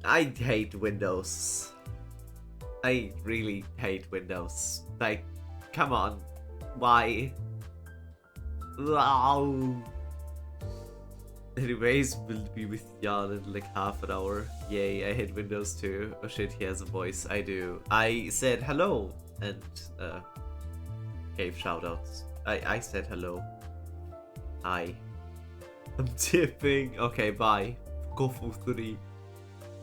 I hate Windows. I really hate Windows. Like, come on. Why? Wow. Anyways, we'll be with y'all in like half an hour. Yay, I hate Windows too. Oh shit, he has a voice. I do. I said hello and gave shoutouts. I said hello. Hi. I'm tipping. Okay, bye. Go for 3.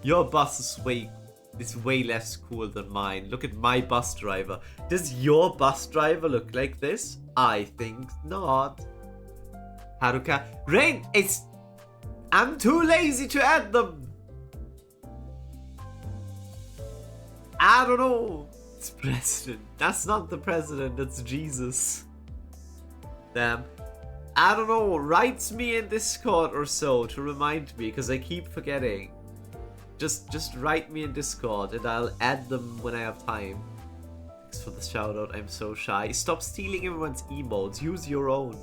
Your bus is way less cool than mine. Look at my bus driver. Does your bus driver look like this? I think not. Haruka. Rain, I'm too lazy to add them. I don't know. It's president. That's not the president. That's Jesus. Damn. I don't know. Write me in Discord or so to remind me, because I keep forgetting. Just write me in Discord and I'll add them when I have time. Thanks for the shout out. I'm so shy. Stop stealing everyone's emotes. Use your own.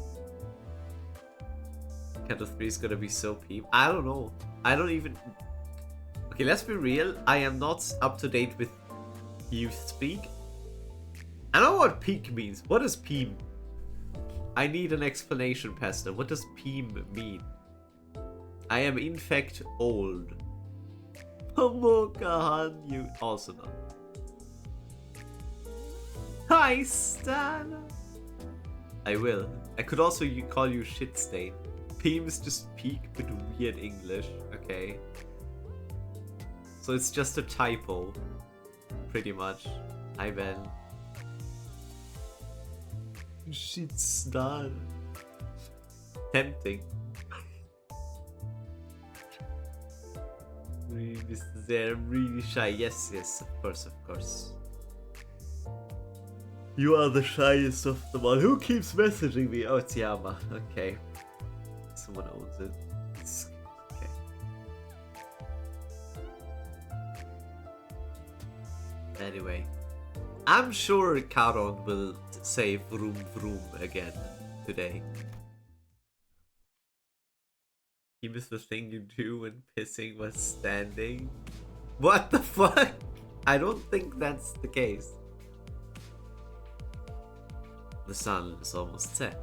Canto 3 is gonna be so peep. I don't know. I don't even... Okay, let's be real. I am not up to date with youth speak. I know what peak means. What does peem? I need an explanation, Pastor. What does peem mean? I am in fact old. Pamokahan, you also not. Hi, Stan. I will. I could also call you shitstain. Peem is just peak with weird English, okay? So it's just a typo. Pretty much. Hi, Ben. Shitstan. Tempting. They're really shy. Yes, of course. You are the shyest of them all. Who keeps messaging me? Oh, it's Yama. Okay. Someone owns it. Okay. Anyway. I'm sure Karon will say vroom vroom again today. He missed the thing you do when pissing was standing. What the fuck? I don't think that's the case. The sun is almost set,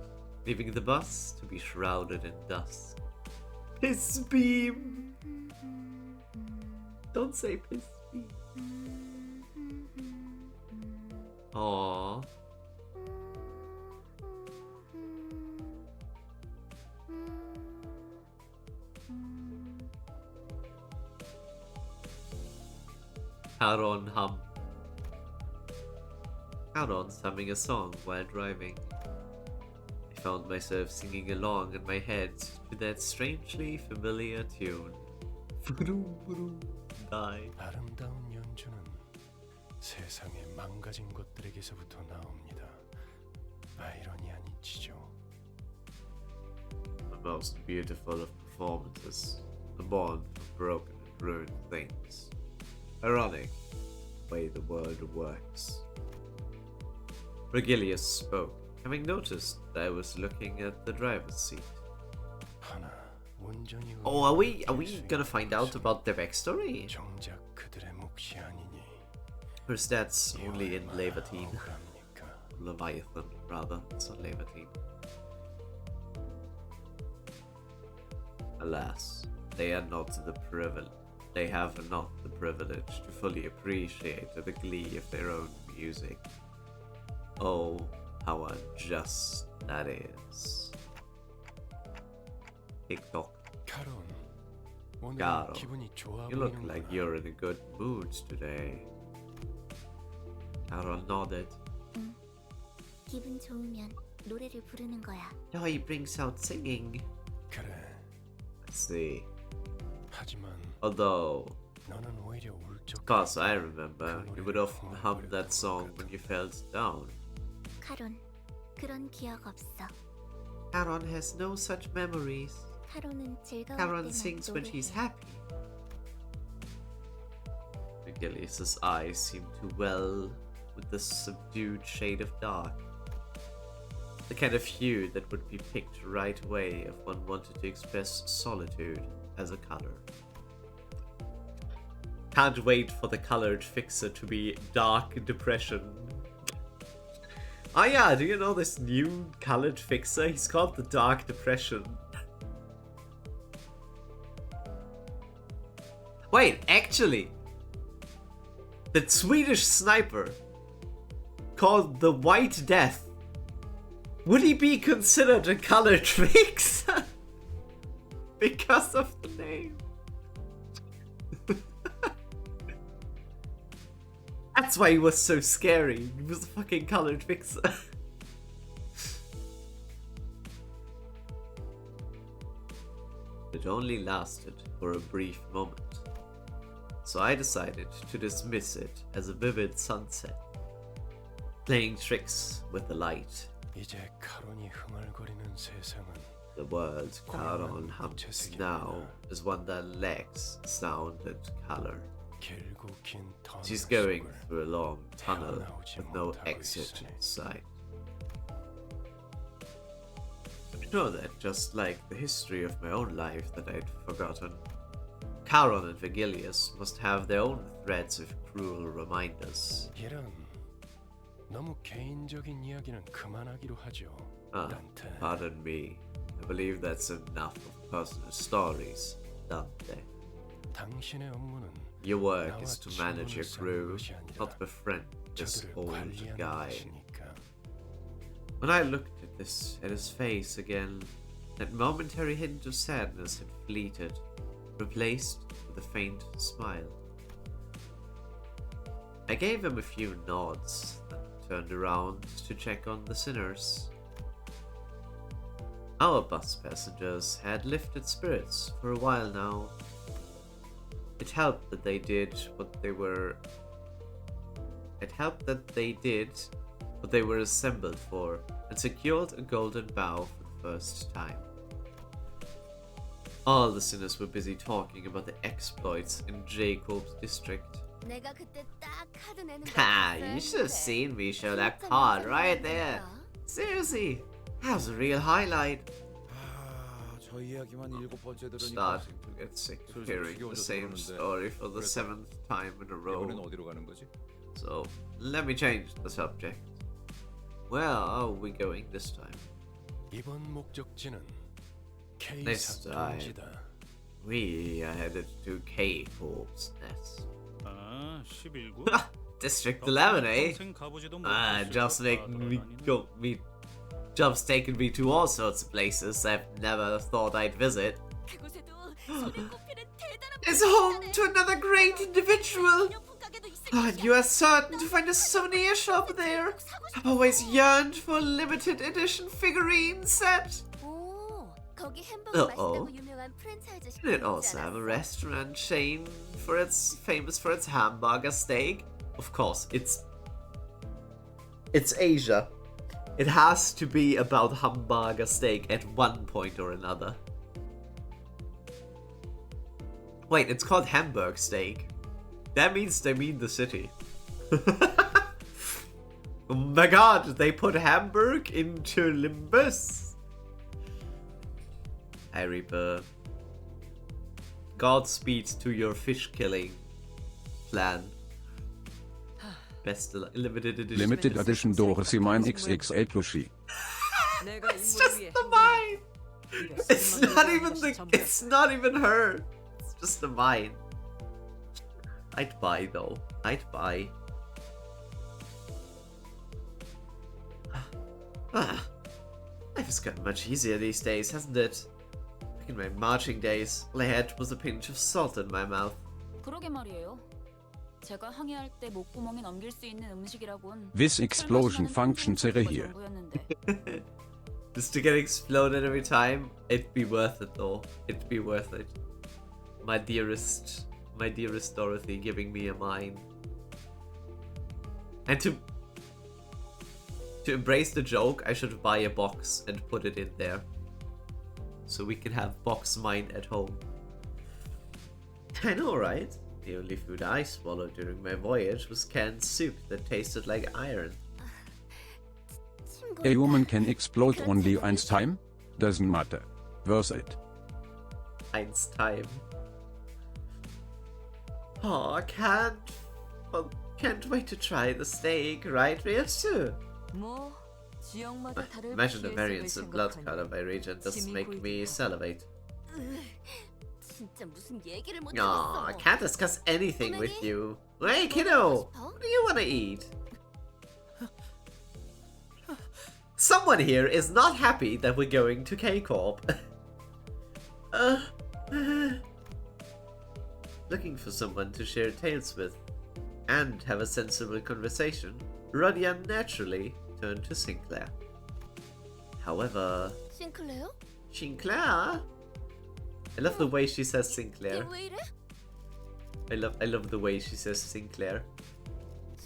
leaving the bus to be shrouded in dust. Piss beam! Don't say piss beam. Aww. Karon's humming a song while driving. I found myself singing along in my head to that strangely familiar tune. Vroom vroom die. 아름다운 연주는 세상의 망가진 것들에게서부터 나옵니다. 아이러니한 이치죠. The most beautiful of performances, the born of broken and ruined things. Ironic, the way the world works. Regilius spoke, having noticed that I was looking at the driver's seat. Oh, are we gonna find out about the backstory? Her stats only in Leviathan. Leviathan, rather. It's not Leviathan. Alas, they have not the privilege to fully appreciate the glee of their own music. Oh, how unjust that is. TikTok. Caro, you look like you're in a good mood today. Caro nodded. 기분 좋으면 노래를 부르는 거야. Joy brings out singing. 그래. I see. 하지만 Although, 너는 오히려 울적. cause I remember, you would often hum that song when you felt down. 카론, 그런 기억 없어. Caron has no such memories. 카론은 즐거울 Caron 때만 sings when she's 노래해. happy. Regilius's eyes seem to well with the subdued shade of dark. The kind of hue that would be picked right away if one wanted to express solitude as a color. can't wait for the colored fixer to be Dark Depression. Oh yeah, do you know this new colored fixer? He's called the Dark Depression. Wait, actually, the Swedish sniper called the White Death, would he be considered a colored fixer? Because of the name. That's why he was so scary. He was a fucking colored fixer. It only lasted for a brief moment, so I decided to dismiss it as a vivid sunset, playing tricks with the light. 이제 카론이 흥얼거리는 세상은 The word Charon hums now is one that lacks sound and color. 길고 긴 터널 She's going 속을 through a long tunnel 태어나오지 with no 못하고 exit 있으니. in sight. I know that just like the history of my own life that I'd forgotten, Charon and Vigilius must have their own threads of cruel reminders. 이런 너무 개인적인 이야기는 그만하기로 하죠. 단테. Pardon me. I believe that's enough of personal stories, Dante. 당신의 업무는 Your work 나와 is to manage your 친분을 쌓는 crew, 것이 아니라 not befriend this 저들을 old 관리하는 guy. 것이니까. When I looked at his face again, that momentary hint of sadness had fleeted, replaced with a faint smile. I gave him a few nods, then turned around to check on the sinners. Our bus passengers had lifted spirits for a while now. It helped that they did what they were assembled for, and secured a golden bow for the first time. All the sinners were busy talking about the exploits in Jacob's district. 내가 그때 딱 카드 내는 거 Ha! 봤어야 You should have 했는데. seen me show that 진짜 card 깜짝 right there. 놀랐다. Seriously, that was a real highlight. 저 이야기만 7번째 들으니까 Starting to get sick of hearing the same story for the 7th time in a 이번엔 row. 어디로 가는 거지? So, let me change the subject. Where are we going this time? 이번 목적지는 This time. K-사통지다. We are headed to K-Corp's Nest. 아, 11구? District 11, eh? 평생 가보지도 Ah, 못했을 just 것 making me 같더라니. go me. Job's taken me to all sorts of places I've never thought I'd visit. 그곳에도 손에 꼽히는 대단한 It's home to another great individual. 기념품 가게도 있을 And 것이야. you are certain to find a souvenir shop there. I've always yearned for a limited edition figurine set. 오, 거기 햄버거 Uh-oh. 맛있다고 유명한 프랜차이즈 Did it also have a restaurant chain famous for its hamburger steak? Of course, it's Asia. It has to be about hamburger steak at one point or another. Wait, it's called Hamburg steak. That means they mean the city. Oh my god, they put Hamburg into Limbus. Hi Reaper. Godspeed to your fish killing plan. Best limited edition. Limited edition Dorothy Mine XXL plushie. It's just the mine. It's not even her. It's just the mine. I'd buy though. I'd buy. Life has gotten much easier these days, hasn't it? Back in my marching days, all I had was a pinch of salt in my mouth. 그러게 말이에요. 제가 항해할 때 목구멍에 넘길 수 있는 음식이라곤 This explosion function here. 전부였는데. Just to get exploded every time, it'd be worth it though. It'd be worth it. My dearest Dorothy giving me a mine. And to embrace the joke, I should buy a box and put it in there. So we can have box mine at home. I know, right? The only food I swallowed during my voyage was canned soup that tasted like iron. A woman can explode only once time? Doesn't matter. Worth it. Eins time. Oh, can't wait to try the steak, right, Readthrough? 뭐 지역마다 다를 Imagine the 피해석을 variance in blood 생각하니 color by region does 침이 make me 고이더라. salivate. 진짜 무슨 얘기를 못 Aw, I 하겠어. can't discuss anything with 꼬맹이? you. Hey, 뭐 kiddo! 먹고 싶어? What do you want to eat? Someone here is not happy that we're going to K-Corp. Looking for someone to share tales with and have a sensible conversation, Rudyard naturally turned to Sinclair. However, 싱클레어? Sinclair? I love the way she says Sinclair. 걔 왜 이래? I love the way she says Sinclair.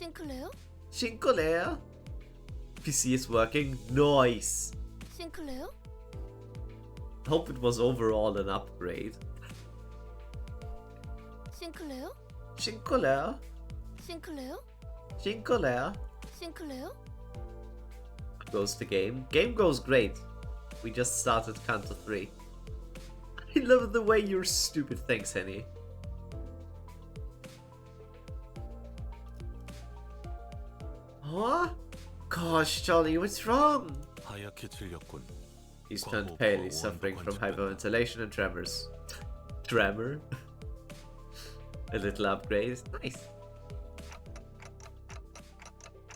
싱클레어? Sinclair? PC is working. Nice. 싱클레어? Hope it was overall an upgrade. 싱클레어? Sinclair? 싱클레어? Sinclair? 싱클레어? Goes the game. Game goes great. We just started Canto 3. I love the way you're stupid. Thanks, Henny. Huh? Gosh, Jolly, what's wrong? 하얗게 질렸군. He's turned pale. He's suffering from hyperventilation and tremors. Tremor? A little upgrade. Nice.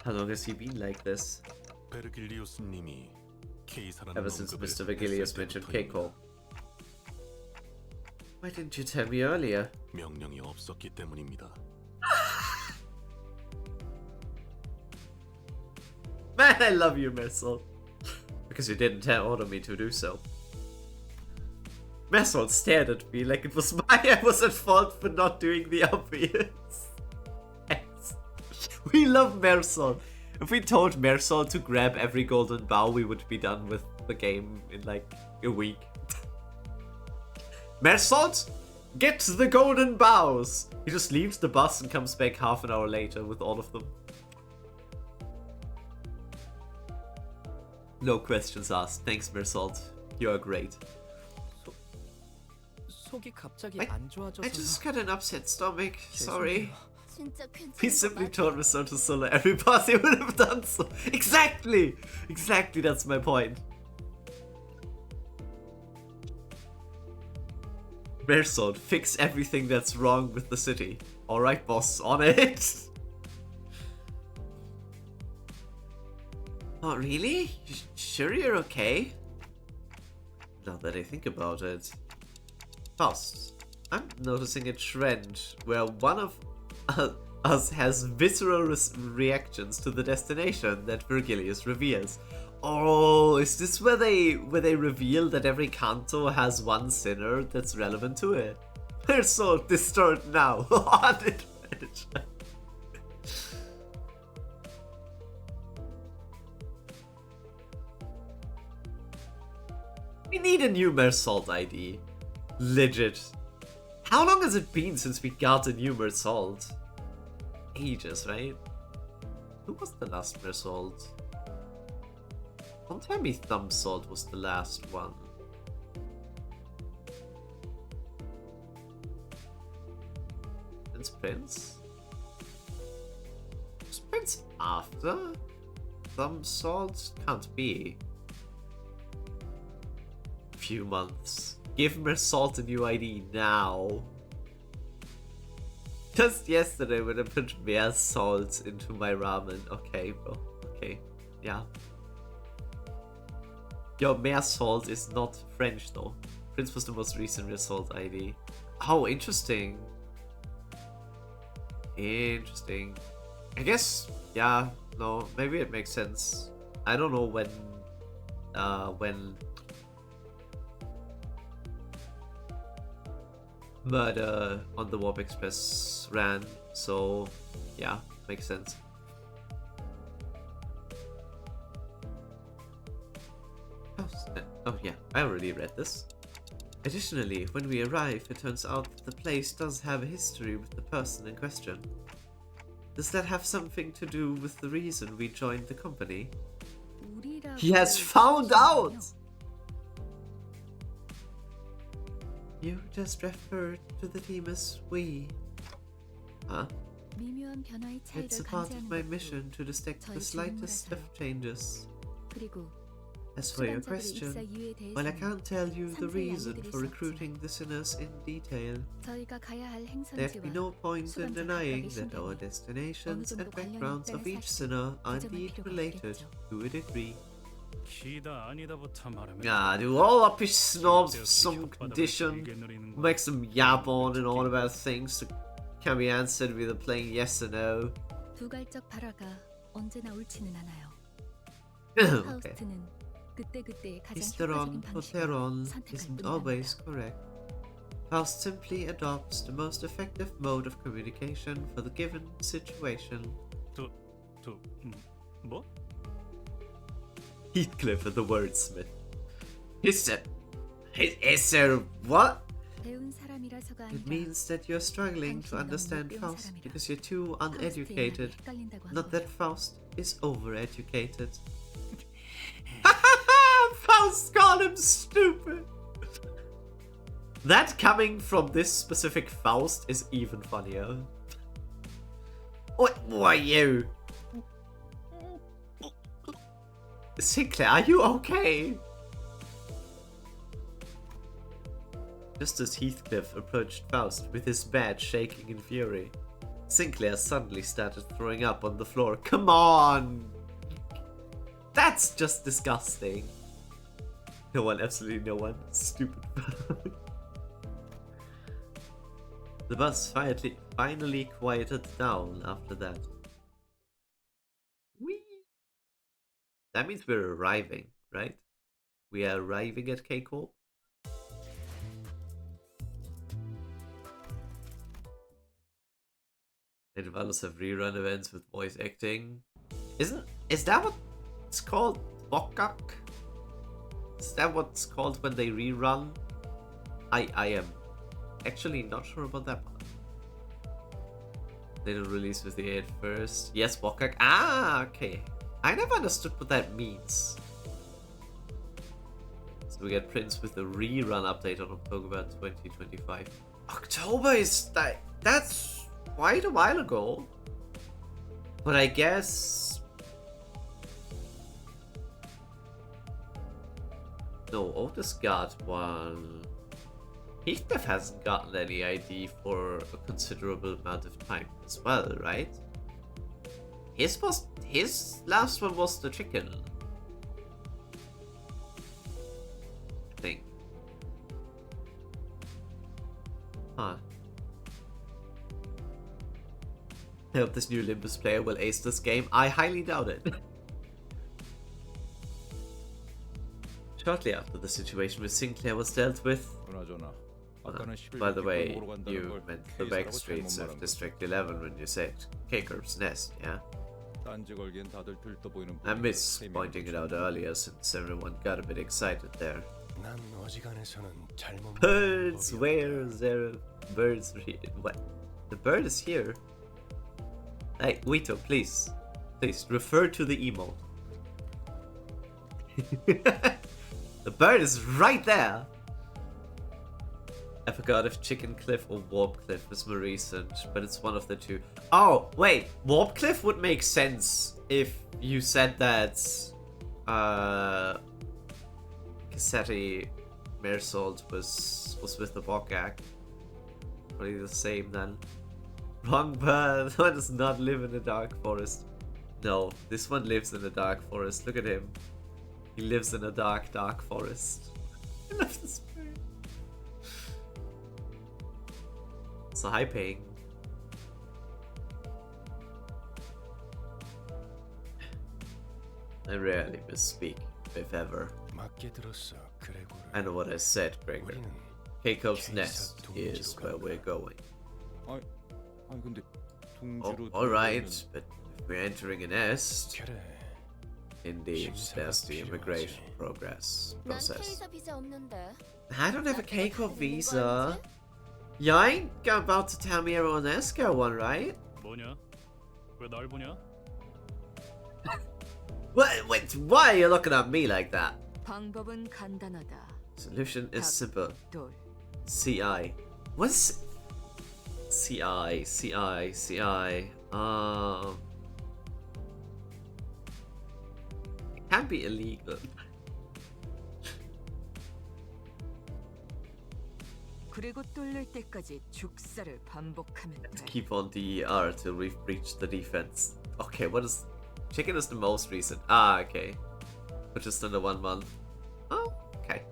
How long has he been like this? 베르길리우스님이 케이사라는 Ever since 언급을 Mr. Vigilius 했을 mentioned 때부터입니다. Keiko. Why didn't you tell me earlier? 명령이 없었기 때문입니다. Man, I love you, Mersol. Because you didn't order me to do so. Mersol stared at me like it was I was at fault for not doing the obvious. Yes. We love Mersol. If we told Mersol to grab every golden bow, we would be done with the game in like a week. Mersol, get the golden bows! He just leaves the bus and comes back half an hour later with all of them. No questions asked. Thanks, Mersalt. You are great. 속이 갑자기 I 안 좋아져서 I just got an upset stomach. Sorry. 진짜 We 괜찮은 simply 거 told Mersalt to solo every boss. He would have done so. Exactly! Exactly, that's my point. Mersalt, fix everything that's wrong with the city. Alright, boss, on it. Oh, really? Sure you're okay? Now that I think about it. Faust, I'm noticing a trend where one of us has visceral reactions to the destination that Virgilius reveals. Oh, is this where they reveal that every canto has one sinner that's relevant to it? They're so disturbed now. On it. We need a new Mersalt ID. Legit. How long has it been since we got a new Mersalt? Ages, right? Who was the last Mersalt? Don't tell me Thumbsalt was the last one. Prince? Was Prince after? Thumbsalt? Can't be. Few months. Give Mersalt a new ID now. Just yesterday when I put more salt into my ramen. Okay, bro. Okay. Yeah. Your mere salt is not French though. Prince was the most recent Mersalt ID. Oh, interesting. Interesting. I guess, yeah, no, maybe it makes sense. I don't know when Murder on the Warp Express ran, so yeah, makes sense. Oh yeah, I already read this. Additionally, when we arrive, it turns out that the place does have a history with the person in question. Does that have something to do with the reason we joined the company? He has found out! You just referred to the team as we. Huh? 미묘한 변화의 It's 차이를 a part of 감지하는 my 것도 mission to detect the 저의 slightest of 주문이라서요. changes. 그리고 As for your 수반자들의 입사 question, 이유에 while I 대해서는 can't tell you the 상세히 reason 알려드릴 for 수 recruiting the sinners in detail, 저희가 가야 할 there'd be 행선지와 no point in 수반자 denying 각각의 that our 신분이 destinations 어느 and 정도 관련이 backgrounds of 있다는 each 사실을 sinner are 부정할 indeed 필요가 related 없겠죠. to a degree. 기다 아니다부터 말하면 Yeah, do all up his snobs for some condition, make some yab on and on about things that can be answered with a plain yes or no. 두갈적 발화가 언제나 옳지는 않아요. Okay. 파우스트는 그때그때 가장 Hysteron 효과적인 or 방식으로 Theron 선택할 isn't 뿐이랍니다. always correct. Faust simply adopts the most effective mode of communication for the given situation. 뭐? Heathcliff the wordsmith. Is there what? 배운 사람이라서가 It 아니라 means that you're struggling to 당신이 너무 understand 못 배운 Faust 사람이라 because you're too 파우스트의 말이 uneducated. 헷갈린다고 한 Not that 거예요. Faust is overeducated. Faust called him stupid. That coming from this specific Faust is even funnier. What are you? Sinclair, are you okay? Just as Heathcliff approached Faust with his badge shaking in fury, Sinclair suddenly started throwing up on the floor. Come on! That's just disgusting. No one, absolutely no one. Stupid. The bus finally quieted down after that. Whee! That means we're arriving, right? We are arriving at K-Corp. They developers have rerun events with voice acting. Is that what it's called? Bokak? Is that what's called when they rerun? I am actually not sure about that part. They don't release with the 8 first. Yes, Bokak. Ah, okay. I never understood what that means. So we get Prince with the rerun update on October 2025. October is that's quite a while ago. But I guess no, Otis got one. Heathcliff hasn't gotten any ID for a considerable amount of time as well, right? His last one was the chicken, I think. Huh. I hope this new Limbus player will ace this game. I highly doubt it. Shortly after the situation with Sinclair was dealt with, 그나저나 아까는 by the 11개 way, 보러 간다는 you 걸 meant the 케이스라고 back 잘못 streets of 말한 District 11 when you said K-Corp's Nest, yeah? 딴지 걸기엔 다들 들떠 보이는 I missed pointing it out earlier since everyone got a bit excited there. 난 어지간해서는 잘못 Birds, 법이었다. where is there birds? What? The bird is here. Hey, Wito, please refer to the emote. The bird is right there. I forgot if Chicken Cliff or Warp Cliff was more recent, but it's one of the two. Oh, wait, Warp Cliff would make sense if you said that Cassetti Mersalt was with the Bokak. Probably the same then. Wrong bird. One does not live in a dark forest. No, this one lives in a dark forest. Look at him. He lives in a dark forest. I love this bird. So high paying. I rarely misspeak, if ever. 맞게 들었어, 그레고르. I know what I said, Gregor. 우리는 K-Corp's Nest is where we're going. 아니 근데 Oh, 둥지로 alright, but if we're entering a nest, 그래. indeed, there's the immigration process. 난 K사 비자 없는데. I don't have a K-Corp visa. You ain't about to tell me everyone else got one, right? 뭐냐? 왜 날 보냐? Wait, why are you looking at me like that? 방법은 간단하다. Solution is simple. 돌. CI. What's CI. It can be illegal. 그리고 뚫릴 때까지 죽사를 반복하면 돼. Keep on DER till we've breached the defense. Okay, what is... Chicken is the most recent. Ah, okay. But just under 1 month. Oh, okay.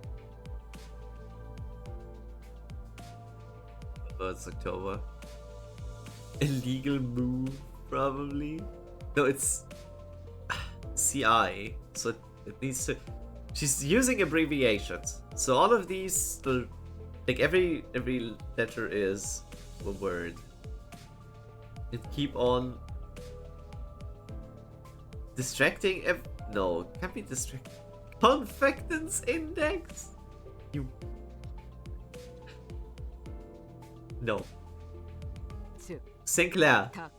Oh, it's October. Illegal move, probably. No, it's CI. So it needs to... She's using abbreviations. So all of these... Like every letter is a word. It keep on distracting. No, can't be distracting. Confectance index. You. No. 즉, Sinclair. 닭,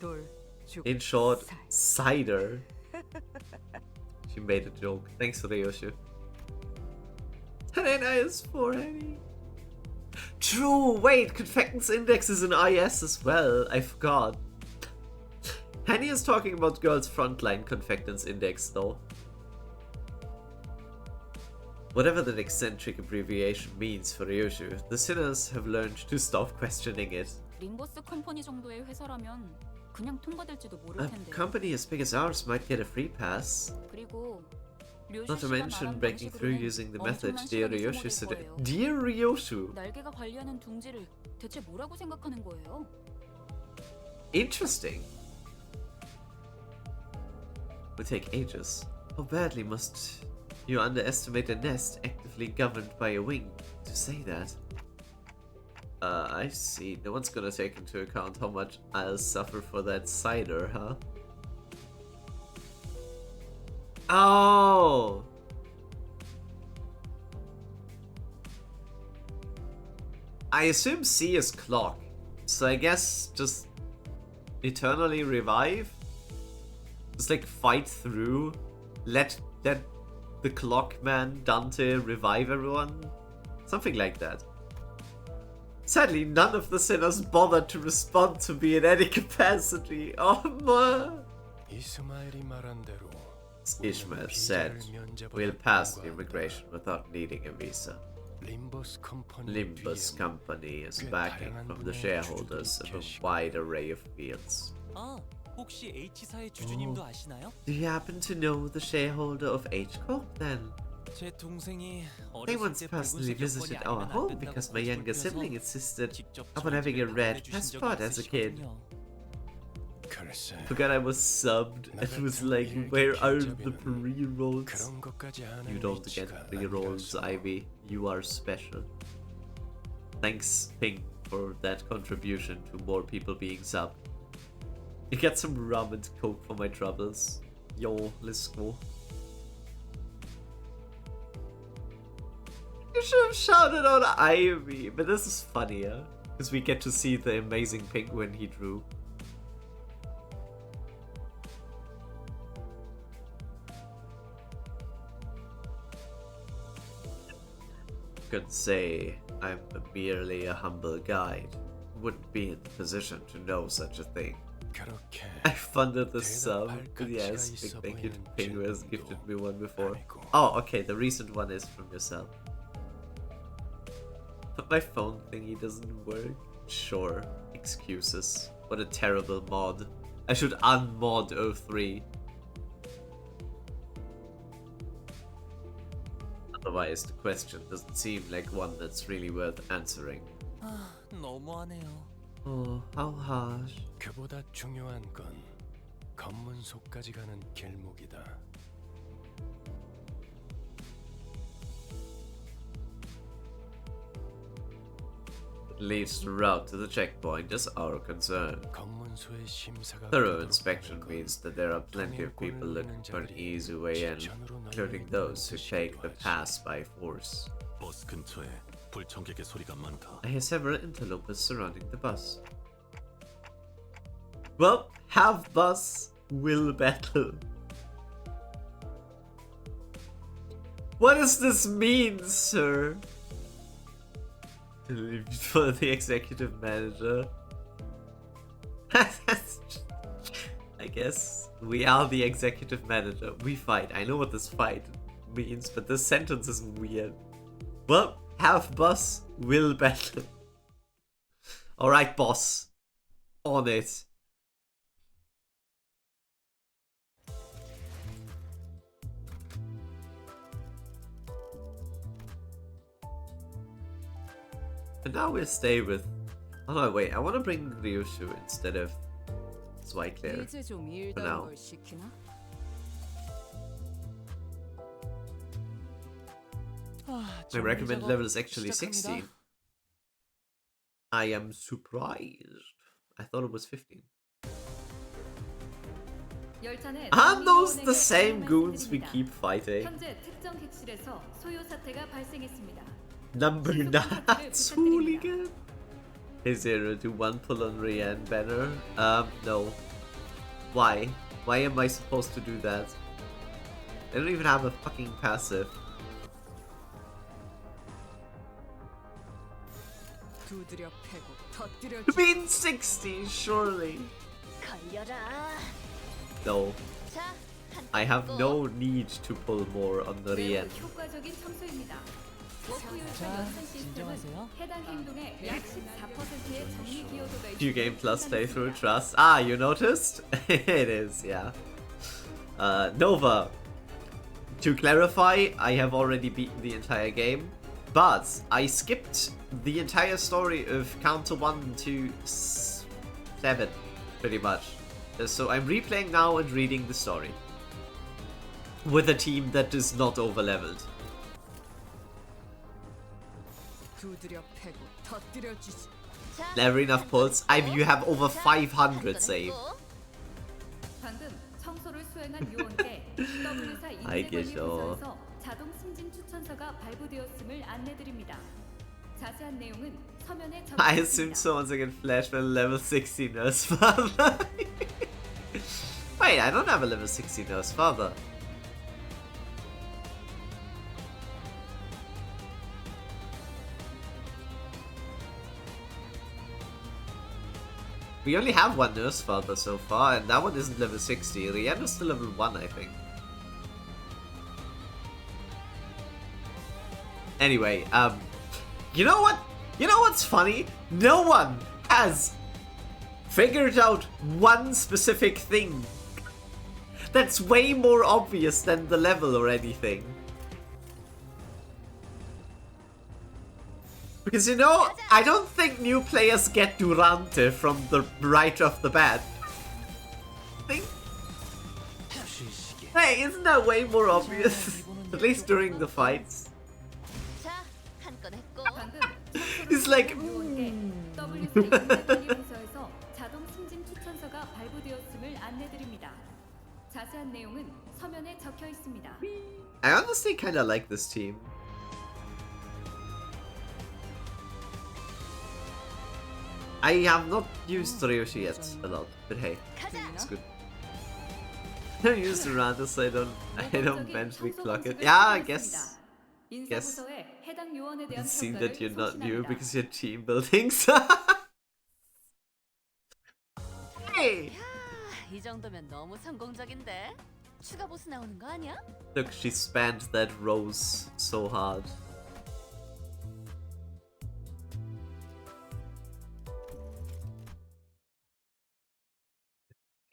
돌, 죽, In short, 살. cider. She made a joke. Thanks for the Yoshi. 10 is 480. True, wait, confectance index is an IS as well. I forgot. Henny is talking about girls' frontline confectance index though. Whatever that eccentric abbreviation means for Ryushu, the sinners have learned to stop questioning it. 림버스 컴퍼니 정도의 회사라면 그냥 통과될지도 모를 A 텐데. company as big as ours might get a free pass. 그리고 Not to mention breaking through using the method Dear Ryoshu said. Dear Ryoshu? 날개가 관리하는 둥지를 대체 뭐라고 생각하는 거예요? Interesting. Would take ages. How badly must you underestimate a nest actively governed by a wing to say that? I see. No one's gonna take into account how much I'll suffer for that cider, huh? Oh! I assume C is clock. So I guess just eternally revive? Just like fight through? Let the clock man Dante revive everyone? Something like that. Sadly, none of the sinners bothered to respond to me in any capacity. Oh man! 이스마일이 말한 대로 Ishmael said, we'll pass immigration without needing a visa. 림버스 컴퍼니 Limbus company is backing from the shareholders of a wide array of fields. 아, 혹시 H사의 주주님도 아시나요? Do you happen to know the shareholder of H Corp then? 제 동생이 They 어렸을 once 때 personally 붉은색 visited 여권이 our 아니면 안 home 된다고 because my younger sibling insisted 직접 upon having a 저한테 red 보내주신 적이 passport as a kid. 있으시거든요. 글쎄 Forgot I was subbed and was like, where are the pre-rolls? 그런 것까지 하는 You don't get 위치가 pre-rolls, 아니라서. Ivy. You are special. Thanks, Ping, for that contribution to more people being subbed. You get some rum and coke for my troubles. Yo, let's go. You should have shouted out Ivy, but this is funnier. Because we get to see the amazing penguin he drew. Could say I'm merely a humble guide. Wouldn't be in the position to know such a thing. 그렇게 I funded the sub. 대답할 Yes, 가치가 big 있어 thank you to 보이는 Ping who has gifted me one before. 아니고. Oh, okay, the recent one is from yourself. But my phone thingy doesn't work. Sure, excuses. What a terrible mod. I should unmod 03. Otherwise, the question doesn't seem like one that's really worth answering. 아, 너무하네요. Oh, how harsh. 그보다 중요한 건 검문소까지 가는 길목이다. It leads the route to the checkpoint is our concern. 검문소의 심사가 Thorough 끝나도록 inspection 보는 건 means that there are plenty of people looking for an easy way in, including those who take the pass by force. 버스 근처에 불청객의 소리가 많다. I hear several interlopers surrounding the bus. Well, have bus will battle. What does this mean, sir? For the executive manager. I guess we are the executive manager. We fight. I know what this fight means, but this sentence is weird. Well, have boss will battle. Alright, boss. On it. And now we'll stay with... Oh no, wait, I want to bring Ryushu instead of Zweikler 이제 좀 for 일다른 now. 걸 시키나? My recommended level is actually 16. I am surprised. I thought it was 15. Aren't those the same goons we keep fighting? 현재 특정 객실에서 소요 사태가 발생했습니다. Number 9 hooligan. Hey Zero, do one pull on Rian banner? No. Why? Why am I supposed to do that? I don't even have a fucking passive. 두드려 패고 터뜨려 You mean 60, surely? 걸려라. No. 자, I have no need to pull more on the Rian. 효과적인 청소입니다. 워크 요청 자, 연산 시스템은 진정하세요. 해당 행동의 약 14%의 정리 기여도가 New game plus playthrough trust. Ah, you noticed? It is, yeah. Nova. To clarify, I have already beaten the entire game, but I skipped the entire story of Canto 1 to 7, pretty much. So I'm replaying now and reading the story. With a team that is not overleveled. 두드려 패고 터뜨려 주지. 자, Never enough pulls. You have over 500 save. 방금 청소를 수행한 요원께 W사 알겠어. 인재관리 부서에서 자동 승진 추천서가 발부되었음을 안내드립니다. 자세한 내용은 서면에 I 적혀 assume 있습니다. someone's gonna flash with a level 60 nurse father. Wait, I don't have a level 60 nurse father. We only have one nurse father so far, and that one isn't level 60. Rihanna's still level 1, I think. Anyway, you know what? You know what's funny? No one has figured out one specific thing that's way more obvious than the level or anything. Because, you know, I don't think new players get Durante from the right off the bat. Hey, isn't that way more obvious? At least during the fights. 자, 한 건 했고. 방금 It's like, 요원께 W사 인재관리 부서에서 자동 승진 추천서가 발부되었음을 안내드립니다. 자세한 내용은 서면에 적혀 있습니다. I honestly kinda like this team. I have not used Ryoshi yet a lot, but hey, it's good. I don't use Durante so I don't mentally clock it. Yeah, I guess. 인사부서에 해당 요원에 대한 It seems 평가를 that you're not new 송신합니다. because your team buildings. Hey! 이 정도면 너무 성공적인데. 추가 보스 나오는 거 아니야? Look, she spanned that rose so hard.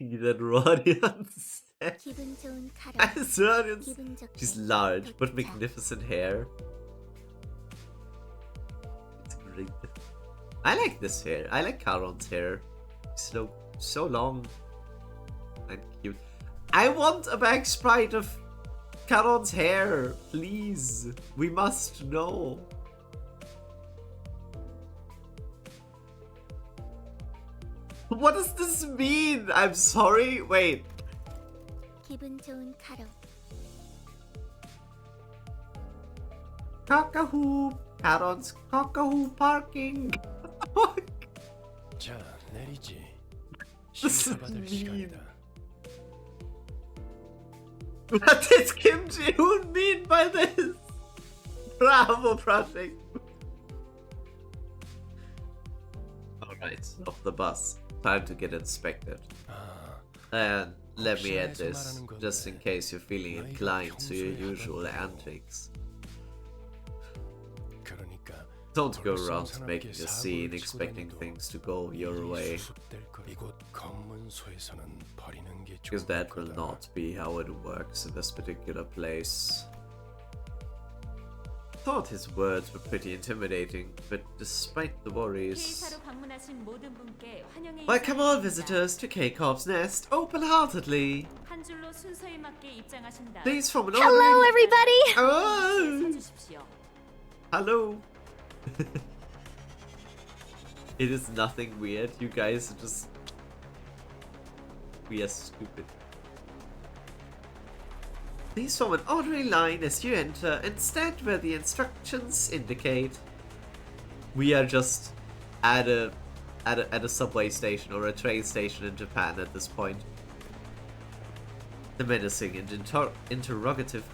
That Rodion said. 기분 좋은 카라. As Rodion 기분 좋게. She's large, but magnificent hair. It's great. I like this hair. I like Caron's hair. It's so long and cute. I want a back sprite of Caron's hair, please. We must know. What does this mean? I'm sorry. Wait. 기분 좋은 카라. Cockahoo. Caron's cockahoo parking. 자, 내리지. This is 심사받을 mean. 시간이다. What does Kim Ji-hoon mean by this? Bravo, Project. Alright, off the bus. time to get inspected. And let me add this, just in case you're feeling inclined to your usual antics. Don't go around making a scene expecting things to go your way, because that will not be how it works in this particular place. Thought his words were pretty intimidating, but despite the worries... Welcome all visitors to K-Corp's Nest open-heartedly. Please form an orderly... Hello, everybody! Oh! Hello! It is nothing weird, you guys are just... We are stupid. Please form an orderly line as you enter and stand where the instructions indicate. We are just at a subway station or a train station in Japan at this point. The menacing and interrogative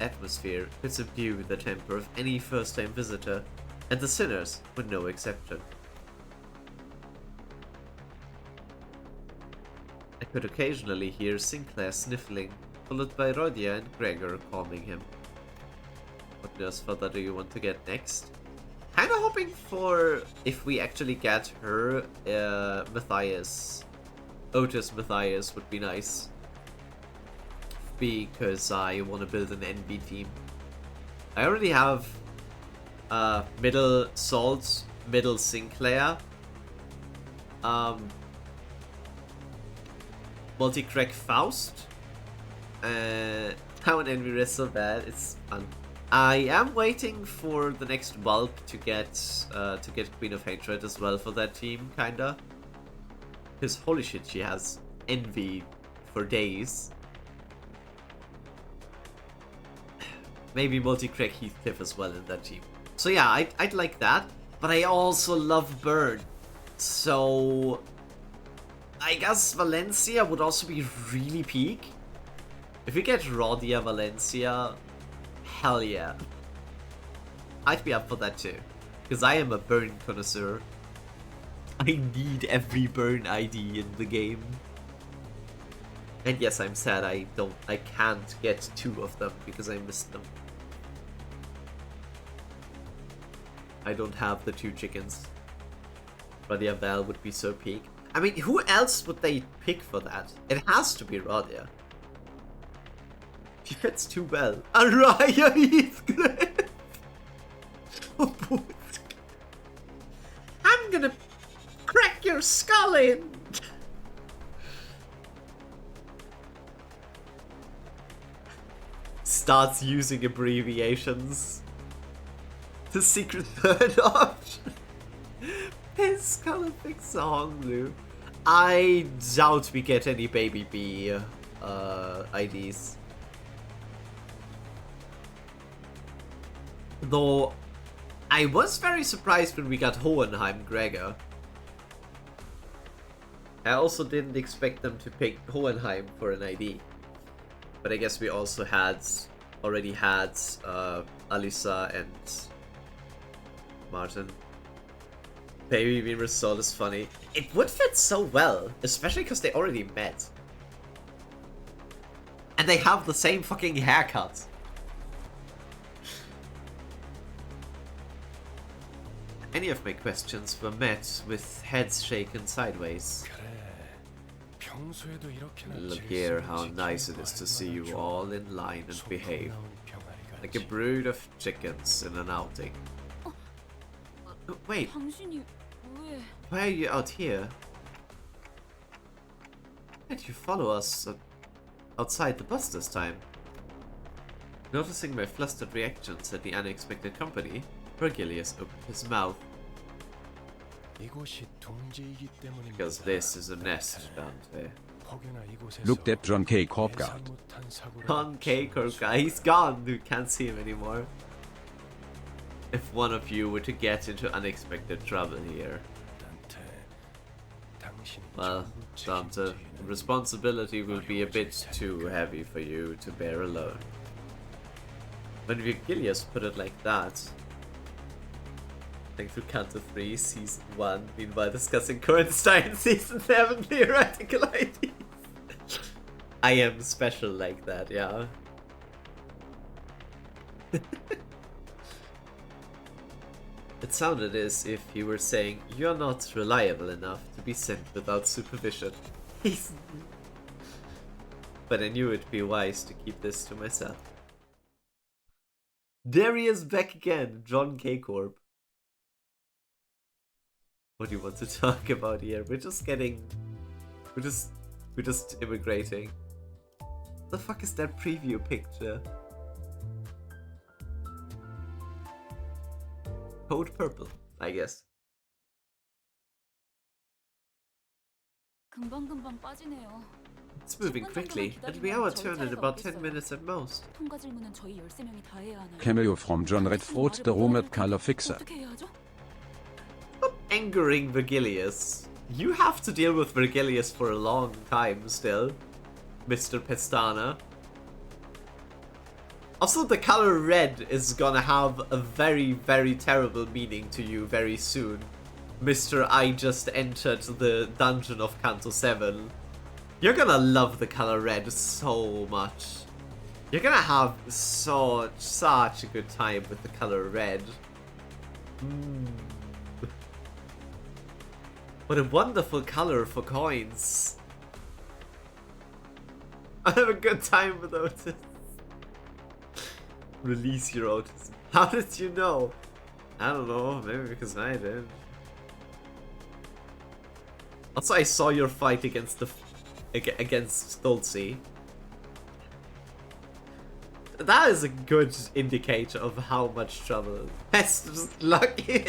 atmosphere could subdue the temper of any first-time visitor, and the sinners were no exception. I could occasionally hear Sinclair sniffling, followed by Rodia and Gregor calming him. What nurse further do you want to get next? Kinda hoping for, if we actually get her, Matthias. Otis Matthias would be nice. Because I want to build an NB team. I already have middle Salt, middle Sinclair, multi-crack Faust, how an NB is so bad, it's fun. I am waiting for the next bulk to get Queen of Hatred as well for that team, kinda. Because holy shit, she has envy for days. Maybe multi-crack Heathcliff as well in that team. So yeah, I'd like that. But I also love Burn. So I guess Valencia would also be really peak. If we get Rodia Valencia, hell yeah. I'd be up for that too. Because I am a Burn connoisseur. I need every Burn ID in the game. And yes, I'm sad I can't get 2 of them because I missed them. I don't have the 2 chickens. Rodia Val would be so peak. I mean, who else would they pick for that? It has to be Rodia. She fits too well. Araya Heathcliff! Oh boy. I'm gonna crack your skull in! Starts using abbreviations. The secret third option. Piss color fix song, Lou. I doubt we get any Baby B IDs. Though, I was very surprised when we got Hohenheim Gregor. I also didn't expect them to pick Hohenheim for an ID. But I guess we also already had Alisa and Martin. Baby Beamer Soul is funny. It would fit so well, especially because they already met. And they have the same fucking haircut. Any of my questions were met with heads shaken sideways. Look here, how nice it is to see you all in line and behave. Like a brood of chickens in an outing. Wait, why are you out here? Why did you follow us outside the bus this time? Noticing my flustered reactions at the unexpected company, Vergilius opened his mouth. Because this is a nest, Dante. Look at John K. Corpgard. John K. Corpgard, he's gone, dude, can't see him anymore. If one of you were to get into unexpected trouble here. Well, Dante, the responsibility will be a bit too heavy for you to bear alone. When Virgilius put it like that, Playing through Canto 3, Season 1, meanwhile discussing current Stein Season 7 theoretical ideas. I am special like that, yeah. It sounded as if he were saying, "You're not reliable enough to be sent without supervision." But I knew it'd be wise to keep this to myself. There he is back again, John K. Corp. What do you want to talk about here? We're just immigrating. The fuck is that preview picture? Code purple, I guess. 금방금방 빠지네요. It's moving quickly. It'll be our turn in about 10 minutes at most. 통과 질문은 저희 13명이 다 해야 하나요? Cameo from John Readthrough, the rumored color fixer. 어떻게 해야죠? Stop angering Virgilius. You have to deal with Virgilius for a long time still, Mr. Pestana. Also, the color red is gonna have a very, very terrible meaning to you very soon. Mr. I just entered the dungeon of Canto 7. You're gonna love the color red so much. You're gonna have such a good time with the color red. What a wonderful color for coins. I have a good time with Otis. Release your autism. How did you know? I don't know, maybe because I did. Also, I saw your fight against Dulce. That is a good indicator of how much trouble. Pester's lucky.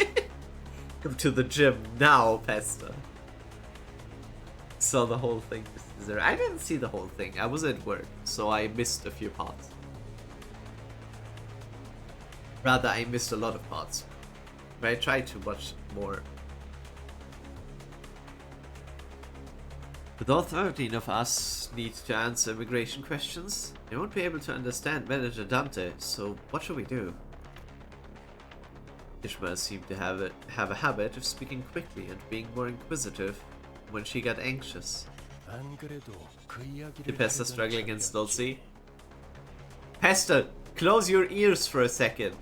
Come to the gym now, Pester. Saw the whole thing. I didn't see the whole thing. I was at work, so I missed a few parts. Rather, I missed a lot of parts. But I tried to watch more. But all 13 of us need to answer immigration questions. They won't be able to understand Manager Dante, so what should we do? Ishmael seemed to have a habit of speaking quickly and being more inquisitive when she got anxious. Is Pester struggling against Dulce? Pester, close your ears for a second.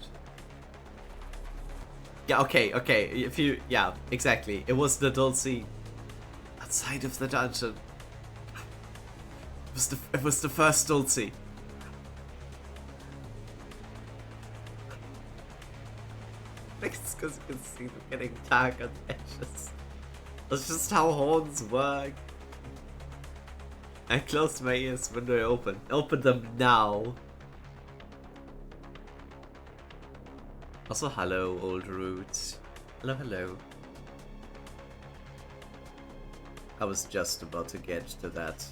Yeah, okay. If you, yeah, exactly. It was the Dulce outside of the dungeon. It was the first Dulce. It's because you can see them getting dark on the edges. That's just how horns work. I closed my ears when they open. Open them now. Also, hello, old roots. Hello. I was just about to get to that.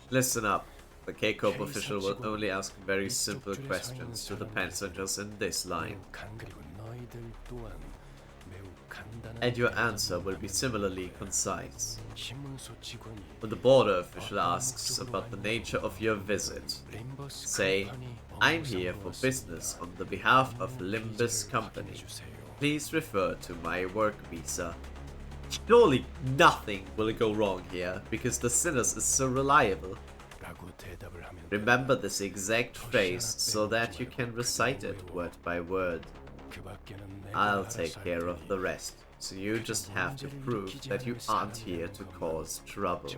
Listen up. The K-Corp official will only ask very simple questions to the passengers in this line. And your answer will be similarly concise. When the border official asks about the nature of your visit, say, "I'm here for business on the behalf of Limbus Company. Please refer to my work visa." Surely nothing will go wrong here, because the Sinners is so reliable. Remember this exact phrase so that you can recite it word by word. I'll take care of the rest, so you just have to prove that you aren't here to cause trouble.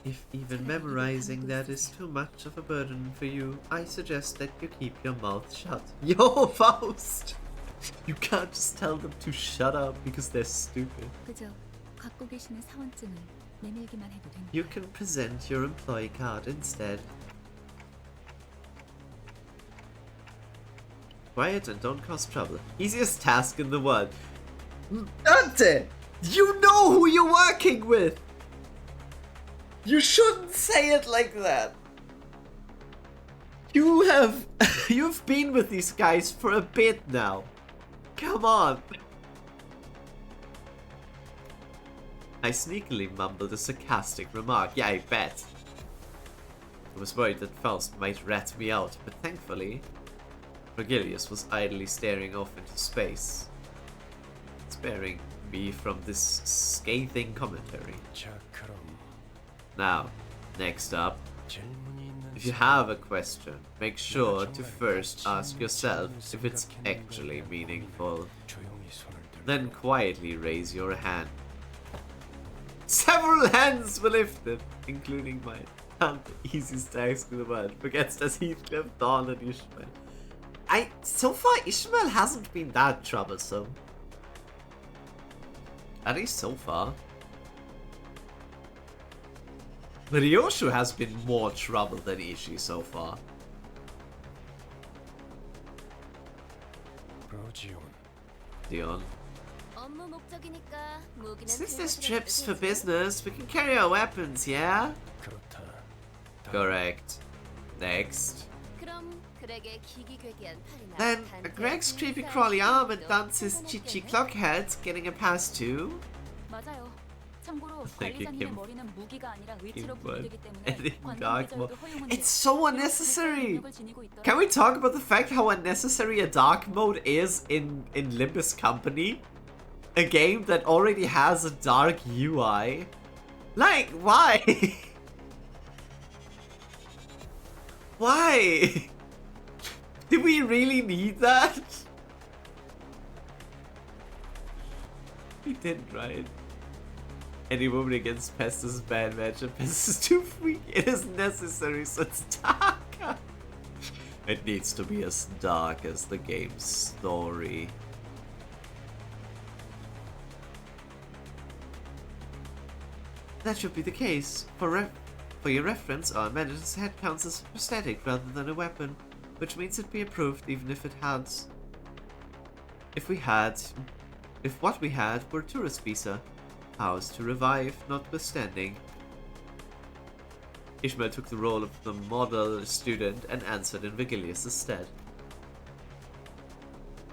If even memorizing that is too much of a burden for you, I suggest that you keep your mouth shut. Yo, Faust! You can't just tell them to shut up because they're stupid. You can present your employee card instead. Quiet and don't cause trouble. Easiest task in the world. Dante! You know who you're working with! You shouldn't say it like that! You've been with these guys for a bit now. Come on! I sneakily mumbled a sarcastic remark. Yeah, I bet. I was worried that Faust might rat me out, but thankfully, Vergilius was idly staring off into space, sparing me from this scathing commentary. 자, 그럼 Now, next up, 질문이 있는 if you have a question, make sure to first ask yourself if it's actually meaningful. 조용히 손을 들고 Then quietly raise your hand. Several hands were lifted, including mine. Canto, easiest task in the world. Forgets that Heathcliff, Dawn, and Ishmael. So far, Ishmael hasn't been that troublesome. At least so far. But Ryoshu has been more trouble than Ishii so far. 프로지온 Dion. 업무 목적이니까 무기는 Since this 필요하지 trip's for 않아도 되지. business, we can carry our weapons, yeah? 그렇다. Correct. Next. 그럼 그렉의 기기괴기한 팔이나 Then, 단테의 Greg's creepy 빈살 crawly arm and 시간도 Dance's chichi 상관없겠네. clockhead getting a pass too? 맞아요. 참고로 Thank you, 관리자님의 Kim. 머리는 무기가 아니라 의치로 Kim, 분류되기 and 때문에 in 관광 dark 계절도 mode. 허용은 It's 돼요. so 그리고 unnecessary! 능력을 지니고 있더라고요. Can we talk about the fact how unnecessary a dark mode is in Limbus Company? A game that already has a dark UI? Like, why? Why? Do we really need that? We didn't, right? Any woman against Pest is a bad match and Pest is too weak. It is necessary, so it's darker. It needs to be as dark as the game's story. That should be the case. For your reference, our manager's head counts as prosthetic rather than a weapon, which means it'd be approved even if it had... If what we had were tourist visa. Powers to revive, notwithstanding. Ishmael took the role of the model student and answered in Vergilius' stead.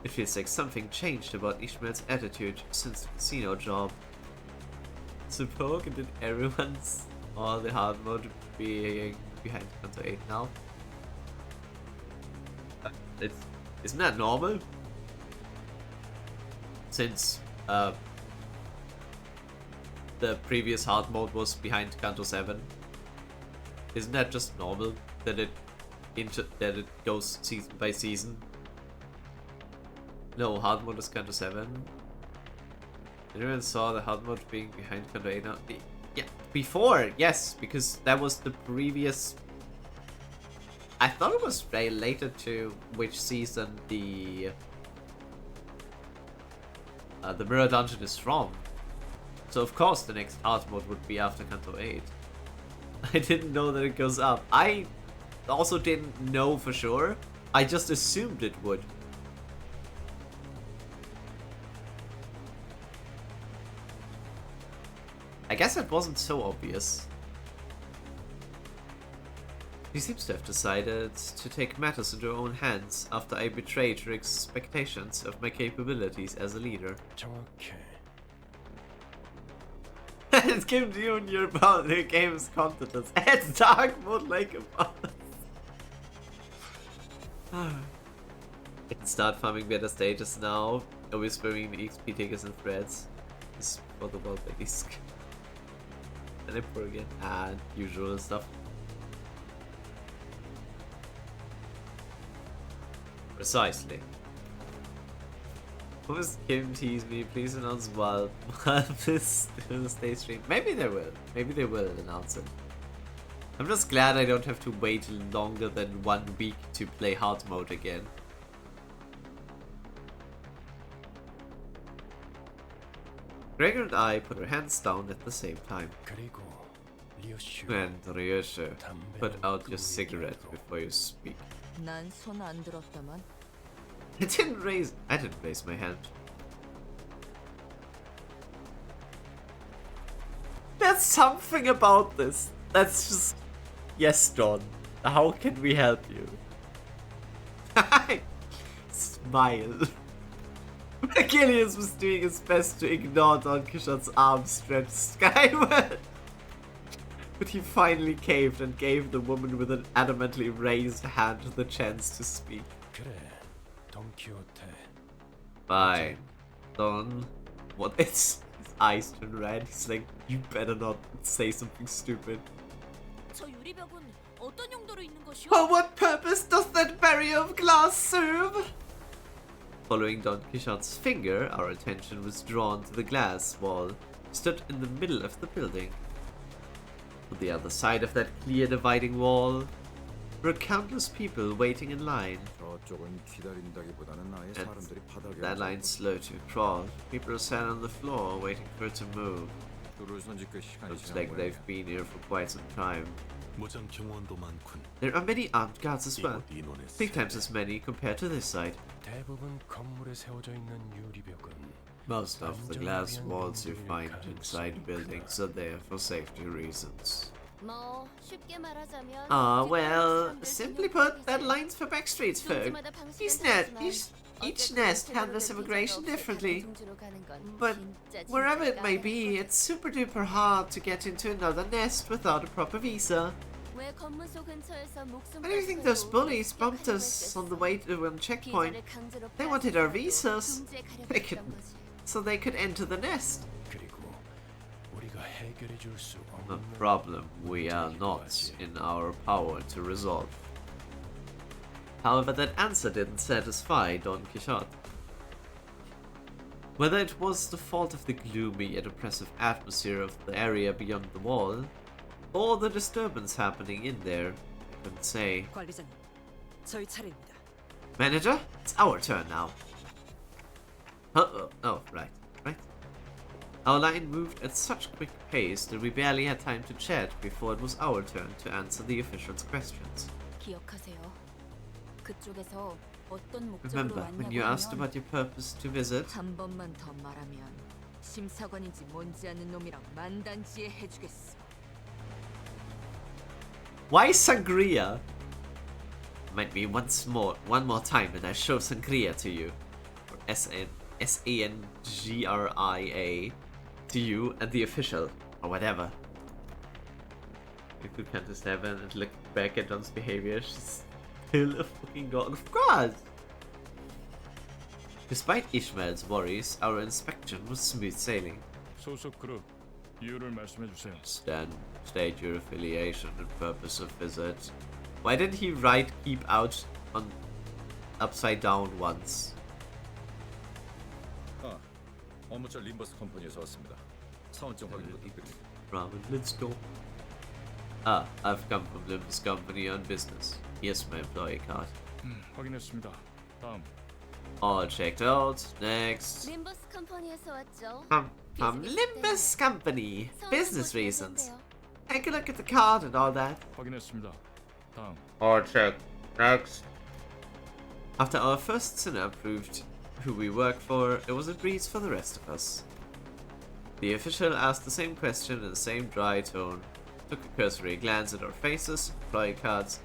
It feels like something changed about Ishmael's attitude since the casino job. Suppose did everyone's all the hard mode being behind Canto 8 now? Isn't that normal? Since the previous hard mode was behind Canto 7. Isn't that just normal that it goes season by season? No, hard mode is Canto 7. Anyone saw the hard mode being behind Canto 8 now? Yeah, before, yes, because that was the previous... I thought it was related to which season the Mirror Dungeon is from. So of course the next hard mode would be after Canto 8. I didn't know that it goes up. I also didn't know for sure. I just assumed it would. I guess it wasn't so obvious. She seems to have decided to take matters into her own hands after I betrayed her expectations of my capabilities as a leader. 정확해. And Kim Jr. about the game's competence. Add dark mode like a boss. I can start farming better stages now. Whispering the XP tickets and threads. This is for the world by disc. And I pour again. And usual stuff. Precisely. Who's Kim tease me? Please announce while this stay stream. Maybe they will. Maybe they will announce it. I'm just glad I don't have to wait longer than 1 week to play hard mode again. Gregor and I put our hands down at the same time. 그리고 리오슈. And Ryoshu, put out your cigarette before you speak. 난 손 안 들었다만. I didn't raise my hand. There's something about this that's just... Yes, John. How can we help you? Smile. Achilles was doing his best to ignore Don Quixote's arm stretched skyward. But he finally caved and gave the woman with an adamantly raised hand the chance to speak. 그래. Don Quixote. Fine. Don. What? His eyes turn red. He's like, you better not say something stupid. 저 유리벽은 어떤 용도로 있는 것이오? For what purpose does that barrier of glass serve? Following Don Quixote's finger, our attention was drawn to the glass wall, stood in the middle of the building. On the other side of that clear dividing wall were countless people waiting in line. 저쪽은 기다린다기보다는 아예 And 사람들이 바닥에 that line slowed to a crawl. People sat on the floor waiting for it to move. 줄을 선지 꽤 시간이 Looks 지난 like 모양이야. they've been here for quite some time. 무장 경호원도 많군. There are many armed guards as well. 이곳 인원의 3 times as many compared to this side. 대부분 건물에 세워져 있는 유리벽은 Most of the glass walls you find inside buildings are there for safety reasons. 뭐 쉽게 말하자면 Well, simply put, that line's for backstreets folk. Each nest handles immigration differently. But wherever it may be, it's super duper hard to get into another nest without a proper visa. Why do you think those bullies bumped us on the way to one checkpoint? They wanted our visas. So they could enter the nest. 그리고 우리가 해결해 줄 수 A 없는 problem we are not in our power to resolve. However, that answer didn't satisfy Don Quixote. Whether it was the fault of the gloomy yet oppressive atmosphere of the area beyond the wall, or the disturbance happening in there, I couldn't say. 관리자님, 저희 차례입니다. Manager, it's our turn now. Oh, right. Our line moved at such quick pace that we barely had time to chat before it was our turn to answer the officials' questions. 기억하세요. 그쪽에서 어떤 목적으로 Remember, when 왔냐고 you asked 하면 about your purpose to visit, 한 번만 더 말하면 심사관인지 뭔지 아는 놈이랑 만단지에 해주겠어. why sangria? Might be one more time and I show sangria to you. Or S-A-N-G-R-I-A to you and the official, or whatever. If you can't just have and look back at Don's behavior, she's still a fucking god. Of course! Despite Ishmael's worries, our inspection was smooth sailing. 소속 그룹 이유를 말씀해 주세요. State your affiliation and purpose of visit. Why didn't he write keep out on upside down once? 업무자 림버스 컴퍼니에서 왔습니다. 사원증 확인 부탁드립니다. Ramen, let's go. I've come from Limbus Company on business. Here's my employee card. 확인했습니다. 다음. All checked out. Next. 림버스 컴퍼니에서 왔죠. From Limbus Company. Business reasons. Take a look at the card and all that. 확인했습니다. 다음. All checked. Next. After our first sinner proved who we work for, it was a breeze for the rest of us. The official asked the same question in the same dry tone, took a cursory glance at our faces, employee cards,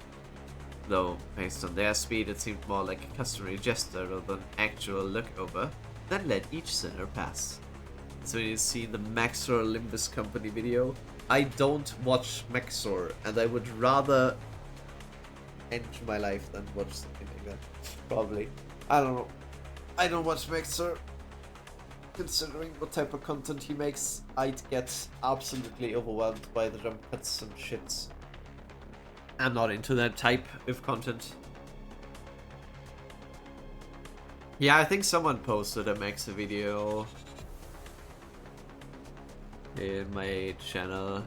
though based on their speed it seemed more like a customary gesture rather than actual look over, then let each sinner pass. So you see the Maxor Limbus Company video. I don't watch Maxor, and I would rather end my life than watch something like that. Probably. I don't know. I don't watch Maxor. Considering what type of content he makes, I'd get absolutely overwhelmed by the jump cuts and shit. I'm not into that type of content. Yeah, I think someone posted a Maxor video in my channel.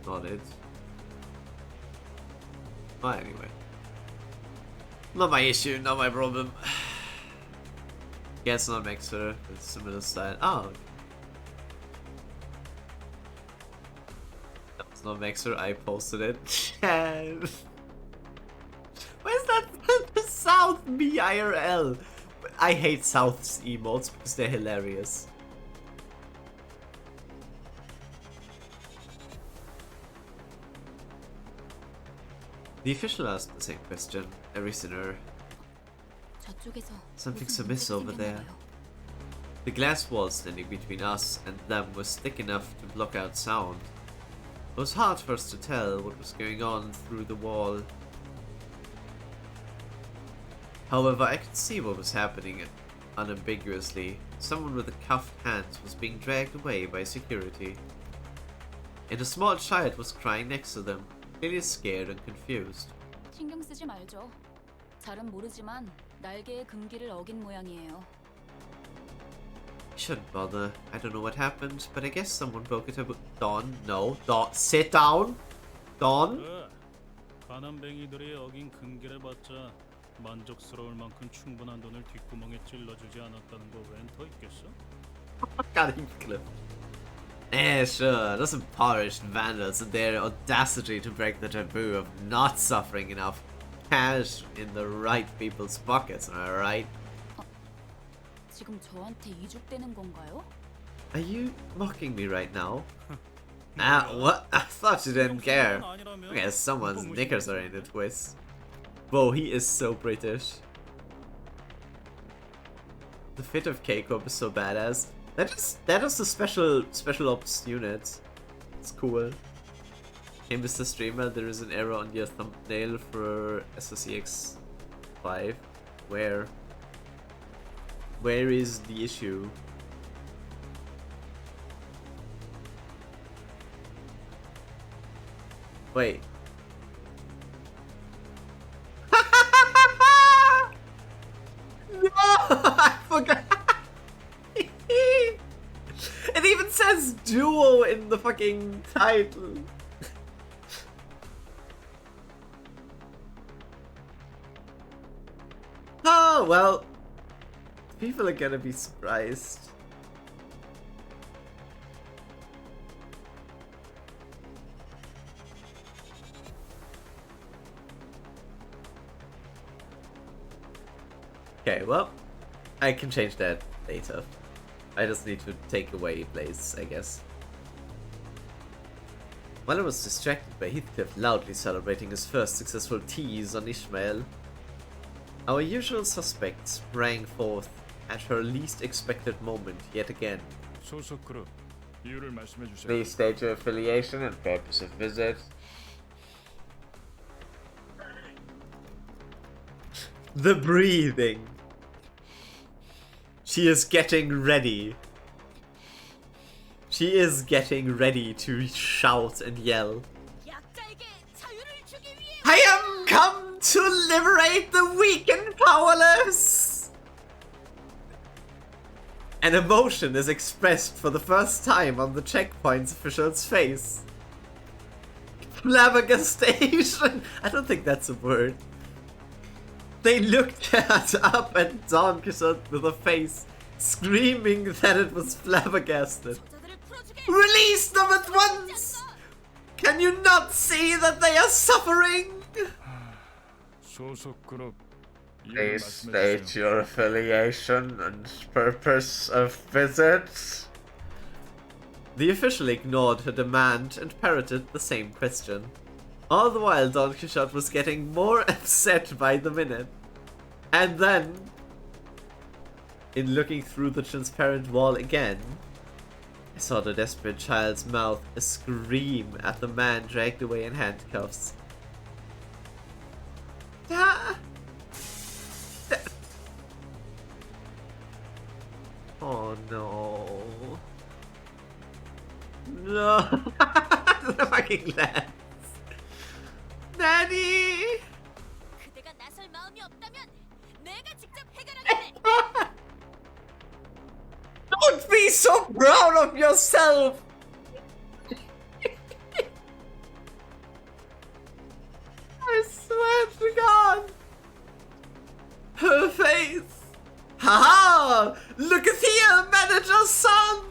Not it. Well, anyway. Not my issue, not my problem. Yeah, it's not Maxor, it's similar style. Oh, okay. That was not Maxor, I posted it. Where's that? The South me IRL? I hate South's emotes because they're hilarious. The official asked the same question. Every sinner. 저쪽에서 Something's 무슨 amiss over 문제가 there. 생겼나 봐요. The glass wall standing between us and them was thick enough to block out sound. It was hard for us to tell what was going on through the wall. However, I could see what was happening unambiguously. Someone with a cuffed hand was being dragged away by security. And a small child was crying next to them, clearly scared and confused. 신경 쓰지 말죠. 잘은 모르지만 날개의 금기를 어긴 모양이에요. Shouldn't bother. I don't know what happened, but I guess someone broke it up. Don, no. Don, sit down! Don? 가난뱅이들이 어긴 금기를 받자 만족스러울 만큼 충분한 돈을 뒷구멍에 찔러주지 않았다는 거 웬 더 있겠어? Can't even clip. Eh, sure. Those impoverished vandals and their audacity to break the taboo of not suffering enough cash in the right people's pockets, am I right? 지금 저한테 이죽되는 건가요? Are you mocking me right now? What? I thought you didn't care. I guess someone's knickers are in a twist. Whoa, he is so British. The fit of K-Corp is so badass. That is the special ops unit. It's cool. Hey Mr. Streamer, there is an error on your thumbnail for SOCX 5. Where? Where is the issue? Wait. No! I forgot! It even says duo in the fucking title. Oh, well. People are gonna be surprised. Okay, well, I can change that later. I just need to take away Blaze, I guess. While I was distracted by Heathcliff loudly celebrating his first successful tease on Ishmael, our usual suspect sprang forth at her least expected moment yet again. 소속 그룹 이유를 말씀해 주세요. Please state your affiliation and purpose of visit. The breathing. She is getting ready. She is getting ready to shout and yell. I am come to liberate the weak and powerless! An emotion is expressed for the first time on the checkpoint's official's face. Flabbergastation! I don't think that's a word. They looked up at Don Quixote with a face screaming that it was flabbergasted. Release them at once! Can you not see that they are suffering? 소속 그룹 이유를 Please 말씀해 state 주세요. your affiliation and purpose of visit. The official ignored her demand and parroted the same question. All the while, Don Quixote was getting more upset by the minute. And then, in looking through the transparent wall again, I saw the desperate child's mouth scream at the man dragged away in handcuffs. Oh no. No. The fucking lads. Daddy! 그대가 나설 마음이 없다면 내가 직접 해결하겠네. Don't be so proud of yourself! I swear to God! Her face! Haha! Looketh here, manager's son!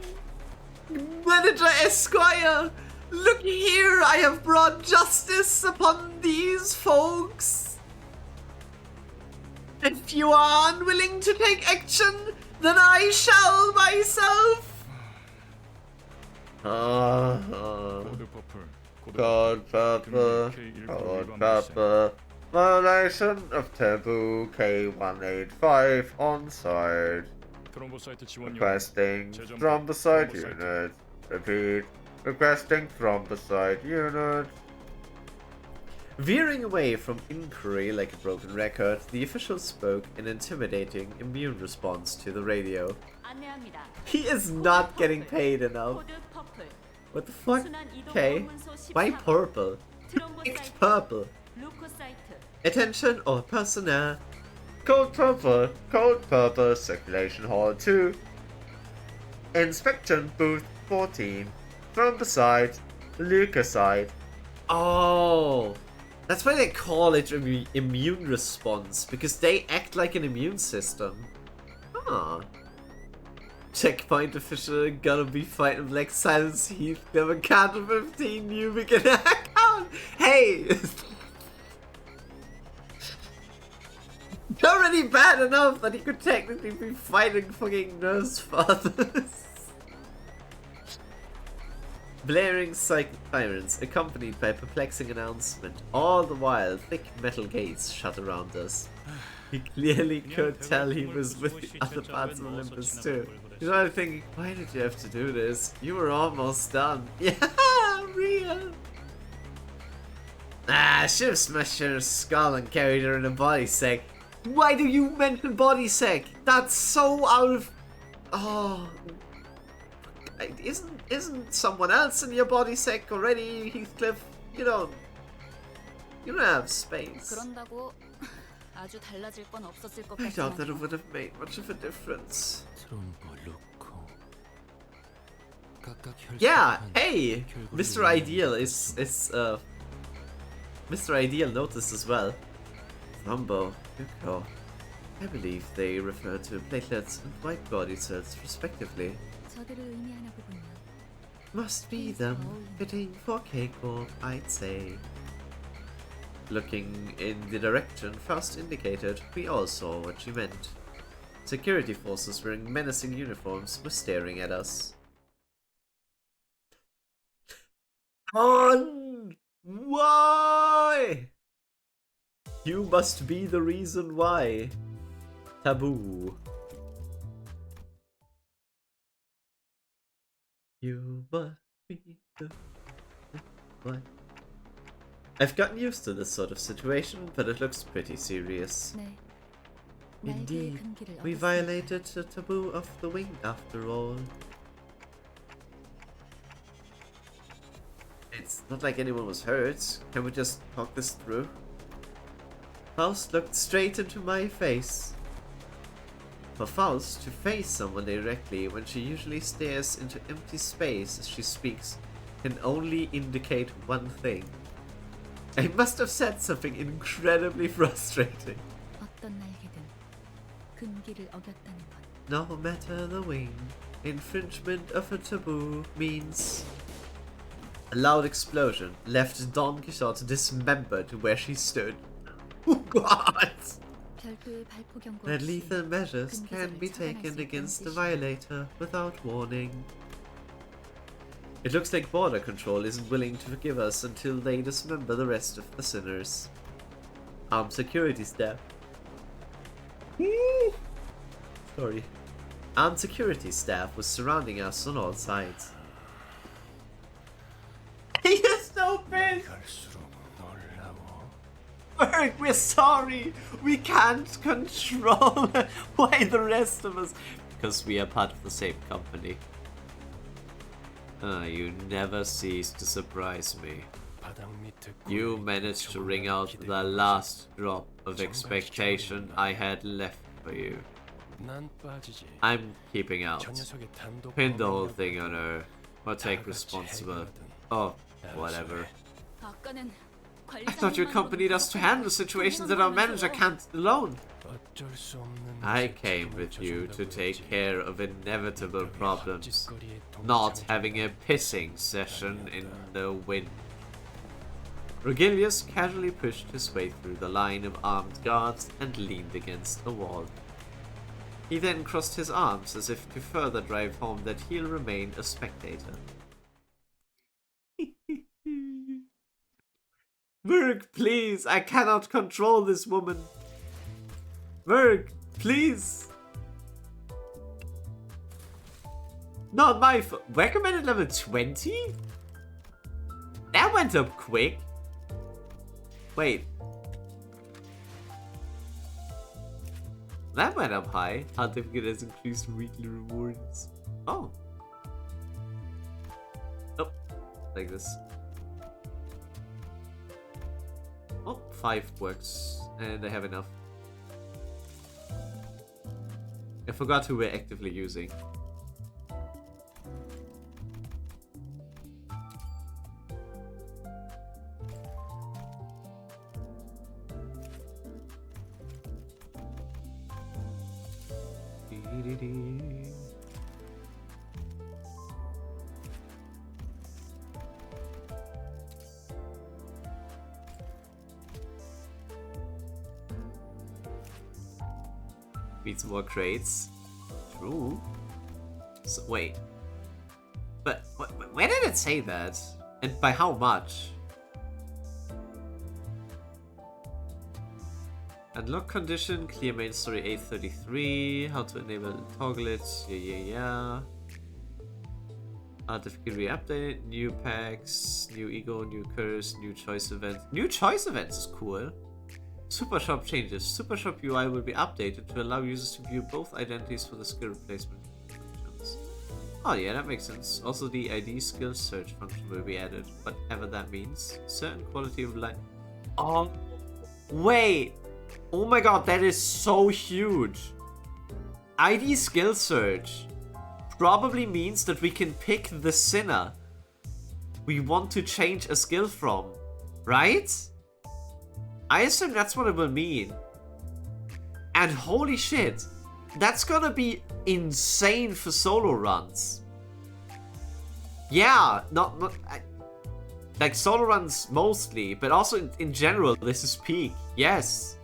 Manager Esquire! Look here, I have brought justice upon these folks! If you are unwilling to take action, then I shall myself! 코드 퍼플. God Papa, God Papa, violation of taboo K185 on side. 트롬보사이트 지원 요청. Requesting thrombocyte unit. Repeat. Requesting thrombocyte unit. Veering away from inquiry like a broken record, the official spoke an intimidating immune response to the radio. 안내합니다. He is not getting paid enough. 코드 퍼플. What the fuck? 순환 이동 Okay. 검문소 Why 14번. purple? Picked purple. 루코사이트. Attention all personnel. Code purple, circulation hall 2. Inspection booth 14. Thrombocyte, leukocyte. Oh, that's why they call it immune response, because they act like an immune system. Ah. Checkpoint official gonna be fighting Black Silence Heath. Never Canto 15 new beginner account. Hey! It's already bad enough that he could technically be fighting fucking nurse fathers. Blaring sirens, accompanied by perplexing announcement. All the while, thick metal gates shut around us. He clearly could tell he was with the other parts of Limbus too. You know, I'm thinking, why did you have to do this? You were almost done. Yeah, real. I should have smashed her skull and carried her in a body sack. Why do you mention body sack? That's so out of... Oh... Isn't someone else in your body sack already, Heathcliff? You don't have space. 그런다고 아주 달라질 건 없었을 것 I doubt that it 같지만요. would have made much of a difference. Yeah, hey! Mr. Ideal is Mr. Ideal noticed as well. Thrombo, Luco. I believe they refer to platelets and white body cells respectively. 저들을 의미하나 보군요. Must be them, fitting for Keiko, I'd say. Looking in the direction Faust indicated, we all saw what she meant. Security forces wearing menacing uniforms were staring at us. On! Why? You must be the reason why. Taboo. You must be the one. I've gotten used to this sort of situation, but it looks pretty serious. 네. Indeed, 금기를 we 어겼습니다. violated the taboo of the wing after all. It's not like anyone was hurt. Can we just talk this through? Faust looked straight into my face. For Faust to face someone directly when she usually stares into empty space as she speaks can only indicate one thing. I must have said something incredibly frustrating. 어떤 날개든 금기를 어겼다는 것. No matter the wing, infringement of a taboo means... A loud explosion left Don Quixote dismembered where she stood. What? 별도의 발포 경고 That 없이 lethal measures can be 금기를 처단할 수 taken 있다는 against the 뜻이죠. violator without warning. It looks like border control isn't willing to forgive us until they dismember the rest of the sinners. Armed security staff. Sorry. Armed security staff was surrounding us on all sides. He is so pissed! 갈수록 놀라워. Berg, we're sorry! We can't control why the rest of us... Because we are part of the same company. You never cease to surprise me. 바닥 밑에 You managed to wring out the last drop of expectation I had left for you. 난 빠지지. I'm keeping out. 저 녀석의 단독 Pin the whole 범행이라고 thing on her. Or take responsible. Oh, whatever. 아까는 I thought you accompanied us to handle situations that our manager can't alone. 어쩔 수 없는 I came with you to take care of inevitable problems, not having a pissing session in the wind. Regilius casually pushed his way through the line of armed guards and leaned against a wall. He then crossed his arms as if to further drive home that he'll remain a spectator. Virg, please! I cannot control this woman! Virg, please! Not my recommended level 20? That went up quick. Wait. That went up high. Hard difficult has increased weekly rewards. Oh. Oh. Like this. Oh, 5 works. And I have enough. I forgot who we're actively using. Need some more crates. True. So, wait. But where did it say that? And by how much? Unlock condition, clear main story 833. How to enable toggle it. Yeah. Difficulty update. New packs. New ego. New curse. New choice event. New choice events is cool. Super Shop changes. Super Shop UI will be updated to allow users to view both identities for the skill replacement functions. Oh yeah, that makes sense. Also, the ID skill search function will be added, whatever that means. Certain quality of life. Oh, wait. Oh my god, that is so huge. ID skill search probably means that we can pick the sinner we want to change a skill from, right? I assume that's what it will mean. And holy shit, that's gonna be insane for solo runs. Yeah, like solo runs mostly, but also in general, this is peak. Yes.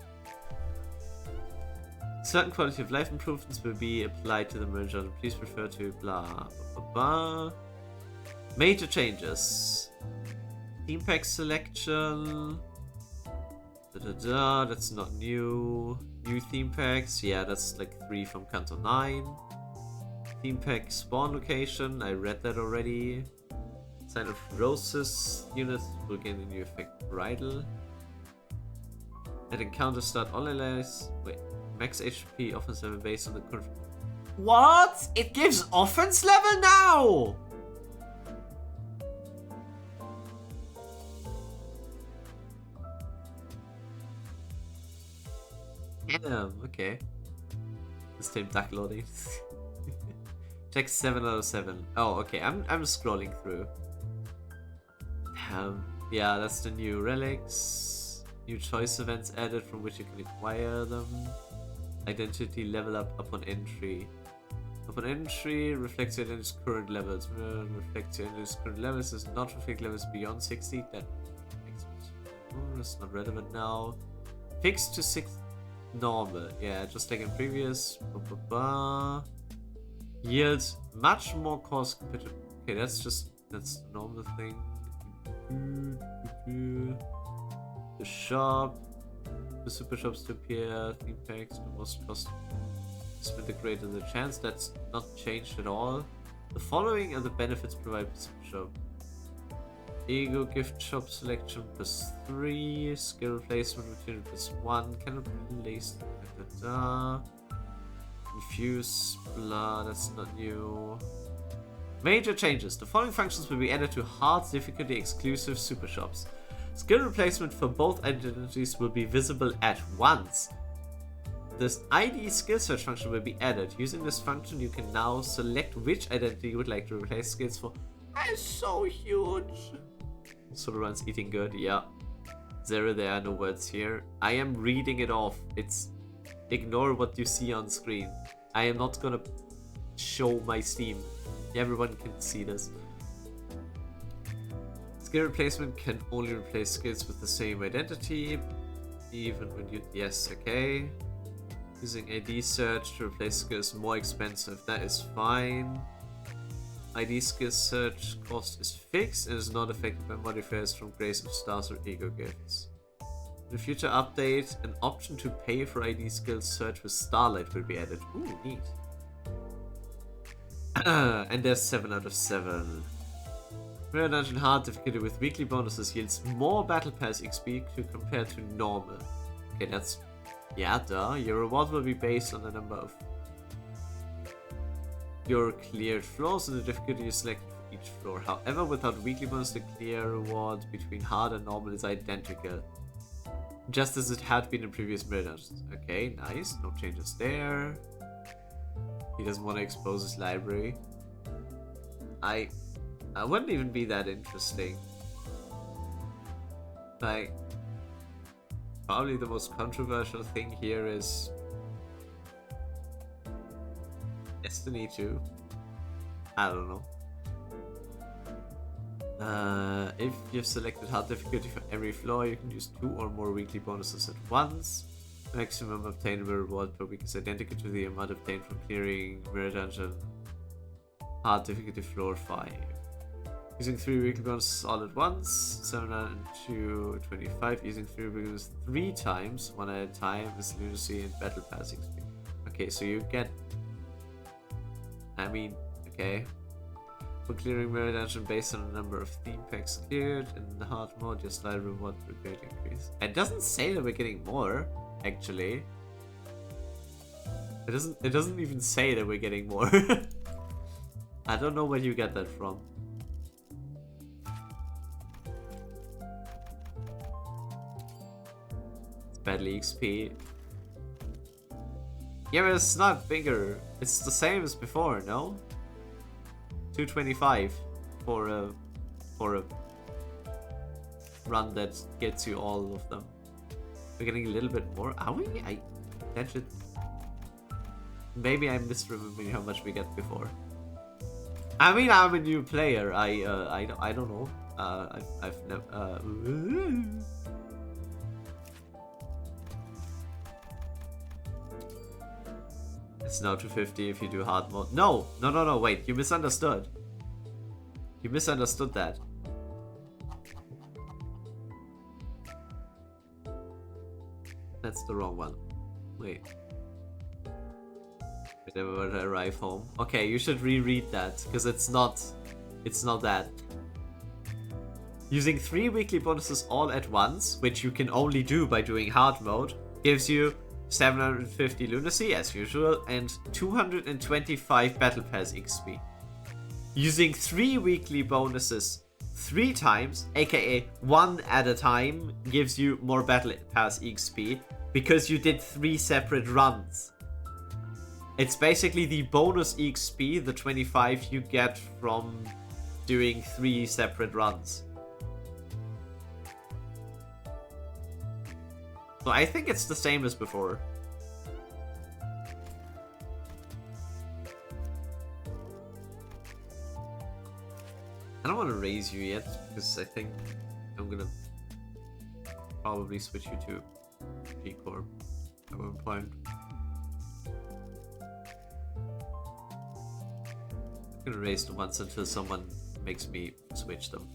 Certain quality of life improvements will be applied to the merger. Please refer to blah blah blah. Major changes. Theme pack selection. That's not new. New theme packs. Yeah, that's like 3 from Canto 9. Theme pack spawn location. I read that already. Sign of Roses unit will gain a new effect bridal. And encounter start online lives. Wait. Max HP offense level based on the current. What? It gives offense level now! Damn, okay. This time duck loading. Check 7 out of 7. Oh, okay. I'm scrolling through. Yeah, that's the new relics. New choice events added from which you can acquire them. Identity level up upon entry. Upon entry, reflects your identity's current levels. Reflects your identity's current levels does not reflect levels beyond 60. That makes sense. That's not relevant now. Fixed to 6 normal. Yeah, just like in previous. Yields much more cost compared to. Okay, that's the normal thing. The shop. The super shops to appear, theme packs, the most cost spend the greater the chance. That's not changed at all. The following are the benefits provided by super shop. Ego gift shop selection +3, skill replacement material +1, cannot replace infuse, blah, that's not new. Major changes. The following functions will be added to hard difficulty exclusive super shops. Skill replacement for both identities will be visible at once. This ID skill search function will be added. Using this function, you can now select which identity you would like to replace skills for. That is so huge. Solo runs eating good, yeah. Zero, there are no words here. I am reading it off. It's ignore what you see on screen. I am not gonna show my Steam. Everyone can see this. Skill replacement can only replace skills with the same identity, even when you. Yes, okay. Using ID search to replace skills more expensive. That is fine. ID skill search cost is fixed and is not affected by modifiers from Grace of Stars or Ego gifts. In a future update, an option to pay for ID skill search with Starlight will be added. Ooh, neat. And there's 7 out of 7. Rare Dungeon Hard difficulty with weekly bonuses yields more Battle Pass XP compared to normal. Okay, that's... yeah, duh. Your reward will be based on the number of your cleared floors and the difficulty you select for each floor. However, without weekly bonus, the clear reward between hard and normal is identical. Just as it had been in previous Mirror Dungeons. Okay, nice. No changes there. He doesn't want to expose his library. I wouldn't even be that interesting. Like, probably the most controversial thing here is Destiny 2. I don't know. If you've selected hard difficulty for every floor, you can use 2 or more weekly bonuses at once. Maximum obtainable reward per week is identical to the amount obtained from clearing Mirror Dungeon hard difficulty floor 5. Using 3 weekly bonuses all at once, 7 and 2, 25. Using 3 weekly bonuses 3 times, 1 at a time, is lunacy and battle pass XP. Okay, so you get... I mean, okay. For clearing Mirror Dungeon based on the number of theme packs cleared in the hard mode, your slide reward will greatly increase. It doesn't say that we're getting more, actually. It doesn't even say that we're getting more. I don't know where you get that from. It's battle XP. Yeah, but it's not bigger. It's the same as before, no? 225 for a run that gets you all of them. We're getting a little bit more. Are we? That should... Maybe I'm misremembering how much we get before. I mean, I'm a new player. I don't know. I've never. It's now 250 if you do hard mode. No, wait, you misunderstood. You misunderstood that. That's the wrong one. Wait. Whenever I arrive home. Okay, you should reread that, because it's not that. Using 3 weekly bonuses all at once, which you can only do by doing hard mode, gives you 750 lunacy as usual and 225 battle pass XP. Using 3 weekly bonuses 3 times, aka 1 at a time, gives you more battle pass XP because you did 3 separate runs. It's basically the bonus XP, the 25 you get from doing 3 separate runs. So I think it's the same as before. I don't want to raise you yet, because I think I'm gonna probably switch you to P Corp at one point. I'm gonna raise them once until someone makes me switch them.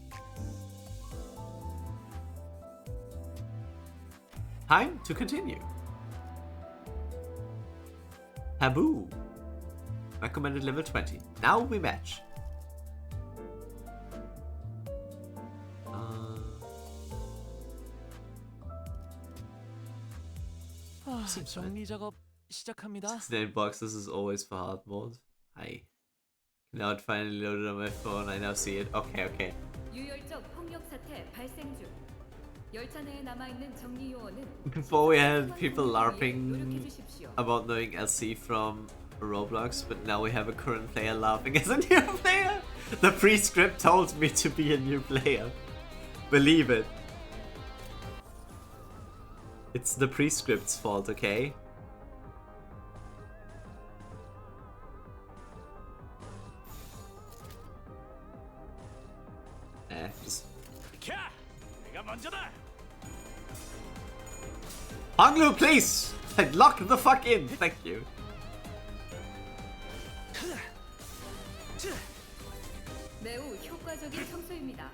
Time to continue. Taboo. Recommended level 20. Now we match. 정리 작업 시작합니다. Snail box, this is always for hard mode. I now it finally loaded on my phone. I now see it. Okay. 유혈적 폭력 사태 발생 중. 열차 내에 남아 있는 정리 요원은 Before we had people LARPing about knowing LC from Roblox, but now we have a current player LARPing as a new player. The pre-script told me to be a new player. Believe it. It's the pre-script's fault, okay? Just... Honglu, please! Lock the fuck in! Thank you. 매우 효과적인 청소입니다.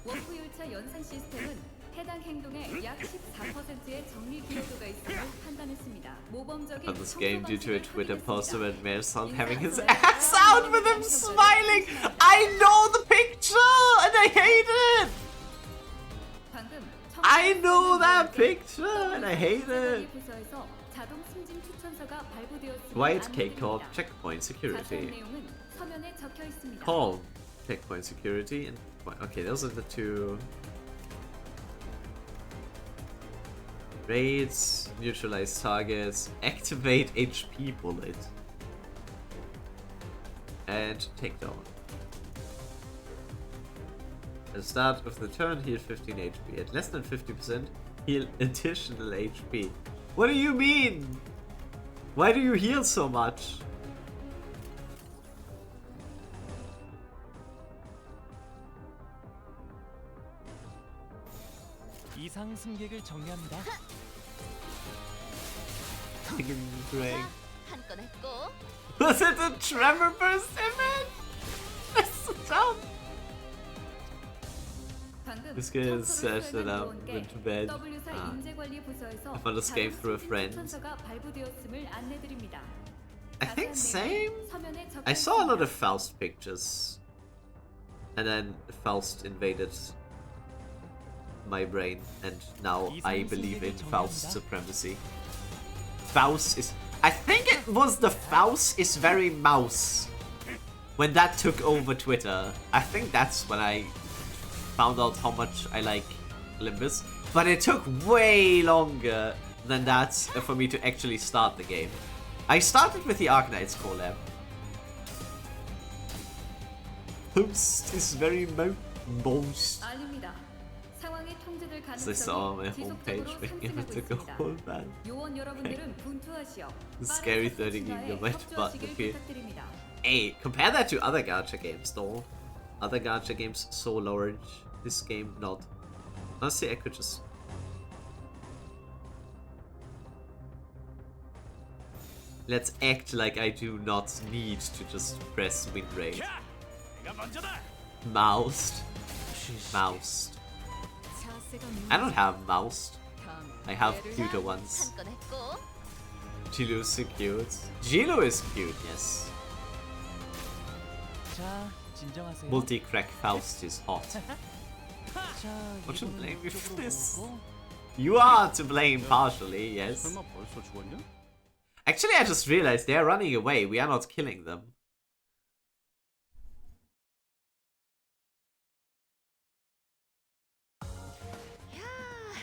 워프 열차 연산 시스템은 해당 행동의 약 14%의 정리 기여도가 있음을 판단했습니다. on this game due to a Twitter post about Mayorson having his ass out with him smiling. I know the picture and I hate it. I know that picture and I hate it. White K-Corp checkpoint security. Calm checkpoint security and okay, those are the two. Raids, neutralize targets, activate HP bullet, and take down. At the start of the turn, heal 15 HP. At less than 50%, heal additional HP. What do you mean? Why do you heal so much? 이상 승객을 정리합니다. 한건 했고. Was it a tremor burst event? That's so dumb. This guy is set it up, went to bed. I found this game through a friend. I think same. I saw a lot of Faust pictures. And then Faust invaded my brain, and now I believe in Faust supremacy. Faust is... I think it was the Faust is very mouse. When that took over Twitter, I think that's when I found out how much I like Limbus. But it took way longer than that for me to actually start the game. I started with the Arknights collab. Faust is very mouse. As I saw on my homepage making it took a whole band. Scary 30 GB button appear. Hey, compare that to other gacha games though. Other gacha games so large. This game not. Honestly, I could just... Let's act like I do not need to just press win rate. Moused. Moused. I don't have moused. I have cuter ones. Gilo is so cute. Gilo is cute, yes. Multi-crack Faust is hot. What to blame you for this? You are to blame partially, yes. Actually, I just realized they are running away. We are not killing them.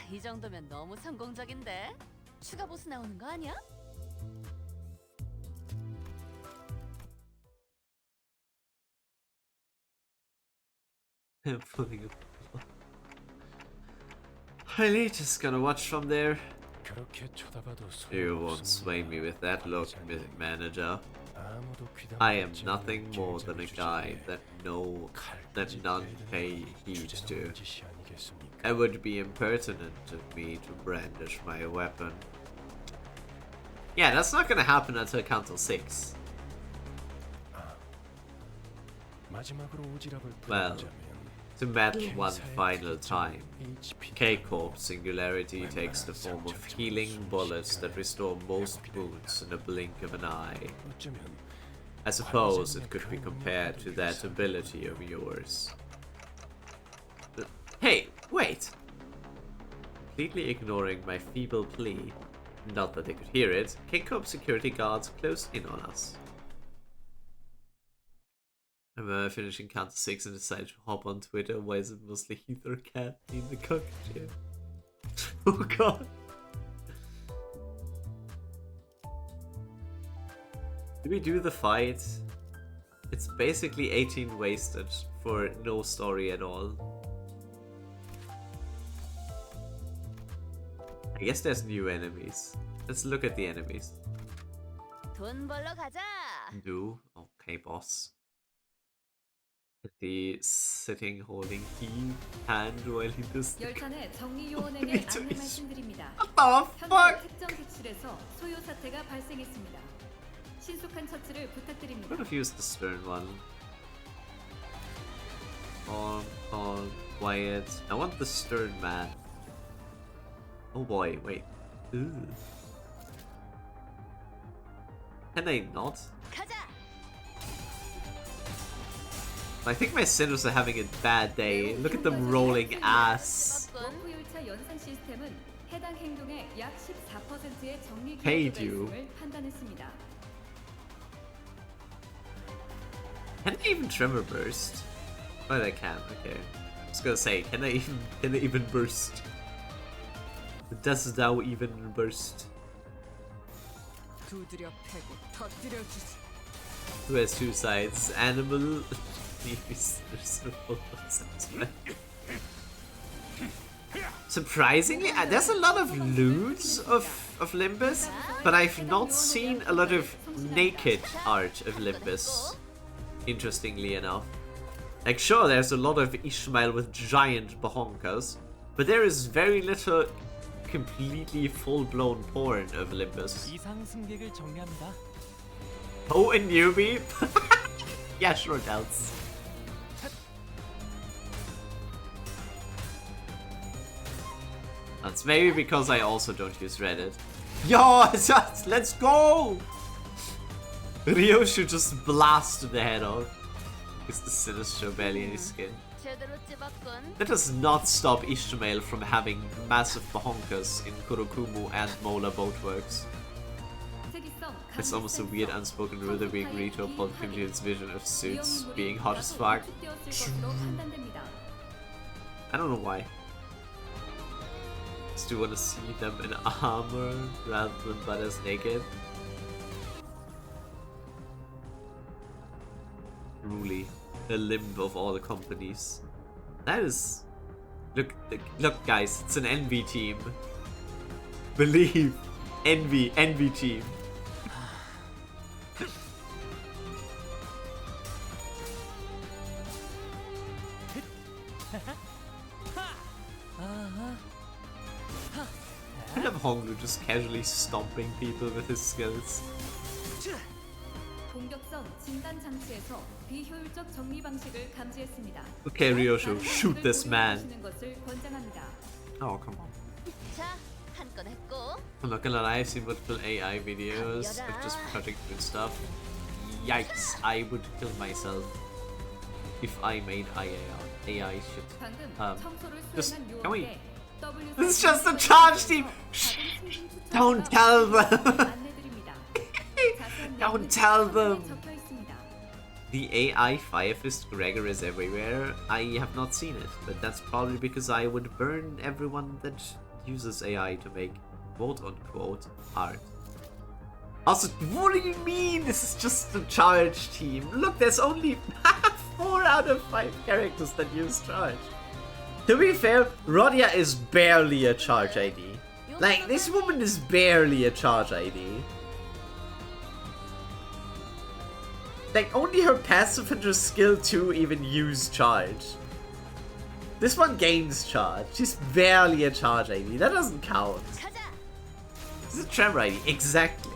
이 정도면 너무 성공적인데? 추가 보스 나오는 거 아니야? I'm pulling up. Really, just gonna watch from there. You won't sway me with that look, manager. I am nothing more than a guy that none pay heed to. It would be impertinent of me to brandish my weapon. Yeah, that's not gonna happen until Canto 6. Well, to battle one final time, K-Corp Singularity takes the form of healing bullets that restore most wounds in a blink of an eye. I suppose it could be compared to that ability of yours. Hey, wait! Completely ignoring my feeble plea, not that they could hear it, K-Corp security guards closed in on us. I'm finishing Canto 6 and decided to hop on Twitter. Why is it mostly Heath or Cat in the cockpit? Oh god. Did we do the fight? It's basically 18 wasted for no story at all. I guess there's new enemies. Let's look at the enemies. 돈 벌러 가자. Do? Okay, boss. The sitting holding key hand while he does the 열차내 정리요원에게 안내 말씀드립니다. What the fuck? 특정 객실에서 소요 사태가 발생했습니다. 신속한 처치를 부탁드립니다. Could have used the stern one. Calm, quiet. I want the stern man. Oh boy, wait. Ooh. Can I not? 가자. I think my sinners are having a bad day. Look at them rolling ass. 워프 열차 연산 시스템은 해당 행동의 약 14%의 정리 Paid 기여도가 you. 있음을 판단했습니다. Can I even tremor burst? Oh, I can. Okay. I was gonna say, can I even burst? Does thou even burst? 두드려 패고 터뜨려 주지. Who has two sides? Animal. Surprisingly, there's a lot of loot of Limbus, but I've not seen a lot of naked art of Limbus. Interestingly enough. Like, sure, there's a lot of Ishmael with giant bahonkas, but there is very little completely full-blown porn of Limbus. 이상 승객을 정리합니다. Oh, a newbie? Yeah, sure, doubts. That's maybe because I also don't use Reddit. Yo, let's go! Rio should just blast the head off. Because the sinners show barely any skin. 제대로 찝었군. That does not stop Ishmael from having massive bahonkas in Kurokumu and Mola both works. It's almost a weird unspoken rule that we agree to uphold Kimji's vision of suits being hot as fuck. I don't know why. Just do want to see them in armor rather than butt as naked. Truly, the limb of all the companies. That is... Look guys, it's an envy team. Believe. Envy team. I love Hongru just casually stomping people with his skills. 공격성 진단 장치에서 비효율적 정리 방식을 감지했습니다. Okay, Ryosho, shoot this man. 것을 권장합니다. Oh, come on. 자, 한 건 했고. I'm not gonna lie, I've seen multiple AI videos of just project doing stuff. Yikes, I would kill myself if I made AI shit. Just, can we... This is just a charge team! Shh, don't tell them! Don't tell them! The AI Fire Fist Gregor is everywhere. I have not seen it, but that's probably because I would burn everyone that uses AI to make quote-unquote art. Also, what do you mean this is just a charge team? Look, there's only 4 out of 5 characters that use charge. To be fair, Rodia is barely a charge ID. Like, this woman is barely a charge ID. Like, only her passive and her skill 2 even use charge. This one gains charge. She's barely a charge ID. That doesn't count. This is a tremor ID. Exactly.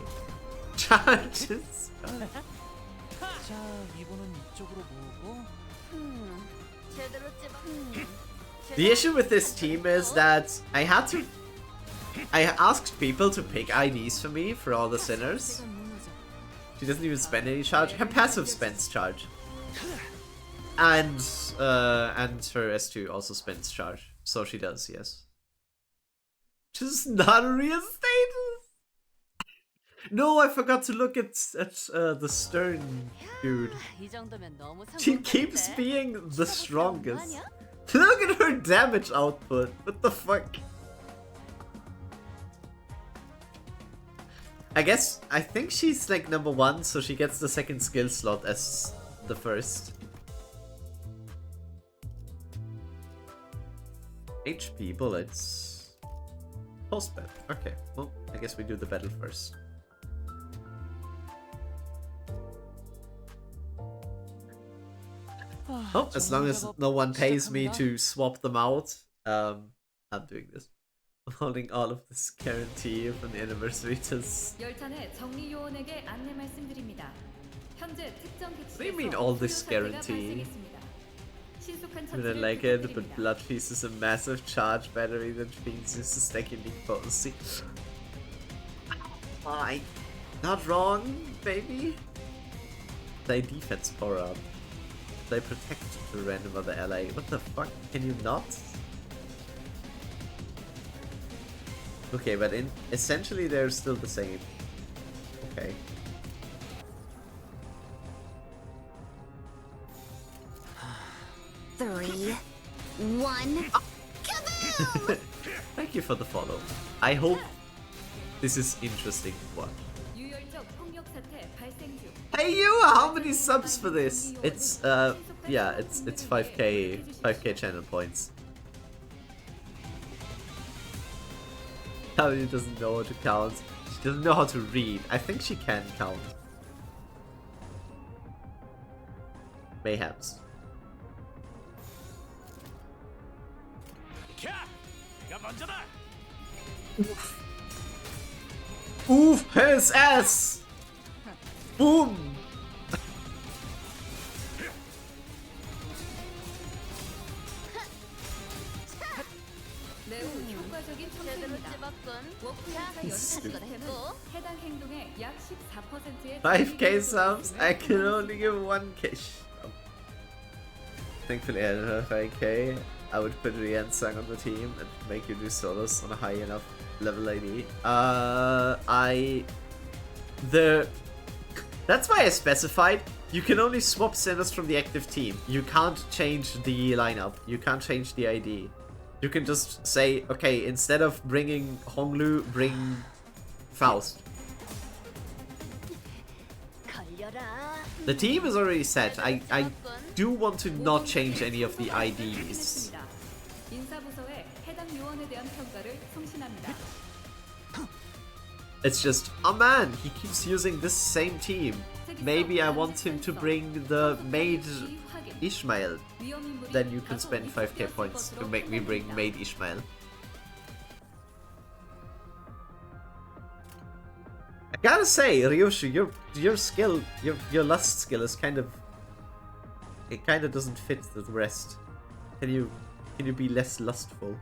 Charges. 자, 이번은 이쪽으로 모으고. 제대로 찝었군. The issue with this team is that I asked people to pick IDs for me for all the sinners. She doesn't even spend any charge. Her passive spends charge. And her S2 also spends charge. So she does, yes. Just not a real status. No, I forgot to look at the Stern dude. She keeps being the strongest. Look at her damage output. What the fuck? I think she's like number 1, so she gets the second skill slot as the first. HP bullets. Post battle. Okay, well, I guess we do the battle first. Oh, as long as no one pays me to swap them out, I'm doing this. I'm holding all of this guarantee from the anniversary to... 열차 정리 요원에게 안내 말씀드립니다. 현재 특정 What do you mean all this guarantee? I mean, I like it, but Blood Feast is a massive charge battery that Fiends used to stack unique potency. Not wrong, baby. They defense power up. They protect the random other ally. What the fuck? Can you not? Okay, but essentially they're still the same. Okay. Three, one, kaboom! Thank you for the follow. I hope this is interesting to watch. Hey you, how many subs for this? It's yeah, it's 5k channel points. Tally doesn't know how to count. She doesn't know how to read. I think she can count. Mayhaps. Oof his ass! Boom! 매우 효과적인 청소입니다. 워크에서 연습을 해도 해당 행동의 약 14%의 5k subs? I can only give 1k. Thankfully I don't have 5k. I would put Rian-sang on the team and make you do solos on a high enough level ID. That's why I specified you can only swap centers from the active team. You can't change the lineup. You can't change the ID. You can just say, okay, instead of bringing Honglu, bring Faust. The team is already set. I do want to not change any of the IDs. It's just, oh man, he keeps using this same team. Maybe I want him to bring the maid Ishmael. Then you can spend 5k points to make me bring maid Ishmael. I gotta say, Ryoshu, your skill, your lust skill is kind of, it kind of doesn't fit the rest. Can you be less lustful?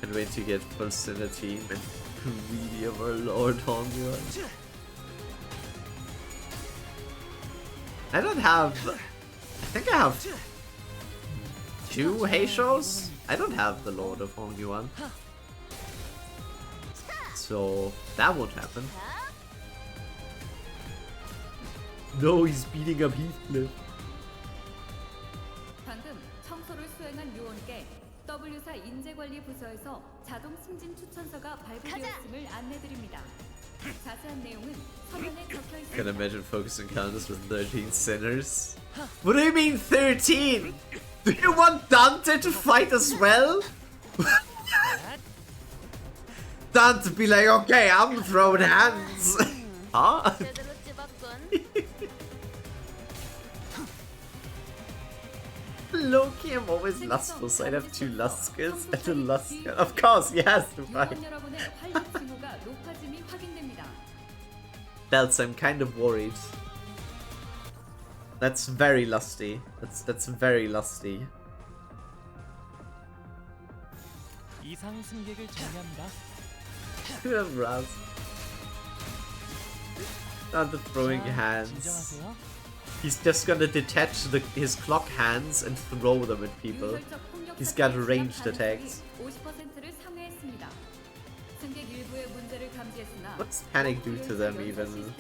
Can't wait to get first in a team and greedy of our Lord Hongyuan. I don't have, I think I have 2 Heishos? I don't have the Lord of Hongyuan. So that won't happen. No, he's beating up Heathcliff. 방금 청소를 수행한 요원께 W사 인재관리 부서에서 자동 승진 추천서가 발부되었음을 안내드립니다. 자세한 내용은 서면에 적혀 있습니다. Can imagine focusing counters with 13 sinners. What do you mean 13? Do you want Dante to fight as well? Dante be like, okay, I'm throwing hands. Huh? Loki, I'm always lustful, so I'd have 2 lust skills and a lust skill. Of course, he has to fight. Belts, I'm kind of worried. That's very lusty. That's very lusty. 이상 승객을 정리합니다. Raz. Not the throwing hands. He's just gonna detach his clock hands and throw them at people. He's got ranged attacks. What's panic do to them even?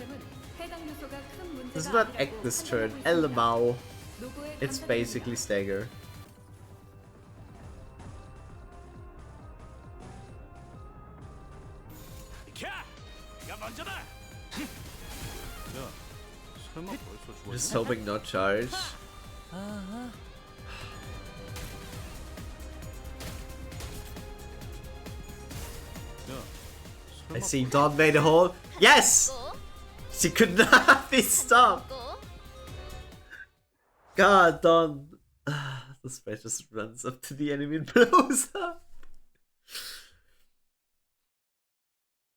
This is not act this turn. El Mao. It's basically stagger. Just hoping not charge. I see Dawn made a hole. Yes! She could not be stopped. God, Dawn. The spread just runs up to the enemy and blows up.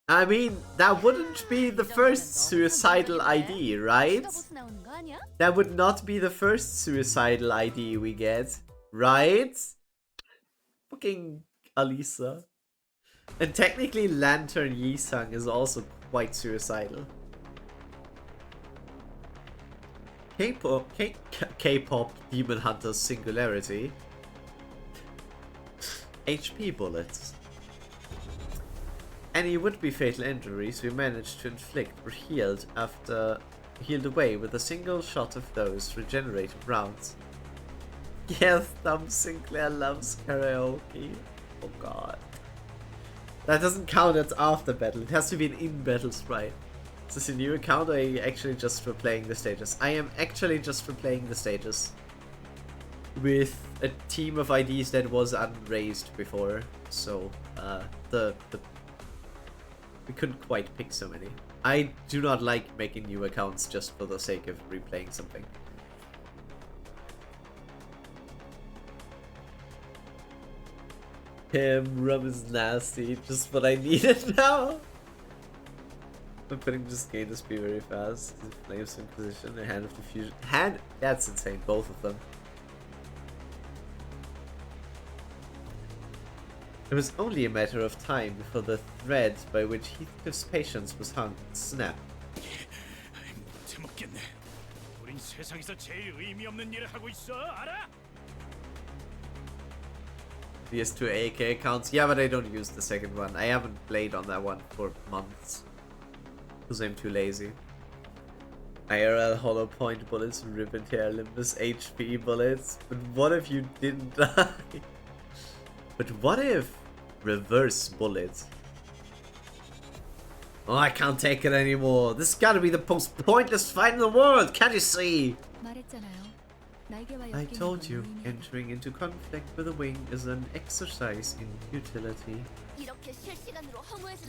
I mean, that wouldn't be the first suicidal ID, right? That would not be the first suicidal ID we get, right? Fucking Alisa. And technically Lantern Yi-Sang is also quite suicidal. K-pop Demon Hunter's singularity. HP bullets. Any would-be fatal injuries we managed to inflict were healed away with a single shot of those regenerated rounds. Yes, Thumb Sinclair loves karaoke. Oh god. That doesn't count as after battle, it has to be an in-battle sprite. Is this a new account or are you actually just for playing the stages? I am actually just for playing the stages. With a team of IDs that was unraised before, so we couldn't quite pick so many. I do not like making new accounts just for the sake of replaying something. Rum is nasty, just what I needed now. I'm putting this game to speed very fast. Flames Inquisition, a Hand of Diffusion. That's insane, both of them. It was only a matter of time before the thread by which Heathcliff's patience was hung snapped. 우린 세상에서 제일 의미 없는 일을 하고 있어, 알아? PS2 AK accounts, yeah, but I don't use the second one. I haven't played on that one for months. Because I'm too lazy. IRL hollow point bullets, rip and tear Limbus HP bullets. But what if you didn't die? But what if reverse bullets? Oh, I can't take it anymore. This has got to be the most pointless fight in the world. Can't you see? I told you, entering into conflict with a wing is an exercise in futility.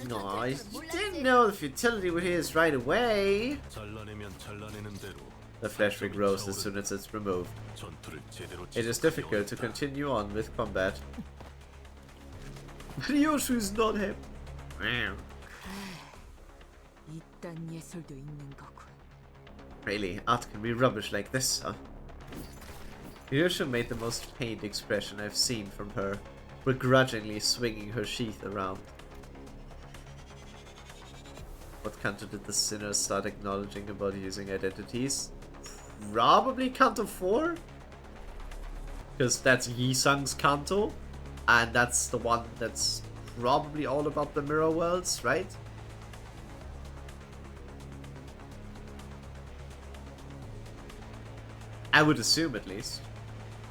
No, you didn't know the futility with his right away. The flesh regrows as soon as it's removed. It is difficult to continue on with combat. Ryoshu's not happy. Really, art can be rubbish like this, huh? Ryoshu made the most pained expression I've seen from her, begrudgingly swinging her sheath around. What Canto did the sinners start acknowledging about using identities? Probably Canto 4? Because that's Yi-Sung's Canto, and that's the one that's probably all about the mirror worlds, right? I would assume, at least.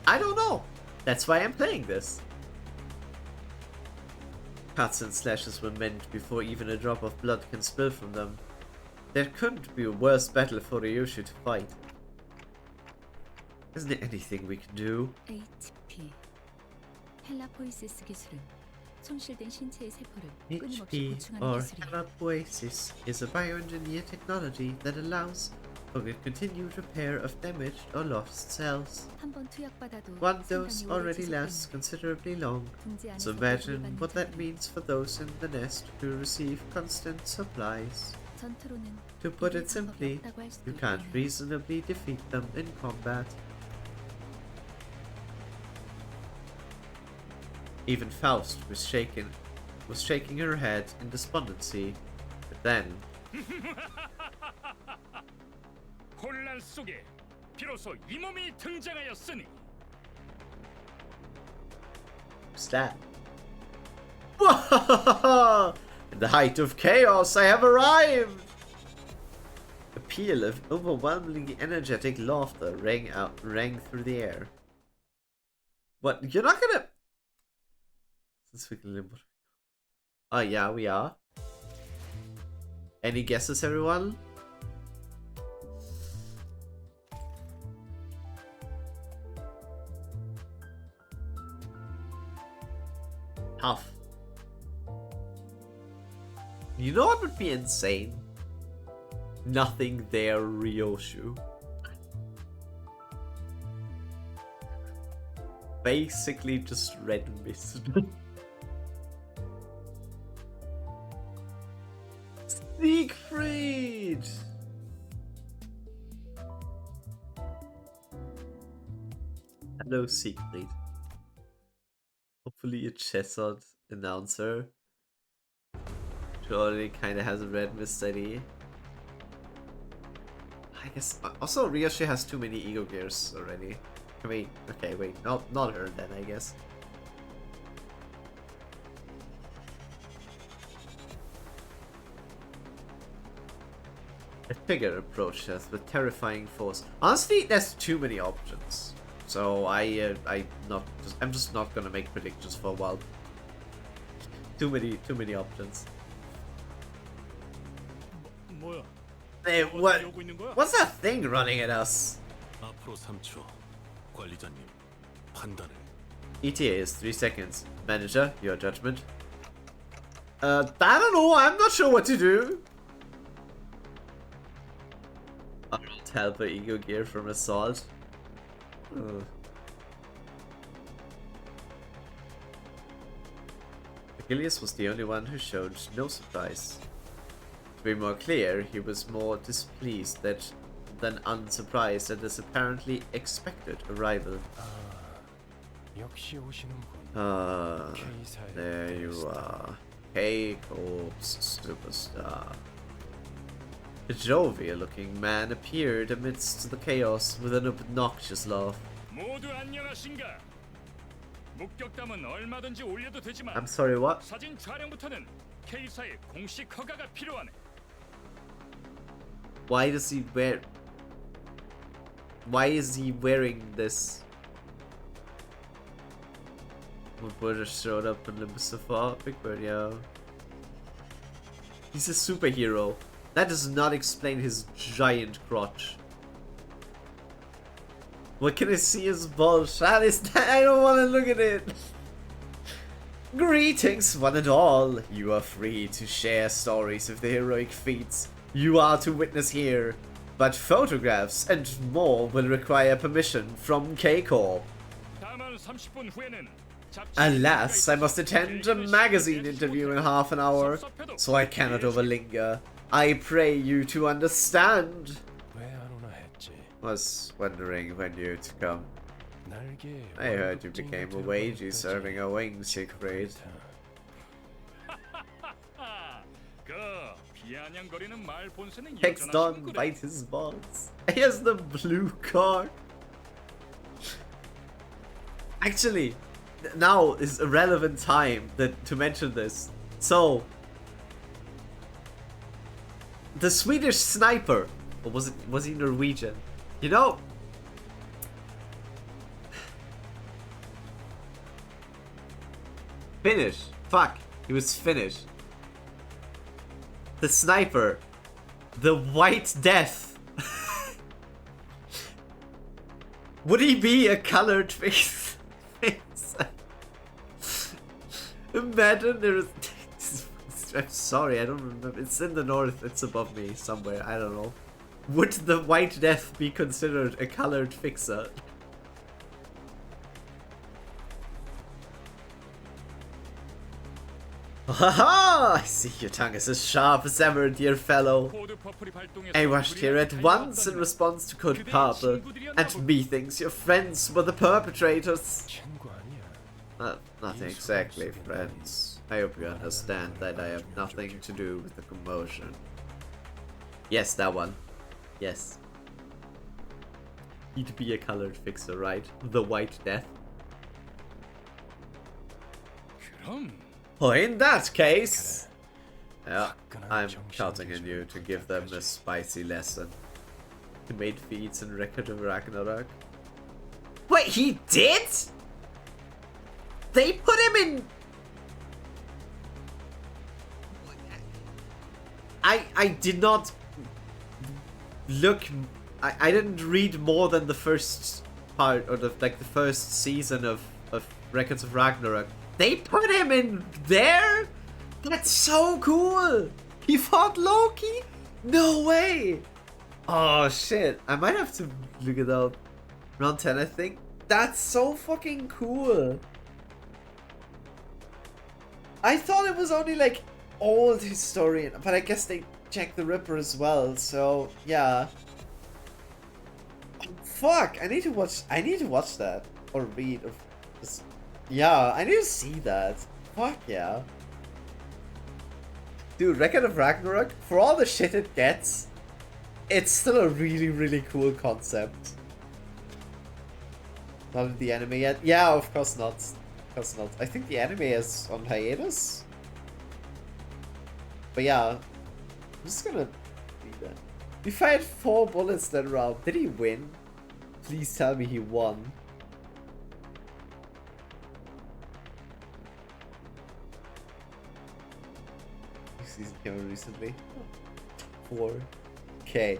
I don't know. That's why I'm playing this. Cuts and slashes were meant before even a drop of blood can spill from them. There couldn't be a worse battle for Ryoshu to fight. Isn't there anything we can do? HP or Helapoiesis is a bioengineered technology that allows for the continued repair of damaged or lost cells. One dose already lasts considerably long, so imagine what that means for those in the nest who receive constant supplies. To put it simply, you can't reasonably defeat them in combat. Even Faust was shaking her head in despondency, but then 혼란 속에 비로소 이 몸이 등장하였으니. What's that? In the height of chaos, I have arrived! A peal of overwhelmingly energetic laughter rang through the air. What? You're not gonna... Oh yeah, we are. Any guesses, everyone? Tough. You know what would be insane? Nothing there, Ryoshu. Basically just red mist. Siegfried! Hello, Siegfried. Hopefully a Chessard announcer Surely kind of has a red mist ID. I guess also Ryoshi has too many ego gears already. I mean, okay, wait, not her then, I guess. A figure approached us with terrifying force. Honestly, there's too many options. So I'm just not gonna make predictions for a while. Too many options. 뭐야? Hey, 어디 오고 있는 거야? what's that thing running at us? 앞으로 3초. 관리자님, 판단을. ETA is 3 seconds. Manager, your judgment. I don't know, I'm not sure what to do. Arnold helper ego gear from assault. Ugh. Achilles was the only one who showed no surprise. To be more clear, he was more displeased than unsurprised at this apparently expected arrival. 역시 오시는군. There you are. K-Corp's superstar. A jovial-looking man appeared amidst the chaos with an obnoxious laugh. 모두 안녕하신가? 목격담은 얼마든지 올려도 되지만 I'm sorry, what? 사진 촬영부터는 K사의 공식 허가가 필요하네. Why is he wearing this? Big Bird just showed up in Limbus so far. Big Bird, yeah. He's a superhero. That does not explain his giant crotch. What can I see his balls? I don't want to look at it. Greetings, one and all. You are free to share stories of the heroic feats you are to witness here, but photographs and more will require permission from K-Corp. 다만 30분 후에는 Alas, I must attend a magazine interview in half an hour, so I cannot overlinger. I pray you to understand. Was wondering when you'd come. I heard you became a wagey serving a wing secret. Hex Don bite his balls. Here's the blue card. Actually, now is a relevant time to mention this. So, the Swedish sniper, or was he Norwegian? You know, Finnish. Fuck, he was Finnish. The sniper, the White Death. Would he be a colored face? Imagine there's. I'm sorry, I don't remember. It's in the north. It's above me somewhere. I don't know. Would the White Death be considered a colored fixer? Haha! I see your tongue is as sharp as ever, dear fellow. I rushed here at once in response to Code Purple, and methinks your friends were the perpetrators. Nothing exactly, friends. I hope you understand that I have nothing to do with the commotion. Yes, that one. Yes. He'd be a colored fixer, right? The White Death. Oh, in that case... Yeah, I'm counting on you to give them a spicy lesson. He made feats in Record of Ragnarok. Wait, he did?! They put him in... I did not look... I didn't read more than the first part, or the first season of Records of Ragnarok. They put him in there? That's so cool! He fought Loki? No way! Oh shit, I might have to look it up. Round 10, I think. That's so fucking cool. I thought it was only like old historian, but I guess they checked the Ripper as well, so yeah. Fuck, I need to watch that. Or read, or just... Yeah, I need to see that. Fuck yeah. Dude, Record of Ragnarok, for all the shit it gets, it's still a really, really cool concept. Not in the anime yet? Yeah, of course not. Of course not. I think the anime is on hiatus. But yeah, I'm just gonna read that. We fired 4 bullets that round. Did he win? Please tell me he won. Season came out recently. 4. Okay.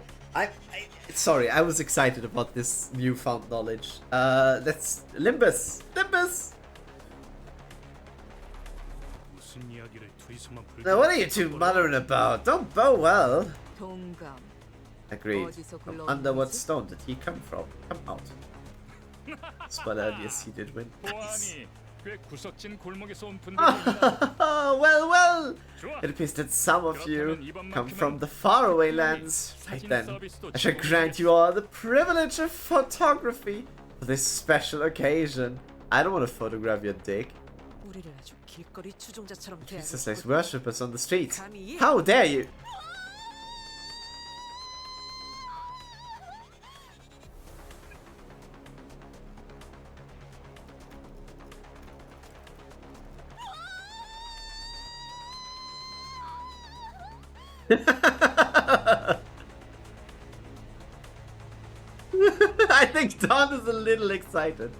Sorry, I was excited about this newfound knowledge. Let's Limbus! Limbus! Now what are you two muttering about? Don't bow well. Agreed. From under what stone did he come from? Come out. Spoiler, yes he did win. Nice. Well, it appears that some of you come from the faraway lands. Right then, I shall grant you all the privilege of photography for this special occasion. I don't want to photograph your dick. Jesus likes worshippers on the streets. How dare you! I think Dawn is a little excited.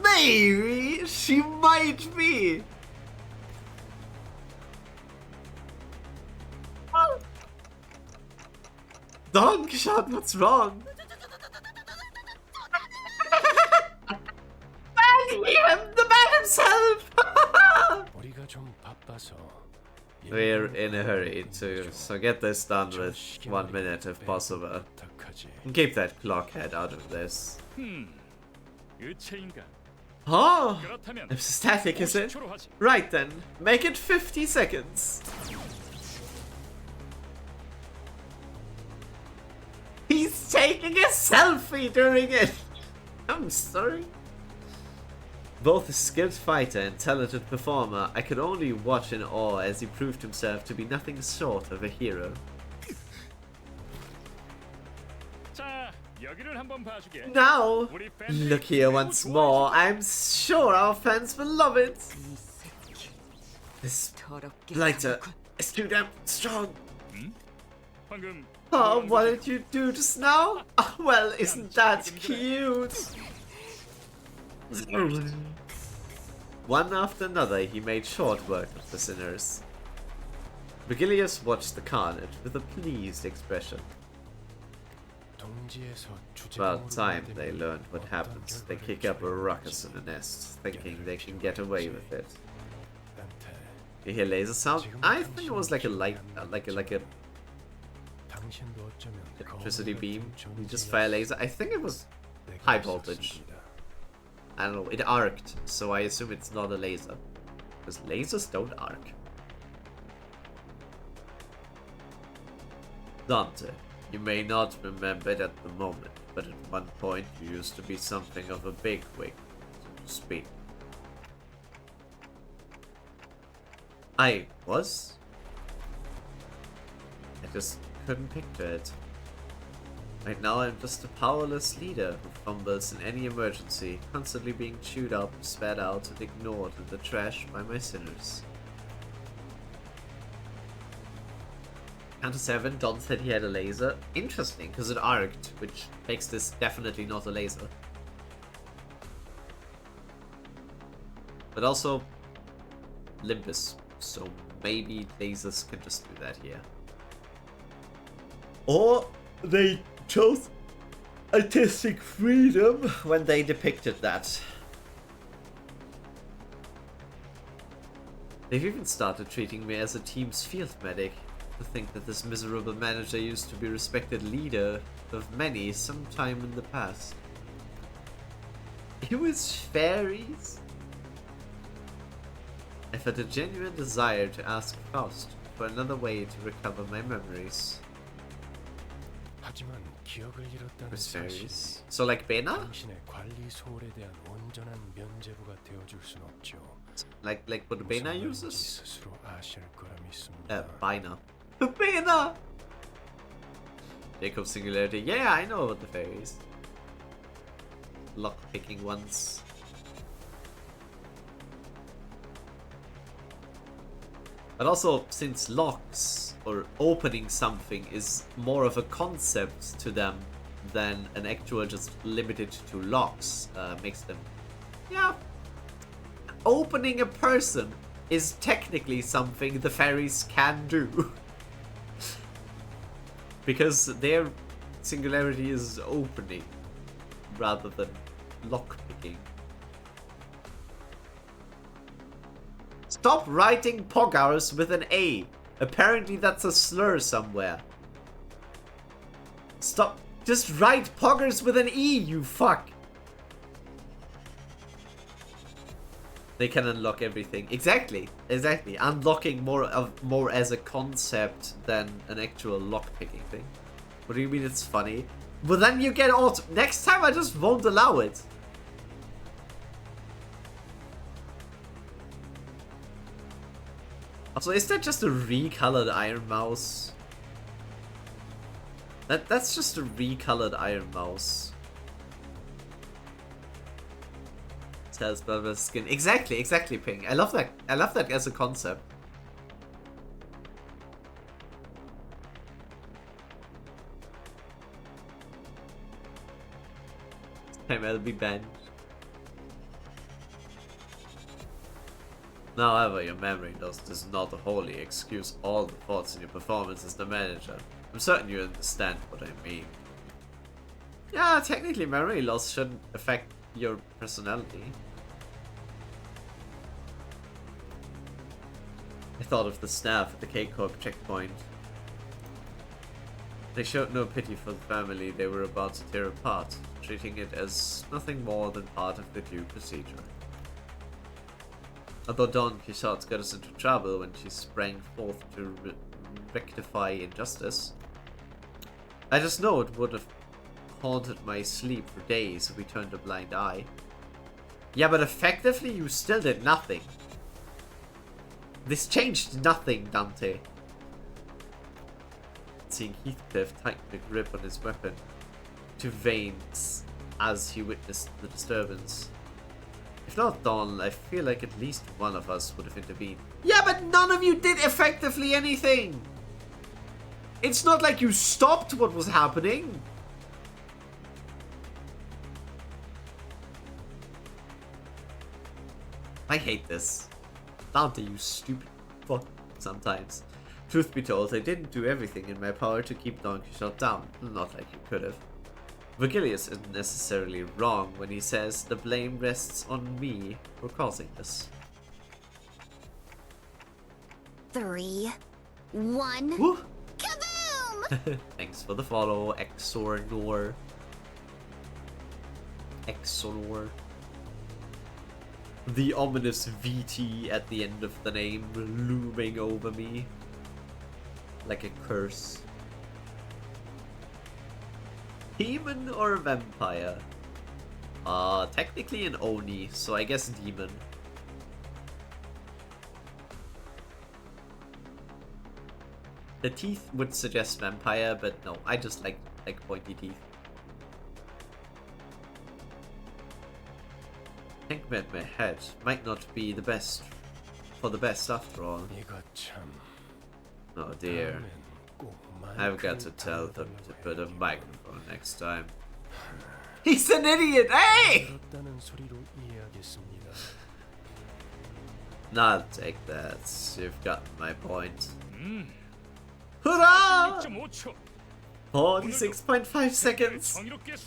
Maybe she might be. Don Quixote, what's wrong? The man himself! We're in a hurry so get this done with 1 minute if possible. And keep that clockhead out of this. Oh, it's static, is it? Right then, make it 50 seconds. He's taking a selfie during it. I'm sorry. Both a skilled fighter and talented performer, I could only watch in awe as he proved himself to be nothing short of a hero. Now, look here once more. I'm sure our fans will love it. This blighter is too damn strong. Oh, what did you do just now? Oh, well, isn't that cute? One after another, he made short work of the sinners. Virgilius watched the carnage with a pleased expression. About time they learned what happens. They kick up a ruckus in the nest, thinking they can get away with it. You hear laser sound? I think it was like a light, like a electricity beam. You just fire laser. I think it was high voltage. I don't know, it arced, so I assume it's not a laser. Because lasers don't arc. Dante, you may not remember it at the moment, but at one point you used to be something of a bigwig, so to speak. I was? I just couldn't picture it. Right now I'm just a powerless leader who fumbles in any emergency, constantly being chewed up, spat out, and ignored in the trash by my sinners. Canto 7, Don said he had a laser. Interesting, because it arced, which makes this definitely not a laser. But also, Limbus, so maybe lasers can just do that here. Or they chose artistic freedom when they depicted that. They've even started treating me as a team's field medic. To think that this miserable manager used to be a respected leader of many sometime in the past. It was fairies? I felt a genuine desire to ask Faust for another way to recover my memories. 기억을 잃었다는 Mysterious. So like Bena? 당신의 관리 소홀에 대한 온전한 면죄부가 되어줄 순 없죠. Like what Bena uses? 스스로 아실 거라 믿습니다. Bina. Bina! Jacob's singularity. Yeah, I know about the fairies. Lock-picking ones. But also, since locks or opening something is more of a concept to them than an actual just limited to locks, makes them, yeah. Opening a person is technically something the fairies can do. Because their singularity is opening rather than lockpicking. Stop writing Pogars with an A. Apparently that's a slur somewhere. Stop. Just write Poggers with an E, you fuck. They can unlock everything. Exactly. Unlocking more as a concept than an actual lockpicking thing. What do you mean it's funny? But then you get auto. Next time I just won't allow it. Also, is that just a recolored Iron Mouse? That's just a recolored Iron Mouse. Tells Belva's skin. Exactly, Ping. I love that as a concept. Time I'll be banned. However, your memory loss does not wholly excuse all the faults in your performance as the manager. I'm certain you understand what I mean. Yeah, technically memory loss shouldn't affect your personality. I thought of the staff at the K-Corp checkpoint. They showed no pity for the family they were about to tear apart, treating it as nothing more than part of the due procedure. Although Don Quixote got us into trouble when she sprang forth to rectify injustice, I just know it would have haunted my sleep for days if we turned a blind eye. Yeah, but effectively you still did nothing. This changed nothing, Dante. Seeing Heathcliff tighten the grip on his weapon to veins as he witnessed the disturbance. If not Don, I feel like at least one of us would have intervened. Yeah, but none of you did effectively anything! It's not like you stopped what was happening! I hate this. Dante, you stupid fuck sometimes. Truth be told, I didn't do everything in my power to keep Don Quixote down. Not like you could have. Virgilius isn't necessarily wrong when he says the blame rests on me for causing this. 3, 1. Woo! Kaboom! Thanks for the follow, Exornor. Exonor. The ominous VT at the end of the name looming over me like a curse. Demon or vampire? Technically an Oni, so I guess demon. The teeth would suggest vampire, but no, I just like pointy teeth. Hangman my head might not be the best for the best after all. Oh dear. I've got to tell them to put a microphone next time. He's an idiot, hey! I'll take that. You've gotten my point. Hurrah! 46.5 seconds.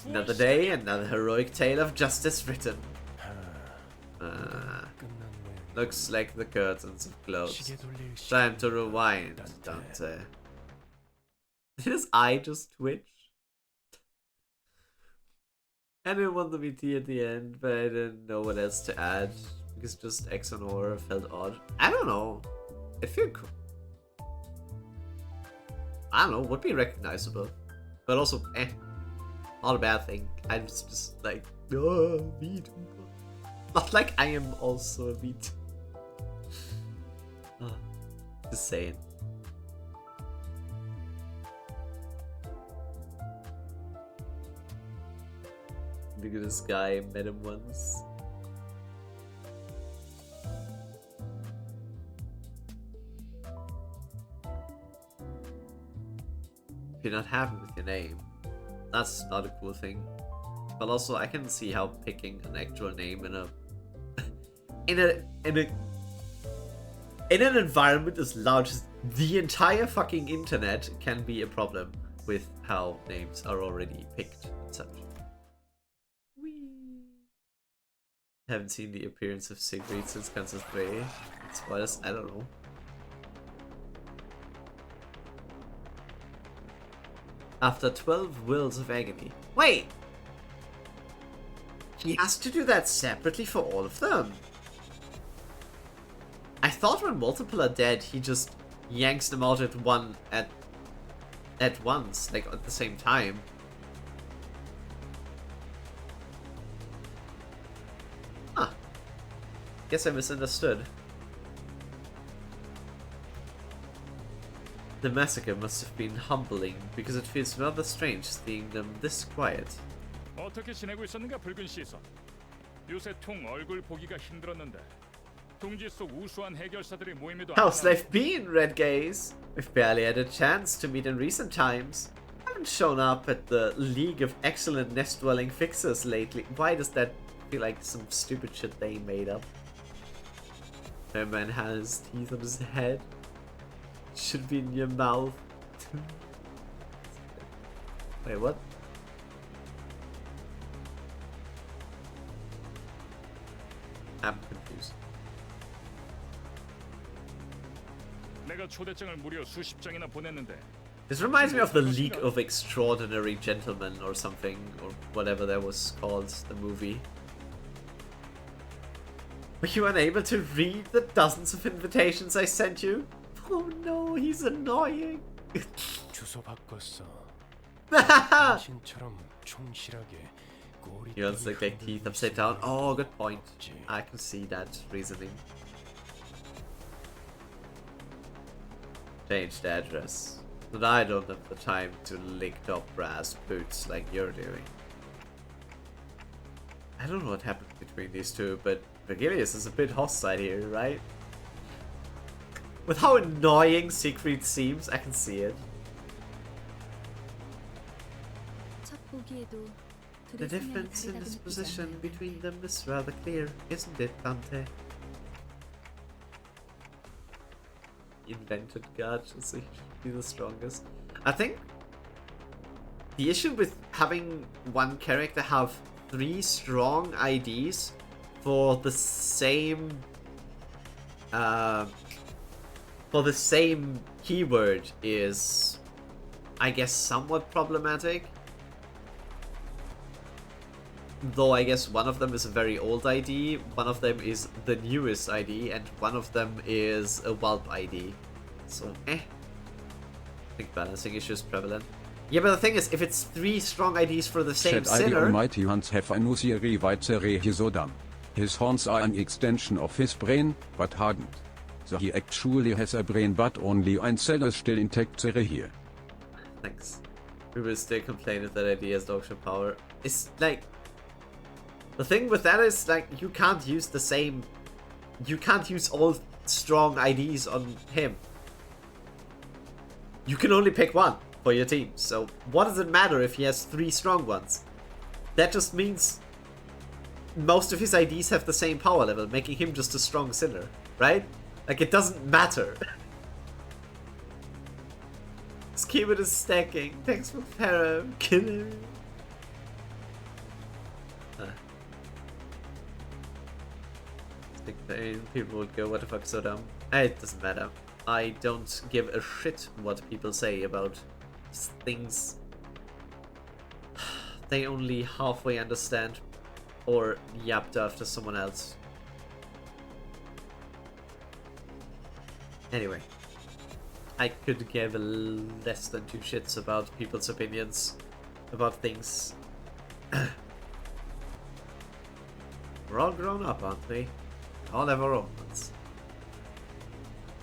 Another day, another heroic tale of justice written. Looks like the curtains have closed. Time to rewind, Dante. Did his eye just twitch? I didn't want the BT at the end, but I didn't know what else to add. Because just X and Aura felt odd. I don't know. It felt cool. I don't know, would be recognizable. But also, not a bad thing. I'm just like, oh, VTuber. Not like I am also a VTuber. Just saying. Look at this guy, I met him once. If you're not happy with your name, that's not a cool thing. But also, I can see how picking an actual name in a in an environment as large as the entire fucking internet can be a problem with how names are already picked and such. Haven't seen the appearance of Siegfried since Canto 3. Spoilers, I don't know. After 12 Wills of Agony. Wait! He has to do that separately for all of them. I thought when multiple are dead, he just yanks them out at once, like at the same time. Huh. Guess I misunderstood. The massacre must have been humbling, because it feels rather strange seeing them this quiet. 어떻게 지내고 있었는가 붉은 시선. 요새 통 얼굴 보기가 힘들었는데 둥지 속 우수한 해결사들의 모임에도 How's life been, Red Gaze? We've barely had a chance to meet in recent times. I haven't shown up at the League of Excellent Nest-Dwelling Fixers lately. Why does that feel like some stupid shit they made up? No man has teeth on his head. Should be in your mouth. Wait, what? I'm confused. 내가 초대장을 무려 수십 장이나 보냈는데. This reminds me of the League of Extraordinary Gentlemen or something, or whatever that was called, the movie. Were you unable to read the dozens of invitations I sent you? Oh no, he's annoying. 주소 바꿨어. 신처럼 충실하게 You also look like teeth upside down. Oh, good point. I can see that reasoning. Change the address. But I don't have the time to lick up brass boots like you're doing. I don't know what happened between these two, but Virgilius is a bit hostile here, right? With how annoying Siegfried seems, I can see it. The difference in disposition between them is rather clear, isn't it, Dante? Invented God, so he should be the strongest. I think the issue with having one character have 3 strong IDs for the same keyword is, I guess, somewhat problematic. Though I guess one of them is a very old ID, one of them is the newest ID, and one of them is a Whelp ID. So, I think balancing issue is prevalent. Yeah, but the thing is, if it's 3 strong IDs for the same Said the sinner... almighty Hans have a nusiri weizere hisodam. His horns are an extension of his brain, but hardened. So he actually has a brain but only one cell is still intact here. Thanks. We will still complain if that ID has dogship power. It's like... The thing with that is, like, you can't use the same... You can't use all strong IDs on him. You can only pick one for your team. So what does it matter if he has 3 strong ones? That just means most of his IDs have the same power level, making him just a strong sinner, right? Like, it doesn't matter. His keyword is stacking. Thanks for Para. Killer. People would go, what the fuck, so dumb. It doesn't matter. I don't give a shit what people say about things they only halfway understand or yapped after someone else. Anyway, I could give less than 2 shits about people's opinions about things We're all grown up, aren't we? All have our own ones.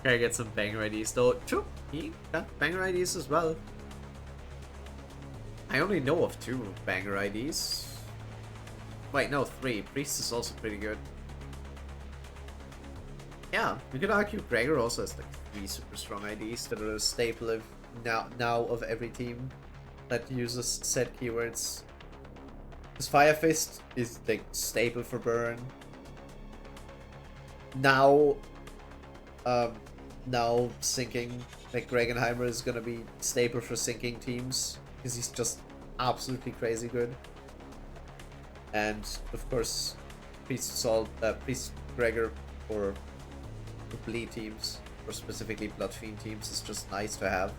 Gotta get some banger IDs though. True, he got banger IDs as well. I only know of 2 banger IDs. Wait, no, 3. Priest is also pretty good. Yeah, you could argue Gregor also has like 3 super strong IDs that are a staple of now of every team that uses set keywords. Because Fire Fist is like staple for burn. Now sinking, like Gregenheimer is gonna be staple for sinking teams because he's just absolutely crazy good. And of course, Priest Gregor for bleed teams, or specifically Blood Fiend teams, is just nice to have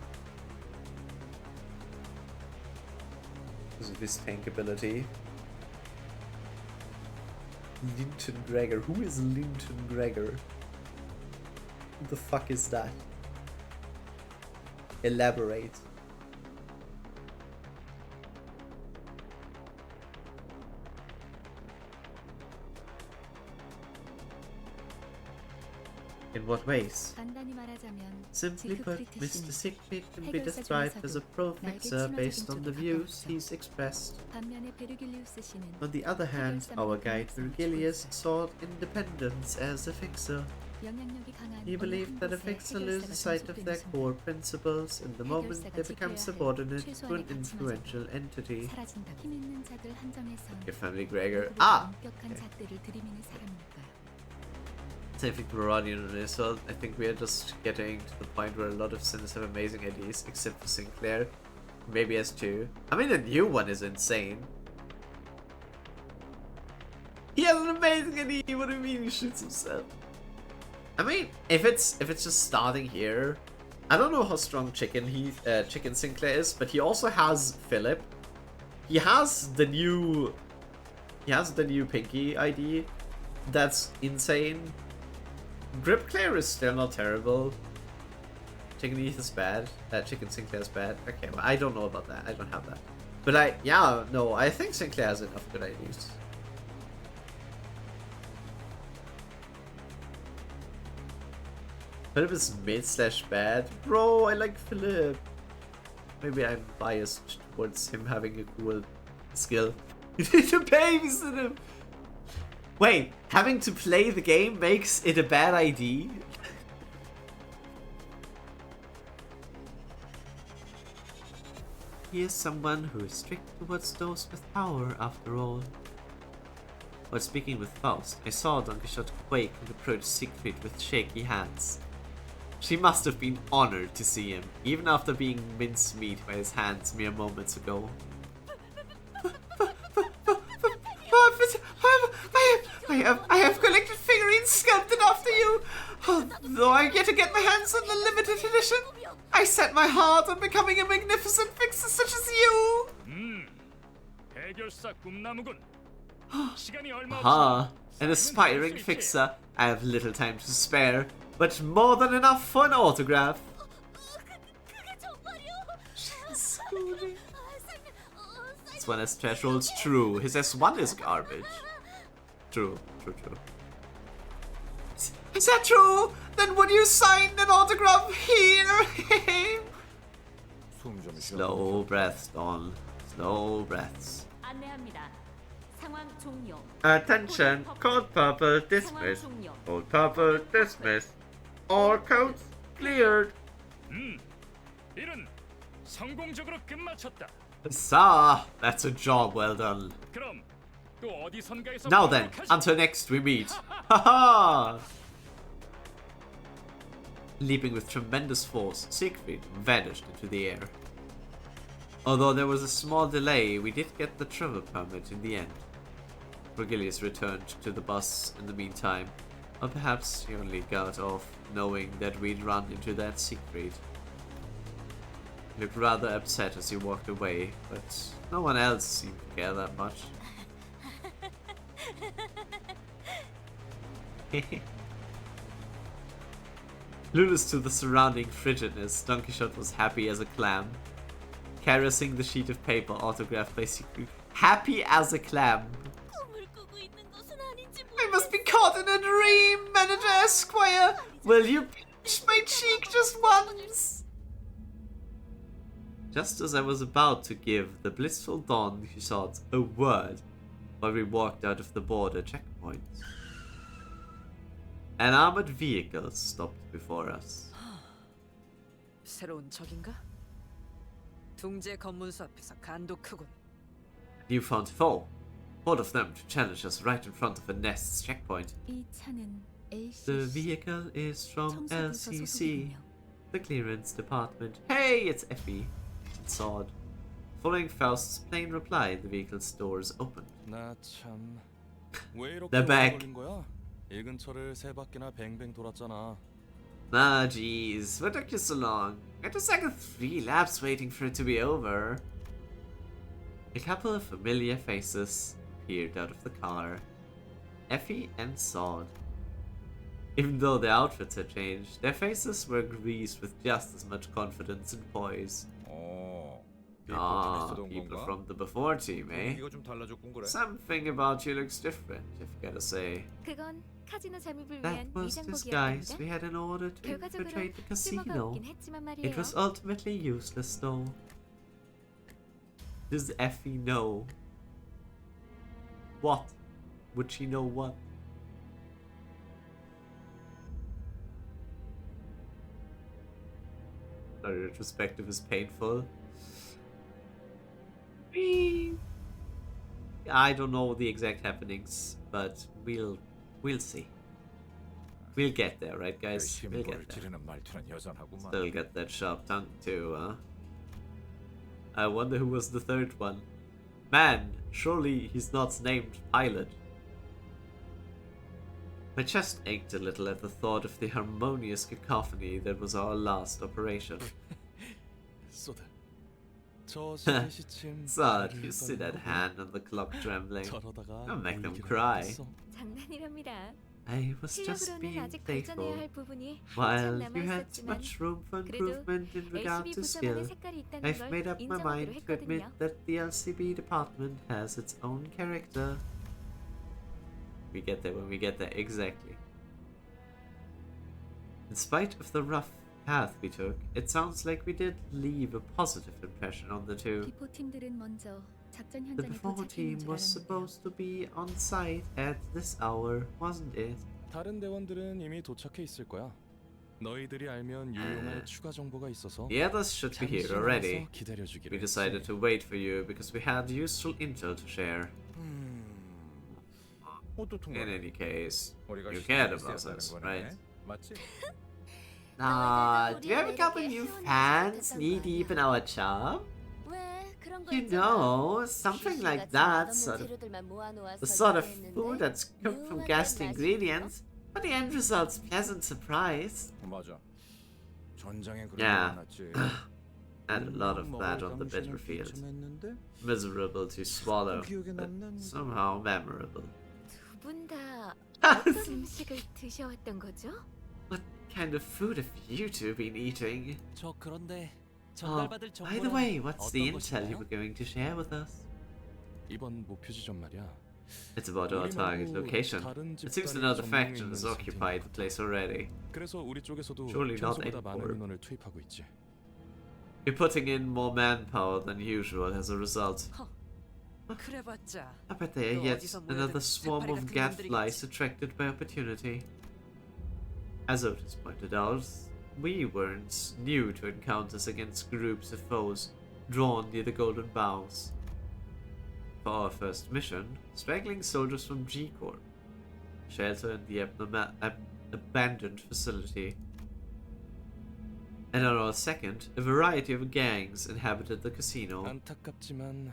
because of his tank ability. Linton Gregor. Who is Linton Gregor? Who the fuck is that? Elaborate. In what ways? Simply put, Mr. Siegfried can be described as a pro-fixer based on the views he's expressed. On the other hand, our guide Virgilius sought independence as a fixer. He believed that a fixer loses sight of their core principles in the moment they become subordinate to an influential entity. Your family Gregor. Ah! Okay. Same thing for Rodion and Isol. I think we are just getting to the point where a lot of sinners have amazing IDs, except for Sinclair. Maybe S2. I mean, the new one is insane. He has an amazing ID. What do you mean he shoots himself? I mean, if it's just starting here, I don't know how strong Chicken Sinclair is, but he also has Philip. He has the new Pinky ID. That's insane. Grip Claire is still not terrible. Chicken Heath is bad. Chicken Sinclair is bad. Okay, well, I don't know about that. I don't have that. But I think Sinclair has enough good IDs. Philip is mid/bad. Bro, I like Philip. Maybe I'm biased towards him having a cool skill. You need to babysit him. Wait, having to play the game makes it a bad ID? He is someone who is strict towards those with power, after all. While speaking with Faust, I saw Don Quixote quake and approach Siegfried with shaky hands. She must have been honored to see him, even after being mincemeat by his hands mere moments ago. I have collected figurines sculpted after you. Though I get to get my hands on the limited edition, I set my heart on becoming a magnificent fixer such as you. Aha, an aspiring fixer. I have little time to spare, but more than enough for an autograph. This one has thresholds, true. His S1 is garbage. True. Is that true? Then would you sign an autograph here? Slow breaths, Dawn. Slow breaths. Attention, code purple dismissed. Code purple dismissed. All codes cleared. Huzzah! That's a job well done. Now then, until next we meet. Haha! Leaping with tremendous force, Siegfried vanished into the air. Although there was a small delay, we did get the travel permit in the end. Virgilius returned to the bus in the meantime, or perhaps he only got off knowing that we'd run into that Siegfried. He looked rather upset as he walked away, but no one else seemed to care that much. Clueless to the surrounding frigidness, Don Quixote was happy as a clam. Caressing the sheet of paper autographed by Happy as a clam. I must be caught in a dream, Manager Esquire. Will you pinch my cheek just once? Just as I was about to give the blissful Don Quixote a word while we walked out of the border checkpoint, an armored vehicle stopped before us. 새로운 적인가? 둥지의 검문소 앞에서 간도 크군. You found four of them to challenge us right in front of a Nest's checkpoint. 이 차는 The vehicle is from LCC, the clearance department. Hey, it's Effie and Sword. Following Faust's plain reply, the vehicle's doors opened. 나 참. 왜 이렇게 They're back. 걸린 거야? 이 근처를 세 바퀴나 뱅뱅 돌았잖아. Ah, jeez, what took you so long? It was like 3 laps waiting for it to be over. A couple of familiar faces appeared out of the car. Effie and Sword. Even though their outfits had changed, their faces were greased with just as much confidence and poise. Ah, people from the before team, eh? Something about you looks different, if you gotta say. 그건 카지노 잠입을 That 위한 was disguise we had in order to infiltrate the casino. It was ultimately useless, though. Does Effie know? What? Would she know what? The retrospective is painful. I don't know the exact happenings, but we'll see. We'll get there, right, guys? We'll get there. Still get that sharp tongue too, huh? I wonder who was the third one. Man, surely he's not named Pilot. My chest ached a little at the thought of the harmonious cacophony that was our last operation. Sad, you see that hand on the clock trembling. Don't make them cry. 장난이랍니다. I was just 실력으로는 being 아직 playful. 발전해야 할 부분이 While 한참 you had 남아있었지만 much room for 그래도 improvement in regard LCB to 부서만의 skill, 색깔이 있다는 I've 걸 made up my 인정하기로 mind to admit 했거든요. that the LCB department has its own character. We get there when we get there, exactly. In spite of the rough path we took, it sounds like we did leave a positive impression on the two. 비포 팀들은 먼저 작전 The 현장에 before 도착했는 team 줄 was 알았는데요. supposed to be on site at this hour, wasn't it? 다른 대원들은 이미 도착해 있을 거야. 너희들이 알면 유용한 추가 정보가 있어서 The others should be here already. 기다려주기로 We decided to wait for you because we had useful intel to share. In any case, you cared about us, right? Do you have a couple new fans knee deep in our charm? You know, something like that, the sort of food that's cooked from gassed ingredients, but the end result's pleasant surprise. Yeah, had a lot of that on the bitter field. Miserable to swallow, but somehow memorable. 두 분 다 어떤 음식을 드셔왔던 거죠? What kind of food have you two been eating? 저 그런데 Oh, 전달받을 by the way, what's the 어떤 intel you 것인가요? were going to share with us? 이번 목표 지점 말이야. It's about our target location. It seems another faction has occupied the place already. 그래서 우리 쪽에서도 Surely not 평소보다 많은 N4. 인원을 투입하고 있지. You're putting in more manpower than usual as a result. 그래봤자 I bet they are 너 yet 어디서 another 모여든 swarm of 새파리 같은 gadflies attracted by opportunity. As Otis pointed out, we weren't new to encounters against groups of foes drawn near the Golden Bows. For our first mission, straggling soldiers from G Corps, shelter in the abandoned facility. And on our second, a variety of gangs inhabited the casino. 안타깝지만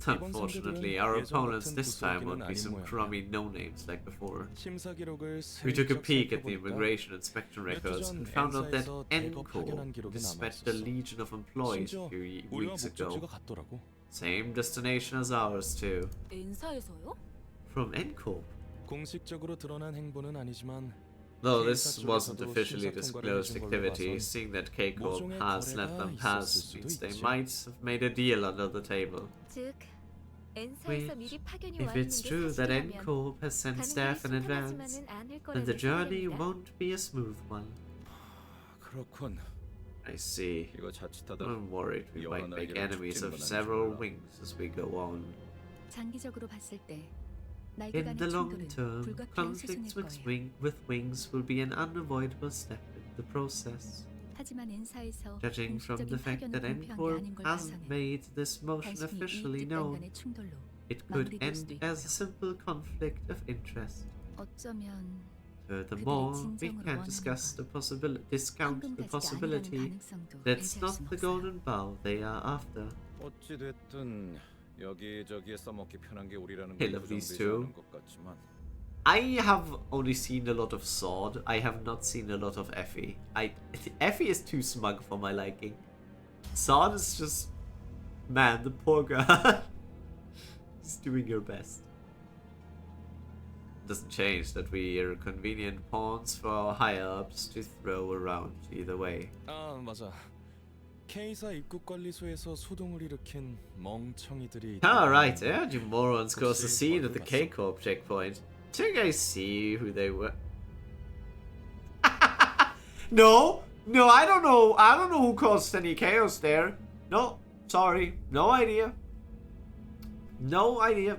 Unfortunately, our opponents this time won't be some crummy no-names like before. 심사 기록을 We took a 슬쩍 peek at the 살펴보니까 immigration inspection records and found out that N-Corps dispatched a legion of employees a 심지어 few 우리와 weeks ago. 목적지가 같더라고. Same destination as ours too. 엔사에서요? From N-Corp. 공식적으로 드러난 행보는 아니지만 Though this wasn't officially disclosed activity, seeing that K-Corp has let them pass means they might have made a deal under the table. 즉, N사에서 미리 파견이 와 If 있는 it's 게 true that 사실이라면 N-Corp has sent 가는 길이 staff in advance, 순탄하지만은 않을 then 거라는 the journey 생각입니다. won't be a smooth one. 그렇군. I see. 이거 자칫하다 I'm worried we 여러 might make 날개를 enemies 쭉 of 찌는 건 several 아닌지 몰라. wings as we go on. 장기적으로 봤을 때 In 날개 the 간의 long 충돌은 term, 불가피한 세상일 conflicts with, 거예요. with wings will be an unavoidable step in the process. 하지만 N사에서 Judging from the 공식적인 fact 파견을 that 공표한 게 N-Corp 아닌 걸 hasn't 봐서는 made this motion 단순히 officially 이익 집단 known, 간의 충돌로 it could 마무리될 end 수도 as a 있고요. simple conflict of interest. 어쩌면 Furthermore, we 진정으로 can't 원하는 discount the 황금까지가 아니라는 possibility 가능성도 that it's 배제할 not 순 the 없어요. golden bow they are after. 어찌 됐든 여기저기에 써먹기 편한 게 우리라는 I 걸 love these 부정되지 two. 않은 것 같지만 I have only seen a lot of Sword. I have not seen a lot of Effie. Effie is too smug for my liking. Sword is just, man, the poor girl. She's doing her best. Doesn't change that we are convenient pawns for higher ups to throw around either way. 아 맞아. K사 입국관리소에서 소동을 일으킨 멍청이들이. Ah, right, yeah, you morons caused a scene at the K-Corp checkpoint. Did you guys see who they were? No, I don't know. I don't know who caused any chaos there. No, sorry, no idea. No idea.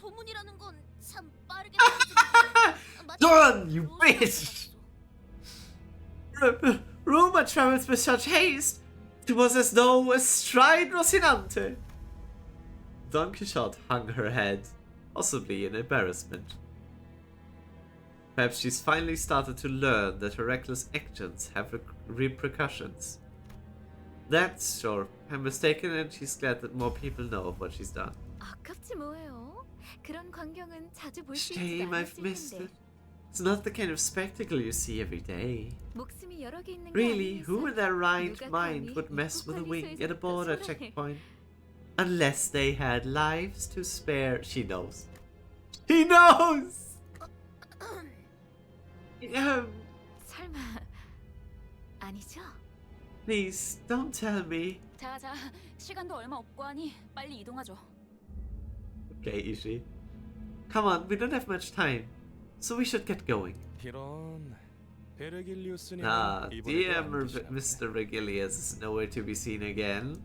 소문이라는 건 참 빠르게 Done, you bitch! Rumor travels with such haste. It was as though a stride Rocinante. Don Quixote hung her head, possibly in embarrassment. Perhaps she's finally started to learn that her reckless actions have repercussions. That's sure. I'm mistaken, and she's glad that more people know of what she's done. 아깝지 뭐예요. 그런 광경은 자주 볼 수 있지 Shame I've 않았을 missed 텐데. it. It's not the kind of spectacle you see every day. 목숨이 여러 개 있는 게 Really, 아닌 who in their right 누가 mind 감히 would mess with a wing at a 입국관리소에서부터 border 소란을. checkpoint? Unless they had lives to spare. She knows. He knows! 설마 아니죠? Please, don't tell me. 자, 시간도 얼마 없고 하니 빨리 이동하죠. Okay, Ishi. Come on, we don't have much time. So we should get going. 이런 베르길리우스님은 Ah, 이번에도 dear 안 계시나 보네. Mr. Regulius is nowhere to be seen again.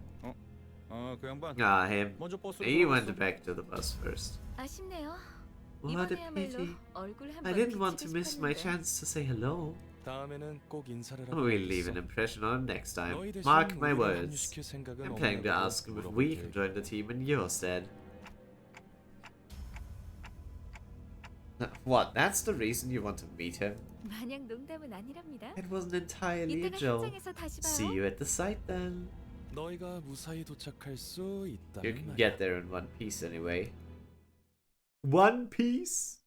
그 양반 Ah, him. 먼저 버스로 He 들어갔어. went back to the bus first. 아쉽네요. What a 이번에야말로 pity. 얼굴 I 한번 didn't want to 비치고 miss my 싶었는데. chance to say hello. 다음에는 꼭 인사를 하고 We'll leave an 있어. impression on him next time. 너희 대신 Mark my 우리를 words. 합류시킬 생각은 I'm planning to 없냐고 ask him if we can 물어볼게. join the team in your stead. What? That's the reason you want to meet him? 마냥 농담은 아니랍니다. It wasn't entirely a 이따가 joke. 현장에서 다시 See 봐요. you at the site then. 너희가 무사히 도착할 수 You 있다는 can 말이야. get there in one piece anyway. One Piece?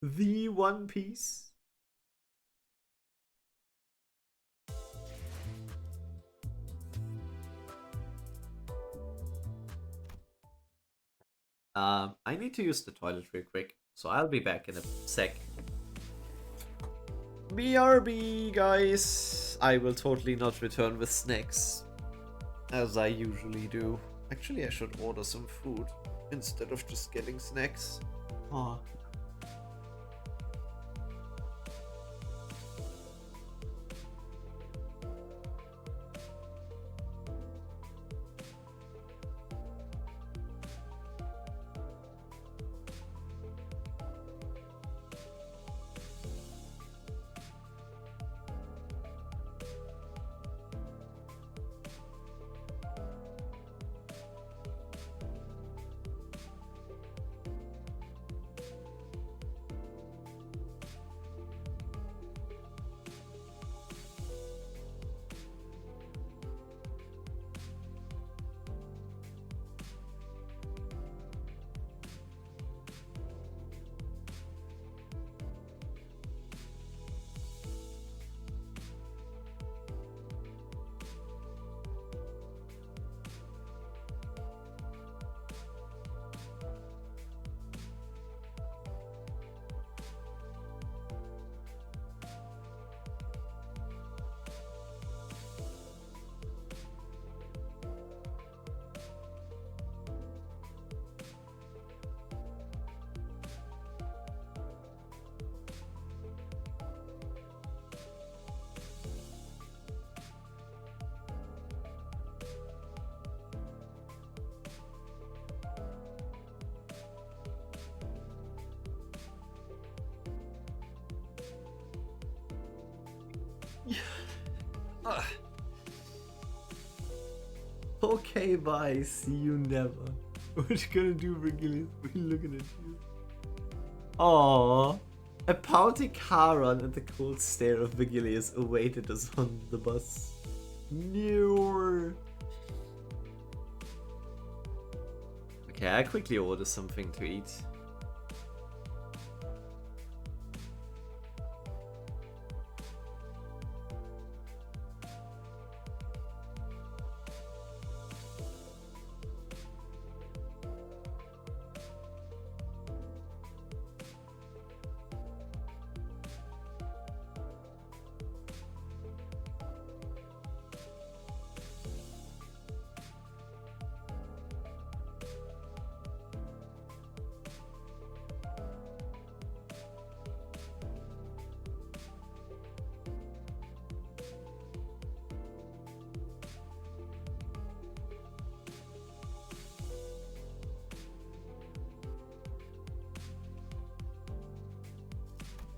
The One Piece? I need to use the toilet real quick, so I'll be back in a sec. BRB, guys! I will totally not return with snacks, as I usually do. Actually, I should order some food instead of just getting snacks. Oh. Okay, bye. See you never. What you gonna do, Virgilius? We're looking at you. Aww. A pouting Charon and the cold stare of Virgilius awaited us on the bus. No. Okay, I quickly order something to eat.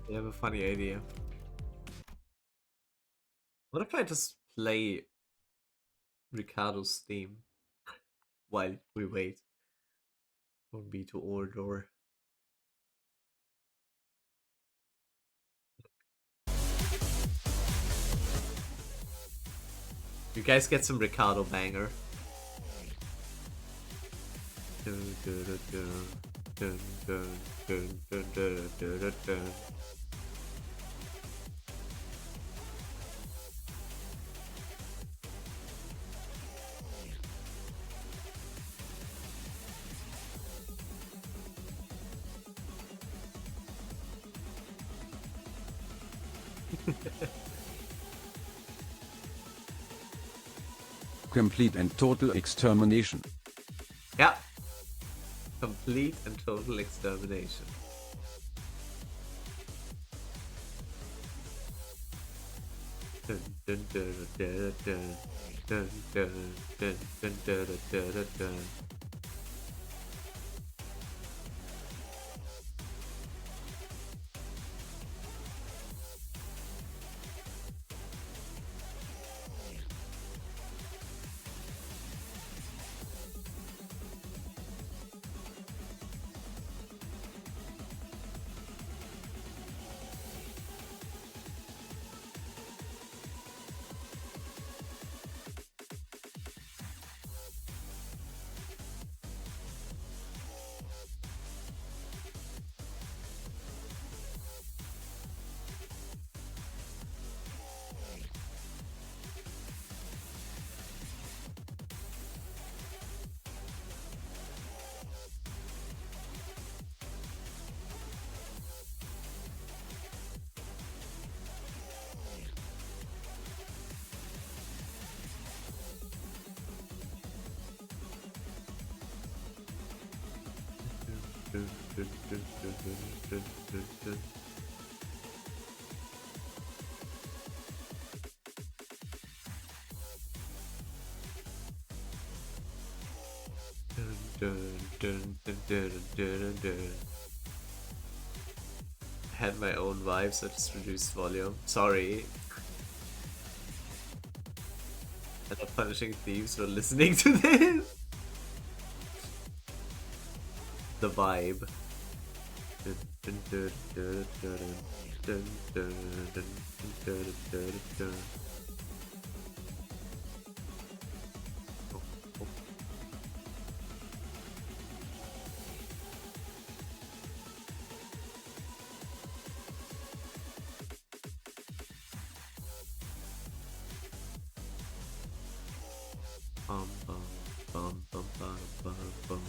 I have a funny idea. What if I just play Ricardo's theme while we wait for me to order? You guys get some Ricardo banger. Dun, dun, dun, dun, dun, dun, dun, dun, dun, dun, dun. Complete and total extermination. Yeah. Complete and total extermination. Dun, dun, dun, dun, dun, dun, dun, dun, dun, dun, dun, dun, dun. Dun, dun, dun, dun, dun, dun, dun. Dun, dun, dun, dun, dun, dun, dun, dun. Had my own vibes, so just reduced volume. Sorry. I'm not punishing thieves for listening to this. The vibe. Dun, dun, dun, dun, dun, dun, dun, dun, dun, dun, dun, dun. Oh, oh. Bum, bum, bum, bum, bum, bum, bum.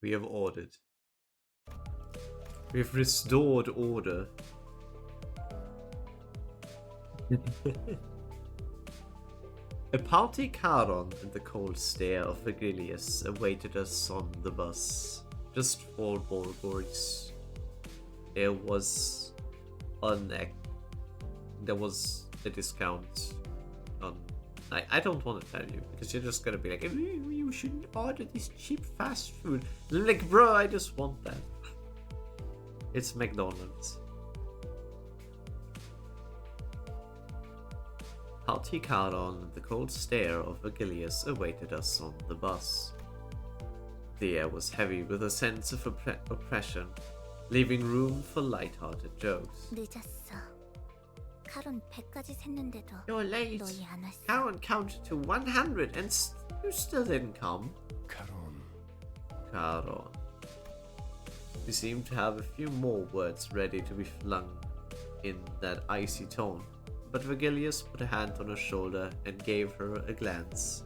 We have ordered. We have restored order. A pouty Charon and the cold stare of Vergilius awaited us on the bus. Just 4 Borgors. There was a discount on. I don't want to tell you because you're just gonna be like, you shouldn't order this cheap fast food. And I'm like, bro, I just want that. It's McDonald's. Pouty Charon and the cold stare of Vergilius awaited us on the bus. The air was heavy with a sense of oppression, leaving room for light-hearted jokes. 늦었어. 카론 100까지 샜는데도 You're late. 너희 안 왔어. Charon counted to 100 and you still didn't come. Charon. He seemed to have a few more words ready to be flung in that icy tone, but Vergilius put a hand on her shoulder and gave her a glance.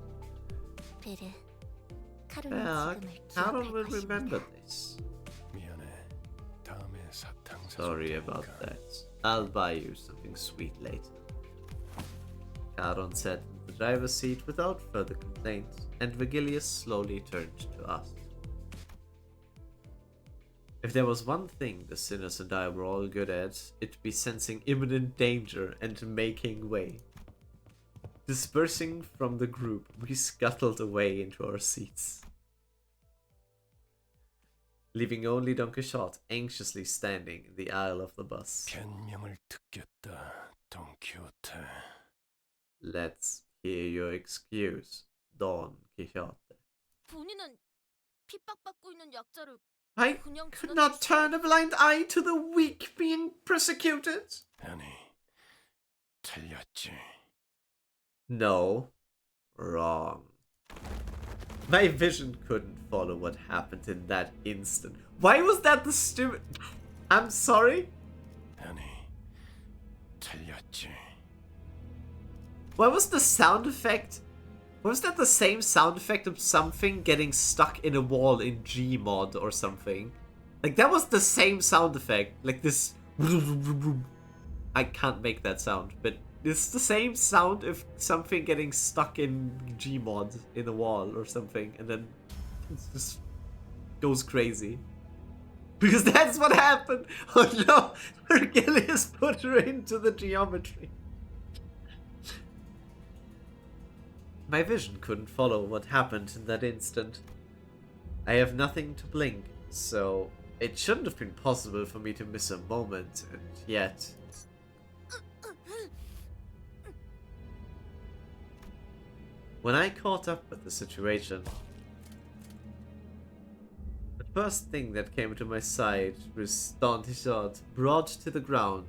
베르, Well, 카론이 Charon 지금을 will 기억할 remember 것이구나. this. 미안해. 다음에 사탕 Sorry about that. I'll buy you something sweet later. Charon sat in the driver's seat without further complaint, and Vergilius slowly turned to us. If there was one thing the sinners and I were all good at, it'd be sensing imminent danger and making way. Dispersing from the group, we scuttled away into our seats, leaving only Don Quixote anxiously standing in the aisle of the bus. 변명을 듣겠다, Don Quixote. Let's hear your excuse, Don Quixote. 본인은 핍박받고 있는 약자를 I could not turn a blind eye to the weak being persecuted. 아니, 틀렸지. No. Wrong. My vision couldn't follow what happened in that instant. Why was that the stupid... I'm sorry? 아니, 틀렸지. Why was the sound effect... Was that the same sound effect of something getting stuck in a wall in Gmod or something? Like, that was the same sound effect. Like this... I can't make that sound, but it's the same sound of something getting stuck in Gmod in a wall or something, and then it just goes crazy. Because that's what happened! Oh no! Vergilius put her into the geometry. My vision couldn't follow what happened in that instant. I have nothing to blink, so it shouldn't have been possible for me to miss a moment, and yet... When I caught up with the situation, the first thing that came to my sight was Don Quixote brought to the ground,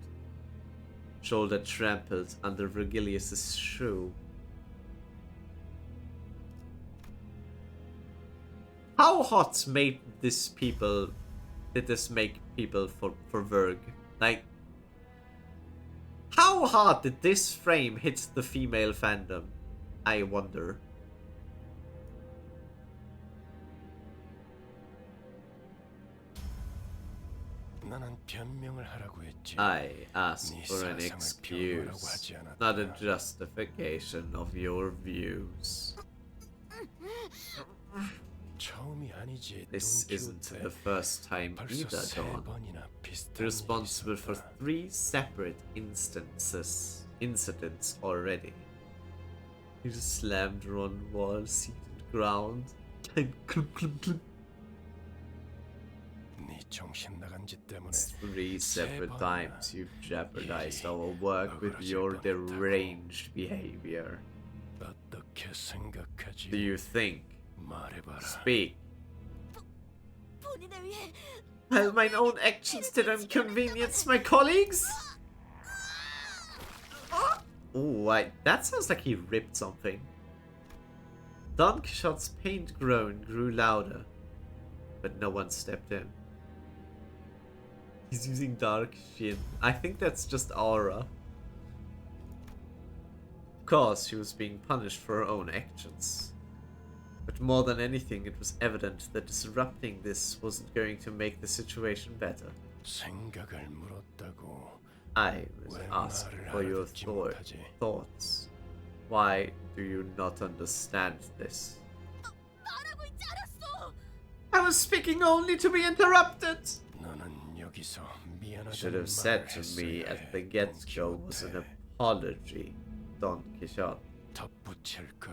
shoulder trampled under Vergilius' shoe. How hot did this make people for Verg? Like, how hard did this frame hit the female fandom? I wonder. 나는 변명을 하라고 했지. I asked for an excuse, not a justification of your views. 처음이 아니지. This isn't the first time either, Dawn. Responsible for 3 separate incidents already. You just slammed her on wall, seated ground, and clump, clump, clump. 네 정신 나간 짓 때문에 3 separate times you've jeopardized our work with your deranged behavior. 어떻게 생각하지? Do you think? 말해봐라. Speak. 본인을 위해 While my own actions did inconvenience my colleagues? Oh, that sounds like he ripped something. Don Quixote's pained groan grew louder, but no one stepped in. He's using dark shin. I think that's just aura. Of course, she was being punished for her own actions. But But more than anything, it was evident that disrupting this wasn't going to make the situation better. 생각을 물었다고. I was asking for your thoughts. Why do you not understand this? 말하고 있지 않았어. I was speaking only to be interrupted! 너는 여기서 You should have said to me at the get-go was an apology, Don Quixote.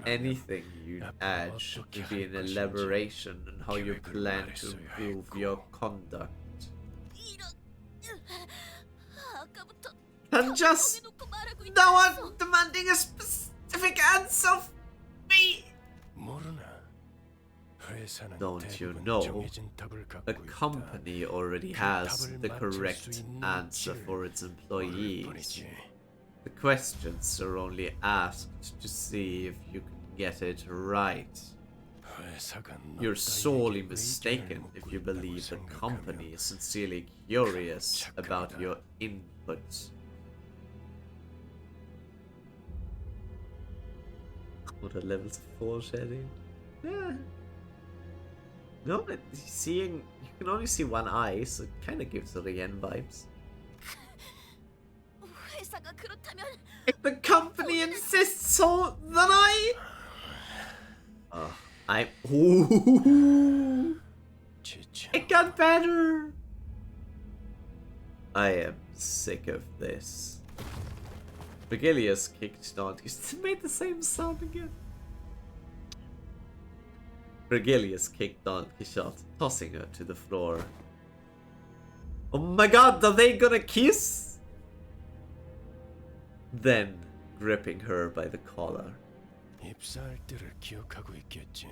Anything you'd add should be an elaboration on how you plan to improve your conduct. 아까부터 And just no one demanding a specific answer of me. Don't you know? A company already has the correct answer for its employees. The questions are only asked to see if you can get it right. You're sorely mistaken if you believe the company is sincerely curious about your input. What a levels of foreshadowing. Yeah. No, but seeing you can only see one eye, so it kind of gives the Rien vibes. 회사가 그렇다면 If the company insists so, then I'm. Ooh, it got better. I am sick of this. Virgilius kicked Don. It made the same sound again. Virgilius kicked Don Quixote, tossing her to the floor. Oh my god, are they gonna kiss? Then, gripping her by the collar. 입사할 때를 기억하고 있겠지.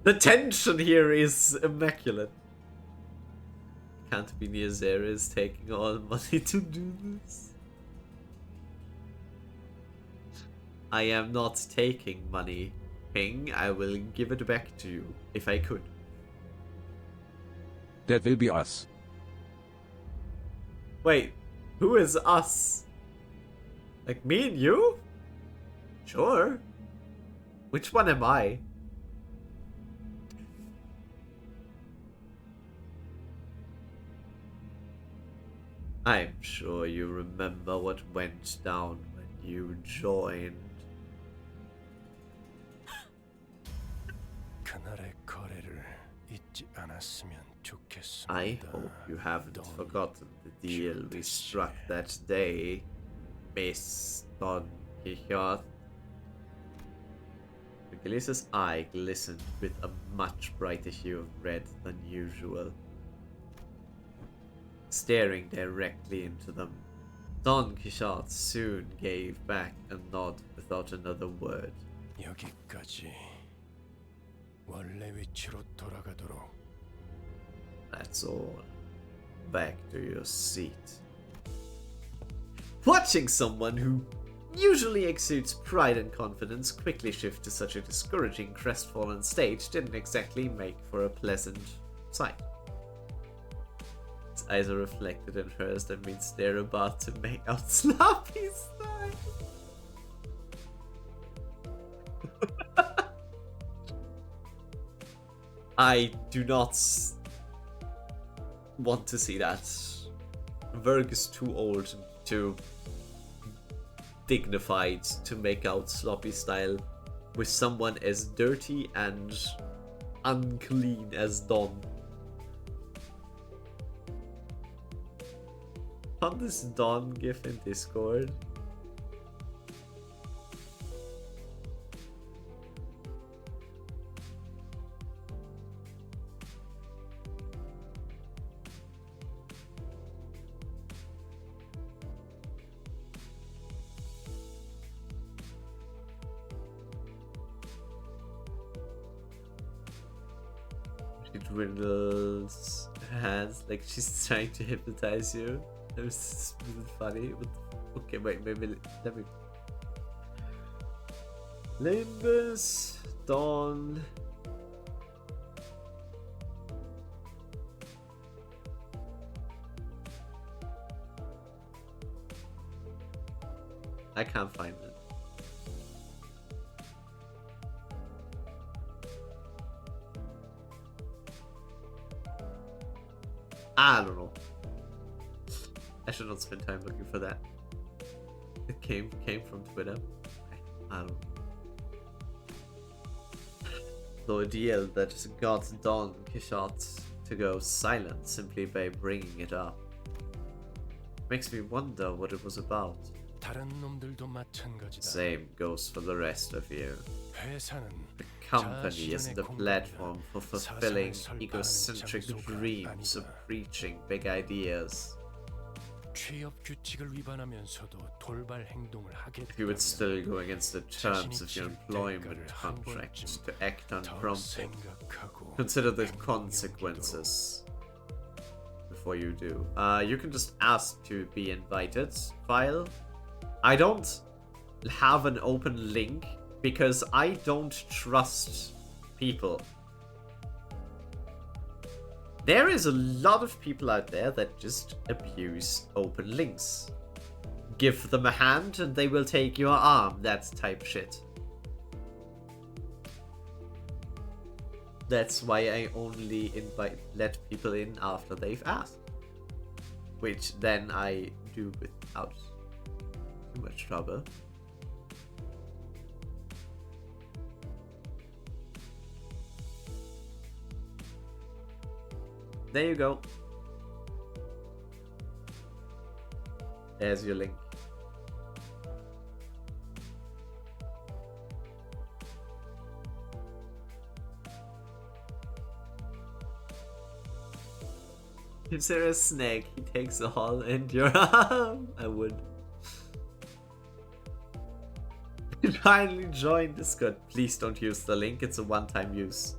The tension here is immaculate. Can't be near Zeres taking all money to do this. I am not taking money, Ping. I will give it back to you, if I could. That will be us. Wait, who is us? Like me and you? Sure. Which one am I? I'm sure you remember what went down when you joined. 그날의 거래를 잊지 않았으면 좋겠습니다. I hope you haven't forgotten the deal we struck that day, Miss Don Quixote. Virgilius' eye glistened with a much brighter hue of red than usual. Staring directly into them, Don Quixote soon gave back a nod without another word. 여기까지. 원래 위치로 돌아가도록. That's all. Back to your seat. Watching someone who usually exudes pride and confidence quickly shift to such a discouraging, crestfallen state didn't exactly make for a pleasant sight. His eyes are reflected in hers. That means they're about to make out sloppy style. I do not want to see that. Verg is too old and too dignified to make out sloppy style with someone as dirty and unclean as Don. Found this Don gif in Discord. She dwindles her hands like she's trying to hypnotize you. That was funny. Okay, wait, maybe let me. Limbus, Dawn. I can't find it. I don't know. I should not spend time looking for that. It came from Twitter. I don't know. The ordeal that got Don Quixote to go silent simply by bringing it up makes me wonder what it was about. 다른 놈들도 마찬가지다. Same goes for the rest of you. 회사는 The company is the platform for fulfilling egocentric dreams of preaching big ideas. 취업 규칙을 위반하면서도 돌발 행동을 하게 If you would still go against the terms of your employment contract to act unprompted, consider the consequences before you do. You can just ask to be invited. File. I don't have an open link because I don't trust people. There is a lot of people out there that just abuse open links. Give them a hand and they will take your arm, that type shit. That's why I only let people in after they've asked. Which then I do without too much trouble. There you go. There's your link. If there a snake, he takes all and your arm. I would. Finally join Discord. Please don't use the link, it's a one-time use.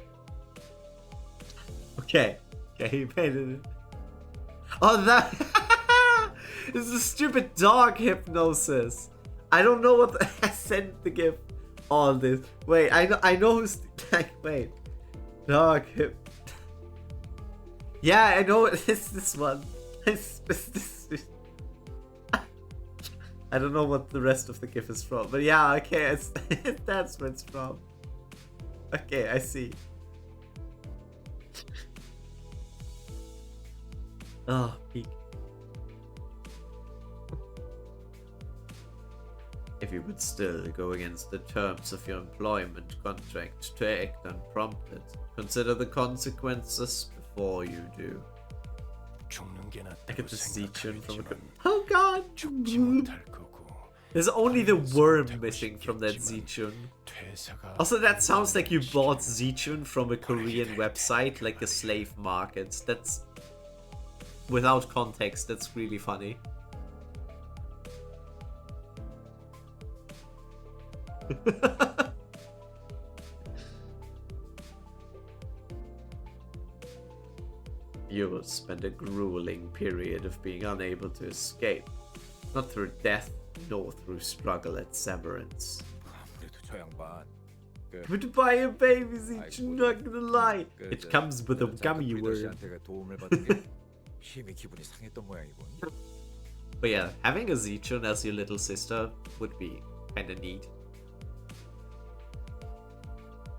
Okay. Okay, he made it. Oh, that this is a stupid dog hypnosis. I don't know what I sent the gift. All this. Wait, I know who's like. Wait, dog hip. Yeah, I know it's this one. I don't know what the rest of the GIF is from, but yeah, okay, that's where it's from. Okay, I see. Oh, peak. If you would still go against the terms of your employment contract to act unprompted, consider the consequences before you do. I get the Zichun from a... Oh god! There's only the worm missing from that Zichun. Also, that sounds like you bought Zichun from a Korean website, like a slave market. That's... Without context, that's really funny. You will spend a grueling period of being unable to escape, not through death, nor through struggle at severance. Goodbye, a baby, Zichun, not gonna lie. It comes with a gummy worm. But yeah, having a Zichun as your little sister would be kinda neat.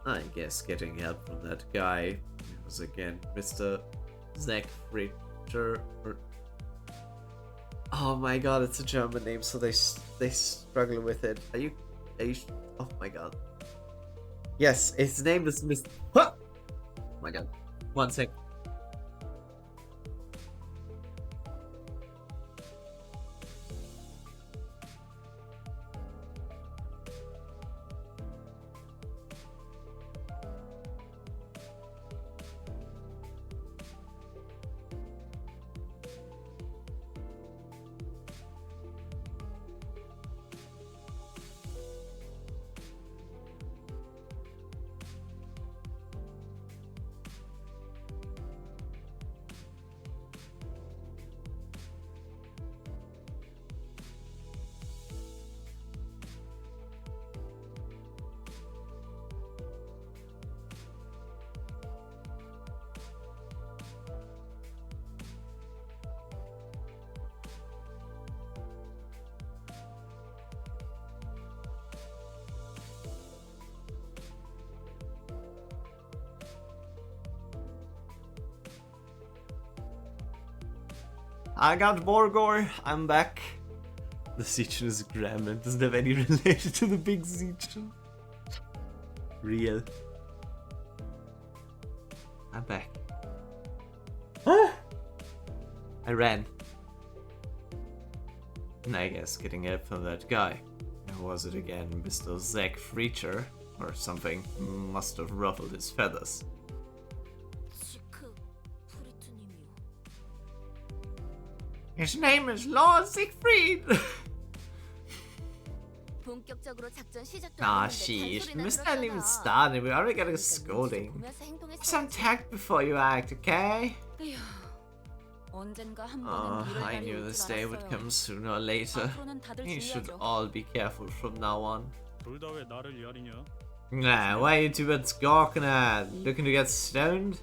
I guess getting help from that guy was again Mr. Zach Fritter. Oh my god, it's a German name, so they struggle with it. Are you? Oh my god. Yes, his name is Mr. Oh my god. One sec. I got Borgor. I'm back. The Zeechun is a gremlin. Doesn't have any relation to the big Zeechun. Real. I'm back. I ran. And I guess getting help from that guy. Who was it again? Mr. Zack Freacher or something. Must have ruffled his feathers. His name is Lord Siegfried! Ah, sheesh. We must not even start and we already got a scolding. Have some tact before you act, okay? I knew this day would come sooner or later. You should all be careful from now on. Nah, why are you two bits gawking at? Looking to get stoned?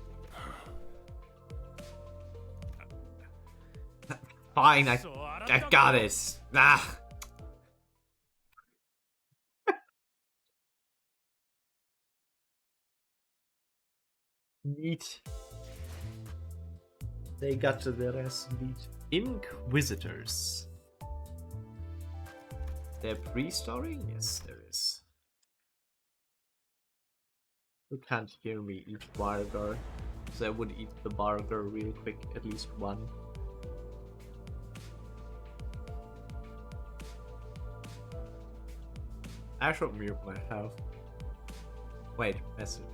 Fine, I got it. Ah. Neat. They got to their ass neat. Inquisitors. There pre-story? Yes, there is. You can't hear me eat burger, so I would eat the burger real quick, at least one. I should mute myself. Wait, message.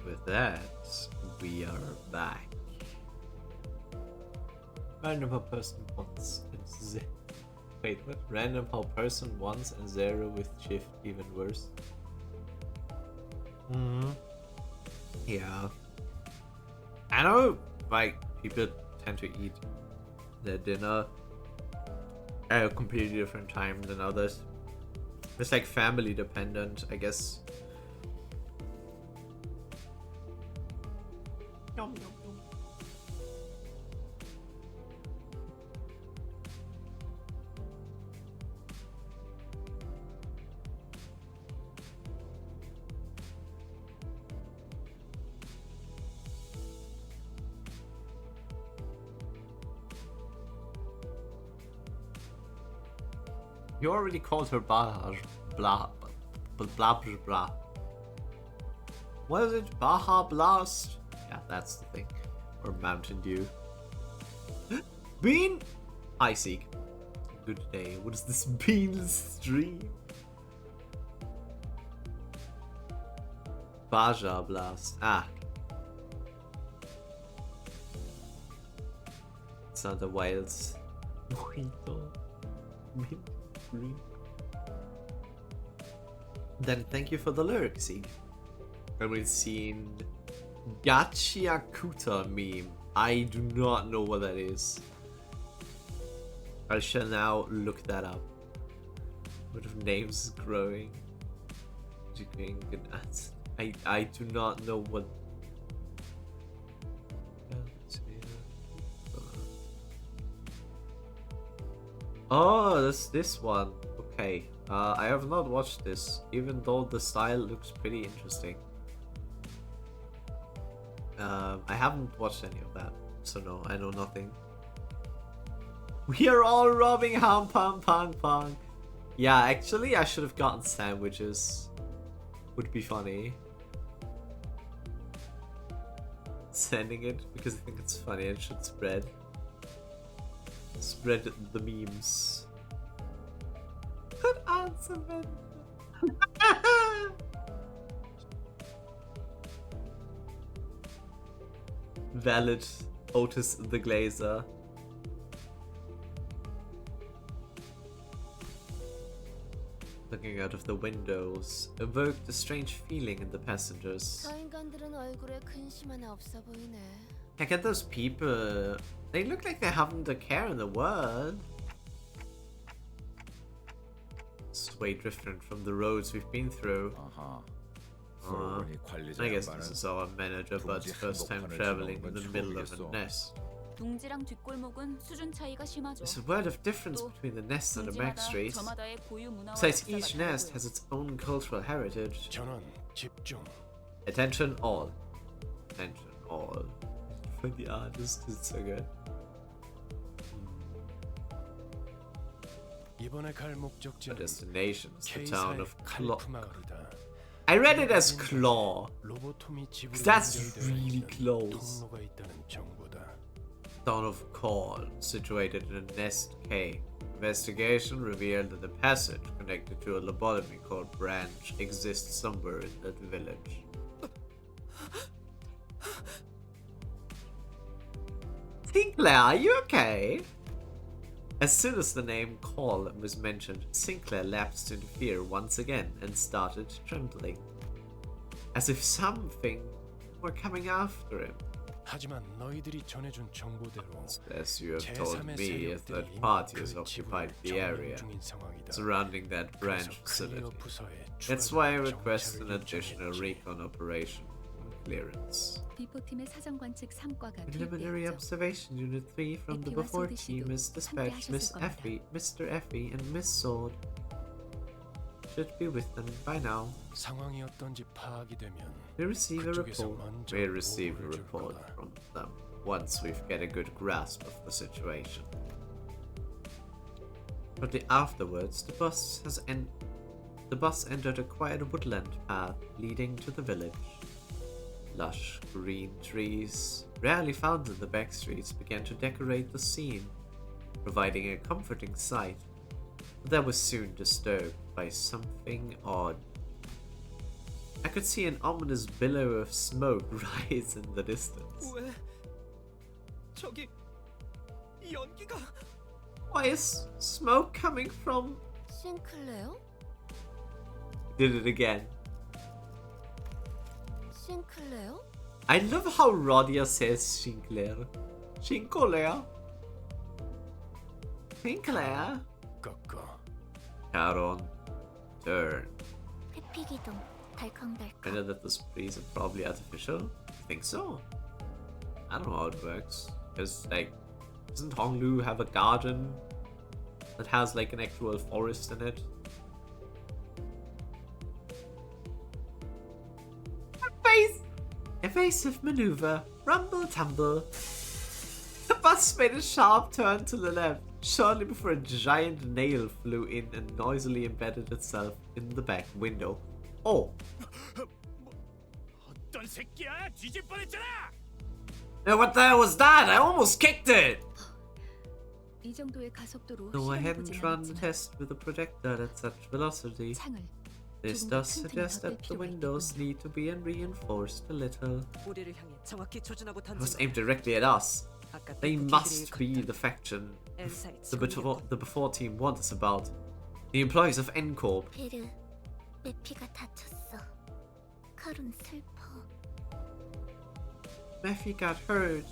with that, we are back. Random how person wants and wait, what? Random how person wants and zero with shift even worse. Yeah. I know, like, people tend to eat their dinner at a completely different time than others. It's like family dependent, I guess. Yum, yum, yum. You already called her Baja blah blah blah blah. What is it? Baja Blast? Yeah, that's the thing. Or Mountain Dew. Bean? Hi, Seek. Good day. What is this bean stream? Baja Blast. Ah. It's not the wilds. Then thank you for the lyric, Seek. And we've seen Gachiakuta meme. I do not know what that is. I shall now look that up. What if names is growing? I do not know what. Oh, that's this one. Okay. I have not watched this, even though the style looks pretty interesting. I haven't watched any of that, so no, I know nothing. We are all robbing ham pang pang pang. Yeah, actually, I should have gotten sandwiches. Would be funny. Sending it because I think it's funny and should spread. Spread the memes. Good answer, man. Valid Otis the Glazer. Looking out of the windows evoked a strange feeling in the passengers. Heck at those people. They look like they haven't a care in the world. It's way different from the roads we've been through. I guess this is our manager Bud's first time traveling in the middle of a nest. 둥지랑 뒷골목은 수준 차이가 심하죠. There's a word of difference between the nests and the back streets. Besides, each nest has its own cultural heritage. Attention all. Attention all. For the artist, it's so good. The destination is the town of Claw. I read it as Claw, because that's really close. Town of Call, situated in a nest cave. Investigation revealed that a passage connected to a lobotomy called Branch exists somewhere in that village. Sinclair, are you okay? As soon as the name Call was mentioned, Sinclair lapsed into fear once again and started trembling. As if something were coming after him. As you have told me, a third party has occupied the area surrounding that branch facility. That's why I request an additional recon operation clearance. Preliminary Observation Unit 3 from the before team is dispatched Miss Effie, Mr. Effie, and Miss Sword. Should be with them by now. We receive a report from them once we've got a good grasp of the situation. Shortly afterwards, the bus entered a quiet woodland path leading to the village. Lush green trees, rarely found in the back streets, began to decorate the scene, providing a comforting sight. But that was soon disturbed by something odd. I could see an ominous billow of smoke rise in the distance. 왜? 저기 연기가 Why is smoke coming from? 싱클레어? Did it again. 싱클레어? I love how Rodia says Sinclair. Sinclair. Sinclair. Caron. Turn. 회피기동 I 덜컹덜컹. know that this breeze is probably artificial. I think so. I don't know how it works. Because, like, doesn't Honglu have a garden that has, like, an actual forest in it? Evasive maneuver. Rumble tumble. The bus made a sharp turn to the left, shortly before a giant nail flew in and noisily embedded itself in the back window. Oh. 어떤 새끼야? 뒤질 뻔했잖아. Now what the hell was that? I almost kicked it! 이 정도의 가속도로 No, I 시간을 haven't 보진 run the 않았지만 test with a projectile at such velocity. 창을 This 조금 더 does 튼튼히 suggest that 덮을 the 필요가 windows need to be reinforced a little. 우리를 향해 정확히 조준하고 It was 던진 aimed directly at us. 아까 They 그 must 기계를 be the faction 엔사의 the before team warned us about. The employees of N-Corp. 베르, 내 피가 다쳤어. 카론 슬퍼. Mephi got hurt.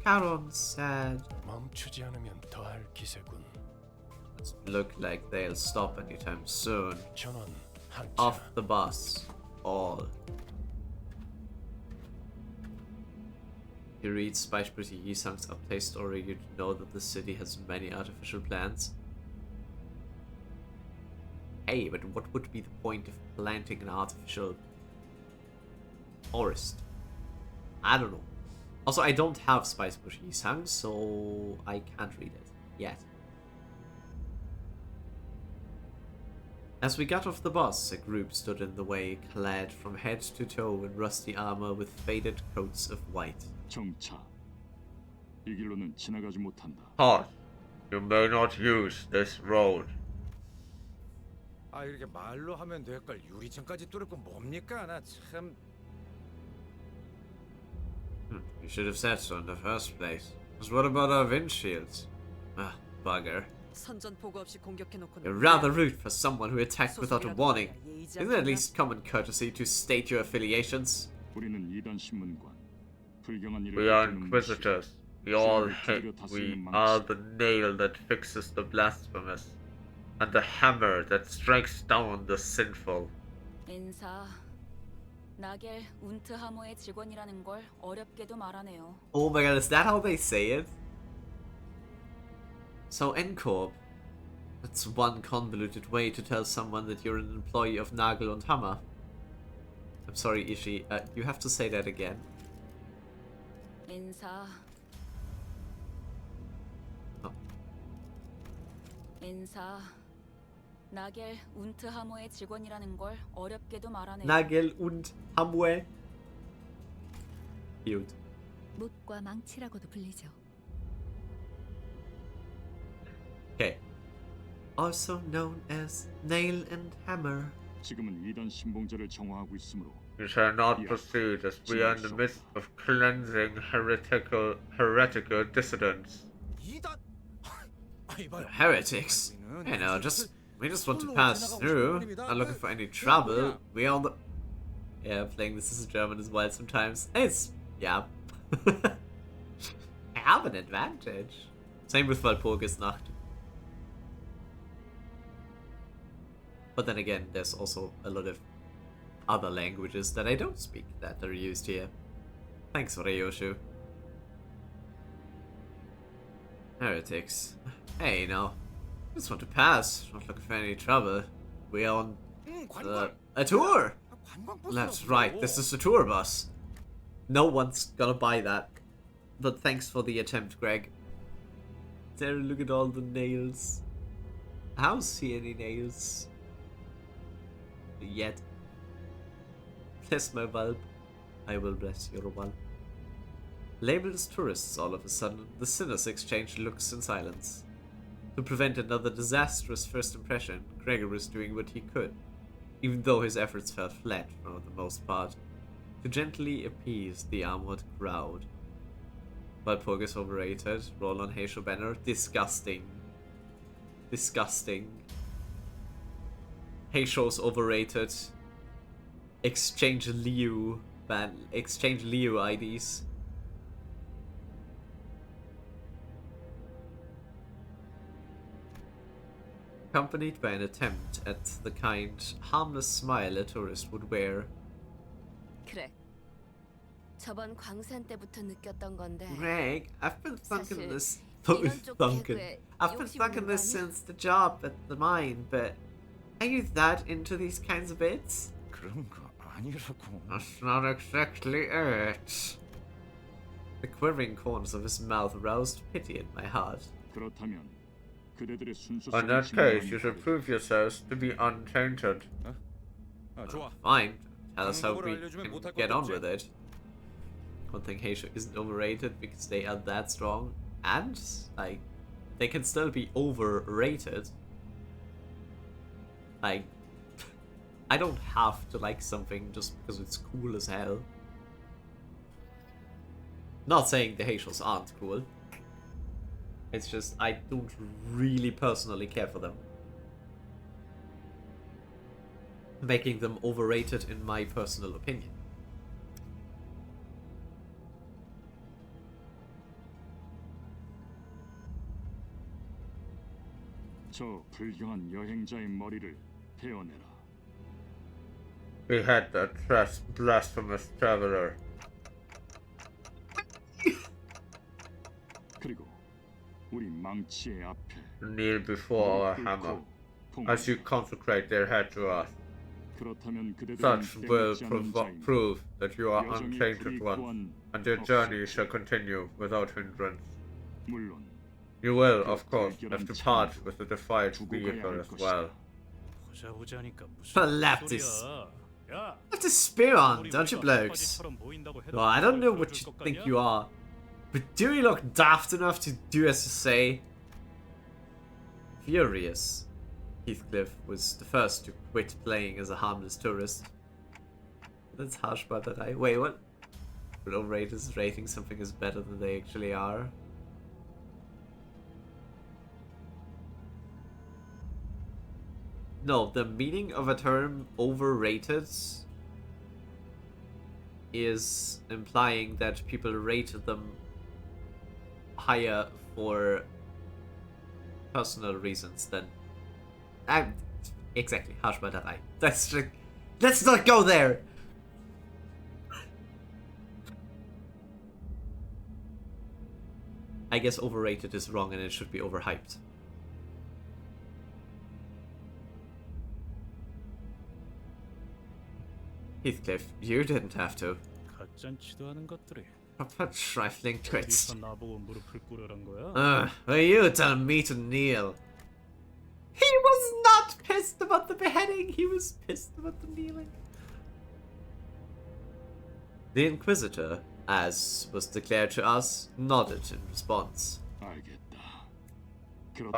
Caron's sad. 멈추지 않으면 더할 기세군. Look like they'll stop anytime soon. 전원 한차. Off the bus. All. You read Spicebritty Yisang's update story, you know that the city has many artificial plants. Hey, but what would be the point of planting an artificial forest? I don't know. Also, I don't have Spicebritty Yisang, so I can't read it yet. As we got off the bus, a group stood in the way, clad from head to toe in rusty armor with faded coats of white. 정차. 이 길로는 지나가지 못한다. Halt! You may not use this road. 아 이렇게 말로 하면 될 걸 유리창까지 뚫을 건 뭡니까? 나 참. You should have said so in the first place. Because what about our windshields? Ah, bugger. 선전 보고 없이 공격해놓고는 You're rather rude for someone who attacked without a warning. Isn't it at least common courtesy to state your affiliations? 우리는 이단 신문관. 불경한 일을 We are 일으키는 inquisitors. We are the nail that fixes the blasphemous, and the hammer that strikes down the sinful. 인사. 나겔 운트 하모의 직원이라는 걸 어렵게도 말하네요. Oh my god, is that how they say it? So N-Corp. That's one convoluted way to tell someone that you're an employee of Nagel und Hammer. I'm sorry, Ishi. You have to say that again. 인사. 인사. 나겔 운트 하모의 직원이라는 걸 어렵게도 말하네요. Nagel und Hamwe. Cute. 못과 망치라고도 불리죠. Okay. Also known as Nail and Hammer. 지금은 이단 신봉자를 정화하고 있으므로 You shall not proceed as we are in the midst of cleansing heretical dissidents. Heretics? You know, we just want to pass through, not looking for any trouble. We are on the... Yeah, playing this as a German as well sometimes. Yeah. I have an advantage. Same with Walpurgisnacht. But then again, there's also a lot of other languages that I don't speak that are used here. Thanks, Ryoshu. Heretics. Hey, now. Just want to pass. Not looking for any trouble. We're on a tour. That's right. This is the tour bus. No one's gonna buy that. But thanks for the attempt, Greg. There, look at all the nails. I don't see any nails. Yet. Bless my whelp. I will bless your whelp. Labeled as tourists all of a sudden, the sinners exchanged looks in silence. To prevent another disastrous first impression, Gregor was doing what he could. even though his efforts fell flat for the most part, to gently appease the armored crowd. But Pog is overrated. Roll on Heisho banner. Disgusting. Disgusting. Heisho's overrated. Exchange Liu IDs. Accompanied by an attempt at the kind, harmless smile a tourist would wear. 그래. 저번 광산 때부터 느꼈던 건데. Greg, I've been thinking this. 이런 쪽 I've been thinking this since the job at the mine, but are you that into these kinds of bits? 그런 거 아니라고. That's not exactly it. The quivering corners of his mouth roused pity in my heart. 그렇다면 그대들의 순수. In that case, you should prove yourselves to be untainted. 좋아. Fine. Tell us how we can get on with it. One thing Heisho isn't overrated because they are that strong, and like they can still be overrated. Like I don't have to like something just because it's cool as hell. Not saying the Heishos aren't cool. It's just I don't really personally care for them. Making them overrated in my personal opinion. 저 불경한 여행자의 머리를 베어내라. Behead that blasphemous traveler. 그리고 우리 망치의 앞에 Kneel before our hammer, as you consecrate their head to us. 그렇다면 그대들은 Such will 떼먹지 않은 자이니 prove that you are 여정의 untainted one, 불이익과는 and your journey shall continue without hindrance. 물론 You will, of course, have to part with the defiled vehicle as well. 보자 보자니까 무슨 Leptis. 소리야. 야, Have to spear on, don't you blokes? Well, I don't know what you think you are, but do you look daft enough to do as you say? Furious. Heathcliff was the first to quit playing as a harmless tourist. That's harsh, but that I... Wait, what? But overraters rating something as better than they actually are? No, the meaning of a term overrated is implying that people rate them higher for personal reasons than... exactly, harsh by that eye. Let's not go there! I guess overrated is wrong and it should be overhyped. Heathcliff, you didn't have to. 가짠치도 않은 것들이. What trifling twits. 어디서 나보고 무릎을 꿇으란 거야? Are you telling me to kneel? He was not pissed about the beheading, he was pissed about the kneeling. The Inquisitor, as was declared to us, nodded in response.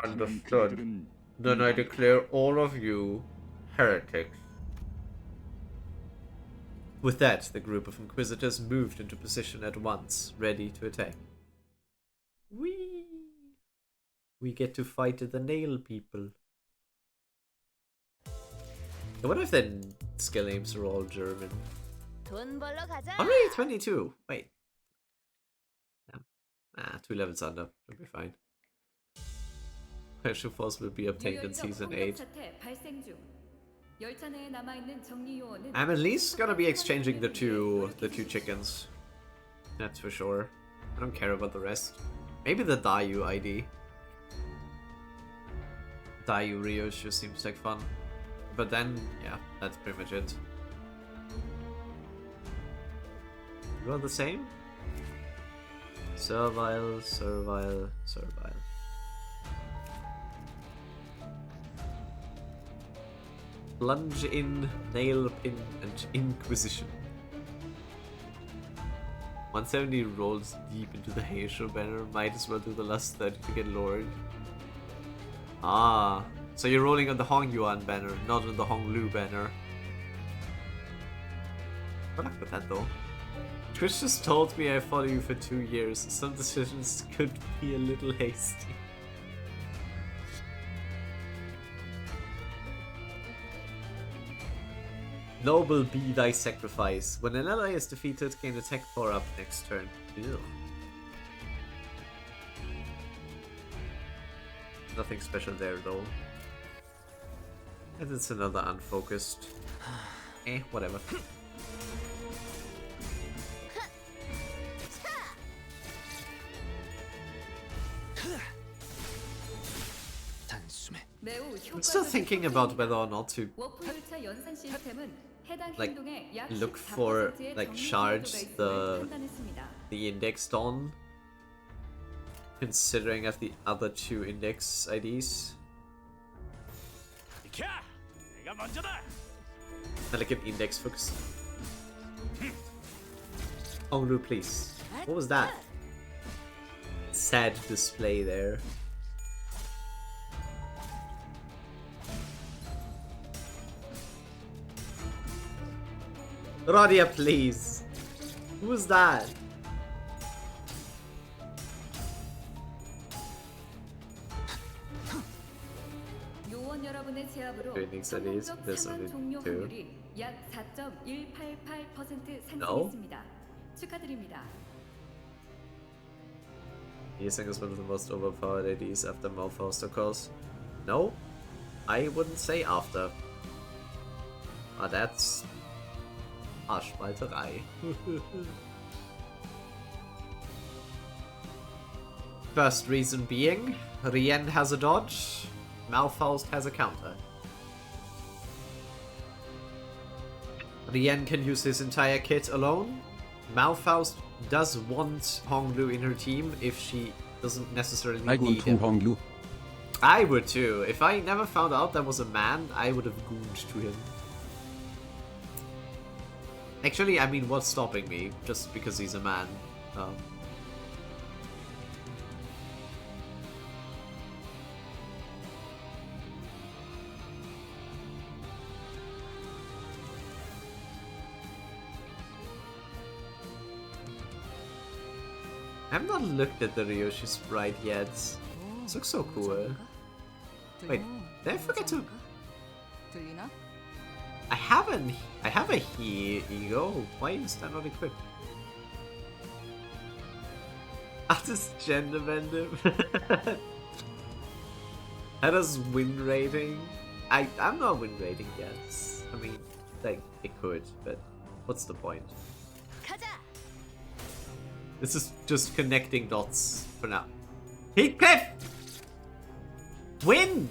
Understood. Then I declare all of you heretics. With that, the group of Inquisitors moved into position at once, ready to attack. Whee! We get to fight the nail people. I wonder if their skill names are all German. 돈 벌러 가자. Already 22. Wait. Yeah. 2 levels under. Should be fine. Special Force will be obtained in Season 8. I'm at least gonna be exchanging the two chickens. That's for sure. I don't care about the rest. Maybe the Dayu ID. Dayu Rio just seems like fun. But then, yeah, that's pretty much it. You are the same? Servile, servile, servile. Plunge in, nail pin, and Inquisition. 170 rolls deep into the Heisho banner. Might as well do the last 30 to get Lord. Ah, so you're rolling on the Hong Yuan banner, not on the Hong Lu banner. Good luck with that though. Twitch just told me I follow you for 2 years. Some decisions could be a little hasty. Noble be thy sacrifice. When an ally is defeated, gain attack power up next turn. Ew. Nothing special there though. And it's another unfocused. Whatever. I'm still thinking about whether or not to like look for like shards the indexed on, considering of the other 2 index IDs. I like an index focus. Hongru, please. What was that? Sad display there. Radia, please. Who was that? 요원 여러분의 제압으로 Phoenix at least. 성공적 There's 상황 only 종료 2. 확률이 약 4.188% No? 상승했습니다. 축하드립니다. Yeseng is one of the most overpowered ADs after Malfaust, of course. No, I wouldn't say after. But that's Arschbalterei. First reason being, Rien has a dodge, Malfaust has a counter. Rien can use his entire kit alone. Malfaust does want Honglu in her team if she doesn't necessarily need him. Honglu. I would too. If I never found out that was a man, I would have gooned to him. Actually, I mean, what's stopping me? Just because he's a man. I've not looked at the Ryoshi sprite yet. This looks so cool. Wait, did I forget to... I have a he ego. Why is that not equipped? I'll just gender bend him. How does win rating? I'm not win rating yet. I mean, like, it could, but what's the point? This is just connecting dots for now. Heathcliff! Win!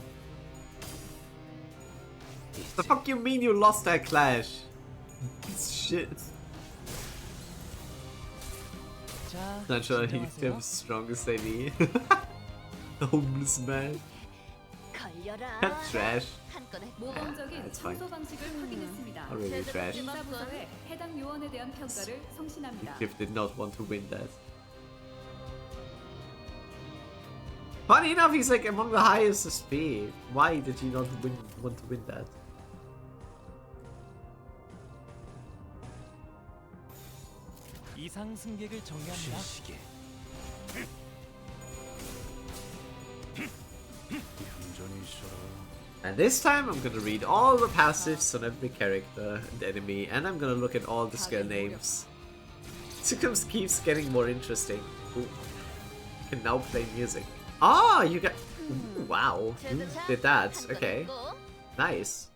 The fuck you mean you lost that clash? Shit. Not sure Heathcliff's strongest AD. The homeless man. Trash. 모범적인 청소 방식을 확인했습니다. Really trash. 인사부서에 해당 요원에 대한 평가를 송신합니다. Heathcliff did not want to win that. Funny enough, he's like among the highest SP. Why did he not want to win that? 이상 승객을 정리합니다. And this time I'm gonna read all the passives on every character and enemy, and I'm gonna look at all the skill names. It keeps getting more interesting. Ooh. You can now play music. Ah, you got... Ooh, wow, you did that. Okay, nice.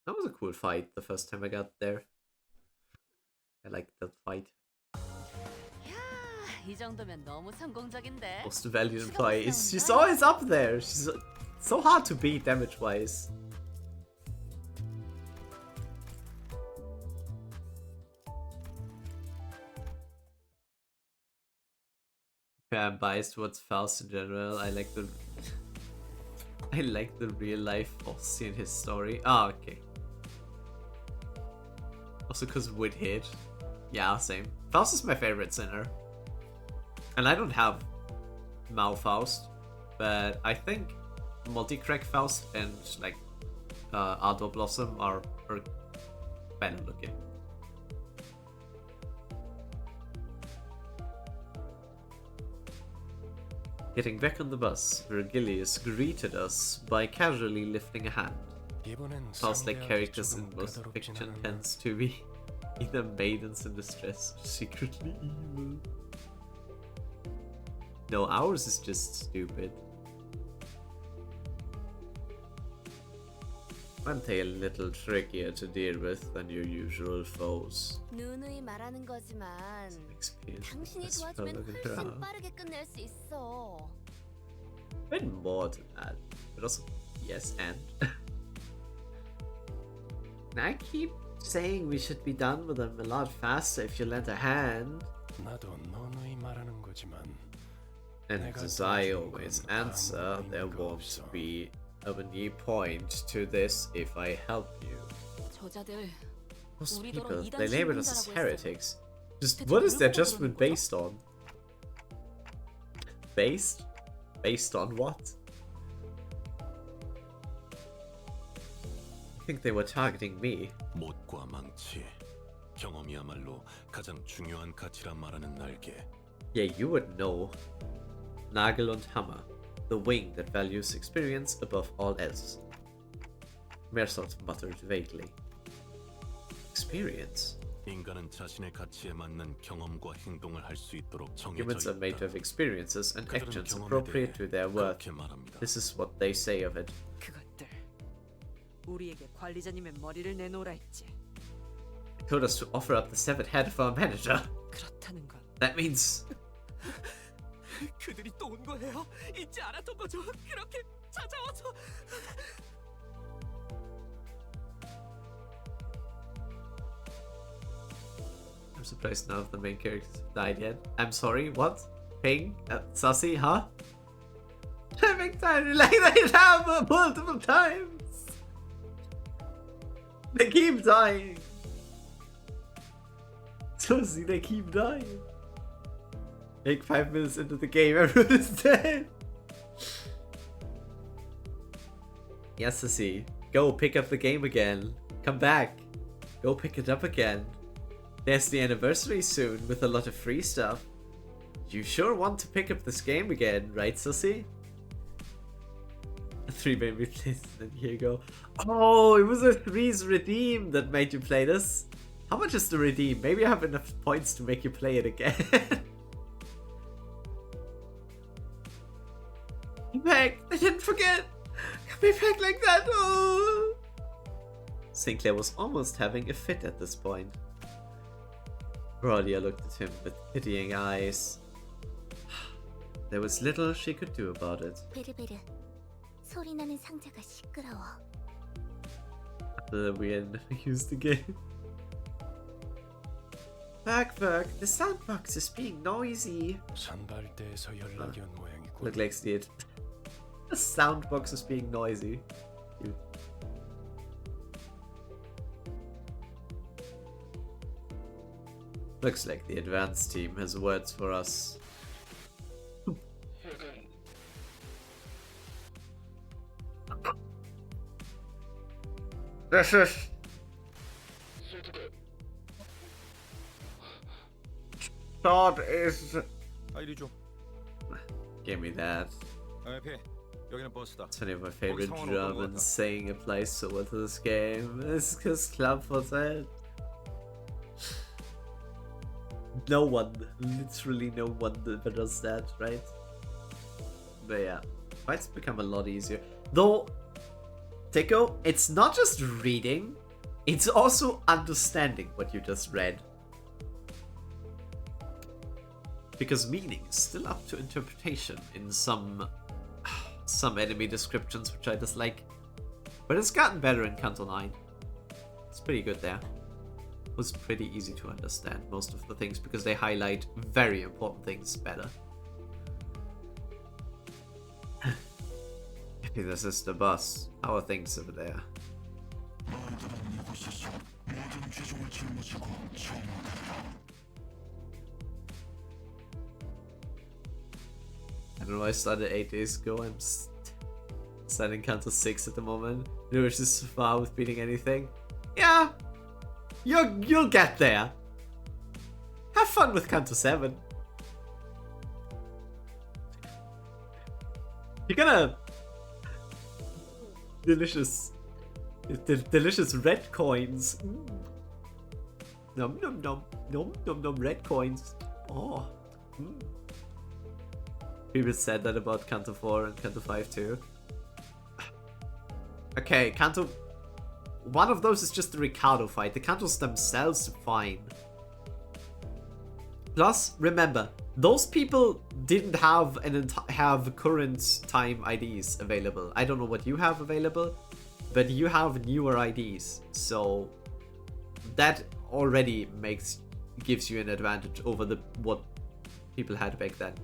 That was a cool fight the first time I got there. I liked that fight. 이 정도면 너무 성공적인데. Most valiant employee. She's always up there. She's so hard to beat damage-wise. Yeah, I'm biased towards Faust in general. I like the real life Faust in his story. Ah, okay. Also because Wood hit. Yeah, same. Faust is my favorite sinner. And I don't have Malfaust, but I think Multi-Crack Faust and like Ardor Blossom are better looking. Getting back on the bus, Virgilius greeted us by casually lifting a hand. Past like characters in most fiction tends to be either maidens in distress or secretly evil. No, ours is just stupid. Aren't they a little trickier to deal with than your usual foes? 누누이 말하는 거지만 당신이 도와주면 훨씬 빠르게 끝낼 수 있어. Bit more than that, but also yes and. I keep saying we should be done with them a lot faster if you lend a hand. 나도 너누이 말하는 거지만. And as I always answer, there won't be any point to this if I help you. 저자들 Those 우리더러 people, 이단 they label us as 신분자라고 했어. heretics. Just what is their judgment based on? Based? Based on what? I think they were targeting me. 못과 망치, 경험이야말로 가장 중요한 가치라 말하는 날개. Yeah, you would know. Nagel und Hammer, the wing that values experience above all else. Mersot muttered vaguely. Experience? 인간은 자신의 가치에 맞는 경험과 행동을 할 수 있도록 Humans 정해져 are made to 있다. have experiences and 그들은 actions 경험에 appropriate to their worth. 그렇게 말합니다. This is what they say of it. 그것들 우리에게 관리자님의 머리를 내놓으라 했지. They told us to offer up the severed head of our manager. 그렇다는 건 That means 그들이 또 온 거예요. 잊지 않았던 거죠. 그렇게 찾아와서. I'm surprised none of the main characters have died yet. I'm sorry, what? Ping? Sussy, huh? Having time like they have multiple times! They keep dying! Sussy, they keep dying! Like 5 minutes into the game, everyone is dead! Yes, Sussy. Go pick up the game again. Come back. Go pick it up again. There's the anniversary soon with a lot of free stuff. You sure want to pick up this game again, right, Sussy? 3 made me play this, and here you go. Oh, it was a 3's redeem that made you play this. How much is the redeem? Maybe I have enough points to make you play it again. Come back! I didn't forget! Come back like that! Oh! Sinclair was almost having a fit at this point. Rodia looked at him with pitying eyes. There was little she could do about it. 베르베르, 소리 나는 상자가 시끄러워. We had never used the game. Berg, the soundbox is being noisy. 산발대에서 연락이 온 모양이군. Look like Steed. The soundbox is being noisy. Cute. Looks like the advanced team has words for us. This is... Todd is... 이리 줘. Give me that. 배. 여기는 버스다. It's one of my favorite 상황은 어떤 것 Germans 같아? saying applies so well to this game. It's because Club for that. No one, literally no one that does that, right? But yeah, fights become a lot easier. Though, Tico, it's not just reading, it's also understanding what you just read. Because meaning is still up to interpretation in some enemy descriptions, which I dislike. But it's gotten better in Canto 9. It's pretty good there. It was pretty easy to understand most of the things because they highlight very important things better. Maybe this is the bus. How are things over there? I don't know, I started 8 days ago. I'm Standing Canto 6 at the moment. Lewis is far with beating anything. Yeah, you'll get there. Have fun with Canto 7. You're gonna delicious red coins. Nom nom nom nom nom nom red coins. Oh. People said that about Canto 4 and Canto 5 too. Okay, Canto... One of those is just the Ricardo fight. The Cantos themselves are fine. Plus, remember, those people didn't have have current time IDs available. I don't know what you have available, but you have newer IDs. So that already gives you an advantage over what people had back then.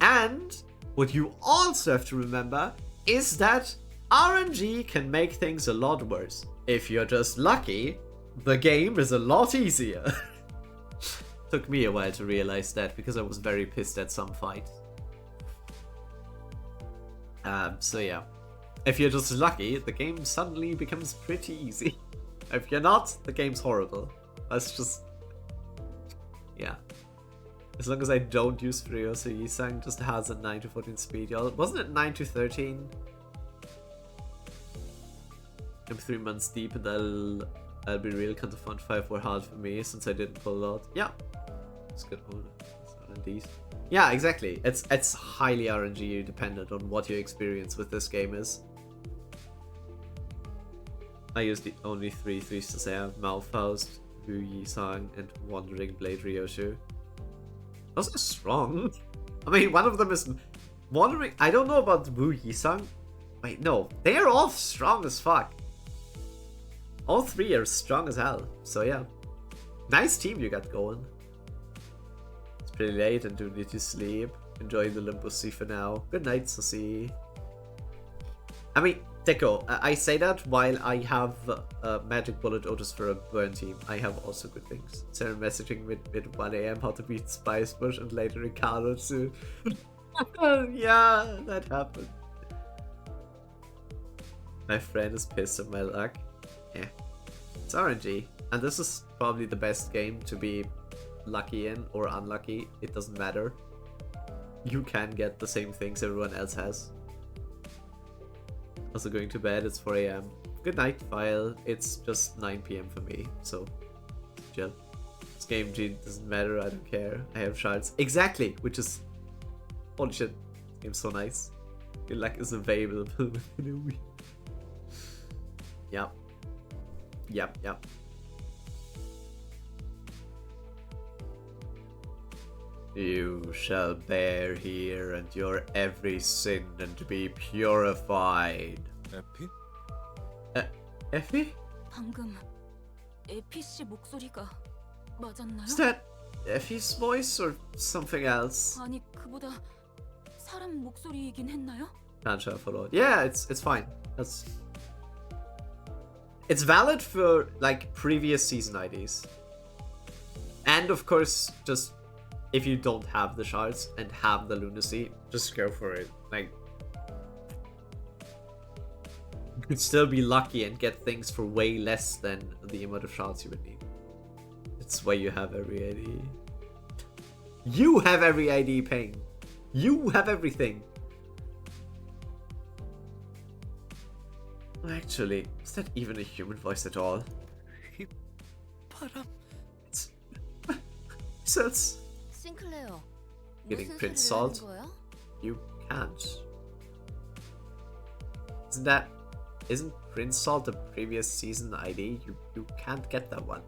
And what you also have to remember is that RNG can make things a lot worse. If you're just lucky, the game is a lot easier. Took me a while to realize that because I was very pissed at some fights. So yeah. If you're just lucky, the game suddenly becomes pretty easy. If you're not, the game's horrible. That's just... Yeah. As long as I don't use Furioso Yisang, just has a 9 to 14 speed, y'all. Wasn't it 9 to 13? I'm 3 months deep and I'll be real, Canto 4 and 5 were hard for me since I didn't pull a lot. Yeah. It's good. RNGs. Yeah, exactly. It's highly RNG dependent on what your experience with this game is. I used the only 3 threes to say I have Malfaust, Wu Yisang, and Wandering Blade Ryoshu. Those are strong. I mean, one of them is Wandering... I don't know about Wu Yisang. Wait, no. They are all strong as fuck. All 3 are strong as hell. So yeah. Nice team you got going. It's pretty late and do need to sleep. Enjoy the Limbus for now. Good night, Susie. I mean, Deco, I say that while I have Magic Bullet Otis for a burn team. I have also good things. Sarah messaging mid 1 AM how to beat Spice Bush and later Ricardo too. Yeah, that happened. My friend is pissed at my luck. Yeah. It's RNG. And this is probably the best game to be lucky in or unlucky. It doesn't matter. You can get the same things everyone else has. Also going to bed, it's 4 AM. Good night, File. It's just 9 PM for me, so chill. This game doesn't matter, I don't care. I have shards. Exactly! Which is... Holy shit. This game's so nice. Your luck is available within a week. Yep. Yep, yep. You shall bear here and your every sin and be purified. 에피? Effie? 방금 에피 씨 목소리가 맞았나요? Is that Effie's voice or something else? 아니 그보다 사람 목소리이긴 했나요? Can't show for Lord. Yeah, it's fine. It's valid for like previous season IDs. And of course, just if you don't have the shards and have the lunacy, just go for it. Like, you could still be lucky and get things for way less than the amount of shards you would need. It's why you have every ID. You have every ID, Pain. You have everything. Actually, is that even a human voice at all? So it's 싱클레어. getting 무슨 Prince 소리를 하는 Salt. 거야? You can't. Isn't Prince Salt a previous season ID? You can't get that one.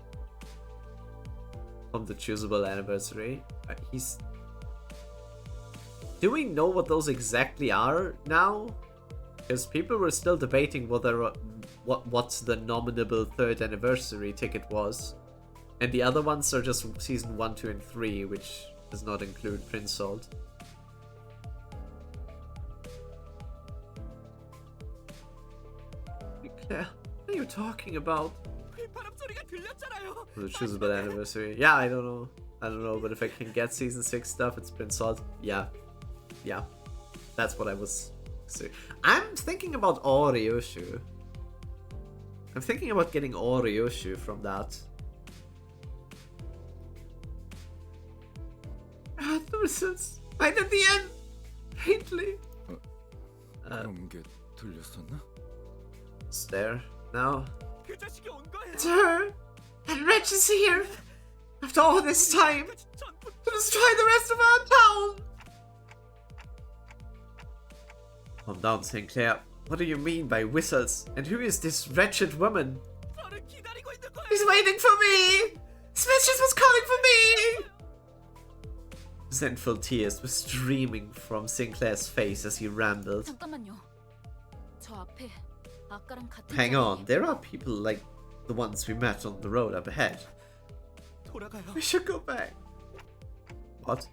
From the choosable anniversary. Do we know what those exactly are now? Because people were still debating whether what the nominable 3rd anniversary ticket was. And the other ones are just season 1, 2, and 3, which does not include Prince Salt. Claire, what are you talking about? The choosable anniversary. Yeah, I don't know, but if I can get season 6 stuff, it's Prince Salt. Yeah. That's what I was So, I'm thinking about Oryoshu. I'm thinking about getting Oryoshu from that. The results right at the end. Faintly. 그런 게 들렸었나? It's there now. 그 자식이 온 거야. It's her. That wretch is here. After all this time, to destroy the rest of our town. Calm down, Sinclair. What do you mean by whistles? And who is this wretched woman? He's waiting for me! Smithers was calling for me! Resentful tears were streaming from Sinclair's face as he rambled. 잠깐만요. 저 앞에 아까랑 같은 Hang on, there are people like the ones we met on the road up ahead. 돌아가요. We should go back. What?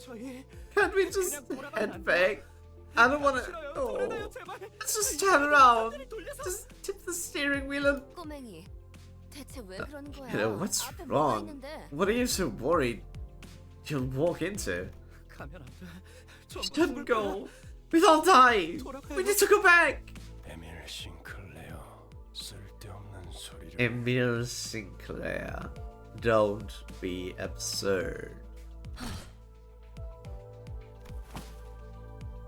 저희 Can't we just head back? I don't wanna. Oh. Let's just turn around. Just tip the steering wheel and. 꼬맹이, 대체 왜 그러는 거야? You know, what's 앞에 뭐가 wrong? 있는데? What are you so worried you'll walk into? 가면 안 돼. You shouldn't go. We'll all die. We need to go back. 에밀 싱클레어 쓸데없는 소리를. Emil Sinclair, don't be absurd.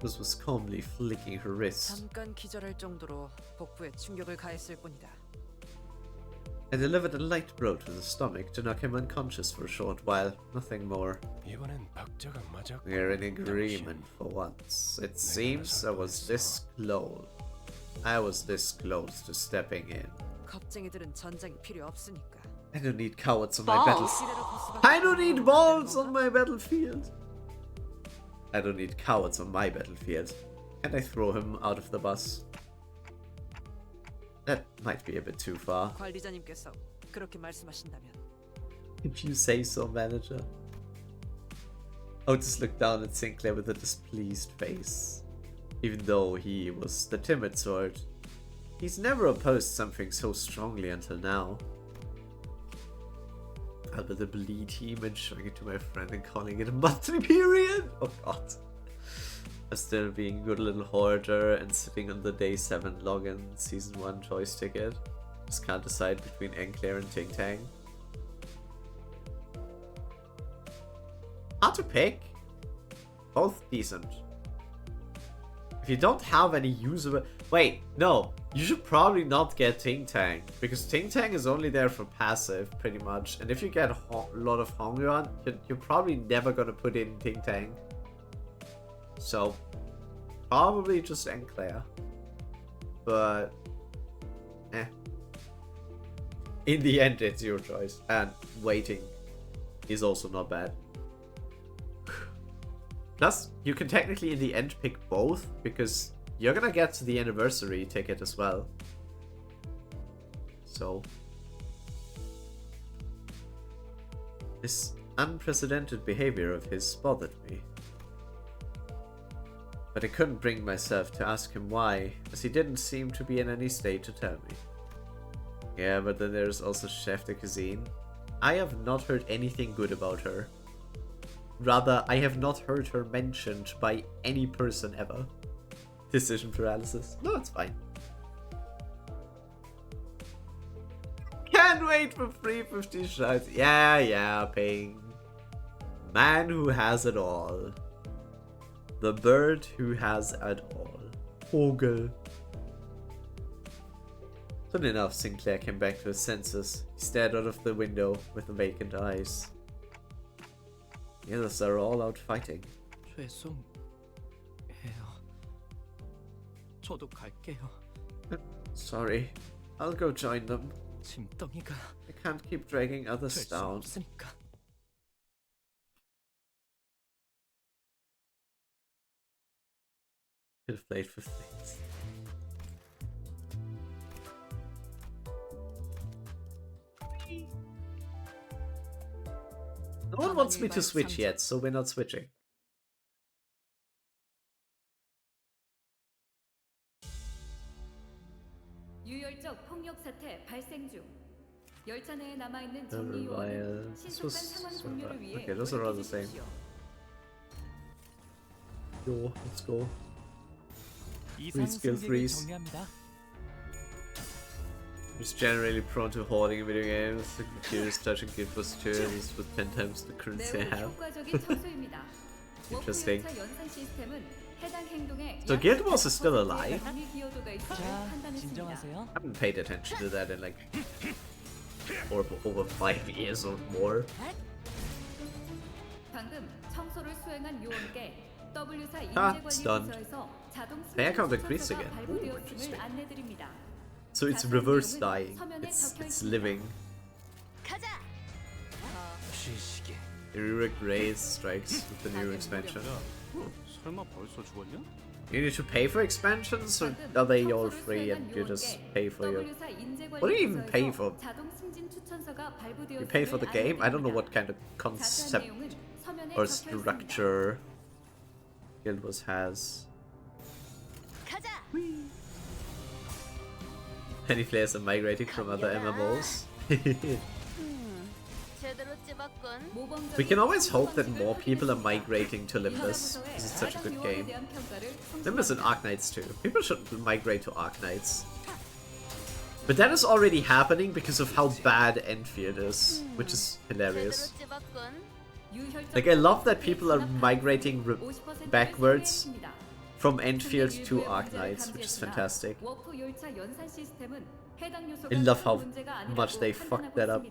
Limbus was calmly flicking her wrist. 잠깐 기절할 정도로 복부에 충격을 가했을 뿐이다. I delivered a light blow to the stomach to knock him unconscious for a short while. Nothing more. 이번엔 박자가 맞았고. We're in agreement for once. It seems I was this close. I was this close to stepping in. 겁쟁이들은 전장이 필요 없으니까. I don't need cowards on my battlefield. I don't need balls on my battlefield. I don't need cowards on my battlefield. Can I throw him out of the bus? That might be a bit too far. 관리자님께서 그렇게 말씀하신다면. If you say so, manager. Otis looked down at Sinclair with a displeased face. Even though he was the timid sort, he's never opposed something so strongly until now. I'll be the bleed team and showing it to my friend and calling it a monthly period. Oh god. I'm still being a good little hoarder and sitting on the day 7 login season 1 choice ticket. Just can't decide between Enclair and Ting Tang. Hard to pick. Both decent. If you don't have any usable... Wait, no. You should probably not get Ting Tang. Because Ting Tang is only there for passive, pretty much. And if you get a lot of Hongyuan, you're probably never gonna put in Ting Tang. So, probably just Enclair. But, in the end, it's your choice. And waiting is also not bad. Plus, you can technically in the end pick both, because you're gonna get the anniversary ticket as well. So, this unprecedented behavior of his bothered me. But I couldn't bring myself to ask him why, as he didn't seem to be in any state to tell me. Yeah, but then there's also Chef de Cuisine. I have not heard anything good about her. Rather, I have not heard her mentioned by any person ever. Decision paralysis. No, it's fine. Can't wait for 350 shots. Yeah, Ping. Man who has it all. The bird who has it all. Vogel. Soon enough, Sinclair came back to his senses. He stared out of the window with vacant eyes. The others are all out fighting. 죄송해요. 저도 갈게요. Sorry. I'll go join them. 짐덩이가 I can't keep dragging others down. 없으니까. Could have played for things. No one wants me to switch yet, so we're not switching. 유혈적 폭력 사태 발생 중. 열차 내에 남아 있는 정리 요원은 신속한 상황 종료를 위해 Okay, those are all the same. 노력해 주십시오. Yo, let's go. Free skill freeze. It's generally prone to hoarding in video games. The materials touching Guild Wars 2 is with 10 times the currency I have. Interesting. So Guild Wars is still alive? I haven't paid attention to that in like over 5 years or more. It's done. My account increased again. Ooh, interesting. So it's reverse dying. It's living. Heroic Raise strikes with the new expansion. You need to pay for expansions, or are they all free and you just pay for your... What do you even pay for? You pay for the game? I don't know what kind of concept or structure Guild Wars has. Many players are migrating from other MMOs. We can always hope that more people are migrating to Limbus, because it's such a good game. Limbus and Arknights too. People should migrate to Arknights. But that is already happening because of how bad Enfield is, which is hilarious. Like, I love that people are migrating backwards from Enfield to Arknights, which is fantastic. I love how much they fucked that up.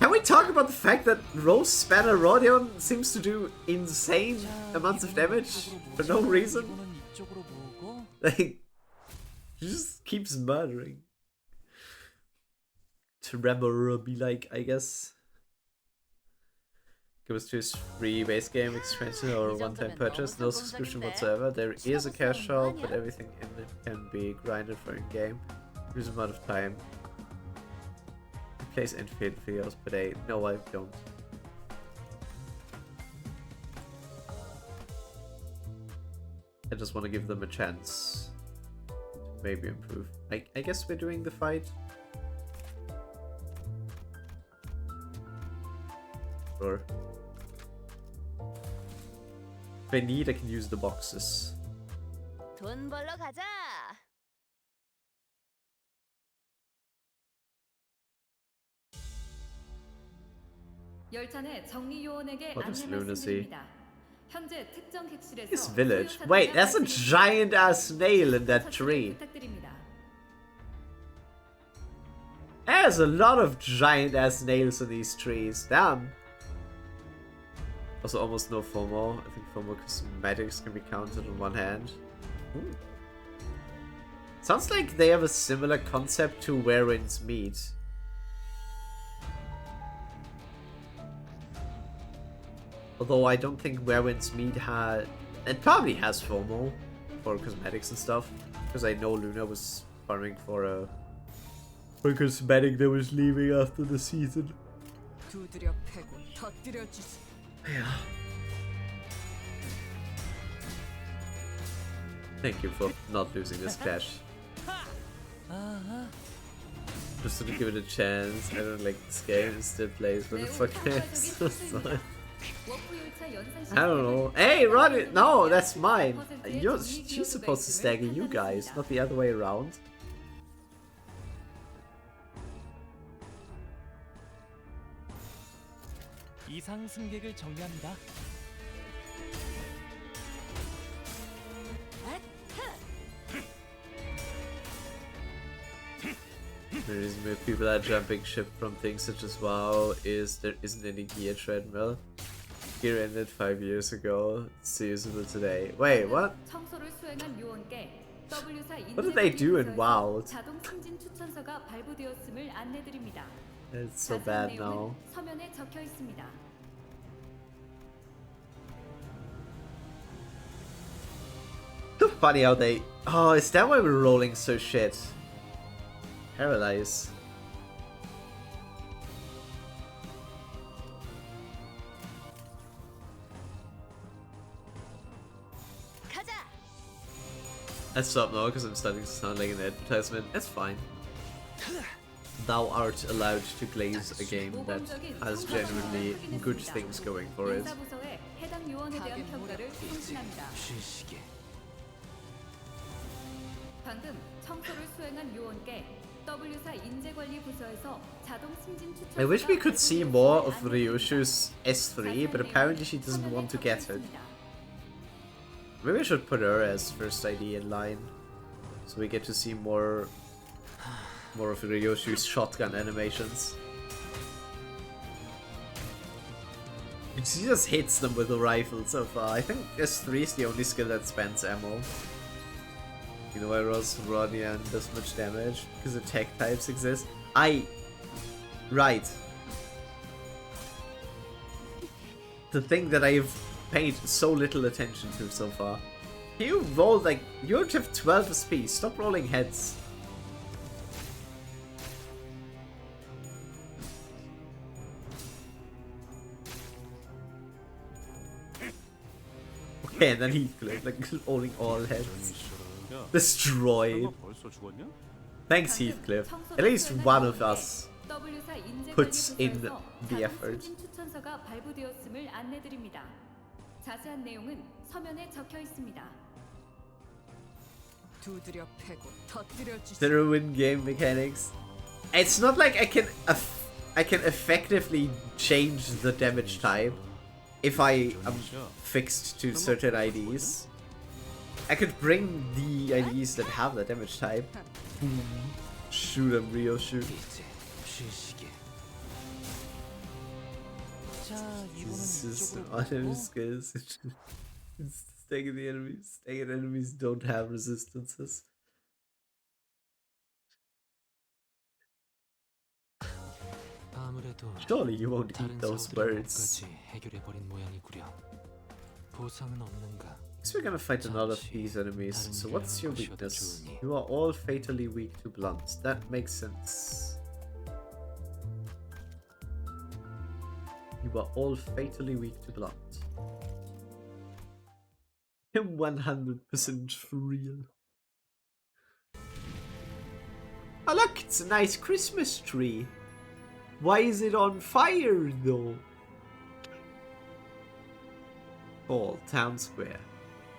Can we talk about the fact that Rose Spanner Rodion seems to do insane amounts of damage for no reason? Like, he just keeps murdering. Tremor be like, I guess. Goes to his free base game expansion or one-time purchase, no subscription whatsoever. There is a cash shop, but everything in it can be grinded for in-game. Use amount of time. Plays Enfield videos per day. No, I don't. I just want to give them a chance to maybe improve. I guess we're doing the fight. Sure. If I need, I can use the boxes. 돈 벌러 가자. What is lunacy? His village. Wait, that's a giant ass snail in that tree. There's a lot of giant ass snails in these trees. Damn. Also almost no FOMO. I think FOMO cosmetics can be counted on one hand. Ooh. Sounds like they have a similar concept to Where Winds Meet. Although I don't think Where Winds Meet had... It probably has FOMO for cosmetics and stuff. Because I know Luna was farming for a cosmetic that was leaving after the season. Yeah. Thank you for not losing this clash. Just to give it a chance. I don't like this game, it still plays, but the fuck is I don't know. Hey, Ronnie! No, that's mine! She's supposed to stagger you guys, not the other way around. 이상 승객을 정리합니다. The reason why people are jumping ship from things such as WoW is there isn't any gear treadmill. Gear ended 5 years ago. It's usable today. Wait, what? What did they do in WoW? It's so bad now. So funny how they... Oh, is that why we're rolling so shit? Paralyze. I stopped now because I'm starting to sound like an advertisement. That's fine. thou art allowed to glaze a game that has genuinely good things going for it. 인사부서에 해당 요원에 대한 평가를 송신합니다. 방금 청소를 수행한 요원께 W사 인재관리 부서에서 자동 승진 추천. I wish we could see more of Ryoshu's S3, but apparently she doesn't want to get it. Maybe I should put her as first ID in line, so we get to see more of Ryoshu's shotgun animations. She just hits them with a rifle so far. I think S3 is the only skill that spends ammo. You know why Rodian does much damage? Because attack types exist. Right. The thing that I've paid so little attention to so far. You rolled like... You have 12 SP. Stop rolling heads. Okay, and then Heathcliff, like rolling all heads. Destroyed. Thanks, Heathcliff. At least one of us puts in the effort. 추천서가 발부되었음을 안내드립니다. 자세한 내용은 서면에 적혀 있습니다. 두드려 패고 터뜨려 주시. The ruined game mechanics. It's not like I can effectively change the damage type if I am fixed to certain IDs. I could bring the IDs that have the damage type. Shoot them, Rio, shoot. This is auto skills. Stagger the enemies. Staggered enemies don't have resistances. Surely you won't eat those birds. Guess we're gonna fight another of these enemies. So what's your weakness? You are all fatally weak to blunt. That makes sense. You are all fatally weak to blunt. I'm 100% real. Oh look, it's a nice Christmas tree. Why is it on fire though? Hall, Town Square.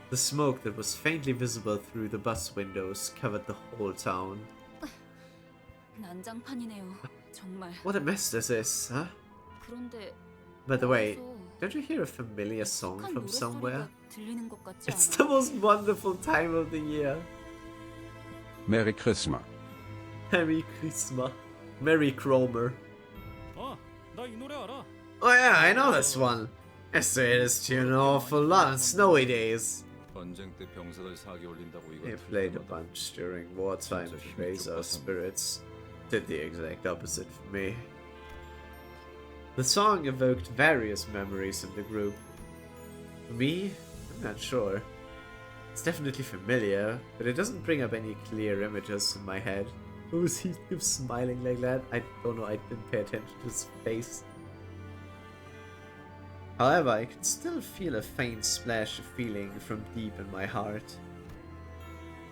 The smoke that was faintly visible through the bus windows covered the whole town. 난장판이네요. 정말. What a mess this is, huh? 그런데 By the way, don't you hear a familiar song from somewhere? It's the most wonderful time of the year. Merry Christmas. Merry Christmas. Merry Cromer. 나 이 노래 알아. Oh yeah, I know this one. I say this tune an awful lot on snowy days. They played a bunch during wartime to raise our spirits. Did the exact opposite for me. The song evoked various memories in the group. For me, I'm not sure. It's definitely familiar, but it doesn't bring up any clear images in my head. Who was he smiling like that? I don't know, I didn't pay attention to his face. However, I can still feel a faint splash of feeling from deep in my heart.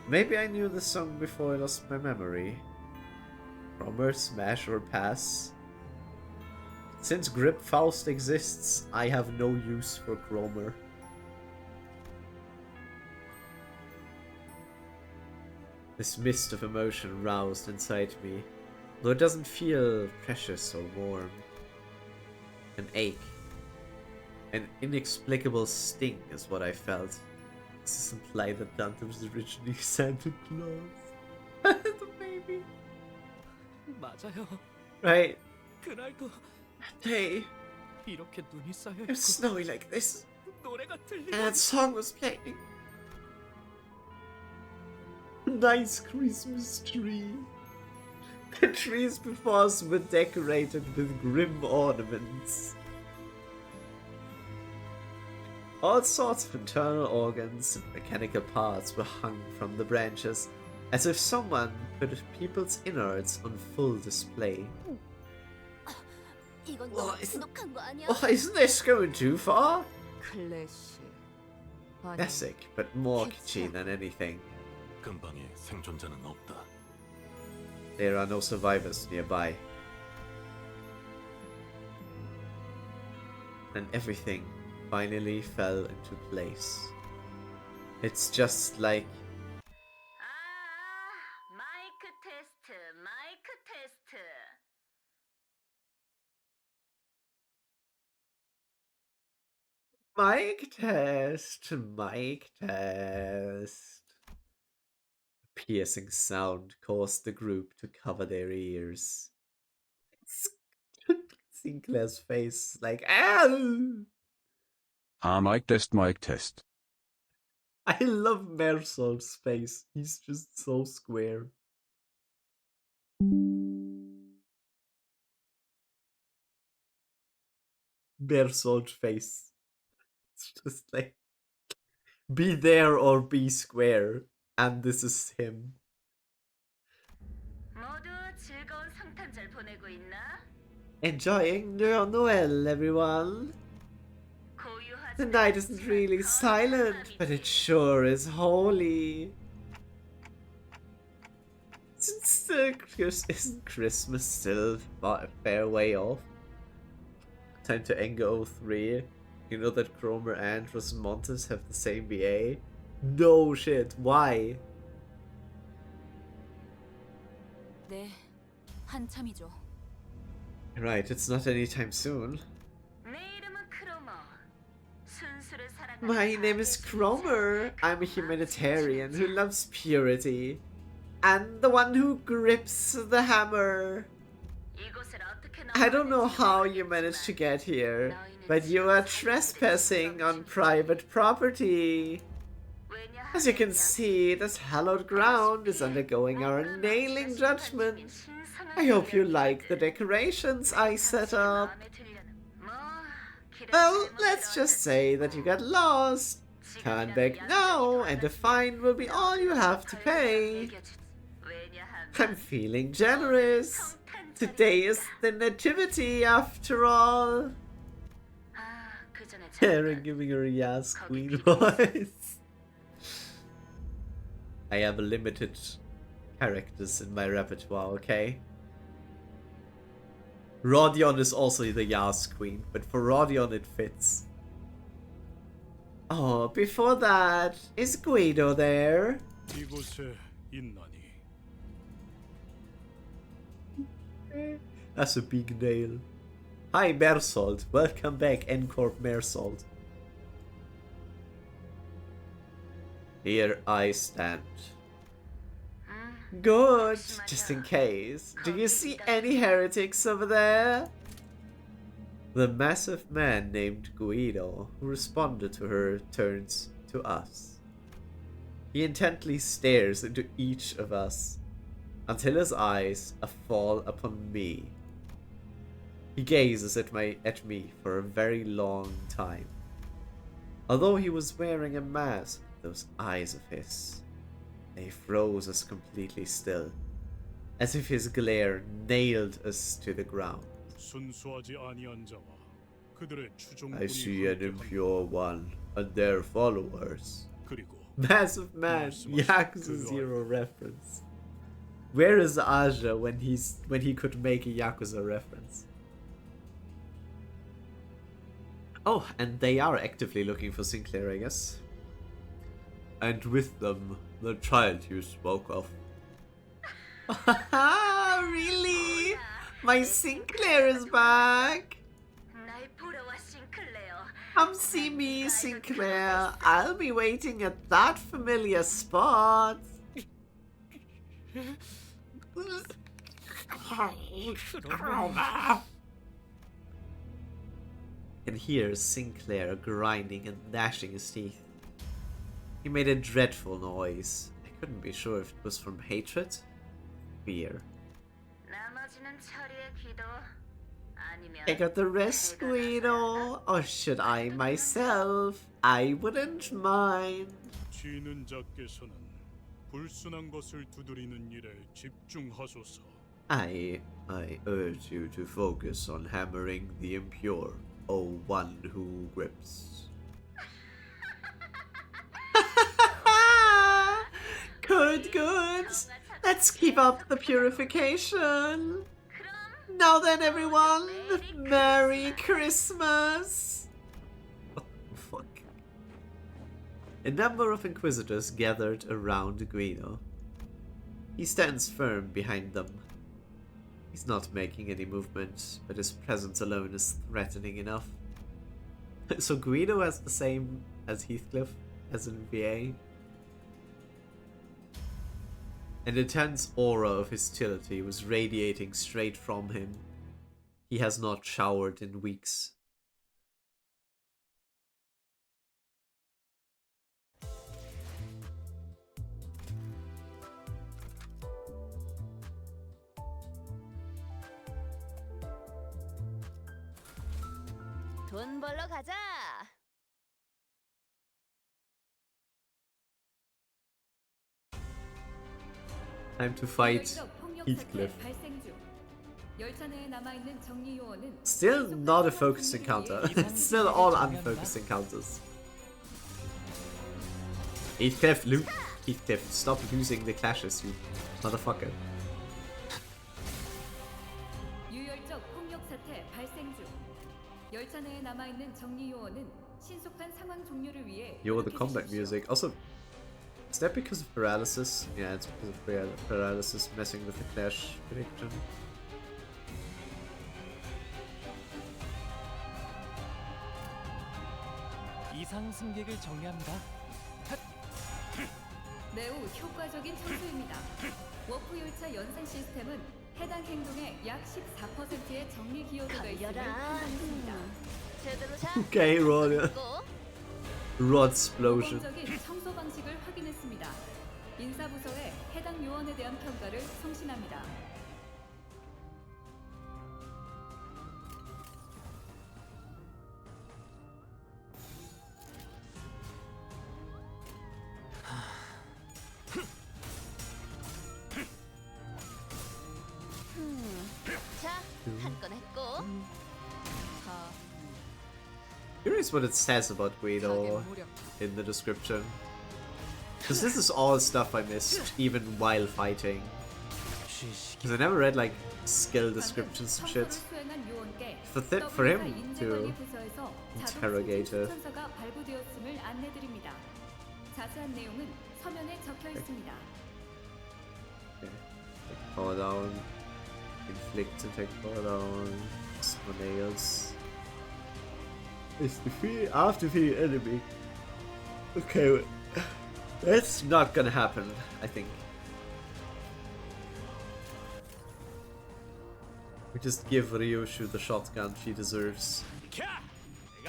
Maybe I knew the song before I lost my memory. Cromer, smash or pass? Since Grip Faust exists, I have no use for Cromer. This mist of emotion roused inside me, though it doesn't feel precious or warm. An ache. An inexplicable sting is what I felt. Does this imply that Dante was originally Santa Claus? The baby. 맞아요. Right. 그날도 Hey. 이렇게 눈이 쌓여 It was snowy like this. 노래가 들리고 And that song was playing. Nice Christmas tree. The trees before us were decorated with grim ornaments. All sorts of internal organs and mechanical parts were hung from the branches, as if someone put people's innards on full display. 이건 너무 지독한 거 아니야? Oh, isn't this going too far? 클래식. Classic, but more kitschy than anything. 근방에 생존자는 없다. There are no survivors nearby. And everything finally fell into place. It's just like... 마이크 테스트, 마이크 테스트. Mic test, mic test. A piercing sound caused the group to cover their ears. Sinclair's face, like, ow! Mic test, mic test. I love Mersol's face. He's just so square. Mersol's face. It's just like, be there or be square. And this is him. 모두 즐거운 성탄절 보내고 있나? Enjoying Noel, everyone. The night isn't really silent, but it sure is holy. Isn't Christmas still a fair way off? Time to Engo 03. You know that Cromer and Rosmontes have the same BA? No shit, why? 네, 한참이죠. Right, it's not anytime soon. My name is Cromer. I'm a humanitarian who loves purity. And the one who grips the hammer. I don't know how you managed to get here, but you are trespassing on private property. As you can see, this hallowed ground is undergoing our nailing judgment. I hope you like the decorations I set up. Well, let's just say that you got lost. Turn back now, and the fine will be all you have to pay. I'm feeling generous. Today is the nativity, after all. Karen giving her a Yas Queen voice. I have limited characters in my repertoire, okay? Rodion is also the Yas Queen, but for Rodion it fits. Oh, before that, is Guido there? 이곳에 있나니? That's a big nail. Hi, Mersold. Welcome back, N-Corp Mersold. Here I stand. Good, just in case. Do you see any heretics over there? The massive man named Guido, who responded to her, turns to us. He intently stares into each of us, until his eyes fall upon me. He gazes at me for a very long time. Although he was wearing a mask, those eyes of his, they froze us completely still, as if his glare nailed us to the ground. I see an impure one and their followers. Massive man, Yakuza 0 reference. Where is Aja when he could make a Yakuza reference? Oh, and they are actively looking for Sinclair, I guess. And with them, the child you spoke of. Really? My Sinclair is back! Come see me, Sinclair. I'll be waiting at that familiar spot. And here's Sinclair grinding and gnashing his teeth. He made a dreadful noise. I couldn't be sure if it was from hatred, fear. I got the rest, Guido. Or should I myself? I wouldn't mind. 지능자께서는 불순한 것을 두드리는 일에 집중하소서. I urge you to focus on hammering the impure, O one who grips. Good. Let's keep up the purification. Now then, everyone, Merry Christmas. What the fuck? A number of inquisitors gathered around Guido. He stands firm behind them. He's not making any movement, but his presence alone is threatening enough. So Guido has the same as Heathcliff, as in VA. An intense aura of hostility was radiating straight from him. He has not showered in weeks. 돈 벌러 가자. Time to fight Heathcliff. Still not a focused encounter. It's still all unfocused encounters. Heathcliff, Heathcliff, stop losing the clashes, you motherfucker. 유혈적 폭력 사태 발생 중. 열차 내에 남아 있는 정리 요원은 신속한 상황 종료를 위해. Yo, the combat music. Also, is that because of paralysis? Yeah, it's because of paralysis messing with the clash prediction. 이상 승객을 정리합니다. 매우 효과적인 청소입니다. 워프 열차 연산 시스템은 해당 행동의 약 14%의 정리 기여도가 있음을 판단했습니다. Okay, Rod. Rod explosion. 성공적인 청소 방식을 확인했습니다. 인사부서에 해당 요원에 대한 평가를 성신합니다. 자, 한 건 했고. Curious what it says about Guido in the description. Because this is all stuff I missed, even while fighting. Because I never read, like, skill descriptions and shit. For him to interrogate her. 자세한 내용은 서면에 적혀 있습니다. Okay. Take power down. Inflict and take power down. Small nails. It's defeat after defeat enemy. Okay, that's not gonna happen, I think. We just give Ryoshu the shotgun she deserves.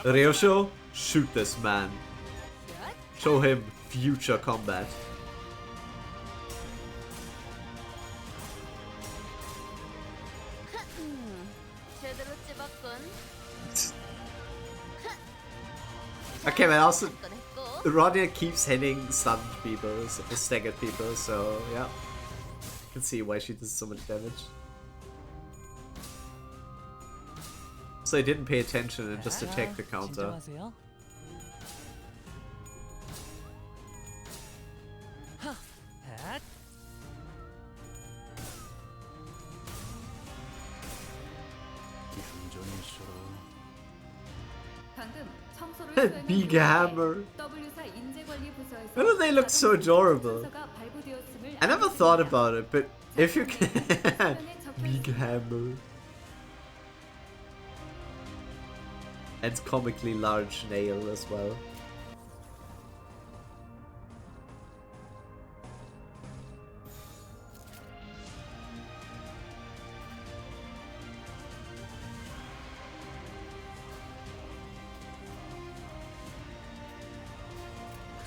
Ryoshu, shoot this man. Show him future combat. 제대로 찝었군. Okay, but also Rodia keeps hitting stunned people, staggered people, so yeah. You can see why she does so much damage. So I didn't pay attention and just attacked the counter. Big hammer. Why do they look so adorable? I never thought about it, but if you can, big hammer. And comically large nail as well.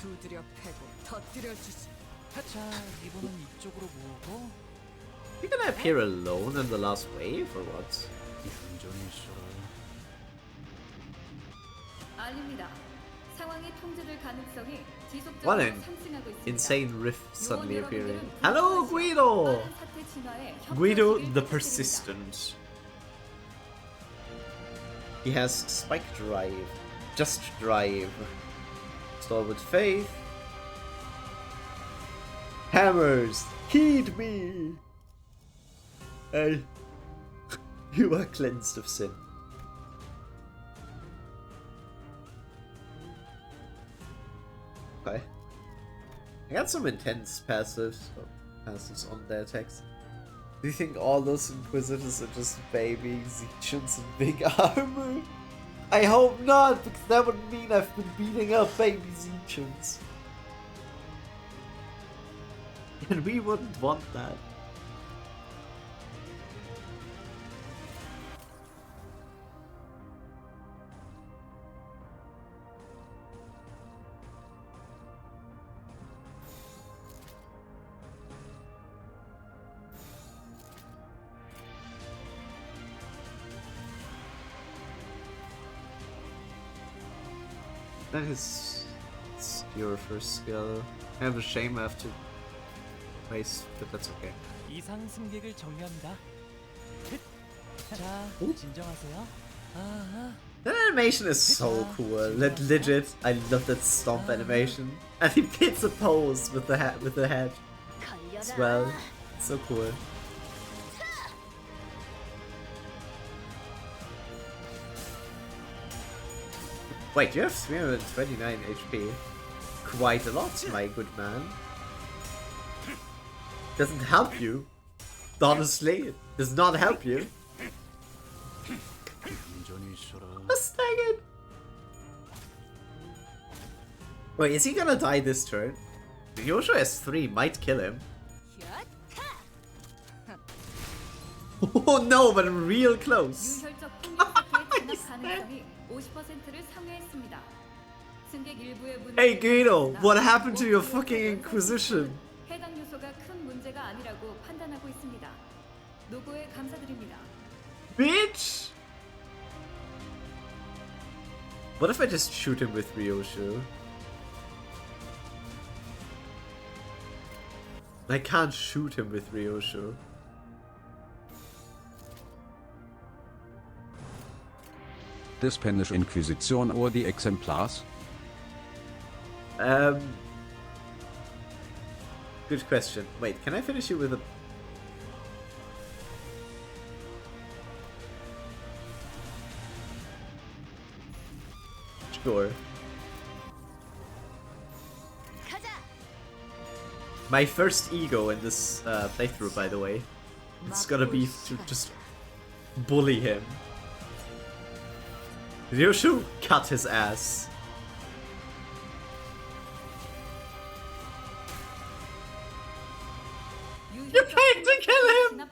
두드려 패고 터뜨려 주지. 자, 이번은 이쪽으로 모으고. You're gonna appear alone in the last wave, or what? 알립니다. 상황의 통제될 가능성이 What 지속적으로 an 상승하고 있습니다. insane rift suddenly appearing. Hello, Guido! Guido the Persistent. He has Spike Drive, Just Drive, Stalwart Faith, Hammers, heed me! And you are cleansed of sin. Okay. I got some intense passives on their text. Do you think all those Inquisitors are just baby Zeechans in big armor? I hope not, because that would mean I've been beating up baby Zeechans. And we wouldn't want that. That is your first skill. I have a shame I have to waste, but that's okay. 이상 승객을 정리합니다. 자, 진정하세요. That animation is so cool. Legit, I love that stomp animation. And he hits a pose with the head as well. It's so cool. Wait, you have 329 HP. Quite a lot, my good man. Doesn't help you. Honestly, it does not help you. Just dang it. Wait, is he gonna die this turn? Yosho S3 might kill him. Oh no, but real close. Hey Guido, what happened to your fucking Inquisition? 해당 요소가 큰 문제가 아니라고 판단하고 있습니다. 노고에 감사드립니다. Bitch! What if I just shoot him with Ryoshu? I can't shoot him with Ryoshu. The Spanish Inquisition or the Exemplars? Good question. Wait, can I finish you with a... Sure. My first ego in this playthrough, by the way. It's gonna be to just bully him. Ryoshu cut his ass. You're trying to kill him!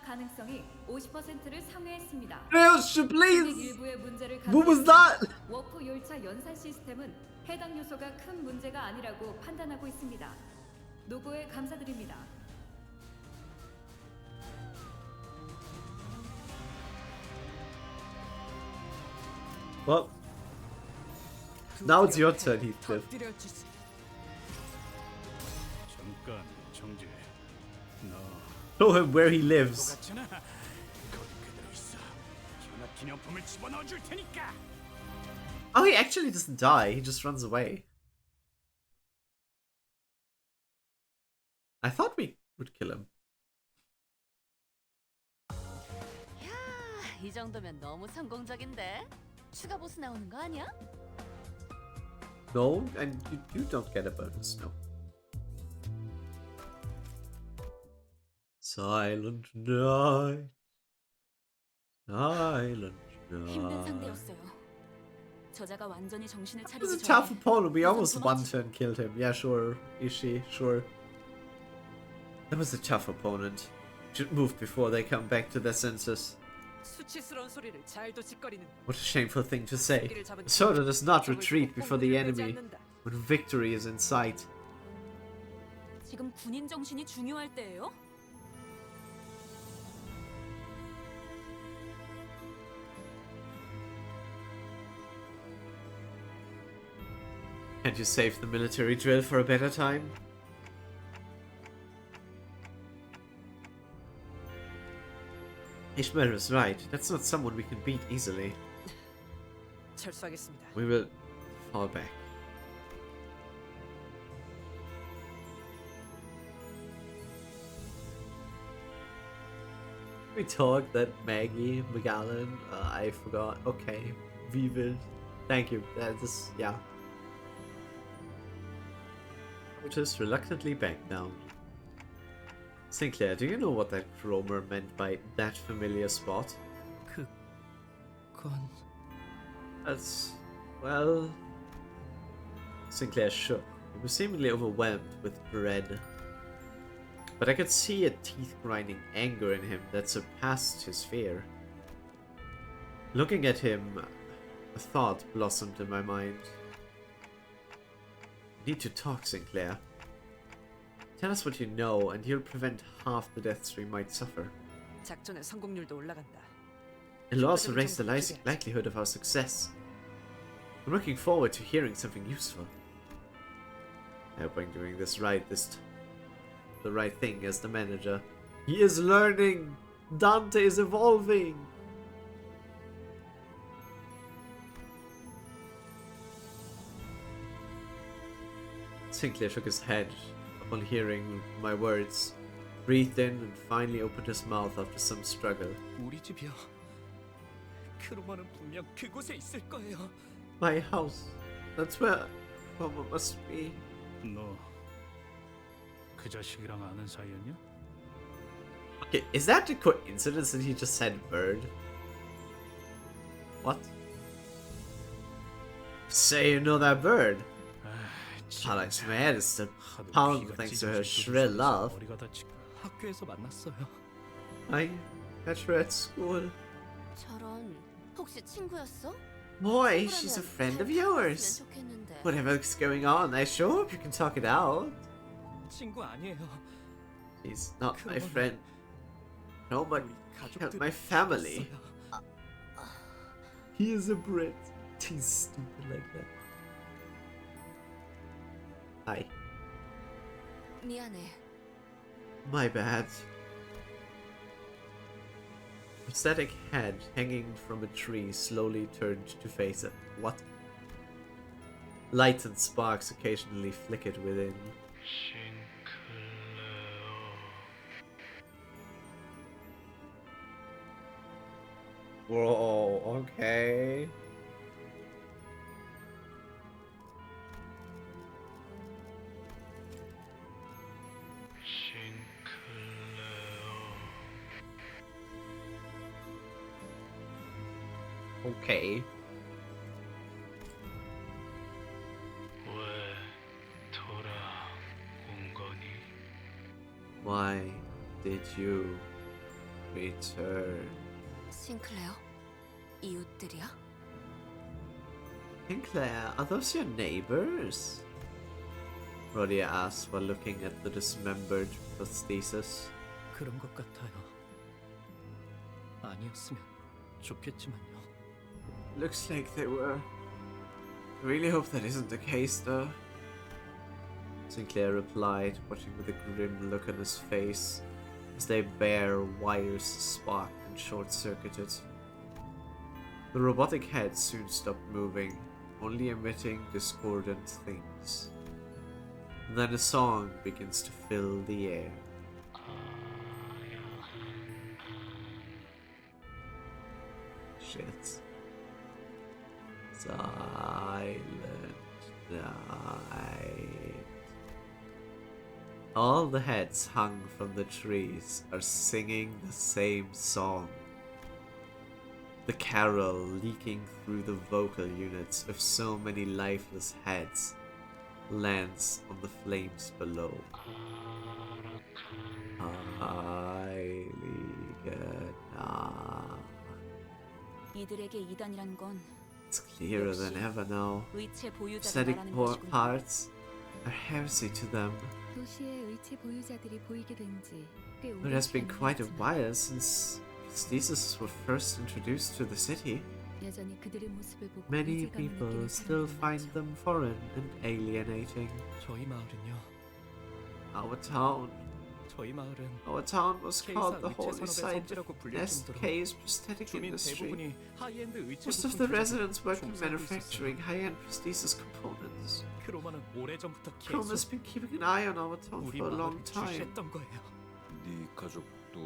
Ryoshu, please! What was that? 워프 열차 연산 시스템은 해당 요소가 큰 문제가 아니라고 판단하고 있습니다. 노고에 감사드립니다. Well, now it's your turn, Heathcliff. 잠깐 정지. 너 Show him where he lives. 똑같잖아. 거기 그대로 있어. 전화 기념품을 집어넣어 줄 테니까. Oh, he actually doesn't die, he just runs away. I thought we would kill him. 야, 이 정도면 너무 성공적인데? 추가 보스 나오는 거 아니야? No, and you don't get a bonus, no. Silent night. Silent 힘든 night. 상대였어요. 저자가 완전히 정신을 It was 차리기 a tough 전에 opponent. We almost one turn killed him. Yeah, sure. Ishii, sure. That was a tough opponent. Should move before they come back to their senses. 수치스러운 소리를 잘도 짓거리는. What a shameful thing to say. Soda does not retreat before the enemy when victory is in sight. 지금 군인 정신이 중요할 때예요? Can't you save the military drill for a better time? Ishmael was right. That's not someone we can beat easily. 철수하겠습니다. We will fall back. we talk that Maggie McGallan? I forgot. Okay, Vivid. Thank you. Just yeah. Just reluctantly back down. Sinclair, do you know what that Cromer meant by that familiar spot? That's well. Sinclair shook. He was seemingly overwhelmed with dread. But I could see a teeth-grinding anger in him that surpassed his fear. Looking at him, a thought blossomed in my mind. You need to talk, Sinclair. Tell us what you know, and you'll prevent half the deaths we might suffer. 작전의 성공률도 올라간다. It'll also raise the likelihood of our success. I'm looking forward to hearing something useful. I hope I'm doing this right the right thing as the manager. He is learning! Dante is evolving! Sinclair shook his head upon hearing my words, breathed in, and finally opened his mouth after some struggle. 우리 집이요. 크로마는 분명 그곳에 있을 거예요. My house. That's where Mama must be. 너 그 자식이랑 아는 사이였냐? Okay, is that a coincidence that he just said bird? What? Say you know that bird? Alex, my head is still pounding thanks to her shrill laugh. 학교에서 만났어요. I met her at school. 저런, 혹시 친구였어? Boy, she's a friend of yours. Whatever's going on, I sure hope you can talk it out. 친구 아니에요. She's not my friend. No, but my family. He is a Brit. He's stupid like that. Hi. 미안해. My bad. Prosthetic head hanging from a tree slowly turned to face it. What? Lights and sparks occasionally flickered within. Whoa, okay. Okay. Why did you return? 싱클레어? 이웃들이야? Sinclair, are those your neighbors? Rhodia asked while looking at the dismembered prosthesis. 그런 것 같아요. 아니었으면 좋겠지만요. Looks like they were. I really hope that isn't the case, though. Sinclair replied, watching with a grim look on his face as their bare wires sparked and short-circuited. The robotic head soon stopped moving, only emitting discordant things. Then a song begins to fill the air. Shit. Silent night. All the heads hung from the trees are singing the same song. The carol leaking through the vocal units of so many lifeless heads lands on the flames below. 이들에게 이단이란 건 It's clearer than ever now. 의체 보유자가 Static 말하는 것이군. parts are heresy to them. 도시의 의체 보유자들이 보이게 된지 꽤 It has been quite a while since prostheses were first introduced to the city. 여전히 그들의 모습을 보고 Many 이질감을 people 느끼는 still 사람들이 find 많죠. them foreign and alienating. 저희 마을은요. Our town was called the 의체 holy 산업의 site 성지라고 of 불릴 정도로 SK's prosthetic 주민 industry. 대부분이 하이엔드 의체 Most of 부품 the 제작에 residents work in 종사하고 manufacturing 있어요. high-end prosthesis components. 크로마는 오래전부터 Chrome has 계속 been keeping an eye on our town 우리 for a long 마을을 time. 주시했던 거예요. 네 가족도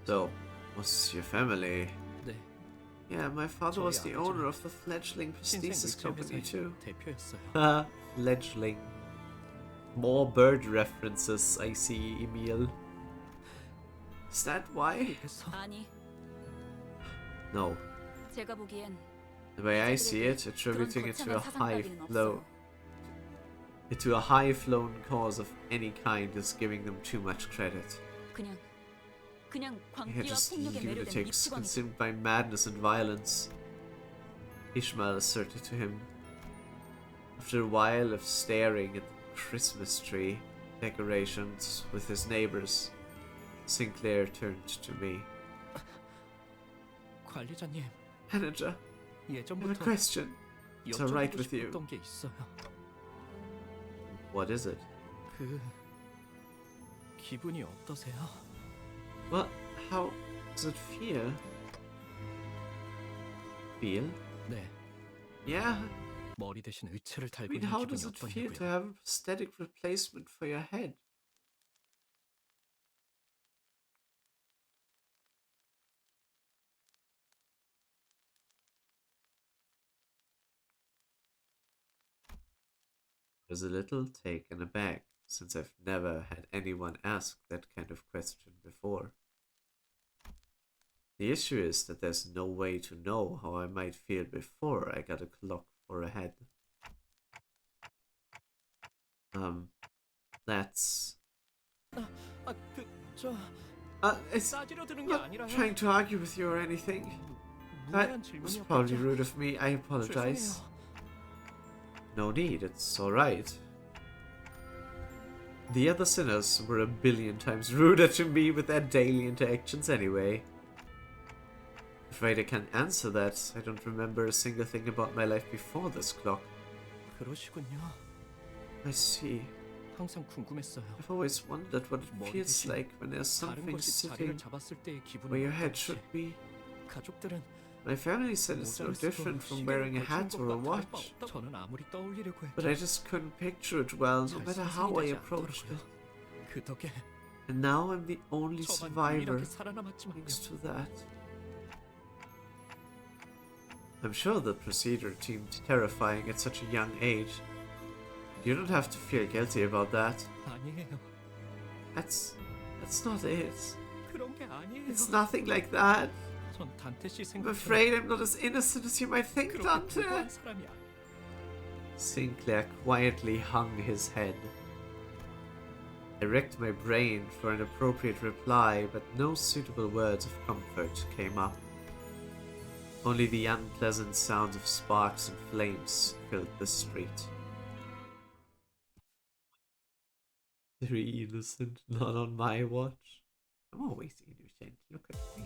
So, Was your family? 네. Yeah, my father was the 저희 owner 아버지는 of the fledgling prosthesis 신생 company 물질 too. 대표였어요. Fledgling. More bird references, I see, Emil. Is that why? 아니, No. 제가 보기엔 The way I see it, attributing it to a high flown cause of any kind is giving them too much credit. 그냥 They had 광기와 just 폭력에 매료된 lunatics 미치광이죠. consumed by madness and violence, Ishmael asserted to him. After a while of staring at the Christmas tree decorations with his neighbors, Sinclair turned to me. 관리자님, Manager, I have a 예전부터 question. It's alright 여쭤보고 with you. 싶었던 게 있어요. What is it? 그 기분이 어떠세요? Well, how does it feel? Feel? 네. Yeah. 머리 대신 의체를 I 달고 mean, 있는 how 기분이 does it feel to 어떠냐고요? have a prosthetic replacement for your head? I was a little taken aback, since I've never had anyone ask that kind of question before. The issue is that there's no way to know how I might feel before I got a clock for a head. That's... it's not trying to argue with you or anything. That was probably rude of me, I apologize. No need, it's alright. The other sinners were a billion times ruder to me with their daily interactions anyway. Afraid I can't answer that. I don't remember a single thing about my life before this clock. 그러시군요. I see. 항상 궁금했어요. I've always wondered what it feels like when there's something sitting where your head should be. 가족들은 My family said it's no different from wearing a hat or a watch. 저는 아무리 떠올리려고 But I just couldn't picture it well, no matter how I approached it. 그 덕에 And now I'm the only survivor 살아남았지만요. thanks to that. I'm sure the procedure seemed terrifying at such a young age. You don't have to feel guilty about that. 아니에요. That's not it. 그런 게 아니에요. It's nothing like that. 전 단테 씨 I'm 생각처럼 afraid I'm not as innocent as you might think, 그렇게 Dante. 불과한 사람이 아니에요. Sinclair quietly hung his head. I racked my brain for an appropriate reply, but no suitable words of comfort came up. Only the unpleasant sounds of sparks and flames filled the street. 3 innocent, not on my watch. I'm always innocent, look at me.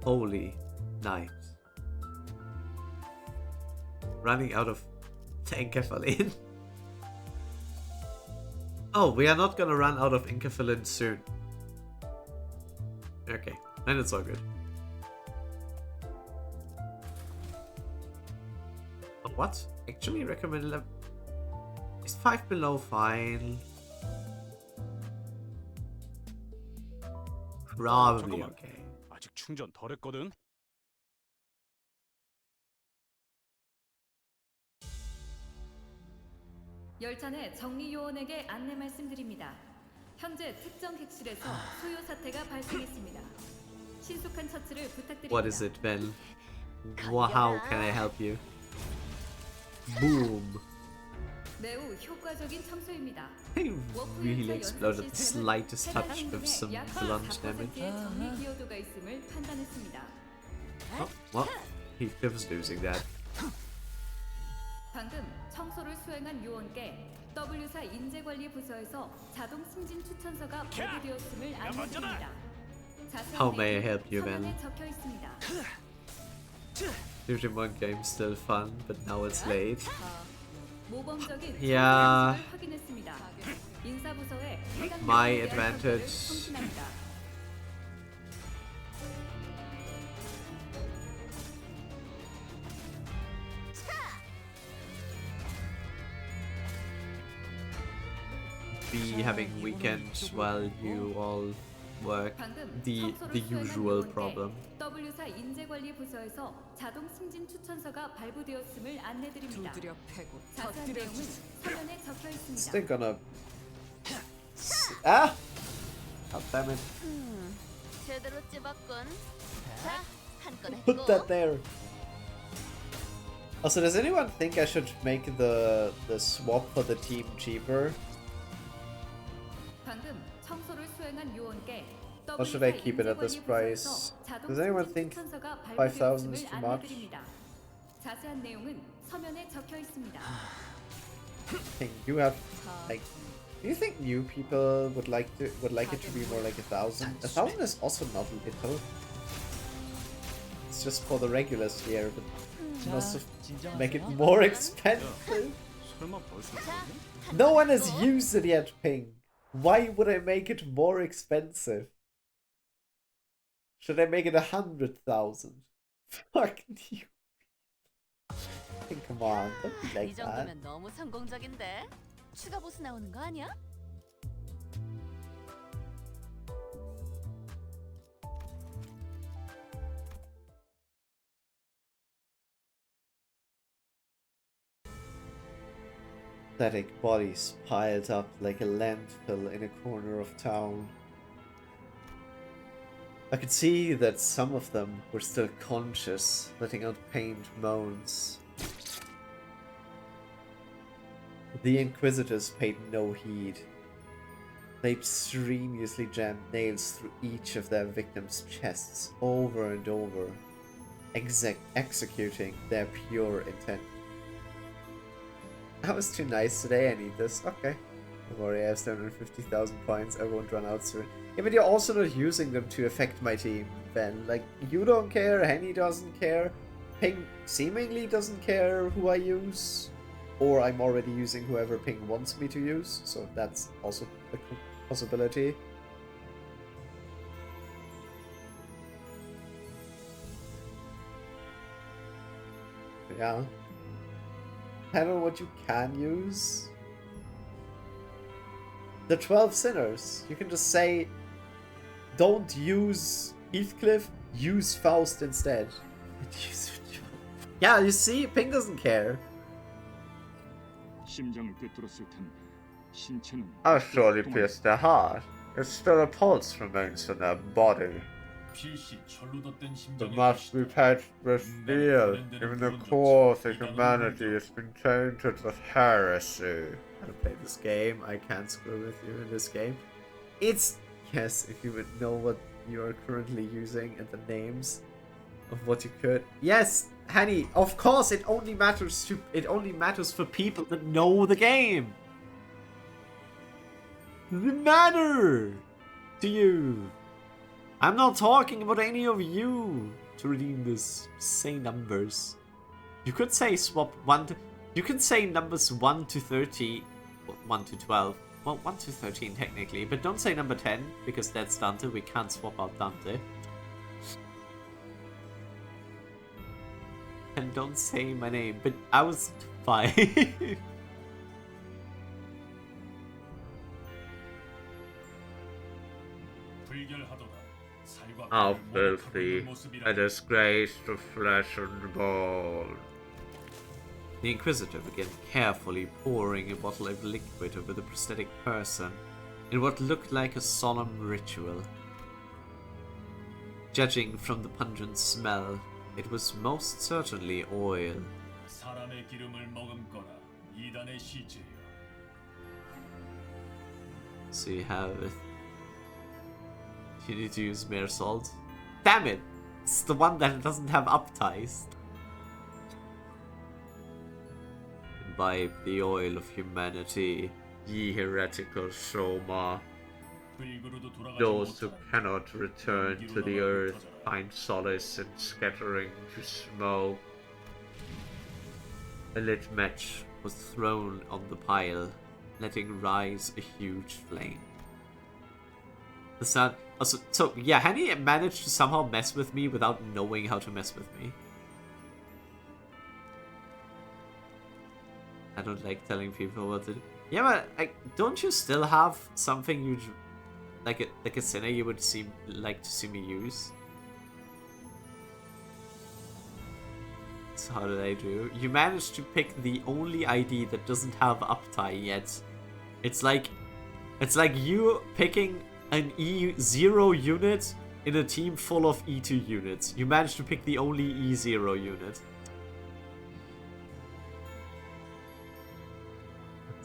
Holy night. Running out of enkephalin. Oh, we are not gonna run out of enkephalin soon. Okay, then it's all good. What? Actually recommended level... Is 5 below fine? Probably okay. 아직 충전 덜 했거든. 열차 내 정리 요원에게 안내 말씀드립니다. 현재 특정 객실에서 소요 사태가 발생했습니다. 신속한 처치를 부탁드립니다. What is it, Ben? How can I help you? Boom. 매우 효과적인 청소입니다. He really exploded the slightest touch of some blunt damage. 정리 기여도가 있음을 판단했습니다. Oh, what? He was losing that. 방금 청소를 수행한 요원께 W사 인재관리 부서에서 자동 승진 추천서가 발부되었음을 안내드립니다. How may I help you, Ben? 서면에 적혀 있습니다. Digimon game still fun, but now it's late. 모범적인 Yeah. 확인했습니다. 인사부서에 해당 My 내용에 대한 advantage. 서류를 송신합니다. having weekends while you all work. The usual problem. W사 인재관리 부서에서 자동 승진 추천서가 발부되었음을 안내드립니다. 자세한 내용은 서면에 적혀 있습니다. Still gonna. Ah! God damn it. 제대로 찝었군. 자, 한건 했고. Put that there. Also, does anyone think I should make the swap for the team cheaper? 방금 청소를 수행한 요원께 Or should I keep it at this price? Does anyone think 5,000 is too much? 자세한 내용은 서면에 적혀 있습니다. Think you have like? Do you think new people would like it to be more like 1,000? 1,000 is also not little. It's just for the regulars here, but you must make it more expensive. No one has used it yet, Ping. Why would I make it more expensive? Should I make it 100,000? Fuck you. Come on, don't be like 이 that. 정도면 너무 성공적인데? 추가 보스 나오는 거 아니야? Pathetic bodies piled up like a landfill in a corner of town. I could see that some of them were still conscious, letting out pained moans. The Inquisitors paid no heed. They strenuously jammed nails through each of their victims' chests over and over, executing their pure intent. I was too nice today, I need this. Okay. Don't worry, I have 750,000 points, I won't run out soon. Yeah, but you're also not using them to affect my team, Ben. Like, you don't care, Henny doesn't care, Ping seemingly doesn't care who I use. Or I'm already using whoever Ping wants me to use, so that's also a possibility. Yeah. I don't know what you can use. The 12 Sinners. You can just say, don't use Heathcliff, use Faust instead. Yeah, you see, Ping doesn't care. I'll surely pierce their heart. Yet still a pulse remains in their body. The must be patched with steel. Even the core of humanity has been tainted with heresy. I played this game. I can't screw with you in this game. It's yes, if you would know what you are currently using and the names of what you could. Yes, Hanny. Of course, it only matters for people that know the game. Does it matter to you? I'm not talking about any of you to redeem this. Say numbers. You could say swap 1 to... You could say numbers 1 to 30... 1 to 12. Well, 1 to 13 technically. But don't say number 10, because that's Dante. We can't swap out Dante. And don't say my name. But I was 5. How filthy, a disgrace to flesh and bone. The Inquisitor began carefully pouring a bottle of liquid over the prosthetic person in what looked like a solemn ritual. Judging from the pungent smell, it was most certainly oil. So you have it. You need to use mere salt. Damn it! It's the one that doesn't have upties. Imbibe the oil of humanity, ye heretical Soma. Those who cannot return to the earth find solace in scattering to smoke. A lit match was thrown on the pile, letting rise a huge flame. The sun... Also, so, yeah, Henny managed to somehow mess with me without knowing how to mess with me. I don't like telling people what to do. Yeah, but don't you still have something you'd like a sinner you would like to see me use? So how did I do? You managed to pick the only ID that doesn't have uptie yet. It's like you picking an E0 unit in a team full of E2 units. You managed to pick the only E0 unit.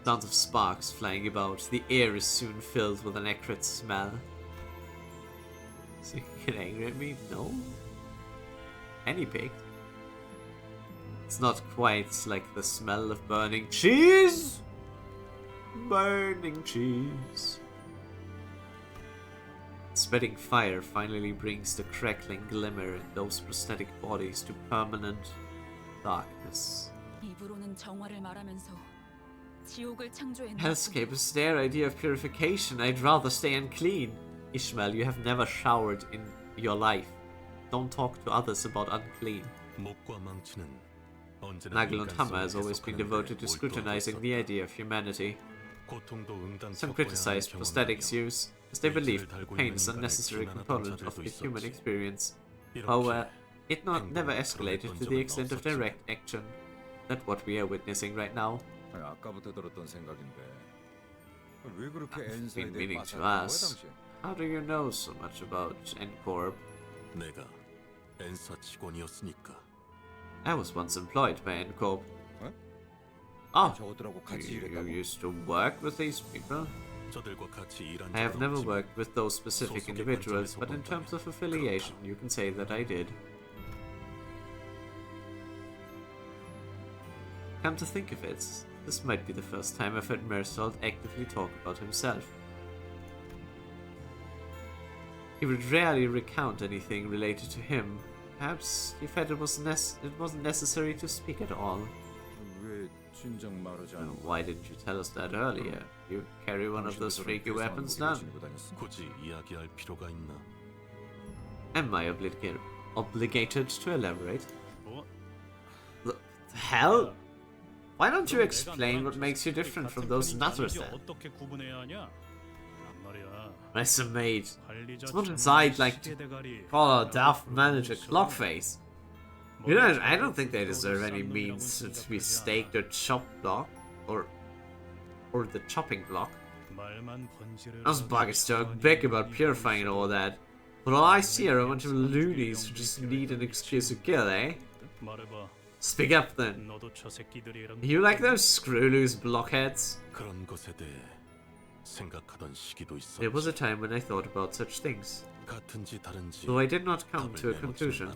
Sounds of sparks flying about. The air is soon filled with an acrid smell. So you can get angry at me? No? Any pig? It's not quite like the smell of burning cheese! Burning cheese. Spreading fire finally brings the crackling glimmer in those prosthetic bodies to permanent darkness. 입으로는 정화를 말하면서 지옥을 창조했나? Hellscape is their idea of purification. I'd rather stay unclean. Ishmael, you have never showered in your life. Don't talk to others about unclean. Nagel and Hammer has always been devoted to scrutinizing the idea of humanity. Some criticize prosthetics use, as they believe pain is a necessary component of the human experience. However, it never escalated to the extent of direct action. That's what we are witnessing right now. 아까부터 들었던 생각인데 왜 그렇게 I've 엔사에 been 대해 meaning to 빠삭한 거야, ask, 당신? how do you know so much about N-Corp? 내가 엔사 직원이었으니까. I was once employed by N-Corp. Oh, you used to work with these people? I have never worked with those specific individuals, but in terms of affiliation, you can say that I did. Come to think of it, this might be the first time I've heard Mersault actively talk about himself. He would rarely recount anything related to him. Perhaps he felt it wasn't necessary to speak at all. 왜 진작 말하지 않은 거야? Why didn't you tell us that earlier? You carry one of those freaky weapons now? 굳이 이야기할 필요가 있나? Am I obligated to elaborate? The hell? Why don't you explain what makes you different from those nutters then? Nice mate. Someone inside like to call our daft manager Clockface. You know, I don't think they deserve any means to be staked or chopped block or the chopping block. Those buggers talk big about purifying and all that, but all I see are a bunch of loonies who just need an excuse to kill, eh? Speak up then. You like those screw-loose blockheads? There was a time when I thought about such things, though I did not come to a conclusion.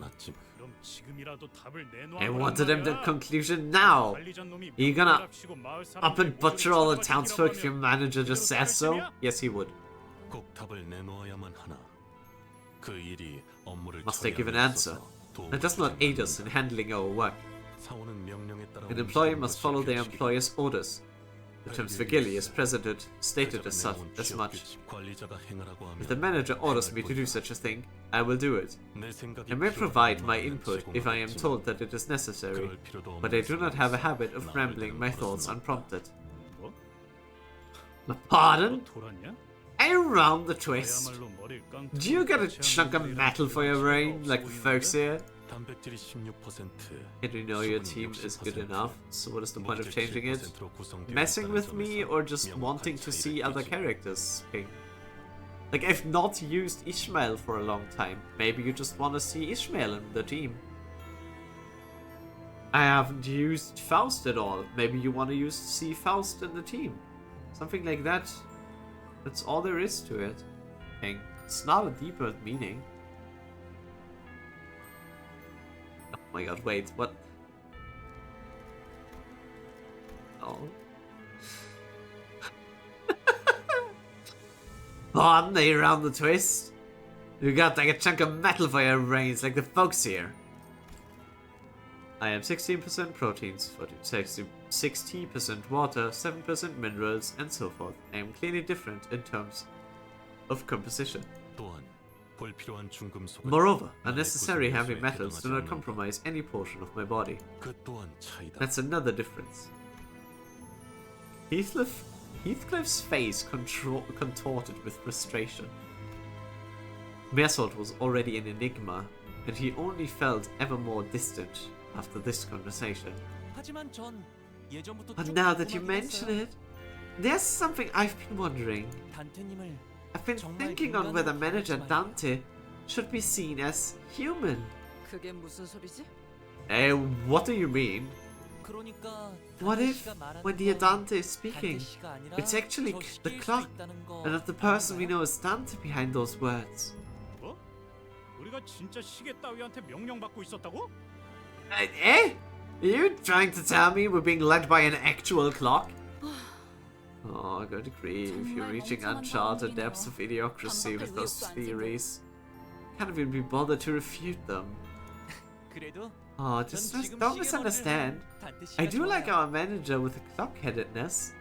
I wanted him to conclusion now! Are you gonna up and butcher all the townsfolk if your manager just says so? Yes, he would. Must I give an answer? That does not aid us in handling our work. An employee must follow their employer's orders. The terms Vigili as president stated as much. If the manager orders me to do such a thing, I will do it. I may provide my input if I am told that it is necessary, but I do not have a habit of rambling my thoughts unprompted. Pardon? Around the twist. Do you get a chunk of metal for your brain, like the folks here? And you know your team is good enough, so what is the point of changing it? Messing with me or just wanting to see other characters? Like, I've not used Ishmael for a long time. Maybe you just want to see Ishmael in the team. I haven't used Faust at all. Maybe you want to see Faust in the team. Something like that. That's all there is to it. It's not a deeper meaning. Oh my god, wait, what? Oh. Pardon, they around the twist? You got like a chunk of metal for your brains, like the folks here. I am 16% proteins, 60% water, 7% minerals, and so forth. I am clearly different in terms of composition. Moreover, unnecessary heavy metals do not compromise any portion of my body. That's another difference. Heathcliff Heathcliff's face contorted with frustration. Mersault was already an enigma, and he only felt ever more distant after this conversation. But now that you mention it, there's something I've been wondering. I've been thinking on whether Manager Dante should be seen as human. 그게 무슨 소리지? What do you mean? What if, when the Dante is speaking, it's actually the clock, and not the person we know as Dante behind those words? 뭐? 우리가 진짜 시계 따위한테 명령받고 있었다고? Eh? Are you trying to tell me we're being led by an actual clock? Oh, good grief, you're reaching uncharted depths of idiocracy with those theories. Can't even be bothered to refute them. Oh, just don't misunderstand. I do like our manager with the clock-headedness.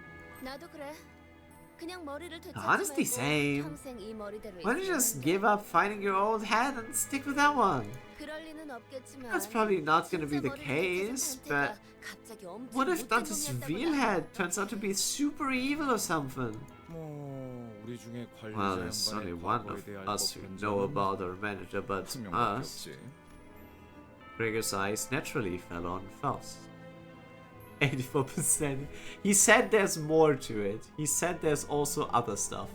Honestly, same. Why don't you just give up finding your old head and stick with that one? That's probably not going to be the case, but what if Dante's real head turns out to be super evil or something? Well, there's only one of us who know about our manager but us. Gregor's eyes naturally fell on Faust. 84%. He said there's more to it. He said there's also other stuff.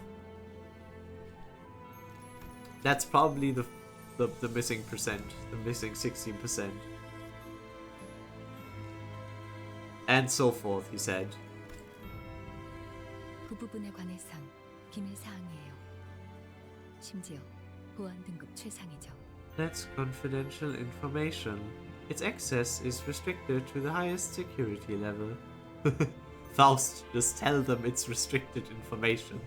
That's probably the missing percent, the missing 16%. And so forth, he said. 그 부분에 관해선 기밀 사항이에요. 심지어 보안 등급 최상이죠. That's confidential information. Its access is restricted to the highest security level. Faust, just tell them it's restricted information.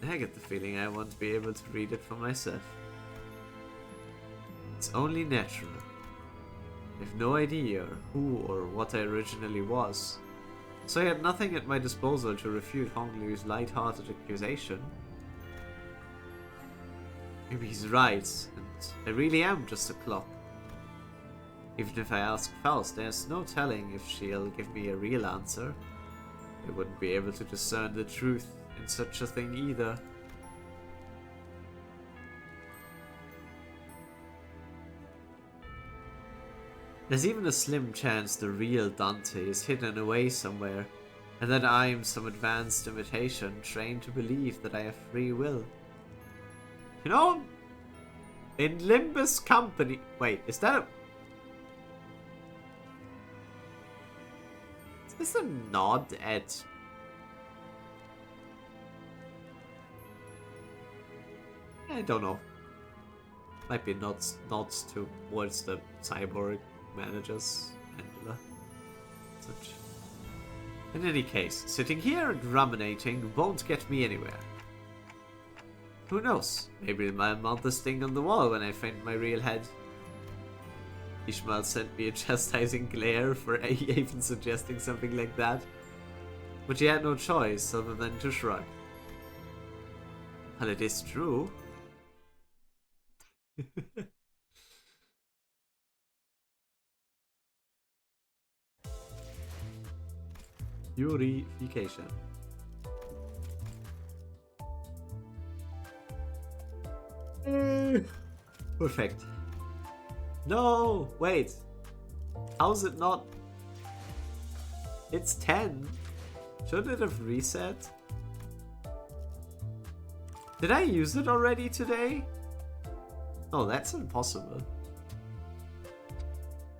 I get the feeling I won't be able to read it for myself. It's only natural. I have no idea who or what I originally was, so I had nothing at my disposal to refute Hong Liu's light-hearted accusation. Maybe he's right, and I really am just a clock. Even if I ask Faust, there's no telling if she'll give me a real answer. I wouldn't be able to discern the truth in such a thing either. There's even a slim chance the real Dante is hidden away somewhere, and that I'm some advanced imitation trained to believe that I have free will. You know, in Limbus company... Wait, is that a... Is this a nod at... I don't know. Might be nods towards the cyborg managers, Angela. Such. In any case, sitting here and ruminating won't get me anywhere. Who knows? Maybe I'll mount this thing on the wall when I find my real head. Ishmael sent me a chastising glare for even suggesting something like that, but he had no choice other than to shrug. Well, it is true. Purification. Perfect. No, wait. How's it not? It's 10. Should it have reset? Did I use it already today? Oh, that's impossible.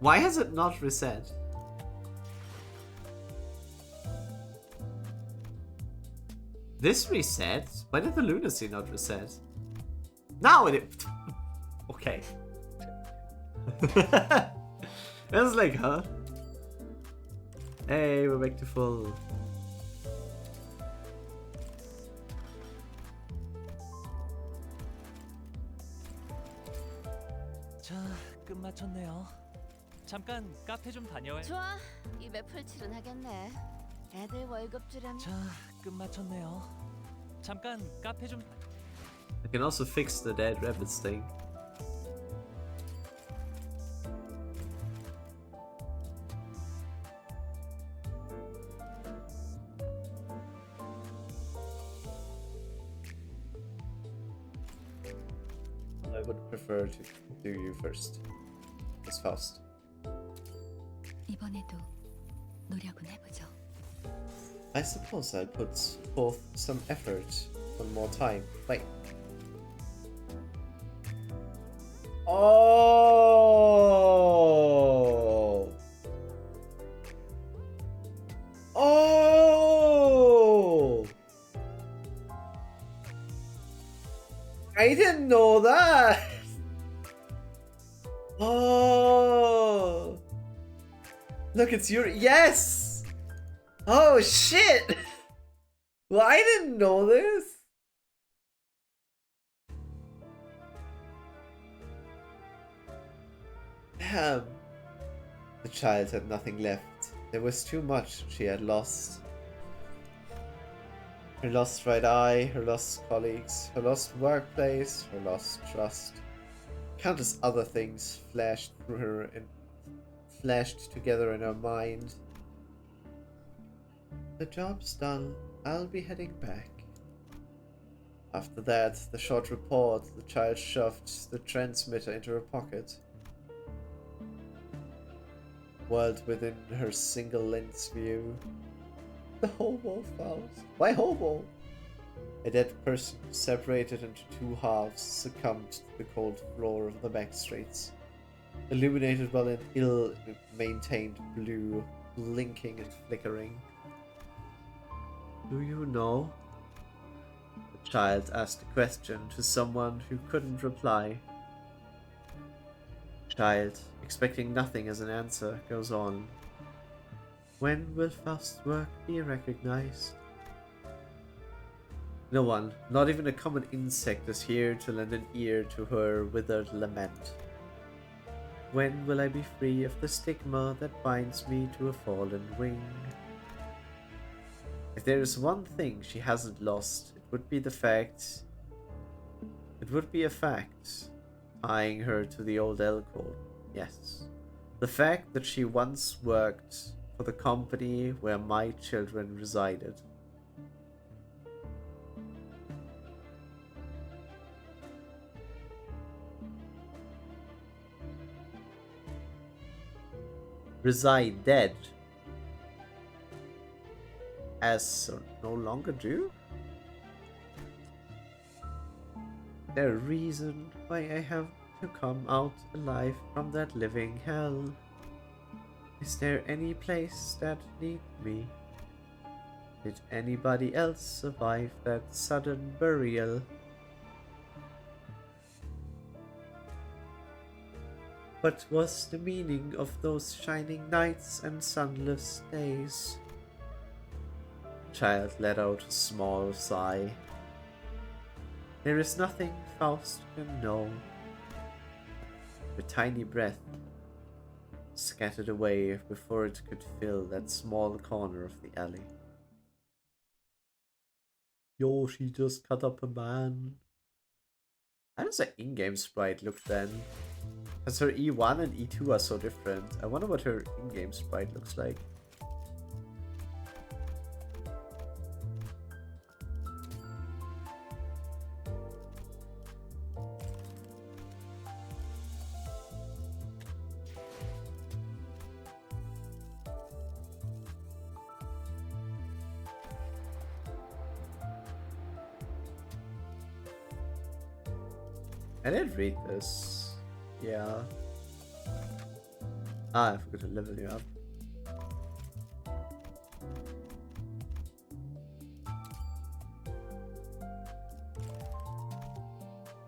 Why has it not reset? This reset? Why did the lunacy not reset? Now it... Okay. I was like, huh? Hey, we're back to full. 자, 끝마쳤네요. 잠깐 카페 좀 다녀와요. 좋아, 입에 풀칠은 하겠네. 애들 월급 주려면. 자, 끝마쳤네요. 잠깐 카페 좀. I can also fix the dead rabbits thing. I would prefer to do you first. It's fast. 이번에도 노력은 해보죠. I suppose I'll put forth some effort one more time. Wait. Oh! Oh! I didn't know that! Oh! Look, it's your... Yes! Oh, shit! Well, I didn't know this! Damn. The child had nothing left. There was too much she had lost. Her lost right eye, her lost colleagues, her lost workplace, her lost trust. Countless other things flashed through her and flashed together in her mind. The job's done. I'll be heading back. After that, the short report, the child shoved the transmitter into her pocket. World within her single lens view. The hobo found. Why hobo? A dead person separated into two halves succumbed to the cold floor of the back streets, illuminated by an ill-maintained blue, blinking and flickering. Do you know? The child asked a question to someone who couldn't reply. Child, expecting nothing as an answer, goes on. When will Faust's work be recognized? No one, not even a common insect, is here to lend an ear to her withered lament. When will I be free of the stigma that binds me to a fallen wing? If there is one thing she hasn't lost, it would be the fact... It would be a fact tying her to the old alcove. Yes. The fact that she once worked for the company where my children resided. Reside dead. As no longer do? Is there a reason why I have to come out alive from that living hell? Is there any place that need me? Did anybody else survive that sudden burial? What was the meaning of those shining nights and sunless days? Child let out a small sigh. There is nothing Faust can know. Her tiny breath scattered away before it could fill that small corner of the alley. Yo, she just cut up a man. How does her in-game sprite look then? Because her E1 and E2 are so different. I wonder what her in-game sprite looks like. I did read this. Yeah. Ah, I forgot to level you up.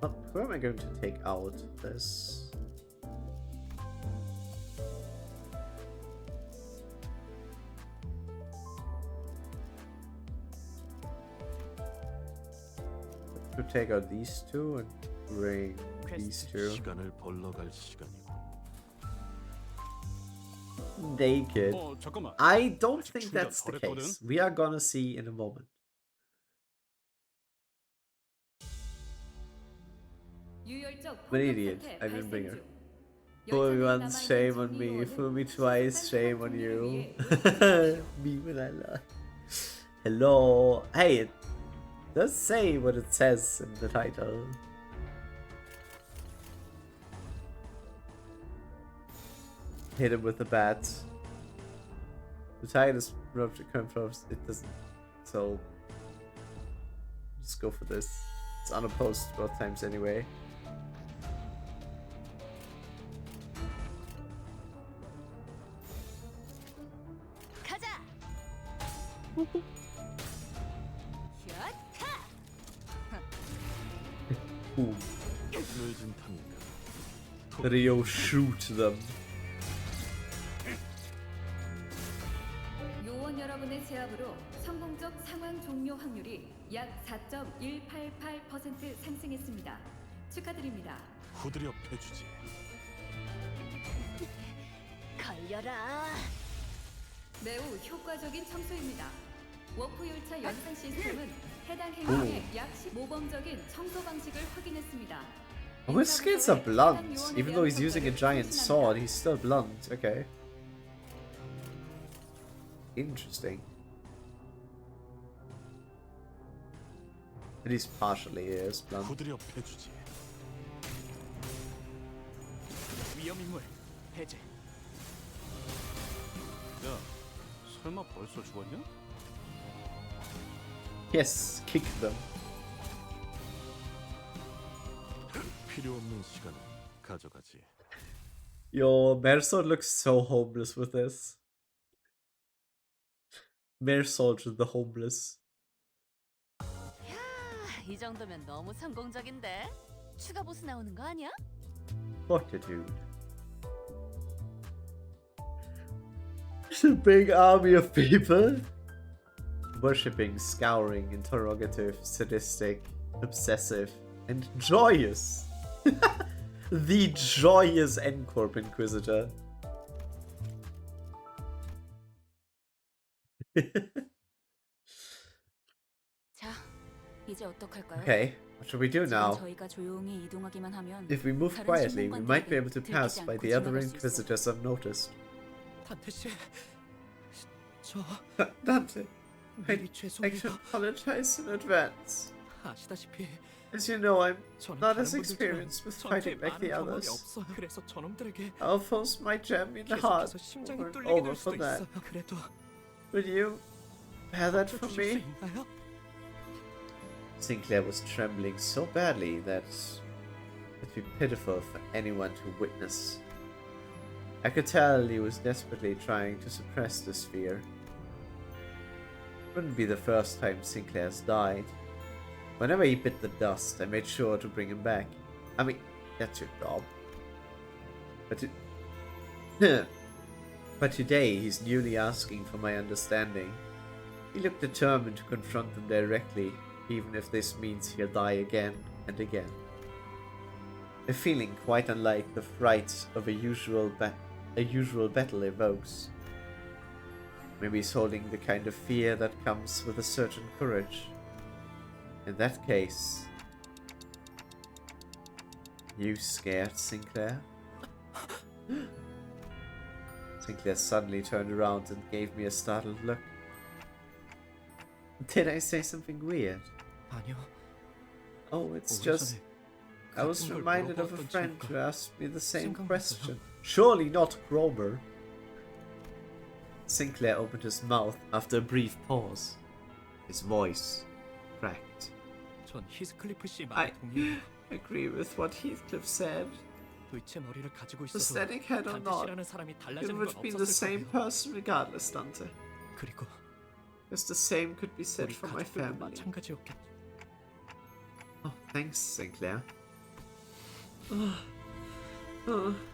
Oh, who am I going to take out this? To take out these two and bring these two. 시간을 벌러갈 시간이고. Naked. 잠깐만. I don't think that's the case. We are gonna see in a moment. But idiot, I didn't bring her. Fool me once, shame on me. Fool me twice, shame on you. Me when I lie. Hello. Hey, it does say what it says in the title. hit him with the bat. The tide is rupture confirms it doesn't, so just go for this. It's unopposed both times anyway. 가자. Boom. 물진탑니까? Rio shoot them. 요원 여러분의 제압으로 성공적 상황 종료 확률이 약 4.188% 상승했습니다. 축하드립니다. 후드려 패주지. 걸려라. 매우 효과적인 청소입니다. 워프 열차 연산 시스템은 해당 행위의 약 15범적인 청소 방식을 확인했습니다. Oh, his skills are blunt. Even though he's using a giant sword, he's still blunt. Okay. Interesting. At least partially is blunt. 후드려 패주지. 위험 인물 해제. 야, 설마 벌써 죽었냐? Yes, kick them. 필요 없는 시간을 가져가지. Yo, Mersol looks so homeless with this. Mersol the homeless. 야, 이 정도면 너무 성공적인데. 추가 보스 나오는 거 아니야? Fortitude. It's a big army of people. Worshipping, scouring, interrogative, sadistic, obsessive, and joyous. The joyous N-Corp Inquisitor. 자, 이제 어떡할까요? Okay, what should we do now? 저희가 조용히 이동하기만 하면 If we move 다른 quietly, we might be able to 신문관들에게 pass 들키지 by 않고 the other 지나갈 수 있어요. Inquisitors unnoticed. 단테 씨, 저 Dante, 미리 I 죄송해요. should apologize in advance. 아시다시피 As you know, I'm 저는 not 다른 as 분들처럼 experienced with 전투에 fighting like 많은 the 경험이 others. 없어요. 그래서 저놈들에게 Our foes might jab me in the heart 계속해서 심장이 over and 뚫리게 over 될 for 수도 that. 있어요. 그래도 Will you bear that for 주실 수 me? 있나요? Sinclair was trembling so badly that it'd be pitiful for anyone to witness. I could tell he was desperately trying to suppress this fear. It wouldn't be the first time Sinclair's died. Whenever he bit the dust, I made sure to bring him back. I mean, that's your job. But today he's newly asking for my understanding. He looked determined to confront them directly, even if this means he'll die again and again. A feeling quite unlike the fright of a usual battle evokes. Maybe he's holding the kind of fear that comes with a certain courage. In that case, you scared Sinclair? Sinclair suddenly turned around and gave me a startled look. Did I say something weird? 아니요. Oh, it's just... I was reminded of a friend who asked me the same question. Surely not Grover. Sinclair opened his mouth after a brief pause. His voice cracked. 전 히스클리프 씨 말에 동의해요. I agree with what Heathcliff said. 의체 머리를 가지고 있어도 Prosthetic head or 단테 not, 씨라는 사람이 it 달라지는 건 would be the 없었을 same 거예요. person regardless, Dante. 그리고 Because the same could be said 우리 for my 가족들도 family. 마찬가지였겠죠. Oh, thanks, Sinclair.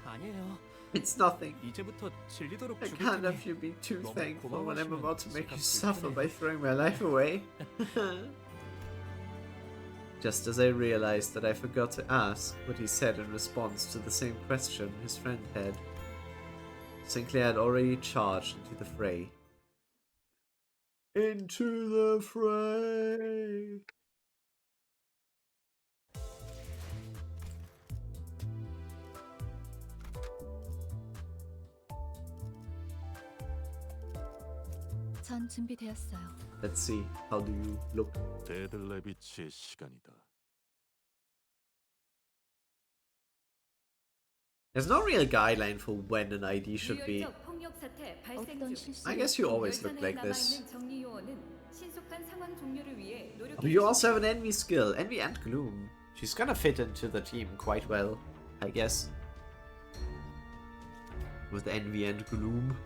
아니에요. It's nothing. 이제부터 질리도록 I 죽일 can't 테니 have you be too 너무 thankful when I'm 고마워하시면 about to make 제가 you suffer 불편해요. by throwing my life away. Just as I realized that I forgot to ask what he said in response to the same question his friend had, Sinclair had already charged into the fray. Into the fray! 전 준비되었어요. Let's see, how do you look? 데들레비치의 시간이다. There's no real guideline for when an ID should be. 유혈적 폭력 사태 발생 중 I guess you always look like this. 남아있는 정리 요원은 신속한 상황 종료를 위해 Oh, you also have an envy skill. Envy and gloom. She's gonna fit into the team quite well, I guess. With envy and gloom.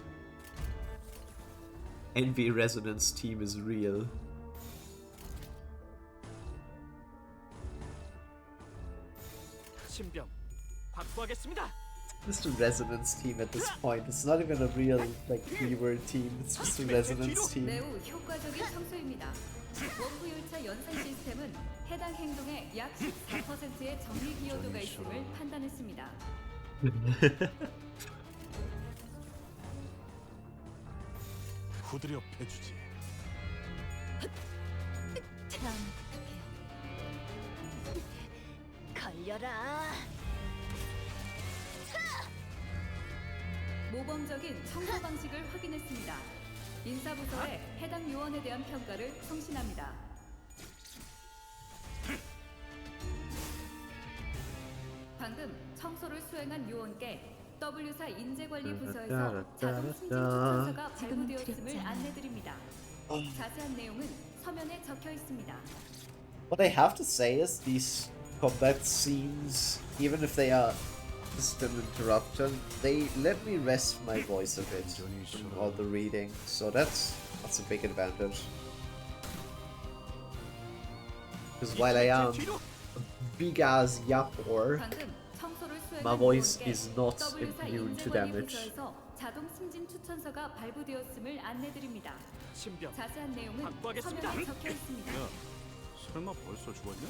Envy resonance team is real. 신병 확보하겠습니다. Just a resonance team at this point. It's not even a real like keyword team. It's just a resonance team. 매우 효과적인 청소입니다. 원부 열차 연산 시스템은 해당 행동의 약 14%의 정리 기여도가 있음을 판단했습니다. 후드려 패주지. 참 걸려라. 모범적인 청소 방식을 확인했습니다. 인사부서에 해당 요원에 대한 평가를 성신합니다. 방금 청소를 수행한 요원께 W사 인재관리 부서에서 자동 승진 추천서가 발부되었음을 안내드립니다. 자세한 내용은 서면에 적혀 있습니다. What I have to say is these combat scenes, even if they are just an interruption, they let me rest my voice a bit from all the reading, so that's a big advantage. Because while I am a big ass yapper, my voice is not immune to damage. 자동 승진 추천서가 발부되었음을 안내드립니다. 신병 자세한 내용은 확보하겠습니다. 서면에 적혀 있습니다. 야, 설마 벌써 죽었냐?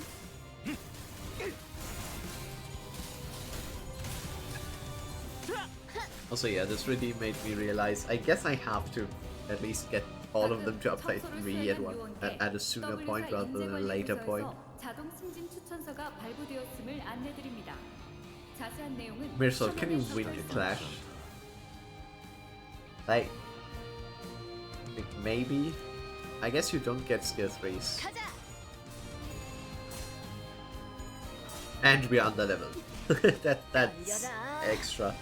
Also, yeah, this really made me realize I guess I have to at least get all of them to update 3 at a sooner point rather than a later point. 자동 승진 추천서가 발부되었음을 안내드립니다. 자세한 내용은 Mirsol, can you win the clash? Like maybe? I guess you don't get skill 3s. And we're under level. That's extra.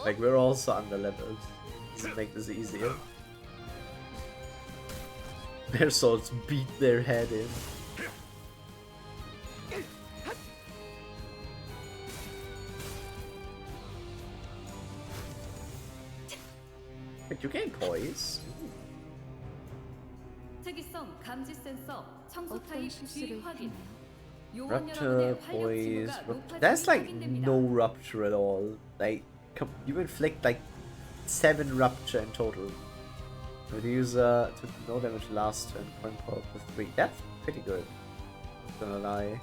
Like we're also under leveled. Doesn't make this easier. Their swords beat their head in. But you can poise. 특이성 감지 센서 청소 타입 주의 확인. Rupture, poise. That's like no rupture at all. Like you inflict like 7 rupture in total. Would use took no damage last turn, coin power for 3. That's pretty good. Not gonna lie.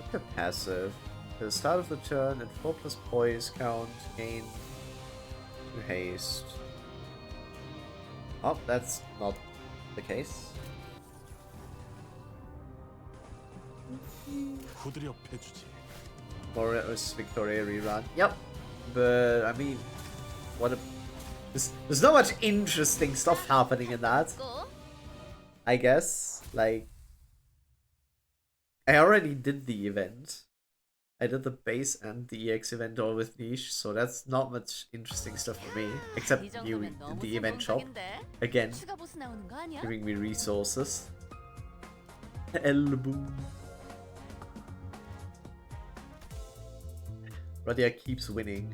Look at passive. At the start of the turn, at 4 plus poise count, gain 2 haste. Oh, that's not the case. 후드려 패주지. Boreas Victoria rerun. Yep. But I mean, what a there's not much interesting stuff happening in that. I guess. Like I already did the event. I did the base and the EX event all with Niche, so that's not much interesting stuff for me. Except you in the event shop. Again, giving me resources. Elboom. Radia keeps winning.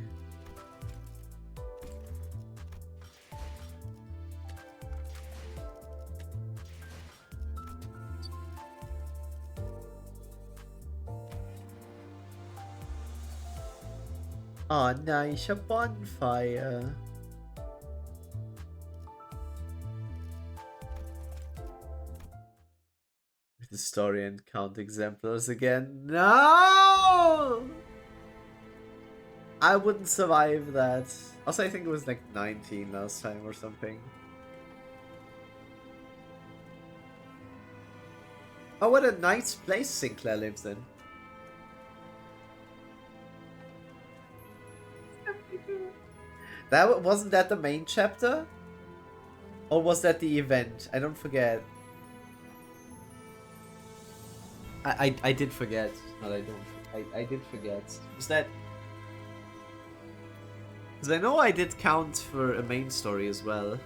Oh, nice, a bonfire. With the story and count exemplars again. No! I wouldn't survive that. Also, I think it was like 19 last time or something. Oh, what a nice place Sinclair lives in. Wasn't that the main chapter? Or was that the event? I don't forget. I did forget. But I don't. I did forget. Was that? Because I know I did count for a main story as well.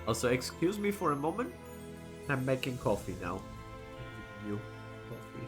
Also, excuse me for a moment. I'm making coffee now. New coffee.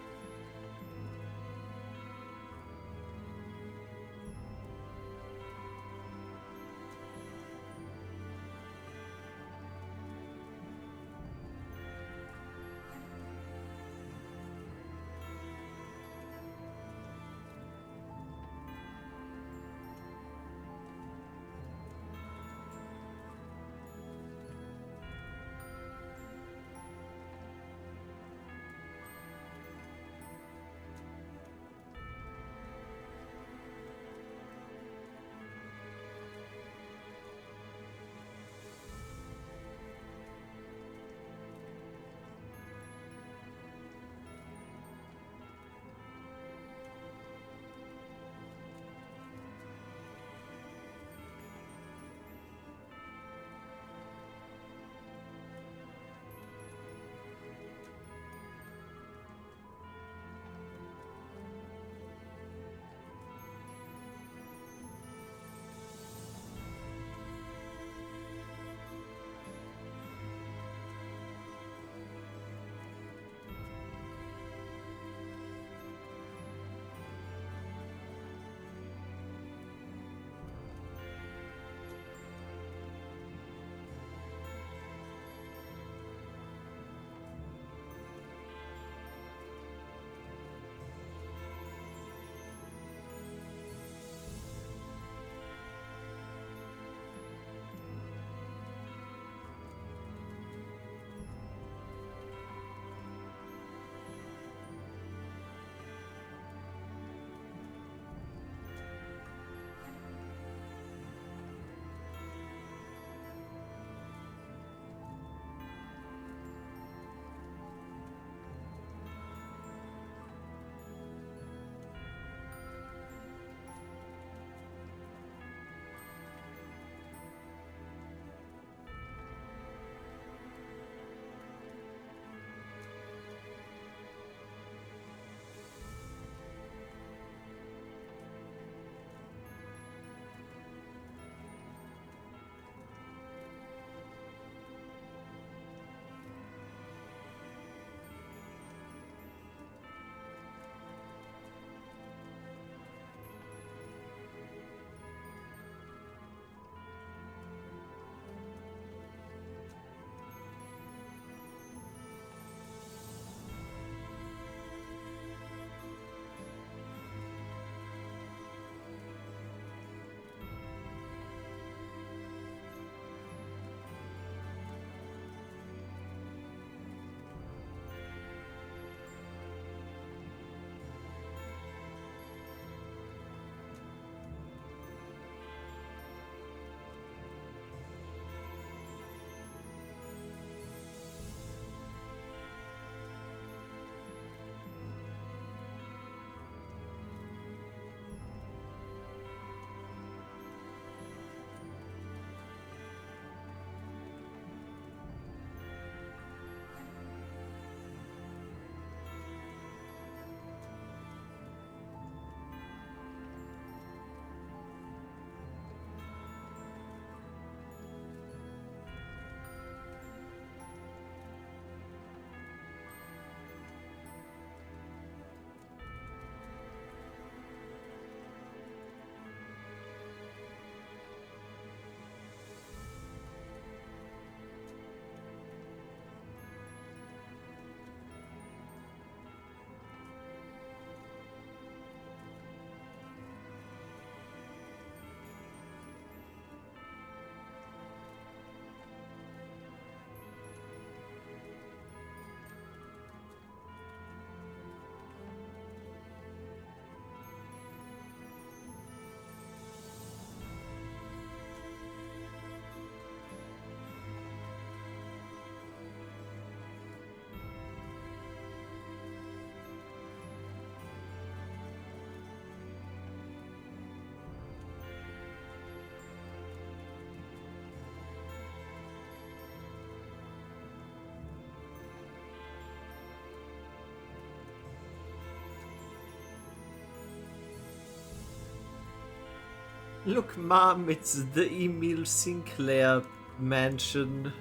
Look, Mom, it's the Emil Sinclair mansion.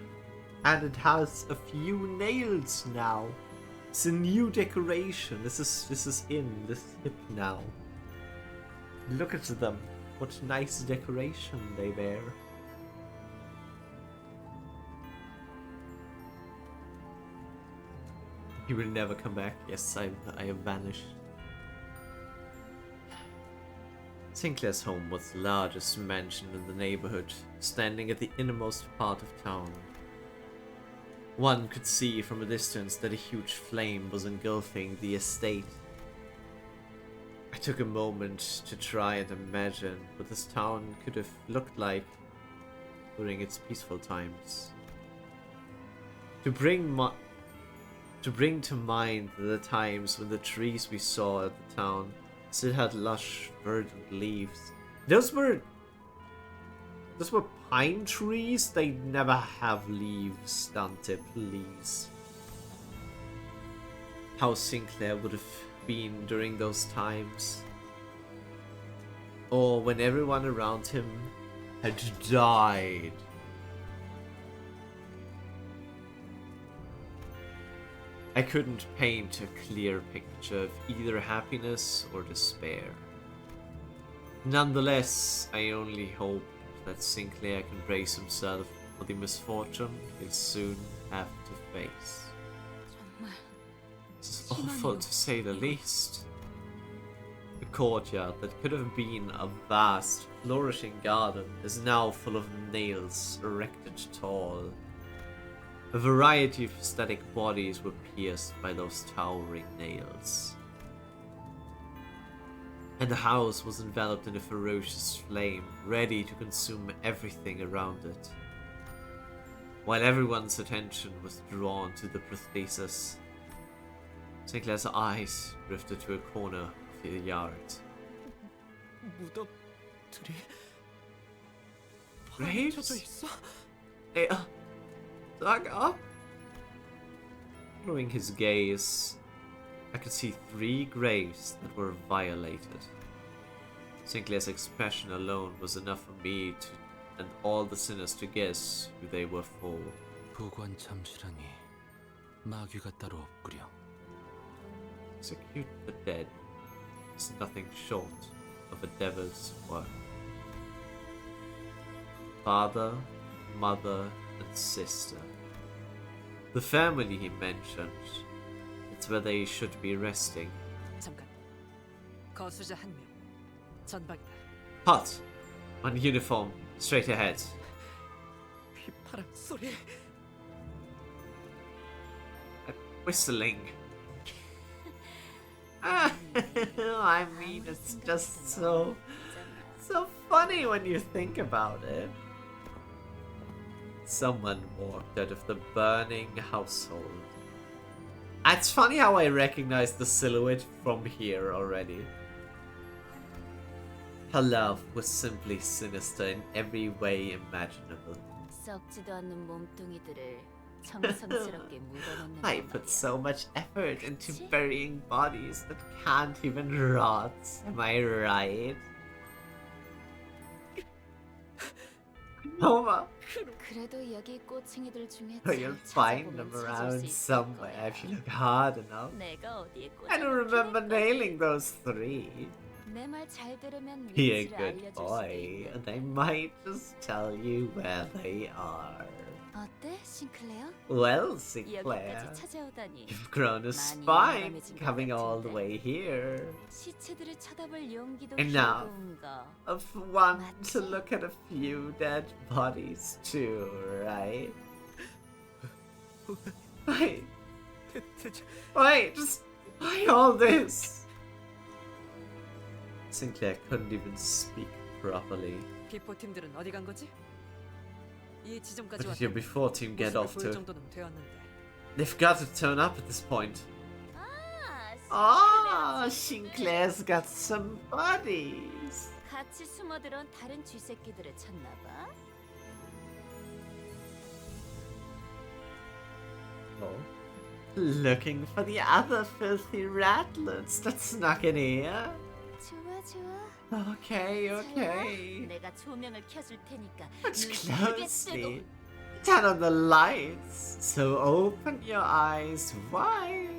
And it has a few nails now. It's a new decoration. This is hip now. Look at them. What nice decoration they bear. He will never come back. Yes, I have vanished. Sinclair's home was the largest mansion in the neighborhood, standing at the innermost part of town. One could see from a distance that a huge flame was engulfing the estate. I took a moment to try and imagine what this town could have looked like during its peaceful times. To bring to mind the times when the trees we saw at the town still had lush, verdant leaves. Those were pine trees. They never have leaves, Dante, please. How Sinclair would have been during those times. Or when everyone around him had died. I couldn't paint a clear picture of either happiness or despair. Nonetheless, I only hope that Sinclair can brace himself for the misfortune he'll soon have to face. This is awful to say the least. The courtyard that could have been a vast, flourishing garden is now full of nails erected tall. A variety of aesthetic bodies were pierced by those towering nails. And the house was enveloped in a ferocious flame, ready to consume everything around it. While everyone's attention was drawn to the prosthesis, Sinclair's eyes drifted to a corner of the yard. Graves? They are dug up? Following his gaze, I could see 3 graves that were violated. Sinclair's expression alone was enough for me and all the sinners to guess who they were for. Execute the dead is nothing short of a devil's work. Father, mother, and sister. The family he mentioned. It's where they should be resting. 잠깐. 거수자 한 명. 전방이다. Hot. On uniform. Straight ahead. 휘파람 소리. Whistling. I mean, it's just so funny when you think about it. Someone walked out of the burning household. It's funny how I recognize the silhouette from here already. Her love was simply sinister in every way imaginable. 썩지도 않는 몸뚱이들을 정성스럽게 묻어놓는 I put so much effort into burying bodies that can't even rot. Am I right? Nova. 그래도 여기 꼬챙이들 중에 But you'll find them around somewhere if you look hard enough. 내가 어디에 I don't remember nailing those 3. 내 말 잘 들으면 Be a 위치를 good 알려줄 boy, 수도 있고. and I might just tell you where they are. 어때, 싱클레어? Well, Sinclair, 여기까지 찾아오다니. you've grown a 많이 spine 용감해진 것 coming all the 같은데. way here. 시체들을 쳐다볼 용기도 Enough 힘든 거. of one to look at a few dead bodies too, right? Wait, just why all this? Sinclair couldn't even speak properly. 비포 팀들은 어디 간 거지? 이 지점까지 What did your before team get off 보일 to? 정도는 되었는데. They've got to turn up at this point. Ah, Sinclair's got some buddies. 같이 숨어들어온 다른 쥐새끼들을 찾나 봐. Oh. Looking for the other filthy ratlets that snuck in here. 좋아 좋아. Okay, okay. 내가 조명을 켜줄 테니까 Watch 눈 크게 closely. 뜨고. Turn on the lights. So open your eyes wide.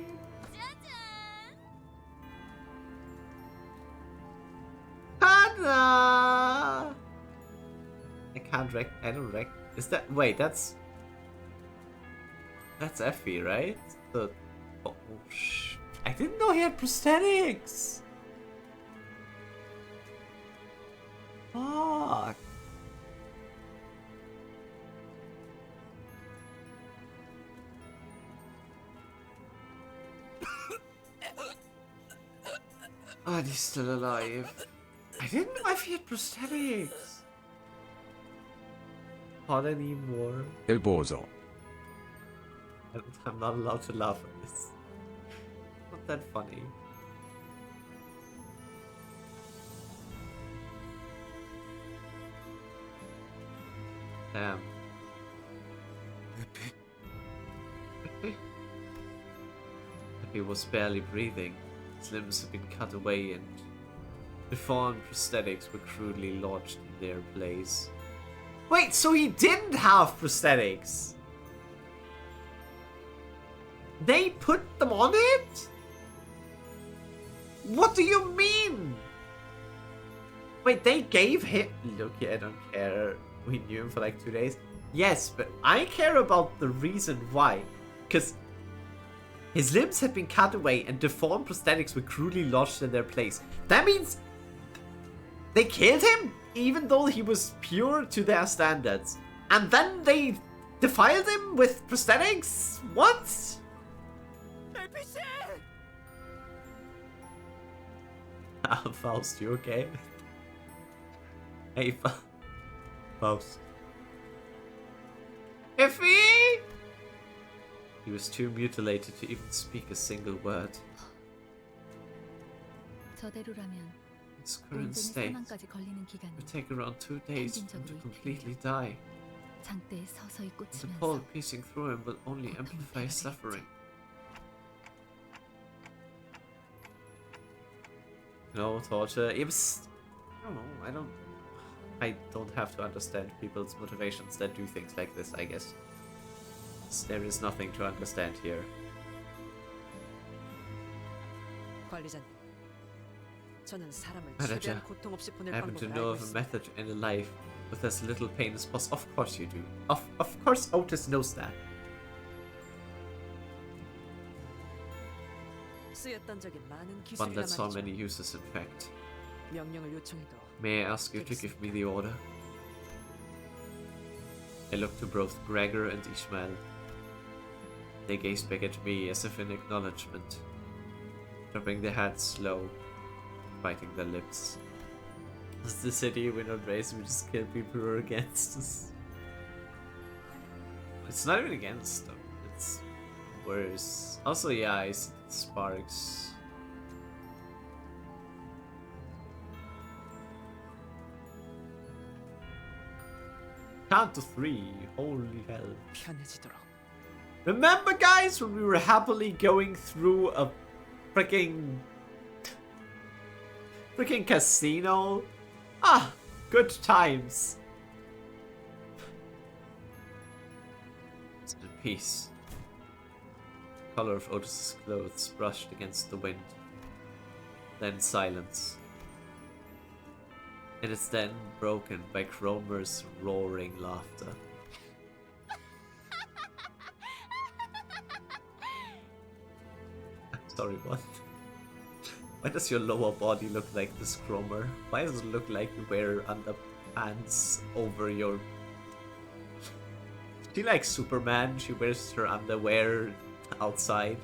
Hannah! I don't rec. Is that, wait, that's Effie, right? Oh, I didn't know he had prosthetics. Fuck. Oh, he's still alive. I didn't know if he had prosthetics. Not anymore. El Bozo. I'm not allowed to laugh at this. Not that funny. Damn. He was barely breathing. His limbs had been cut away and deformed prosthetics were crudely lodged in their place. Wait, so he didn't have prosthetics? They put them on it? What do you mean? Wait, they gave him... Look, I don't care. We knew him for like 2 days. Yes, but I care about the reason why. Because his limbs had been cut away and deformed prosthetics were crudely lodged in their place. That means they killed him, even though he was pure to their standards. And then they defiled him with prosthetics? What? Faust, you okay? Hey, Faust. Effie! He was too mutilated to even speak a single word. 저대로라면 Its current state 사망까지 걸리는 기간은 would take around 2 days for him to completely die. 장대에 서서히 The 꽂히면서 pole piercing through him will only amplify his suffering. No torture. It was... I don't have to understand people's motivations that do things like this, I guess. There is nothing to understand here. 관리자님, 저는 사람을 Manager, 최대한 고통 없이 I 보낼 happen to 방법을 know 알고 of a 있습니다. method in a life with as little pain as possible. Of course you do. Of course Otis knows that. 쓰였던 적이 많은 One 기술이란 that saw 말이죠. many uses, in fact. 명령을 요청해도 May I ask you to give me the order? I looked to both Gregor and Ishmael. They gazed back at me as if in acknowledgement, dropping their heads low, biting their lips. Is the city we're not race, we just kill people who are against us? It's not even against them, it's worse. Also, yeah, I see sparks. Count to 3, holy hell. 편해지도록. Remember, guys, when we were happily going through a freaking casino? Ah, good times. It's in peace. The color of Otis's clothes brushed against the wind. Then silence. It is then broken by Cromer's roaring laughter. Sorry, what? Why does your lower body look like this, Cromer? Why does it look like you wear underpants over your... She like Superman, she wears her underwear outside.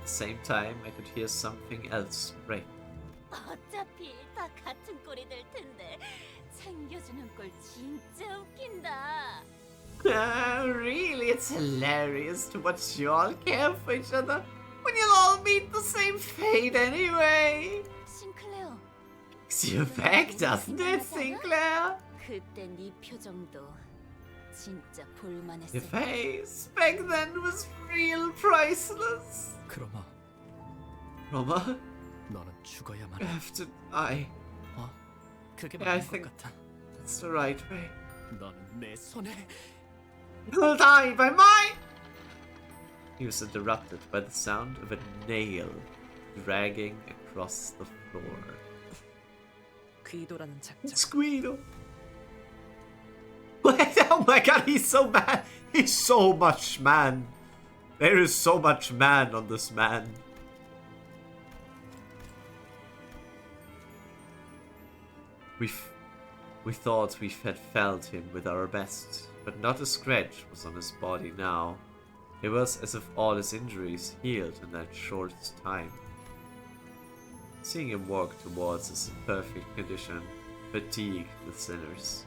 Same time, I could hear something else break. 어차피 다 같은 꼴이 될 텐데 챙겨주는 꼴 진짜 웃긴다. Really, it's hilarious to watch you all care for each other when you'll all meet the same fate anyway. 싱클레어. Makes you back, doesn't it, Sinclair? 그때 네 표정도 진짜 볼만했어. Your face back then was real priceless. 크로마, Roma, 너는 죽어야만 you 해. have to die. 그게 Yeah, I 맞는 것 think 같아. that's the right way. 너는 내 손에. You'll die by mine! He was interrupted by the sound of a nail dragging across the floor. 귀도라는 작자. It's Guido. Oh my god, he's so mad. He's so much man. There is so much man on this man. We thought we had felled him with our best, but not a scratch was on his body now. It was as if all his injuries healed in that short time. Seeing him walk towards us in perfect condition fatigued the sinners.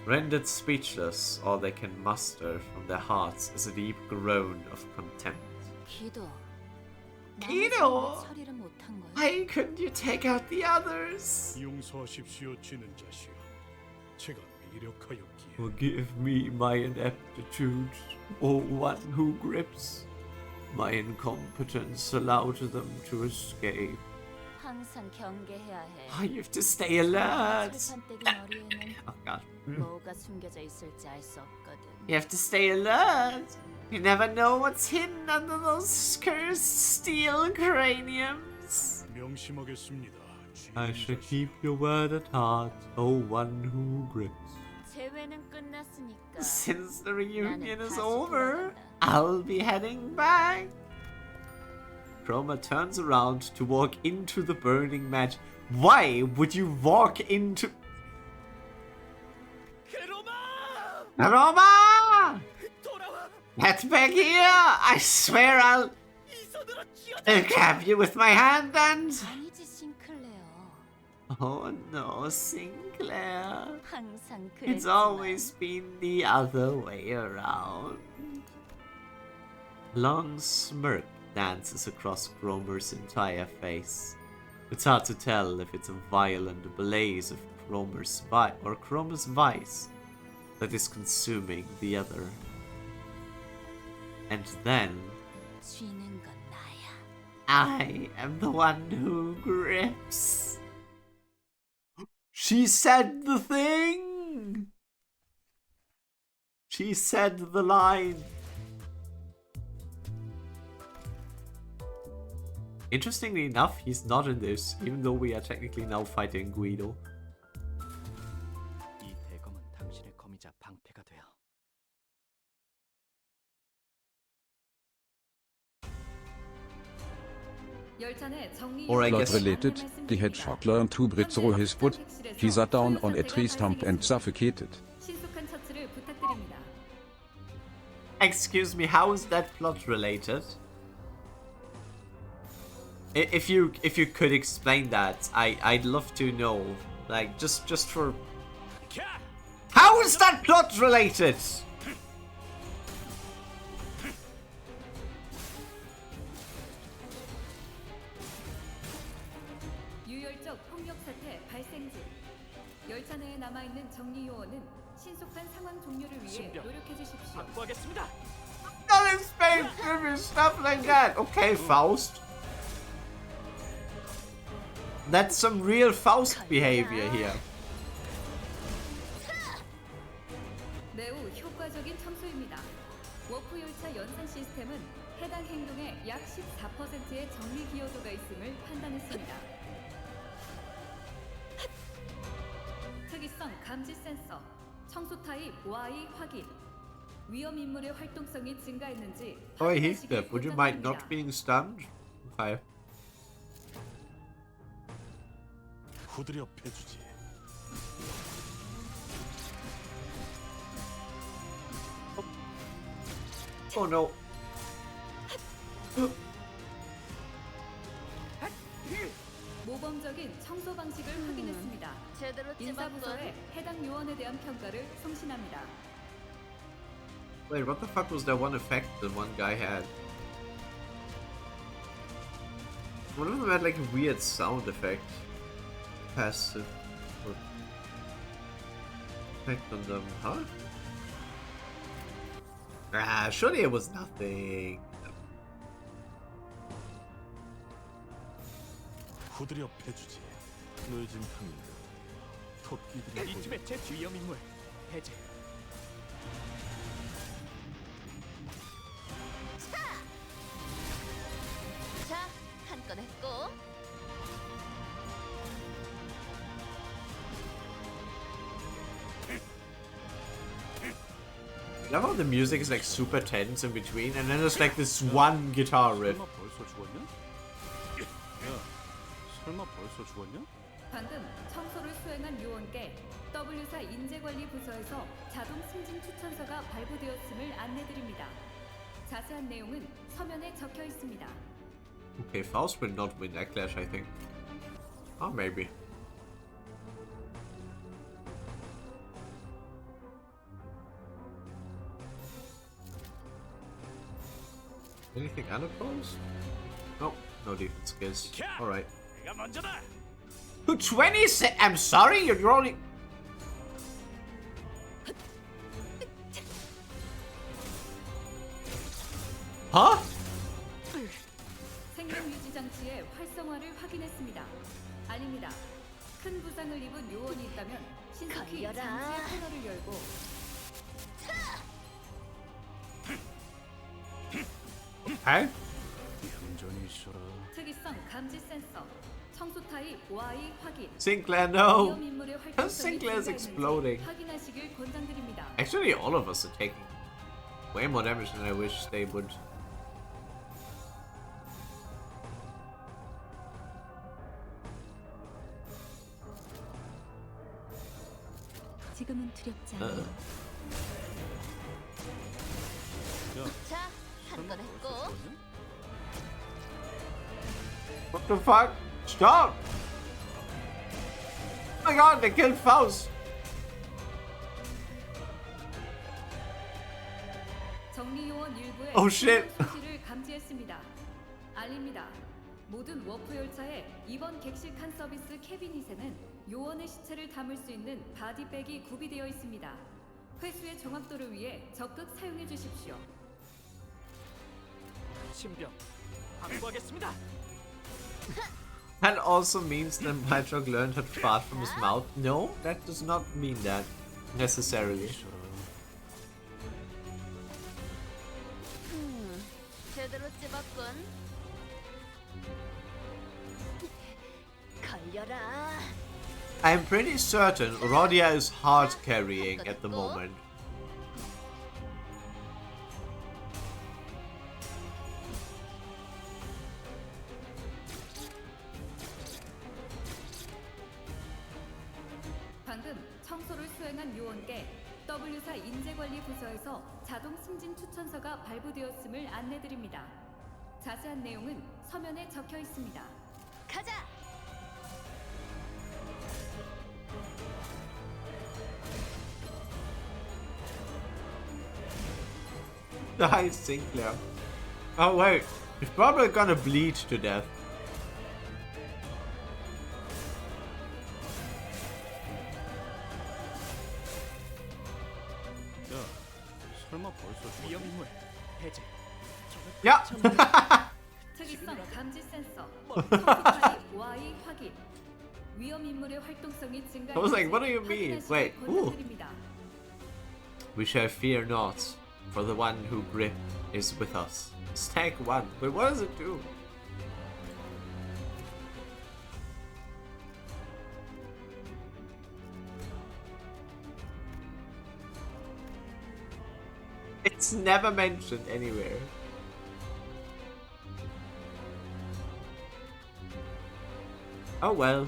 Rendered speechless, all they can muster from their hearts is a deep groan of contempt. 기도. 기도! 처리를 못한 거야? Why couldn't you take out the others? 용서하십시오, 지는 자시여. 제가 미력하였기에. Forgive me my ineptitude, O one who grips. My incompetence allowed them to escape. 항상 경계해야 해. Oh, you have to stay alert. 철판떼기 머리에는 Oh god. 뭐가 숨겨져 있을지 알 수 없거든. You have to stay alert. You never know what's hidden under those cursed steel craniums. 명심하겠습니다. I shall keep your word at heart, O one who grips. 재회는 끝났으니까. Since the reunion is 다시 over, 돌아간다. I'll be heading back. Chroma turns around to walk into the burning match. Why would you walk into... Chroma! Get back here! I swear I'll grab you with my hand and... 아니지, 싱클레어. Oh no, Sinclair. 항상 It's 그랬지만. always been the other way around. Long smirk dances across Cromer's entire face. It's hard to tell if it's a violent blaze of Cromer's vice that is consuming the other. And then 쥐는 건 나야. I am the one who grips. She said the thing! She said the line. Interestingly enough, he's not in this, even though we are technically now fighting Guido. 이 대검은 당신의 검이자 방패가 되어. Plot related, the hedgehog learned to breathe through his foot. He sat down on a tree stump and suffocated. 신속한 처치를 부탁드립니다. Excuse me, how is that plot related? If you could explain that, I'd love to know. Like just for... How is that plot related? 유혈적 폭력 사태 발생 중. 열차 내에 남아 있는 정리 요원은 신속한 상황 종료를 위해 노력해 주십시오. 확보하겠습니다. Not in space, trivial stuff like that. Okay, Faust. That's some real Faust behavior here. 매우 효과적인 청소입니다. 워프 열차 연산 시스템은 해당 행동의 약 14%의 정리 기여도가 있음을 판단했습니다. 특이성 감지 센서, 청소 타입 Y 확인. 위험 인물의 활동성이 증가했는지 Oh, he's dead. Would you mind not being stunned? Okay. 후드려 패주지. Oh no. 모범적인 청소 방식을 확인했습니다. 제대로 인사부서에 해당 요원에 대한 평가를 송신합니다. Wait, what the fuck was that one effect the one guy had? One of them had like a weird sound effect. Passive or effect on them, huh? Ah, surely it was nothing. 후드려 패주지. 늦은 밤인가. 토끼들이 이쯤에 제 위험 인물 해제. 자, 한 건 했고. I love how the music is like super tense in between, and then there's like this one guitar riff. 설마 벌써 죽었냐? 야, 설마 벌써 죽었냐? 방금 청소를 수행한 요원께 W사 인재관리 부서에서 자동 승진 추천서가 발부되었음을 안내드립니다. 자세한 내용은 서면에 적혀 있습니다. Okay, Faust will not win that clash, I think. Or maybe. Anything unopposed? Nope, no defense skills. Alright. 내가 먼저다. Who 20? I'm sorry, you're only. Huh? 생명 유지 장치의 활성화를 확인했습니다. 아닙니다. 큰 부상을 입은 요원이 있다면 신속히 걸려라. 장치의 패널을 열고 Hey? 얌전히 있어라. 특이성 감지 센서, 청소 타입 Y 확인. Sinclair, no. 위험 인물의 활동성이 Sinclair's 증가했는지 exploding. 확인하시길 권장드립니다. Actually, all of us are taking way more damage than I wish they would. 지금은 두렵지 않아요. 자, 한 건 했고. What the fuck? Stop! Oh my god, they killed Faust! 정리 요원 일부의 Oh, shit. 소실을 감지했습니다. 알립니다. 모든 워프 열차의 이번 객실 칸 서비스 캐비닛에는 요원의 시체를 담을 수 있는 바디백이 구비되어 있습니다. 회수의 정확도를 위해 적극 사용해 주십시오. 신병 확보하겠습니다. That also means that Patrick learned how to fart from his mouth. No, that does not mean that necessarily. 제대로 찝었군. 걸려라. I'm pretty certain Rodia is hard carrying at the moment. 방금 청소를 수행한 요원께 W사 인재관리 부서에서 자동 승진 추천서가 발부되었음을 안내드립니다. 자세한 내용은 서면에 적혀 있습니다. 가자. Nice, Sinclair. Oh wait, he's probably gonna bleed to death. 야, 설마 벌써 죽었냐? 위험 인물 해제. 야! 특이성 감지 센서, 청소 타입 Y 확인. 위험 인물의 활동성이 증가했는지 I was like, what do you mean? 확인하시길 Wait, ooh. 권장드립니다. We shall fear not, for the one who grip is with us. Stack 1. Wait, what does it do? It's never mentioned anywhere. Oh well.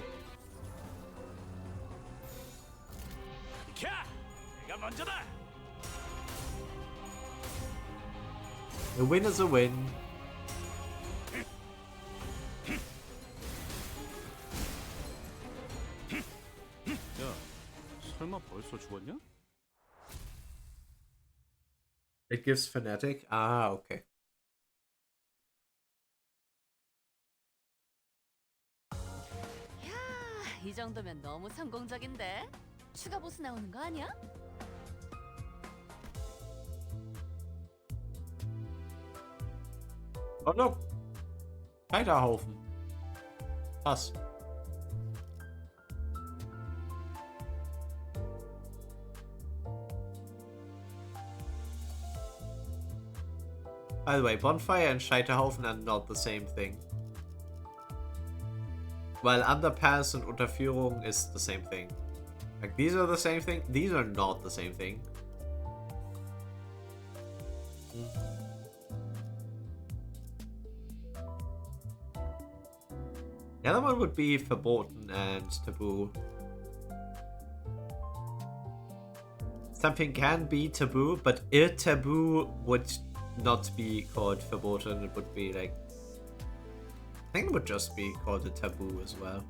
캬! 내가 먼저다. A win is a win. 야, 설마 벌써 죽었냐? It gives Fnatic. Ah, okay. 야, 이 정도면 너무 성공적인데? 추가 보스 나오는 거 아니야? Oh look! Scheiterhaufen. Was? By the way, bonfire and Scheiterhaufen are not the same thing. While underpass and Unterführung is the same thing. Like, these are the same thing, these are not the same thing. The other one would be verboten and taboo. Something can be taboo, but a taboo would not be called verboten. It would be like, I think it would just be called a taboo as well.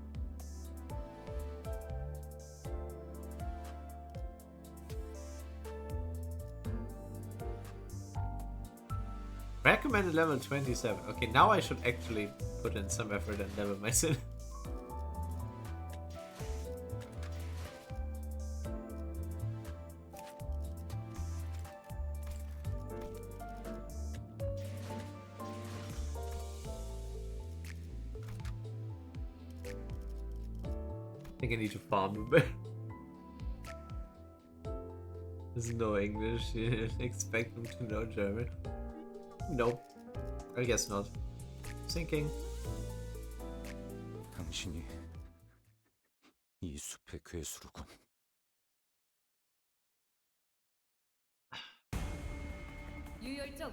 Recommended level 27. Okay, now I should actually put in some effort and level my sin. I think I need to farm a bit. There's no English. You expect them to know German. Nope. I guess not. Thinking. 당신이 이 숲의 괴수로군.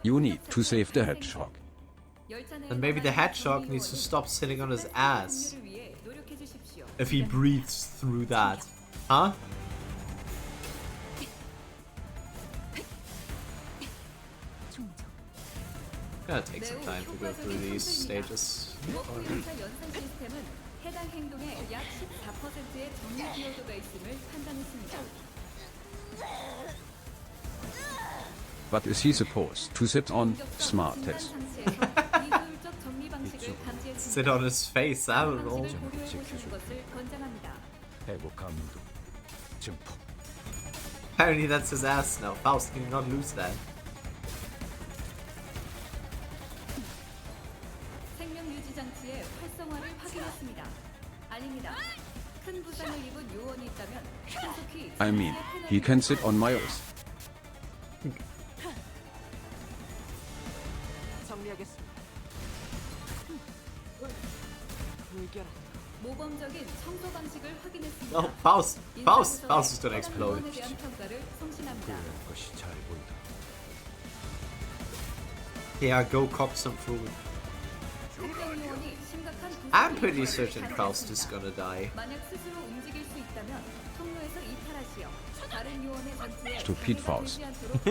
You need to save the hedgehog. And maybe the hedgehog needs to stop sitting on his ass. If he breathes through that. Huh? Gonna take some time to go through these stages. 해당 행동에 약 14%의 정리 기여도가 있음을 판단했습니다. What is he supposed to sit on? Smart test. 비효율적 정리 방식을 감지했습니다. Sit on his face, I don't know. 방식을 고려해 보시는 것을 권장합니다. 해고 감도 증폭. Apparently that's his ass now. Faust, can you not lose that? 생명 유지 장치의 활성화를 확인했습니다. 아닙니다. 큰 부상을 입은 요원이 있다면 신속히 I mean, he can sit on my ass. 정리하겠습니다. 모범적인 청소 방식을 확인했습니다. No, Faust is gonna explode. 요원에 대한 평가를 성신합니다. 것이 잘 보인다. Yeah, go cook some food. I'm pretty certain Faust is gonna die. 만약 스스로 움직일 수 있다면 통로에서 이탈하시어 다른 요원의 전투에 Stupid Faust.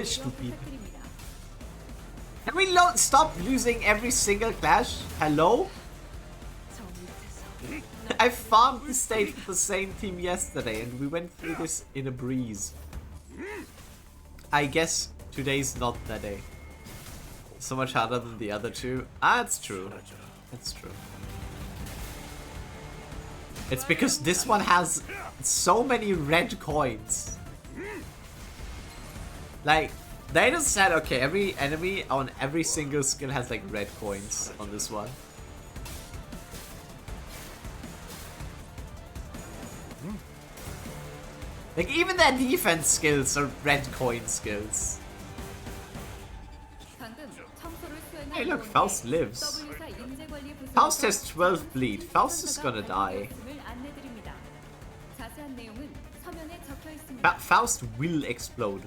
Stupid. Can we stop losing every single clash? Hello? I farmed the stage with the same team yesterday and we went through this in a breeze. I guess today's not that day. So much harder than the other two. Ah, it's true. It's true. It's because this one has so many red coins. Like, they just said, okay, every enemy on every single skill has like red coins on this one. Like, even their defense skills are red coin skills. Hey look, Faust lives. Faust has 12 bleed. Faust is gonna die. Faust will explode.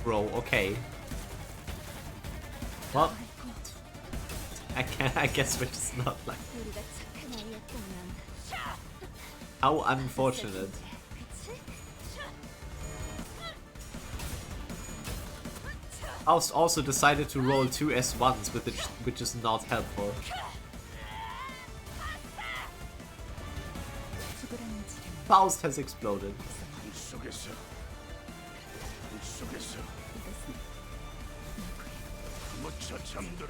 Bro, okay. Well, I guess we're just not like. How unfortunate. Faust also decided to roll 2 S1s with it, which is not helpful. Faust has exploded.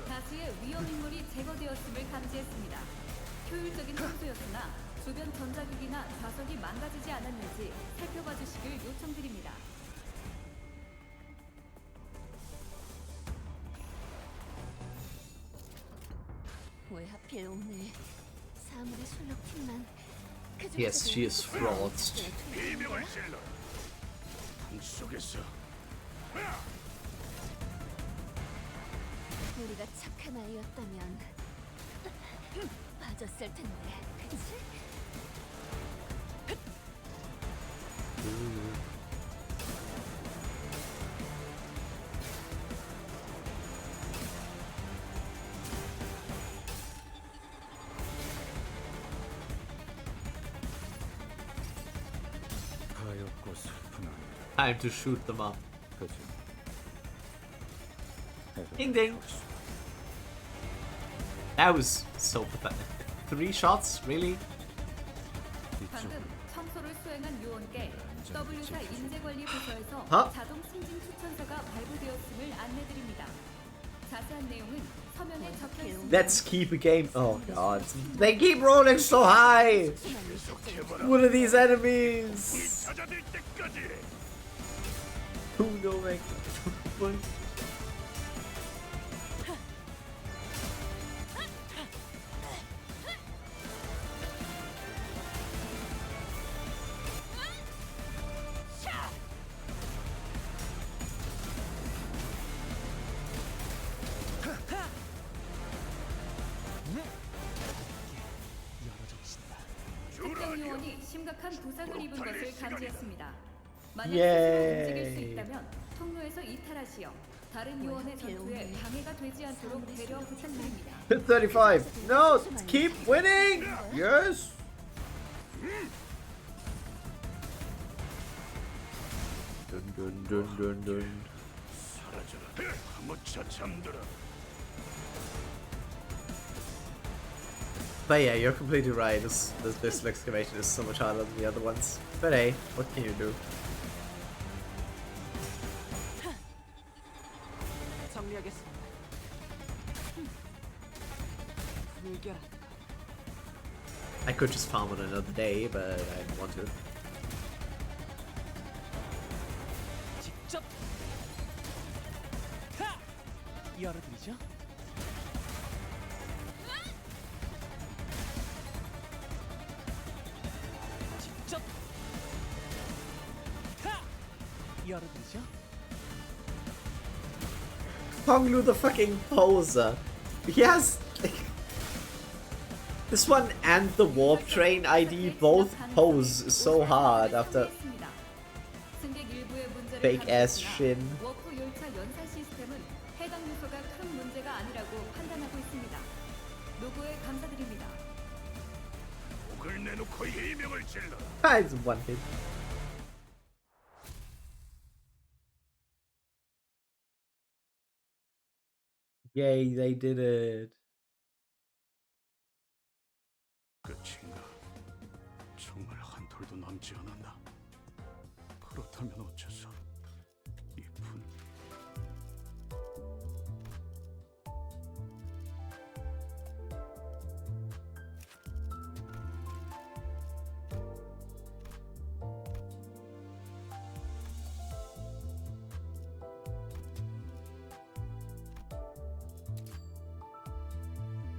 다수의 위험 인물이 제거되었음을 감지했습니다. 효율적인 청소였으나 주변 전자기기나 좌석이 망가지지 않았는지 살펴봐 주시길 요청드립니다. 하필 오늘 사물의 술록팀만 Yes, she is fraud. 비명을 질러. 방 속에서. 우리가 착한 아이였다면 빠졌을 텐데, 그치? 가엾고 슬픈 Time to shoot them up. 그지. Ding ding. That was so pathetic. 3 shots? Really? 방금 청소를 수행한 요원께 W사 인재관리 부서에서 어? 자동 승진 추천서가 발부되었음을 안내드립니다. 자세한 내용은 서면에 적혀 있습니다. Let's keep a game. Oh god. They keep rolling so high! What are these enemies? 찾아들 때까지. Who know like 특정 요원이 심각한 부상을 입은 것을 감지했습니다. 만약 예. 스스로 움직일 수 있다면 통로에서 이탈하시어 다른 요원의 전투에 방해가 되지 않도록 배려 부탁드립니다. 35. No, keep winning. Yes. Dun dun dun dun dun. 사라져라. 무차 잠들어. But yeah, you're completely right. This excavation is so much harder than the other ones. But hey, what can you do? 정리하겠습니다. 불결한 I could just farm on another day, but I don't want to. 직접 열어드리죠. 직접 열어드리죠. Honglu the fucking poser. He has like, this one and the warp train ID both pose so hard after 승객 일부의 문제를 fake ass 감지했으나 shin. 워프 열차 연사 시스템은 해당 요소가 큰 문제가 아니라고 판단하고 있습니다. 노고에 감사드립니다. 목을 내놓고 비명을 질러. It's one hit. Yay, they did it. 끝인가? 정말 한 톨도 남지 않았나? 그렇다면 어째서 이 분...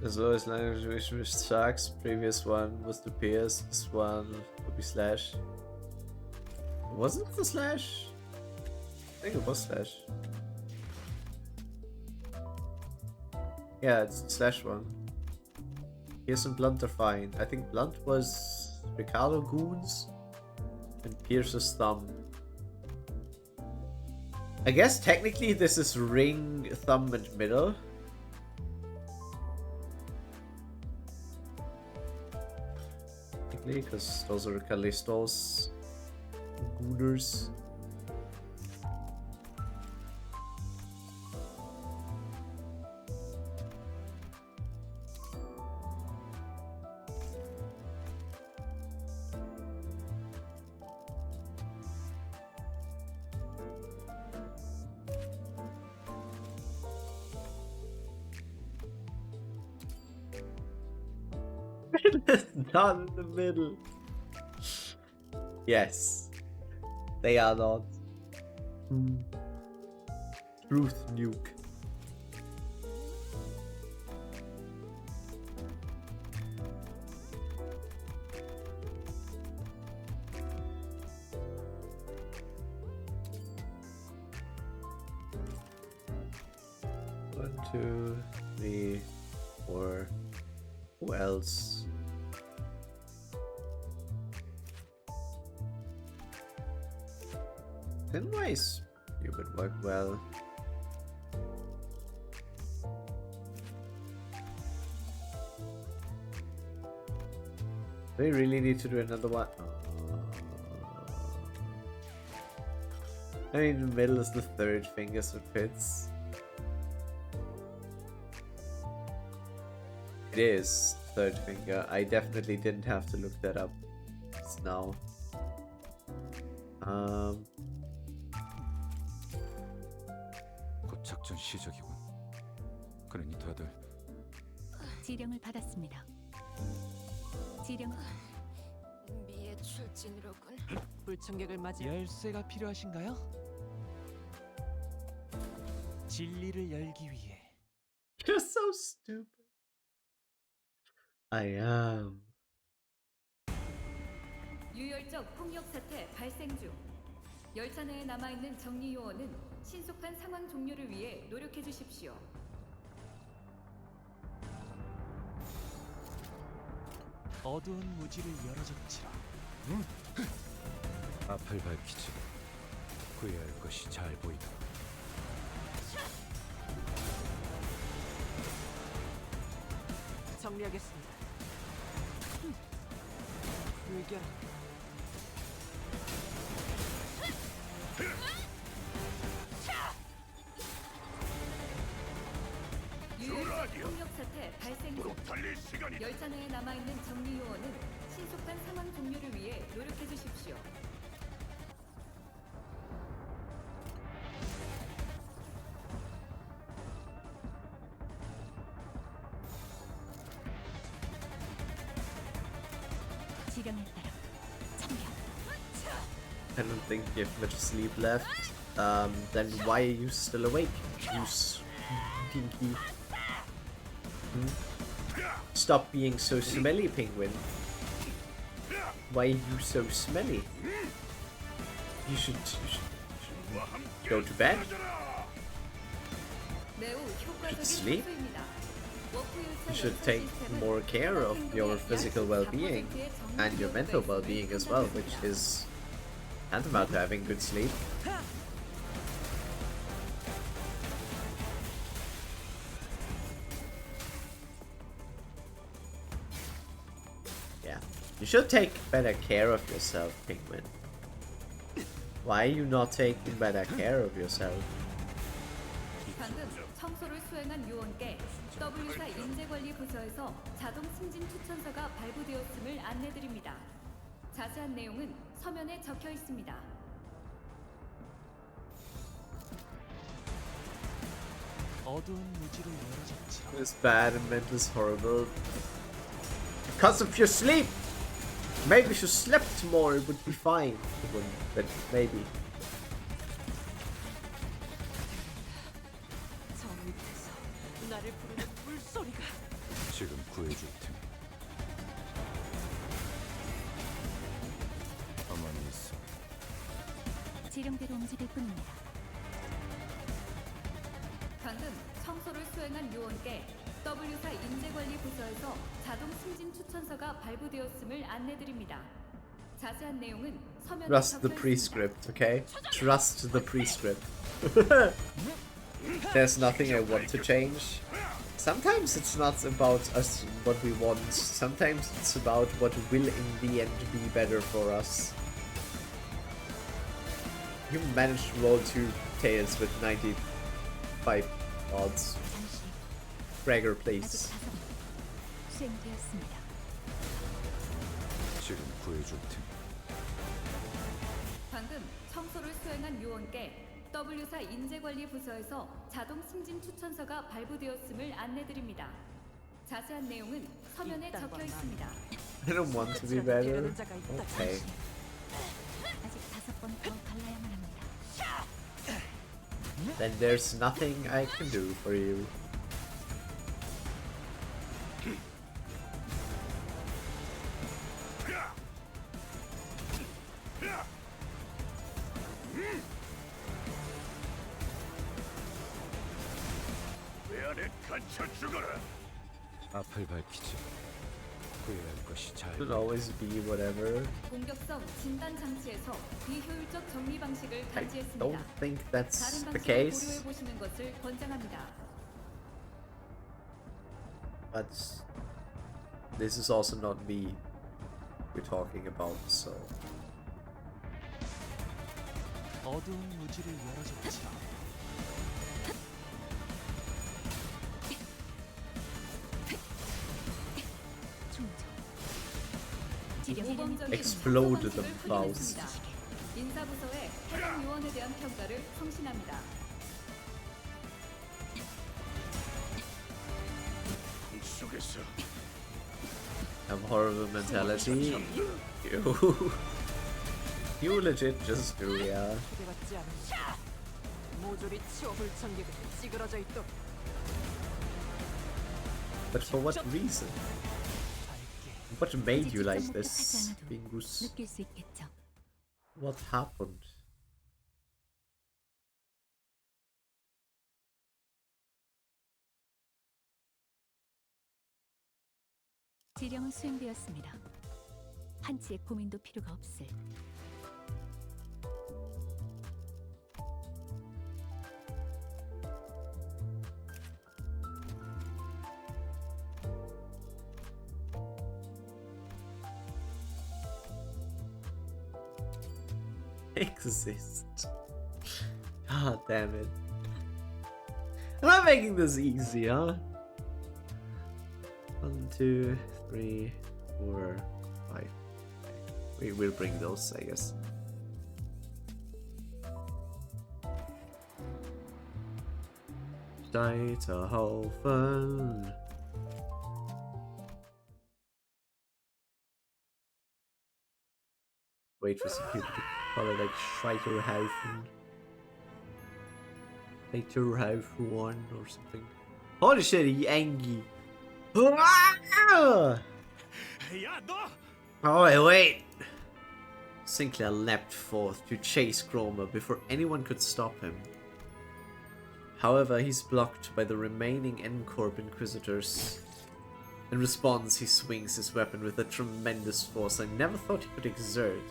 As well as language with sharks, previous one was the Pierce, this one would be Slash. Wasn't it the Slash? I think it was Slash. Yeah, it's the Slash one. Pierce and Blunt are fine. I think Blunt was Ricardo Goons and Pierce's Thumb. I guess technically this is Ring, Thumb, and Middle. Because those are Callisto's Gooners. Not in the middle. Yes, they are not. Truth nuke. 2, 3, 4. Who else? Pinwise, you would work well. Do we really need to do another one? I mean, the middle is the third finger, so it fits. It is third finger. I definitely didn't have to look that up just now. 곧 작전 시작이군. 그러니 다들 지령을 받았습니다. 지령. 미의 출진으로군. 불청객을 맞이. 열쇠가 필요하신가요? 진리를 열기 위해. You're so stupid. I am. 유혈적 폭력 사태 발생 중. 열차 내에 남아 있는 정리 요원은 신속한 상황 종료를 위해 노력해 주십시오. 어두운 무지를 열어젖히라. 앞을 밝히지. 구해할 것이 잘 보이도록. 정리하겠습니다. 불결. 유혈적 폭력 사태 발생 중. 열차 내에 남아 있는 정리 요원은 신속한 상황 종료를 위해 노력해 주십시오. 지령에 따라 참여. I don't think you have much sleep left. Then why are you still awake? You stinky. Stop being so smelly, penguin. Why are you so smelly? You should go to bed. You should sleep. You should take more care of your physical well-being and your mental well-being as well, which is tantamount to having good sleep. Yeah, you should take better care of yourself, penguin. Why are you not taking better care of yourself? 방금 청소를 수행한 요원께 W사 인재관리 부서에서 자동 승진 추천서가 발부되었음을 안내드립니다. 자세한 내용은 서면에 적혀 있습니다. 어두운 무지를 열어젖히라. It's bad and mental is horrible. Because of your sleep! Maybe if you slept more it would be fine. It wouldn't, but maybe. 저 밑에서 나를 부르는 물소리가. 지금 구해줄 테니. 가만히 있어. 지령대로 움직일 뿐입니다. 방금 청소를 수행한 요원께 W사 인재관리 부서에서 자동 승진 추천서가 발부되었음을 안내드립니다. 자세한 내용은 서면에 Trust the 적혀 있습니다. prescript, okay? Trust the prescript. There's nothing I want to change. Sometimes it's not about us what we want. Sometimes it's about what will in the end be better for us. You managed to roll 2 tails with 95 odds. Gregor, please. 수행되었습니다. 지금 구해줄 테니. 방금 청소를 수행한 요원께 W사 인재관리 부서에서 자동 승진 추천서가 발부되었음을 안내드립니다. 자세한 내용은 서면에 적혀 있습니다. I don't want to be better. Okay. 아직 5번 더 갈라야만 합니다. Then there's nothing I can do for you. 왜 안 해? 앞을 밝히지. 후회할 것이 잘. Could always be whatever. 공격성 진단 장치에서 비효율적 정리 방식을 I 감지했습니다. don't think that's 다른 the 방식을 case. 고려해 보시는 것을 권장합니다. But this is also not me we're talking about, so. 어두운 무지를 열어줬지. Exploded the mouse. 인사부서의 해당 요원에 대한 평가를 성신합니다. Have horrible mentality. You. You legit just do, yeah. But for what reason? What made you like this, Bingus? What happened? 지령은 수행되었습니다. 한치의 고민도 필요가 없을. Exist. God damn it. I'm not making this easy, huh? 1, 2, 3, 4, 5. We will bring those, I guess. Scheiterhaufen. Wait for some people to call it like Scheiterhaufen. Scheiterhaufen or something. Holy shit, he angry. Oh, wait. Sinclair leapt forth to chase Cromer before anyone could stop him. However, he's blocked by the remaining N-Corp Inquisitors. In response, he swings his weapon with a tremendous force I never thought he could exert,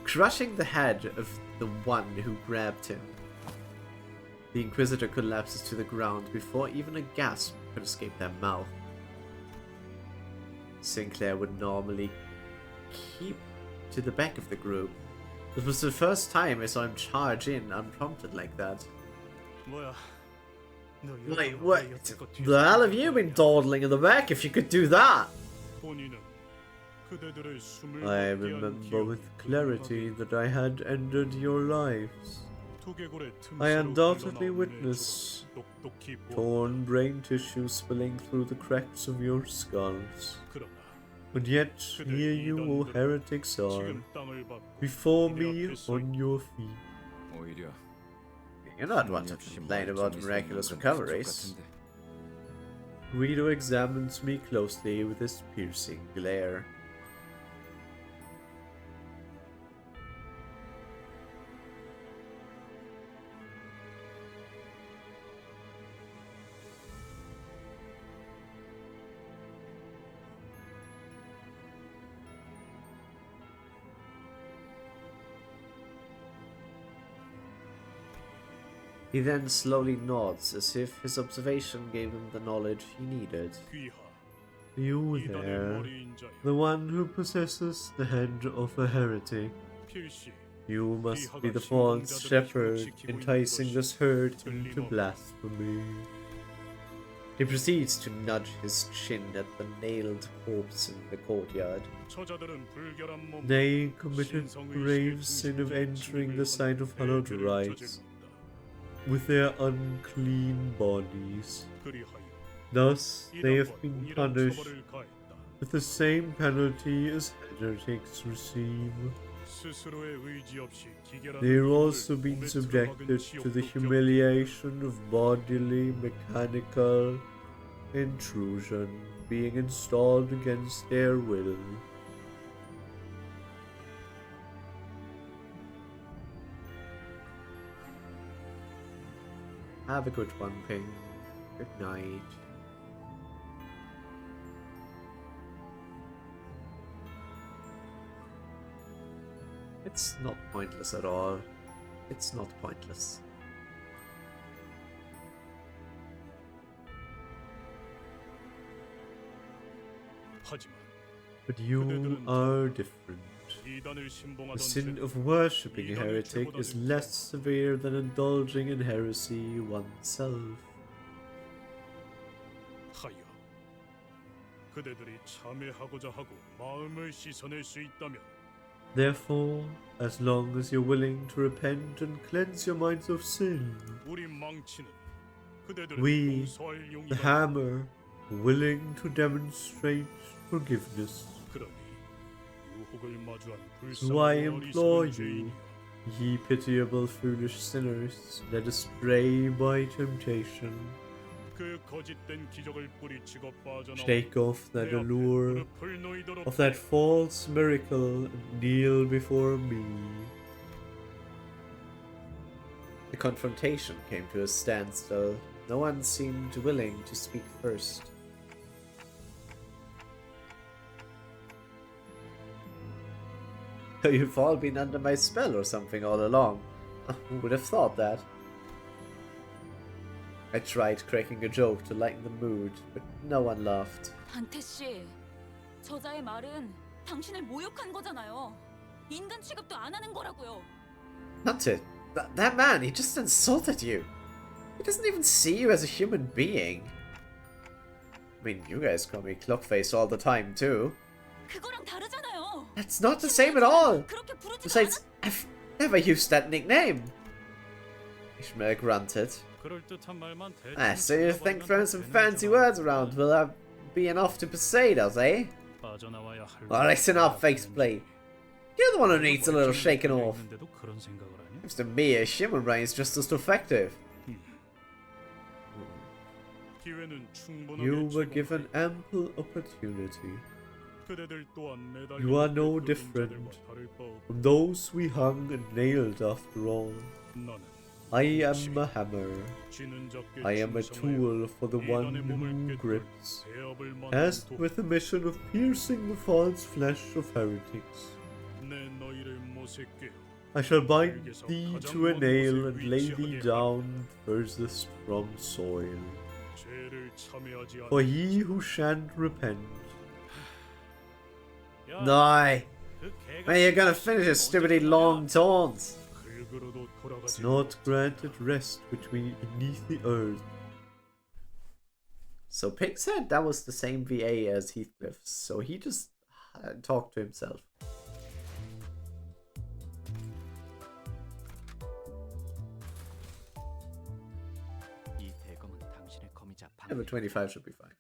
crushing the head of the one who grabbed him. The Inquisitor collapses to the ground before even a gasp could escape their mouth. Sinclair would normally keep to the back of the group. It was the first time I saw him charge in unprompted like that. Wait, what the hell have you been dawdling in the back if you could do that? I remember with clarity that I had ended your lives. I undoubtedly witnessed torn brain tissue spilling through the cracks of your skulls. And yet, here you, O heretics, are, before me on your feet. You're not one to complain about miraculous recoveries. Guido examines me closely with his piercing glare. He then slowly nods, as if his observation gave him the knowledge he needed. You there, the one who possesses the head of a heretic. You must be the false shepherd, enticing this herd into blasphemy. He proceeds to nudge his chin at the nailed corpse in the courtyard. They committed grave sin of entering the site of hallowed rites with their unclean bodies. Thus, they have been punished with the same penalty as heretics receive. They have also been subjected to the humiliation of bodily, mechanical intrusion, being installed against their will. Have a good one, Ping. Good night. It's not pointless at all. It's not pointless. But you are different. The sin of worshipping a heretic is less severe than indulging in heresy oneself. 하여 그대들이 참회하고자 하고 마음을 씻어낼 수 있다면 Therefore, as long as you're willing to repent and cleanse your minds of sin, 우리 망치는 그대들을 we, 용서할 the 용이다. hammer, are willing to demonstrate forgiveness. 그러니 유혹을 마주한 So I 불쌍한 implore 어리석은 you, 죄인이여 ye pitiable foolish sinners, led astray by temptation, 그 거짓된 기적을 뿌리치고 빠져나와 shake off that 내 앞에 allure 무릎을 놓이도록 of that false miracle and kneel before me. The confrontation came to a standstill. No one seemed willing to speak first. You've all been under my spell or something all along. Who would have thought that? I tried cracking a joke to lighten the mood, but no one laughed. 단테 씨, 저자의 말은 당신을 모욕한 거잖아요. 인간 취급도 안 하는 거라고요. Not it. That man, he just insulted you. He doesn't even see you as a human being. I mean, you guys call me Clockface all the time, too. 그거랑 다르잖아요. That's not the same at all. 그렇게 부르지도 Besides, I've never used that nickname. Ishmael grunted. 그럴듯한 말만 대충 Ah, so you think 써버리면 throwing some 되는 fancy 거잖아. words around will be enough to persuade us, eh? 빠져나와야 할 Well, listen up, faceplate. You're the one who needs a little shaking off. 있는데도 그런 생각을 하냐? Seems to me a human brain is just as effective. 기회는 충분하게 You were 제공하여 given ample opportunity. 그대들 또한 매달려 You are no 끄는 different 자들과 다를 바 없고 from those we hung and nailed after all. 나는 I am a hammer. 쥐는 작게 I am a 충성하여 tool for the one 이단의 몸을 who 꿰뚫 grips, 배업을 만든 tasked 도 with the mission of piercing the false flesh of heretics. 내 너희를 못에 꿰어 I shall bind thee to a nail and lay thee down furthest from soil. 죄를 참여하지 않은 For he who shan't repent. 야, No! 그 개가 Man, you're gonna finish a stupidly long taunt. 긁으로도 It's 돌아가지 not granted rest beneath the earth. So Pig said that was the same VA as Heathcliff's, so he just talked to himself. Yeah, but 25 should be fine.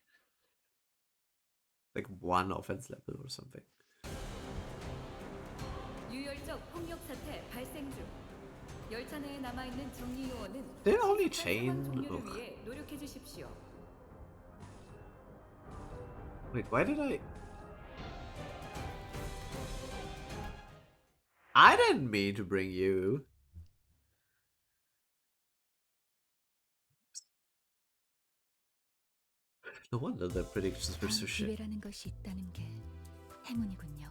Like one offense level or something. 유혈적 폭력 사태 발생 중. 열차 내에 남아 있는 정리 요원은 They're only 상황 chain. 종료를 Ugh. 위해 노력해 주십시오. Wait, why did I didn't mean to bring you. No wonder the predictions were so shit. 기회라는 것이 있다는 게 행운이군요.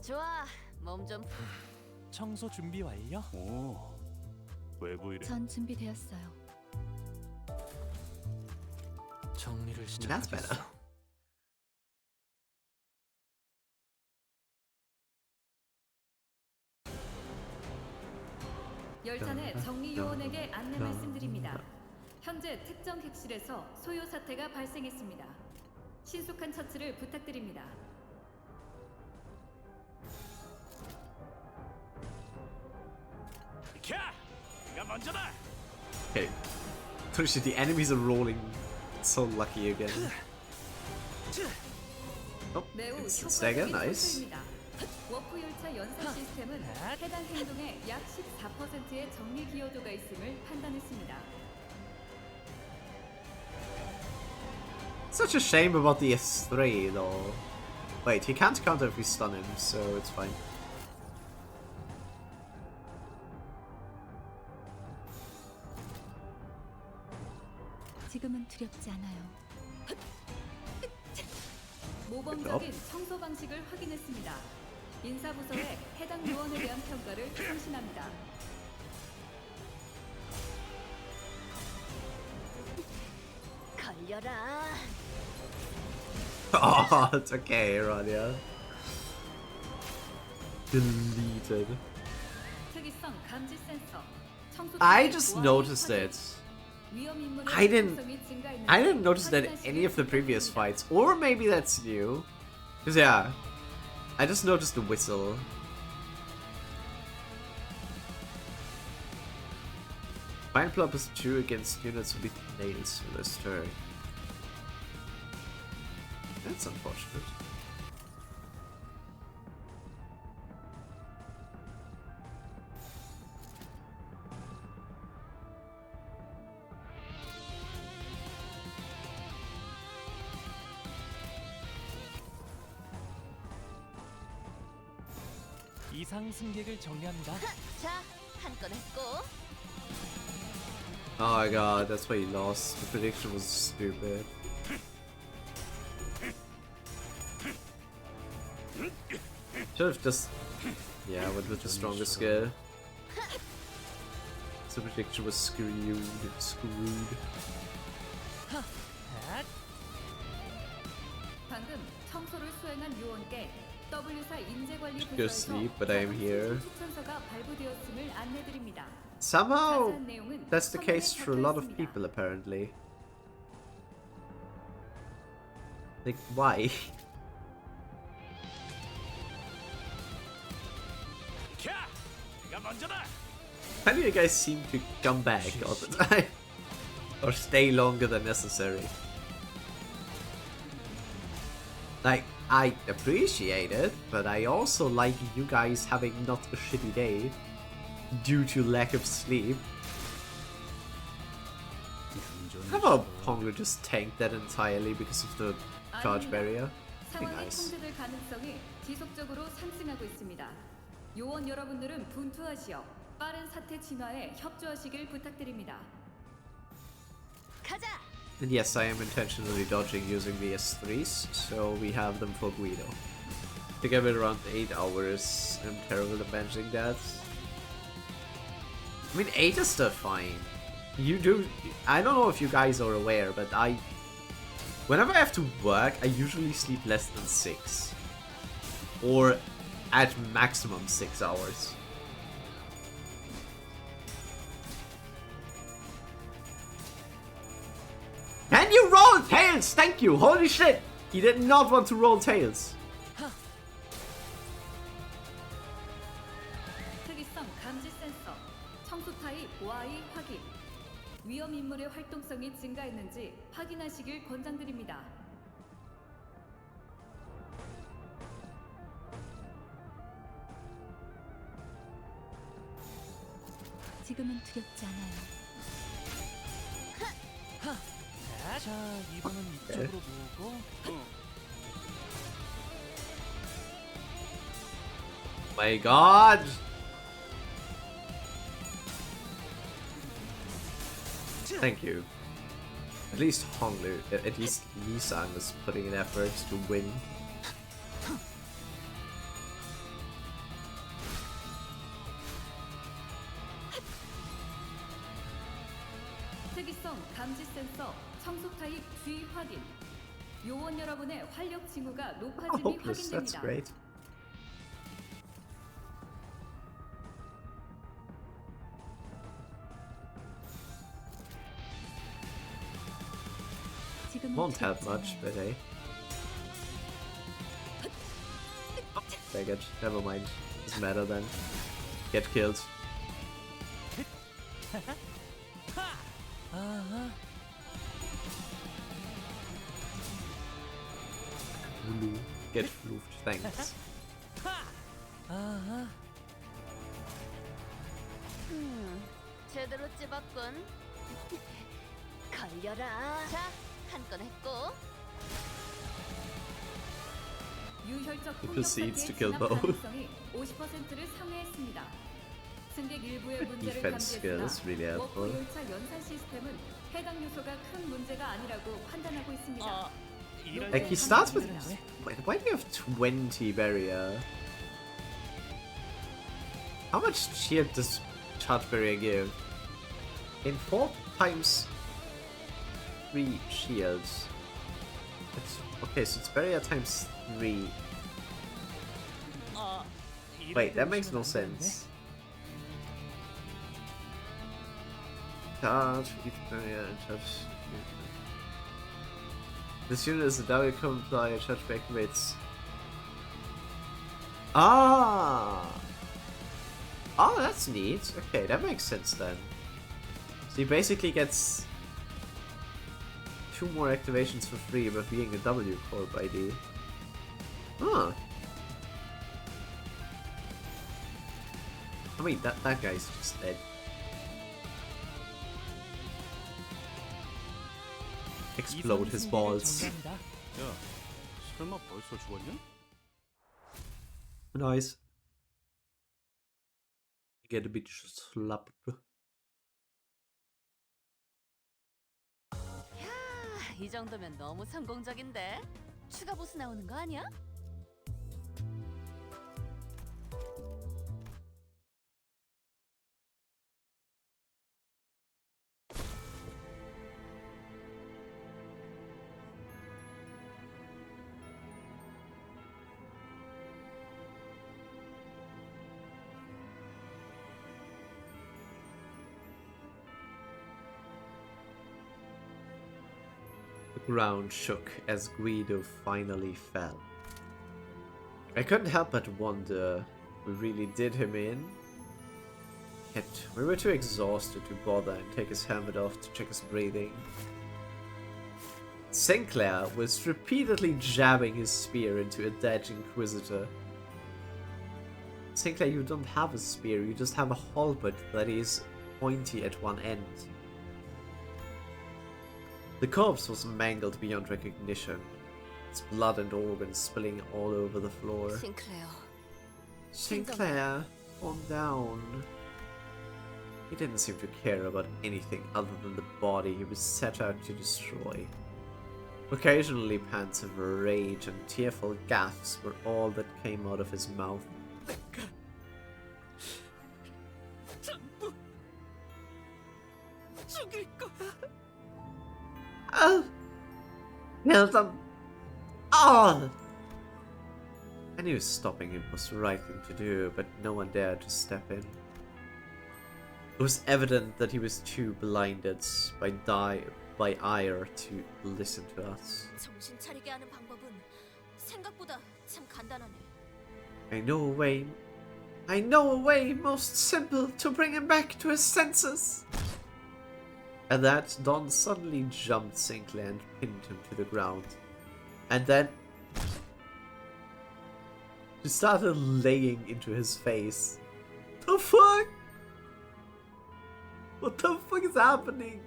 좋아, 몸 좀. 청소 준비 완료? 오, 외부 일에 전 준비되었어요. 정리를 That's better. 시작하겠어. 열차 내 정리 요원에게 안내 말씀드립니다. 현재 특정 객실에서 소요 사태가 발생했습니다. 신속한 처치를 부탁드립니다. 비켜! 네가 먼저다! Okay. Actually, the enemies are rolling so lucky again. Oh, 매우 instant stagger, 효과적인 nice. 소수입니다. 워프 열차 연사 시스템은 해당 행동의 약 14%의 정리 기여도가 있음을 판단했습니다. Such a shame about the S3 though. Wait, he can't counter if we stun him, so it's fine. 지금은 두렵지 않아요. 모범적인 청소 방식을 확인했습니다. 인사부서에 해당 요원에 대한 평가를 상신합니다. 걸려라. Oh, it's okay, Rania. Deleted. 특이성 감지 센서. I just noticed it. I didn't notice that any of the previous fights, or maybe that's new. Cause yeah, I just noticed the whistle. Fine plus 2 against units with nails for this turn. That's unfortunate. 이상 승객을 정리합니다. 자, 한 건 했고. Oh my god, that's why he lost. The prediction was stupid. Should have just... yeah, went with the strongest skill. The prediction was screwed. 방금 청소를 수행한 요원께 W사 인재관리 Go sleep, but I am here. 추천서가 발부되었음을 안내드립니다. Somehow, that's the case for a lot of people, apparently. Like, why? Why do you guys seem to come back all the time? Or stay longer than necessary? Like, I appreciate it, but I also like you guys having not a shitty day due to lack of sleep. How about Pongo just tanked that entirely because of the charge barrier? Pretty 상황이 nice. 통제될 가능성이 지속적으로 상승하고 있습니다. 요원 여러분들은 분투하시어 빠른 사태 진화에 협조하시길 부탁드립니다. 가자. And yes, I am intentionally dodging using the S3s, so we have them for Guido. To give it around 8 hours, I'm terrible at managing that. I mean, 8 is still fine. You do... I don't know if you guys are aware, but whenever I have to work, I usually sleep less than 6. Or at maximum 6 hours. Can you roll tails? Thank you. Holy shit. He did not want to roll tails. 특이성 감지 센서, 청소 타입 Y 확인. 위험 인물의 활동성이 증가했는지 확인하시길 권장드립니다. 지금은 두렵지 않아요. 자, 이번은 이쪽으로 모으고. My god! Thank you. At least Honglu, at least Nissan was putting in effort to win. 특이성 감지 센서, 청소 타입 G 확인. 요원 여러분의 활력 징후가 높아짐이 Hopeless, that's 확인됩니다. great. Won't help much, but hey. Take it. Never mind. Doesn't matter then. Get killed. Hulu. Get floofed. Thanks. 제대로 찝었군. 걸려라. 자, 한 건 했고. 유혈적 He proceeds to 폭력 kill 사태의 진압 both. 가능성이 50%를 상회했습니다. 승객 일부의 문제를 Defense skills really 감지했으나 워프 helpful. 열차 연산 시스템은 해당 요소가 큰 문제가 아니라고 판단하고 있습니다. Like he starts with. Why do you have 20 barrier? How much shield does charge barrier give? In 4 times 3 shields. Okay, so it's barrier times 3. Wait, that makes no sense. Charge, each barrier, and charge. This unit is a double comply charge back rates. Ah! Oh, that's neat. Okay, that makes sense then. So he basically gets 2 more activations for free by being a W Corp ID. Huh. I mean, that guy's just dead. Explode his balls. 야, 설마 벌써 죽었냐? Nice. Get a bit slapped. 야, 이 정도면 너무 성공적인데? 추가 보스 나오는 거 아니야? The ground shook as Guido finally fell. I couldn't help but wonder, we really did him in? Yet we were too exhausted to bother and take his helmet off to check his breathing. Sinclair was repeatedly jabbing his spear into a dead Inquisitor. Sinclair, you don't have a spear, you just have a halberd that is pointy at one end. The corpse was mangled beyond recognition, its blood and organs spilling all over the floor. Sinclair, calm down. He didn't seem to care about anything other than the body he was set out to destroy. Occasionally pants of rage and tearful gasps were all that came out of his mouth. Oh! Kill them all! I knew stopping him was the right thing to do, but no one dared to step in. It was evident that he was too blinded by ire to listen to us. 정신 차리게 하는 방법은 생각보다 참 간단하네. I know a way most simple to bring him back to his senses. At that, Don suddenly jumped Sinclair and pinned him to the ground. And then she started laying into his face. The fuck? What the fuck is happening?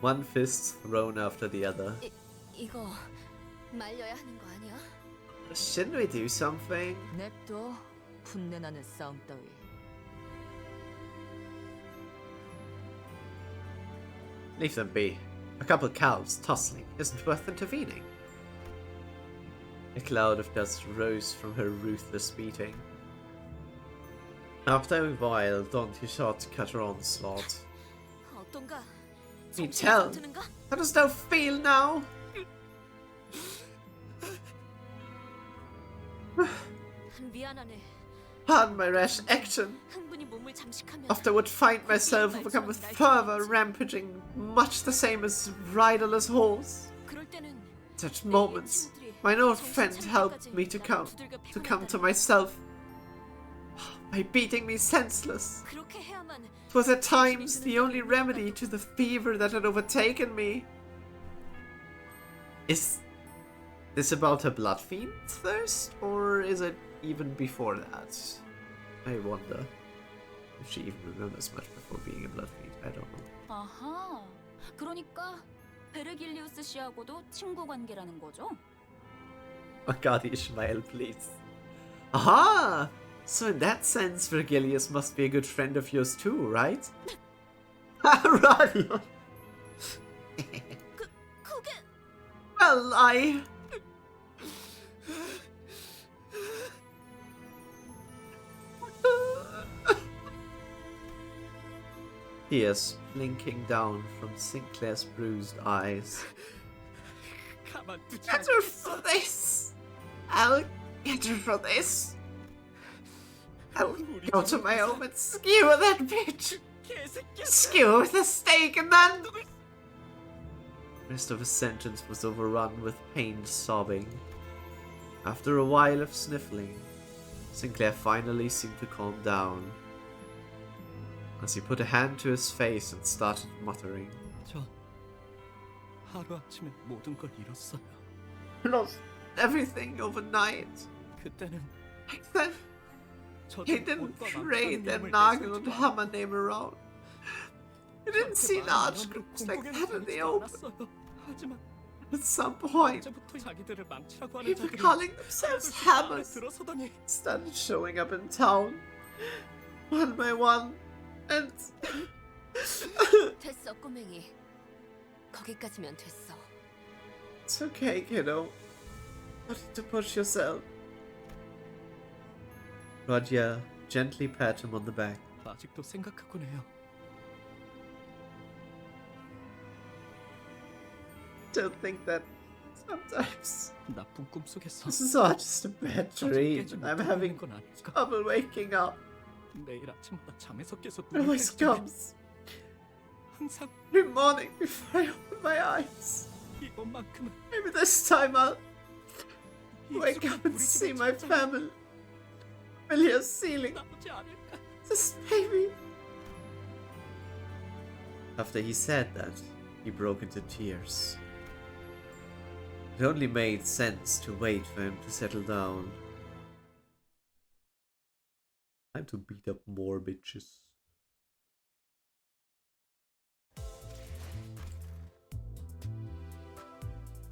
One fist thrown after the other. 이거 말려야 하는 거 아니야? Shouldn't we do something? 냅둬. 분내나는 싸움 따위. Leave them be. A couple cows tussling isn't worth intervening. A cloud of dust rose from her ruthless beating. After a while, Don Quixote cut her onslaught. 어떤가? Can you tell? How does thou feel now? 미안하네. Pardon my rash action. 흥분이 몸을 잠식하면 After I would find myself overcome with fervor, rampaging, much the same as riderless horse. Such moments, mine old friend helped me to come to myself by beating me senseless. It was at times the only remedy to the fever that had overtaken me. Is this about a blood fiend thirst, or is it even before that? I wonder if she even remembers much before being a blood fiend. I don't know. 아하, 그러니까 베르길리우스 씨하고도 친구 관계라는 거죠? Oh god, Ishmael, please. Aha! So in that sense, Vergilius must be a good friend of yours too, right? Run! Well, Tears blinking down from Sinclair's bruised eyes. Get her for this! I'll get her for this! I'll go to my home and skewer that bitch! Skewer with a stake and then... The rest of his sentence was overrun with pained sobbing. After a while of sniffling, Sinclair finally seemed to calm down, as he put a hand to his face and started muttering. 하루아침에 모든 걸 잃었어요. Lost everything overnight. 그때는 Back then, he didn't trade their Nagel and Hammer name around. He didn't see large groups like that in the open. 하지만 At some point, 언제부터 자기들을 망치라고 하는 people 자들이 calling themselves hammers 들어서더니 started showing up in town, one by one, and... 됐어, 꼬맹이. 거기까지면 됐어. It's okay, kiddo. Nothing to push yourself. Roger gently pat him on the back. 아직도 생각하곤 해요. Don't think that sometimes 나쁜 꿈 속에서 this is all just a bad dream and I'm having trouble waking up. 매일 아침마다 잠에서 깨서 It always comes 항상 every morning before I open my eyes. 이번만큼은 Maybe this time I'll wake up and see my family. Familiar ceiling. This baby. After he said that, he broke into tears. It only made sense to wait for him to settle down. Time to beat up more bitches.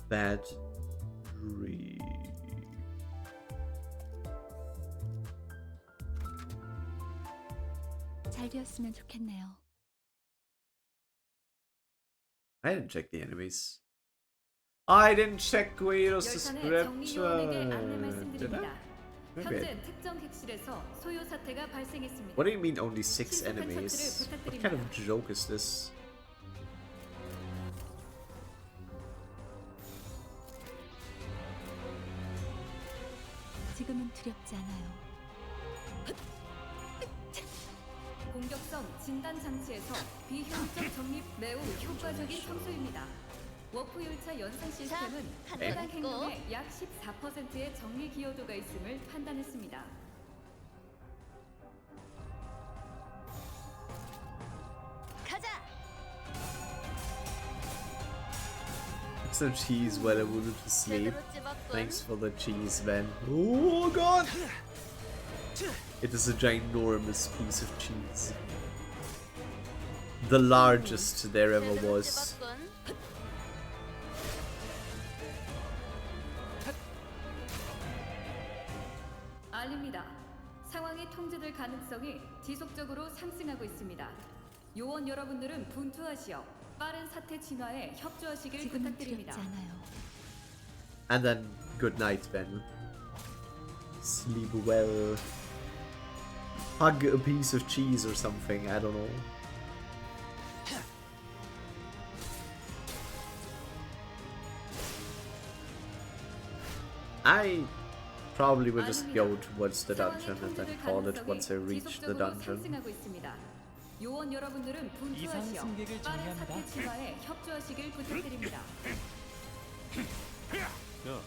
Bad dream. 잘 되었으면 좋겠네요. I didn't check the enemies. I didn't check Guido's description. Did I? Maybe I... 특정 객실에서 소요 사태가 발생했습니다. What do you mean only 6 enemies? What kind of joke is this? 지금은 두렵지 않아요. 공격성 진단 장치에서 비효율적 정립 매우 효과적인 청소입니다. 워프 열차 연산 시스템은 해당 행동의 약 14%의 정리 기여도가 있음을 판단했습니다. 가자. Some cheese while I wanted to sleep. Thanks for the cheese, man. Oh god! It is a ginormous piece of cheese. The largest there ever was. 알립니다. 상황이 통제될 가능성이 지속적으로 상승하고 있습니다. 요원 여러분들은 분투하시어 빠른 사태 진화에 협조하시길 부탁드립니다. And then good night, Ben. Sleep well. Hug a piece of cheese or something, I don't know. I probably will just go towards the dungeon and then call it once I reach the dungeon. 요원 여러분들은 분투하시어 빠른 사태 진화에 협조하시길 부탁드립니다. 야,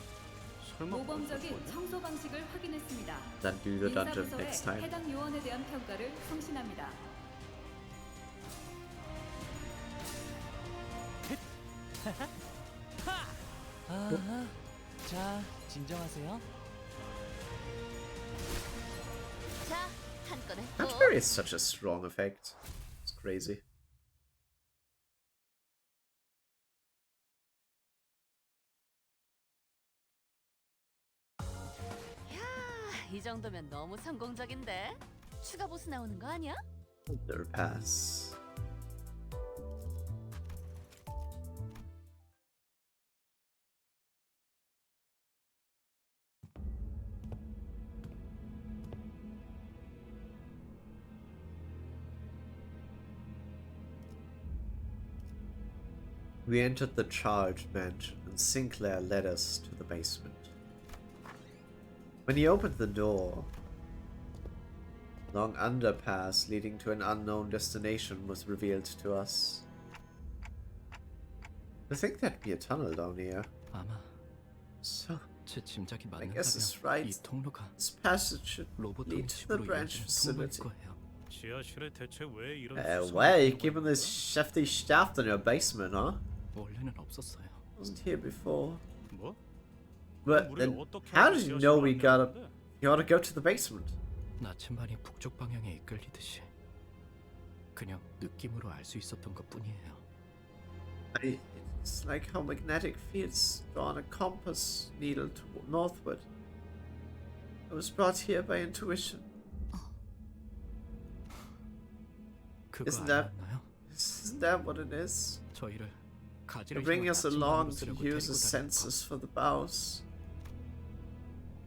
설마 모범적인 청소 방식을 확인했습니다. Then do the dungeon next time. 해당 요원에 대한 평가를 성신합니다. 자, 진정하세요. 자, 한 건 했고. That berry is such a strong effect. It's crazy. 이 정도면 너무 성공적인데? 추가 보스 나오는 거 아니야? Underpass. We entered the charge mansion, and Sinclair led us to the basement. When he opened the door, a long underpass leading to an unknown destination was revealed to us. I think that'd be a tunnel down here. So, I guess it's right. This passage should lead to the branch facility. 지하실에 대체 왜 이런 Why are you keeping this shifty shaft in your basement, huh? Wasn't here before. But then, how did you know we gotta go to the basement? 나침반이 북쪽 방향에 이끌리듯이 그냥 느낌으로 알 수 있었던 것뿐이에요. It's like how magnetic fields drawn a compass needle to northward. I was brought here by intuition. Isn't that what it is? You're bringing us along to use as sensors for the bows.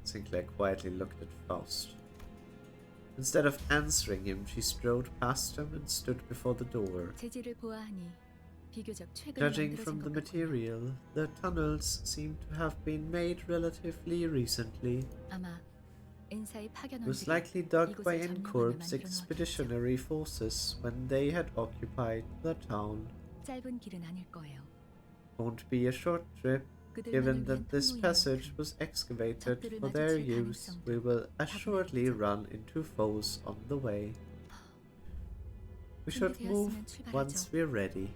Sinclair quietly looked at Faust. Instead of answering him, she strode past him and stood before the door. Judging from the material, the tunnels seem to have been made relatively recently. It was likely dug by N-Corp's expeditionary forces when they had occupied the town. Won't be a short trip, given that this passage was excavated for their use. We will assuredly run into foes on the way. We should move once we're ready.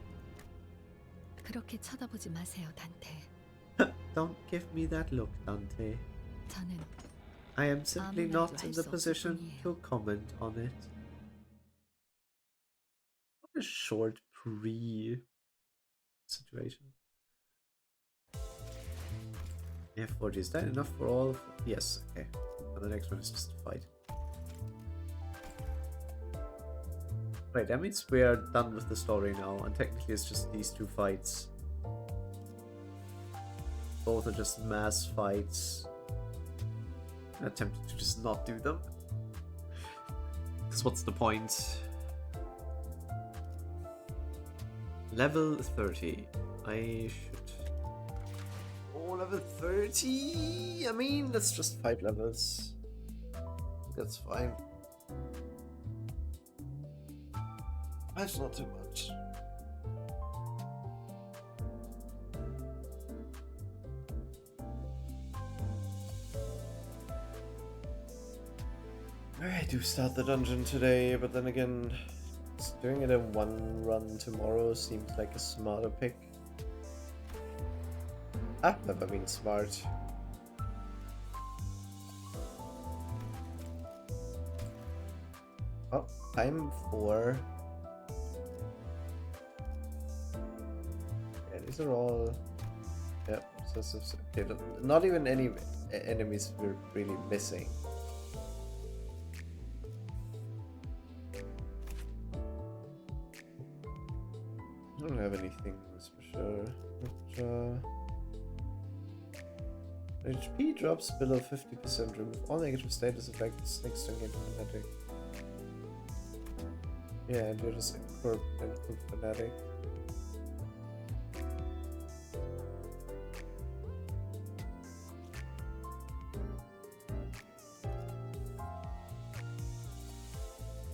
그렇게 쳐다보지 마세요, 단테. Don't give me that look, Dante. I am simply not in the position to comment on it. What a short pre-situation. Yeah, 40. Is that enough for all? Yes, okay. And the next one is just a fight. Right, that means we are done with the story now, and technically it's just these two fights. Both are just mass fights. I'm tempted to just not do them. Because what's the point? Level 30. I should... Oh, level 30? I mean, that's just 5 levels. That's fine. That's not too much. I do start the dungeon today, but then again, doing it in one run tomorrow seems like a smarter pick. I've never been smart. Oh, time for... Yeah, these are all... Yep, so, okay, not even any enemies we're really missing. I don't have anything special. HP drops below 50%. Remove all negative status effects next turn game fanatic. Yeah, and you're just a corp fanatic.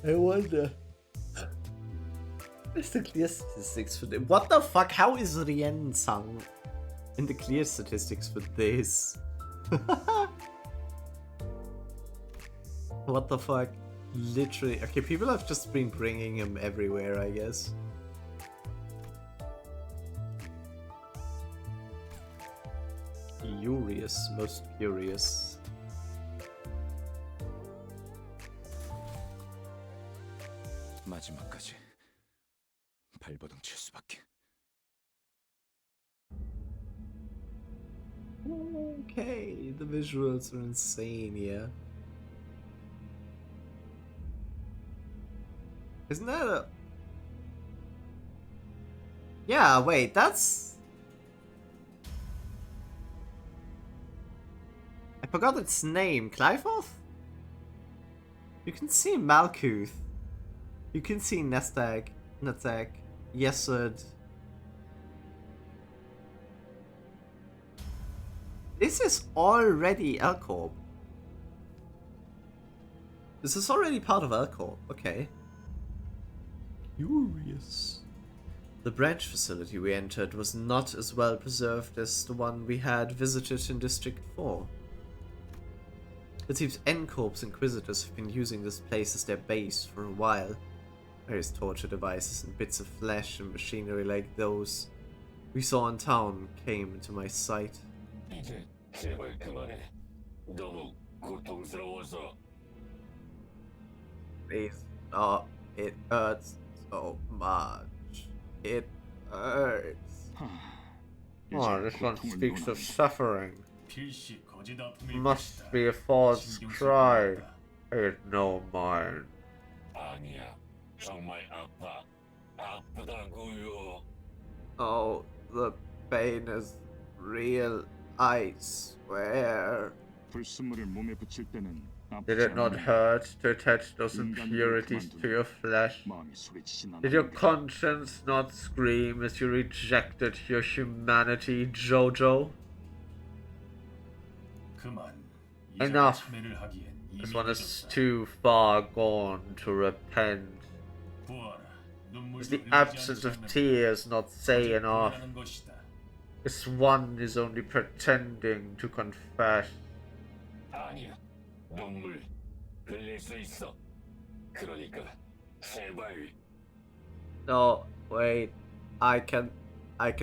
I wonder. Where's the clear statistics for this? What the fuck? How is Rien-san in the clear statistics for this? What the fuck? Literally. Okay, people have just been bringing him everywhere, I guess. Furious, most furious. 마지막까지 발버둥 칠 수밖에. Okay, the visuals are insane, yeah. Isn't that a... Yeah, wait, that's... I forgot its name. Cliveoth? You can see Malkuth. You can see Nestag, Yesod. This is already Elcorp. This is already part of Elcorp, okay. Curious. The branch facility we entered was not as well preserved as the one we had visited in District 4. It seems N-Corp's Inquisitors have been using this place as their base for a while. Various torture devices and bits of flesh and machinery like those we saw in town came into my sight. Please, it hurts so much. It hurts. Oh, this one speaks of suffering. Must be a false cry. Ain't no mine. Oh, the pain is real, I swear. Did it not hurt to attach those impurities to your flesh? Did your conscience not scream as you rejected your humanity, Jojo? Enough. This one is too far gone to repent. Is the absence of tears not say enough? This one is only pretending to confess. No, wait. I can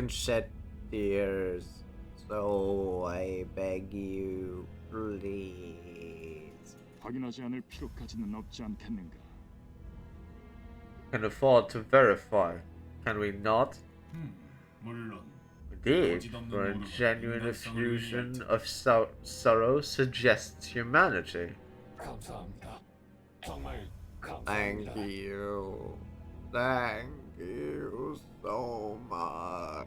shed tears. So I beg you, please. Can afford to verify, can we not? Indeed, for a genuine effusion of sorrow suggests humanity. Thank you. Thank you so much.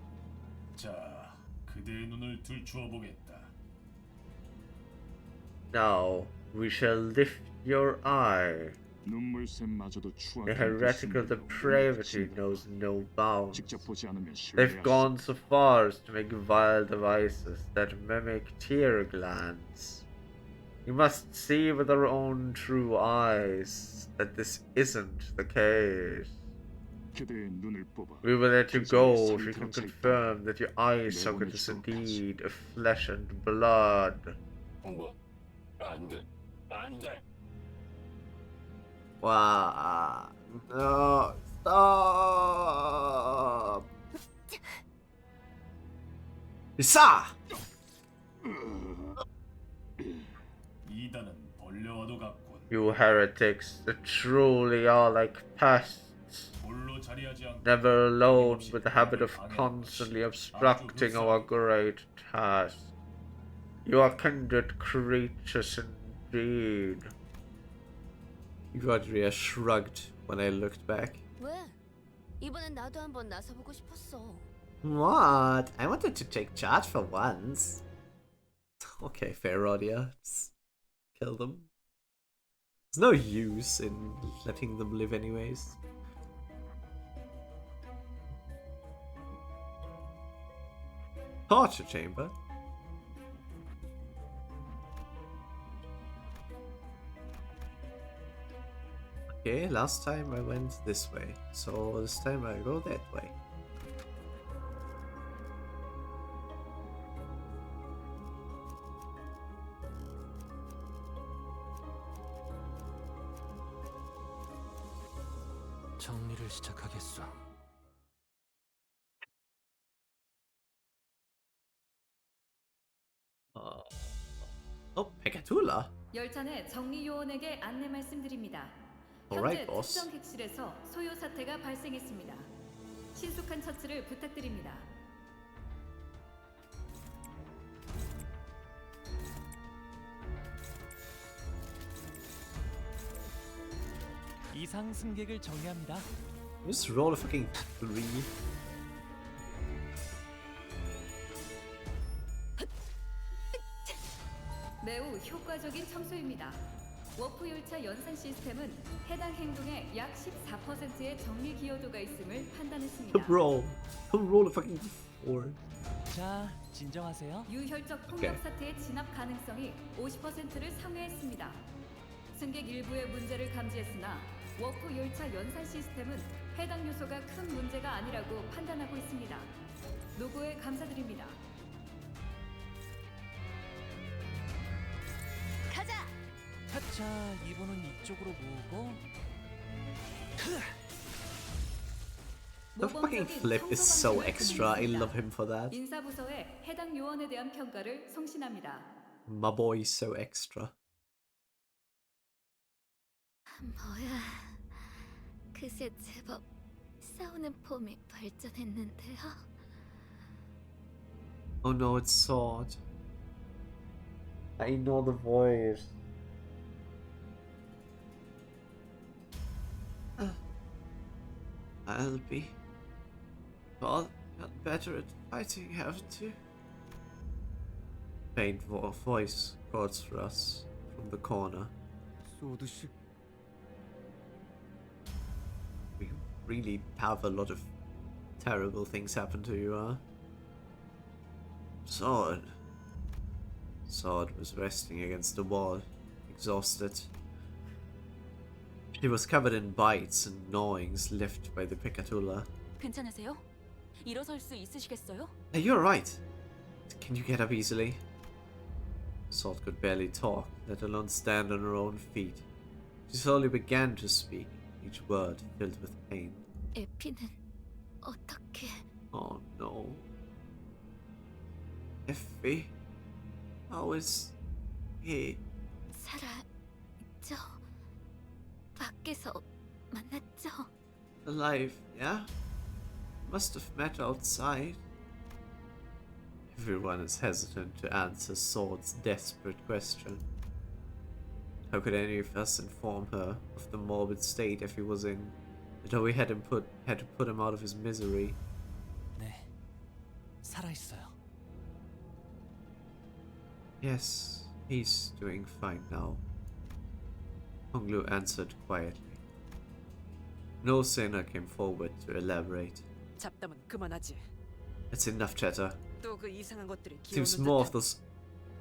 Now, we shall lift your eye. The heretical depravity knows no bounds. They've gone so far as to make vile devices that mimic tear glands. You must see with our own true eyes that this isn't the case. We will let you go if you can confirm that your eye socket is indeed of flesh and blood. Wow. No, stop! Issa! You heretics that truly are like pests, never alone with the habit of constantly obstructing our great task. You are kindred creatures indeed. Rodria shrugged when I looked back. 왜? 이번엔 나도 한번 나서보고 싶었어. What? I wanted to take charge for once. Okay, fair, Rodria. Just kill them. There's no use in letting them live anyways. Torture chamber? Okay, last time I went this way, so this time I go that way. 정리를 시작하겠어. Pekatula. 열차 내 정리 요원에게 안내 말씀드립니다. Alright, 현재 boss. 특정 객실에서 소요 사태가 발생했습니다. 신속한 처치를 부탁드립니다. 이 비상 승객을 정리합니다. Just roll a fucking 3. 매우 효과적인 청소입니다. 워프 열차 연산 시스템은 해당 행동의 약 14%의 정리 기여도가 있음을 판단했습니다. Roll a fucking 4. 자, 진정하세요. 유혈적 폭력 사태의 진압 가능성이 50%를 상회했습니다. 승객 일부의 문제를 감지했으나 워프 열차 연산 시스템은 해당 요소가 큰 문제가 아니라고 판단하고 있습니다. 노고에 감사드립니다. 가자. 자, 이분은 이쪽으로 모으고. The fucking flip is so extra. I love him for that. 인사부서에 해당 요원에 대한 평가를 송신합니다. My boy is so extra. 뭐야, 그새 제법 싸우는 폼이 발전했는데요. Oh no, it's sword. I know the voice. I'll be got better at fighting, haven't you? Faint voice calls for us from the corner. We really have a lot of terrible things happen to you, huh? Sword was resting against the wall, exhausted. She was covered in bites and gnawings left by the Picatula. 괜찮으세요? 일어설 수 있으시겠어요? Hey, you're right. Can you get up easily? Sword could barely talk, let alone stand on her own feet. She slowly began to speak, each word filled with pain. 에피는 어떻게? Oh no. Effie, how is he? 살아있죠? 밖에서 만났죠? Alive, yeah? Must have met outside. Everyone is hesitant to answer Sword's desperate question. How could any of us inform her of the morbid state Effie was in, and how we had to put him out of his misery? 네, 살아있어요. Yes, he's doing fine now. Honglu answered quietly. No sinner came forward to elaborate. 잡담은 그만하지. It's enough chatter. 또 그 이상한 것들이 Seems 기어오는 more of 듯한- those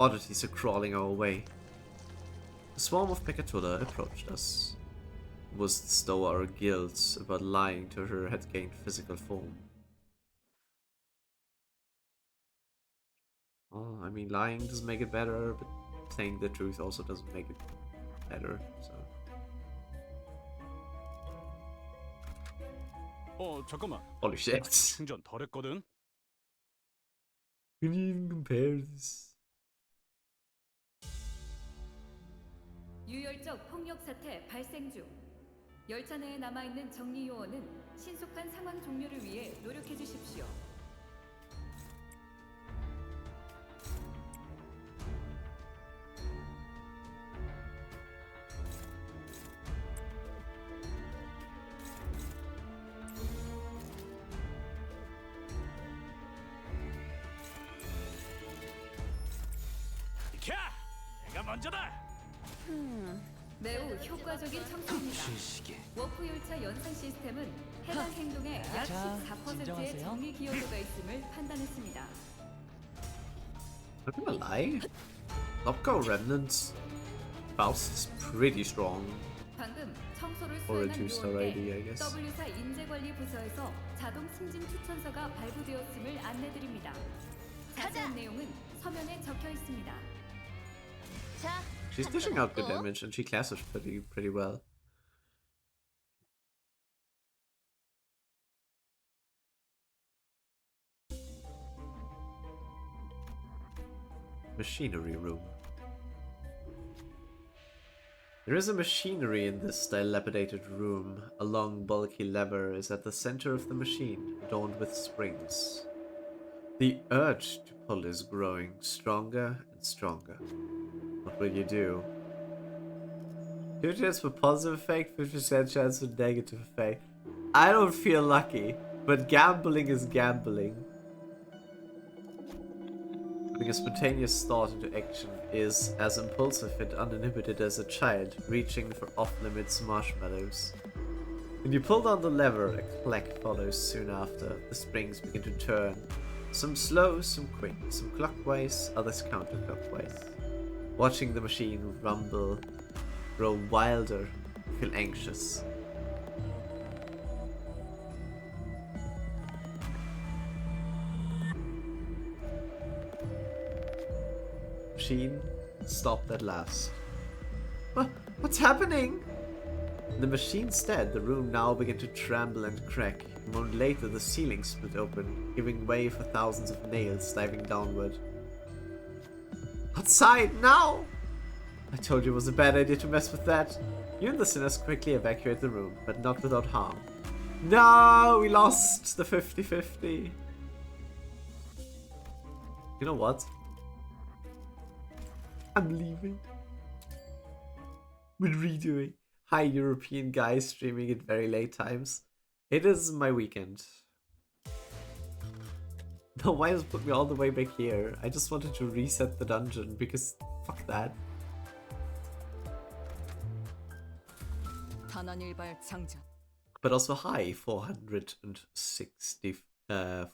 oddities are crawling our way. A swarm of Picatula approached us. It was as though our guilt about lying to her had gained physical form. Well, I mean, lying doesn't make it better, but saying the truth also doesn't make it better, so... 잠깐만. Holy shit. 충전 덜 했거든. Can you even compare this? 유혈적 폭력 사태 발생 중. 열차 내에 남아있는 정리 요원은 신속한 상황 종료를 위해 노력해 주십시오. 캬! 내가 먼저다. 매우 효과적인 청소입니다. 워프 열차 연산 시스템은 해당 행동의 약 자, 14%의 진정하세요. 정리 기여도가 있음을 판단했습니다. Not gonna lie, Lopko Remnant's Faust is pretty strong. 방금 청소를 Or a 수행한 2-star ID, I 요원께 guess. W사 인재관리 부서에서 자동 승진 추천서가 발부되었음을 안내드립니다. 자세한 내용은 서면에 적혀 있습니다. 자, She's dishing out good damage and she classes pretty well. Machinery room. There is a machinery in this dilapidated room. A long, bulky lever is at the center of the machine, adorned with springs. The urge to pull is growing stronger and stronger. What will you do? 50 chance for positive effect, 50% chance for negative effect. I don't feel lucky, but gambling is gambling. Putting a spontaneous thought into action is as impulsive and uninhibited as a child reaching for off-limits marshmallows. When you pull down the lever, a clack follows soon after. The springs begin to turn. Some slow, some quick, some clockwise, others counterclockwise. Watching the machine rumble, grow wilder, feel anxious. Machine stopped at last. What's happening? The machine's dead. The room now began to tremble and crack. A moment later, the ceiling split open, giving way for thousands of nails diving downward. Outside, now! I told you it was a bad idea to mess with that. You and the sinners quickly evacuate the room, but not without harm. No! We lost the 50-50. You know what? I'm leaving. We're redoing. Hi, European guys streaming at very late times. It is my weekend. No, why does it put me all the way back here? I just wanted to reset the dungeon because fuck that. But also hi, 456. I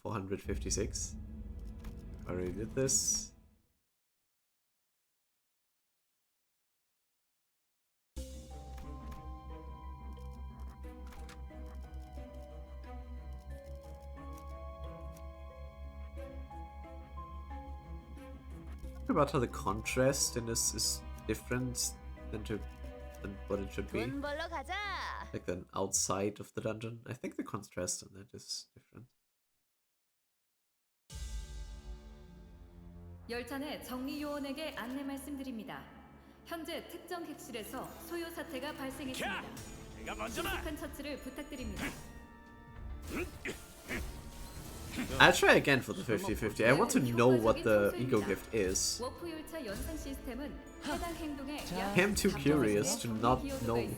already did this. About how the contrast in this is different than what it should be. Like the outside of the dungeon. I think the contrast in that is different. 열차 내 정리 요원에게 안내 말씀드립니다. 현재 특정 객실에서 소요 사태가 발생했습니다. 신속한 처치를 부탁드립니다. I'll try again for the 50-50. I want to know what the ego gift is. I'm too curious to not know.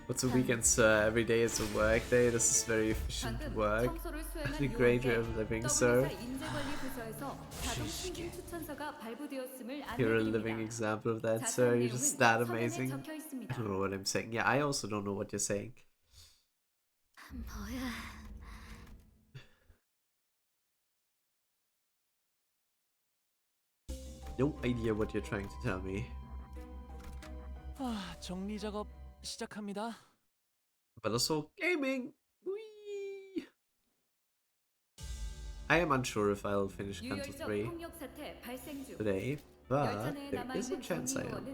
What's a weekend, sir? Every day is a work day. This is very efficient work. A great way of living, sir. You're a living example of that, sir. You're just that amazing. I don't know what I'm saying. Yeah, I also don't know what you're saying. No idea what you're trying to tell me. 정리 작업 시작합니다. But also gaming. Whee! I am unsure if I'll finish Canto 3 today, but there is a chance I am.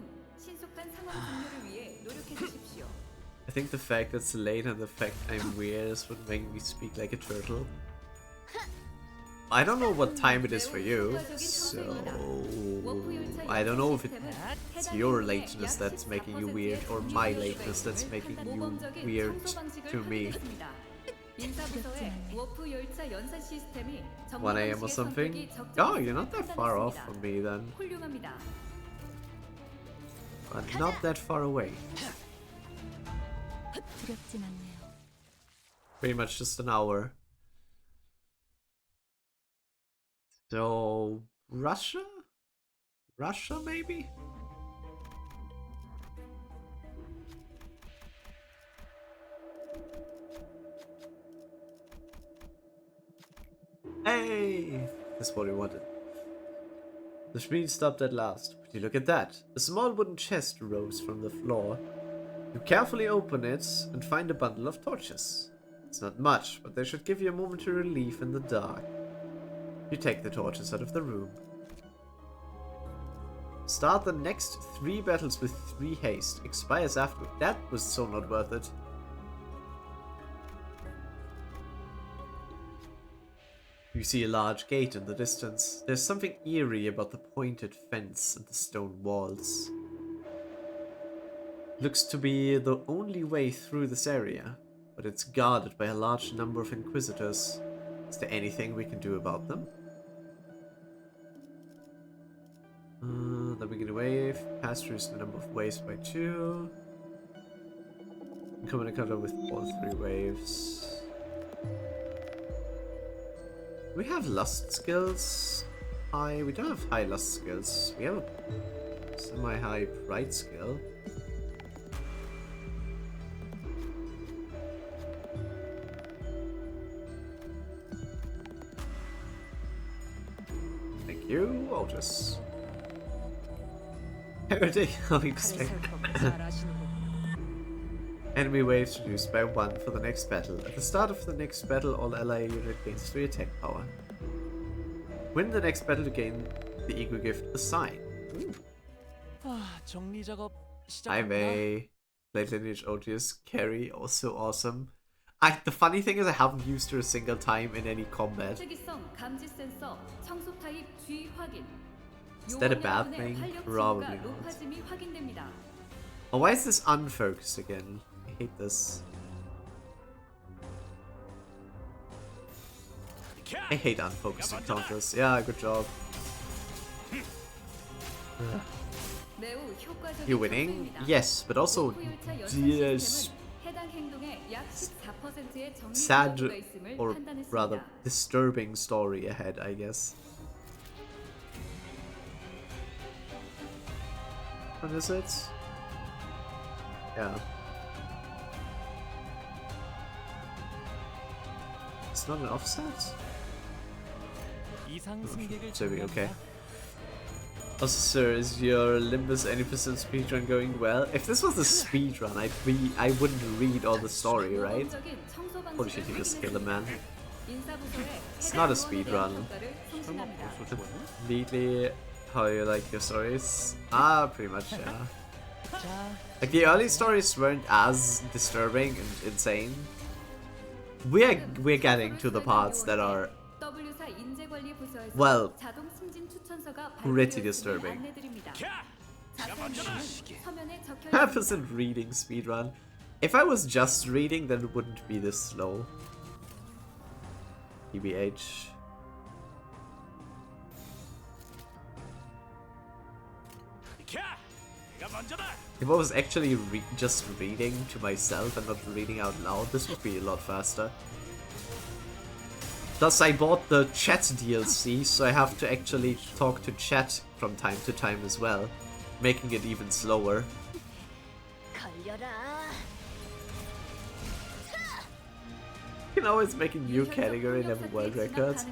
I think the fact that it's late and the fact I'm weird is what makes me speak like a turtle. I don't know what time it is for you, so I don't know if it's your lateness that's making you weird or my lateness that's making you weird to me. 1 AM or something? Oh, you're not that far off from me then. But not that far away. Pretty much just an hour. So, Russia? Russia, maybe? Hey! That's what we wanted. The screen stopped at last. Would you look at that? A small wooden chest rose from the floor. You carefully open it and find a bundle of torches. It's not much, but they should give you a momentary relief in the dark. You take the torches out of the room. Start the next 3 battles with 3 haste. Expires after. That was so not worth it. You see a large gate in the distance. There's something eerie about the pointed fence and the stone walls. Looks to be the only way through this area, but it's guarded by a large number of inquisitors. Is there anything we can do about them? The beginning wave. Pass through the number of waves by 2. Come in contact with all 3 waves. We have lust skills. High. We don't have high lust skills. We have a semi-high pride skill. Thank you, Otis. Heretic, Enemy waves reduced by 1 for the next battle. At the start of the next battle, all ally unit gains 3 attack power. Win the next battle to gain the equal gift assigned. 정리 작업 I may. Blade Lineage Otis carry, also awesome. The funny thing is I haven't used her a single time in any combat. 특이성 감지 센서 청소 타입 G 확인. Is that a bad thing? Probably not. 높아짐이 확인됩니다. Oh, why is this unfocused again? I hate this. I hate unfocused encounters. Yeah, good job. 매우 효과적인 You're winning? Yes, but also yes, 해당 행동의 약 14%의 정리 sad 효과가 있음을 or 판단했습니다. rather disturbing story ahead, I guess. What is it? Yeah. It's not an offset? 이상 승객을 So we okay. Also, sir, is your Limbus 80% speedrun going well? If this was a speedrun, I wouldn't read all the story, right? Holy shit, you just killed a man. It's not a speedrun. Neatly, how you like your stories? Ah, pretty much, yeah. Like, the early stories weren't as disturbing and insane. We're getting to the parts that are, well, pretty disturbing. 100% reading speedrun. If I was just reading, then it wouldn't be this slow. TBH. If I was actually just reading to myself and not reading out loud, this would be a lot faster. Plus, I bought the chat DLC, so I have to actually talk to chat from time to time as well, making it even slower. You know, it's making new category level world records.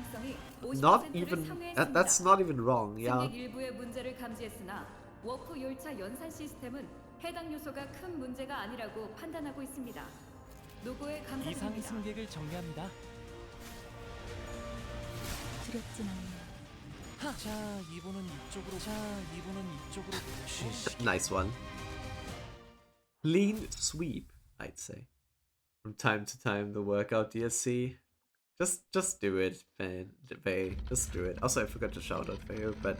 Not even, that's not even wrong, yeah. 워프 열차 연산 시스템은 해당 요소가 큰 문제가 아니라고 판단하고 있습니다. 노고에 감사드립니다. 이상 승객을 정리합니다. 두렵진 않네요. 자, 이분은 이쪽으로. Nice one. Lean sweep, I'd say. From time to time, the workout DLC. Just do it, man. Just do it. Also, I forgot to shout out for you, but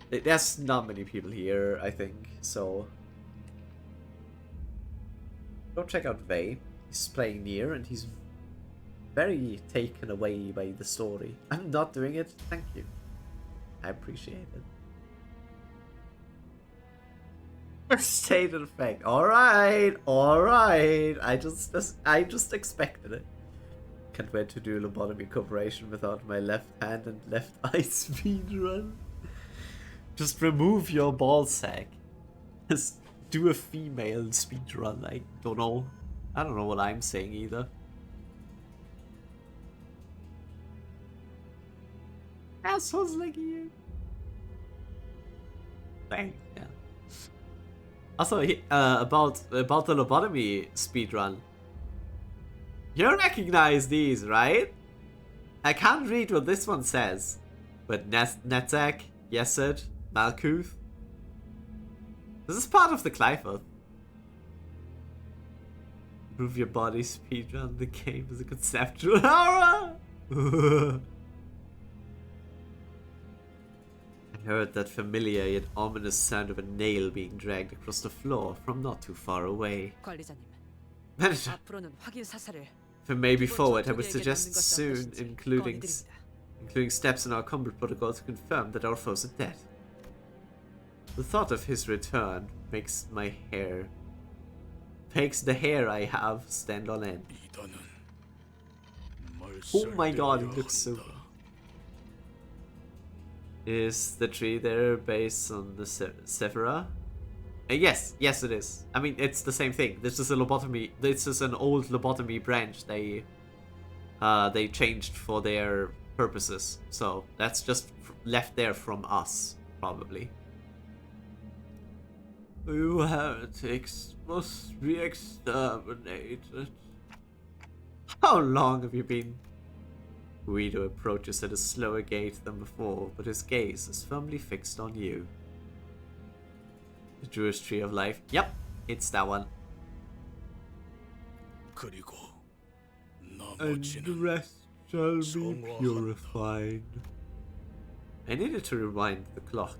there's not many people here, I think, so go check out Vey. He's playing near and he's very taken away by the story. I'm not doing it, thank you. I appreciate it. Stated effect. Alright. I just expected it. Can't wait to do lobotomy cooperation without my left hand and left eye speedrun. Just remove your ball sack. Just do a female speedrun. I don't know what I'm saying either. Assholes like you. Thank yeah. Also, about the lobotomy speedrun. You recognize these, right? I can't read what this one says, but Netzak, Yesed, Malkuth. This is part of the Clifford. Improve your body speedrun the game as a conceptual horror. I heard that familiar yet ominous sound of a nail being dragged across the floor from not too far away. Manager, for maybe forward, I would suggest soon, including steps in our combat protocol to confirm that our foes are dead. The thought of his return makes the hair I have stand on end. Oh my god, he looks so good. Is the tree there based on the Sephira? Yes, it is. I mean, it's the same thing. This is a lobotomy. This is an old lobotomy branch they changed for their purposes. So that's just left there from us, probably. You heretics must be exterminated. How long have you been? Guido approaches at a slower gait than before, but his gaze is firmly fixed on you. The Jewish Tree of Life. Yep, it's that one. And the rest shall be purified. I needed to rewind the clock.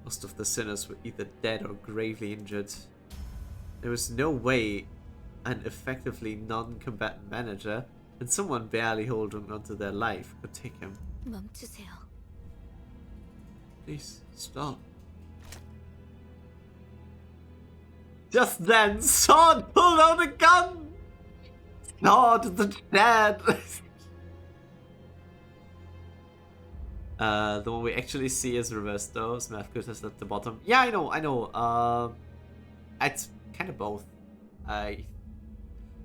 Most of the sinners were either dead or gravely injured. There was no way an effectively non-combatant manager and someone barely holding onto their life could take him. 멈추세요. Please, stop. Just then, Sword pulled out a gun! Sword the dead! The one we actually see is reversed though. Smethgood is at the bottom. Yeah, I know. It's kind of both.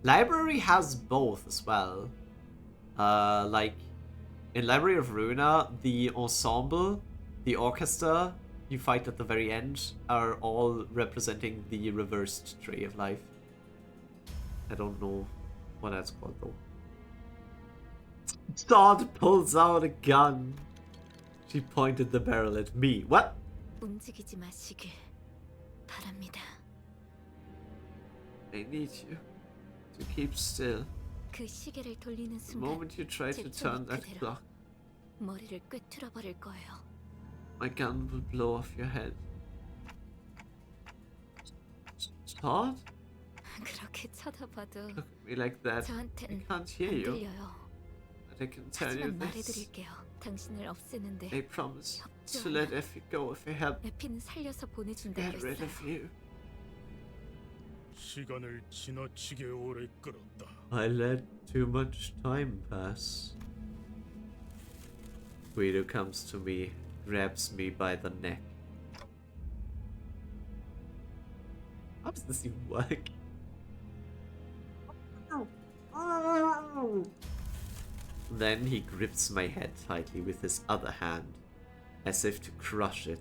Library has both as well. Like in Library of Ruina, the ensemble, the orchestra you fight at the very end are all representing the reversed Tree of Life. I don't know what that's called though. Todd pulls out a gun. She pointed the barrel at me. What? 움직이지 마시길 바랍니다. I need you to keep still. 그 시계를 돌리는 The 순간 moment you try to turn that clock, 머리를 꿰뚫어 버릴 거예요. my gun will blow off your head. Todd? 그렇게 쳐다봐도 Look at me like that. I 저한텐 can't hear 안 you. 들려요. But I can tell you 하지만 this. 말해드릴게요. 당신을 없애는데 I promise to let Effie go if I help 에피는 살려서 보내준다고 get rid 했어요. of you. 시간을 지나치게 오래 끌었다. I let too much time pass. Guido comes to me, grabs me by the neck. How does this even work? Then he grips my head tightly with his other hand, as if to crush it.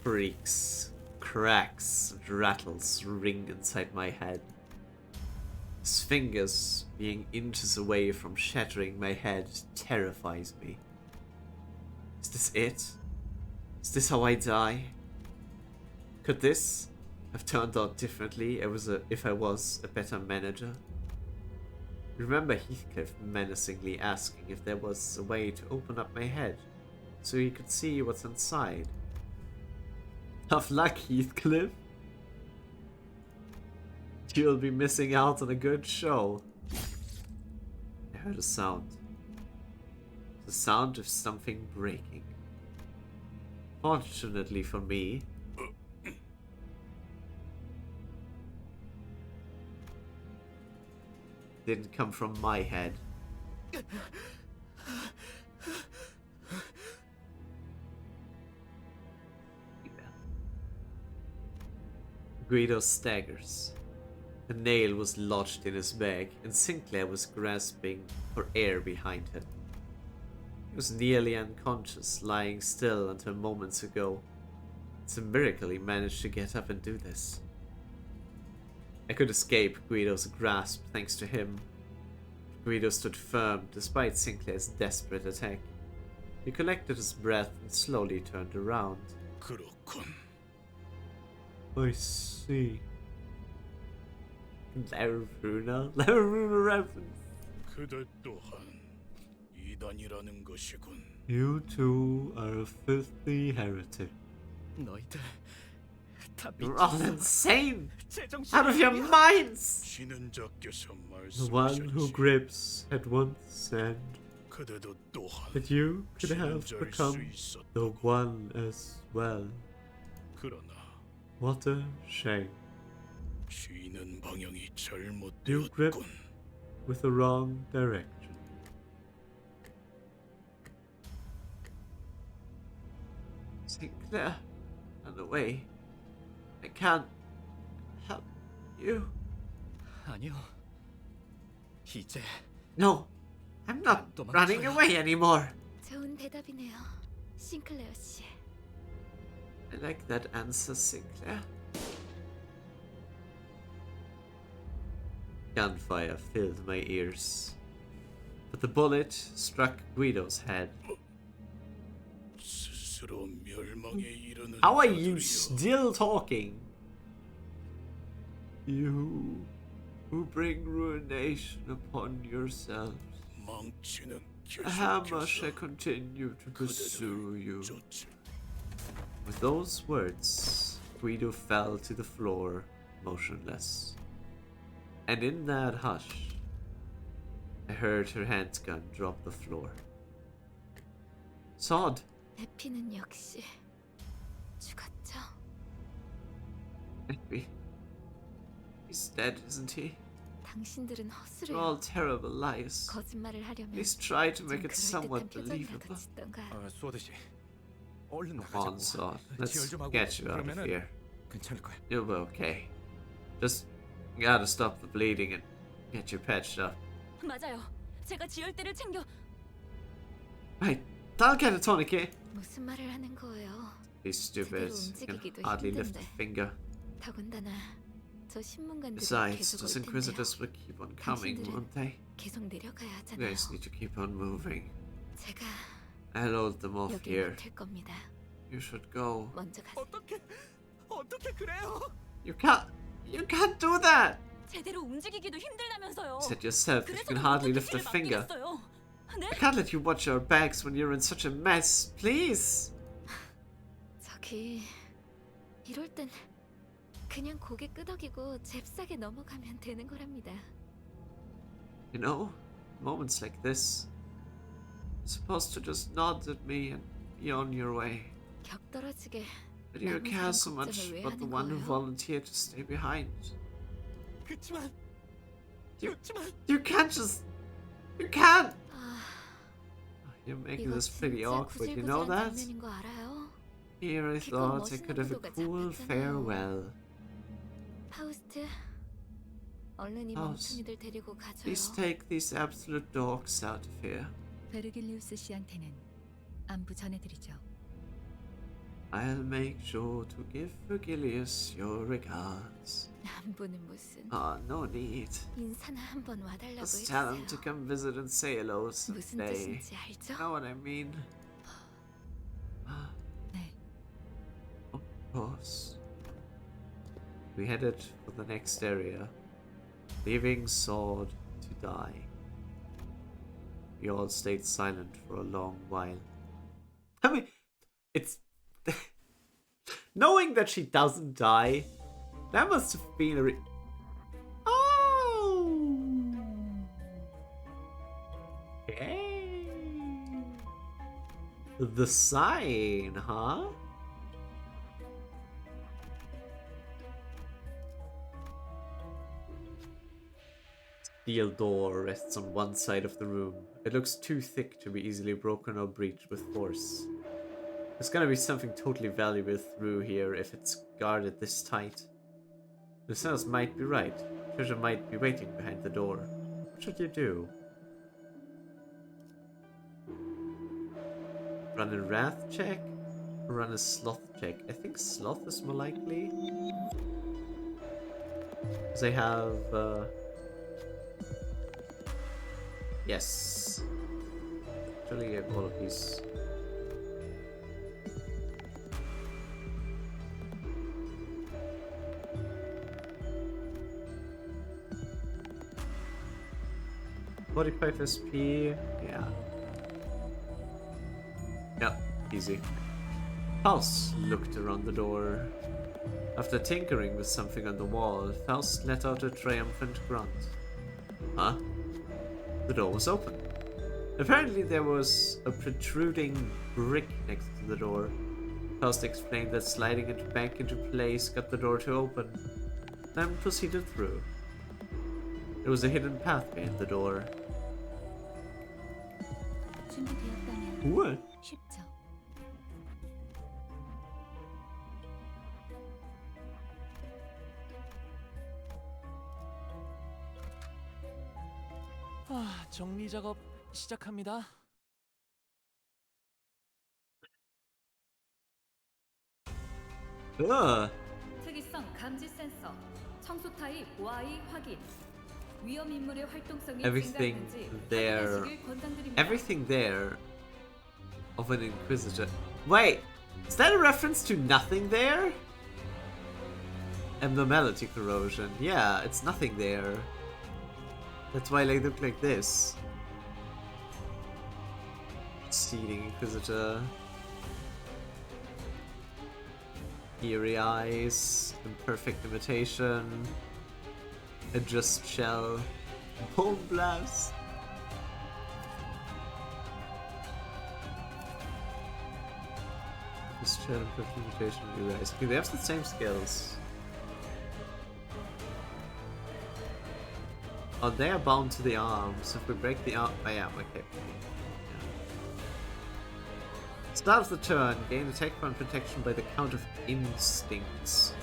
Freaks, cracks, and rattles ring inside my head. His fingers being inches away from shattering my head terrifies me. Is this it? Is this how I die? Could this have turned out differently if I was a better manager? Remember Heathcliff menacingly asking if there was a way to open up my head so he could see what's inside. Tough luck, Heathcliff. You'll be missing out on a good show. I heard a sound. The sound of something breaking. Fortunately for me, didn't come from my head. Guido staggers. A nail was lodged in his bag, and Sinclair was grasping for air behind him. He was nearly unconscious, lying still until moments ago. It's a miracle he managed to get up and do this. I could escape Guido's grasp thanks to him. Guido stood firm despite Sinclair's desperate attack. He collected his breath and slowly turned around. I see. Laruna reference. 그대 또한 이단이라는 것이군. You two are a filthy heretic. 너희들 다 You're all insane! 제정신이 Out of your 아니야. minds! 지는 자께서 The one who 말씀하셨지. grips at once and That you could have become the one as well. What a shame. You gripped with the wrong direction. Sinclair, run away. I can't help you. 아니요. 이제 No, I'm not running away anymore. 좋은 대답이네요, 싱클레어 씨. I like that answer, Sinclair. Gunfire filled my ears, but the bullet struck Guido's head. How are you still talking? You who bring ruination upon yourselves. How shall continue to pursue you? With those words, Guido fell to the floor, motionless. And in that hush, I heard her handgun drop the floor. Sod! 에피는 역시 죽었죠? Epi. He's dead, isn't he? 당신들은 They're all 허술해요. terrible lies. 거짓말을 하려면 Please try to 좀 make it somewhat 그럴듯한 believable. 표정이라도 짓던가. 소드 씨, 얼른 Come on, 나가자고. Sod. 지혈 Let's 좀 하고 get you out of 그러면은 here. 괜찮을 거야. You'll be okay. Just gotta stop the bleeding and get you patched up. 맞아요. 제가 지혈대를 챙겨. Right, I'll get a tourniquet. 무슨 말을 하는 거예요? He's stupid. 제대로 He can 움직이기도 hardly lift a 힘든데. finger. 더군다나 저 신문관들이 Besides, 계속 those 올 텐데요. inquisitors will keep on coming, 당신들은 won't they? 계속 내려가야 You 하잖아요. guys need to keep on moving. 제가 I'll hold them off 여기 here. 맡을 겁니다. You should go. 먼저 가세요. 어떻게 그래요? You can't do that! 제대로 움직이기도 힘들다면서요. You said yourself that you 그래서 can hardly 어떻게 lift a 길을 finger. 막히겠어요? 네? I can't let you watch your bags when you're in such a mess. Please! 저기 이럴 땐 그냥 고개 끄덕이고 잽싸게 넘어가면 되는 거랍니다. You know, moments like this, you're supposed to just nod at me and be on your way. 격떨어지게 But you 남은 care 사람 so much 걱정을 왜 about the 하는 one who 거예요? volunteered to stay behind. 그치만 You can't just... You can't! 아, You're making 이거 this pretty 진짜 awkward, you know 구질구질한 that? 장면인 거 알아요? Here I 그건 thought I 멋있는 could have a 구도가 cool 잡혔잖아요. farewell. 파우스트, 얼른 이 House, 멍청이들 데리고 가줘요. please take these absolute dogs out of here. 베르길리우스 씨한테는 안부 전해드리죠. I'll make sure to give Vergilius your regards. 안부는 무슨 No need. 인사나 한번 와달라고 Just tell him 했어요. to come visit and say hello 무슨 someday. 뜻인지 알죠? Know what I mean? 네. Of course. We headed for the next area, leaving Sword to die. We all stayed silent for a long while. I mean, it's... Knowing that she doesn't die, that must have been a Oh! Okay. The sign, huh? Steel door rests on one side of the room. It looks too thick to be easily broken or breached with force. There's gonna be something totally valuable through here if it's guarded this tight. The cells might be right. Treasure might be waiting behind the door. What should you do? Run a wrath check? Or run a sloth check? I think sloth is more likely. Because I have... Yes. Actually, I have all of these. $45 SP, yeah. Yep, easy. Faust looked around the door. After tinkering with something on the wall, Faust let out a triumphant grunt. Huh? The door was open. Apparently there was a protruding brick next to the door. Faust explained that sliding it back into place got the door to open, then proceeded through. There was a hidden path behind the door. 준비되었다면 What? 쉽죠. 정리 작업 시작합니다. 특이성 감지 센서, 청소 타입 Y 확인. 위험 인물의 활동성이 Everything 증가했는지 there. 확인하시길 권장드립니다. Everything there of an Inquisitor. Wait, is that a reference to nothing there? Abnormality corrosion. Yeah, it's nothing there. That's why they look like this. Seeding Inquisitor. Eerie eyes. Imperfect imitation. Adjust shell. Bone blast. Adjust shell, imperfect imitation, eerie eyes. Okay, they have the same skills. Oh, they are bound to the arms. If we break the arm... Oh, yeah, okay. Yeah. Start of the turn. Gain attack and protection by the count of instincts.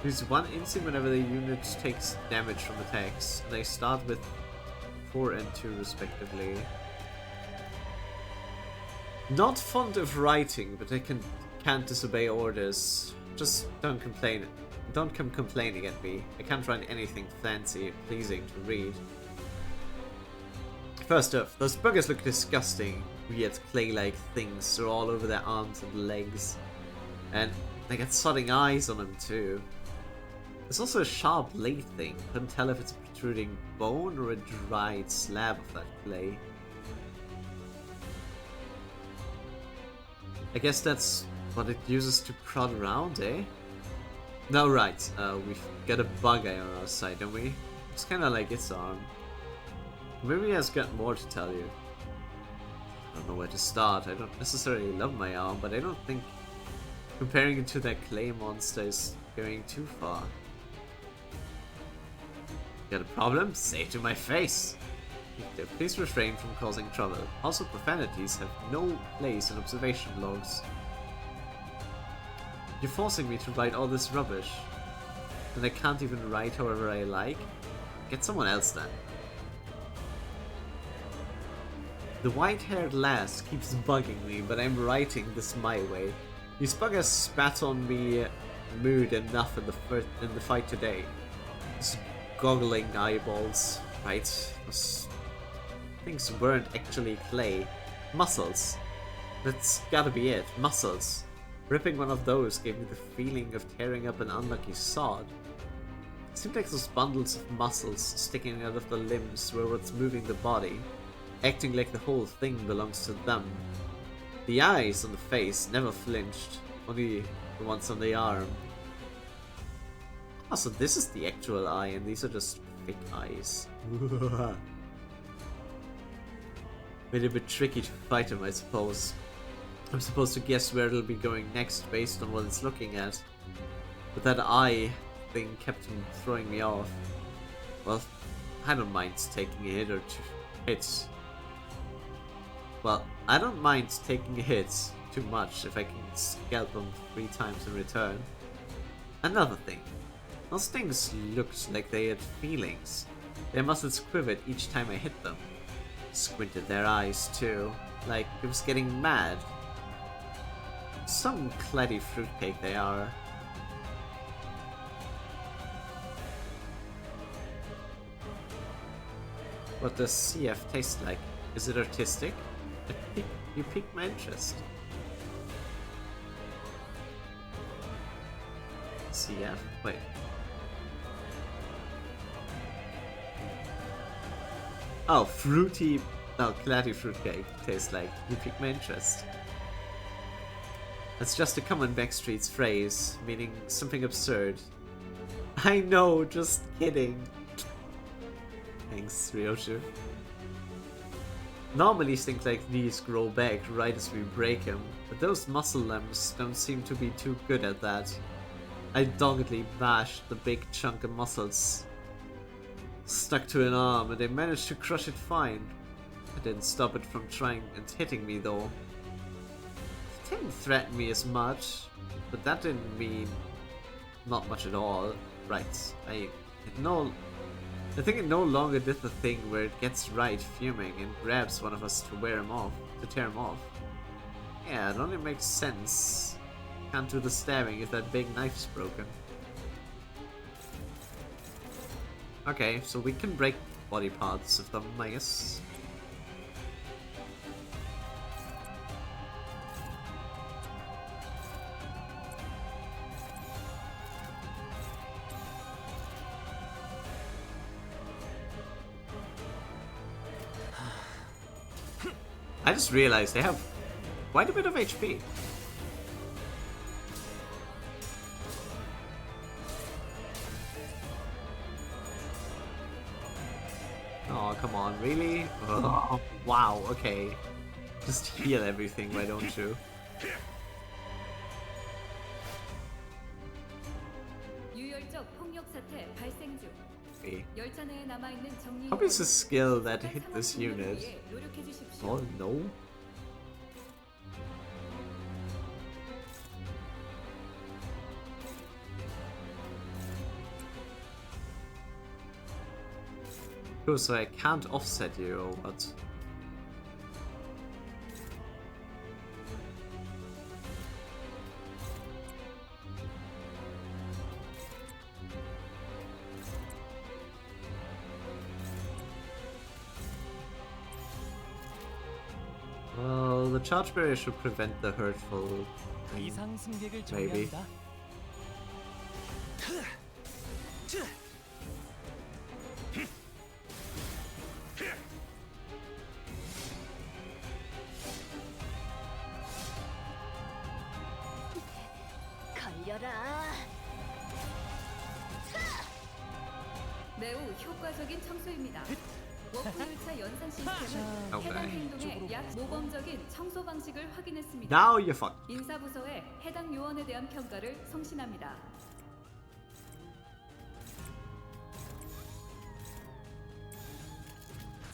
Use one instinct whenever the unit takes damage from attacks. And they start with 4 and 2 respectively. Not fond of writing, but I can't disobey orders. Just don't complain. Don't come complaining at me. I can't write anything fancy or pleasing to read. First off, those buggers look disgusting. Weird clay-like things are all over their arms and legs. And they got sodding eyes on them too. There's also a sharp blade thing. Couldn't tell if it's a protruding bone or a dried slab of that clay. I guess that's what it uses to prod around, eh? No, right. We've got a bug eye on our side, don't we? It's kind of like its arm. Maybe he has got more to tell you. I don't know where to start. I don't necessarily love my arm, but I don't think comparing it to that clay monster is going too far. Got a problem? Say it to my face! Please refrain from causing trouble. Also, profanities have no place in observation logs. You're forcing me to write all this rubbish. And I can't even write however I like? Get someone else then. The white-haired lass keeps bugging me, but I'm writing this my way. These buggers spat on me mood enough in the fight today. These goggling eyeballs, right? Those things weren't actually clay. Muscles. That's gotta be it. Muscles. Ripping one of those gave me the feeling of tearing up an unlucky sod. It seemed like those bundles of muscles sticking out of the limbs were what's moving the body, acting like the whole thing belongs to them. The eyes on the face never flinched, only the ones on the arm. Oh, so this is the actual eye and these are just fake eyes. Made it a bit tricky to fight him, I suppose. I'm supposed to guess where it'll be going next based on what it's looking at. But that eye thing kept him throwing me off. Well, I don't mind taking a hit or two hits. Well, I don't mind taking a hit too much if I can scalp them 3 times in return. Another thing. Those things looked like they had feelings. Their muscles quivered each time I hit them. Squinted their eyes too, like it was getting mad. Some claddy fruitcake they are. What does CF taste like? Is it artistic? You piqued my interest. CF? Wait. Oh, fruity... Oh, claddy fruitcake tastes like. You piqued my interest. That's just a common Backstreet's phrase, meaning something absurd. I know, just kidding. Thanks, Ryoshu. Normally things like these grow back right as we break him, but those muscle limbs don't seem to be too good at that. I doggedly bashed the big chunk of muscles stuck to an arm, and they managed to crush it fine. I didn't stop it from trying and hitting me though. It didn't threaten me as much, but that didn't mean not much at all. Right, I think it no longer did the thing where it gets right fuming and grabs one of us to tear him off. Yeah, it only makes sense. Can't do the stabbing if that big knife's broken. Okay, so we can break body parts of them, I guess. I just realized they have quite a bit of HP. Oh, come on, really? Oh, wow, okay. Just heal everything, why don't you? How is the skill that hit this unit? Oh no. Oh, so I can't offset you or what? Well, the charge barrier should prevent the hurtful thing. Maybe. 매우 효과적인 청소입니다. 워프열차 연산 시스템은 해당 행동의 약 모범적인 청소 방식을 확인했습니다. Now you're fucked. 인사부서에 해당 요원에 대한 평가를 성신합니다.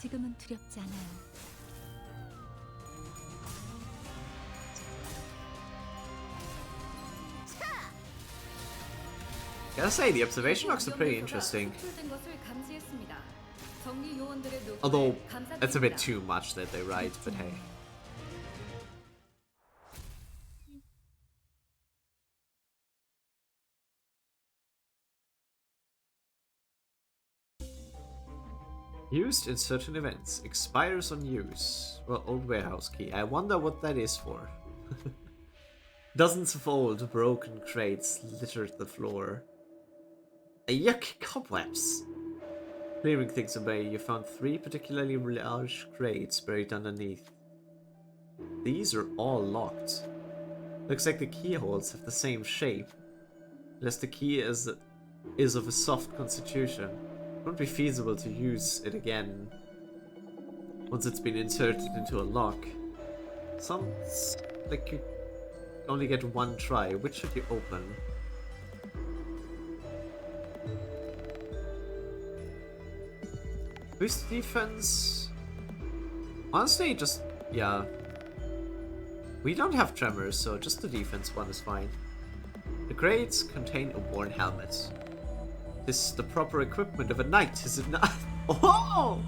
지금은 두렵지 않아요. Gotta say, the observation marks are pretty interesting. Although, it's a bit too much that they write, but hey. Used in certain events. Expires on use. Well, old warehouse key. I wonder what that is for. Dozens of old, broken crates littered the floor. Yuck, cobwebs! Clearing things away, you found 3 particularly large crates buried underneath. These are all locked. Looks like the keyholes have the same shape. Unless the key is of a soft constitution, it won't be feasible to use it again once it's been inserted into a lock. Sounds like you only get one try. Which should you open? Boost defense? Honestly, just, yeah. We don't have tremors, so just the defense one is fine. The crates contain a worn helmet. This is the proper equipment of a knight, is it not? Oh!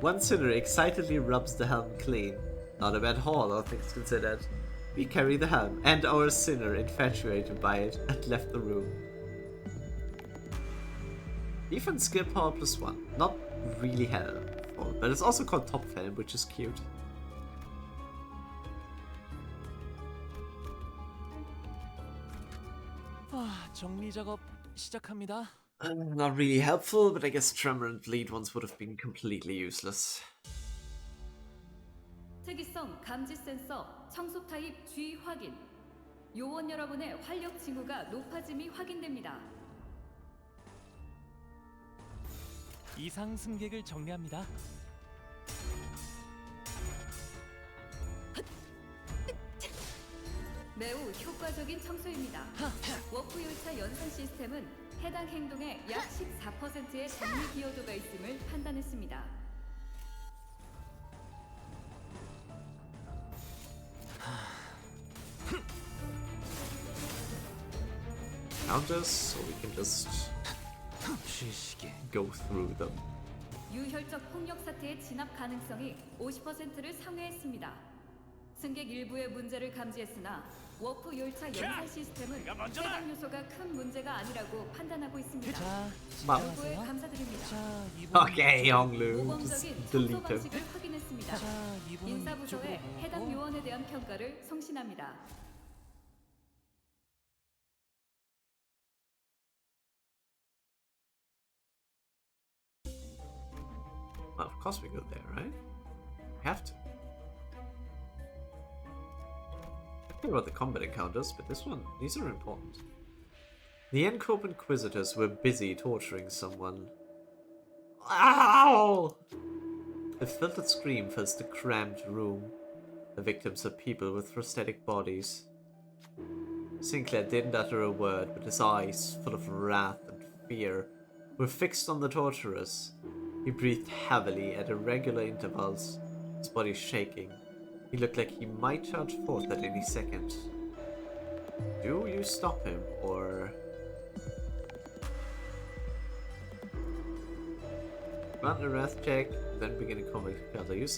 One sinner excitedly rubs the helm clean. Not a bad haul, all things considered. We carry the helm, and our sinner, infatuated by it, had left the room. Defense skill power +1. Not really helpful, but it's also called Top Helm, which is cute. 정리 작업 시작합니다. Not really helpful, but I guess Tremor and Bleed ones would have been completely useless. 특이성 감지 센서 청소 타입 G 확인. 요원 여러분의 활력 징후가 높아짐이 확인됩니다. 이상 승객을 정리합니다. 효과적인 청소입니다. 워프 열차 연산 시스템은 해당 행동의 약 14%의 정리 기여도가 있음을 판단했습니다. Counters, so we can just go through them. 유혈적 폭력 사태의 진압 가능성이 50%를 상회했습니다. 승객 일부의 문제를 감지했으나 워프 열차 연산 시스템은 해당 요소가 큰 문제가 아니라고 판단하고 있습니다. 요구에 감사드립니다. Okay, Yonglu, just 모범적인 청소 delete him. 방식을 확인했습니다. 인사부서의 해당 요원에 대한 평가를 성신합니다. Well, of course we go there, right? We have to. I think about the combat encounters, but these are important. The Encope Inquisitors were busy torturing someone. Ow! The filtered scream fills the cramped room. The victims are people with prosthetic bodies. Sinclair didn't utter a word, but his eyes, full of wrath and fear, were fixed on the torturers. He breathed heavily at irregular intervals, his body shaking. He looked like he might charge forth at any second. Do you stop him, or... Run a wrath check, then begin a combat encounter. Use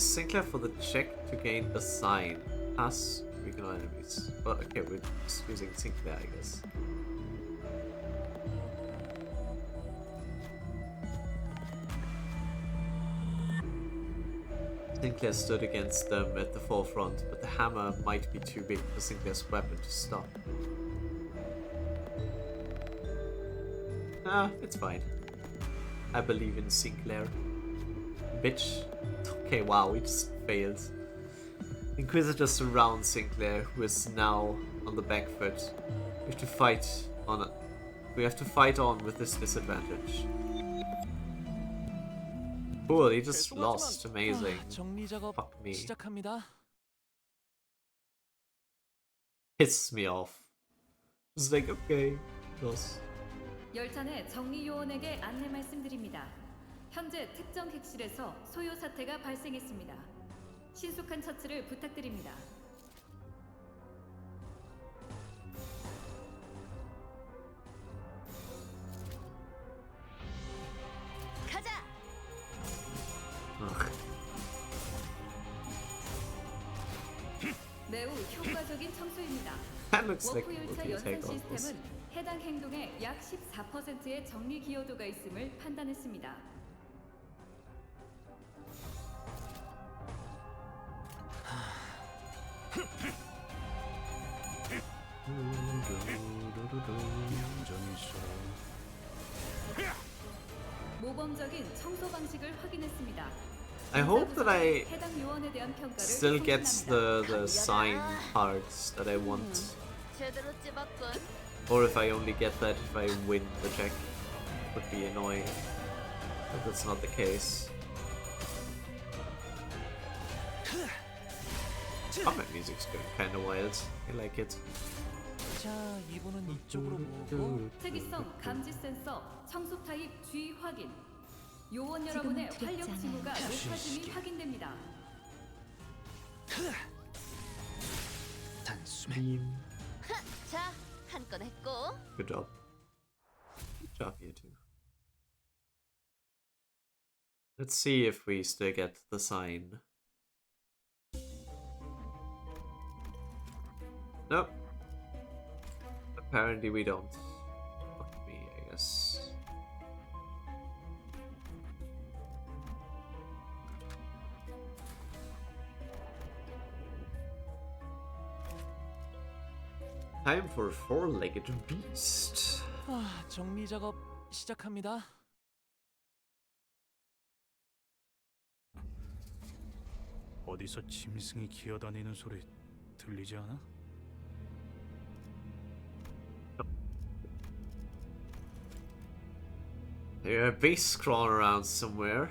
Sinclair for the check to gain a sign. Pass regional enemies. Well, okay, we're just using Sinclair, I guess. Sinclair stood against them at the forefront, but the hammer might be too big for Sinclair's weapon to stop. Ah, it's fine. I believe in Sinclair. Bitch. Okay, wow, we just failed. Inquisitors surround Sinclair, who is now on the back foot. We have to fight on with this disadvantage. Cool, he just lost. Amazing. Fuck me. Pisses me off. Just like, okay, lost. 열차 내 정리 요원에게 안내 말씀드립니다. 현재 특정 객실에서 소요 사태가 발생했습니다. 신속한 처치를 부탁드립니다. 가자. 매우 효과적인 청소입니다. That looks like 워프 it 열차 would be a 연산 take on this. 시스템은 해당 행동의 약 14%의 정리 기여도가 있음을 판단했습니다. 모범적인 청소 방식을 확인했습니다. I hope that I 해당 요원에 대한 평가를 still gets 성신합니다. the sign parts that I want. 제대로 찝었군. Or if I only get that if I win the check. Would be annoying. But that's not the case. Combat music's going kinda wild. I like it. 자, 이번은 이쪽으로 모으고 특이성 감지 센서 청소 타입 G 확인. 요원 여러분의 활력 징후가 높아짐이 확인됩니다. 단숨에 자, 한 건 했고. Good job. Good job, you two. Let's see if we still get the sign. Nope. Apparently we don't. Fuck me, I guess. Time for a four-legged beast. 아, 정리 작업 시작합니다. 어디서 짐승이 기어다니는 소리 들리지 않아? There are beasts crawling around somewhere.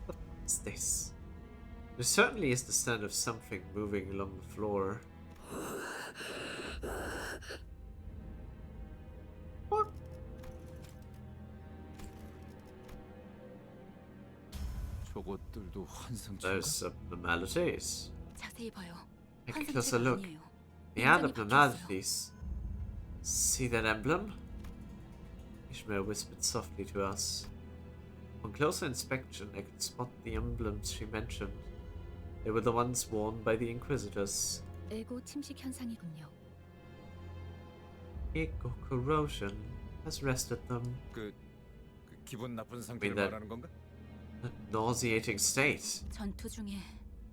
What's this? There certainly is the sound of something moving along the floor. What? 저것들도 환상체인가? Those abnormalities. 자세히 봐요. Take a closer 환상체가 look. 아니에요. The 완전히 abnormalities. See that emblem? Ishmael whispered softly to us. On closer inspection, I could spot the emblems she mentioned. They were the ones worn by the Inquisitors. 에고 침식 현상이군요. Eco corrosion has rested them. 기분 나쁜 상태를 that- 말하는 건가? A nauseating state. 전투 중에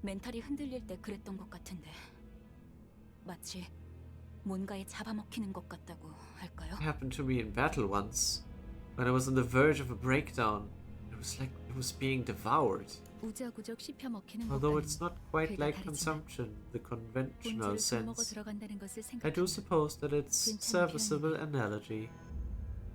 멘탈이 흔들릴 때 그랬던 것 같은데 마치 뭔가에 잡아먹히는 것 같다고 할까요? It happened to me in battle once. When I was on the verge of a breakdown, it was like it was being devoured. 우자구적 씹혀 먹히는 Although 것과는 it's not quite like 다르지만 consumption, the conventional 본질을 굴먹어 sense. 들어간다는 것을 I do 생각하면 suppose that it's 괜찮은 serviceable analogy,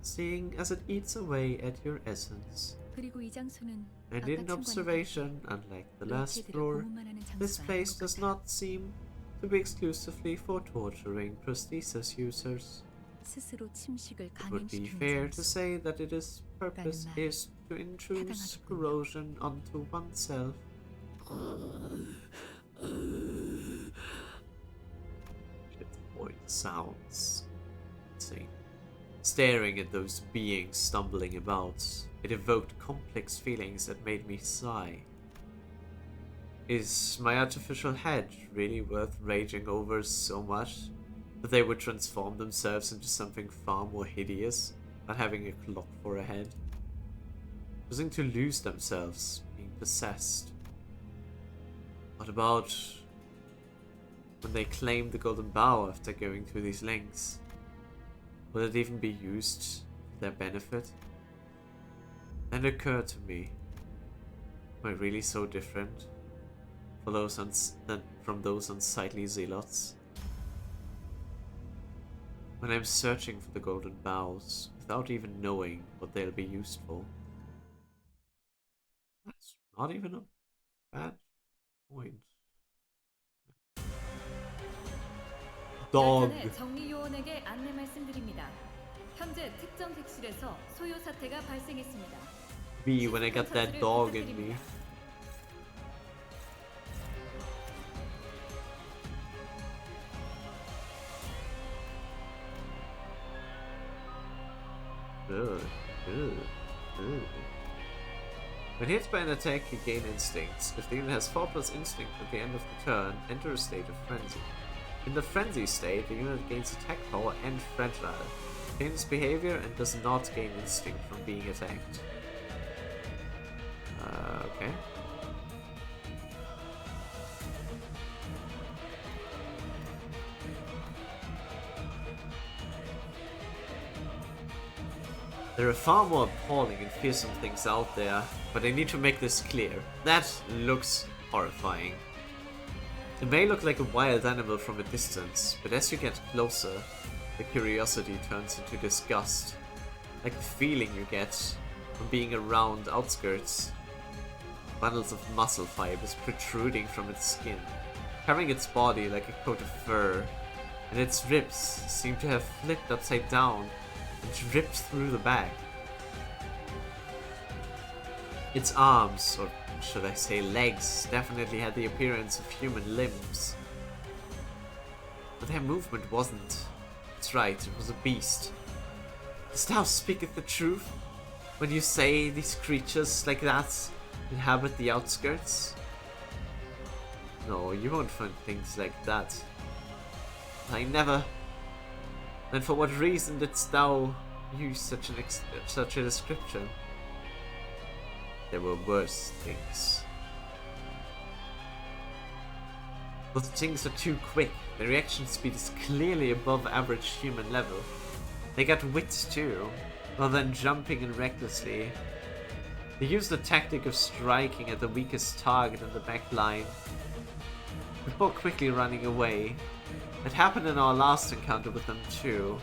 seeing as it eats away at your essence. 그리고 이 장소는 And 아까 in 참관한 observation, unlike the last 롤키들을 floor, 고문만 하는 this 장소가 place 아닌 것 does 같아요. not seem to be exclusively for torturing prosthesis users. 스스로 침식을 It would be 감염시키는 fair to 장소. say that its purpose 말 is to introduce 타당하겠군요. corrosion onto oneself. Its voice sounds insane. Staring at those beings stumbling about, it evoked complex feelings that made me sigh. Is my artificial head really worth raging over so much that they would transform themselves into something far more hideous than having a clock for a head? Choosing to lose themselves, being possessed. What about when they claim the golden bow after going through these lengths? Will it even be used for their benefit? Then it occurred to me, am I really so different from those unsightly zealots? When I'm searching for the golden bows without even knowing what they'll be used for. That's not even a bad point. Dog. 약간의 정리 요원에게 안내 말씀드립니다. 현재 특정 객실에서 소요 사태가 발생했습니다. Me when I got that dog in me. Ugh. When hit by an attack, you gain instincts. If the unit has 4+ instinct at the end of the turn, enter a state of frenzy. In the frenzy state, the unit gains attack power and fragile, gains behavior, and does not gain instinct from being attacked. Okay. There are far more appalling and fearsome things out there, but I need to make this clear. That looks horrifying. It may look like a wild animal from a distance, but as you get closer, the curiosity turns into disgust. Like the feeling you get from being around outskirts. Bundles of muscle fibers protruding from its skin, covering its body like a coat of fur, and its ribs seem to have flipped upside down and ripped through the back. Its arms, or should I say legs, definitely had the appearance of human limbs. But their movement wasn't. That's right, it was a beast. Dost thou speaketh the truth when you say these creatures like that inhabit the outskirts? No, you won't find things like that. I never. Then for what reason didst thou use such a description? There were worse things. Those things are too quick. Their reaction speed is clearly above average human level. They got wits too, rather than jumping in recklessly. They use the tactic of striking at the weakest target in the back line, before quickly running away. It happened in our last encounter with them too,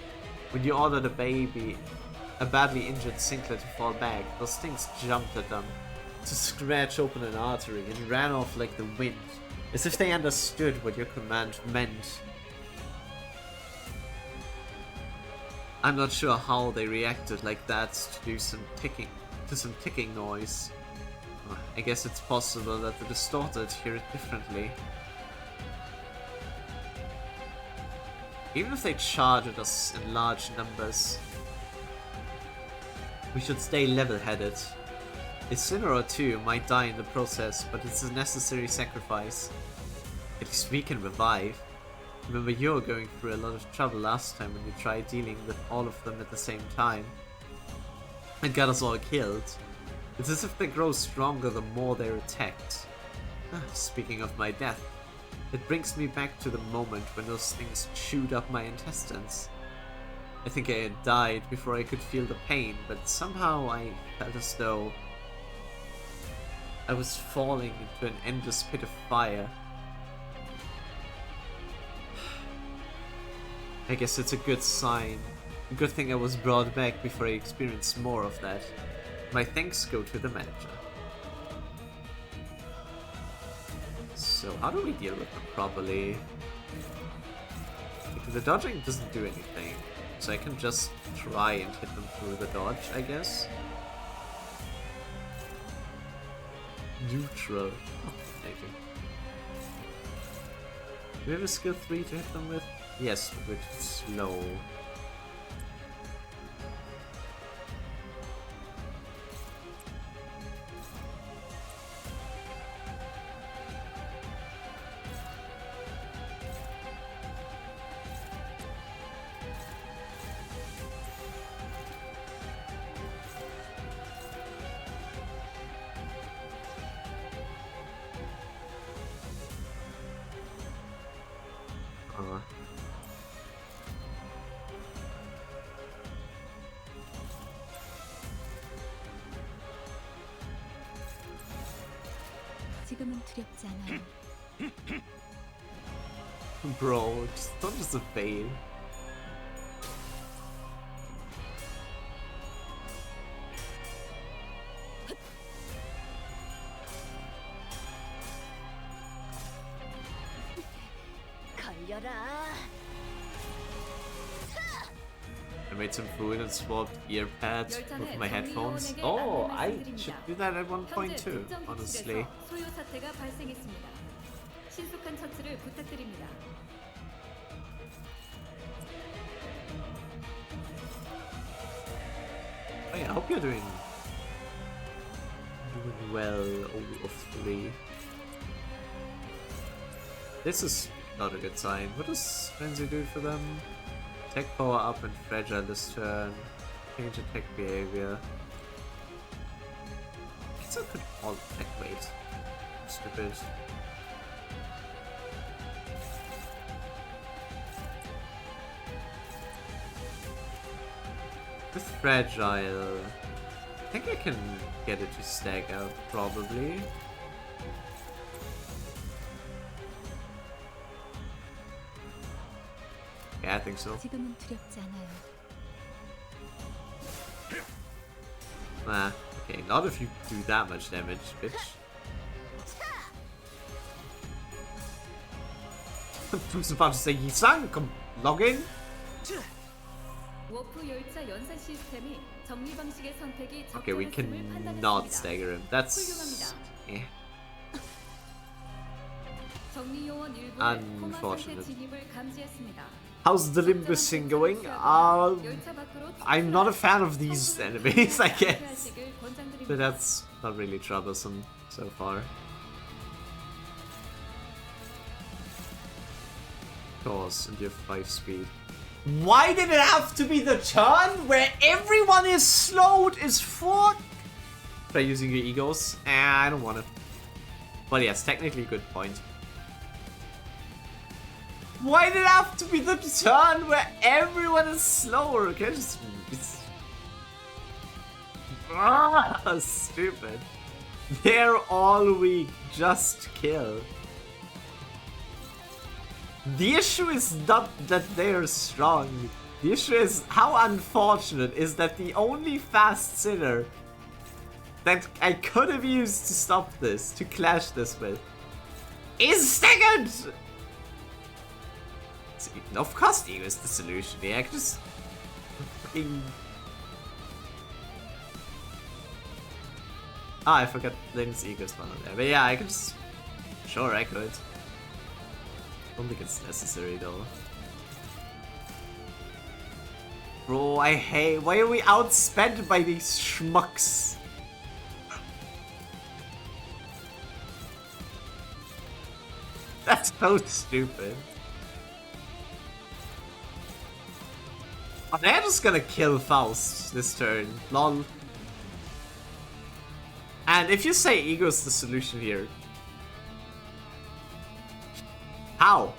when you ordered a badly injured Sinclair to fall back. Those things jumped at them, to scratch open an artery and ran off like the wind, as if they understood what your command meant. I'm not sure how they reacted like that to some ticking noise. I guess it's possible that the distorted hear it differently. Even if they charge at us in large numbers, we should stay level-headed. A sinner or two might die in the process, but it's a necessary sacrifice. At least we can revive. Remember, you were going through a lot of trouble last time when you tried dealing with all of them at the same time. And got us all killed. It's as if they grow stronger the more they're attacked. Speaking of my death, it brings me back to the moment when those things chewed up my intestines. I think I had died before I could feel the pain, but somehow I felt as though I was falling into an endless pit of fire. I guess it's a good sign. A good thing I was brought back before I experienced more of that. My thanks go to the manager. So how do we deal with them properly? Because the dodging doesn't do anything. So I can just try and hit them through the dodge, I guess. Neutral. Oh, thank you. Do we have a skill 3 to hit them with? Yes, which is slow. 지금은 두렵지 않아요. Bro, don't just fail. 걸려라. I made some food and swapped ear pads with my headphones. Oh, I should do that at one point too, honestly. 소요 사태가 발생했습니다. 신속한 처치를 부탁드립니다. Oh yeah, I hope you're doing well, all of 3. This is not a good sign. What does Frenzy do for them? Attack power up and fragile this turn. Change attack behavior. It's a good all attack weight. Stupid. With fragile, I think I can get it to stagger probably. Yeah, I think so. 지금은 두렵지 않아요. Nah, okay, not if you do that much damage, bitch. I was about to say, Yi-san, come log in. 워프 열차 연산 시스템이 정리 방식의 선택이 Okay, we 적절했음을 cannot 판단했습니다. stagger him. That's 훌륭합니다. 정리 요원 일부의 코마 상태 unfortunate. 진입을 감지했습니다. How's the Limbus thing going? I'm not a fan of these enemies, I guess. But that's not really troublesome so far. Of course, and you have 5 speed. Why did it have to be the turn where everyone is slowed as fuck? Try using your egos? I don't want to. But yes, technically good point. Why did it have to be the turn where everyone is slower? Okay, just it's stupid. They're all weak. Just kill. The issue is not that they're strong. The issue is how unfortunate is that the only fast sinner that I could have used to stop this, to clash this with, is staggered! Of course Ego is the solution here. I could just fucking... Ah, I forgot Limb's Ego's one on there. But yeah, I could just... Sure, I could. I don't think it's necessary though. Bro, I hate... Why are we outspent by these schmucks? That's so stupid. Oh, they're just gonna kill Faust this turn. Lol. And if you say Ego's the solution here... How?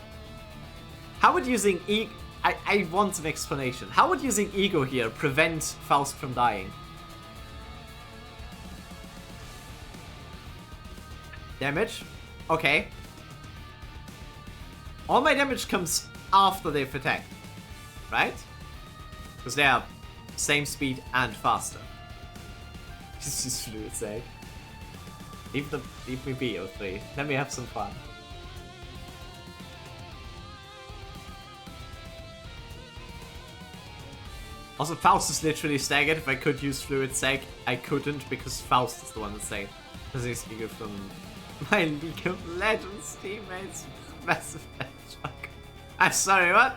How would using Ego... I want an explanation. How would using Ego here prevent Faust from dying? Damage? Okay. All my damage comes after they've attacked. Right? Because they are same speed and faster. Just use Fluid Sag. Leave me be, O3. Let me have some fun. Also, Faust is literally staggered. If I could use Fluid Sag, I couldn't because Faust is the one that's saying. This is Ego from my League of Legends teammates. Massive Hedgehog. I'm sorry, what?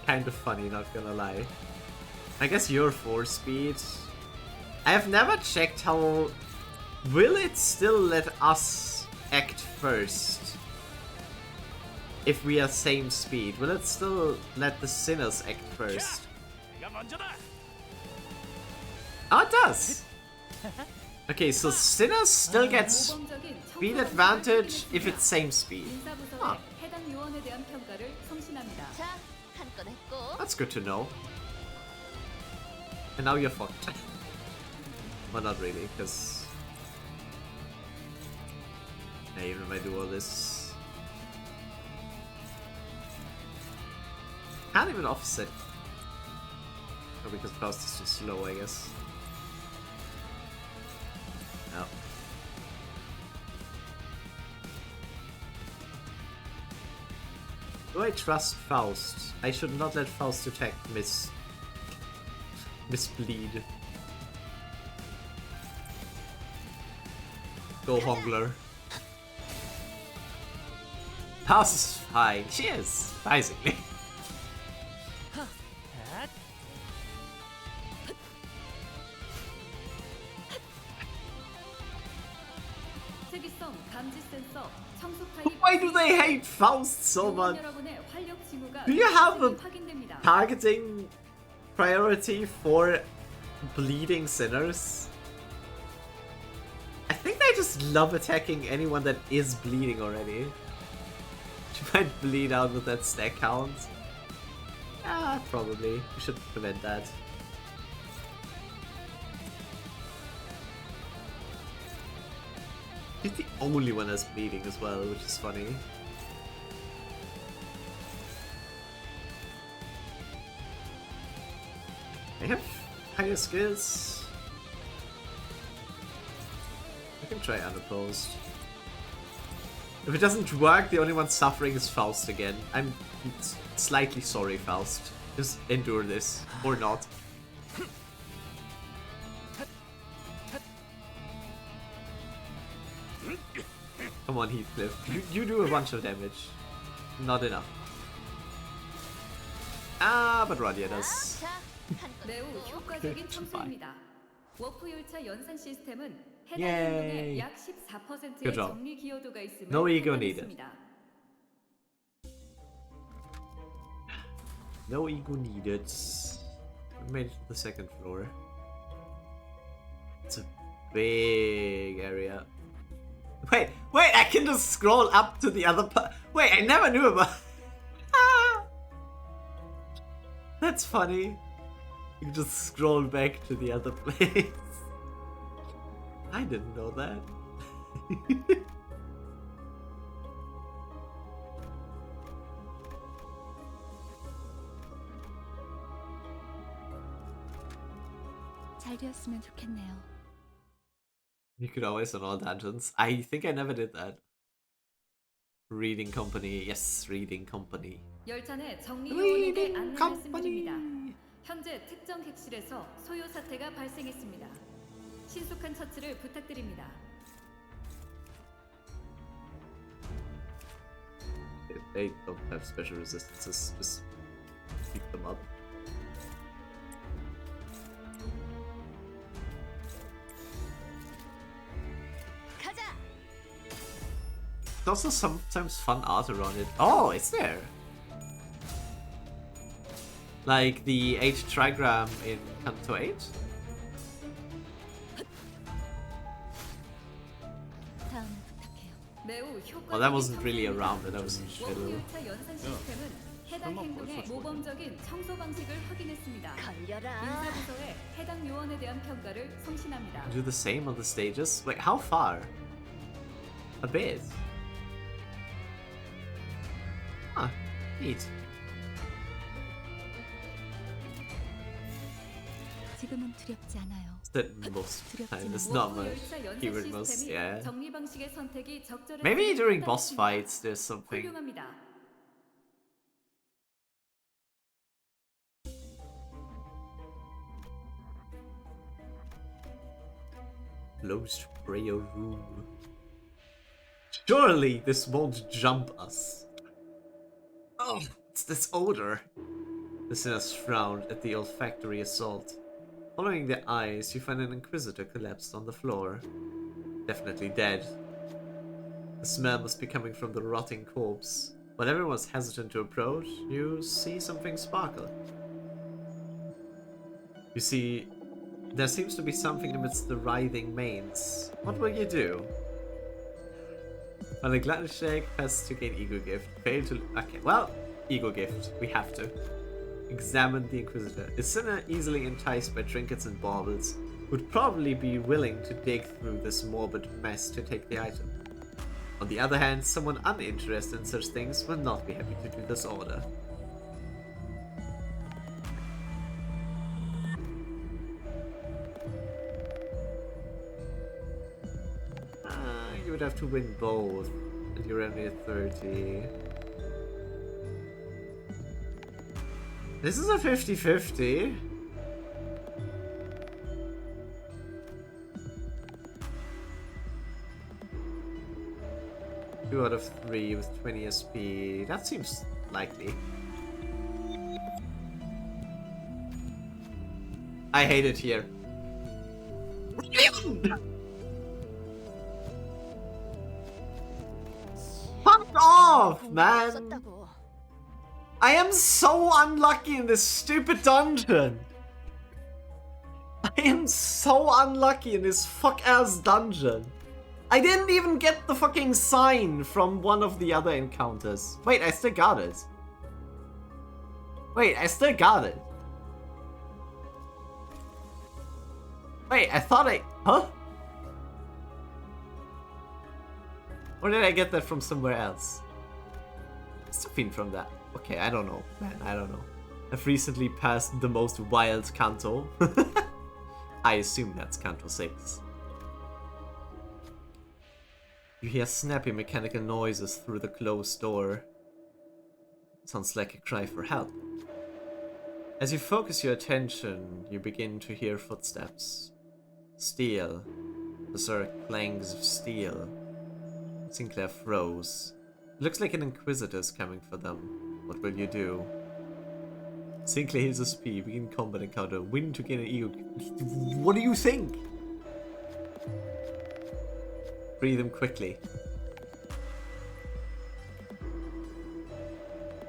Kind of funny, not gonna lie. I guess you're 4 speed. I have never checked how... Will it still let us act first? If we are same speed, will it still let the sinners act first? Oh, it does! Okay, so sinners still gets speed advantage if it's same speed. Huh. That's good to know. And now you're fucked. Well, not really, because... Yeah, even if I do all this... Can't even offset. Oh, because Faust is too slow, I guess. No. Do I trust Faust? I should not let Faust attack Misbleed. Go Hongler. Faust is fine. She is, surprisingly. Why do they hate Faust so much? Do you have a targeting priority for bleeding sinners? I think they just love attacking anyone that is bleeding already. She might bleed out with that stack count. Yeah, probably. We should prevent that. He's the only one that's bleeding as well, which is funny. I have higher skills. I can try unopposed. If it doesn't work, the only one suffering is Faust again. I'm slightly sorry, Faust. Just endure this. Or not. Come on, Heathcliff. You do a bunch of damage. Not enough. Ah, but Radia does. 매우 효과적인 청소입니다. 워프 열차 연산 시스템은 해당 Yay. 행동의 약 14%의 Good job. 정리 기여도가 있음을 No ego needed. 판단했습니다. No ego needed. We made it to the second floor. It's a big area. Wait, I can just scroll up to the other part. Wait, I never knew about... Ah! That's funny. You can just scroll back to the other place. I didn't know that. 스타일이었으면 좋겠네요. You could always on all dungeons. I think I never did that. Reading company. Yes, reading company. 열차 내 정리 요원에게 안내 말씀드립니다. 현재 특정 객실에서 소요 사태가 발생했습니다. 신속한 처치를 부탁드립니다. If they don't have special resistances, just keep them up. There's also sometimes fun art around it. Oh, it's there! Like the 8 trigram in Canto 8? Well, that wasn't really around it, that was in shadow. 열차 연산 시스템은 해당 행동의 모범적인 청소 방식을 확인했습니다. 인사부서에 해당 요원에 대한 평가를 송신합니다. Do the same on the stages? Wait, how far? A bit. Ah, neat. 지금은 두렵지 않아요. That most time it's not much. Keyword most, yeah. 정리 방식의 선택이 적절했 Maybe during boss fights there's something. 훌륭합니다. Closed prayer room. Surely this won't jump us. Oh, it's this odor. The sinners frowned at the olfactory assault. Following their eyes, you find an Inquisitor collapsed on the floor. Definitely dead. The smell must be coming from the rotting corpse. While everyone's hesitant to approach, you see something sparkle. You see, there seems to be something amidst the writhing manes. What will you do? Well, the glutton shake has to gain ego gift. Fail to... Okay, well, ego gift. We have to. Examine the Inquisitor. A sinner easily enticed by trinkets and baubles would probably be willing to dig through this morbid mess to take the item. On the other hand, someone uninterested in such things will not be happy to do this order. You would have to win both, and you're only at 30. This is a 50-50. Two out of 3 with 20 SP. That seems likely. I hate it here. Fuck off, man! I am so unlucky in this stupid dungeon! I am so unlucky in this fuck-ass dungeon! I didn't even get the fucking sign from one of the other encounters. Wait, I still got it. Wait, I still got it. Wait, I thought I... Huh? Or did I get that from somewhere else? Must have been from that. Okay, I don't know, man, I don't know. I've recently passed the most wild Canto. I assume that's Canto 6. You hear snappy mechanical noises through the closed door. Sounds like a cry for help. As you focus your attention, you begin to hear footsteps. Steel. Berserk clangs of steel. Sinclair froze. It looks like an Inquisitor's coming for them. What will you do? Sinclair hits a speed, begin combat encounter, win to gain an ego. What do you think? Free them quickly.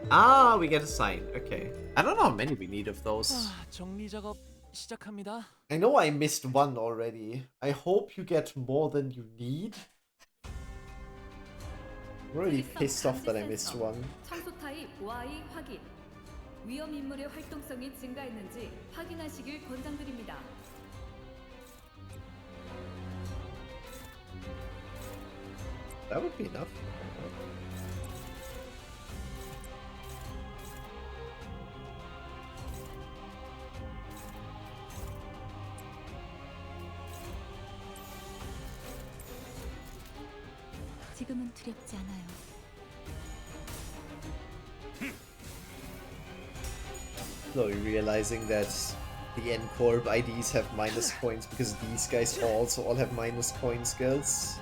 Ah, we get a sign. Okay. I don't know how many we need of those. 정리 작업 시작합니다. I know I missed one already. I hope you get more than you need. I'm really pissed off that I missed one. 청소 타입 Y 확인. 위험 인물의 활동성이 증가했는지 확인하시길 권장드립니다. That would be enough. 지금은 두렵지 않아요. Slowly realizing that the N-Corp IDs have minus points because these guys also all have minus point skills.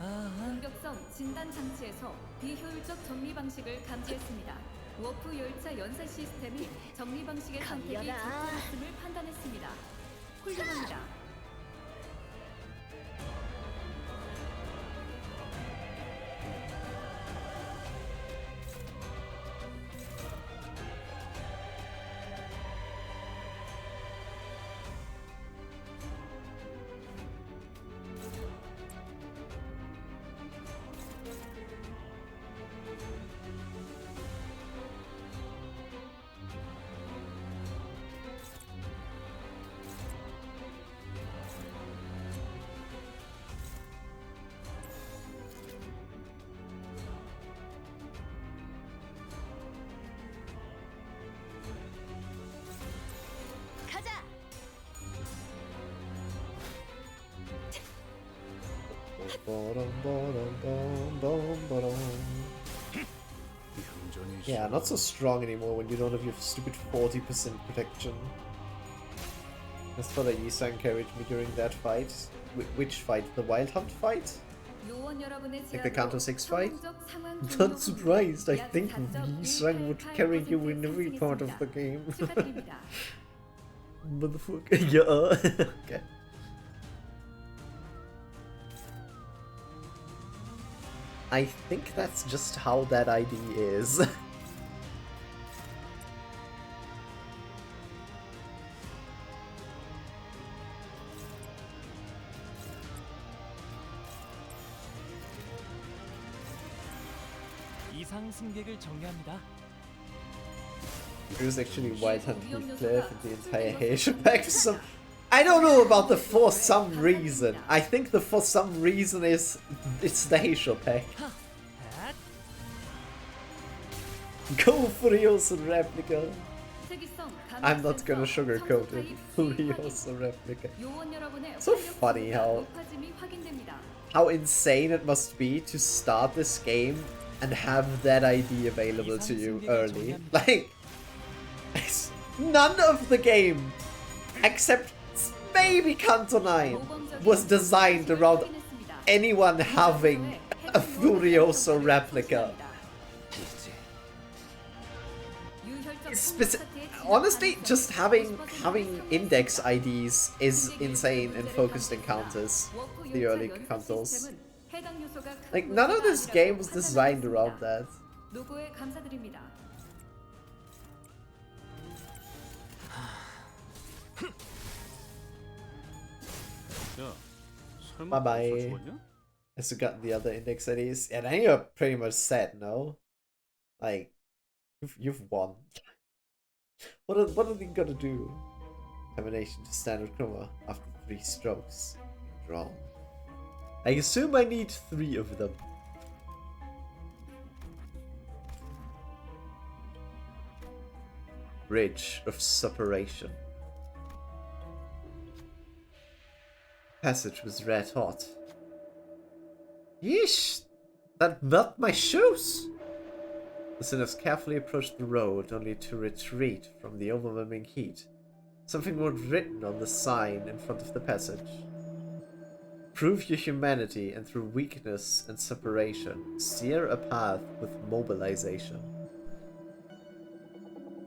공격성 진단 장치에서 비효율적 정리 방식을 감지했습니다. 워프 열차 연산 시스템이 정리 방식의 선택이 적절했음을 판단했습니다. 훌륭합니다. Yeah, not so strong anymore when you don't have your stupid 40% protection. That's what Isa encouraged me during that fight. Which fight? The Wild Hunt fight? Like the Canto 6 fight? Not surprised, I think Yi-Sang would carry you in every part of the game. Motherfucker, yeah. Okay. I think that's just how that ID is. 이상 승객을 정리합니다. It was actually Wild Hunt Heathcliff and the entire Asia pack for some... I don't know about the for some reason. I think the for some reason is it's the Asia pack. Go Furiosa replica. I'm not gonna sugarcoat it. Furiosa replica. So funny how insane it must be to start this game and have that ID available to you early. Like, none of the game except maybe Canto 9 was designed around anyone having a Furiosa replica. Honestly, just having index IDs is insane in focused encounters, the early Cantos. Like, none of this game was designed around that. Bye bye. I still got the other index IDs. Yeah, then you're pretty much set, no? Like, you've won. What are they gonna do? Combination to standard chroma after 3 strokes. Drawn. I assume I need 3 of them. Bridge of Separation. Passage was red hot. Yeesh! That melt my shoes! The sinners carefully approached the road, only to retreat from the overwhelming heat. Something was written on the sign in front of the passage. Prove your humanity, and through weakness and separation, steer a path with mobilization.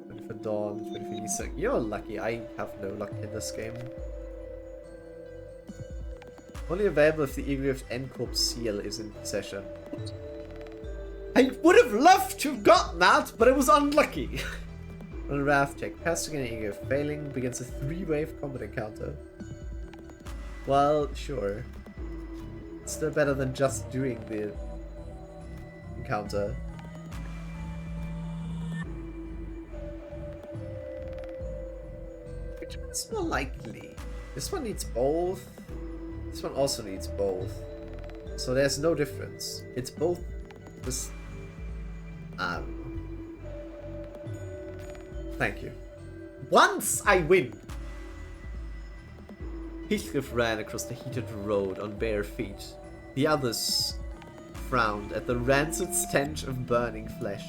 24 Dawn, 24 Isa. You're lucky, I have no luck in this game. Only available if the Egrift N-Corp seal is in possession. I would have loved to have gotten that, but it was unlucky. On a raft check, passing an Egrift failing begins a 3-wave combat encounter. Well, sure. It's still better than just doing the encounter. Which one's more likely? This one needs both. This one also needs both. So there's no difference. It's both this... Thank you. Once I win! Heathcliff ran across the heated road on bare feet. The others frowned at the rancid stench of burning flesh.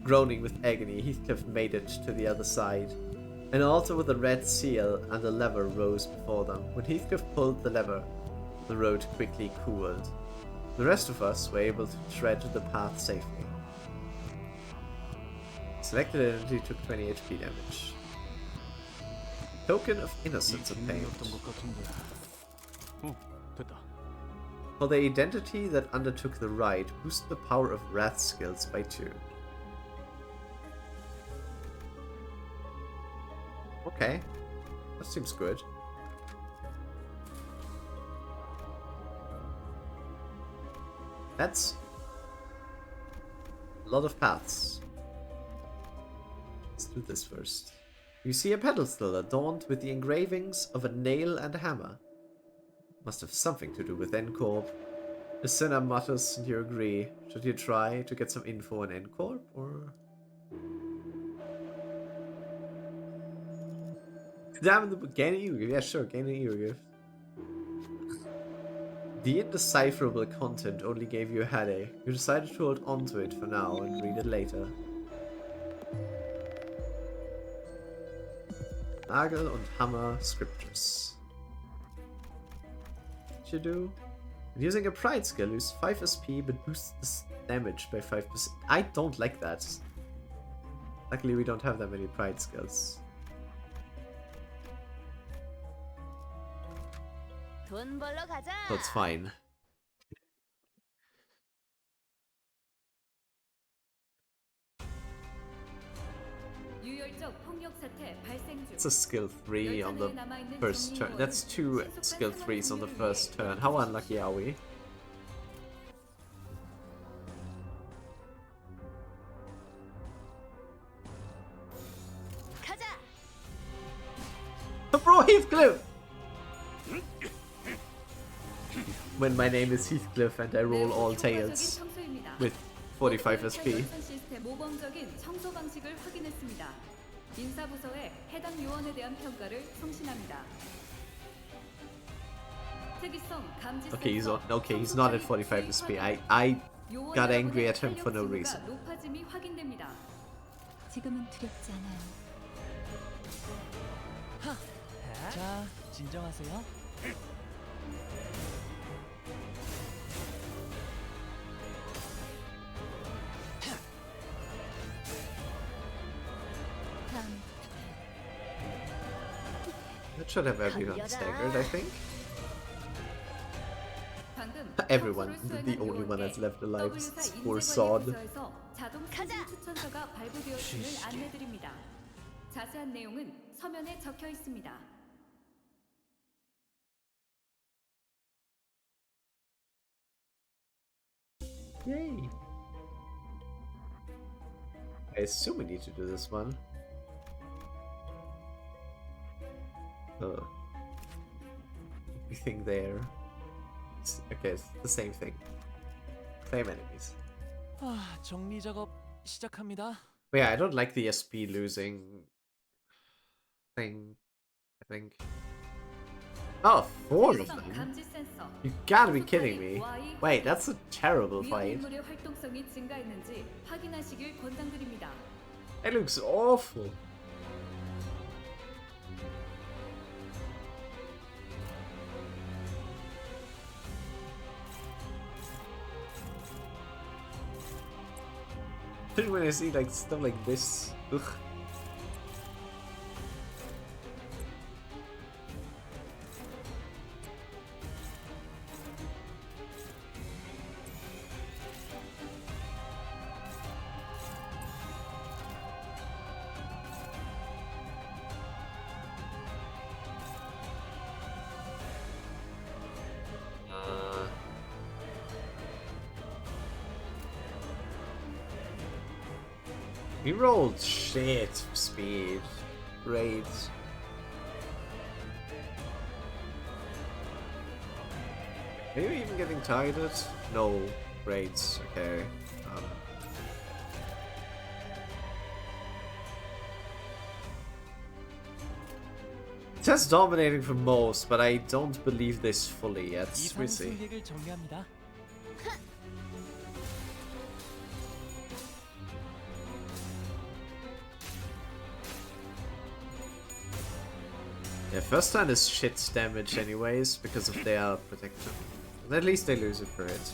Groaning with agony, Heathcliff made it to the other side. An altar with a red seal and a lever rose before them. When Heathcliff pulled the lever, the road quickly cooled. The rest of us were able to tread the path safely. Selected entity took 20 HP damage. Token of innocence obtained. For the identity that undertook the ride, boost the power of wrath skills by 2. Okay, that seems good. That's a lot of paths. Let's do this first. You see a pedestal adorned with the engravings of a nail and a hammer. Must have something to do with N-Corp. The sinner mutters and you agree. Should you try to get some info on N-Corp or... Damn the gain an gift. Yeah, sure, gain an gift. The indecipherable content only gave you a headache. You decided to hold onto it for now and read it later. Nagel und Hammer Scriptures. What you do? Using a pride skill, lose 5 SP but boosts the damage by 5%. I don't like that. Luckily we don't have that many pride skills. That's fine. It's a skill 3 on the first turn. That's 2 skill 3s on the first turn. How unlucky are we? Bro, Heathcliff! When my name is Heathcliff and I roll all tails with 45 SP. 모범적인 청소 방식을 확인했습니다. 인사부서에 해당 요원에 대한 평가를 성신합니다. 특이성 감지 Okay, he's not at 45 SP. I got angry at him for no reason. 높아짐이 확인됩니다. 지금은 두렵지 않아요. 자, 진정하세요. That should have everyone staggered, I think. Everyone, the only one that's left alive is this poor sod. 추천서가 발부되었음을 안내드립니다. 자세한 내용은 서면에 적혀 있습니다. Yay! I assume we need to do this one. Oh. Everything there. Okay, it's the same thing. Same enemies. 정리 작업 시작합니다. But yeah, I don't like the SP losing thing, I think. Oh, 4 of them? You gotta be kidding me. Wait, that's a terrible fight. 활동성이 증가했는지 확인하시길 권장드립니다. It looks awful. When I see like stuff like this, ugh. We rolled shit for speed. Great. Maybe even getting targeted? No. Great. Okay. has dominating for most, but I don't believe this fully yet. We see. 승객을 정리합니다. Yeah, first turn is shit damage anyways, because of their protection. But at least they lose it for it.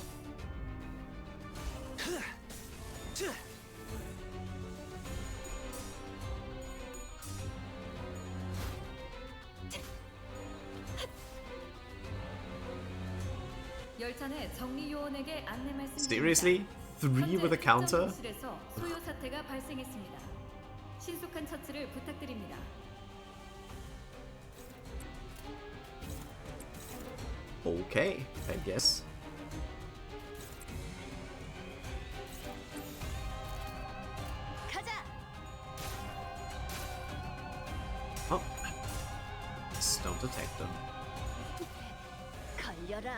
열차내 정리 요원에게 안내 말씀드립니다. Seriously? 3 with a counter? 특정기실에서 소요 사태가 발생했습니다. 신속한 처치를 부탁드립니다. Okay, I guess. Oh. Just don't attack them. 걸려라.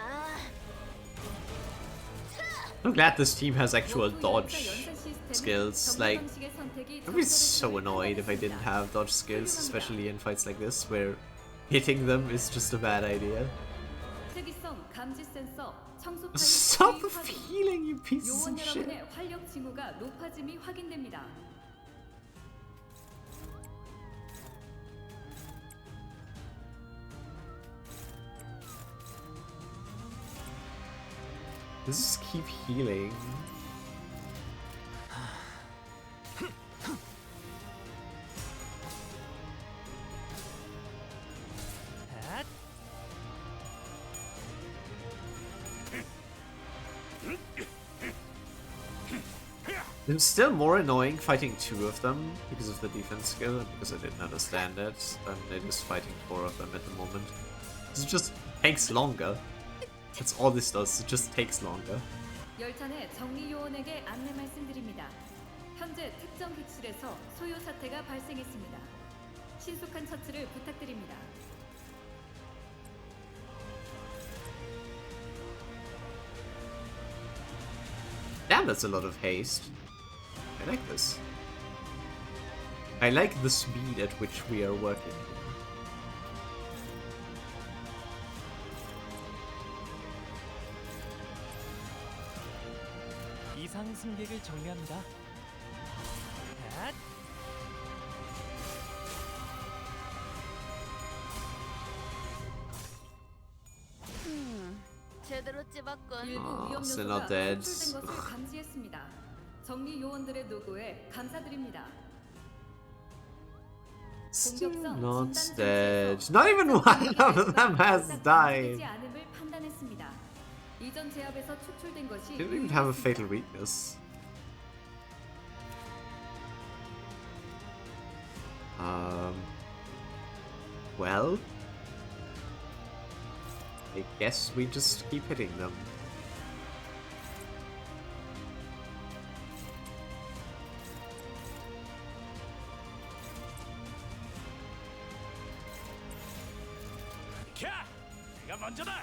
I'm glad this team has actual dodge skills. Like, I'd be so annoyed if I didn't have dodge skills, especially in fights like this, where hitting them is just a bad idea. Stop healing, you pieces of shit. 활력 징후가 높아짐이 확인됩니다. Just keep healing. It's still more annoying fighting 2 of them because of the defense skill and because I didn't understand it than it is fighting 4 of them at the moment. It just takes longer. That's all this does, it just takes longer. 열차 내 정리 요원에게 안내 말씀드립니다. 현재 특정 객실에서 소요 사태가 발생했습니다. 신속한 처치를 부탁드립니다. Damn, that's a lot of haste. I like this. I like the speed at which we are working. 이상 승객을 정리합니다. 제대로 찝었군. 일부 위험 요소가 검출된 것을 감지했습니다. 정리 요원들의 노고에 감사드립니다. Still not dead. Not even one of them has died. 않음을 판단했습니다. 이전 제압에서 추출된 것이 Didn't even have a fatal weakness. Well, I guess we just keep hitting them. 내가 먼저다.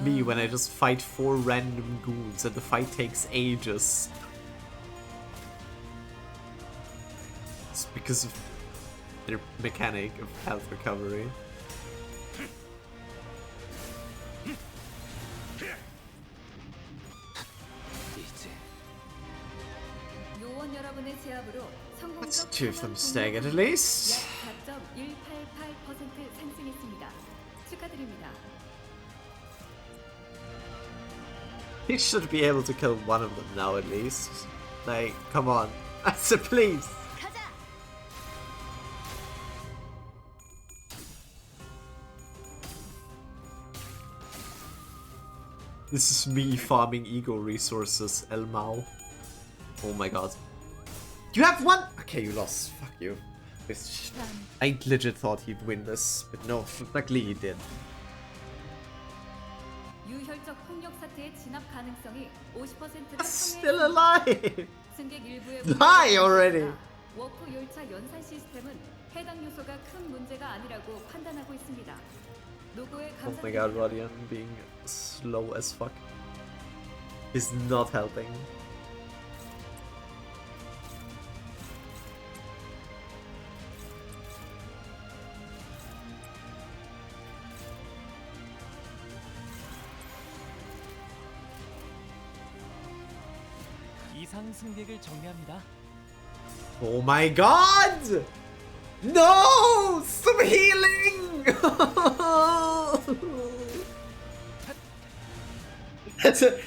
Me when I just fight 4 random goons and the fight takes ages. It's because of their mechanic of health recovery. 요원 여러분의 제압으로 Let's 2 of them staggered at least. 약 4.188% 상승했습니다. 축하드립니다. He should be able to kill one of them now at least. Like, come on. I said please. This is me farming ego resources, El Mao. Oh my god. You have one? Okay, you lost. Fuck you. I legit thought he'd win this, but no, luckily he did. 유혈적 폭력 사태의 진압 가능성이 50%를 Still alive! 승객 일부의 Die already! 워프 열차 연산 시스템은 해당 요소가 큰 문제가 아니라고 판단하고 있습니다. 노고에 Oh my god, 감사드립니다. Rodion being slow as fuck is not helping. 부상 승객을 정리합니다. Oh my god! No! Some healing! That's a...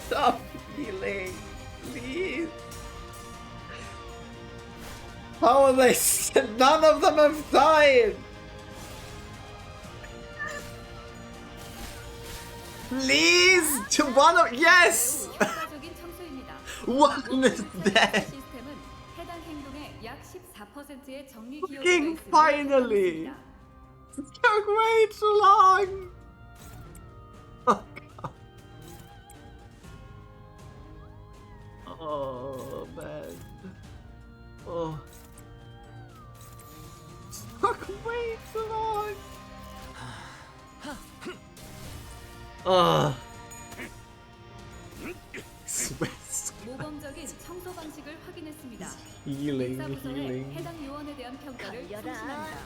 Stop healing, please. How are they? None of them have died. Please, to one of yes. One is dead. Fucking finally. It took way too long. Oh god. Oh man. Oh. It took way too long. 모범적인 청소 방식을 확인했습니다. Healing. 의사부서에 해당 요원에 대한 평가를 송신합니다.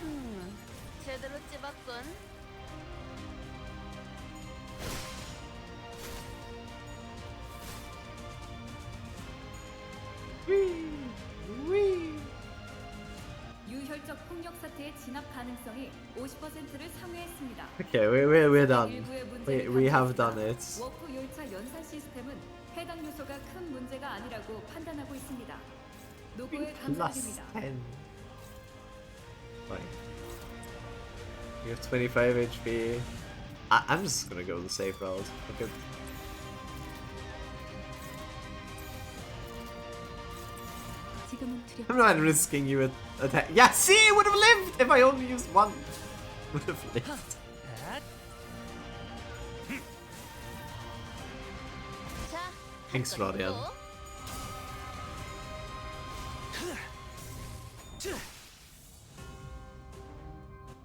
제대로 찝었군. 유혈적 폭력 사태의 진압 가능성이 50%를 상회했습니다. Okay, we're done. We have done it. 워프 열차 연산 시스템은 해당 요소가 큰 문제가 아니라고 판단하고 있습니다. 노고에 감사드립니다. Fine. You have 25 HP. I'm just gonna go the safe route. Okay. I'm not risking you attack. Yeah, see, it would have lived if I only used one. Would have lived. Thanks, Rodian.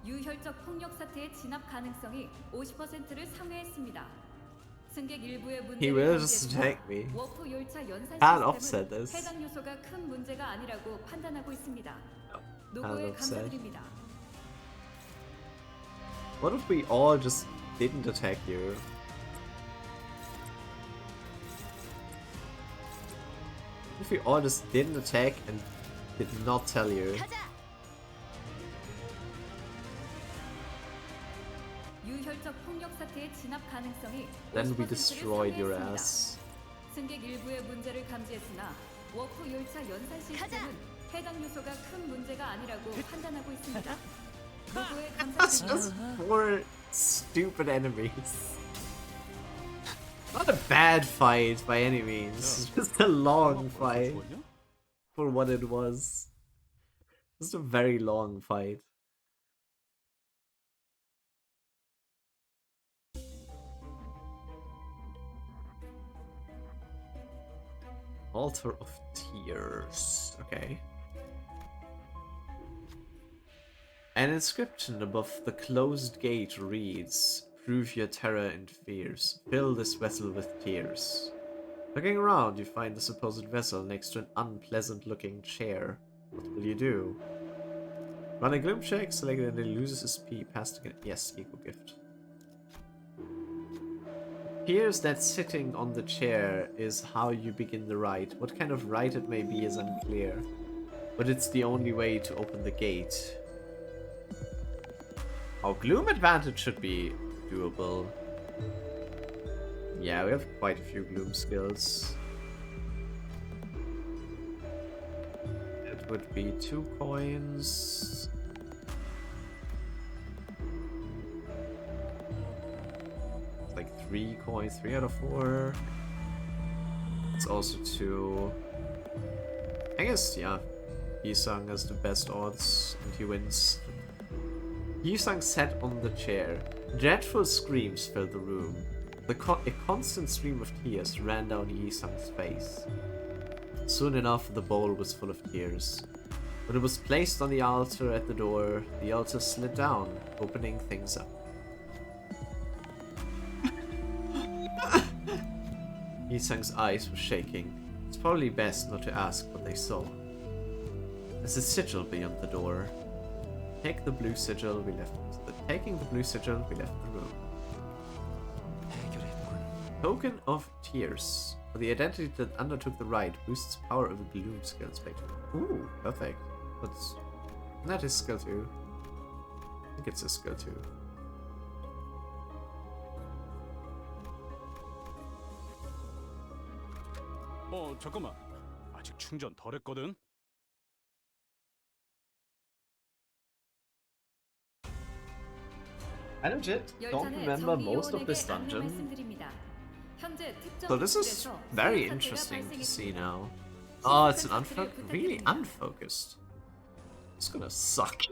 유혈적 폭력 사태의 진압 가능성이 50%를 상회했습니다. 승객 일부의 He will just attack me. 워프 열차 연산 Can't offset 시스템은 this. 해당 요소가 큰 문제가 아니라고 판단하고 있습니다. Can't 노고에 offset. 감사드립니다. What if we all just didn't attack you? If we all just didn't attack and did not tell you? 유혈적 폭력 사태의 진압 가능성이 Then we 50%를 destroyed your 상회했습니다. ass. 승객 일부의 문제를 감지했으나 워프 열차 연산 시스템은 해당 요소가 큰 문제가 아니라고 판단하고 있습니다. 노고에 That's 감사드립니다. just 4 stupid enemies. Not a bad fight by any means, just a long fight for what it was. Just a very long fight. Altar of Tears. Okay. An inscription above the closed gate reads, "Prove your terror and fears. Fill this vessel with tears." Looking around, you find the supposed vessel next to an unpleasant-looking chair. What will you do? Run a gloom check, select an loses SP, pass again. Yes, eco gift. It appears that sitting on the chair is how you begin the rite. What kind of rite it may be is unclear, but it's the only way to open the gate. Our gloom advantage should be doable. Yeah, we have quite a few gloom skills. It would be 2 coins. Like 3 coins, 3 out of 4. It's also 2. I guess, yeah. Yisang has the best odds and he wins. Yisang sat on the chair. Dreadful screams filled the room. A constant stream of tears ran down Yisang's face. Soon enough, the bowl was full of tears. When it was placed on the altar at the door, the altar slid down, opening things up. Yisang's eyes were shaking. It's probably best not to ask what they saw. There's a sigil beyond the door. Taking the blue sigil, we left the room. Token of Tears. For the identity that undertook the rite, boosts power of a gloom skill spectrum. Ooh, perfect. What's that is skill 2. I think it's a skill 2. 잠깐만. 아직 충전 덜 했거든. I legit don't remember most of this dungeon. So this is very interesting to see now. Oh, it's an really unfocused. It's gonna suck.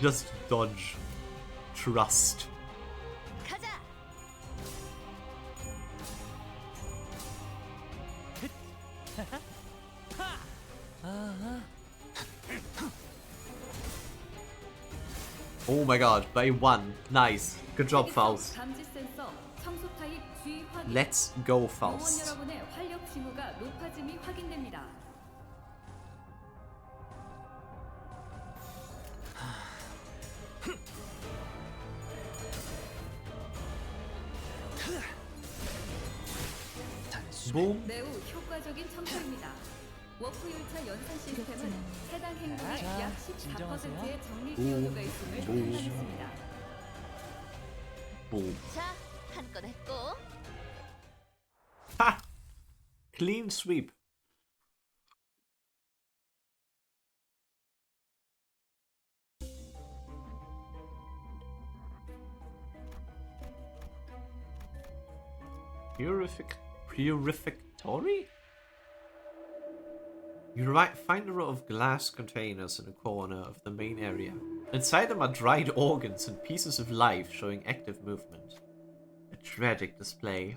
Just dodge. Trust. Oh my god, by 1. Nice. Good job, Faust. Let's go, Faust. Boom. 매우 효과적인 청소입니다. 워프 열차 연산 시스템은 해당 행동의 약 14%의 정리 수요도가 있음을 판단했습니다. Boom. 자, 한 건 했고. Ha! Clean sweep. Purificatory? You find a row of glass containers in a corner of the main area. Inside them are dried organs and pieces of life showing active movement. A tragic display.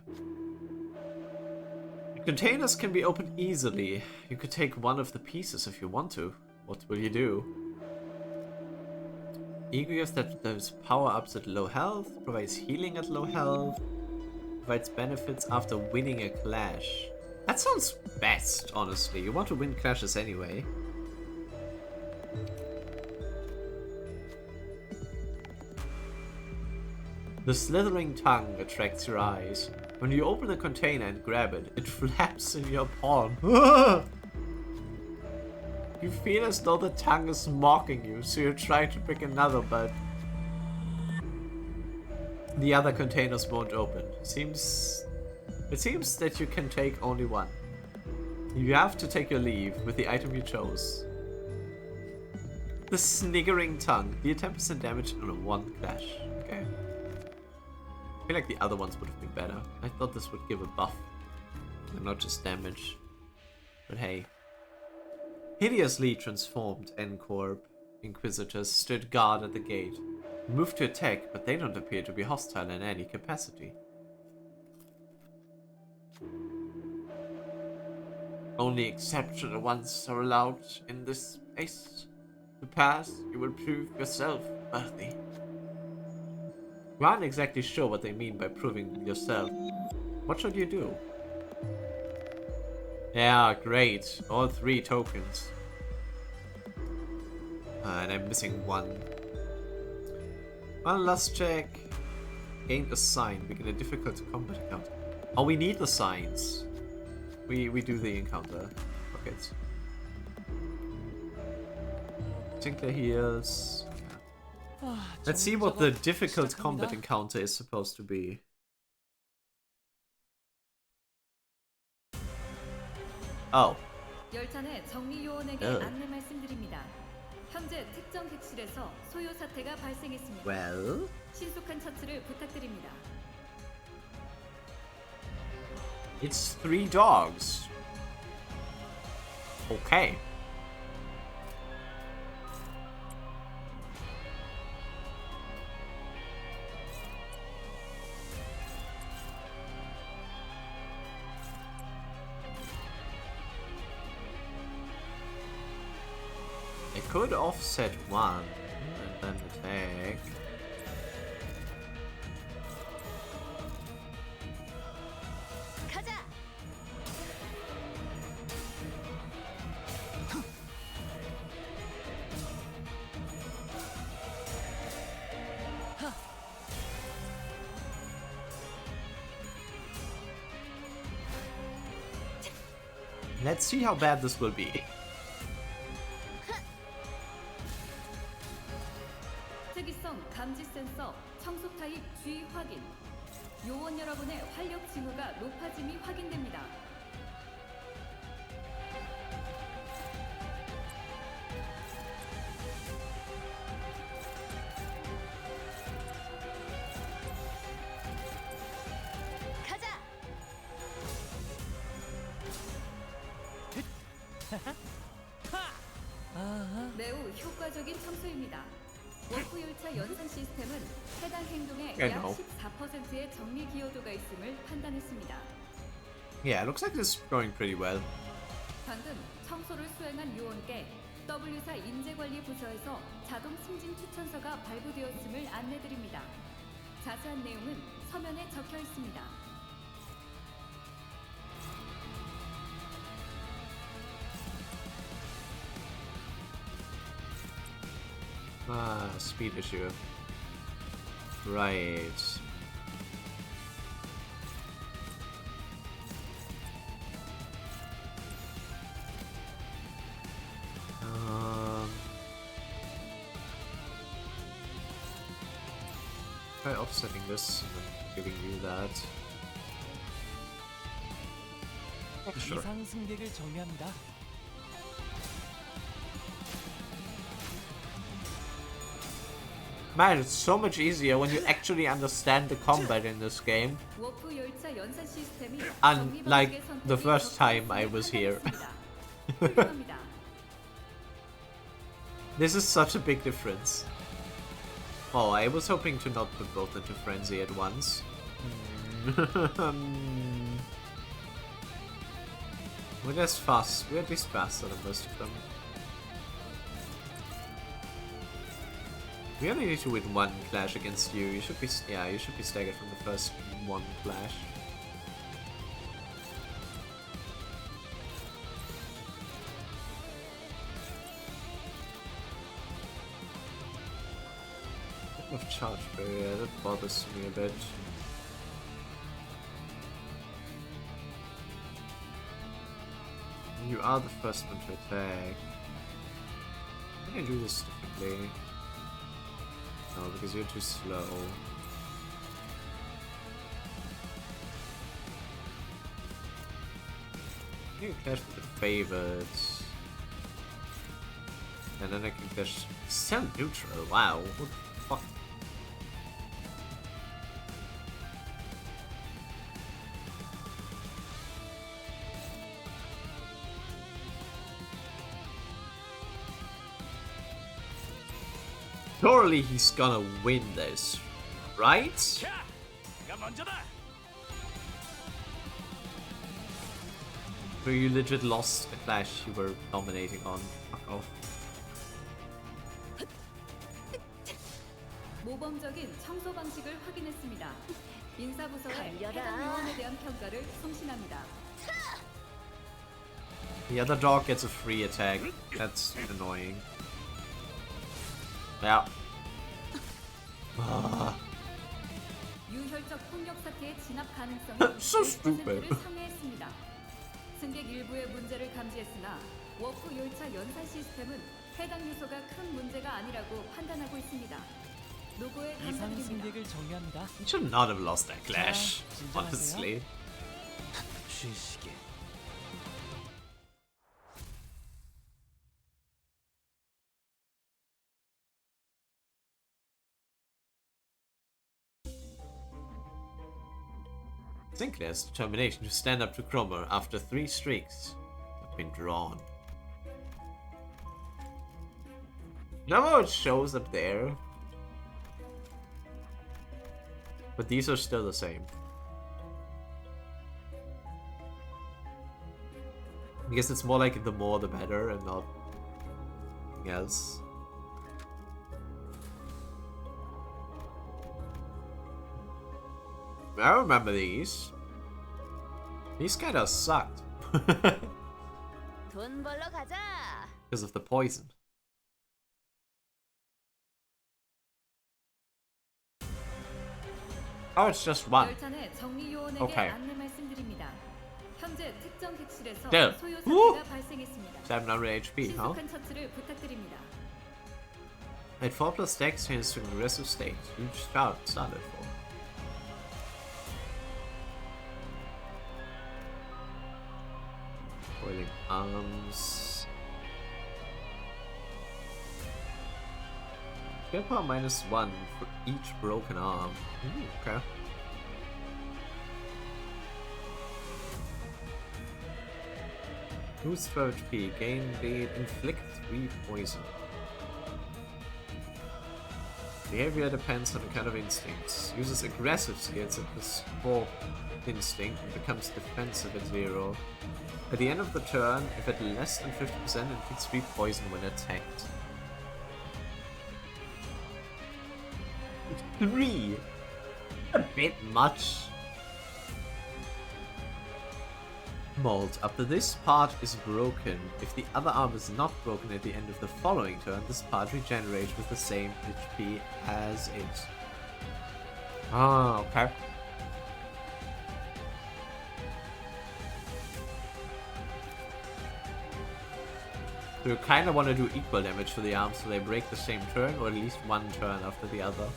The containers can be opened easily. You could take one of the pieces if you want to. What will you do? Ego gives that there's power-ups at low health, provides healing at low health, provides benefits after winning a clash. That sounds best, honestly. You want to win clashes anyway. The slithering tongue attracts your eyes. When you open a container and grab it, it flaps in your palm. You feel as though the tongue is mocking you, so you try to pick another, but the other containers won't open. It seems that you can take only one. You have to take your leave with the item you chose. The sniggering tongue. Deal 10% damage on one clash. Okay. I feel like the other ones would have been better. I thought this would give a buff and not just damage. But hey. Hideously transformed N-Corp Inquisitors stood guard at the gate. Moved to attack, but they don't appear to be hostile in any capacity. Only exceptional ones are allowed in this place. To pass, you will prove yourself worthy. We aren't exactly sure what they mean by proving yourself. What should you do? Yeah, great. All 3 tokens. And I'm missing one. One last check. Gain a sign. Begin a difficult combat encounter. Oh, we need the signs. We do the encounter. Okay. Tinkler heals. Yeah. Let's see what the difficult combat encounter is supposed to be. Oh. 열차 내 정리 요원에게 안내 말씀드립니다. 현재 특정 객실에서 소요 사태가 발생했습니다. Well. 신속한 처치를 부탁드립니다. It's 3 dogs. Okay. I could offset one and then attack. Let's see how bad this will be. 특이성 감지 센서 청소 타입 G 확인. 요원 여러분의 활력 징후가 높아짐이 확인됩니다. 매우 효과적인 청소입니다. 워프 열차 연산 시스템은 해당 행동에 약 14%의 정리 기여도가 있음을 판단했습니다. Yeah, it looks like this is going pretty well. 방금 청소를 수행한 요원께 W사 인재관리 부서에서 자동 승진 추천서가 발부되었음을 안내드립니다. 자세한 내용은 서면에 적혀 있습니다. Ah, speed issue. Right. Try offsetting this and then giving you that. Sure. 이상 승객을 정리합니다. Man, it's so much easier when you actually understand the combat in this game. Unlike the first time I was here. This is such a big difference. Oh, I was hoping to not put both into frenzy at once. We're just fast. We're at least faster than most of them. We only need to win one clash against you. You should be, yeah, you should be staggered from the first one clash. Of charge barrier, that bothers me a bit. You are the first one to attack. Can I do this differently? No, because you're too slow. You can clash with the favorites. And then I can clash... Still neutral, wow. What the fuck? Surely he's gonna win this, right? So you legit lost a clash you were dominating on. Fuck off. 모범적인 청소 방식을 확인했습니다. 인사부서에 해당 요원에 대한 평가를 송신합니다. The other dog gets a free attack. That's annoying. Yeah. 유혈적 폭력 사태의 진압 가능성이 So stupid. 100%를 상회했습니다. 승객 일부의 문제를 감지했으나 워프 열차 연산 시스템은 해당 요소가 큰 문제가 아니라고 판단하고 있습니다. 노고에 감사드립니다. 승객을 정리합니다. You should not have lost that clash, honestly. 쉬시게. Sinclair's determination to stand up to Cromer after 3 streaks have been drawn. Now it shows up there. But these are still the same. I guess it's more like the more the better and not anything else. I remember these. These kinda sucked. 돈 벌러 가자. Because of the poison. Oh, it's just one. 열차내 정리 요원에게 Okay. 안내 말씀드립니다. 현재 특정 객실에서 Damn. 소요 Woo! 사태가 발생했습니다. 700 HP, huh? 신속한 처치를 부탁드립니다. At 4 plus dex changes to an aggressive state. You started for. Boiling arms. Get power -1 for each broken arm. Okay. Boost 12 HP. Gain bleed. Inflict 3 poison. Behavior depends on the kind of instincts. Uses aggressive skills at the sport instinct and becomes defensive at 0. At the end of the turn, if at less than 50%, inflicts 3 poison when attacked. 3! A bit much. Mold. After this part is broken, if the other arm is not broken at the end of the following turn, this part regenerates with the same HP as it. Ah, okay. So you kinda wanna do equal damage to the arms so they break the same turn, or at least one turn after the other.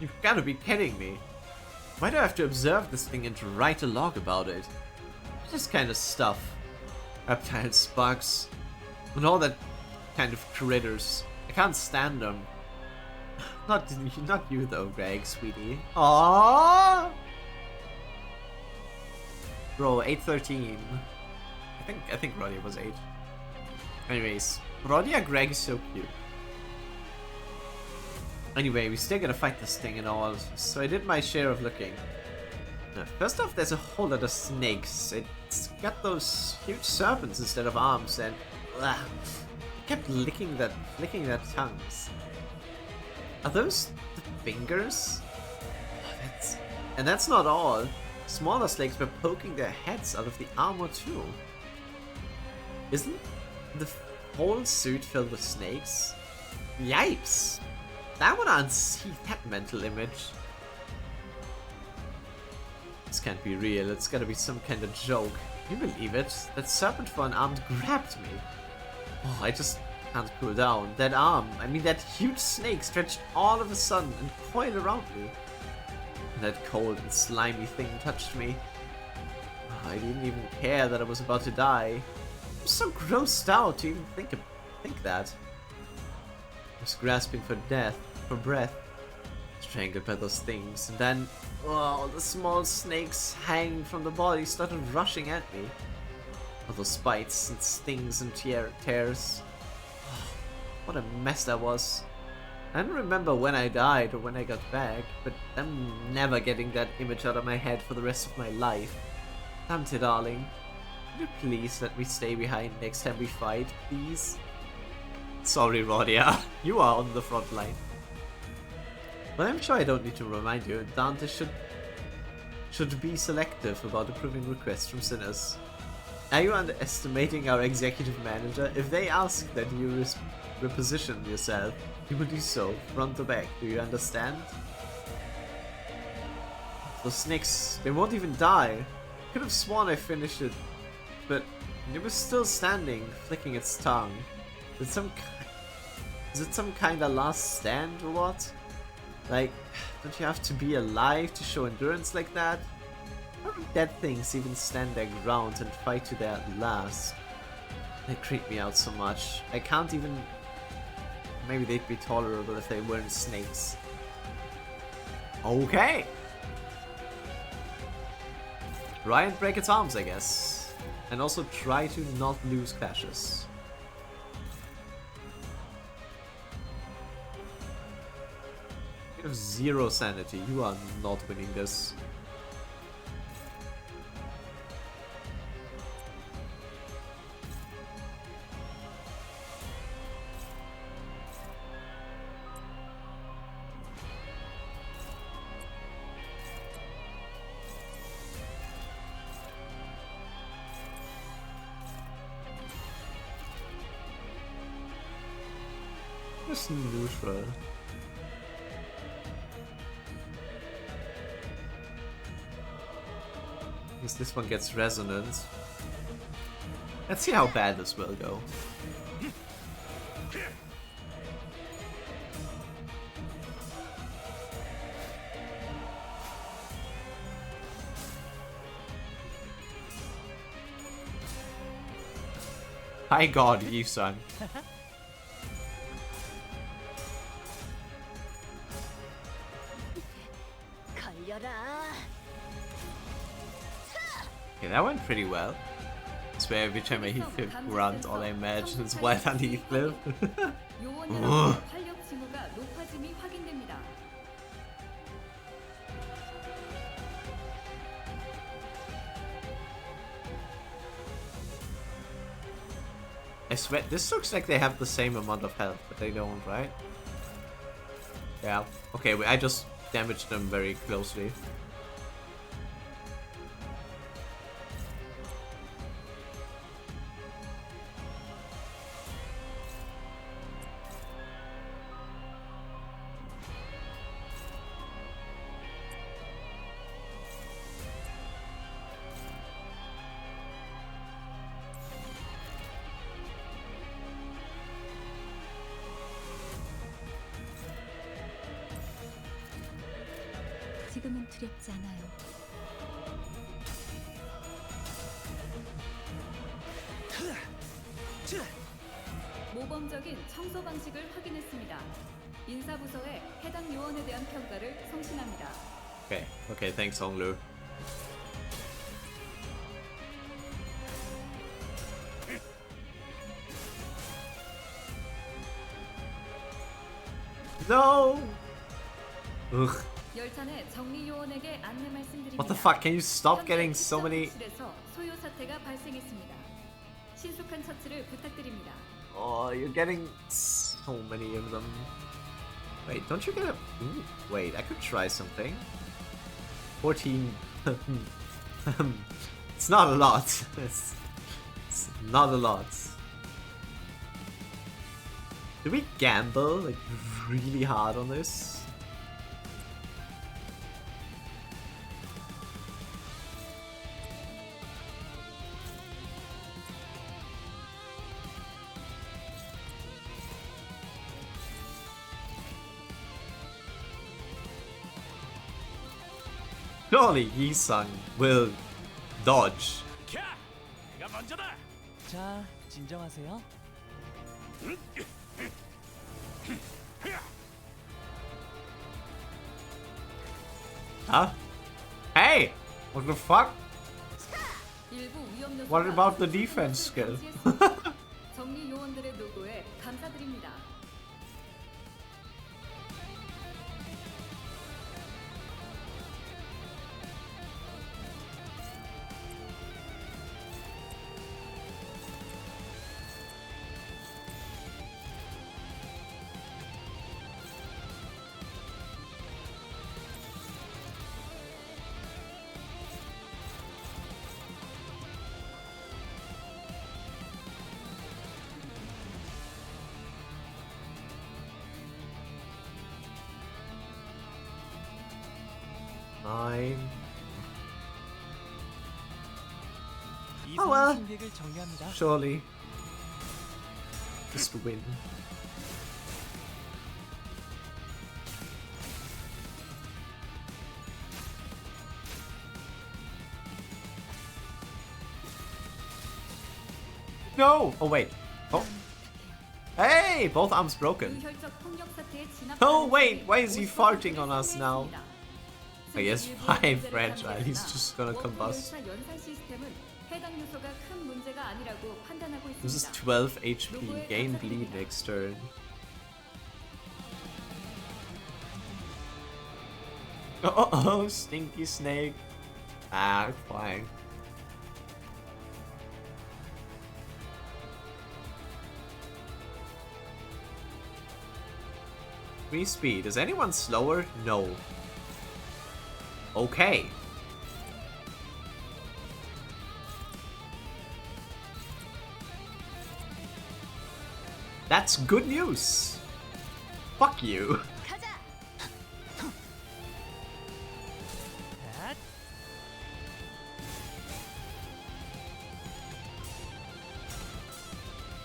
You've gotta be kidding me. Why do I have to observe this thing and write a log about it? This kind of stuff. Reptiles, bugs, and all that kind of critters. I can't stand them. Not you though, Greg, sweetie. Aww! Bro, 813. I think Rodia was 8. Anyways, Rodia Greg is so cute. Anyway, we still gotta fight this thing and all, so I did my share of looking. First off, there's a whole lot of snakes. It's got those huge serpents instead of arms, and I kept licking their tongues. Are those the fingers? And that's not all. Smaller snakes were poking their heads out of the armor too. Isn't the whole suit filled with snakes? Yipes! I wanna unsee that mental image. This can't be real, it's gotta be some kind of joke. Can you believe it? That serpent for an arm grabbed me. Oh, I just can't cool down. That arm, I mean that huge snake stretched all of a sudden and coiled around me. And that cold and slimy thing touched me. Oh, I didn't even care that I was about to die. I was so grossed out to even think that. I was grasping for breath, strangled by those things, and then, oh, the small snakes hanging from the body started rushing at me. All those bites and stings and tears. Oh, what a mess that was. I don't remember when I died or when I got back, but I'm never getting that image out of my head for the rest of my life. Tante, darling, could you please let me stay behind next time we fight, please? Sorry, Rodia, you are on the front line. But I'm sure I don't need to remind you, Dante should be selective about approving requests from sinners. Are you underestimating our executive manager? If they ask that you reposition yourself, you will do so, front to back. Do you understand? Those snakes, they won't even die. I could have sworn I finished it, but it was still standing, flicking its tongue. Is it some kind of last stand or what? Like, don't you have to be alive to show endurance like that? How do dead things even stand their ground and fight to their last? They creep me out so much. I can't even... Maybe they'd be tolerable if they weren't snakes. Okay! Try and break its arms, I guess. And also try to not lose clashes. You have 0 sanity. You are not winning this. Just neutral. Because this one gets resonance. Let's see how bad this will go. Hi God, Yi-san. Okay, that went pretty well. I swear every time I Heathcliff grunt, all I imagine is Wild on Heathcliff. 요원이랑 활력 징후가 높아짐이 확인됩니다. I swear, this looks like they have the same amount of health, but they don't, right? Yeah. Okay, I just damaged them very closely. 지금은 두렵지 않아요. 모범적인 청소 방식을 확인했습니다. 인사부서에 해당 요원에 대한 평가를 성신합니다. Okay, thanks, Honglu. No! Ugh. 열차 내 정리 요원에게 안내 말씀드립니다. What the fuck? Can you stop getting so many? 소요 사태가 발생했습니다. 신속한 처치를 부탁드립니다. Oh, you're getting so many of them. Wait, don't you get a... Ooh, wait, I could try something. 14... it's not a lot. It's not a lot. Do we gamble like really hard on this? Surely Yi-san will dodge. 내가 먼저다. 자, 진정하세요. Huh? Hey! What the fuck? What about the defense skill? 정리 요원들의 노고에 감사드립니다. Fine. Oh well. 정리합니다. Surely. Just win. No! Oh wait. Oh. Hey! Both arms broken. Oh wait! Why is he farting on us now? I guess fine, fragile. He's just gonna combust. This is 12 HP. Gain bleed next turn. Oh, stinky snake. Ah, fine. Free speed. Is anyone slower? No. Okay. That's good news. Fuck you.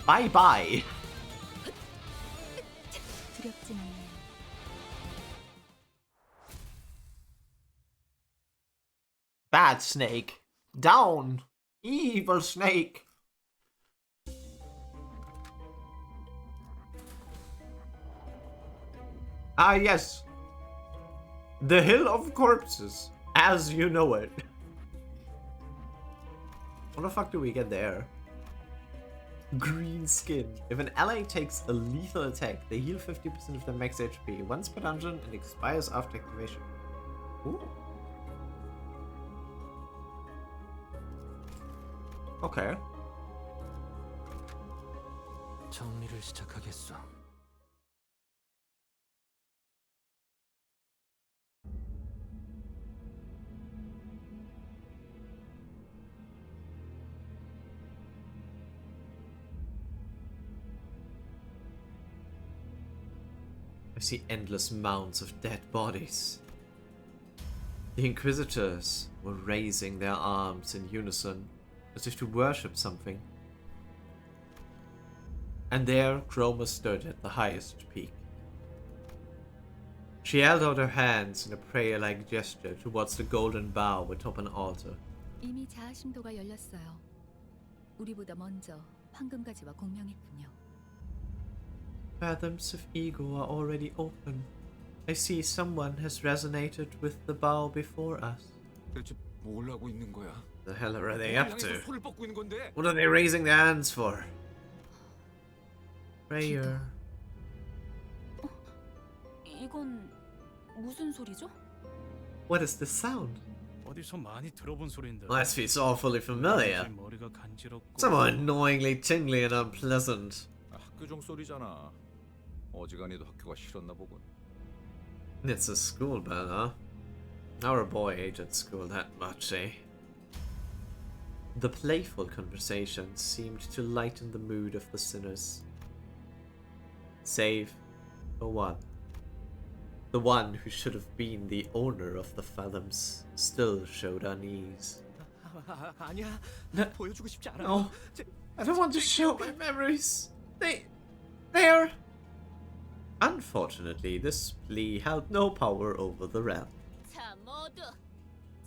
Bye bye. 두렵진 않네요. Bad snake. Down. Evil snake. Ah, yes. The Hill of Corpses, as you know it. What the fuck do we get there? Green skin. If an ally takes a lethal attack, they heal 50% of their max HP once per dungeon and expires after activation. Ooh. Okay. 정리를 시작하겠어. I see endless mounds of dead bodies. The Inquisitors were raising their arms in unison, as if to worship something. And there Chroma stood at the highest peak. She held out her hands in a prayer-like gesture towards the golden bow atop an altar. 이미 자아심도가 열렸어요. 우리보다 먼저 황금가지와 공명했군요. Fathoms of ego are already open. I see someone has resonated with the bow before us. 대체 뭘 하고 있는 거야? The hell are they up to? 소를 뻗고 있는 건데. What are they raising their hands for? Prayer. 이건 무슨 소리죠? What is this sound? 어디서 많이 들어본 소리인데. That feels awfully familiar. 머리가 간지럽고. Somewhat annoyingly tingly and unpleasant. 학교 종 소리잖아. 어지간히도 학교가 싫었나 보군. It's a school bell, huh? Our boy hated school that much, eh? The playful conversation seemed to lighten the mood of the sinners. Save for one. The one who should have been the owner of the fathoms still showed unease. 아니야. 보여주고 싶지 않아. No, I don't want to show my memories. They're... Unfortunately, this plea held no power over the realm. 자, 모두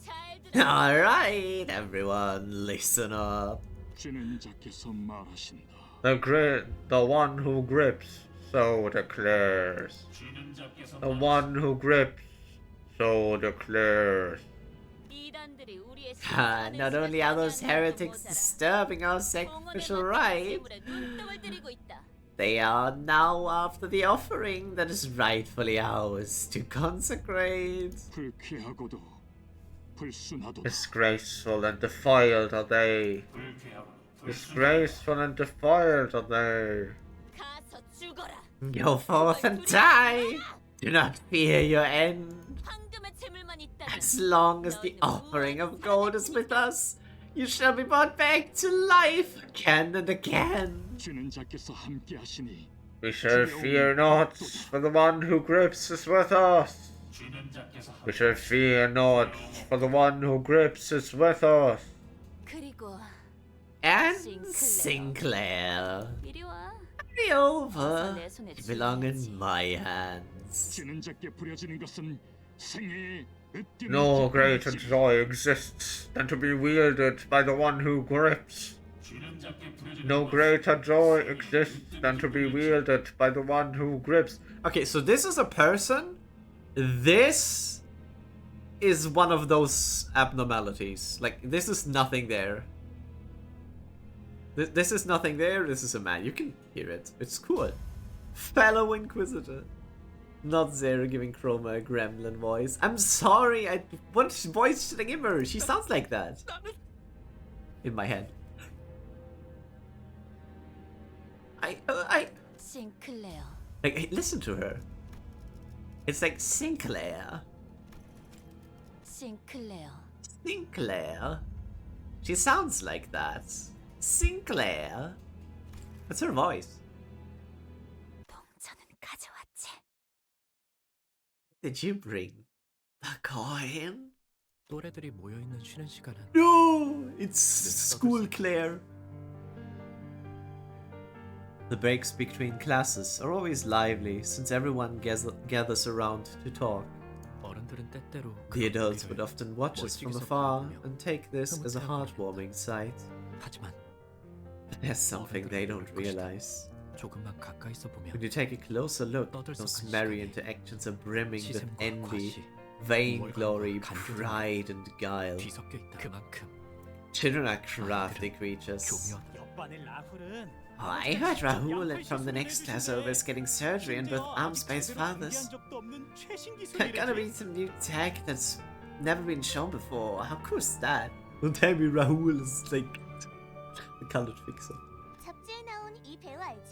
잘 들어. Alright, everyone, listen up. 진행자께서 말하신다. The one who grips, so declares. The one who grips, so declares. 이단들이 우리의 Not only are those heretics disturbing our sacrificial rites, 눈독을 들이고 있다. they are now after the offering that is rightfully ours to consecrate. 불쾌하고도 불순하도다. Disgraceful and defiled are they. Disgraceful and defiled are they. 가서 죽어라. Go forth and die. Do not fear your end. 황금의 재물만 있다면 As long as the offering of gold is with us, you shall be brought back to life again and again. 진행자께서 함께하시니 We shall fear not, for the one who grips is with us. We shall fear not, for the one who grips is with us. 그리고 And Sinclair. 이리 와. Hurry over. You belong in my hands. 진행자께 부려지는 것은 생애의 으뜸. No greater joy exists than to be wielded by the one who grips. No greater joy exists than to be wielded by the one who grips. Okay, so this is a person. This is one of those abnormalities. Like, this is nothing there. This is nothing there. This is a man. You can hear it. It's cool. Fellow Inquisitor. Not Zara giving Chroma a gremlin voice. I'm sorry. What voice should I give her? She sounds like that. In my head. Sinclair. Like, hey, listen to her. It's like Sinclair. Sinclair. Sinclair. She sounds like that. Sinclair. That's her voice. 동전은 가져왔지. Did you bring the coin? 또래들이 모여 있는 쉬는 시간은 No, it's School Claire. The breaks between classes are always lively since everyone gathers around to talk. 어른들은 때때로 The adults would often watch us from afar and take this as a heartwarming sight. 하지만 But there's something they don't realize. 조금만 가까이서 보면 When you take a closer look, those merry interactions are brimming with envy, vainglory, pride, and guile. 뒤섞여 있다. 그만큼 Children are crafty creatures. 옆반의 라훌은 Oh, I heard Rahul from the next class over is getting surgery on both arms by his fathers. Gonna be some new tech that's never been shown before. How cool is that? Don't tell me Rahul is like the colored fixer.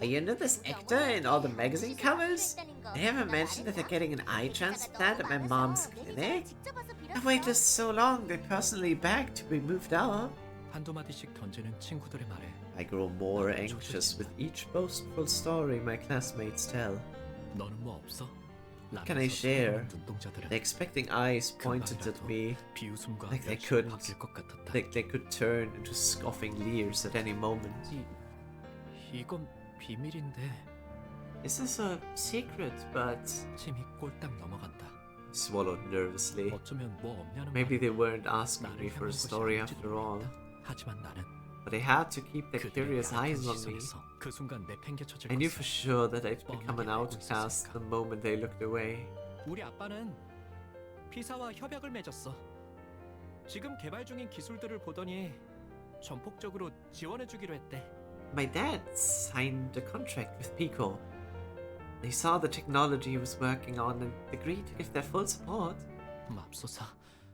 Are you into this actor in all the magazine covers? They haven't mentioned that they're getting an eye transplant at my mom's clinic? I've waited so long they personally begged to be moved out. 한두 마디씩 던지는 친구들의 말에 I grow more anxious with each boastful story my classmates tell. 너는 뭐 없어? What can I share? The expecting eyes pointed at me like they could turn into scoffing leers at any moment. 이건 비밀인데. This is a secret, but 침이 꼴딱 넘어간다. Swallowed nervously. 어쩌면 뭐 없냐는 Maybe they weren't asking me for a story after all. 하지만 나는 But they had to keep their curious eyes on me. 그 순간 내팽개쳐질 I knew for sure that I'd become an outcast the moment they looked away. 우리 아빠는 피사와 협약을 맺었어. 지금 개발 중인 기술들을 보더니 전폭적으로 지원해주기로 했대. My dad signed a contract with Pico. They saw the technology he was working on and agreed to give their full support. 맙소사.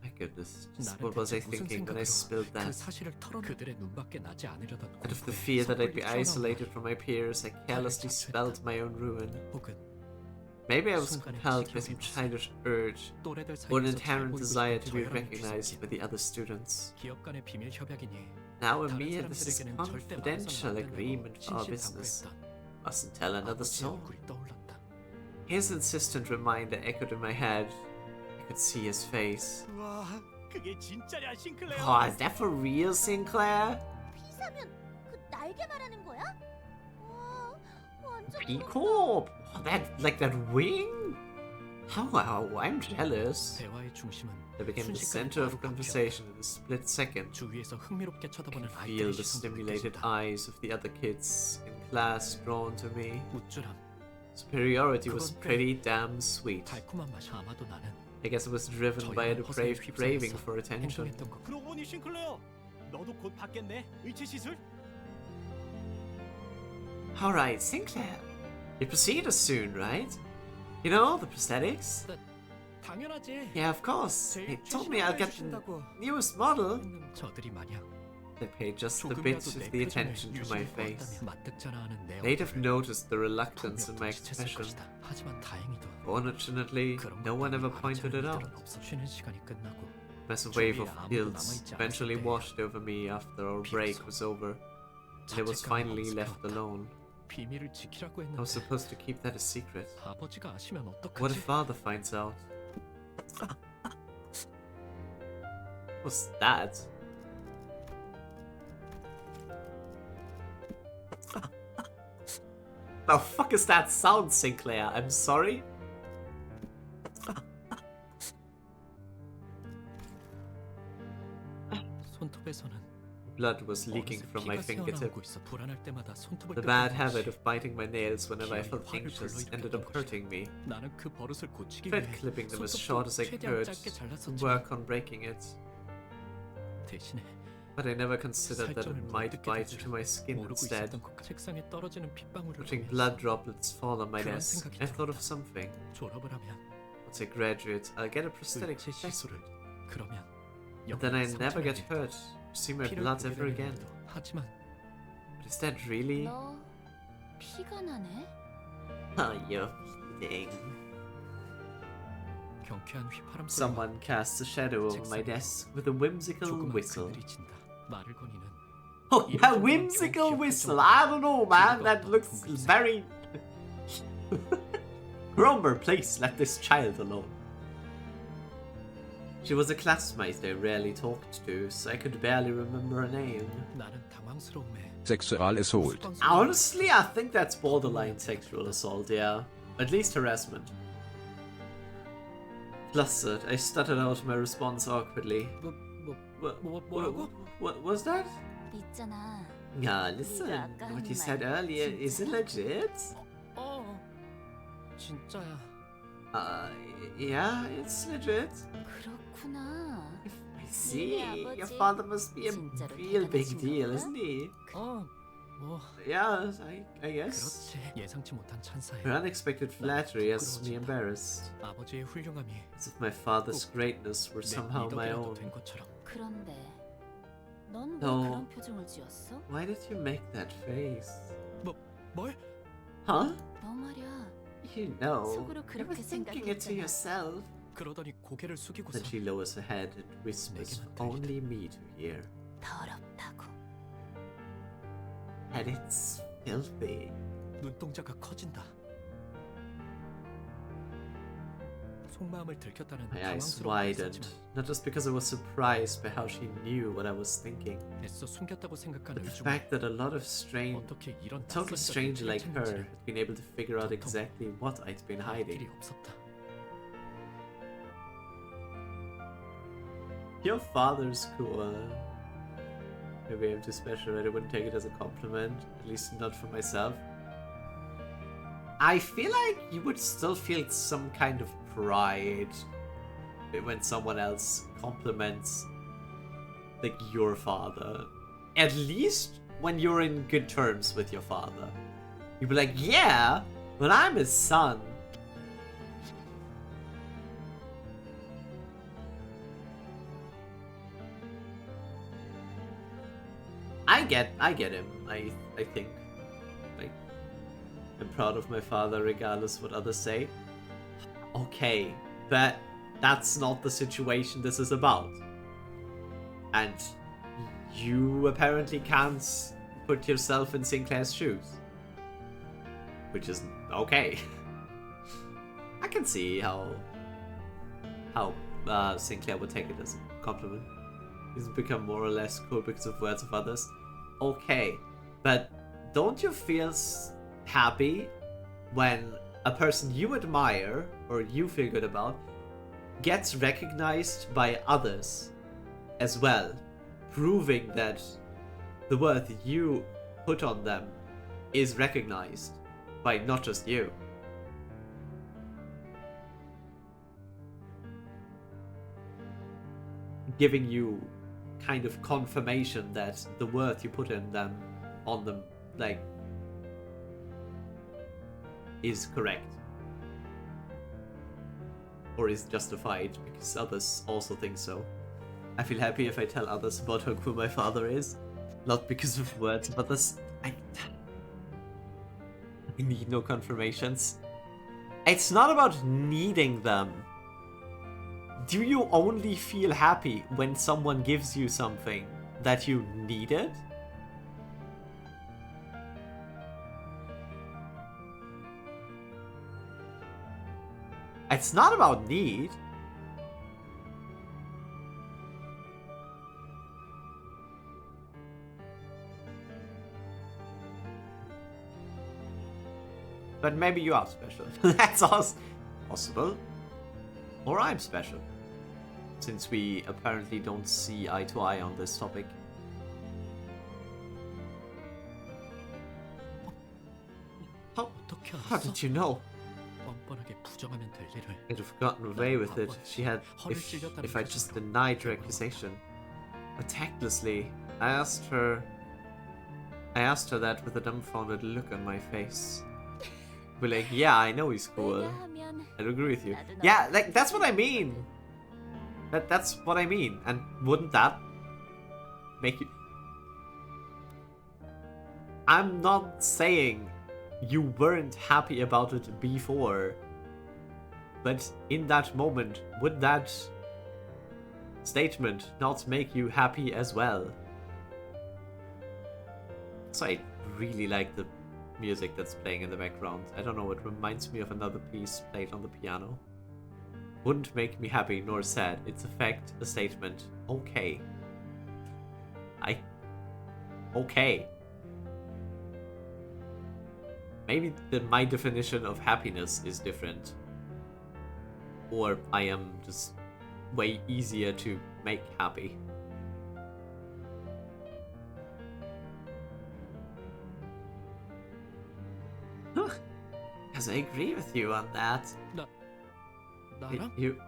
My goodness, just what was I thinking when I spilled that? Out of the fear that I'd be isolated from my peers, I carelessly spelled my own ruin. Maybe I was compelled by some childish urge or an inherent desire to be recognized by the other students. Now Amir, this is confidential agreement for our business. Mustn't tell another soul. His insistent reminder echoed in my head. I could see his face. Oh, is that for real, Sinclair? Pico? Oh, that wing? Wow, I'm jealous. They became the center of conversation in a split second. I could feel the stimulated eyes of the other kids in class drawn to me. Superiority was pretty damn sweet. I guess it was driven by a depraved craving for attention. Alright, Sinclair. Your procedure soon, right? You know, the prosthetics? Yeah, of course. They told me I'll get the newest model. They paid just a bit of the attention to my face. They'd have noticed the reluctance in my expression. Fortunately, no one ever pointed it out. A massive wave of guilt eventually washed over me after our break was over, and I was finally left alone. I was supposed to keep that a secret. What if father finds out? What's that? The fuck is that sound, Sinclair? I'm sorry? Blood was leaking from my fingertip. The bad habit of biting my nails whenever I felt anxious ended up hurting me. I tried clipping them as short as I could and work on breaking it. But I never considered that it might bite into my skin instead. Watching blood droplets fall on my desk, I thought of something. Once I graduate, I'll get a prosthetic chest. But then I never get hurt, or see my blood ever again. But is that really? Oh, you're kidding. Someone casts a shadow over my desk with a whimsical whistle. Oh, yeah, whimsical whistle. I don't know, man. That looks very... Gromer, please let this child alone. She was a classmate I rarely talked to, so I could barely remember her name. 나는 당황스러움에 Sexual assault. Honestly, I think that's borderline sexual assault, yeah. At least harassment. Flustered, I stuttered out my response awkwardly. What was that? 있잖아. Yeah, listen, what you said earlier, is it legit? 진짜야. Yeah, it's legit. 그렇구나. I see, your father must be a real big deal, isn't he? Yeah, I guess. 그렇지. 예상치 못한 찬사에. Her unexpected flattery has me embarrassed. 아버지의 훌륭함이 As if my father's greatness were somehow my own. 된 것처럼. 그런데 넌 왜 No. 그런 표정을 지었어? Why did you make that face? 뭘? Huh? 너 말이야. You know, 속으로 you were 그렇게 thinking it to 생각했잖아. yourself. 그러더니 고개를 숙이고서 Then she lowers her head and whispers for only me to hear. 더럽다고. And it's filthy. 눈동자가 커진다. 속마음을 들켰다는 My eyes 당황스러움이 widened, 있었지만 not just because I was surprised by how she knew what I was thinking, 애써 숨겼다고 생각한 but the 의중에 fact that a lot of strange, 어떻게 이런 total 낯선 stranger 적이 like her 들켰는지 had been able to figure out exactly what I'd been hiding. 길이 없었다. Your father's cool. Maybe I'm too special, but I wouldn't take it as a compliment, at least not for myself. I feel like you would still feel some kind of pride when someone else compliments, like, your father. At least when you're in good terms with your father. You'd be like, yeah, but I'm his son. I get him. I think, like, I'm proud of my father regardless what others say. Okay, but that's not the situation this is about. And you apparently can't put yourself in Sinclair's shoes. Which is okay. I can see how Sinclair would take it as a compliment. He's become more or less cool because of words of others. Okay, but don't you feel happy when a person you admire or you feel good about gets recognized by others as well, proving that the worth you put on them is recognized by not just you? Giving you kind of confirmation that the worth you put in them, on them, like, is correct. Or is justified because others also think so. I feel happy if I tell others about how cool my father is. Not because of words of others. I need no confirmations. It's not about needing them. Do you only feel happy when someone gives you something that you needed? It's not about need. But maybe you are special. That's also possible. Or I'm special. Since we apparently don't see eye to eye on this topic. How did you know? 뻔뻔하게 부정하면 될 일을 I'd have gotten away with it if I just denied her accusation. But tactlessly, I asked her that with a dumbfounded look on my face. We're like, yeah, I know he's cool. I'd agree with you. Yeah, like, that's what I mean. That's what I mean. And wouldn't that make you... I'm not saying you weren't happy about it before. But in that moment, would that statement not make you happy as well? So I really like the music that's playing in the background. I don't know, it reminds me of another piece played on the piano. wouldn't make me happy nor sad. It's a fact, a statement. Okay. Okay. Maybe my definition of happiness is different. Or I am just way easier to make happy. Because I agree with you on that. You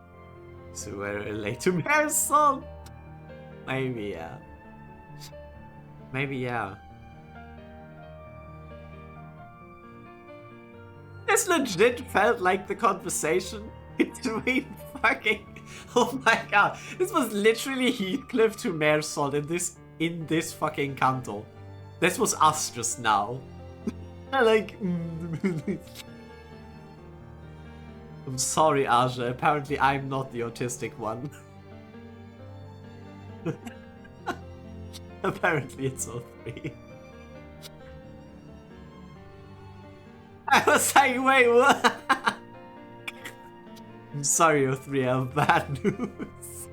swear relate to Marisol? Maybe, yeah. Maybe, yeah. This legit felt like the conversation between fucking... Oh my god. This was literally Heathcliff to Marisol in this fucking Canto. This was us just now. Like... I'm sorry, Aja. Apparently I'm not the autistic one. Apparently it's all three. I was like, wait, what? I'm sorry, O3, I have bad news.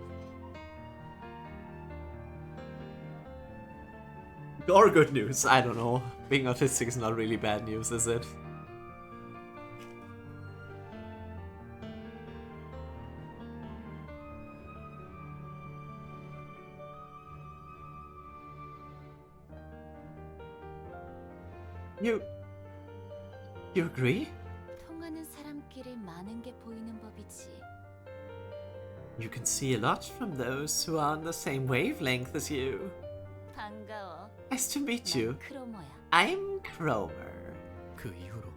Or good news, I don't know. Being autistic is not really bad news, is it? You agree? 통하는 사람끼리 많은 게 보이는 법이지. You can see a lot from those who are on the same wavelength as you. 반가워. Nice to meet you. 크로머야. I'm Cromer. 그 이후로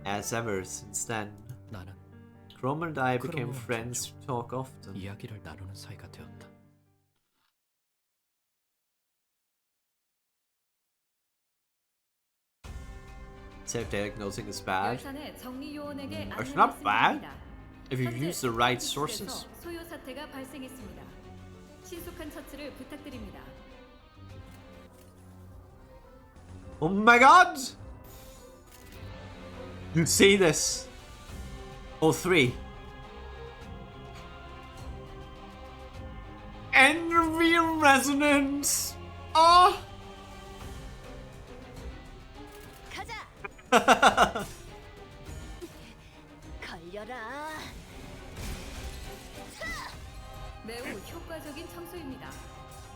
As ever since then, 나는 Cromer and I became friends to talk often. 이야기를 나누는 사이가 되었다. Self-diagnosing is bad. 정리요원에게 It's not bad 안내를 if you 현재 use the right 측에서 sources. 소요 사태가 발생했습니다. 신속한 처치를 부탁드립니다. Oh my god! You see this? O3. Envy resonance! Oh! 걸려라. 매우 효과적인 청소입니다.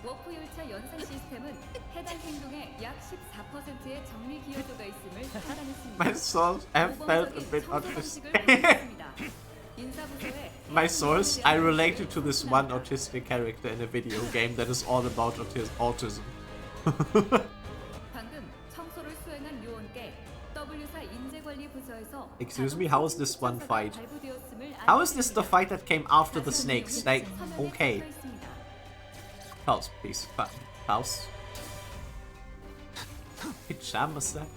워프 열차 연산 시스템은 해당 행동의 약 14%의 정리 기여도가 있음을 판단했습니다. My source, I felt a bit autistic. My source, I related to this one autistic character in a video game that is all about autism. 방금 청소를 수행한 요원께 W사 인재관리 부서에서 Excuse me, how is this one fight? How is this the fight that came after the snakes? Like, okay. Pause, please. Pause. Pajama set.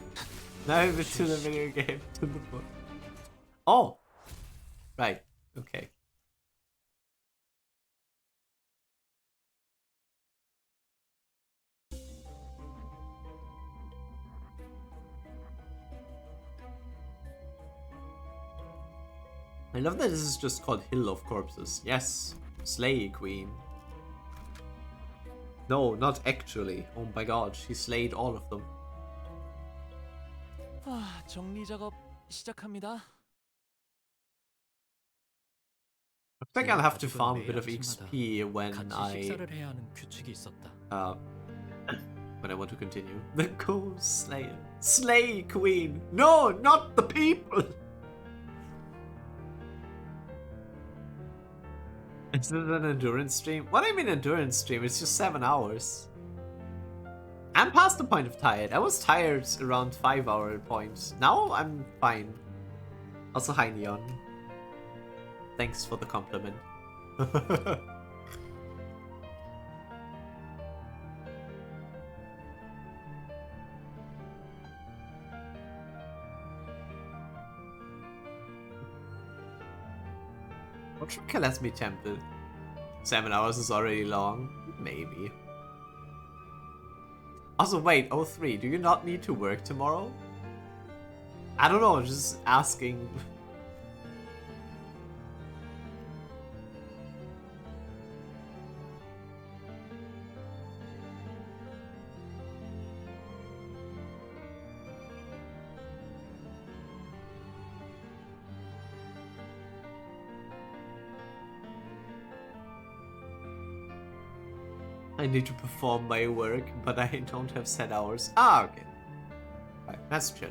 Now over to the video game, to the book. Oh! Right, okay. I love that this is just called Hill of Corpses. Yes, Slay Queen. No, not actually. Oh my god, she slayed all of them. 정리 작업 시작합니다. I think I'll have to farm a bit of XP when I want to continue. The Ghost Slayer. Slay Queen! No, not the people! Is it an endurance stream? What do you mean endurance stream? It's just 7 hours. I'm past the point of tired. I was tired around 5-hour points. Now I'm fine. Also, hi Neon. Thanks for the compliment. What should kill me tempted? 7 hours is already long. Maybe. Also, wait, O3, do you not need to work tomorrow? I don't know, just asking. I need to perform my work, but I don't have set hours. Ah, okay. Right, that's chill.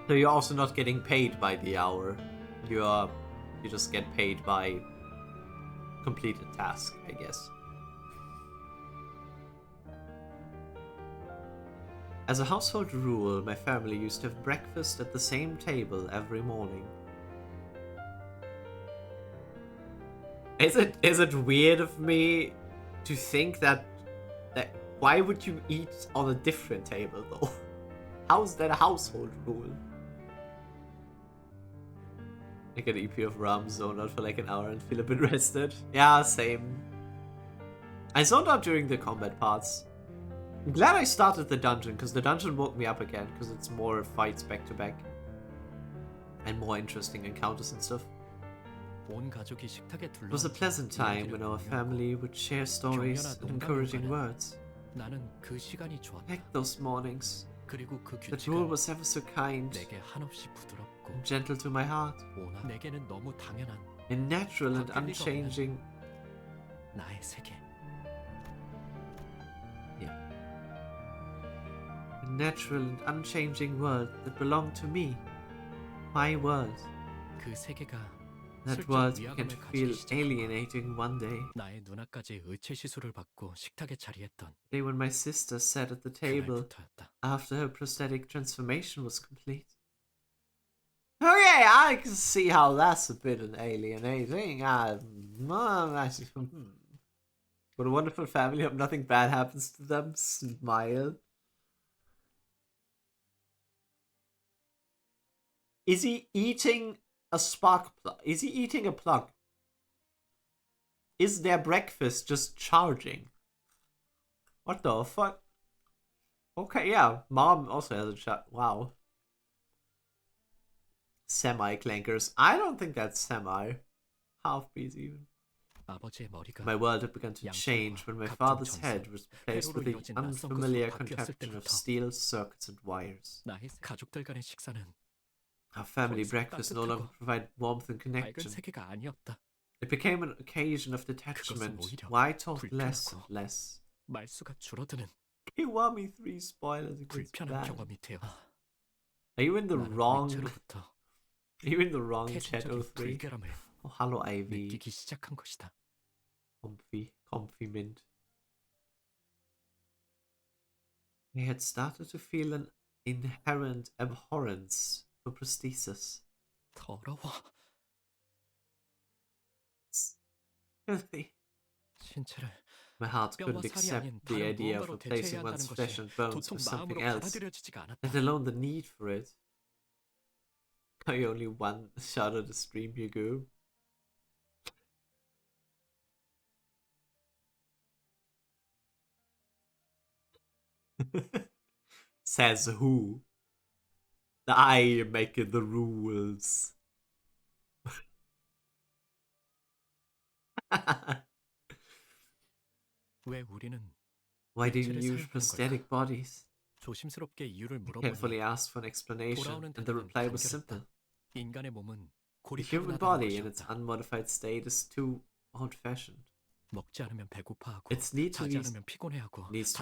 So you're also not getting paid by the hour. You just get paid by completed task, I guess. As a household rule, my family used to have breakfast at the same table every morning. Is it weird of me to think that why would you eat on a different table though? How's that a household rule? I can EP of RAM, zone out for like an hour and feel a bit rested. Yeah, same. I zoned out during the combat parts. I'm glad I started the dungeon, because the dungeon woke me up again, because it's more fights back to back. And more interesting encounters and stuff. It was a pleasant time when our family would share stories and encouraging words. Like those mornings. That rule was ever so kind and gentle to my heart. A natural and unchanging... A natural and unchanging world that belonged to me. My world. That world began to feel alienating one day. Day when my sister sat at the table after her prosthetic transformation was complete. Okay, I can see how that's a bit alienating. What a wonderful family. Hope nothing bad happens to them. Smile. Is he eating a spark plug? Is he eating a plug? Is their breakfast just charging? What the fuck? Okay, yeah. Mom also has a chat. Wow. Semi-clankers. I don't think that's semi. Half-piece even. My world had begun to change when my father's head was replaced with the unfamiliar contraption of steel circuits and wires. Our family breakfast no longer provided warmth and connection. It became an occasion of detachment. Why talk less and less? You want me 3 spoilers against bad. Are you in the wrong... Are you in the wrong chat, 03? Oh, hello, Ivy. Comfy mint. I had started to feel an inherent abhorrence for prosthesis. Filthy. My heart couldn't accept the idea of replacing one's flesh and bones with something else, let alone the need for it. I only one shot at the stream, you go. Says who? I make the rules. Why do you use prosthetic bodies? I carefully asked for an explanation, and the reply was simple. The human body in its unmodified state is too old-fashioned. Its needs to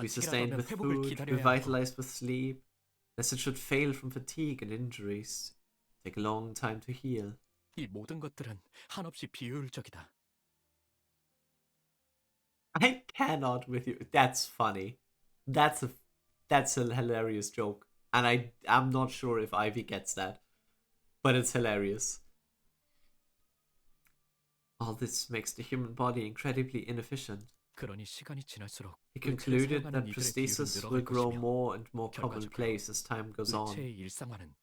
be sustained with food, revitalized with sleep, lest it should fail from fatigue and injuries. Take a long time to heal. I cannot with you. That's funny. That's a hilarious joke. And I'm not sure if Ivy gets that. But it's hilarious. All this makes the human body incredibly inefficient. He concluded that prosthesis will grow more and more commonplace as time goes on,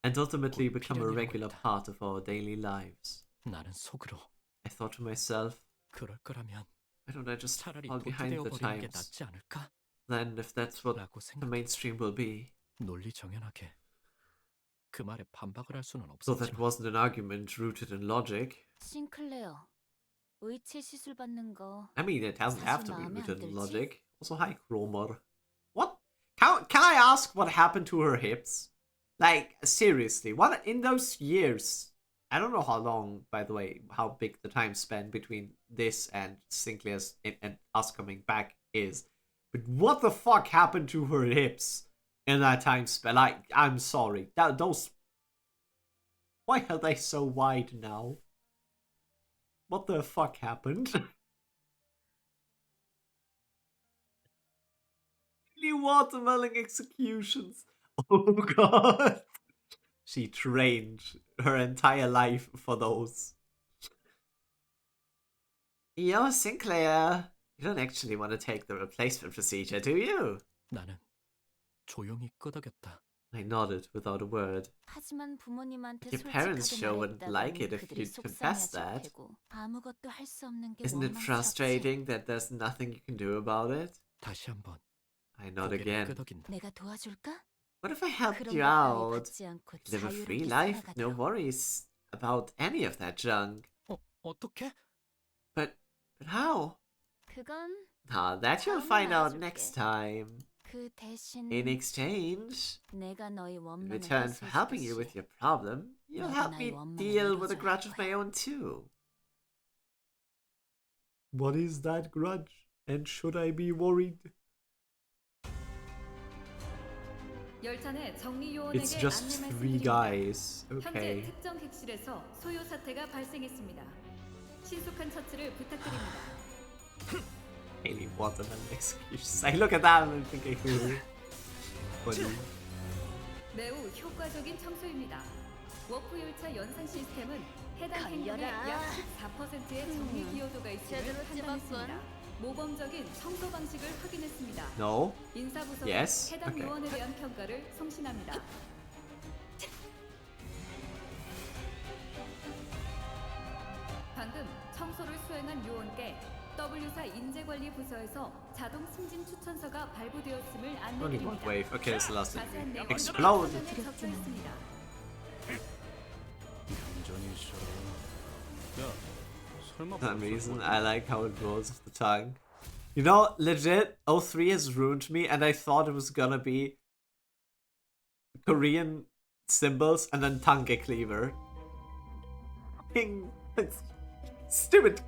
and ultimately become a regular part of our daily lives. I thought to myself, why don't I just fall behind the times? Then, if that's what the mainstream will be. So that wasn't an argument rooted in logic. I mean, it doesn't have to be rooted in logic. Also, hi, Cromer. What? Can I ask what happened to her hips? Like, seriously, what in those years I don't know how long, by the way, how big the time span between this and Sinclair's and us coming back is. But what the fuck happened to her hips in that time span? Like, I'm sorry. Those... Why are they so wide now? What the fuck happened? Really watermelon executions. Oh god. She trained her entire life for those. Yo, Sinclair. You don't actually want to take the replacement procedure, do you? 나는 조용히 끄덕였다. I nodded without a word. 하지만 부모님한테 Your parents 솔직하게 sure wouldn't like it if 그들이 you'd confess 속상해하실 that. 테고 아무것도 할 수 없는 게 Isn't it 원망스럽지. frustrating that there's nothing you can do about it? 다시 한번 I nod again. 끄덕인다. 내가 도와줄까? What if I helped 그런 you 거 따위 out? 받지 않고 Live a free 자유롭게 life, no 살아가도록. worries about any of that junk. 어떻게? But how? 그건 That you'll 다음에 find out 알려줄게. next time. 그 대신 In exchange, 내가 너의 in 원망을 return for helping you with your problem, you'll help me deal with a grudge of my own too. What is that grudge? And should I be worried? 열차 내 정리 요원에게 It's just 안내 three 말씀드립니다. guys. 현재 Okay. 특정 객실에서 소요 사태가 발생했습니다. 신속한 처치를 부탁드립니다. Haley watermelon executions. I look at that and I'm thinking, funny. 매우 효과적인 청소입니다. 워프 열차 연산 시스템은 해당 행동의 걸려라. 약 14%의 정리 기여도가 있음을 제대로 판단했습니다. 모범적인 청소 방식을 확인했습니다. No. 인사부서는 Yes. 해당 Okay. 요원에 대한 평가를 송신합니다. 방금 청소를 수행한 요원께 W사 인재관리 부서에서 자동 승진 추천서가 발부되었음을 Only one 안내드립니다. wave. Okay, it's the last 자세한 one. 내용은 Explode! 화면에 적혀있습니다. 얌전히 있어라. 야, 설마 For some 벌써 reason, 뭐- I like how it rolls with the tongue. You know, legit, 03 has ruined me, and I thought it was gonna be Korean symbols and then tongue cleaver. It's stupid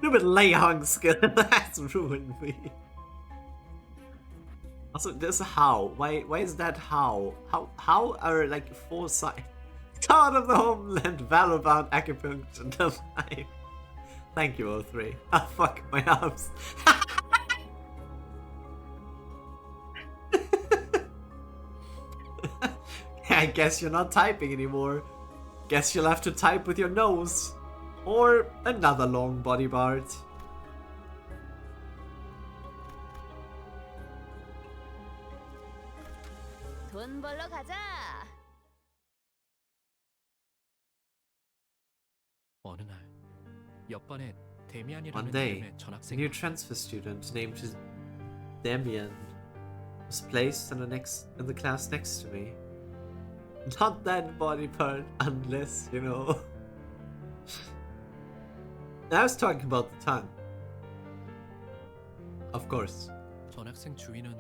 Leihang skill that's ruined me. Also, this how? Why is that how? How are like foresight? God of the Homeland, Valorbound, Acupuncture, the life. Thank you, 03. Ah, fuck my arms. I guess you're not typing anymore. Guess you'll have to type with your nose. Or another long body part. 돈 벌러 가자. 어느 날 옆반에 데미안이라는 One day, 이름의 a 전학생이 new transfer student named Damian was placed in the class next to me. Not that body part, unless, you know. I was talking about the tongue. Of course. 전학생 주위는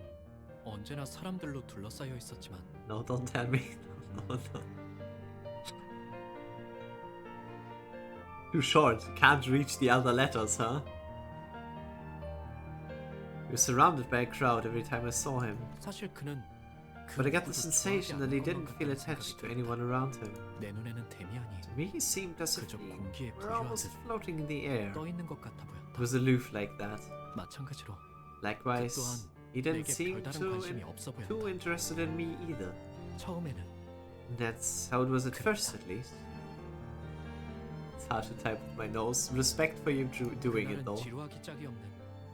언제나 사람들로 둘러싸여 있었지만 No, don't tell me. No. Too short. Can't reach the other letters, huh? He was surrounded by a crowd every time I saw him. 사실 그는 But I got the sensation that he didn't feel attached to anyone around him. 내 눈에는 데미안이 To me, he seemed as if 그저 he 공기에 were almost 부유하듯 floating in the air. 떠 있는 것 같아 보였다. He was aloof like that. 마찬가지로 Likewise, he didn't 내게 seem 별다른 관심이 없어 보였다. too interested in me either. 처음에는 That's how it was at first, at least. It's hard to type with my nose. Respect for you doing it, 그날은 though. 지루하기 짝이 없는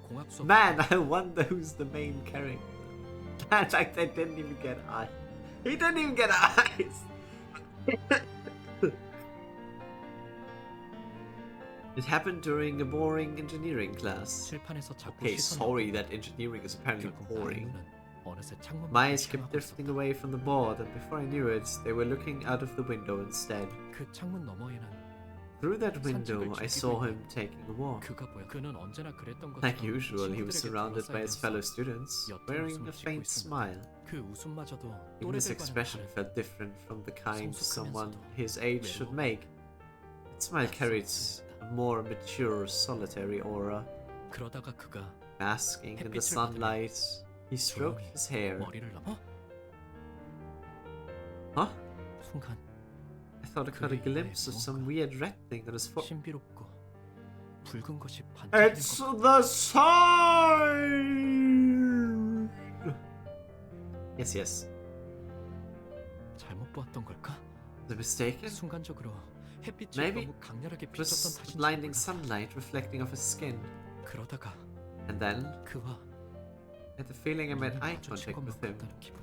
공학 수업. Man, I wonder who's the main character. In fact, I didn't even get eyes. He didn't even get eyes! It happened during a boring engineering class. 칠판에서 자꾸 Okay, 시선이 sorry that engineering is apparently 결국 boring. 나의 눈은 어느새 창문만 My eyes kept 향하고 drifting 있었다. away from the board, and before I knew it, they were looking out of the window instead. 그 창문 너머에는 Through that window, I saw him taking a walk. 그는 언제나 그랬던 Like 것처럼 usual, he was 친구들에게 surrounded by his 둘러싸이면서 fellow students, 옅은 wearing 웃음을 a 짓고 faint 있었는데 smile. 그 웃음마저도 Even his 또래들과는 expression 다른 felt different from the kind someone 성숙하면서도 his age should make. That smile carried a more mature, solitary aura. 그러다가 그가 Basking in the 햇빛을 sunlight, he stroked 조용히 his hair. 머리를 넘어 Huh? 순간 I thought I caught a glimpse of some weird red thing on his foot. 신비롭고 붉은 것이 반짝이는 It's 것 the sign! Yes, yes. 잘못 보았던 걸까? The mistaken? 순간적으로 햇빛이 Maybe 너무 강렬하게 it was 비쳤던 탓인지 blinding 몰라. sunlight reflecting off his skin. 그러다가 And then, 그와 I had the feeling I made eye 마주친 contact with 것만 him. 같다는 기분.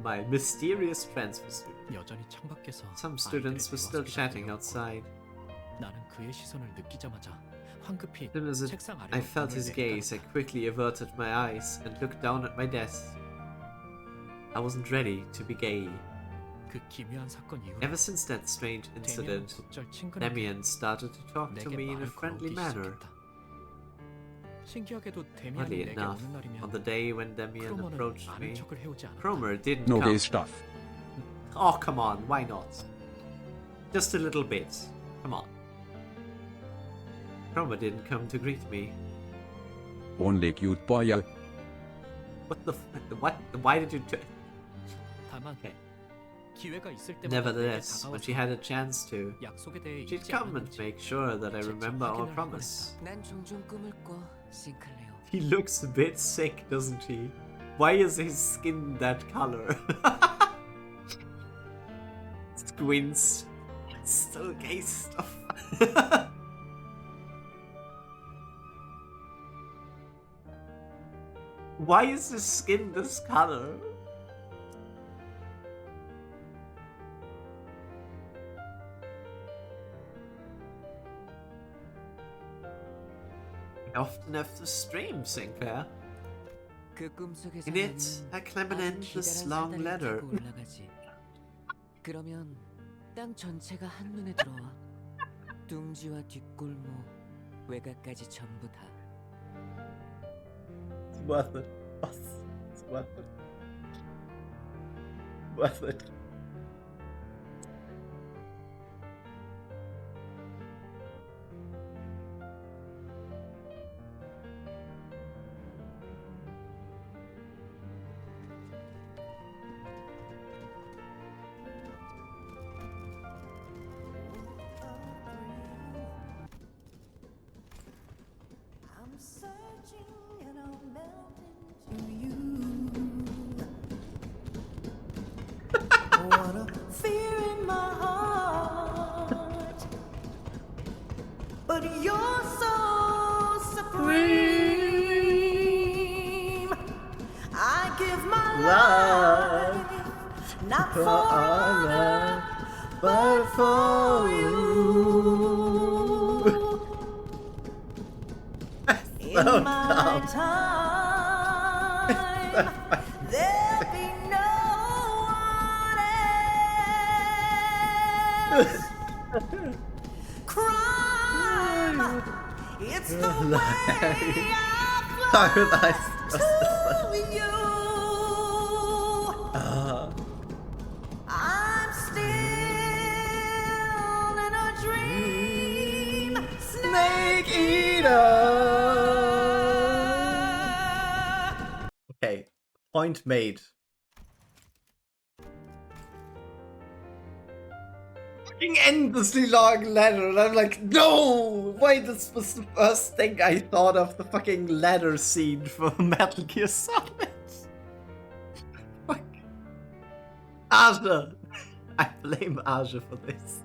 My mysterious transfer student. 여전히 창밖에서 Some students were still chatting outside. 나는 그의 시선을 느끼자마자 황급히 As soon as 책상 I 아래로 felt his gaze, I quickly averted my eyes and looked down at my desk. I wasn't ready to be gay. 그 기묘한 사건 이후로 Ever since that strange incident, 곧잘 친근하게 Damian started to talk to 내게 me in a 말을 friendly 걸어오기 manner. 시작했다. 신기하게도 Oddly 데미안이 내게 enough, 오는 날이면 on the day when Damian 크로머는 approached 아는 me, 척을 해오지 않았다. Cromer didn't No come. gay stuff. Oh, come on, why not? Just a little bit. Come on. Cromer didn't come to greet me. Only cute boy. What the what? Why did you 다만 Okay. 기회가 있을 때마다 Nevertheless, when 내게 she had a chance to, 다가와서 약속에 대해 she'd 잊지 come and 않았는지 make sure that I remember our 확인을 promise. 난 종종 꿈을 꿔, 싱클레어. He looks a bit sick, doesn't he? Why is his skin that color? Squints. Still gay stuff. Why is his skin this color? I often have to stream, Sinclair. 그 꿈속에서 In it, I climb an endless long ladder. 올라가지. 그러면 땅 전체가 한눈에 들어와. 둥지와 뒷골목, 외곽까지 전부 다. It's worth it. It's worth it. Worth it. I'm searching and I'll melt into you. What a fear in my heart, but you're so supreme. I give my life not for honor, but for you. In my time, there'll be no one else. Crime, it's the way I fly to you. I'm still in a dream, snake eater. Okay, point made. Fucking endlessly long ladder, and I'm like, no! Why this was the first thing I thought of, the fucking ladder scene for Metal Gear Solid. Fuck. Aja! I blame Aja for this.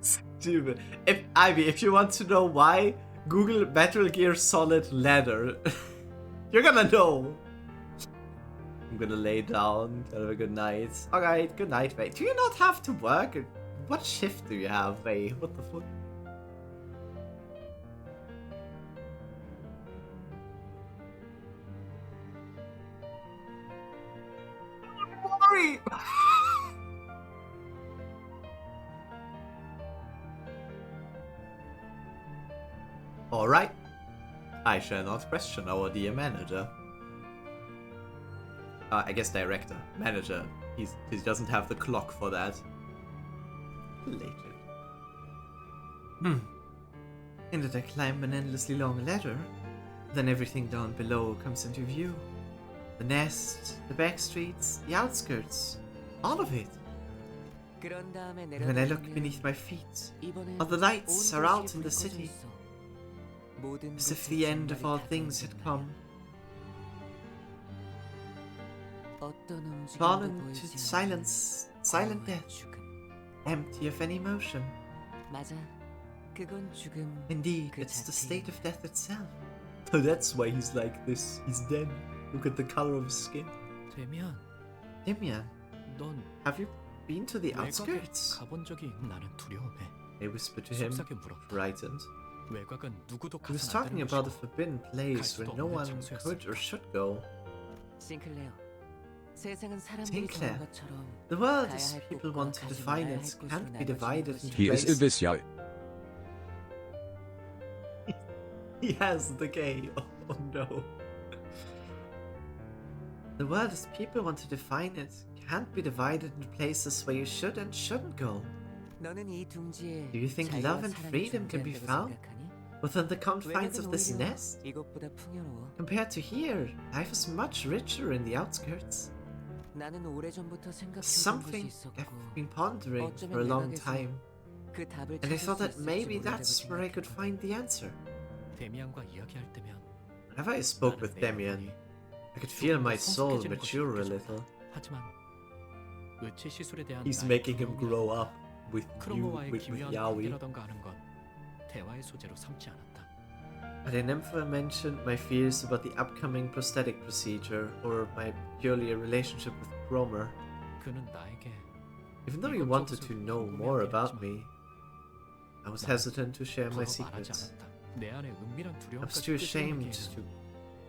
Stupid. If Ivy, if you want to know why, Google Metal Gear Solid ladder. You're gonna know. I'm gonna lay down. Have a good night. Alright, good night, Vay. Do you not have to work? What shift do you have, Vay? What the fuck? Don't worry! Alright. I shall not question our dear manager. I guess director. Manager. He doesn't have the clock for that. Legend. And that I climb an endlessly long ladder. Then everything down below comes into view. The nest, the back streets, the outskirts. All of it. When I look beneath my feet, all the lights are out in the city. As if the end of all things had come. Fallen to silence, silent death, empty of any motion. Indeed, it's the state of death itself. So that's why he's like this. He's dead. Look at the color of his skin. Demian, have you been to the outskirts? They whispered to him, frightened. He was talking about a forbidden place where no one could or should go. Sinclair, the world as people want to define it can't be divided into He is places. Ilvisya. He has the gay. Oh no. The world as people want to define it can't be divided into places where you should and shouldn't go. Do you think love and freedom can be found within the confines of this nest? Compared to here, life is much richer in the outskirts. Something I've been pondering for a long time, and I thought that maybe that's where I could find the answer. Whenever I spoke with Demian, I could feel my soul mature a little. He's making him grow up with Yaoi. But I never mentioned my fears about the upcoming prosthetic procedure or my peculiar relationship with Cromer. Even though he wanted to know more about me, I was hesitant to share my secrets. I was too ashamed to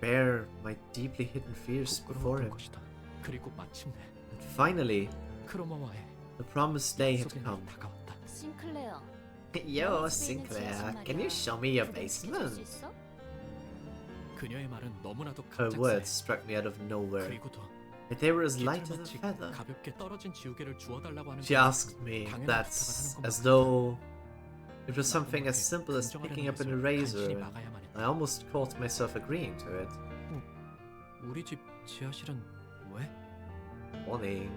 bear my deeply hidden fears before him. And finally, the promised day had come. Sinclair. Yo, Sinclair, can you show me your basement? Her words struck me out of nowhere, but they were as light as a feather. She asked me that as though it was something as simple as picking up an eraser, and I almost caught myself agreeing to it. Warning.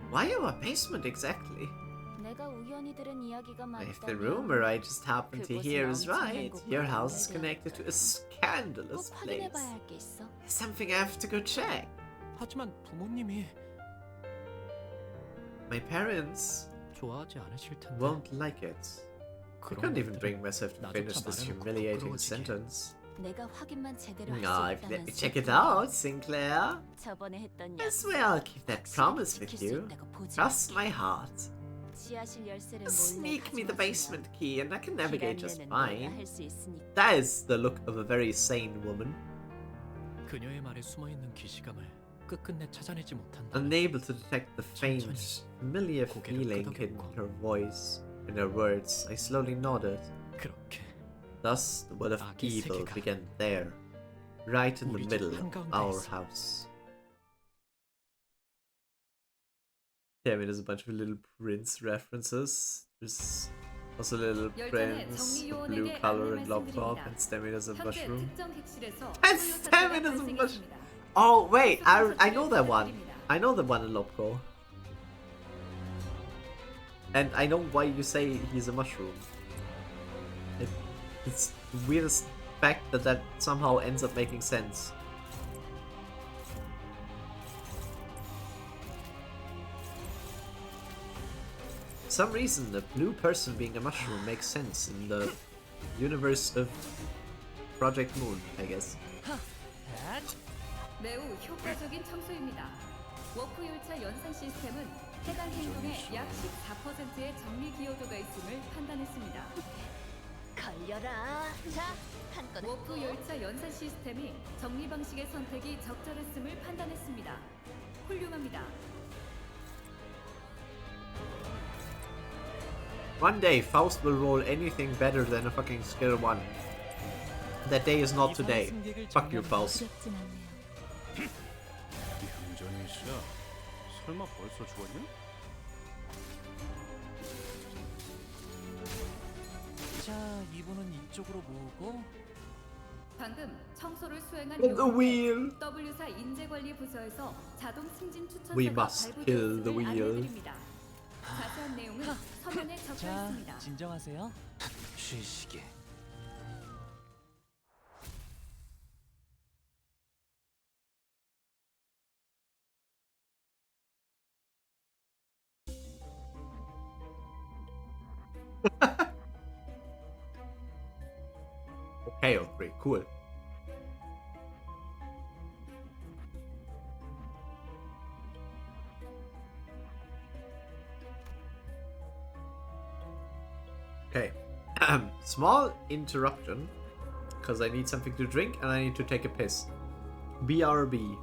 Why our basement exactly? If the rumor I just happened to hear is right, your house is connected to a scandalous place. It's something I have to go check. My parents won't like it. I couldn't even bring myself to finish this humiliating sentence. Nah, let me check it out, Sinclair. I swear I'll keep that promise with you. Cross my heart. Sneak me the basement key and I can navigate just fine. That is the look of a very sane woman. Unable to detect the faint, familiar feeling hidden in her voice, in her words, I slowly nodded. Thus, the word of evil began there, right in the middle of our house. Yeah, I mean, there's a bunch of Little Prince references. There's also Little Prince, blue color and laptop, and Stamina as a mushroom. And Stamina as a mushroom! Oh, wait, I know that one. I know the one in Lobco. And I know why you say he's a mushroom. It's the weirdest fact that somehow ends up making sense. For some reason, the blue person being a mushroom makes sense in the universe of Project Moon, I guess. 매우 효과적인 청소입니다. 워프 열차 연산 시스템은 해당 행동의 약 14%의 정리 기여도가 있음을 판단했습니다. 걸려라. 자, 한 건에 워프 열차 연산 시스템이 정리 방식의 선택이 적절했음을 판단했습니다. 훌륭합니다. One day, Faust will roll anything better than a fucking skill 1. That day is not today. Fuck you, Faust. 두렵진 않네요. 윤정희 씨야, 설마 벌써 죽었냐? 자, 이분은 이쪽으로 모으고 방금 청소를 수행한 The wheel. W사 인재관리 부서에서 자동 승진 We 추천서가 must kill the 발부되었음을 wheel. 안내드립니다. 자세한 내용은 서면에 적혀 자, 있습니다. 진정하세요. 쉬시게. Okay, O3, cool. Okay. Small interruption, because I need something to drink and I need to take a piss. BRB.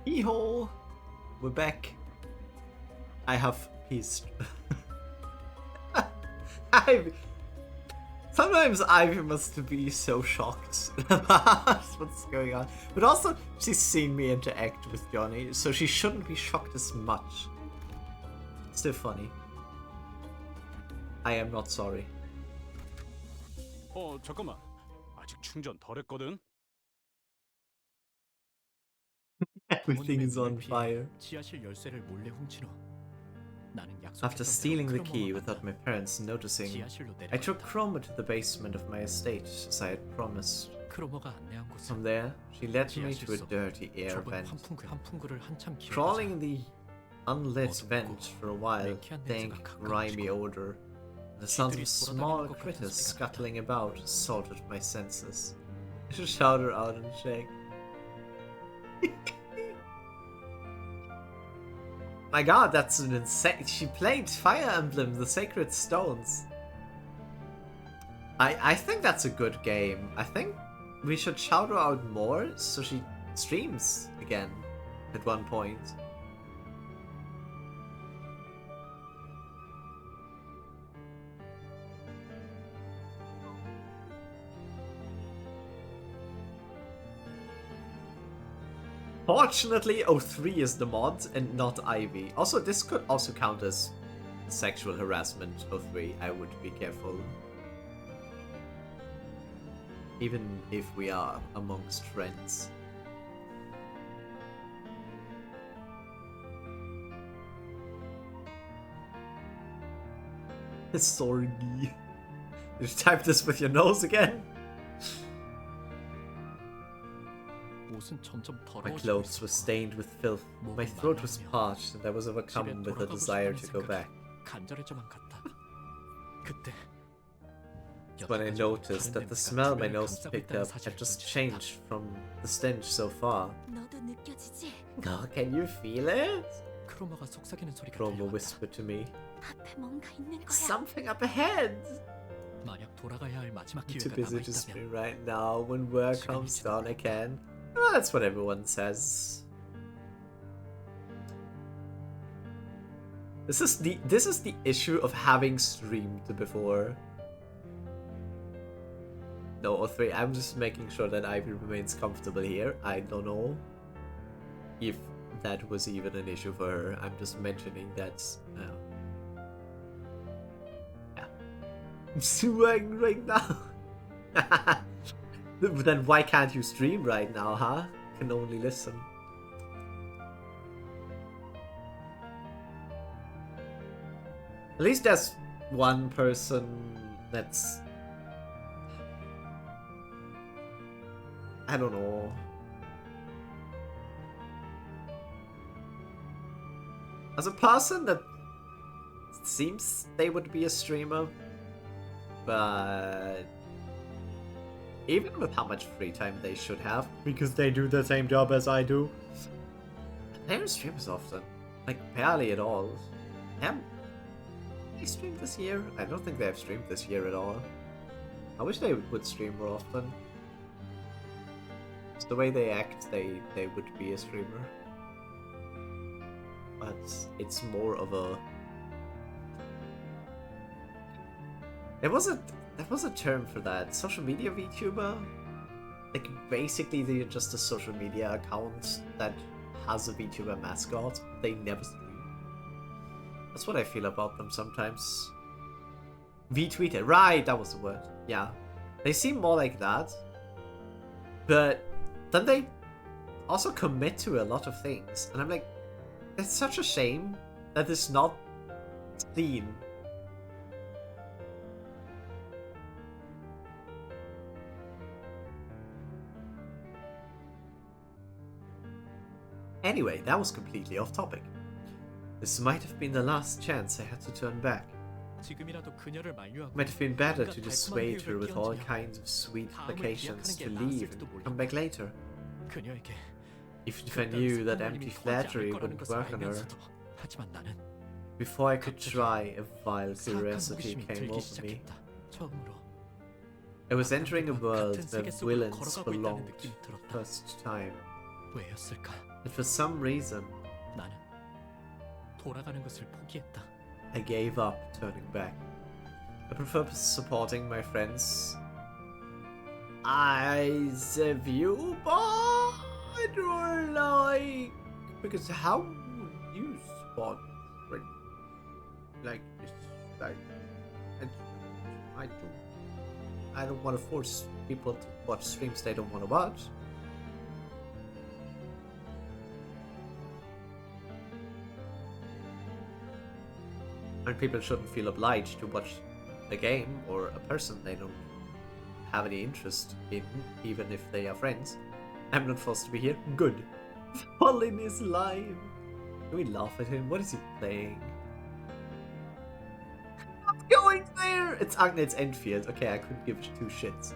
Hee-ho! We're back. I have peace. Sometimes Ivy must be so shocked about what's going on. But also, she's seen me interact with Johnny, so she shouldn't be shocked as much. Still funny. I am not sorry. 잠깐만. 아직 충전 덜 했거든. Everything is on fire. 지하실 열쇠를 몰래 훔친 후 나는 After stealing the key without my parents noticing, I took Chroma to the basement of my estate as I had promised. 크로머가 안내한 곳은 From there, she led me to a dirty air vent. Crawling in the unlit vent for a while, dank, grimy odor, and the sounds of small critters scuttling about assaulted my senses. I should shout her out and shake. My god, that's an insane... She played Fire Emblem, the Sacred Stones. I think that's a good game. I think we should shout her out more so she streams again at one point. Fortunately, 03 is the mod and not Ivy. Also, this could also count as sexual harassment, 03. I would be careful. Even if we are amongst friends. Sorry. Did you type this with your nose again? My clothes were stained with filth, my throat was parched, and I was overcome with a desire to go back. When I noticed that the smell my nose picked up had just changed from the stench so far. Oh, can you feel it? Chroma whispered to me. Something up ahead! Too busy to scream right now. When work comes down, I can. Well, that's what everyone says. This is the issue of having streamed before. No, 03. I'm just making sure that Ivy remains comfortable here. I don't know if that was even an issue for her. I'm just mentioning that. Yeah. I'm sweating right now. Then why can't you stream right now, huh? Can only listen. At least there's one person that's... I don't know. As a person that seems they would be a streamer, but even with how much free time they should have, because they do the same job as I do, they don't stream as often. Like, barely at all. Have they streamed this year? I don't think they have streamed this year at all. I wish they would stream more often. It's the way they act, they would be a streamer. But it's more of a... There was a term for that. Social media VTuber? Like, basically they're just a social media account that has a VTuber mascot. They never stream. That's what I feel about them sometimes. V-tweeter. Right, that was the word. Yeah. They seem more like that. But then they also commit to a lot of things. And I'm like, it's such a shame that it's not seen. Anyway, that was completely off topic. This might have been the last chance I had to turn back. Might have been better to dissuade her with all kinds of sweet placations to leave and come back later. If I knew that empty flattery wouldn't work on her. Before I could try, a vile curiosity came over me. I was entering a world where villains belonged for the first time. And for some reason, I gave up turning back. I prefer supporting my friends. As a viewpoint or like, because how would you support like this? Like, I don't want to force people to watch streams they don't want to watch. And people shouldn't feel obliged to watch a game or a person they don't have any interest in, even if they are friends. I'm not forced to be here. Good. Fallen is live. Can we laugh at him? What is he playing? I'm not going there! It's Agnet's Enfield. Okay, I couldn't give two shits.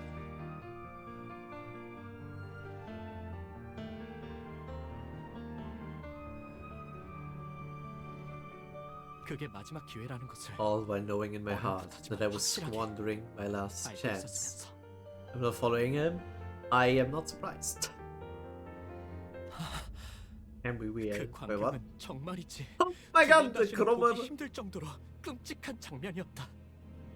그게 마지막 기회라는 것을 All while knowing in my heart that I was squandering my last chance. I'm not following him. I am not surprised. And we wait what? 정말이지. Oh my god, the Krommer. 힘들 정도로 끔찍한 장면이었다.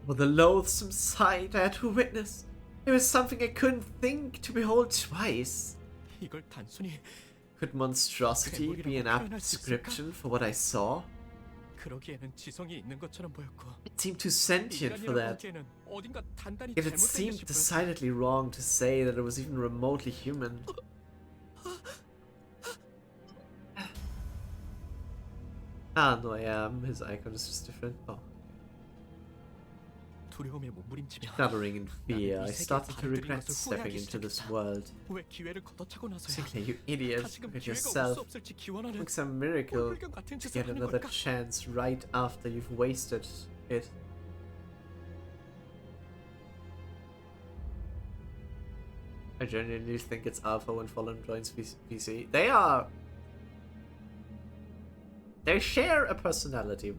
What a loathsome sight I had to witness. It was something I couldn't think to behold twice. 이걸 단순히 Could monstrosity be an apt description for what I saw? 그러기에는 지성이 있는 것처럼 보였고. It seemed too sentient for that. 어딘가 단단히 Yet it seemed decidedly wrong to say that it was even remotely human. Ah, no, I am. His icon is just different. Oh. 두려움에 몸부림치며 Shuddering in fear, I started to regret stepping into this world. 왜 기회를 걷어차고 나서야 Simply, you idiot, look at yourself. Like some miracle to get another chance right after you've wasted it. I genuinely think it's alpha when Fallen joins VC. They share a personality,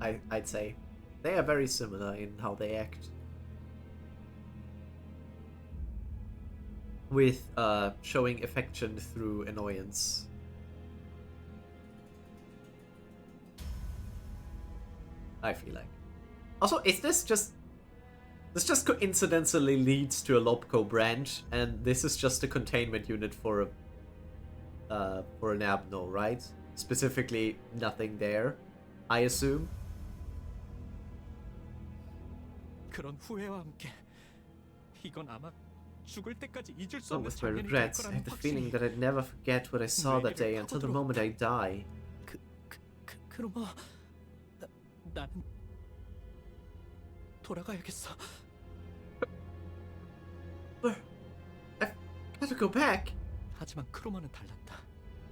I'd say. They are very similar in how they act. With showing affection through annoyance. I feel like. Also, is this just coincidentally leads to a Lobco branch, and this is just a containment unit for an Abno, right? Specifically, nothing there, I assume. 그런 후회와 함께 이건 아마 죽을 때까지 잊을 수 없는 With my 장면이 될 regrets, I 거라는 have the feeling 확신이. that I'd never forget what I saw that day until the moment I die. 그럼 나는 돌아가야겠어. I've got to go back. 하지만 크로마는 달랐다.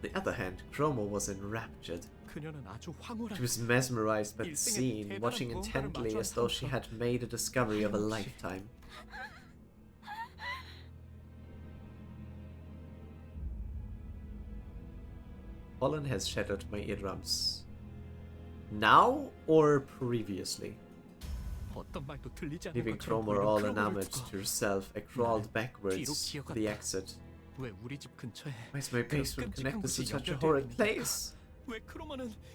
On the other hand, Chromo was enraptured. 그녀는 아주 황홀한. She was mesmerized by the scene, watching intently as though she had made a discovery of a lifetime. Fallen has shattered my eardrums. Now or previously? Leaving Chromo all enamored to herself, I crawled backwards to the exit. Why is my basement connected to such a horrid place? How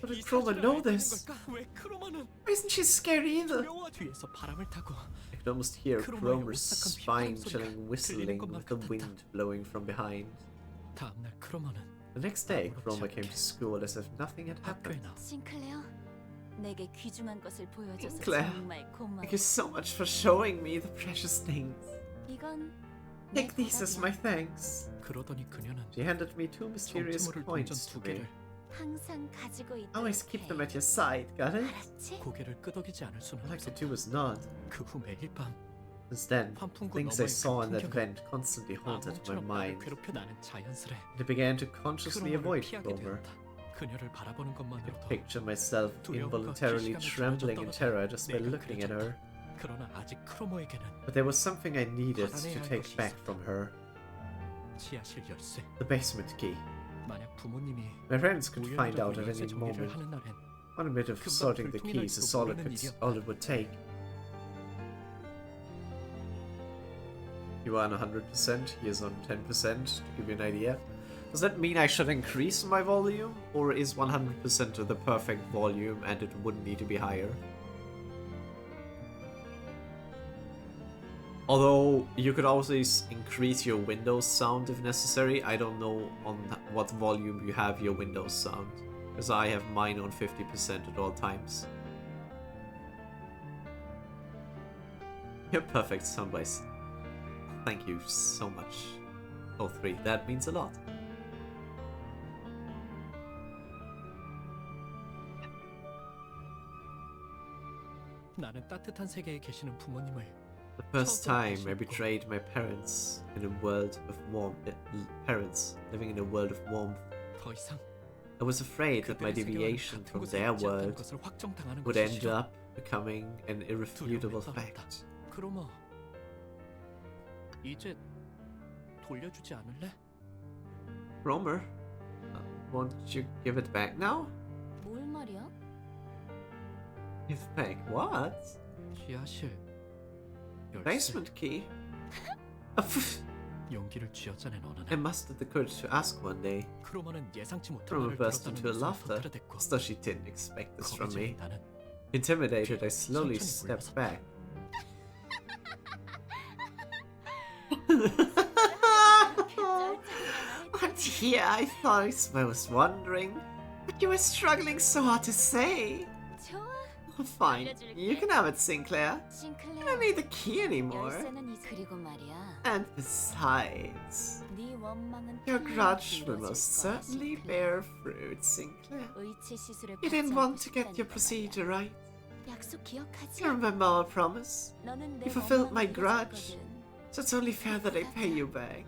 did Chroma know this? Why isn't she scared either? I could almost hear Chroma's spine-chilling whistling with the wind blowing from behind. The next day, Chroma came to school as if nothing had happened. 싱클레어, 내게 귀중한 것을 보여줘서 Claire, 정말 고마워. thank you so much for showing me the precious things. 이건 Take these as my thanks. 그러더니 그녀는 She handed me two mysterious coins to me. 항상 가지고 있도록 Always keep them at your side, got it? 알았지? 고개를 끄덕이지 않을 수는 All I could do was nod. 그 후 매일 밤 Since then, things I saw in that event constantly haunted my mind. 괴롭혀 나는 자연스레 And I began to consciously avoid 피하게 Clover. 되었다. 그녀를 바라보는 I 것만으로도 picture myself involuntarily trembling in terror just by looking at her. 그러나 아직 크로모에게는 But there was something I needed to take back from her. 지하실 열쇠. The basement key. 만약 부모님이 My friends could find out at 열쇠 any 정리를 moment. 하는 날엔 One bit of sorting the keys is all it would take. You are on 100%, he is on 10%, to give you an idea. Does that mean I should increase my volume? Or is 100% the perfect volume and it wouldn't need to be higher? Although you could always increase your Windows sound if necessary. I don't know on what volume you have your Windows sound, because I have mine on 50% at all times. You're perfect soundwise. Thank you so much. Oh, 3. That means a lot. 나는 따뜻한 세계에 계시는 부모님을 The first time I betrayed my parents in a world of warmth. Parents living in a world of warmth. 더 이상 I was afraid that my deviation from their world would end up becoming an irrefutable fact. 그러마 이제 돌려주지 않을래? Romer, won't you give it back now? 뭘 말이야? Give back what? 지하실 Basement key? 용기를 쥐어짜낸 어느 I mustered the courage to ask one day. 크로머는 예상치 못한 Romer 말을 burst into a 들었다는 laughter, 것을 헛되댔고 as though she didn't expect this from me. 나는 Intimidated, I slowly stepped back. And here I thought I was wondering what you were struggling so hard to say. 좋아. Oh, fine, you can have it, Sinclair. I don't need the key anymore. 열쇠는 그리고 말이야. And besides, 네 원망은 your 분명히 grudge will 이루어질 most 거야, certainly 싱클레어. bear fruit, Sinclair. 의치 시술을 You didn't 받지 want to 않고 get your 싶다니까 procedure right. 말이야. 약속 기억하지? You remember our promise? 너는 내 You fulfilled my 원망을 grudge, 이뤄줬거든. so it's only fair that I pay you back.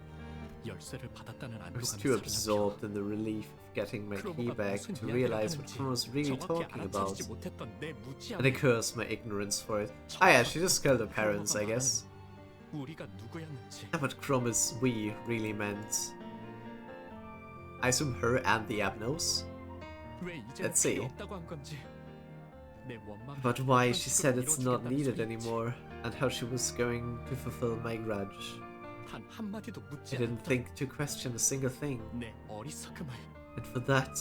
열쇠를 받았다는 I was 안도감이 too 사라졌고 absorbed in the relief of getting my key back to realize what Tom was really talking about, and I cursed my ignorance for it. Ah yeah, she just killed her parents, I guess. 우리가 누구였는지 And what Chroma's we really meant. I assume her and the Abnos. 왜 이제 Let's see. 필요 없다고 한 건지 내 원망을 But why she 그런 said 식으로 it's not 이루어지겠다는 needed 소리인지 anymore, and how she was going to fulfill my grudge. 단 한마디도 묻지 I didn't 않았다. think to question a single thing, 내 어리석음을 and for that,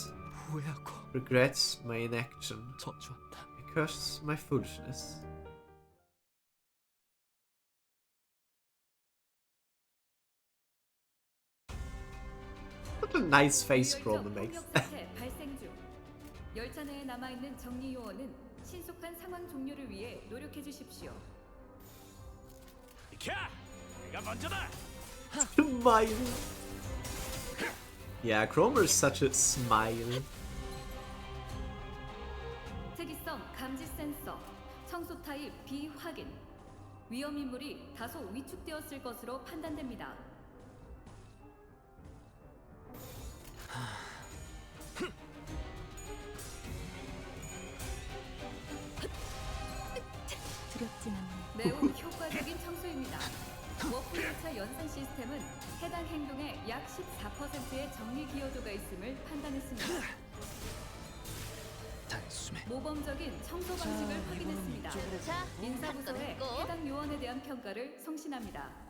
후회하고 regret my inaction. 저주한다. I curse my foolishness. What a nice face Chroma makes. 발생 중. 열차 내에 남아 있는 정리 요원은 신속한 상황 종료를 위해 노력해 주십시오. 비켜! 내가 먼저다. Smile. Yeah, Chroma is such a smile. 특이성 감지 센서, 청소 타입 비확인. 위험 인물이 다소 위축되었을 것으로 판단됩니다. 두렵진 않네. 매우 효과적인 청소입니다. 워프 열차 연산 시스템은 해당 행동의 약 14%의 정리 기여도가 있음을 판단했습니다. 단숨에 모범적인 청소 방식을 확인했습니다. 자, 인사부서에 닫고. 해당 요원에 대한 평가를 송신합니다.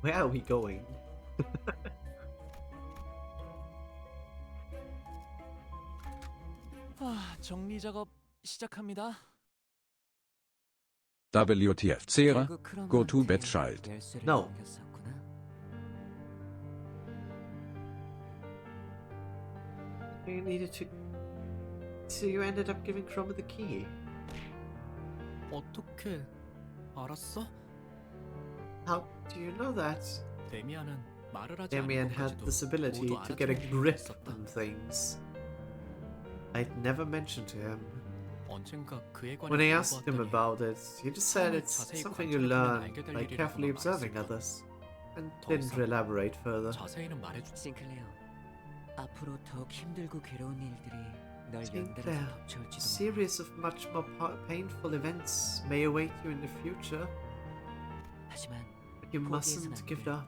Where are we going? 정리 작업 시작합니다. WTF Zera, go to bed child. No. You needed to. So you ended up giving Chroma the key. 어떻게 알았어? How do you know that? 데미안은 말을 하지 Damien 않은 had 것까지도 this ability 모두 to get a 알아듣는 grip 있었다. on things. I'd never mentioned to him. 언젠가 그에 관해 When I asked him 물어보았더니 about it, he just said 사람을 it's 자세히 something you 관찰해보면 learn 알게 될 by 일이라고만 carefully observing 말했을 others, and 더 didn't 이상 elaborate further. 자세히는 말해주. 싱클레어, 앞으로 더욱 힘들고 괴로운 일들이 널 Sinclair, 연달아서 a 덮쳐올지도 series of much more painful events may await you in the future, 하지만 but you 포기해선 mustn't 안 give 돼. up.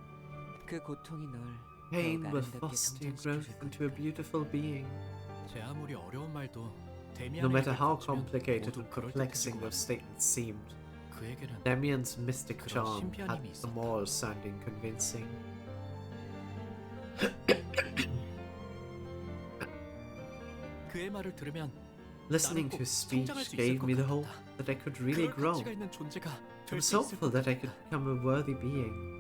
그 고통이 널 Pain 더욱 will 아름답게 foster your 성장시켜줄 growth into a 거니까. beautiful being. 제 아무리 어려운 말도 No 데미안에게 matter how 펼치면 complicated 모두 and 그럴 perplexing 듯해지고 those statements seemed, 그에게는 Damien's mystic 그런 charm 신비한 had 힘이 them all sounding convincing. 그의 말을 들으면 Listening to his speech gave me the hope that I could really 그럴 grow. 가치가 있는 존재가 I 될 was 수 있을 hopeful 것 that I 같다. could become a worthy being.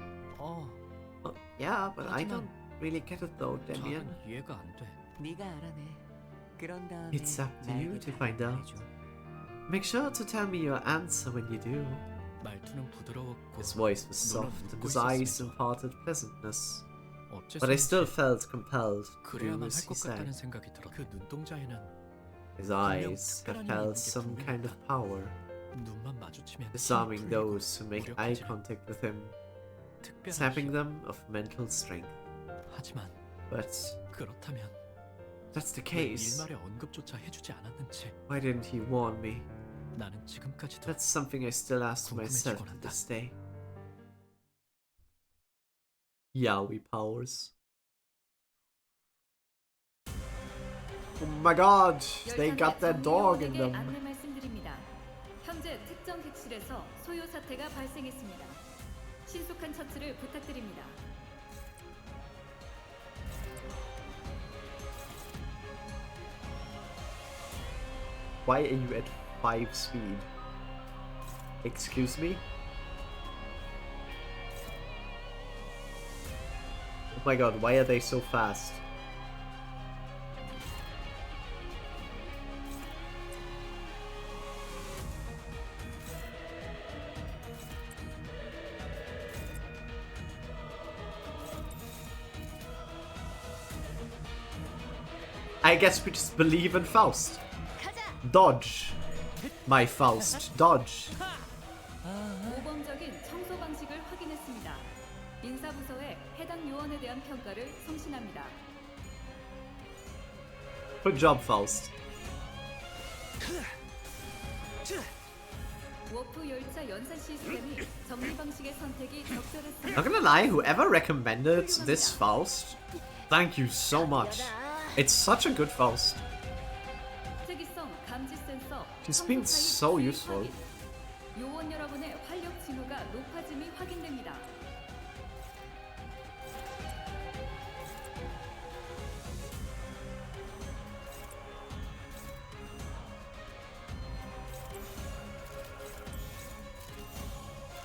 Yeah, but I 하지만 don't really get it though, Demian. 잘은 이해가 안 돼. 네가 알아내. 그런 다음에 It's up to you 나에게 to 다 find out. 말해줘. Make sure to tell me your answer when you do. 말투는 부드러웠고 His voice was 눈은 soft and 웃고 his eyes 있었음에도 imparted pleasantness. 어째서 But I still felt compelled to do 그래야만 as 할 he 것 같다는 said. 생각이 들어. 그 눈동자에는 His eyes have held some kind of power, 눈만 마주치면 disarming 힘이 those who 풀리고 make eye 무력해지는 contact with him, 특별한 sapping them of mental strength. 하지만 But 그렇다면 that's the 왜 case. 일말의 언급조차 해주지 않았는지 Why didn't he warn me? 나는 지금까지도 That's something I still ask myself 궁금해지곤 to 한다. this day. Yaoi powers. Oh my god, they got that dog in them. 안내 말씀드립니다. 현재 특정 객실에서 소요 사태가 발생했습니다. 신속한 처치를 부탁드립니다. Why are you at 5 speed? Excuse me? Oh my god, why are they so fast? I guess we just believe in Faust. Dodge. My Faust. Dodge. 모범적인 청소 방식을 확인했습니다. 인사부서에 해당 요원에 대한 평가를 송신합니다. Good job, Faust. 워프 열차 연산 시스템이 정리 방식의 선택이 적절했습니다. Not gonna lie, whoever recommended this Faust, thank you so much. It's such a good Faust. 특이성 감지 센서. She's been so useful. 요원 여러분의 활력 징후가 높아짐이 확인됩니다.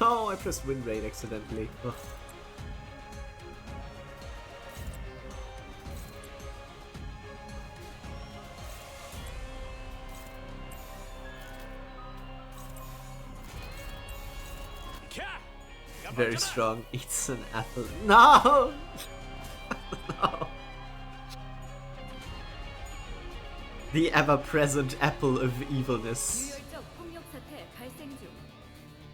Oh, I pressed win rate accidentally. Ugh. Very strong. Eats an apple. No! No! The ever-present apple of evilness. 유혈적 폭력 사태 발생 중.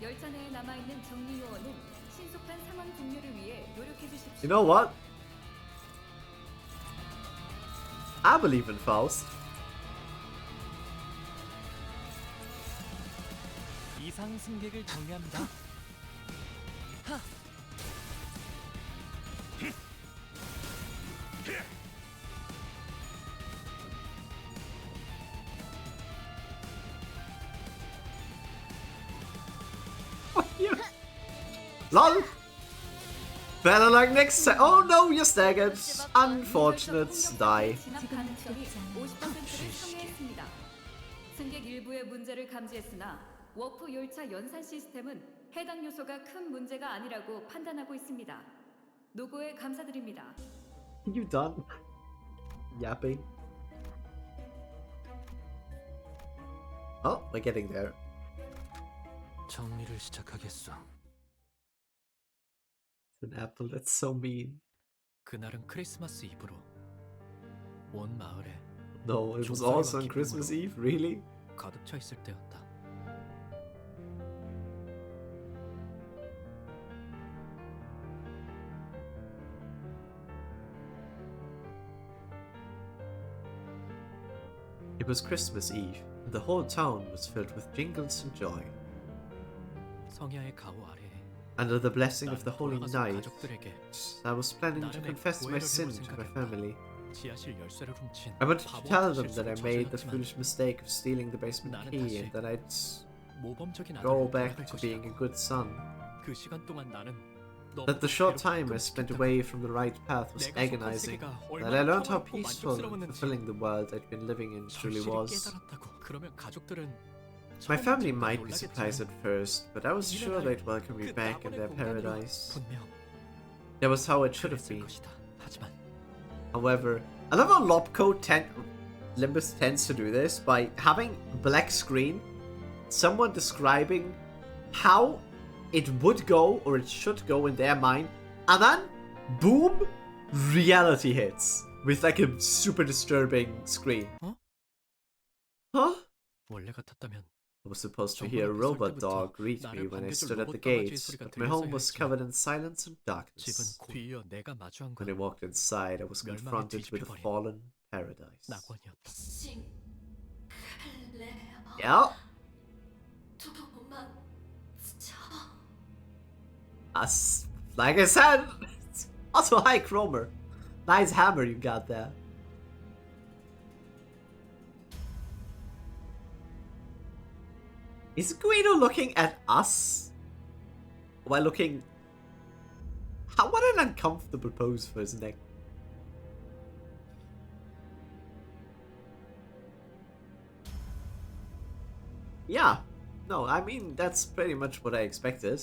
열차 내에 남아 있는 정리 요원은 신속한 상황 종료를 위해 노력해 주십시오. You know what? I believe in Faust. 이상 승객을 정리합니다. LOL! Better luck next time. Oh no, you're staggered. Unfortunate. Die. 진압 가능성이 50%를 상회했습니다. 승객 일부의 문제를 감지했으나 워프 열차 연산 시스템은 해당 요소가 큰 문제가 아니라고 판단하고 있습니다. 노고에 감사드립니다. You done? Yapping. Oh, we're getting there. 정리를 시작하겠어. An apple, that's so mean. 그날은 크리스마스 이브로 온 마을에 No, it was also on Christmas Eve, really? 가득 차 있을 때였다. It was Christmas Eve, and the whole town was filled with jingles and joy. 성야의 가호 아래에 Under the blessing of the holy 돌아가서 night, 가족들에게 I was planning to 나름의 confess my 고해를 sin 해볼 to my 생각이었다. family. 지하실 열쇠를 훔친 I wanted to 바보 tell 같은 them that I 실수를 made the 저질렀지만 foolish mistake of stealing the basement 나는 key 다시 and that I'd 모범적인 go 아들로 back 돌아갈 to being a 것이라고. good son. 그 시간 동안 나는 That the short time I spent away from the right path was agonizing. That I learned how peaceful and fulfilling the world I'd been living in truly was. My family might be surprised at first, but I was sure they'd welcome me back in their paradise. That was how it should have been. However, I love how Limbus tends to do this by having a black screen, someone describing how it would go or it should go in their mind, and then boom, reality hits with like a super disturbing screen. Huh? I was supposed to hear a robot dog greet me when I stood at the gate, but my home was covered in silence and darkness. When I walked inside, I was confronted with a fallen paradise. Yeah. As like I said, also hi Cromer. Nice hammer you got there. Is Guido looking at us? While looking... What an uncomfortable pose for his neck. Yeah. No, I mean, that's pretty much what I expected.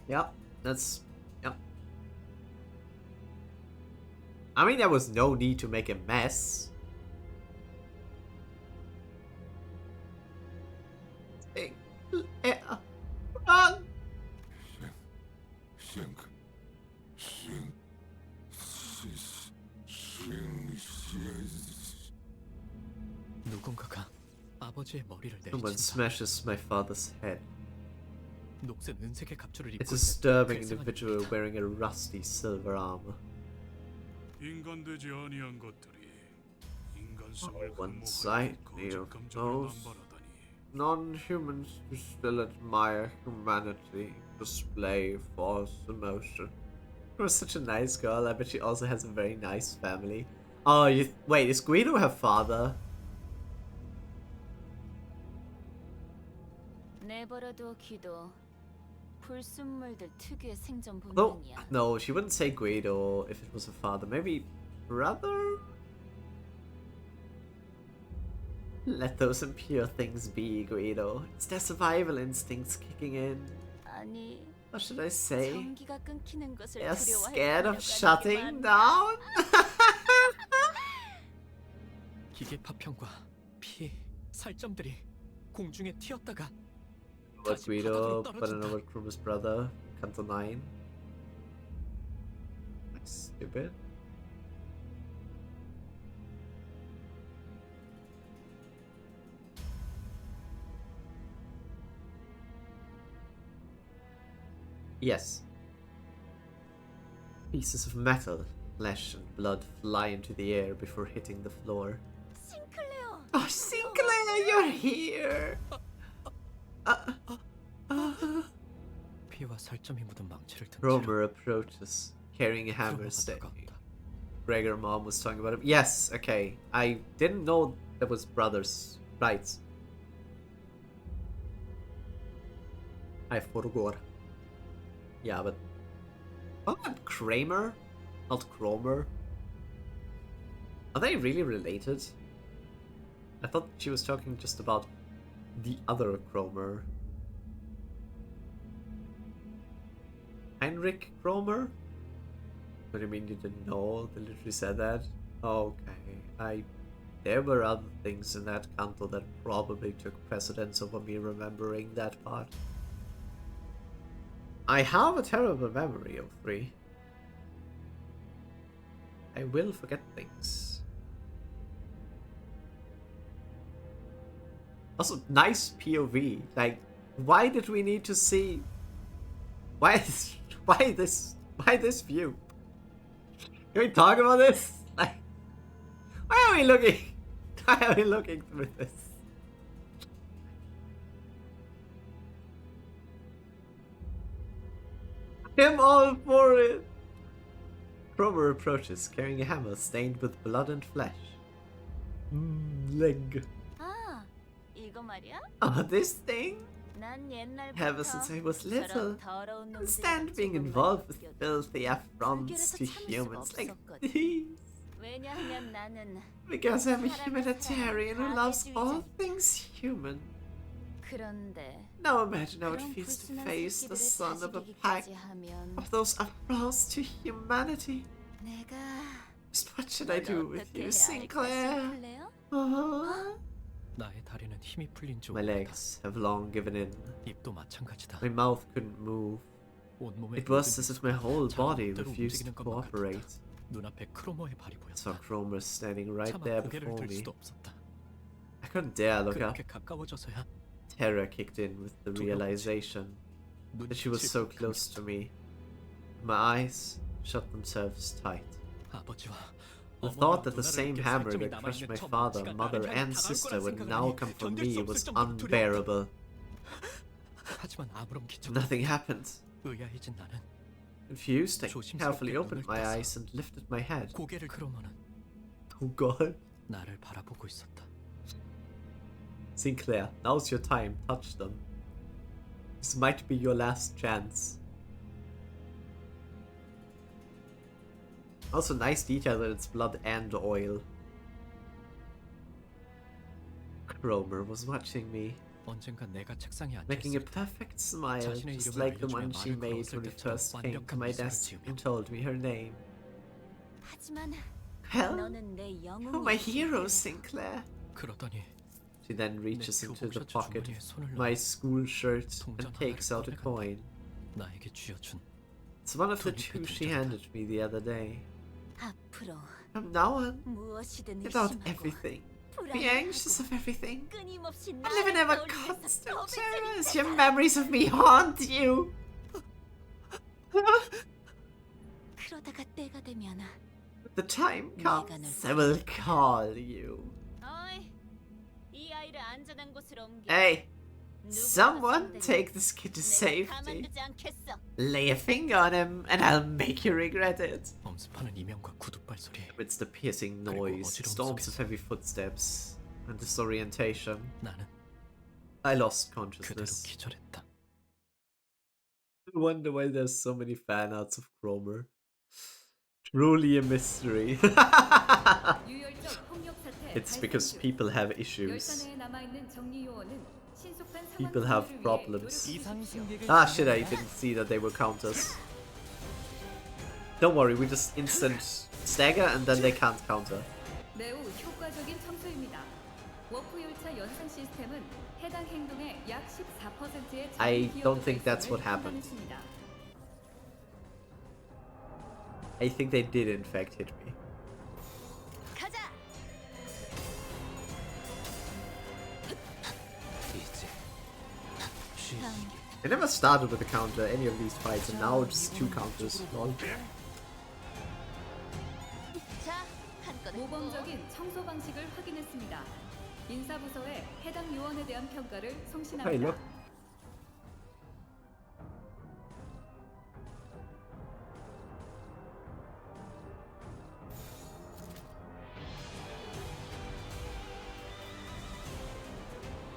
Yep, that's... Yep. I mean, there was no need to make a mess. Run! Someone smashes my father's head. It's a disturbing individual wearing a rusty silver armor. Once I knew those non-humans who still admire humanity, display force emotion. She was such a nice girl. I bet she also has a very nice family. Oh, wait, is Guido her father? Oh, no, she wouldn't say Guido if it was her father. Maybe brother? Let those impure things be, Guido. It's their survival instincts kicking in. What should I say? They're scared of shutting down? 기계 파편과 피, 살점들이 공중에 튀었다가 What Guido, but another Kruma's brother, Canto 9. That's stupid. Yes. Pieces of metal, flesh and blood fly into the air before hitting the floor. Sinclair! Oh, Sinclair, you're here! 피와 살점이 묻은 망치를 든 Romer approaches, carrying a hammer steady. Gregor mom was talking about him. Yes, okay. I didn't know that was brothers. Right. I forgot. Yeah, but... What about Kramer? Not Cromer? Are they really related? I thought she was talking just about the other Cromer. Heinrich Cromer? What do you mean you didn't know? They literally said that? Okay, there were other things in that Canto that probably took precedence over me remembering that part. I have a terrible memory of 3. I will forget things. Also, nice POV. Like, why did we need to see... Why this view? Can we talk about this? Like, why are we looking through this? I'm all for it. Cromer approaches, carrying a hammer stained with blood and flesh. Leg. 이거 말이야? Oh, this thing? 난 Ever since I was little, 저런 더러운 couldn't stand being involved with filthy affronts to humans like these. 왜냐하면 나는 Because I'm a humanitarian who loves all things human. 그런데 Now imagine how it feels to face the son of a pack of those affronts to humanity. Just what should I do with you, Sinclair? 나의 다리는 힘이 풀린 지 My 오래다. legs have long given in. 입도 마찬가지다. My mouth couldn't move. 온몸의 It was as if my whole body 자동으로 refused to 움직이는 것만 cooperate. 눈앞에 크로머의 발이 I 보였다. saw Cromer standing right 차마 there 고개를 before 들 me. 수도 없었다. I couldn't dare look up. 그렇게 가까워져서야 Terror kicked in with the realization that she was so close to me. My eyes shut themselves tight. 아버지와 The thought that the same hammer that crushed my father, mother, and sister would now come for me was unbearable. 하지만 아무런 기적 Nothing happened. 의아해진 나는 Confused, I carefully opened my eyes and lifted my head. 고개를 크로머는 Oh God. 나를 바라보고 있었다. Sinclair, now's your time. Touch them. This might be your last chance. Also, nice detail that it's blood and oil. Cromer was watching me, 언젠가 내가 책상에 앉아 making a 있을 때 perfect smile, 자신의 just 이름을 like the 알려주며 one she 말을 made 걸었을 when we 때처럼 first came to 완벽한 my 미소를 desk 지으며 and told me her name. 하지만 Well, 너는 내 you're my hero, Sinclair. 그러더니 She then reaches into the 교복 셔츠 pocket 주머니에 손을 of my 넣어 school shirt and 동전 takes 하나를 out a 꺼내간다. coin. 나에게 쥐어준 It's one of the 돈이 그 two she 동전이다. handed me the other day. 앞으로 From now on, 무엇이든 about 의심하고 everything, be anxious of everything, 끊임없이 and live in 나를 ever 떠올리면서 constant 더블 terror as your memories of me haunt you. 그러다가 때가 되면 The time comes, I will call you. 어이, 이 아이를 안전한 곳으로 옮겨. Hey, someone take this kid to safety. 가만두지 않겠어. Lay a finger on him, and I'll make you regret it. 엄습하는 이명과 구둣발 소리. Amidst the piercing noise, storms of heavy footsteps, and disorientation, 나는 I lost 그대로 consciousness. 기절했다. I wonder why there's so many fan arts of Cromer. Truly a mystery. 유혈적 폭력 사태 It's because 발생 중 people have issues. 열차 내에 남아 있는 정리 요원은 신속한 상황 People have 통제를 위해 problems. 노력하십시오. Ah shit, I didn't see that they were counters. Don't worry, we just instant stagger and then they can't counter. 매우 효과적인 청소입니다. 워프 열차 연상 시스템은 해당 행동의 약 14%의 I don't think that's what happened. I think they did in fact hit me. 가자. I never started with a counter any of these fights and now it's two counters. Lol. 자, 한건 모범적인 청소 방식을 확인했습니다. 인사부서에 해당 요원에 대한 평가를 Hey, 송신합니다. look.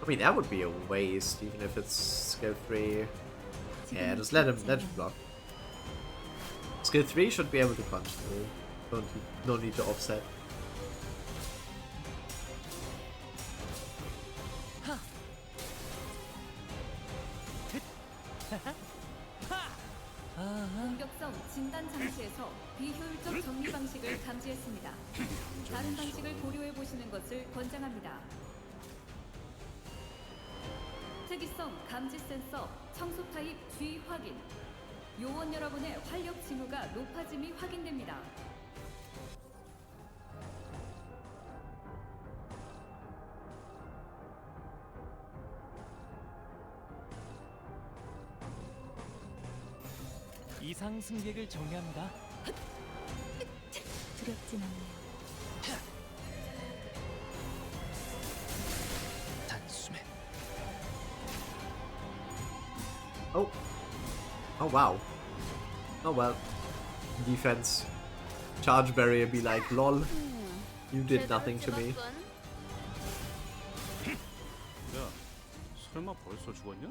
I mean, that would be a waste, even if it's skill 3. Yeah, just let him block. Skill 3 should be able to punch through. No need to offset. 공격성 진단 장치에서 비효율적 정리 방식을 감지했습니다. 다른 방식을 고려해 보시는 것을 권장합니다. 특이성 감지 센서 청소 타입 G 확인. 요원 여러분의 활력 징후가 높아짐이 확인됩니다. 이상 승객을 정리합니다. 두렵진 않네요. 단숨에 Oh. Oh wow. Oh well. Defense. Charge barrier be like, lol. You did nothing to me. 야, 설마 벌써 죽었냐?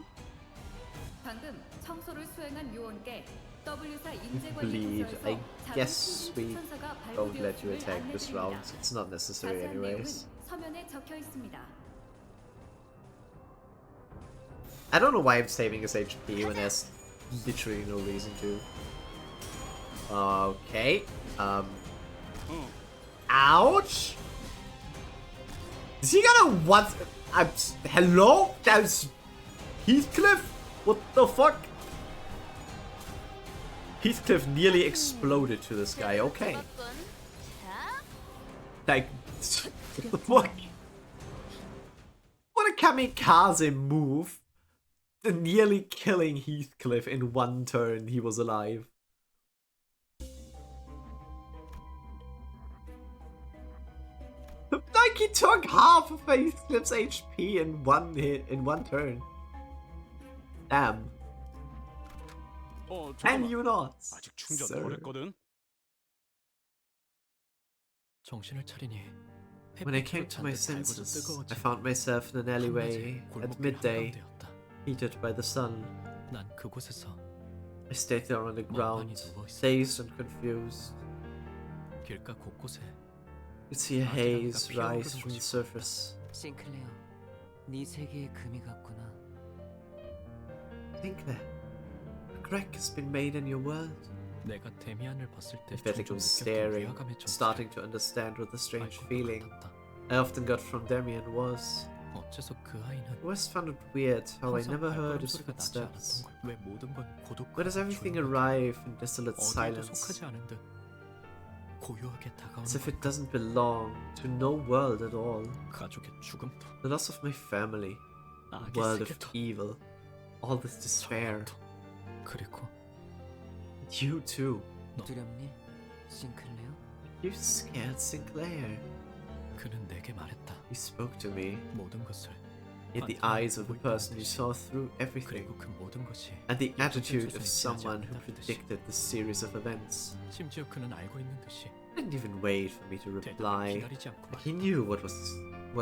방금 청소를 수행한 요원께 W사 Bleed. 인재관리부서에서 I 자동 guess 승인 we 추천서가 don't let you 발부되었음을 attack this round. 안내드립니다. It's not necessary 자세한 내용은 anyways. 서면에 적혀 있습니다. I don't know why I'm saving his HP when there's literally no reason to. Okay. Ouch! Is he gonna what? Hello? That's Heathcliff? What the fuck? Heathcliff nearly exploded to this guy. Okay. Like, what the fuck? What a kamikaze move. Nearly killing Heathcliff in one turn he was alive. Like he took half of Heathcliff's HP in one hit, in one turn. Damn. Can you not? 아직 충전 sir? 오랬거든. 정신을 차리니 When I came to my senses, I found myself in an alleyway at midday, heated by the sun. 난 그곳에서 I stayed there on the ground, dazed and confused. 길가 곳곳에 I could see a haze rise from the surface. 싱클레어, 네 세계에 금이 갔구나. Sinclair, a crack has been made in your world. 내가 데미안을 봤을 때 I felt like I 종종 was 느꼈던 staring, 위화감의 정체. starting to understand what the strange feeling I often got from Damien was. 어째서 그 아이는 I always found it weird how I 항상 never heard 발걸음 his 소리가 나지 footsteps. 않았던 걸. 왜 모든 건 고독하고 Why does everything 조용하고 arrive in desolate 어디에도 silence? 속하지 않은 듯 고요하게 다가오는 As if it 걸까? doesn't belong to no world at all. 가족의 죽음도 The loss of my family, a 악의 world of 세계도 evil, all this despair. 그리고 You too. 두렵니, 싱클레어? You scared Sinclair. 그는 내게 말했다. He spoke to me. 모든 것을 He had the eyes of a person who saw through everything, 그리고 그 모든 것이 and the attitude of 연속된 someone who 수사에 predicted the series of events. 심지어 그는 알고 있는 듯이 He didn't even wait for me to reply. 기다리지 않고 He knew what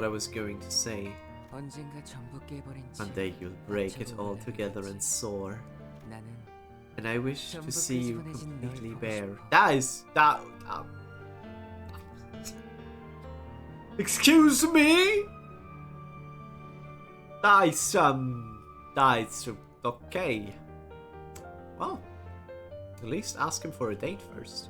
I was going to say. 언젠가 전부 깨버린 채 One day you'll break it all together and soar. 나는 And I wish to 전부 see you 끄집어내진 널 completely 보고 bare. 싶어. That is that. Excuse me. That's okay. Well, at least ask him for a date first.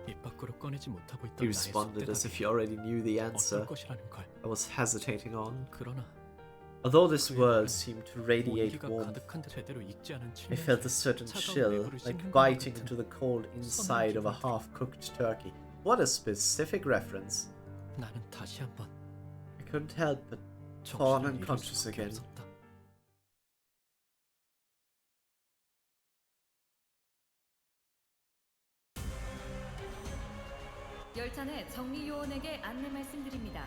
입 밖으로 꺼내지 못하고 있던 He 나의 responded as if 속대답이 he already knew the answer 어떨 것이라는 걸. I was hesitating on. 그러나 Although this world seemed to radiate 온기가 warmth, 가득한 듯 제대로 익지 않은 I felt a certain chill, like biting into the cold inside of a half-cooked turkey. What a specific reference. 나는 다시 한번 I couldn't help but fall unconscious again. 열차 내 정리 요원에게 안내 말씀드립니다.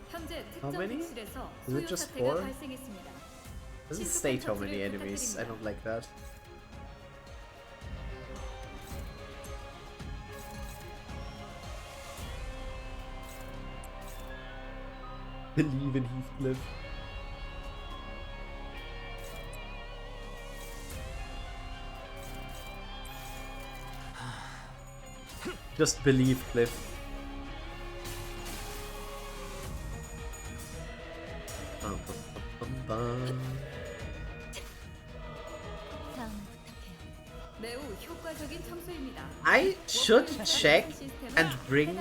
현재 How 특정 many? 객실에서 Is it 소요 just 사태가 4? 발생했습니다. Doesn't state how many enemies. I don't like that. Believe in Heathcliff. Just believe, Cliff. Bum, bum, bum, bum. 매우 효과적인 청소입니다. I should check and bring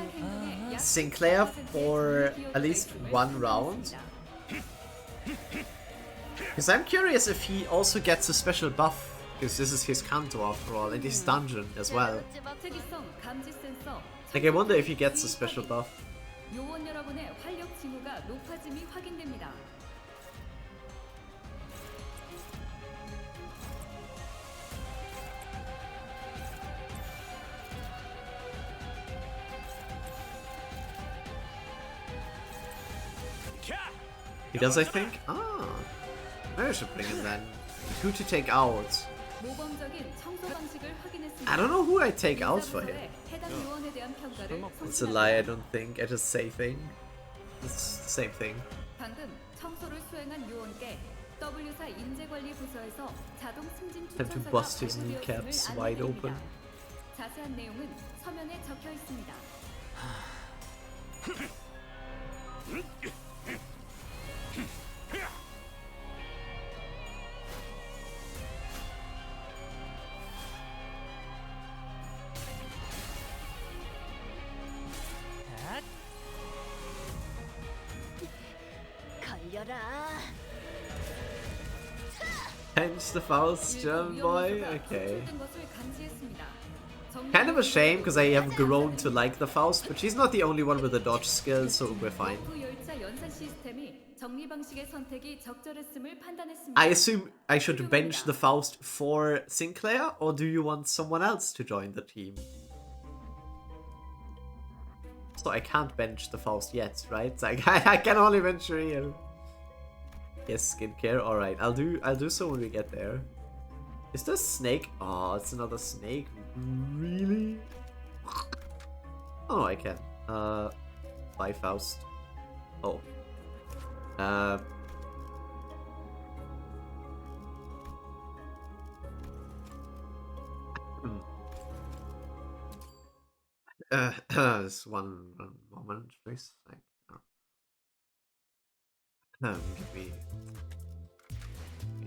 Sinclair for at least one round. Because I'm curious if he also gets a special buff. Because this is his Canto after all, and his dungeon as well. 특이성 감지 센서 Like I wonder if he gets a special buff. 요원 여러분의 활력 징후가 높아짐이 확인됩니다. He does, I think? Ah. Maybe I should bring him then. Who to take out? 모범적인 청소 방식을 확인했습니다. I don't know who I take out for him. 해당 요원에 대한 평가를 It's a lie, I don't think. I just say thing. It's the same thing. 방금 청소를 수행한 요원께 W사 인재관리 부서에서 자동 승진 Time to 추천서가 bust his 발부되었음을 kneecaps wide 안내드립니다. open. 자세한 내용은 서면에 적혀 있습니다. 걸려라. Hence the Faust, German boy? Okay. 추출된 것을 감지했습니다. Kind of a shame because I have grown to like the Faust, but she's not the only one with the dodge skill, so we're fine. 워프 열차 연산 시스템이 정리 방식의 선택이 적절했음을 판단했습니다. I assume I should bench the Faust for Sinclair, or do you want someone else to join the team? So I can't bench the Faust yet, right? Like, I can only bench Real. Yes, skincare. All right, I'll do so when we get there. Is this snake? Oh, it's another snake. Really? Oh, I can. Buy Faust. Oh. Just one moment, please. Give me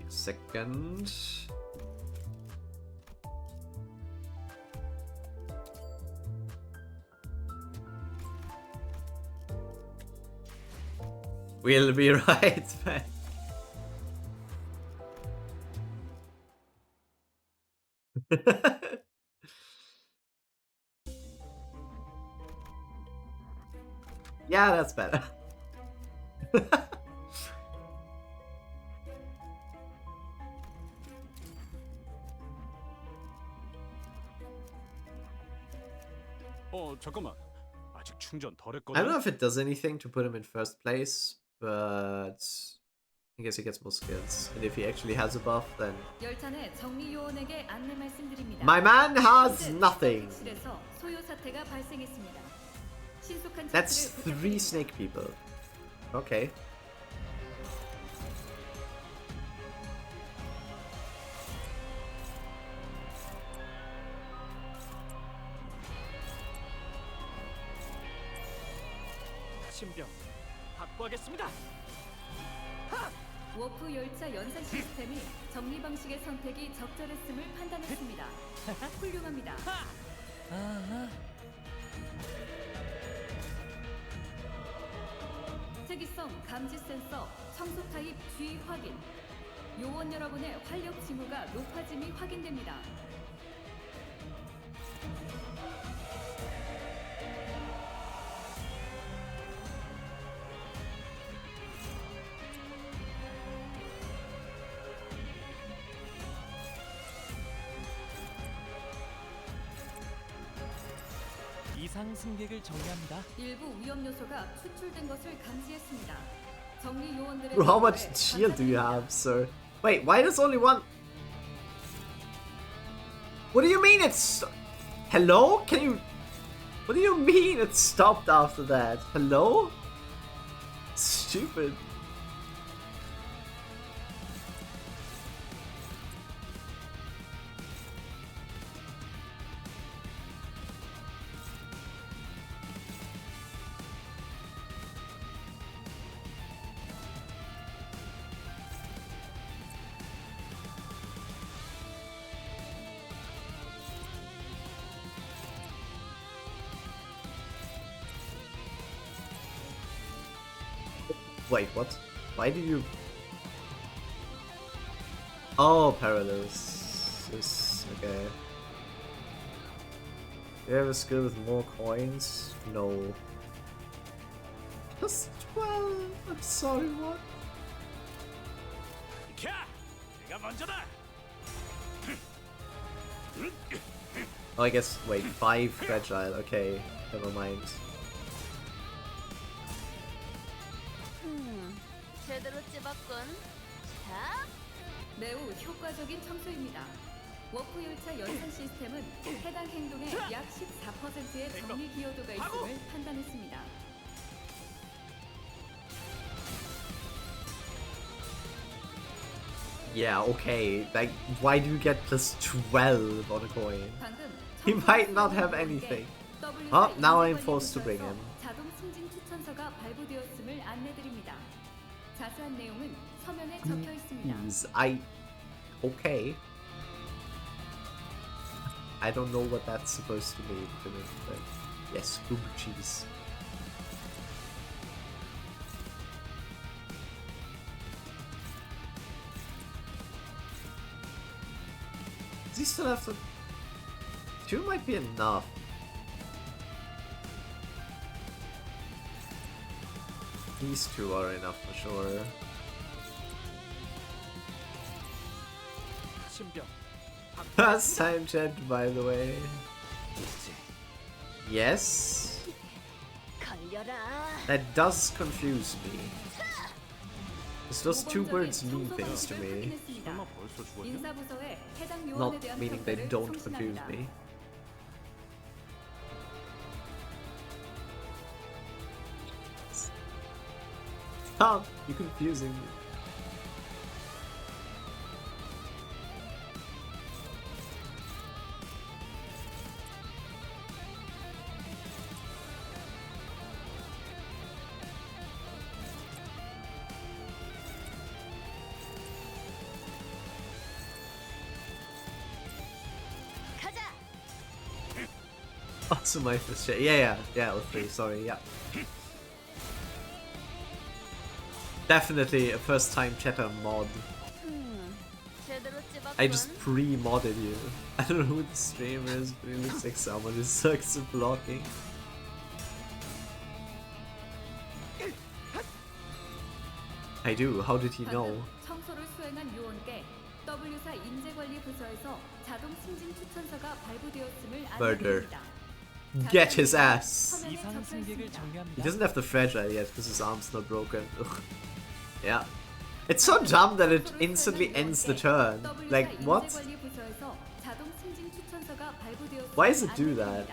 a second. We'll be right back. Yeah, that's better. 잠깐만. 아직 충전 덜 I don't 했거든. know if it does anything to put him in first place, but I guess he gets more skills. And if he actually has a buff, then 열차 내 정리 요원에게 안내 말씀드립니다. my man has nothing. 실에서 소요 사태가 발생했습니다. 신속한 That's 처치를 3 snake people. Okay. 신병 확보하겠습니다. 워프 열차 연산 시스템이 정리 방식의 선택이 적절했음을 판단했습니다. 훌륭합니다. 특이성 감지 센서 청소 타입 G 확인. 요원 여러분의 활력 징후가 높아짐이 확인됩니다. 이상 승객을 정리합니다. 일부 위험 요소가 추출된 것을 감지했습니다. 정리 요원들의 Bro, how much shield do you have, sir? Wait, why does only one... What do you mean it's... Hello? Can you... What do you mean it stopped after that? Hello? Stupid. Wait, what? Why do you... Oh, paralysis. Okay. Do you have a skill with more coins? No. Just 12? I'm sorry, what? 내가 먼저다. Oh, I guess, wait, 5 fragile. Okay, never mind. 제대로 찝었군. 자, 매우 효과적인 청소입니다. 워프 열차 연산 시스템은 해당 행동의 약 14%의 정리 기여도가 있음을 판단했습니다. Yeah, okay. Like, why do you get plus 12 on a coin? He might not have anything. Oh, now I'm forced to bring him. 자동 승진 추천서가 발부되었음을 안내드립니다. 자세한 내용은 서면에 적혀 있습니다. Okay. I don't know what that's supposed to mean, but yes, Google cheese. Does he still have to... 2 might be enough. These 2 are enough for sure. First time chat, by the way. Yes. That does confuse me. Because those 2 words mean things to me. Not meaning they don't confuse me. Stop! You're confusing me. Also my first shit. Yeah, L3, sorry, yeah. Definitely a first time chatter mod. I just pre-modded you. I don't know who the streamer is, but it looks like someone who sucks at blocking. I do, how did he know? 청소를 수행한 요원께 W사 인재관리 부서에서 자동 승진 추천서가 발부되었음을 Murder. 안내드립니다. Get his ass! He doesn't have the fragile yet because his arm's not broken. Ugh. Yeah. It's so dumb that it instantly ends the turn. Like, what? Why does it do that?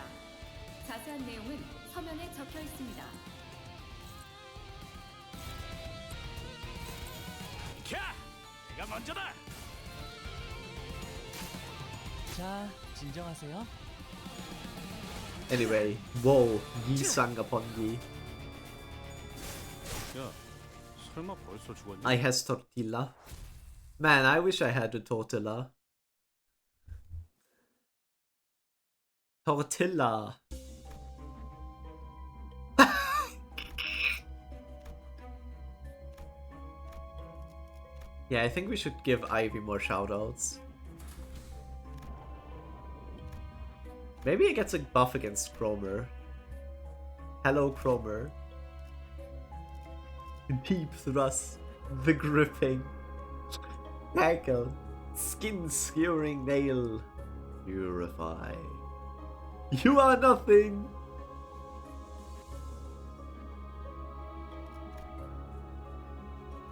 자세한 내용은 서면에 적혀 있습니다. 내가 먼저다. 자, 진정하세요. Anyway, whoa, Yi sang upon Yi. 야, 설마 벌써 죽었니? I has tortilla. Man, I wish I had a tortilla. Tortilla. Yeah, I think we should give Ivy more shoutouts. Maybe he gets a buff against Cromer. Hello, Cromer. Deep thrust, the gripping, tackle, skin skewering nail, purify. You are nothing.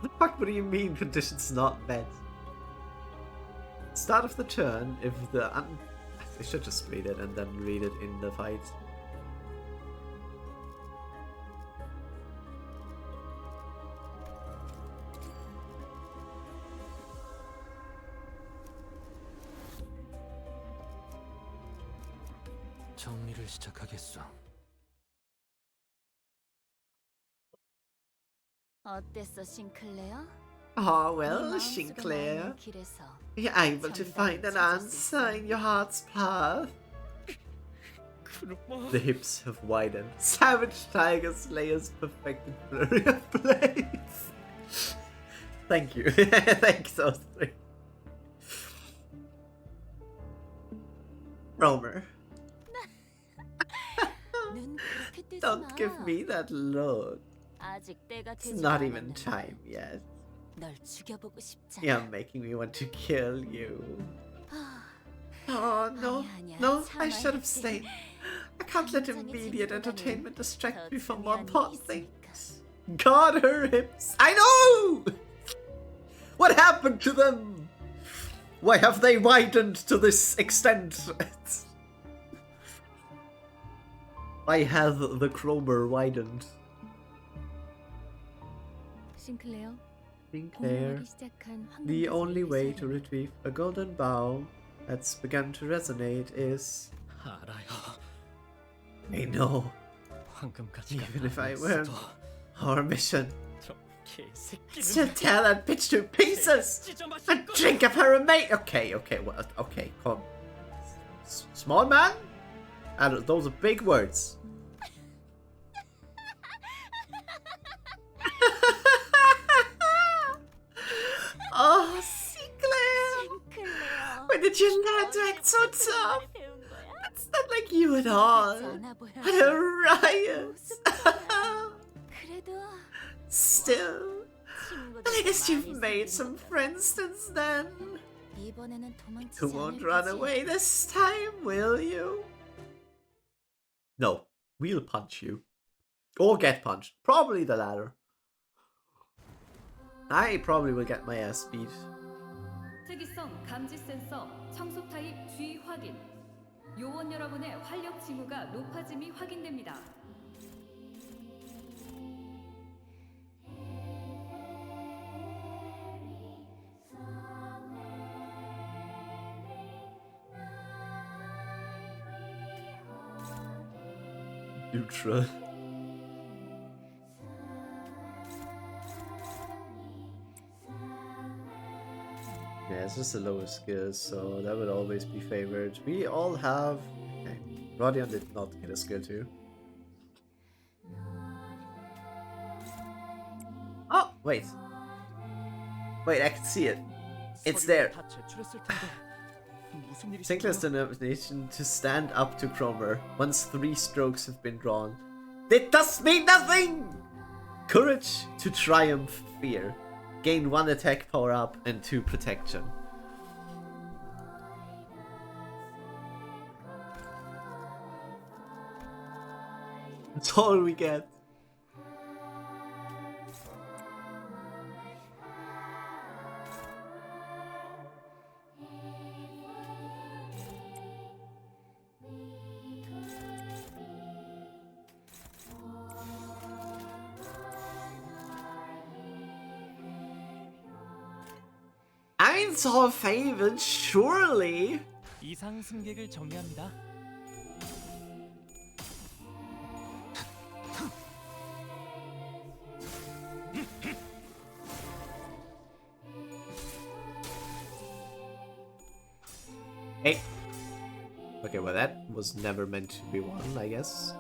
The fuck do you mean conditions not met? Start of the turn, if the I should just read it and then read it in the fight. 정리를 시작하겠어. 어땠어, 싱클레어? Ah, well, Sinclair, you're able to find an answer in your heart's path. The hips have widened. Savage Tiger Slayer's perfected flurry of blades. Thank you. Thanks, those 3. Romer. Don't give me that look. It's not even time yet. You're making me want to kill you. Oh, no. No, I should have stayed. I can't let immediate entertainment distract me from more important things. God, her hips. I know! What happened to them? Why have they widened to this extent? Why have the Cromer widened? 싱클레어, Sinclair. The only way to retrieve a golden bow that's begun to resonate is... 알아요. I know. 황금가지가 Even if I 남아있어도 were our mission, 저 개새끼는 still tear that bitch to pieces and drink up her remain. Okay, come. Small man? Those are big words. Oh, Sinclair! When did you learn to act so tough? It's not like you at all. What a riot! Still, I guess you've made some friends since then. You won't run away this time, will you? No, we'll punch you. Or get punched. Probably the latter. I probably will get my ass beat. 특이성 감지 센서 청소 타입 G 확인. 요원 여러분의 활력 징후가 높아짐이 확인됩니다. Neutral. Yeah, it's just the lowest skills, so that would always be favored. We all have... Okay. Rodion did not get a skill too. Oh, wait. Wait, I can see it. It's there. Sinclair's determination to stand up to Cromer once 3 strokes have been drawn. It does mean nothing! Courage to triumph fear. Gain 1 attack power up and 2 protection. That's all we get. Eins all favored, surely. 이상 승객을 정리합니다. Hey. Okay, well that was never meant to be won, I guess.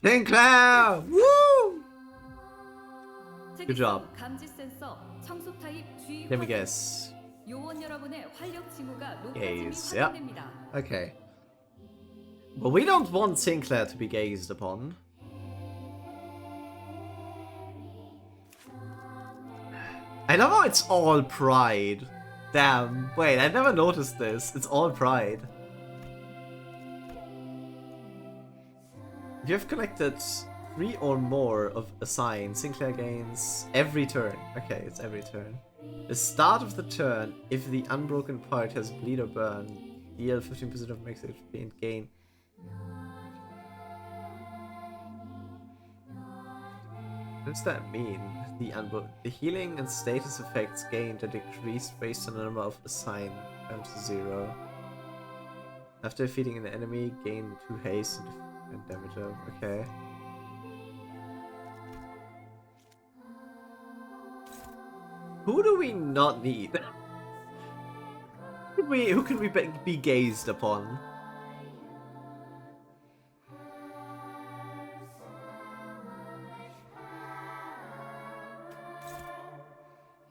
Sinclair! Woo! Good job. Let me guess. Gaze, yeah. Okay. But we don't want Sinclair to be gazed upon. I love how it's all pride. Damn. Wait, I never noticed this. It's all pride. If you have collected 3 or more of a sign, Sinclair gains every turn. Okay, it's every turn. The start of the turn, if the unbroken part has bleed or burn, deal 15% of max HP and gain. What does that mean? The healing and status effects gained are decreased based on the number of assigned down to 0. After defeating an enemy, gain 2 haste and damage up. Okay. Who do we not need? Who can we be gazed upon?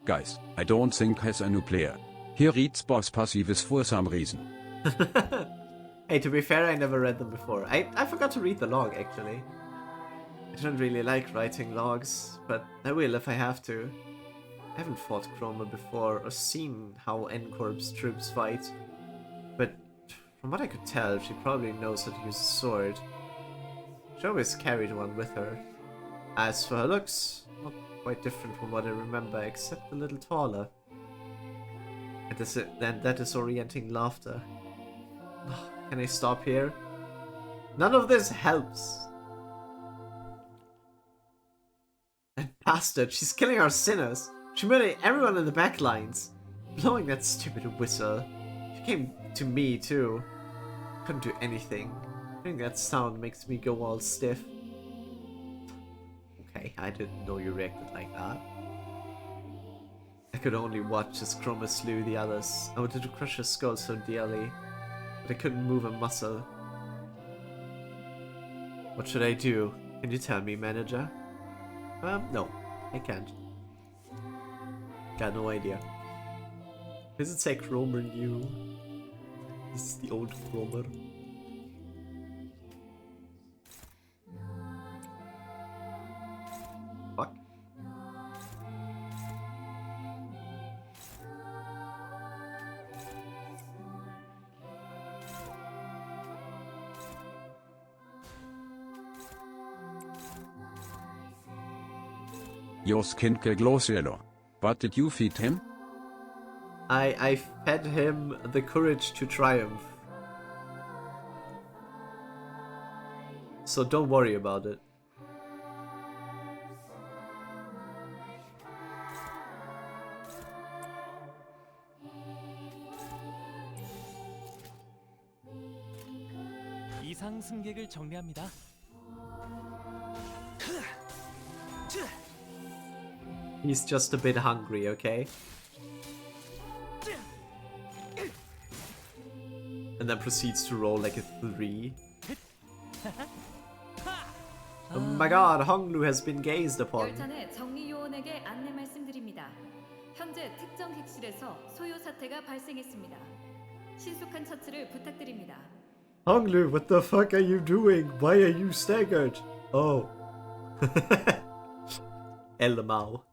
Guys, I don't think has a new player. He reads boss passives for some reason. Hey, to be fair, I never read them before. I forgot to read the log, actually. I don't really like writing logs, but I will if I have to. I haven't fought Chroma before or seen how N-Corp's troops fight. But from what I could tell, she probably knows how to use a sword. She always carried one with her. As for her looks, not quite different from what I remember, except a little taller. And that disorienting laughter. Can I stop here? None of this helps. Bastard, she's killing our sinners. She murdered everyone in the back lines. Blowing that stupid whistle. She came to me too. Couldn't do anything. Hearing that sound makes me go all stiff. Okay, I didn't know you reacted like that. I could only watch as Chroma slew the others. I wanted to crush her skull so dearly, but I couldn't move a muscle. What should I do? Can you tell me, manager? No, I can't. Got no idea. Does it say Cromer new? This is the old Cromer. Fuck. Your skin glows yellow. But did you feed him? I fed him the courage to triumph. So don't worry about it. 이상 승객을 정리합니다. He's just a bit hungry, okay? And then proceeds to roll like a 3. Oh my god, Honglu has been gazed upon. 열차 내 정리 요원에게 안내 말씀드립니다. 현재 특정 객실에서 소요 사태가 발생했습니다. 신속한 처치를 부탁드립니다. Honglu, what the fuck are you doing? Why are you staggered? Oh. Elmao.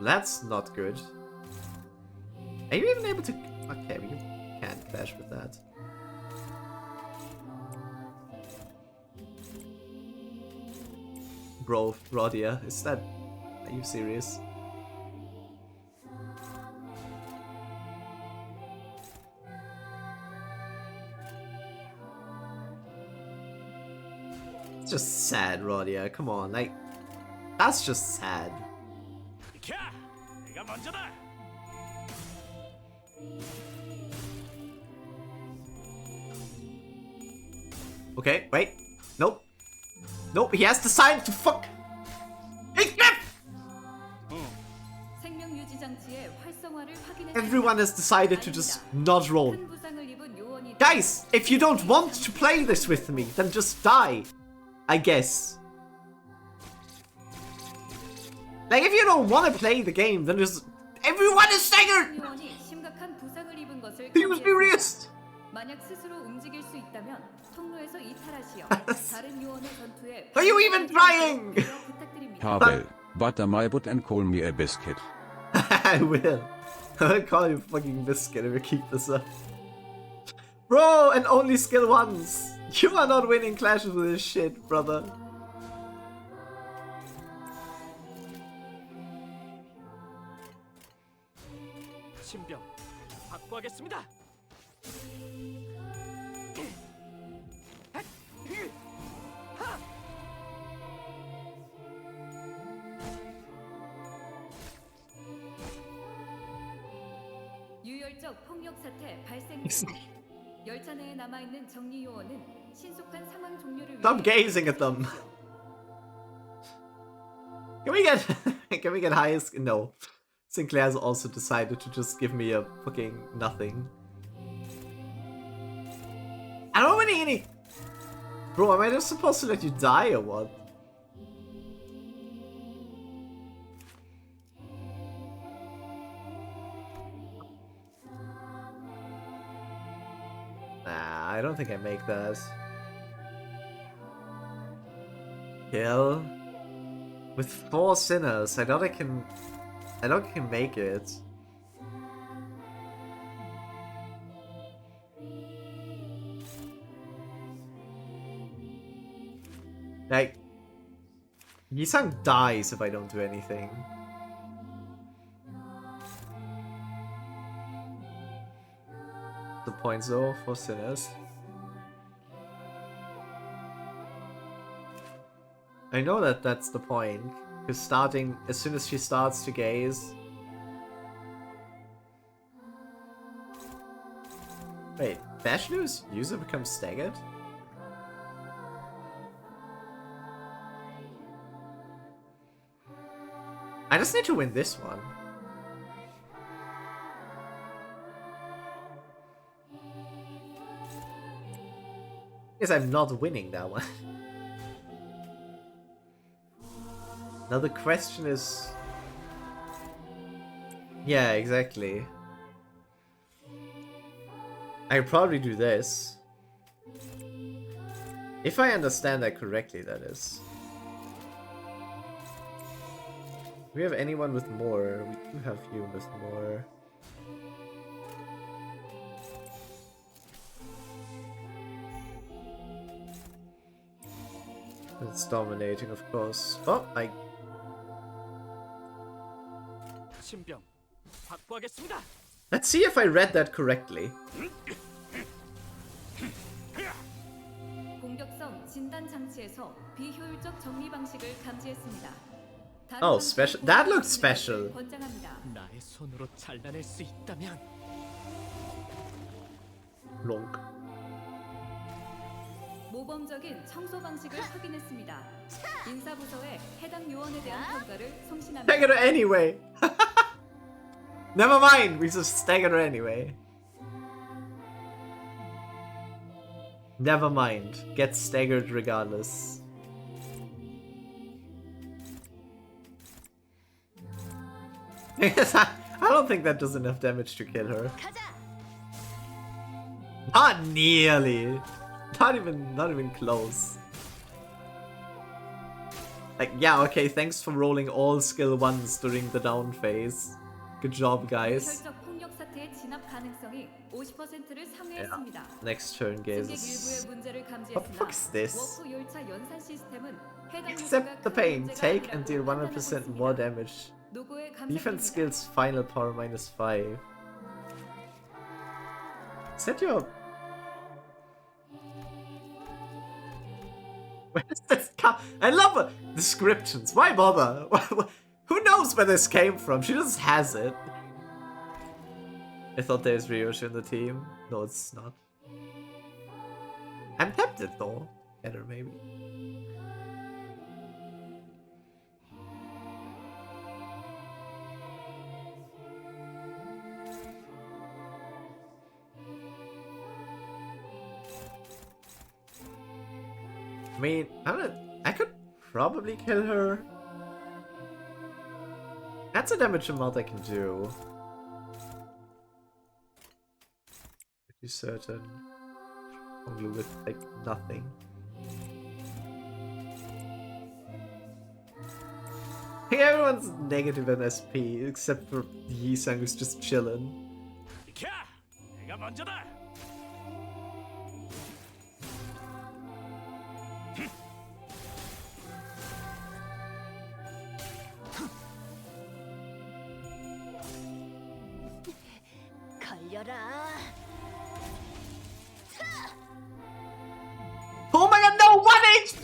That's not good. Are you even able to... Okay, you can't clash with that. Bro, Rodia, is that... Are you serious? It's just sad, Rodia, come on, like... That's just sad. 내가 먼저다. Okay, wait. Nope. Nope, he has decided to fuck. 생명 유지 장치의 활성화를 확인해. Everyone has decided to just not roll. 큰 부상을 입은 요원이 Guys, if you don't want to play this with me, then just die. I guess. Like, if you don't want to play the game, then just... Everyone is staggered! 요원이 심각한 부상을 입은 것을 He was furious! 만약 스스로 움직일 수 있다면 통로에서 이탈하시어 다른 요원의 전투에 Are you even trying? 부탁드립니다. Pavel, butter my butt and call me a biscuit. I will. I'll call you fucking biscuit if you keep this up. Bro, and only skill once. You are not winning clashes with this shit, brother. 신병 확보하겠습니다. 유혈적 폭력 사태 발생. 열차 내에 남아 있는 정리 요원은 신속한 상황 종료를 Stop gazing at them. Can we get highest? No. Sinclair's also decided to just give me a fucking nothing. I don't really any. Bro, am I just supposed to let you die or what? Nah, I don't think I make that. Kill. With 4 sinners, I don't think I can make it. Like, Yisang dies if I don't do anything. The points though for sinners. I know that that's the point. Because starting, as soon as she starts to gaze... Wait, Vashnu's user becomes staggered? I just need to win this one. Yes, I'm not winning that one. Now the question is... Yeah, exactly. I could probably do this. If I understand that correctly, that is. Do we have anyone with more? We do have you with more. It's dominating, of course. Oh, 신병 확보하겠습니다. Let's see if I read that correctly. 공격성 진단 장치에서 비효율적 정리 방식을 감지했습니다. Oh, special. That looks special. 권장합니다. 나의 손으로 잘라낼 수 있다면. 롱. 모범적인 청소 방식을 확인했습니다. 인사부서에 해당 요원에 대한 평가를 송신합니다. Stagger her anyway. Never mind. We just stagger her anyway. Never mind. Get staggered regardless. I don't think that does enough damage to kill her. Not nearly. Not even close. Like, yeah, okay, thanks for rolling all skill 1s during the down phase. Good job, guys. Yeah. Next turn, guys. What the fuck is this? Accept the pain. Take and deal 100% more damage. Defense skills final power -5. Is that your... Where does this come? I love it. Descriptions. Why bother? Who knows where this came from? She just has it. I thought there's Ryoshi in the team. No, it's not. I'm tempted though. Get her maybe. I mean, I could probably kill her. That's a damage amount I can do. Pretty certain. Probably with like nothing. I think everyone's negative in SP except for Yi-sang who's just chilling. 내가 먼저다. 걸려라. Oh my god, no! 1H!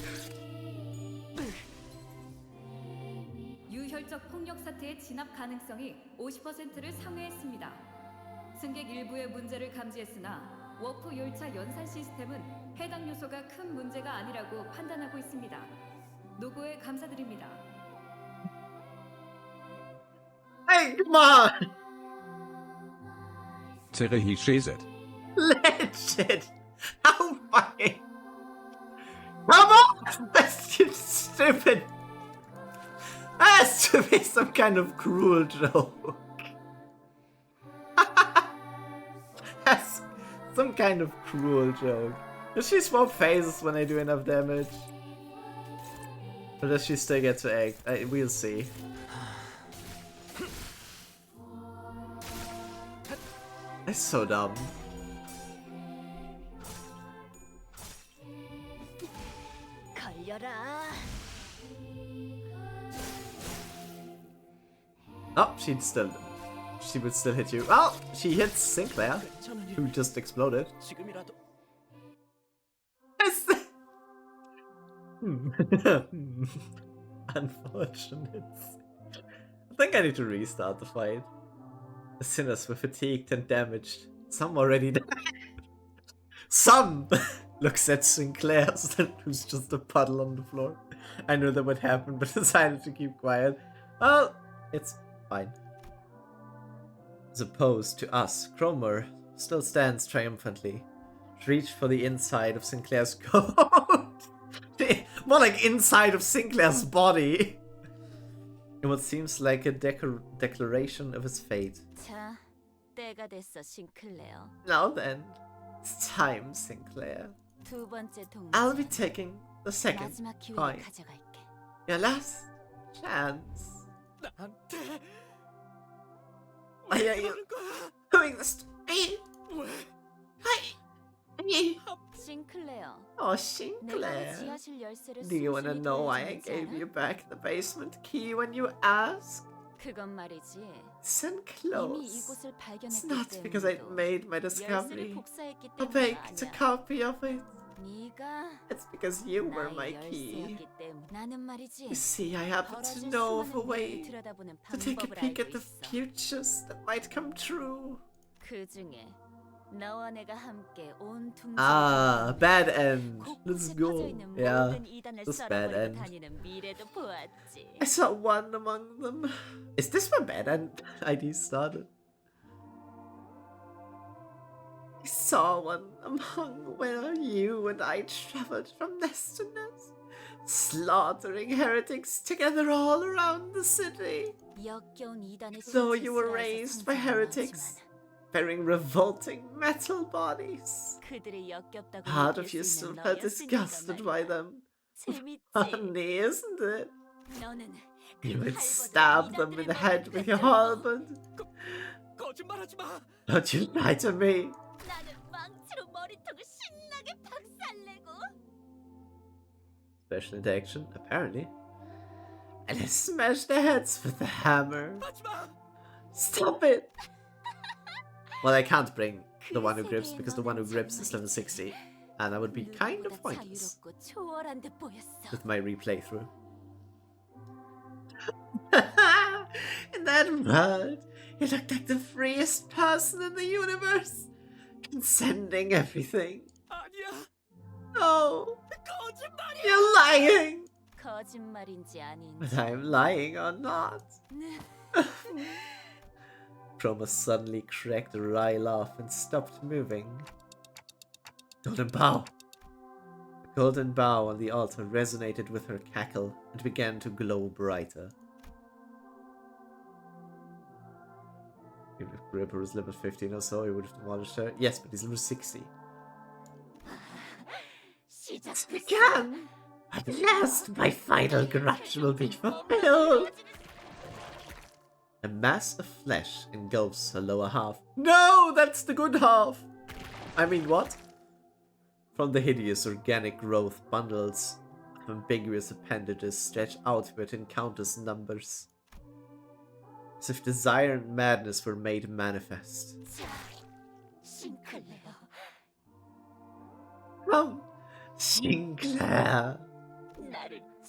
유혈적 폭력 사태의 진압 가능성이 50%를 상회했습니다. 승객 일부의 문제를 감지했으나 워프 열차 연산 시스템은 해당 요소가 큰 문제가 아니라고 판단하고 있습니다. 노고에 감사드립니다. Hey, come on! He says it. Legend! How fucking... Come on! That's just stupid! That has to be some kind of cruel joke. That's some kind of cruel joke. Does she swap phases when I do enough damage? Or does she still get to egg? We'll see. That's so dumb. 걸려라. Oh, she would still hit you. Oh, she hits Sinclair, who just exploded. Unfortunate. I think I need to restart the fight. The sinners were fatigued and damaged. Some already died. Some! Looks at Sinclair, who's just a puddle on the floor. I knew that would happen, but decided to keep quiet. Well, it's fine. As opposed to us, Cromer still stands triumphantly. Reach for the inside of Sinclair's coat. More like inside of Sinclair's body. In what seems like a declaration of his fate. 자, 때가 됐어, 싱클레어. Now then, it's time, Sinclair. 두 번째 동작. I'll be taking the second 마지막 기회를 point. 가져갈게. Your last chance. 나한테 Why are you doing this to me? 싱클레어. Oh, 내가 Sinclair. 지하실 열쇠를 Do you wanna 순순히 know why I 돌려주는지 gave 알아? you back the basement key when you asked? 그건 말이지. Listen 이미 close. 이곳을 It's 발견했기 not because I 때문에도 made my 열쇠를 discovery. 복사했기 I 때문이 baked a 아니야. copy of it. 네가 It's because you were my 나의 key. 열쇠였기 때문. 나는 말이지. You see, I happen to 벌어질 know of a 수많은 way 미래를 들여다보는 to take a 방법을 peek 알고 at the 있어. futures that might come true. 그 중에 너와 내가 함께 온 둥지를 Ah, bad end. Let's 곳곳에 go. 퍼져있는 Yeah, 모든 이단을 this bad 썰어버리고 end. 다니는 미래도 보았지. I saw one among them. Is this where bad end ID started? I saw one among where you and I traveled from nest to nest, slaughtering heretics together all around the city. 역겨운 이단의 Though you were 신체수라에서 raised by 성장한 heretics, bearing revolting metal bodies. 너지만 그들의 역겹다고 Part 느낄 of you 수 still 있는 felt 너였으니까 disgusted by 말이야. them. 재밌지? Funny, isn't it? 너는 You would 할보다 stab them in the head with your halberd. 거짓말하지 마. Don't you lie to me. 나는 망치로 머리통을 신나게 박살내고 Special interaction, apparently. And I smashed their heads with the hammer. Stop it! Well, I can't bring the one who grips because the one who grips is level 60. And I would be kind of pointless 자유롭고 초월한 듯 보였어. with my replay through. In that world, you looked like the freest person in the universe, transcending everything. 아니야. No, 거짓말이야. you're lying. 거짓말인지 아닌지. But I'm lying or not. Chroma suddenly cracked a wry laugh and stopped moving. Golden bow. The golden bow on the altar resonated with her cackle and began to glow brighter. Even if Gripper was level 15 or so, he would have demolished her. Yes, but he's level 60. It's begun! At last, my final grudge will be fulfilled! A mass of flesh engulfs her lower half. No, that's the good half! I mean, what? From the hideous organic growth, bundles of ambiguous appendages stretch outward in countless numbers. As if desire and madness were made manifest. 싱클레어. Come, Sinclair.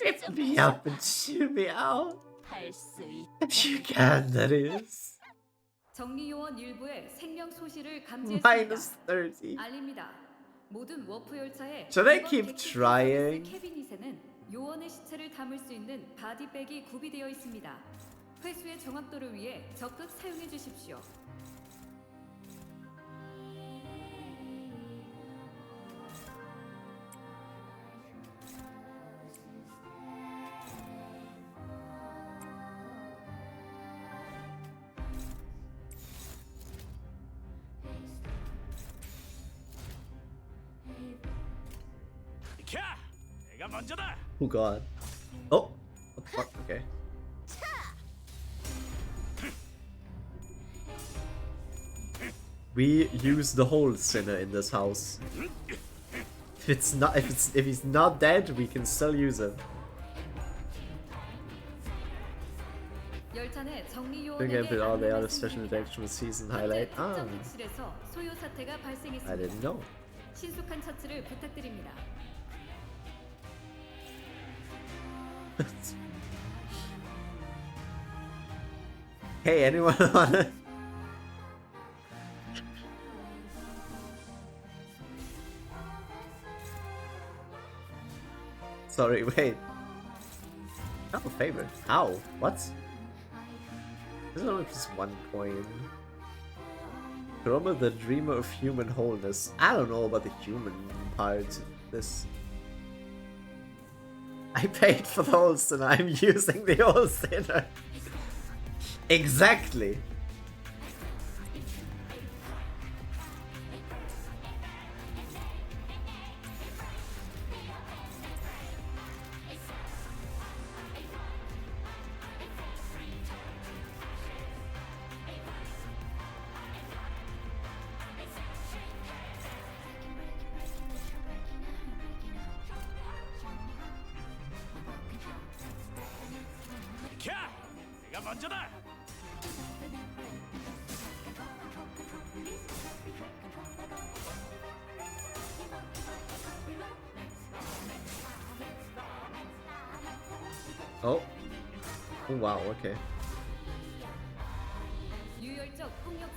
Rip me up and chew me out. 할수 있. If you can, that is. 정리 요원 일부의 생명 소실을 감지했습니다. Minus 30. 알립니다. 모든 워프 열차에 Should I 이번 keep 객실 trying? 서비스 캐비닛에는 요원의 시체를 담을 수 있는 바디백이 구비되어 있습니다. 회수의 정확도를 위해 적극 사용해 주십시오. 캬! 내가 먼저다. Oh god. Oh! What the fuck? Okay. We use the whole sinner in this house. If he's not dead, we can still use him. 열차내 정리 Bring 요원에게 up with all the other 안내 special 말씀드립니다. interaction with season highlight. Ah, 특정 객실에서 소요 사태가 I 발생했습니다. didn't know. 신속한 처치를 부탁드립니다. Hey, anyone wanna? Sorry, wait. Not a favorite. How? What? There's only just one coin. Chroma, the dreamer of human wholeness. I don't know about the human part of this. I paid for the old sinner. I'm using the old sinner. Exactly. 내가 먼저다. Oh. Oh wow, okay.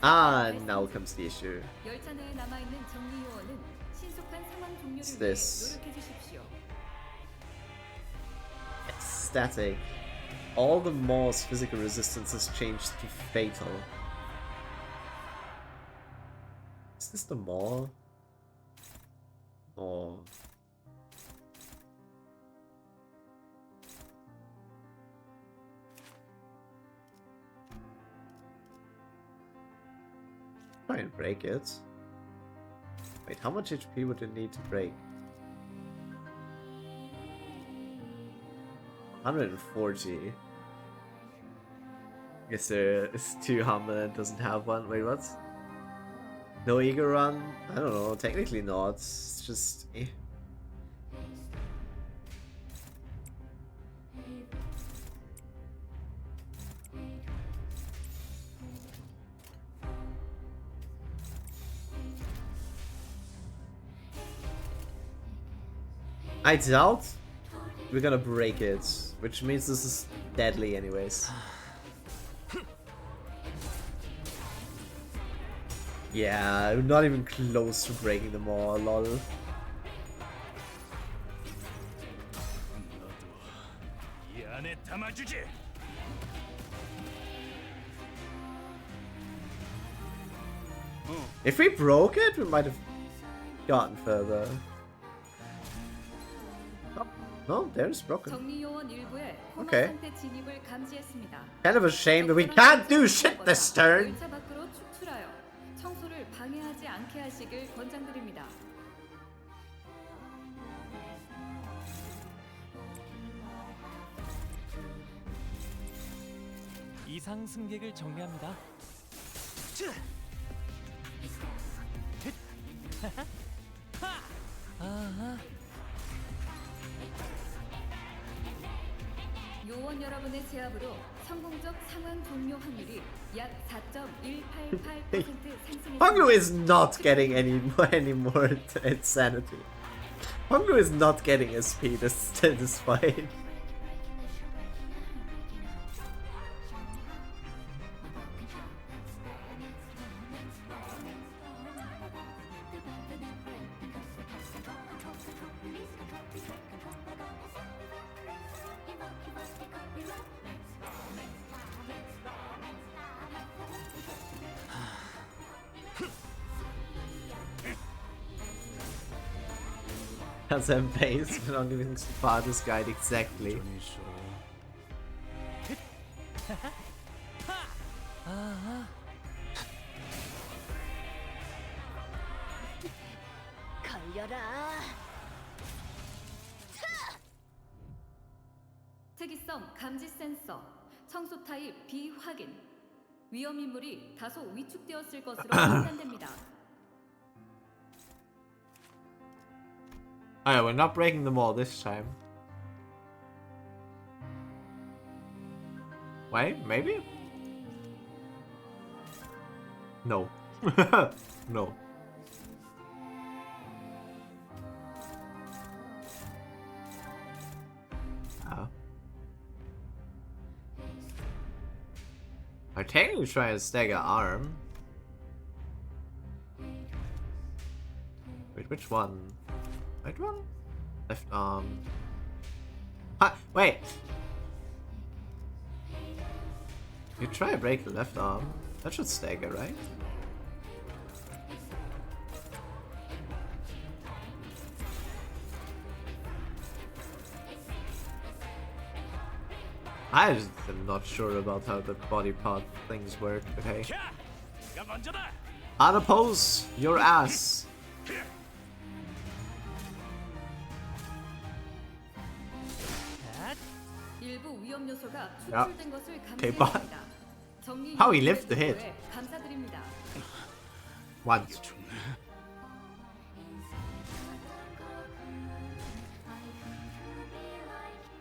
Ah, now comes the issue. 열차 내에 남아 있는 정리 요원은 신속한 상황 종료를 What's 위해 this? 노력해 주십시오. It's static. All the Maw's physical resistance has changed to fatal. Is this the Maw? Oh. Try and break it. Wait, how much HP would it need to break? 140. I guess there is 2 Hummer and doesn't have one. Wait, what? No Eagle Run? I don't know, technically not. It's just... eh. I doubt we're gonna break it, which means this is deadly anyways. Yeah, I'm not even close to breaking them all, lol. 이 안에 담아주지. If we broke it, we might have gotten further. Oh, no, there's broken. 정리 요원 일부의 코너 Okay. 상태 진입을 감지했습니다. Kind of a shame that we can't do shit this turn. 열차 밖으로 축출하여 청소를 방해하지 않게 하시길 권장드립니다. 이상 승객을 정리합니다. 아하. 요원 여러분의 제압으로 성공적 상황 종료 확률이 약 4.188% 상승했습니다. Honglu is not getting any more insanity. Honglu is not getting SP this fight. Has him base, but not giving father's guide exactly. 아하. 걸려라. 특이성 감지 센서, 청소 타입 비확인, 위험 인물이 다소 위축되었을 것으로 판단됩니다. Alright, we're not breaking them all this time. Wait, maybe? No. No. I technically try to stagger arm. Wait, which one? Right one? Left arm. Ha! Wait! You try to break the left arm. That should stagger, right? I just am not sure about how the body part things work, but hey. Adipose your ass! 일부 위험 요소가 Yeah. 추출된 것을 Okay, but 감지했습니다. 정리 how he 요원들의 lift the hit? 노고에 감사드립니다. Once.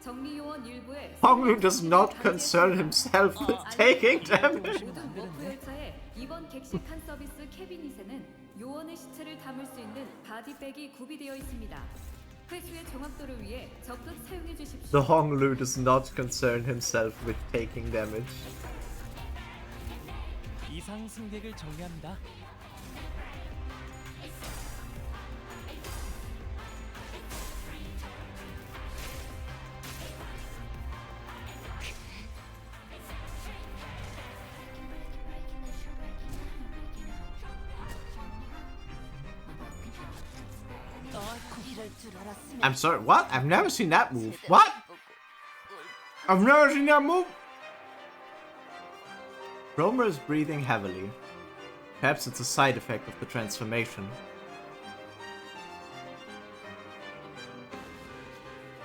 정리 요원 일부의 Honglu does not concern himself with taking damage. 모든 워프 열차의 이번 객실 칸 서비스 캐비닛에는 요원의 시체를 담을 수 있는 바디백이 구비되어 있습니다. 회수의 정확도를 위해 적극 사용해 주십시오. The Honglu does not concern himself with taking damage. 이상 승객을 정리합니다. I'm sorry, what? I've never seen that move. What? I've never seen that move! Romer is breathing heavily. Perhaps it's a side effect of the transformation.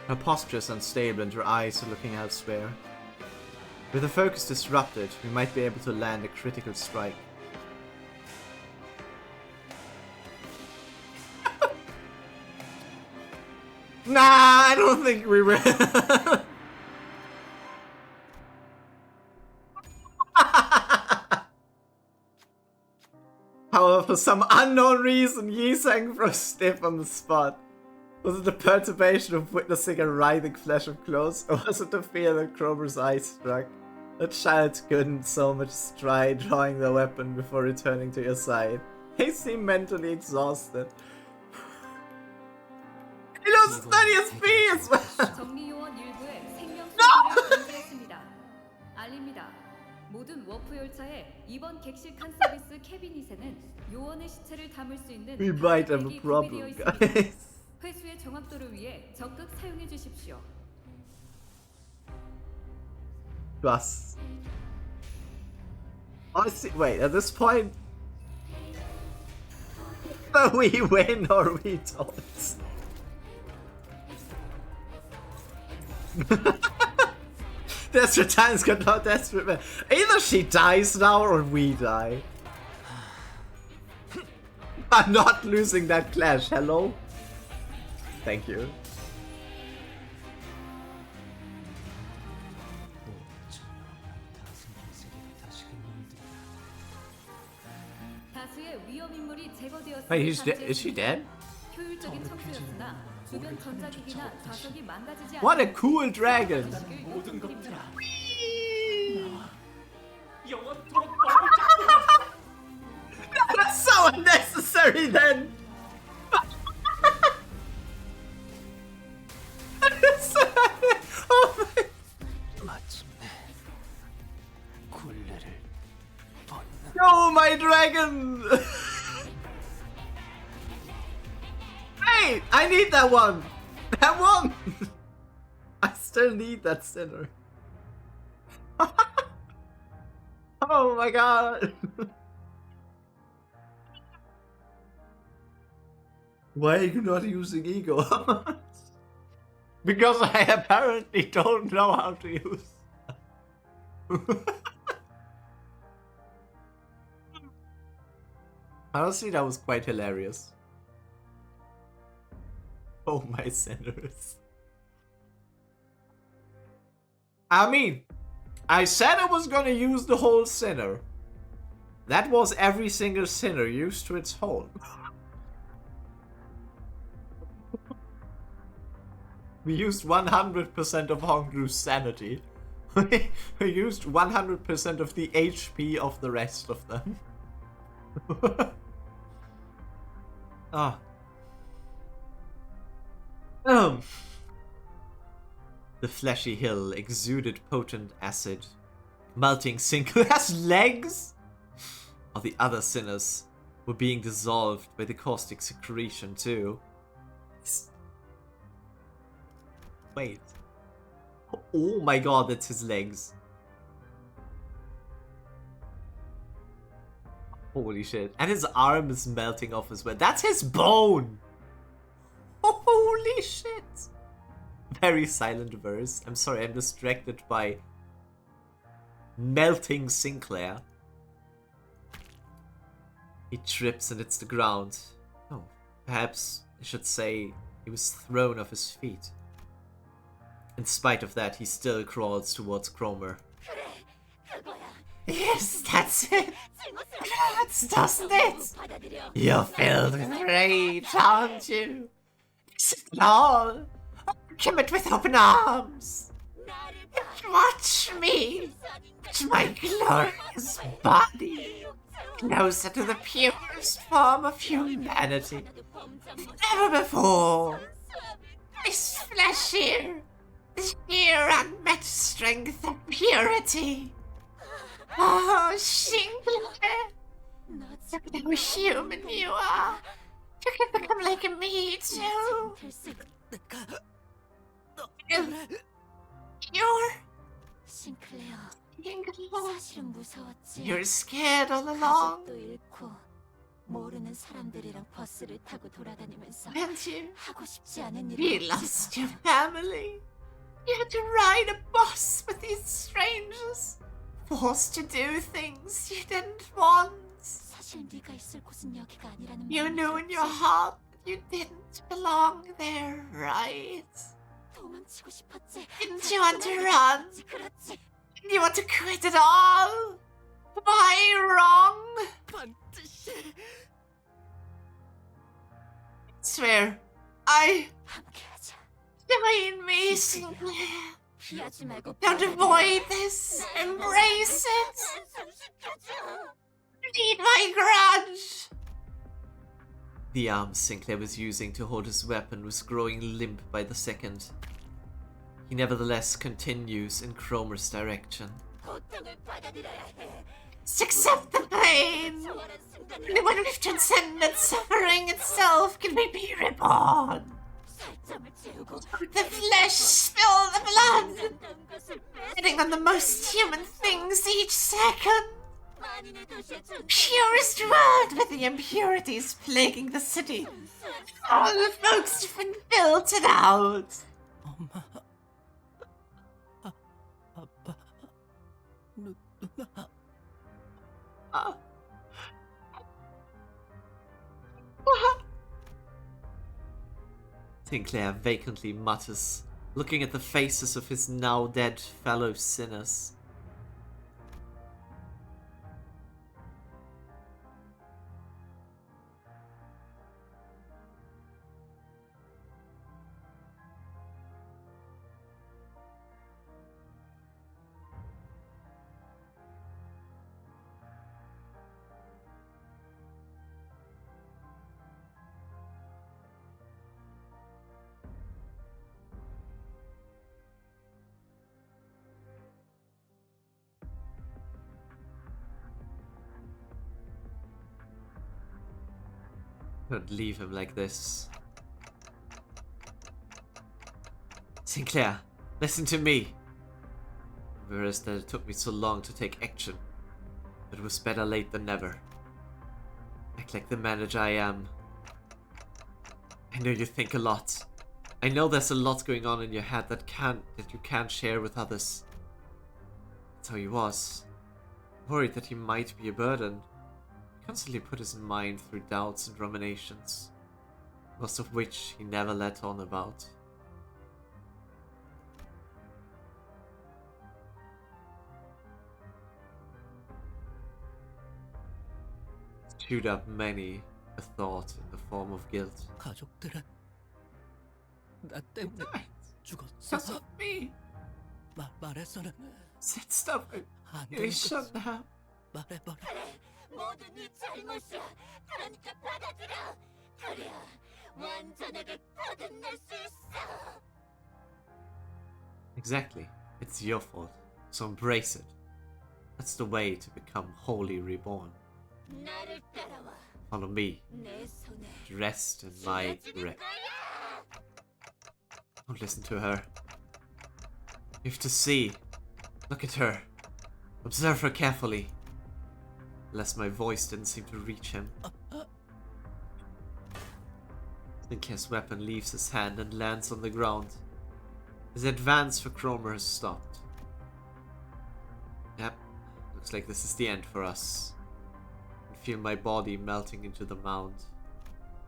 Her posture is unstable and her eyes are looking elsewhere. With the focus disrupted, we might be able to land a critical strike. Nah, I don't think we will. However, for some unknown reason, Yi sang froze stiff on the spot. Was it the perturbation of witnessing a writhing flash of clothes, or was it the fear that Cromer's eyes struck? The child couldn't so much stride drawing the weapon before returning to your side. He seemed mentally exhausted. He lost 30 HP as well! 정리요원 일부의 생명 수칙을 감지했습니다. 알립니다. 모든 워프 열차의 이번 객실 칸 서비스 캐비닛에는 요원의 시체를 담을 수 있는 We might have a 바디백이 problem, 구비되어 있습니다. guys. 회수의 정확도를 위해 적극 사용해 주십시오. Plus. Honestly, wait, at this point, we win or we don't. Desperate times got no desperate men. Either she dies now or we die. I'm not losing that clash, hello? Thank you. 다수의 위험 인물이 제거되었음을 Wait, is she dead? 효율적인 청소였으나 주변 전자기기나 좌석이 망가지지 않게 What a cool dragon! 모든 것들아. That's so unnecessary then! Oh my... No, my dragon! Hey! I need that one! That one! I still need that sinner. Oh my god! Why are you not using ego? Because I apparently don't know how to use. Honestly, that was quite hilarious. Oh my sinners. I mean, I said I was gonna use the whole sinner. That was every single sinner used to its whole. We used 100% of Hongru's sanity. We used 100% of the HP of the rest of them. Ah. The fleshy hill exuded potent acid. Melting Sinclair's legs? All the other sinners were being dissolved by the caustic secretion too. Wait. Oh my god, that's his legs. Holy shit. And his arm is melting off as well. That's his bone! Holy shit! Very silent verse. I'm sorry, I'm distracted by melting Sinclair. He trips and hits the ground. Oh, perhaps I should say he was thrown off his feet. In spite of that, he still crawls towards Cromer. Yes, that's it! That doesn't it? You're filled with rage, aren't you? Is it all? Commit with open arms! Watch me! Watch my glorious body! Closer to the purest form of humanity! Never before! This flesh here! This sheer unmet strength and purity! Oh, Sinclair! Look how human you are! You can become like me, too! You're... 싱클레어, Sinclair. 사실은 무서웠지. You're scared all along. 가족도 잃고 모르는 사람들이랑 버스를 타고 돌아다니면서 And you... 하고 싶지 않은 You 일을 lost your family. You had to ride a bus with these strangers. Forced to do things you didn't want. 사실 네가 있을 곳은 여기가 아니라는 You 마음이 knew in 들었지. your heart that you didn't belong there, right? 도망치고 싶었지. Didn't you want to run? 그렇지. Didn't you want to quit it all? Why wrong? 반드시 Swear, I... 함께하자. Join me, Sinclair. 피하지 말고 Don't avoid this. Embrace it. Need my grudge. The arm Sinclair was using to hold his weapon was growing limp by the second. He nevertheless continues in Cromer's direction. 고통을 받아들여야 해. Accept the pain. Only when we've transcended suffering itself can we be reborn. 살점을 채우고 The flesh spill the blood. Hitting on the most human things each second. 만인의 도시에 Purest word with the impurities plaguing the city. All the folks have been filtered out. 엄마, 아빠, 누나. Sinclair vacantly mutters, looking at the faces of his now dead fellow sinners. Don't leave him like this. Sinclair, listen to me. Whereas that it took me so long to take action. But it was better late than never. Act like the manager I am. I know you think a lot. I know there's a lot going on in your head that you can't share with others. That's how he was. Worried that he might be a burden. Constantly put his mind through doubts and ruminations, most of which he never let on about. Chewed up many a thought in the form of guilt. 가족들은 나 때문에 Because 죽었어. of me. 말해서는 Said stuff. 안 You 되는 shut 거지. up. 말해버려. 모두 네 잘못이야. 그러니까 받아들여. 그래야 완전하게 거듭날 수 있어. Exactly. It's your fault. So embrace it. That's the way to become wholly reborn. 나를 따라와. Follow me. 내 손에 Rest in my grip. Don't listen to her. You have to see. Look at her. Observe her carefully. Unless my voice didn't seem to reach him. Sinclair's weapon leaves his hand and lands on the ground. His advance for Cromer has stopped. Yep, looks like this is the end for us. I feel my body melting into the mound.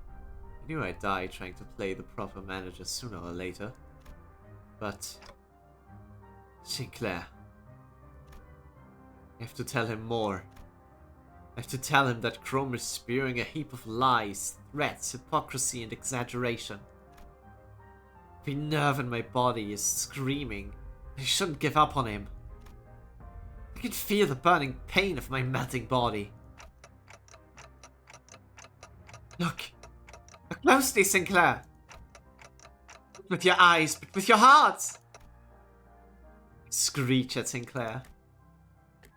I knew I'd die trying to play the proper manager sooner or later. But... Sinclair. I have to tell him more. I have to tell him that Cromer is spewing a heap of lies, threats, hypocrisy, and exaggeration. Every nerve in my body is screaming. I shouldn't give up on him. I can feel the burning pain of my melting body. Look. Look closely, Sinclair. Not with your eyes, but with your heart. I screech at Sinclair.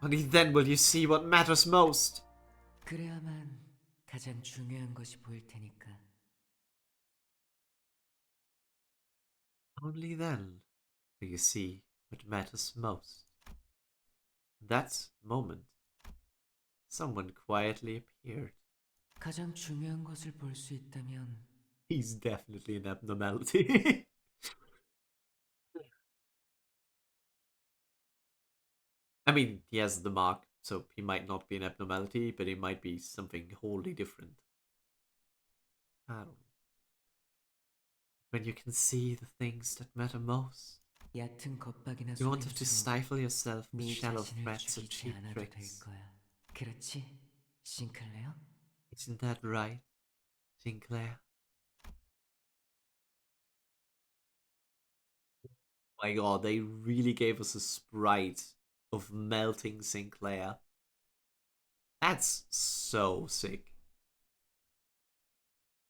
Only then will you see what matters most. 그래야만 가장 중요한 것이 보일 테니까. Only then will you see what matters most. In that moment, someone quietly appeared. 가장 중요한 것을 볼 수 있다면 He's definitely an abnormality. I mean, he has the mark, so he might not be an abnormality, but he might be something wholly different. I don't know. When you can see the things that matter most. 얕은 겁박이나 You won't have to 속임수로 stifle yourself with 네 shallow 자신을 threats or 죽이지 cheap 않아도 될 tricks. 거야. 그렇지, 싱클레어? Isn't that right, Sinclair? My god, they really gave us a sprite of melting Sinclair. That's so sick.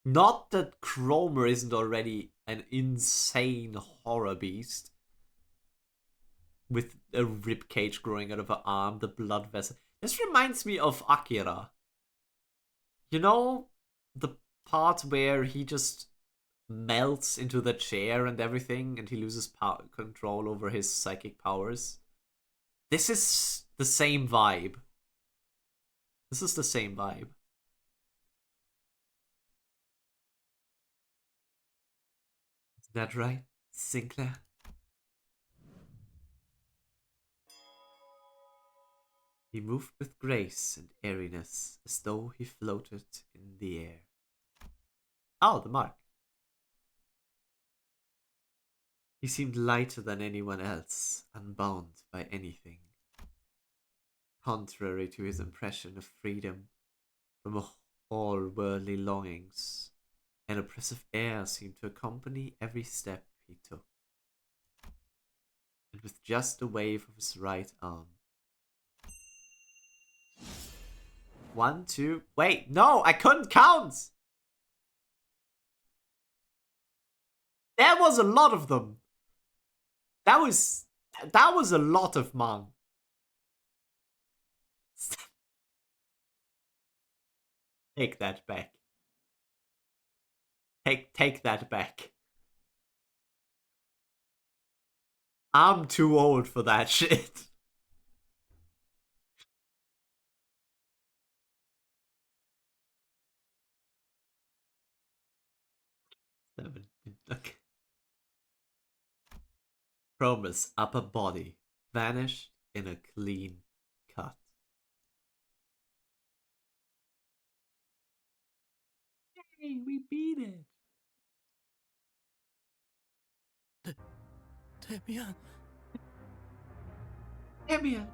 Not that Cromer isn't already an insane horror beast. With a ribcage growing out of her arm, the blood vessel. This reminds me of Akira. You know, the part where he just melts into the chair and everything, and he loses control over his psychic powers. This is the same vibe. This is the same vibe. Is that right, Sinclair? He moved with grace and airiness, as though he floated in the air. Oh, the mark. He seemed lighter than anyone else, unbound by anything. Contrary to his impression of freedom from all worldly longings, an oppressive air seemed to accompany every step he took. And with just a wave of his right arm. 1, 2, wait, no, I couldn't count! There was a lot of them. That was a lot of man. Take that back. Take that back. I'm too old for that shit. Okay. Cromer's upper body vanished in a clean cut. Hey, we beat it. 데미안. 데미안.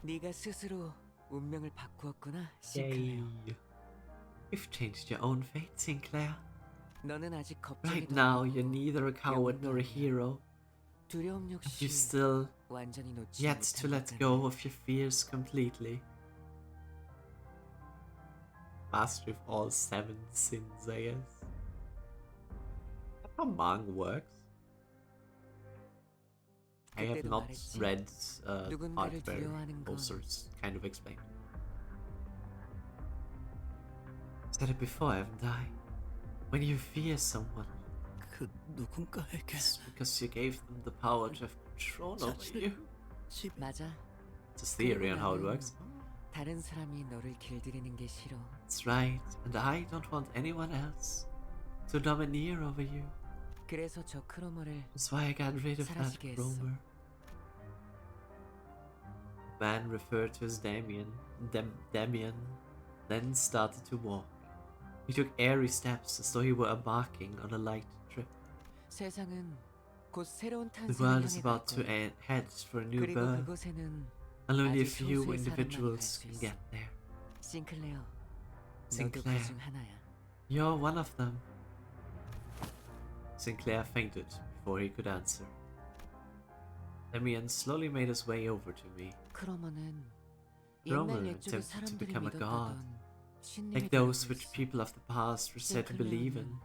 네가 스스로 운명을 바꾸었구나, Yay. 싱클레어. You've changed your own fate, Sinclair. 너는 아직 Right 겁쟁이도 now, 아니고 you're neither a coward nor a hero. 두려움 You 역시 still 완전히 놓지 yet to 못한 let 것 go 같네. of your fears completely. Mastery of all 7 sins, I guess. That's how Mang works. I have 그때도 not 말했지. read the part 누군가를 where 두려워하는 건 also it's kind of explained. I've said it before, haven't I? When you fear someone, 그 누군가에게 it's because you gave them the power to have control over you. 맞아. It's a theory on how it works. 다른 사람이 너를 길들이는 게 싫어. That's right, and I don't want anyone else to domineer over you. 그래서 저 크로머를 That's why I got rid of that 사라지게 했어. roamer. The man referred to as Damien, then started to walk. He took airy steps as though he were embarking on a light trip. 세상은 곧 새로운 The 탄생을 world is 향해 갈 about to 거야. head for a new 그리고 birth, 그곳에는 and only a 아주 few 소수의 사람만이 갈 individuals 수 can 있어. get there. 싱클레어, 너도 Sinclair, 그중 하나야. you're one of them. Sinclair fainted before he could answer. Damien slowly made his way over to me. 크로머는 Romer 옛날 옛적의 attempted to 사람들이 become a god, 믿었다던 신님이 like those which people of the past were said to believe in.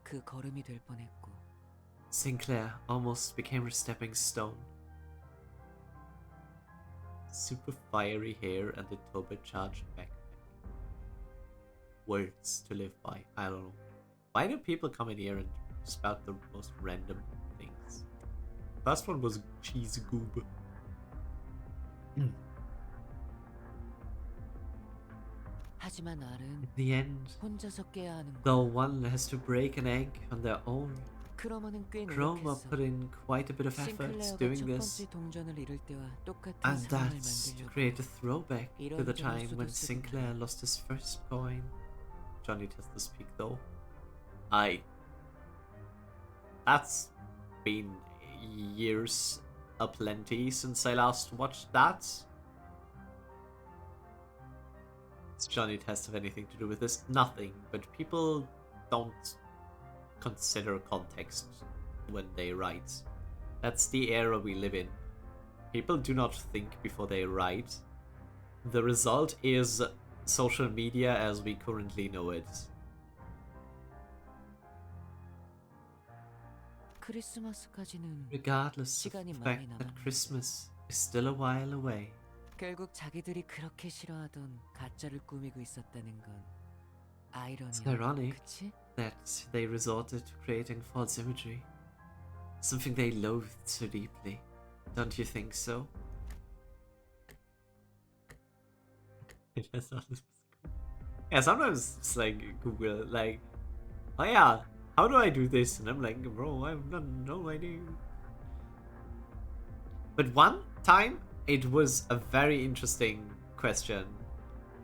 그 걸음이 될 뻔했고. Sinclair almost became her stepping stone. Super fiery hair and a turbocharged backpack. Words to live by. I don't know. Why do people come in here and spout the most random things? First one was cheese goob. 하지만 알은 In the end, 혼자서 깨야 하는 though 거야. one has to break an egg on their own, 크로머는 꽤 Chroma 노력했어. put in quite a bit of effort 싱클레어가 doing 첫 this, 번째 동전을 잃을 때와 똑같은 and 상황을 that's to 만들려고. create a throwback to the 이런 time when 점수도 쓰고 Sinclair 말이야. lost his first coin. Johnny has to speak though. That's been years aplenty since I last watched that. Does Johnny Test have anything to do with this? Nothing, but people don't consider context when they write. That's the era we live in. People do not think before they write. The result is social media as we currently know it. 크리스마스까지는 Regardless of 시간이 the 많이 fact that 남았네. Christmas is still a while away. 결국 자기들이 그렇게 싫어하던 가짜를 꾸미고 있었다는 건 It's 아이러니야. ironic 그치? that they resorted to creating false imagery. Something they loathed so deeply. Don't you think so? Yeah, sometimes it's like Google, like, oh yeah, how do I do this? And I'm like, bro, I've no idea. But one time, it was a very interesting question.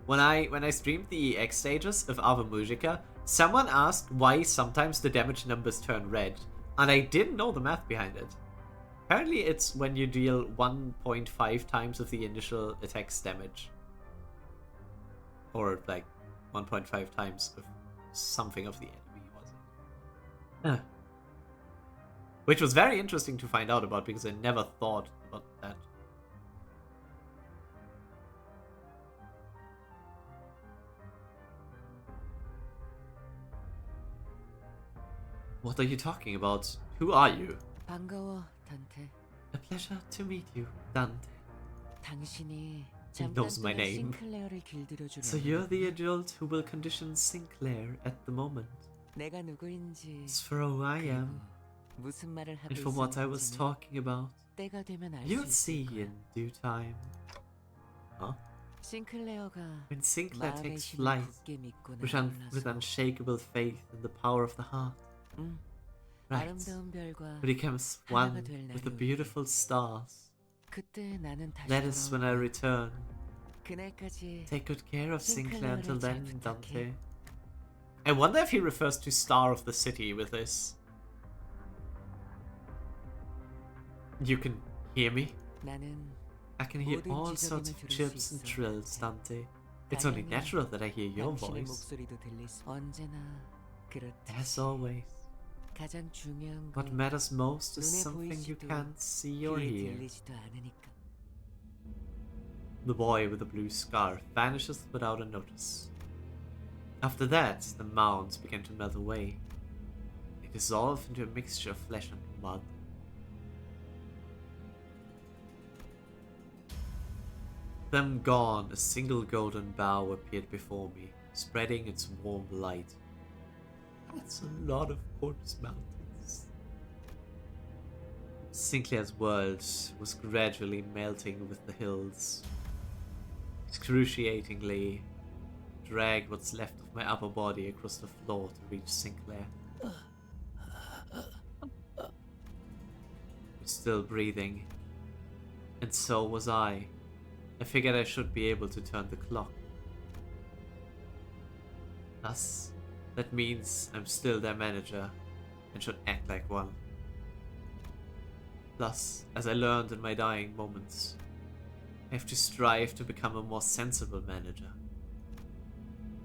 When I streamed the EX stages of Ave Mujica, someone asked why sometimes the damage numbers turn red, and I didn't know the math behind it. Apparently it's when you deal 1.5 times of the initial attack's damage. Or like 1.5 times of something of the enemy, was it? Which was very interesting to find out about because I never thought about that. What are you talking about? Who are you? 반가워, 단테. A pleasure to meet you, Dante. 당신이 He 잠깐 knows my 동안 name. 싱클레어를 길들여주려. So you're the adult who will condition Sinclair at the moment. 내가 누구인지. As for who I am, 무슨 말을 하고 and for what I was 있었는지는 talking about, 때가 되면 알 you'll 수 see 있을 거야. in due time. Huh? 싱클레어가 When Sinclair 마음의 takes 힘을 flight 굳게 믿고 with unshakable faith in the power of the heart, right, 아름다운 별과 but he becomes 하나가 one 될 with the 날이 beautiful stars. 그때 나는 다시 That is when I return. 그날까지 Take good care of Sinclair until 싱클레어를 잘 then, 부탁해. Dante. I wonder if he refers to Star of the City with this. You can hear me? 나는 I can hear 모든 all 지저분을 sorts of 들을 수 chirps and 있어. trills, Dante. It's only 당연히 natural that I hear your 당신의 voice. 목소리도 들릴 수. 언제나 그렇듯이. As always. 가장 중요한 What 건 matters most is 눈에 something you 보이지도 can't see or 귀에 hear. 들리지도 않으니까. The boy with the blue scarf vanishes without a notice. After that, the mounds begin to melt away. They dissolve into a mixture of flesh and mud. Them gone, a single golden bough appeared before me, spreading its warm light. That's a lot of corpse mountains. Sinclair's world was gradually melting with the hills. Excruciatingly, drag what's left of my upper body across the floor to reach Sinclair. Was still breathing, and so was I. I figured I should be able to turn the clock. Thus, that means I'm still their manager and should act like one. Plus, as I learned in my dying moments, I have to strive to become a more sensible manager.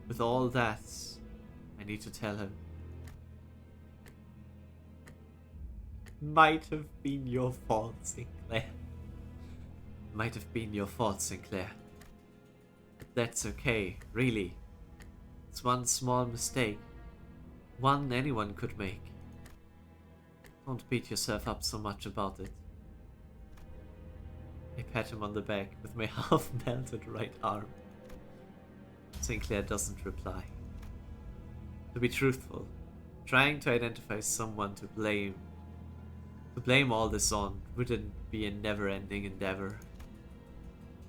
With all that, I need to tell him. Might have been your fault, Sinclair. Might have been your fault, Sinclair. But that's okay, really. It's one small mistake. One anyone could make. Don't beat yourself up so much about it. I pat him on the back with my half-melted right arm. Sinclair doesn't reply. To be truthful, trying to identify someone to blame all this on wouldn't be a never-ending endeavor.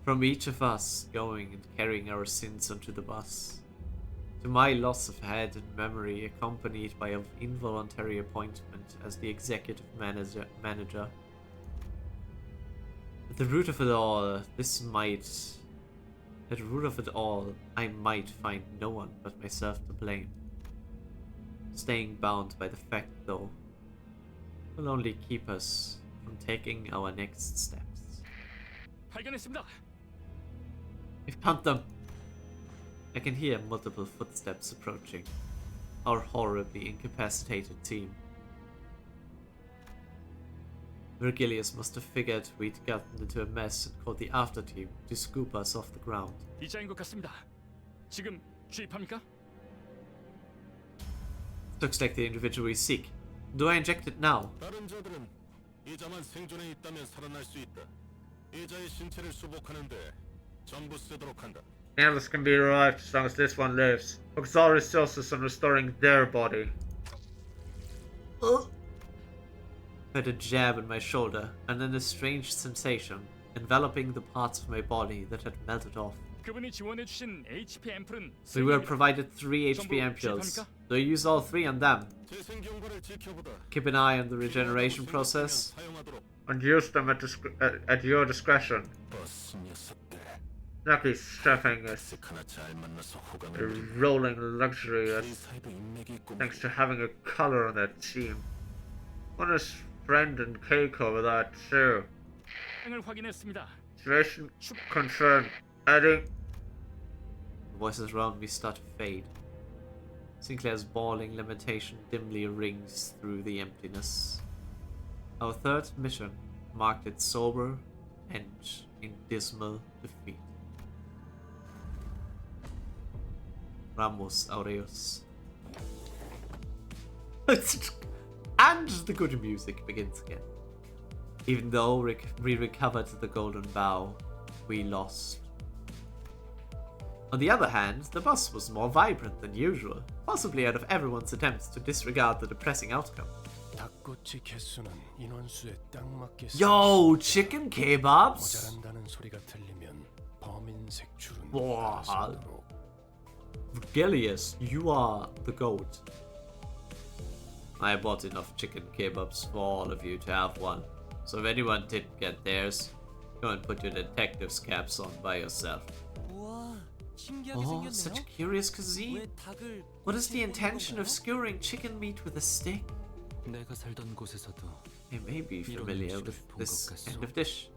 From each of us going and carrying our sins onto the bus, to my loss of head and memory accompanied by an involuntary appointment as the executive manager. At the root of it all, I might find no one but myself to blame. Staying bound by the fact, though, will only keep us from taking our next steps. 발견했습니다. We've pumped them. I can hear multiple footsteps approaching. Our horribly incapacitated team. Virgilius must have figured we'd gotten into a mess and called the after team to scoop us off the ground. 이자인 것 같습니다. 지금 주입합니까? Looks like the individual we seek. Do I inject it now? 다른 자들은 이자만 생존해 있다면 살아날 수 있다. 이자의 신체를 수복하는데 전부 쓰도록 한다. Yeah, this can be revived as long as this one lives. Focus all resources on restoring their body. Felt a jab in my shoulder, and then a strange sensation enveloping the parts of my body that had melted off. 그분이 지원해주신 HP 앰플은 We were provided 3 HP ampoules. Do I use all 3 on them? Keep an eye on the regeneration process and use them at your discretion. Lucky stuffing is a rolling luxury thanks to having a color on that team. What is friend and cake over that too? Situation confirmed. Adding. The voices around me start to fade. Sinclair's bawling lamentation dimly rings through the emptiness. Our third mission marked its sober end in dismal defeat. Ramos Aureus. And the good music begins again. Even though we recovered the golden bough, we lost. On the other hand, the bus was more vibrant than usual, possibly out of everyone's attempts to disregard the depressing outcome. 닭꼬치 개수는 인원수에 딱 맞게 Yo, chicken kebabs? 모자란다는 소리가 들리면 범인 색출은 Wow. 손으로. Virgilius, you are the goat. I bought enough chicken kebabs for all of you to have one. So if anyone didn't get theirs, go and put your detective's caps on by yourself. Oh, such a curious cuisine. What is the intention of skewering chicken meat with a stick? 내가 살던 곳에서도 I may be familiar with this kind of dish.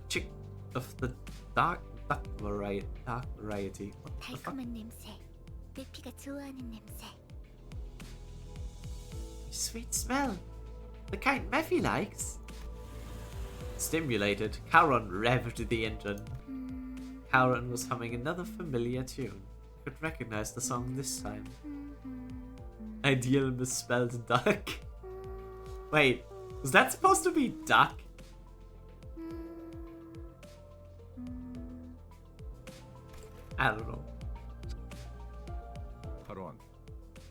Chick of the dark variety. What the fuck? 달콤한 냄새. 내 피가 좋아하는 냄새. Sweet smell. The kind Mephi likes. Stimulated, Charon revved the engine. Charon was humming another familiar tune. Could recognize the song this time. Ideal misspelled duck. Wait, was that supposed to be duck? I don't know. 카론,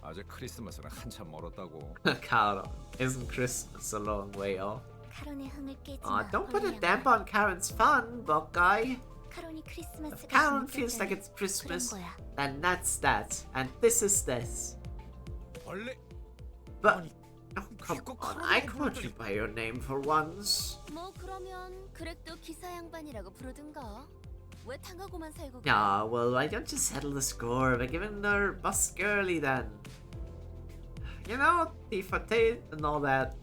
아직 크리스마스는 한참 멀었다고. Charon, isn't Christmas a long way off? 카론의 흥을 깨지 Aw, 마. don't put a damp on Charon's fun, Buckeye. 카론이 If 크리스마스가 Charon feels like it's Christmas, then that's that, and this is this. 원래 But oh, come on, I called you by your name for once. 뭐 그러면 그렉도 기사 양반이라고 부르든가. 왜 당하고만 살고 그래? Yeah, well, why don't you settle the score by giving her bus girly then? You know, the fate and all that.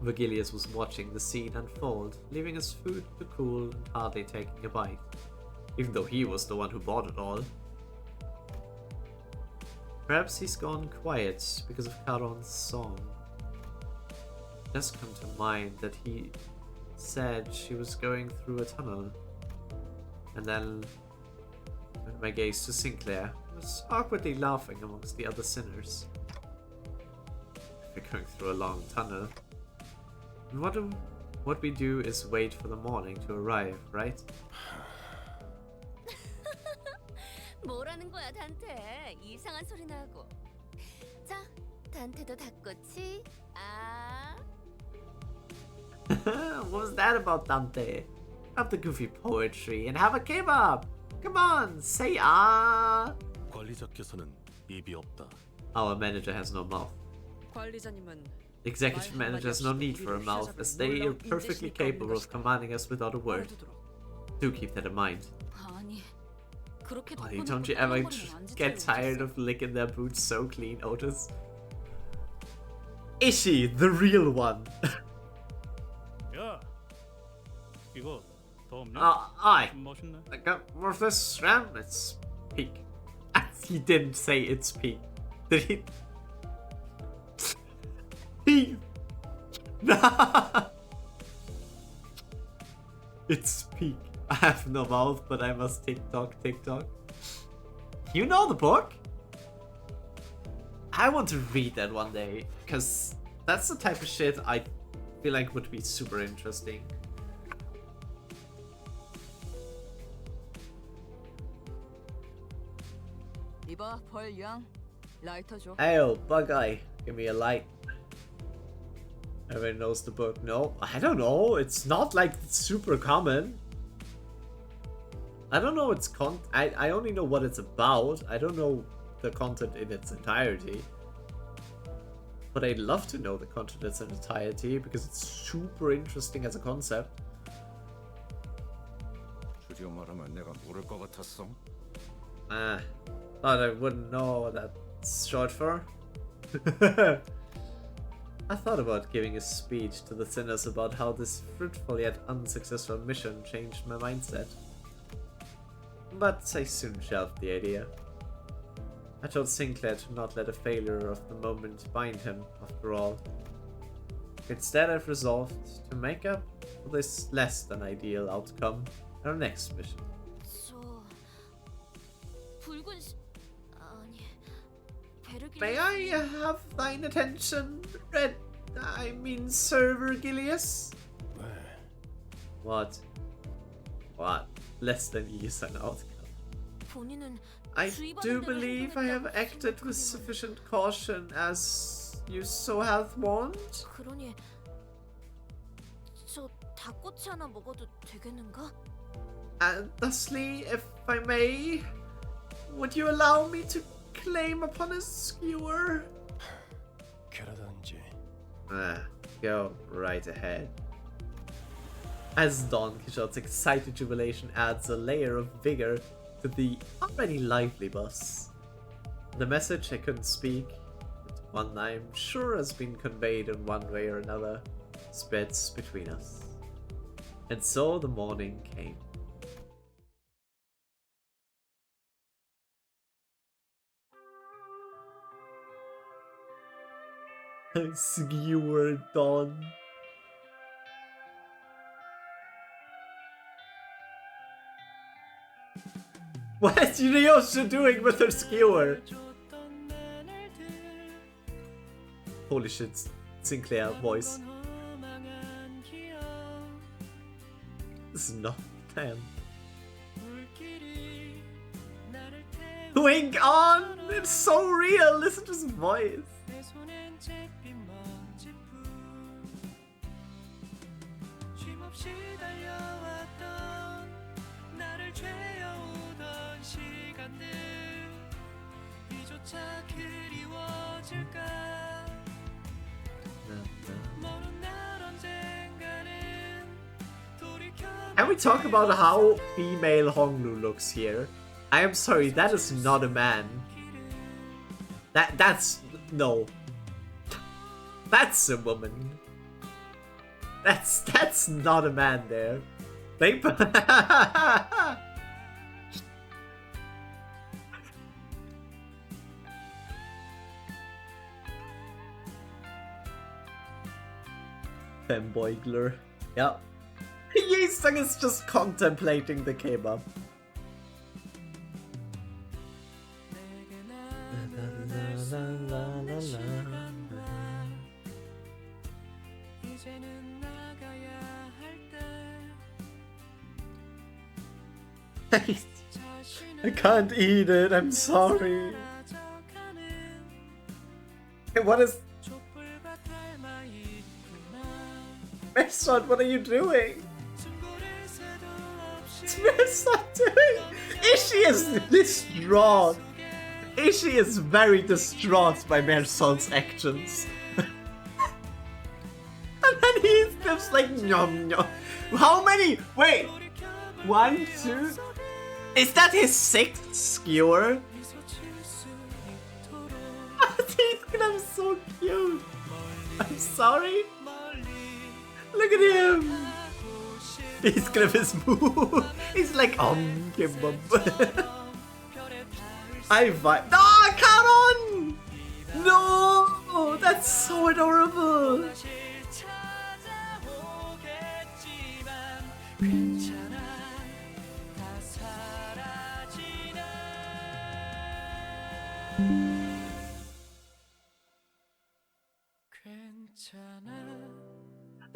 Virgilius was watching the scene unfold, leaving his food to cool and hardly taking a bite, even though he was the one who bought it all. Perhaps he's gone quiet because of Charon's song. It does come to mind that he said she was going through a tunnel, and then turned my gaze to Sinclair, who was awkwardly laughing amongst the other sinners. If we're going through a long tunnel, what we do is wait for the morning to arrive, right? 뭐라는 거야, 단테? 이상한 소리나 하고. 자, 단테도 닭꼬치. 아. What was that about, Dante? Drop the goofy poetry and have a kebab! Come on, say ah! 관리자께서는 입이 없다. Our manager has no mouth. 관리자님은 The executive manager has no need for a mouth, as they are perfectly capable of commanding us without a word. Do keep that in mind. 아니, 그렇게 Honey, don't you ever get tired of licking their boots so clean, Otis? Is she the real one? 야, 이거 더 없냐? Aye. 멋있네. I got more of this ram. It's peak. He didn't say it's peak. Did he? He. It's peak. I have no mouth, but I must TikTok. You know the book? I want to read that one day, because that's the type of shit I feel like would be super interesting. 이봐, 벌 양. 라이터 줘. Ayo, Bug-Eye, give me a light. Everyone knows the book. No, I don't know. It's not like it's super common. I don't know its I only know what it's about. I don't know the content in its entirety. But I'd love to know the content in its entirety because it's super interesting as a concept. 줄여 말하면 내가 모를 것 같았어. Thought I wouldn't know what that's short for. I thought about giving a speech to the sinners about how this fruitful yet unsuccessful mission changed my mindset. But I soon shelved the idea. I told Sinclair to not let a failure of the moment bind him, after all. Instead, I've resolved to make up for this less than ideal outcome in our next mission. May I have thine attention, Sir Virgilius? What? Less than ease an outcome. I do believe I have acted with sufficient caution, as you so hath warned. 그러니 저 닭꼬치 하나 먹어도 되겠는가? And thusly, if I may, would you allow me to claim upon a skewer? 그러던지. Go right ahead. As Don Quixote's excited jubilation adds a layer of vigor to the already lively bus. The message I couldn't speak, but one I'm sure has been conveyed in one way or another, spreads between us. And so the morning came. Skewer Dawn. What is Yuriyosha doing with her skewer? Holy shit, Sinclair voice. This is not damn. Wink on! It's so real! Listen to his voice. Can we talk about how female Honglu looks here? I am sorry, that is not a man. That's no. That's a woman. That's not a man there. They Femboigler. Yep. Yisung is just contemplating the kebab. I can't eat it, I'm sorry. Hey, what is... Mesot, what are you doing? What's Mesot doing? Ishi is distraught. Ishi is very distraught by Merson's actions. And then he's just like, nom nom. How many? Wait. 1, 2. Is that his 6th skewer? He's gonna be so cute. I'm sorry. Look at him. He's gonna be smooth. He's like, kebab. I vibe. No, Caron! No! That's so adorable!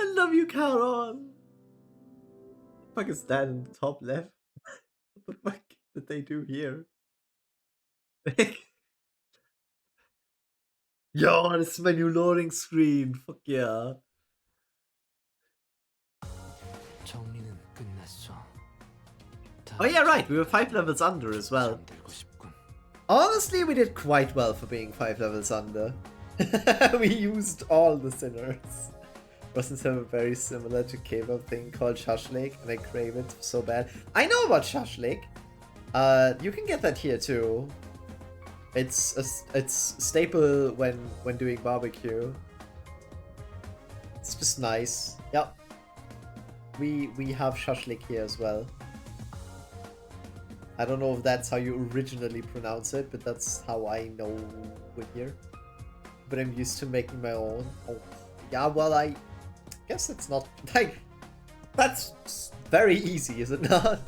I love you, Caron! What the fuck is that in the top left? What the fuck did they do here? Yo, this is my new loading screen. Fuck yeah. Oh yeah, right. We were 5 levels under as well. Honestly, we did quite well for being 5 levels under. We used all the sinners. Wasn't it very similar to kebab thing called shashlik, and I crave it so bad. I know about shashlik. You can get that here too. It's staple when doing barbecue. It's just nice. Yep. We have shashlik here as well. I don't know if that's how you originally pronounce it, but that's how I know it here. But I'm used to making my own. Oh, yeah. Well, I guess it's not like that's very easy, is it not?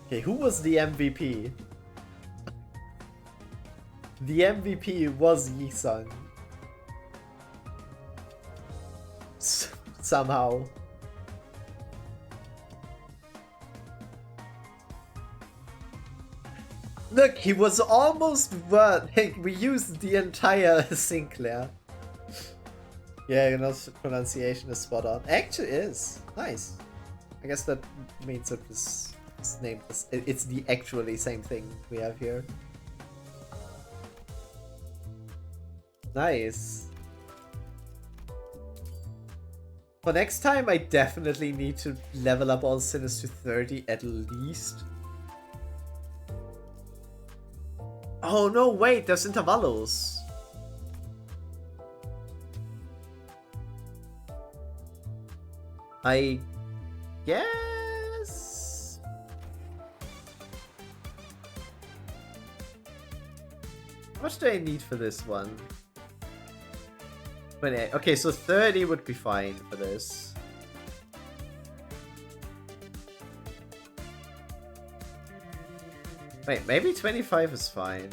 Okay, who was the MVP? The MVP was Yi-sung. Somehow. Look, he was almost worth. Like, we used the entire Sinclair. Yeah, you know, pronunciation is spot on. Actually, is nice. I guess that means it was named. It's the actually same thing we have here. Nice. For next time, I definitely need to level up all sinners to 30 at least. Oh no, wait, there's intervalos. I guess. How much do I need for this one? 28. Okay, so 30 would be fine for this. Wait, maybe 25 is fine.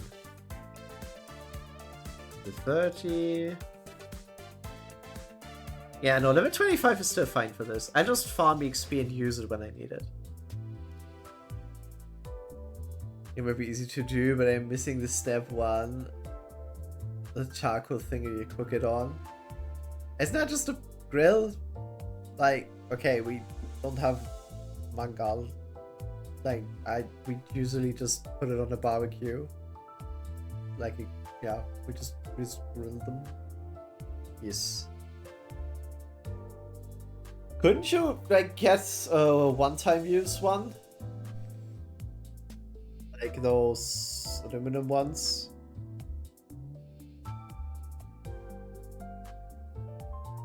The 30. Yeah, no, level 25 is still fine for this. I just farm XP and use it when I need it. It might be easy to do, but I'm missing the step 1. The charcoal thing you cook it on. Isn't that just a grill? Like, okay, we don't have mangal. Like, we usually just put it on a barbecue. Like, yeah, we just grill them. Yes. Couldn't you, like, get a one-time use one? Like those aluminum ones?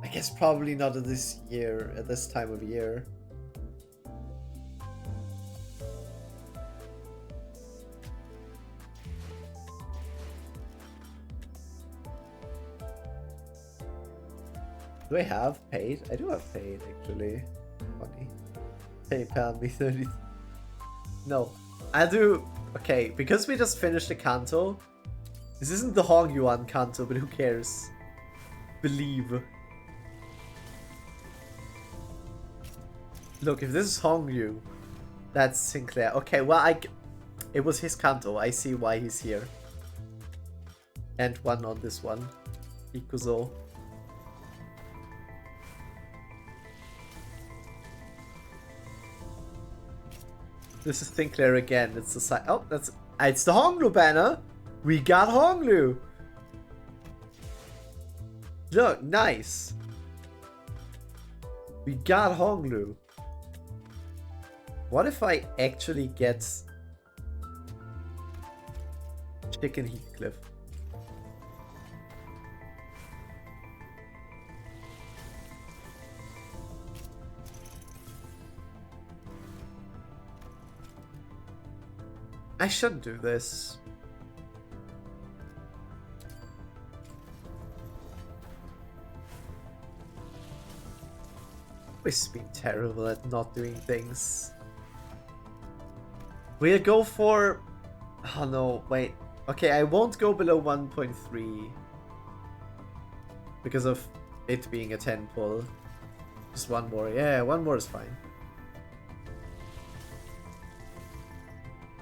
I guess probably not at this year, at this time of year. Do I have paid? I do have paid, actually. Funny. PayPal me 30. No. I do. Okay, because we just finished the Canto. This isn't the Hong Yuan Canto, but who cares? Believe. Look, if this is Hong Yu, that's Sinclair. Okay, well, it was his Canto. I see why he's here. And one on this one. Ikuzo. This is Sinclair again. It's the side. Oh, it's the Honglu banner. We got Honglu. Look, nice. We got Honglu. What if I actually get Chicken Heathcliff? I shouldn't do this. Always been terrible at not doing things. We'll go for... Oh no, wait. Okay, I won't go below 1.3. Because of it being a 10 pull. Just one more. Yeah, one more is fine.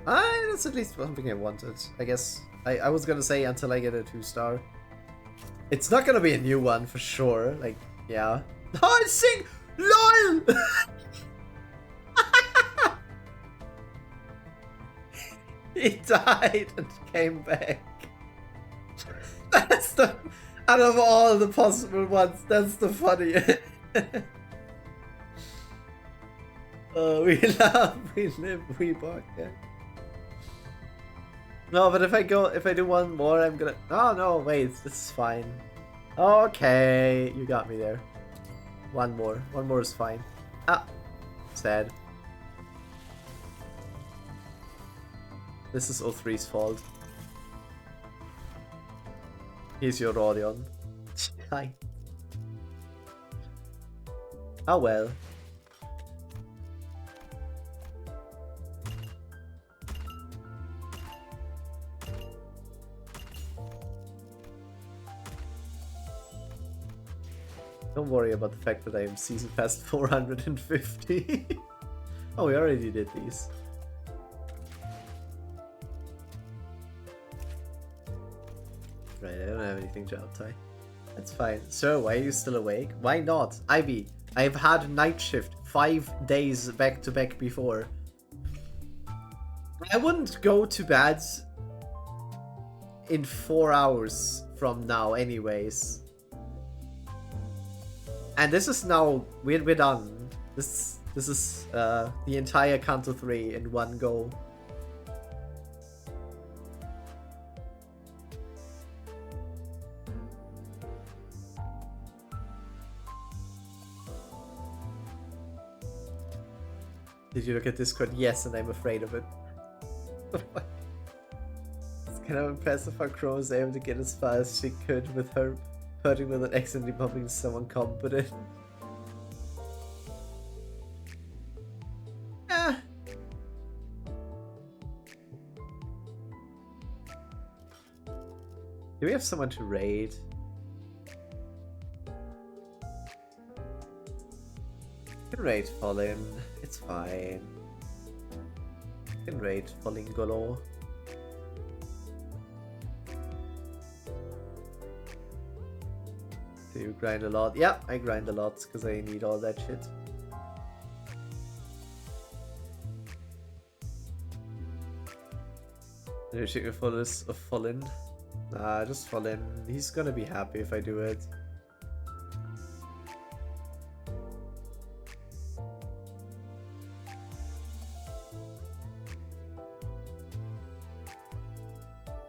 That's at least something I wanted. I guess I was gonna say until I get a 2-star. It's not gonna be a new one for sure. Like, yeah. Oh, it's Sing! LOL! He died and came back. That's the... Out of all the possible ones, that's the funniest. We love, we live, we bark, yeah. No, but if I do one more, I'm gonna... Oh, no, wait, this is fine. Okay, you got me there. One more is fine. Ah, sad. This is O3's fault. Here's your Rodion. Hi. Oh well. Don't worry about the fact that I am season past 450. Oh, we already did these. Right, I don't have anything to uptie. That's fine. Sir, why are you still awake? Why not? Ivy, I've had night shift 5 days back to back before. I wouldn't go to bed in 4 hours from now anyways. And this is now, we're done. This is the entire Canto 3 in one go. Did you look at Discord? Yes, and I'm afraid of it. It's kind of impressive how Crow was able to get as far as she could with her hurting without accidentally bumping someone competent. Ah. Do we have someone to raid? Can raid Fallen. It's fine. Can raid Fallingolo. Do you grind a lot? Yeah, I grind a lot because I need all that shit. Did you check the fullest of Fallen? Nah, just Fallen. He's gonna be happy if I do it.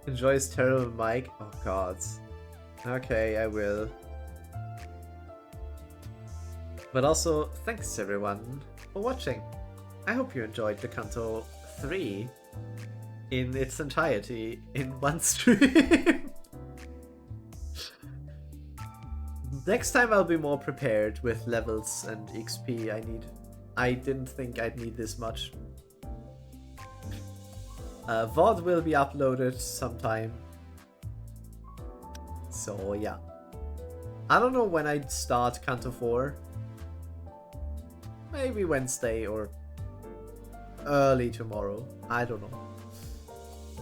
Enjoy his terrible mic. Oh god. Okay, I will. But also, thanks everyone for watching. I hope you enjoyed the Canto 3 in its entirety in one stream. Next time I'll be more prepared with levels and XP I didn't think I'd need this much. VOD will be uploaded sometime. So yeah. I don't know when I'd start Canto 4. Maybe Wednesday or early tomorrow. I don't know.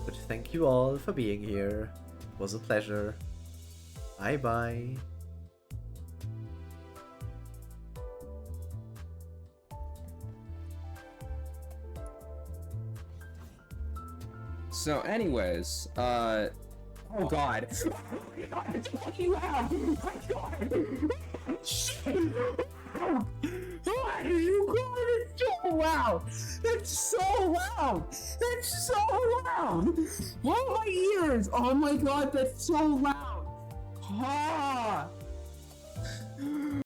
But thank you all for being here. It was a pleasure. Bye bye. So anyways, oh god. What do you have? Oh my god. Shit. Oh, what are you going? It's so loud. It's so loud. It's so loud. Oh my ears. Oh my god, that's so loud. Ah.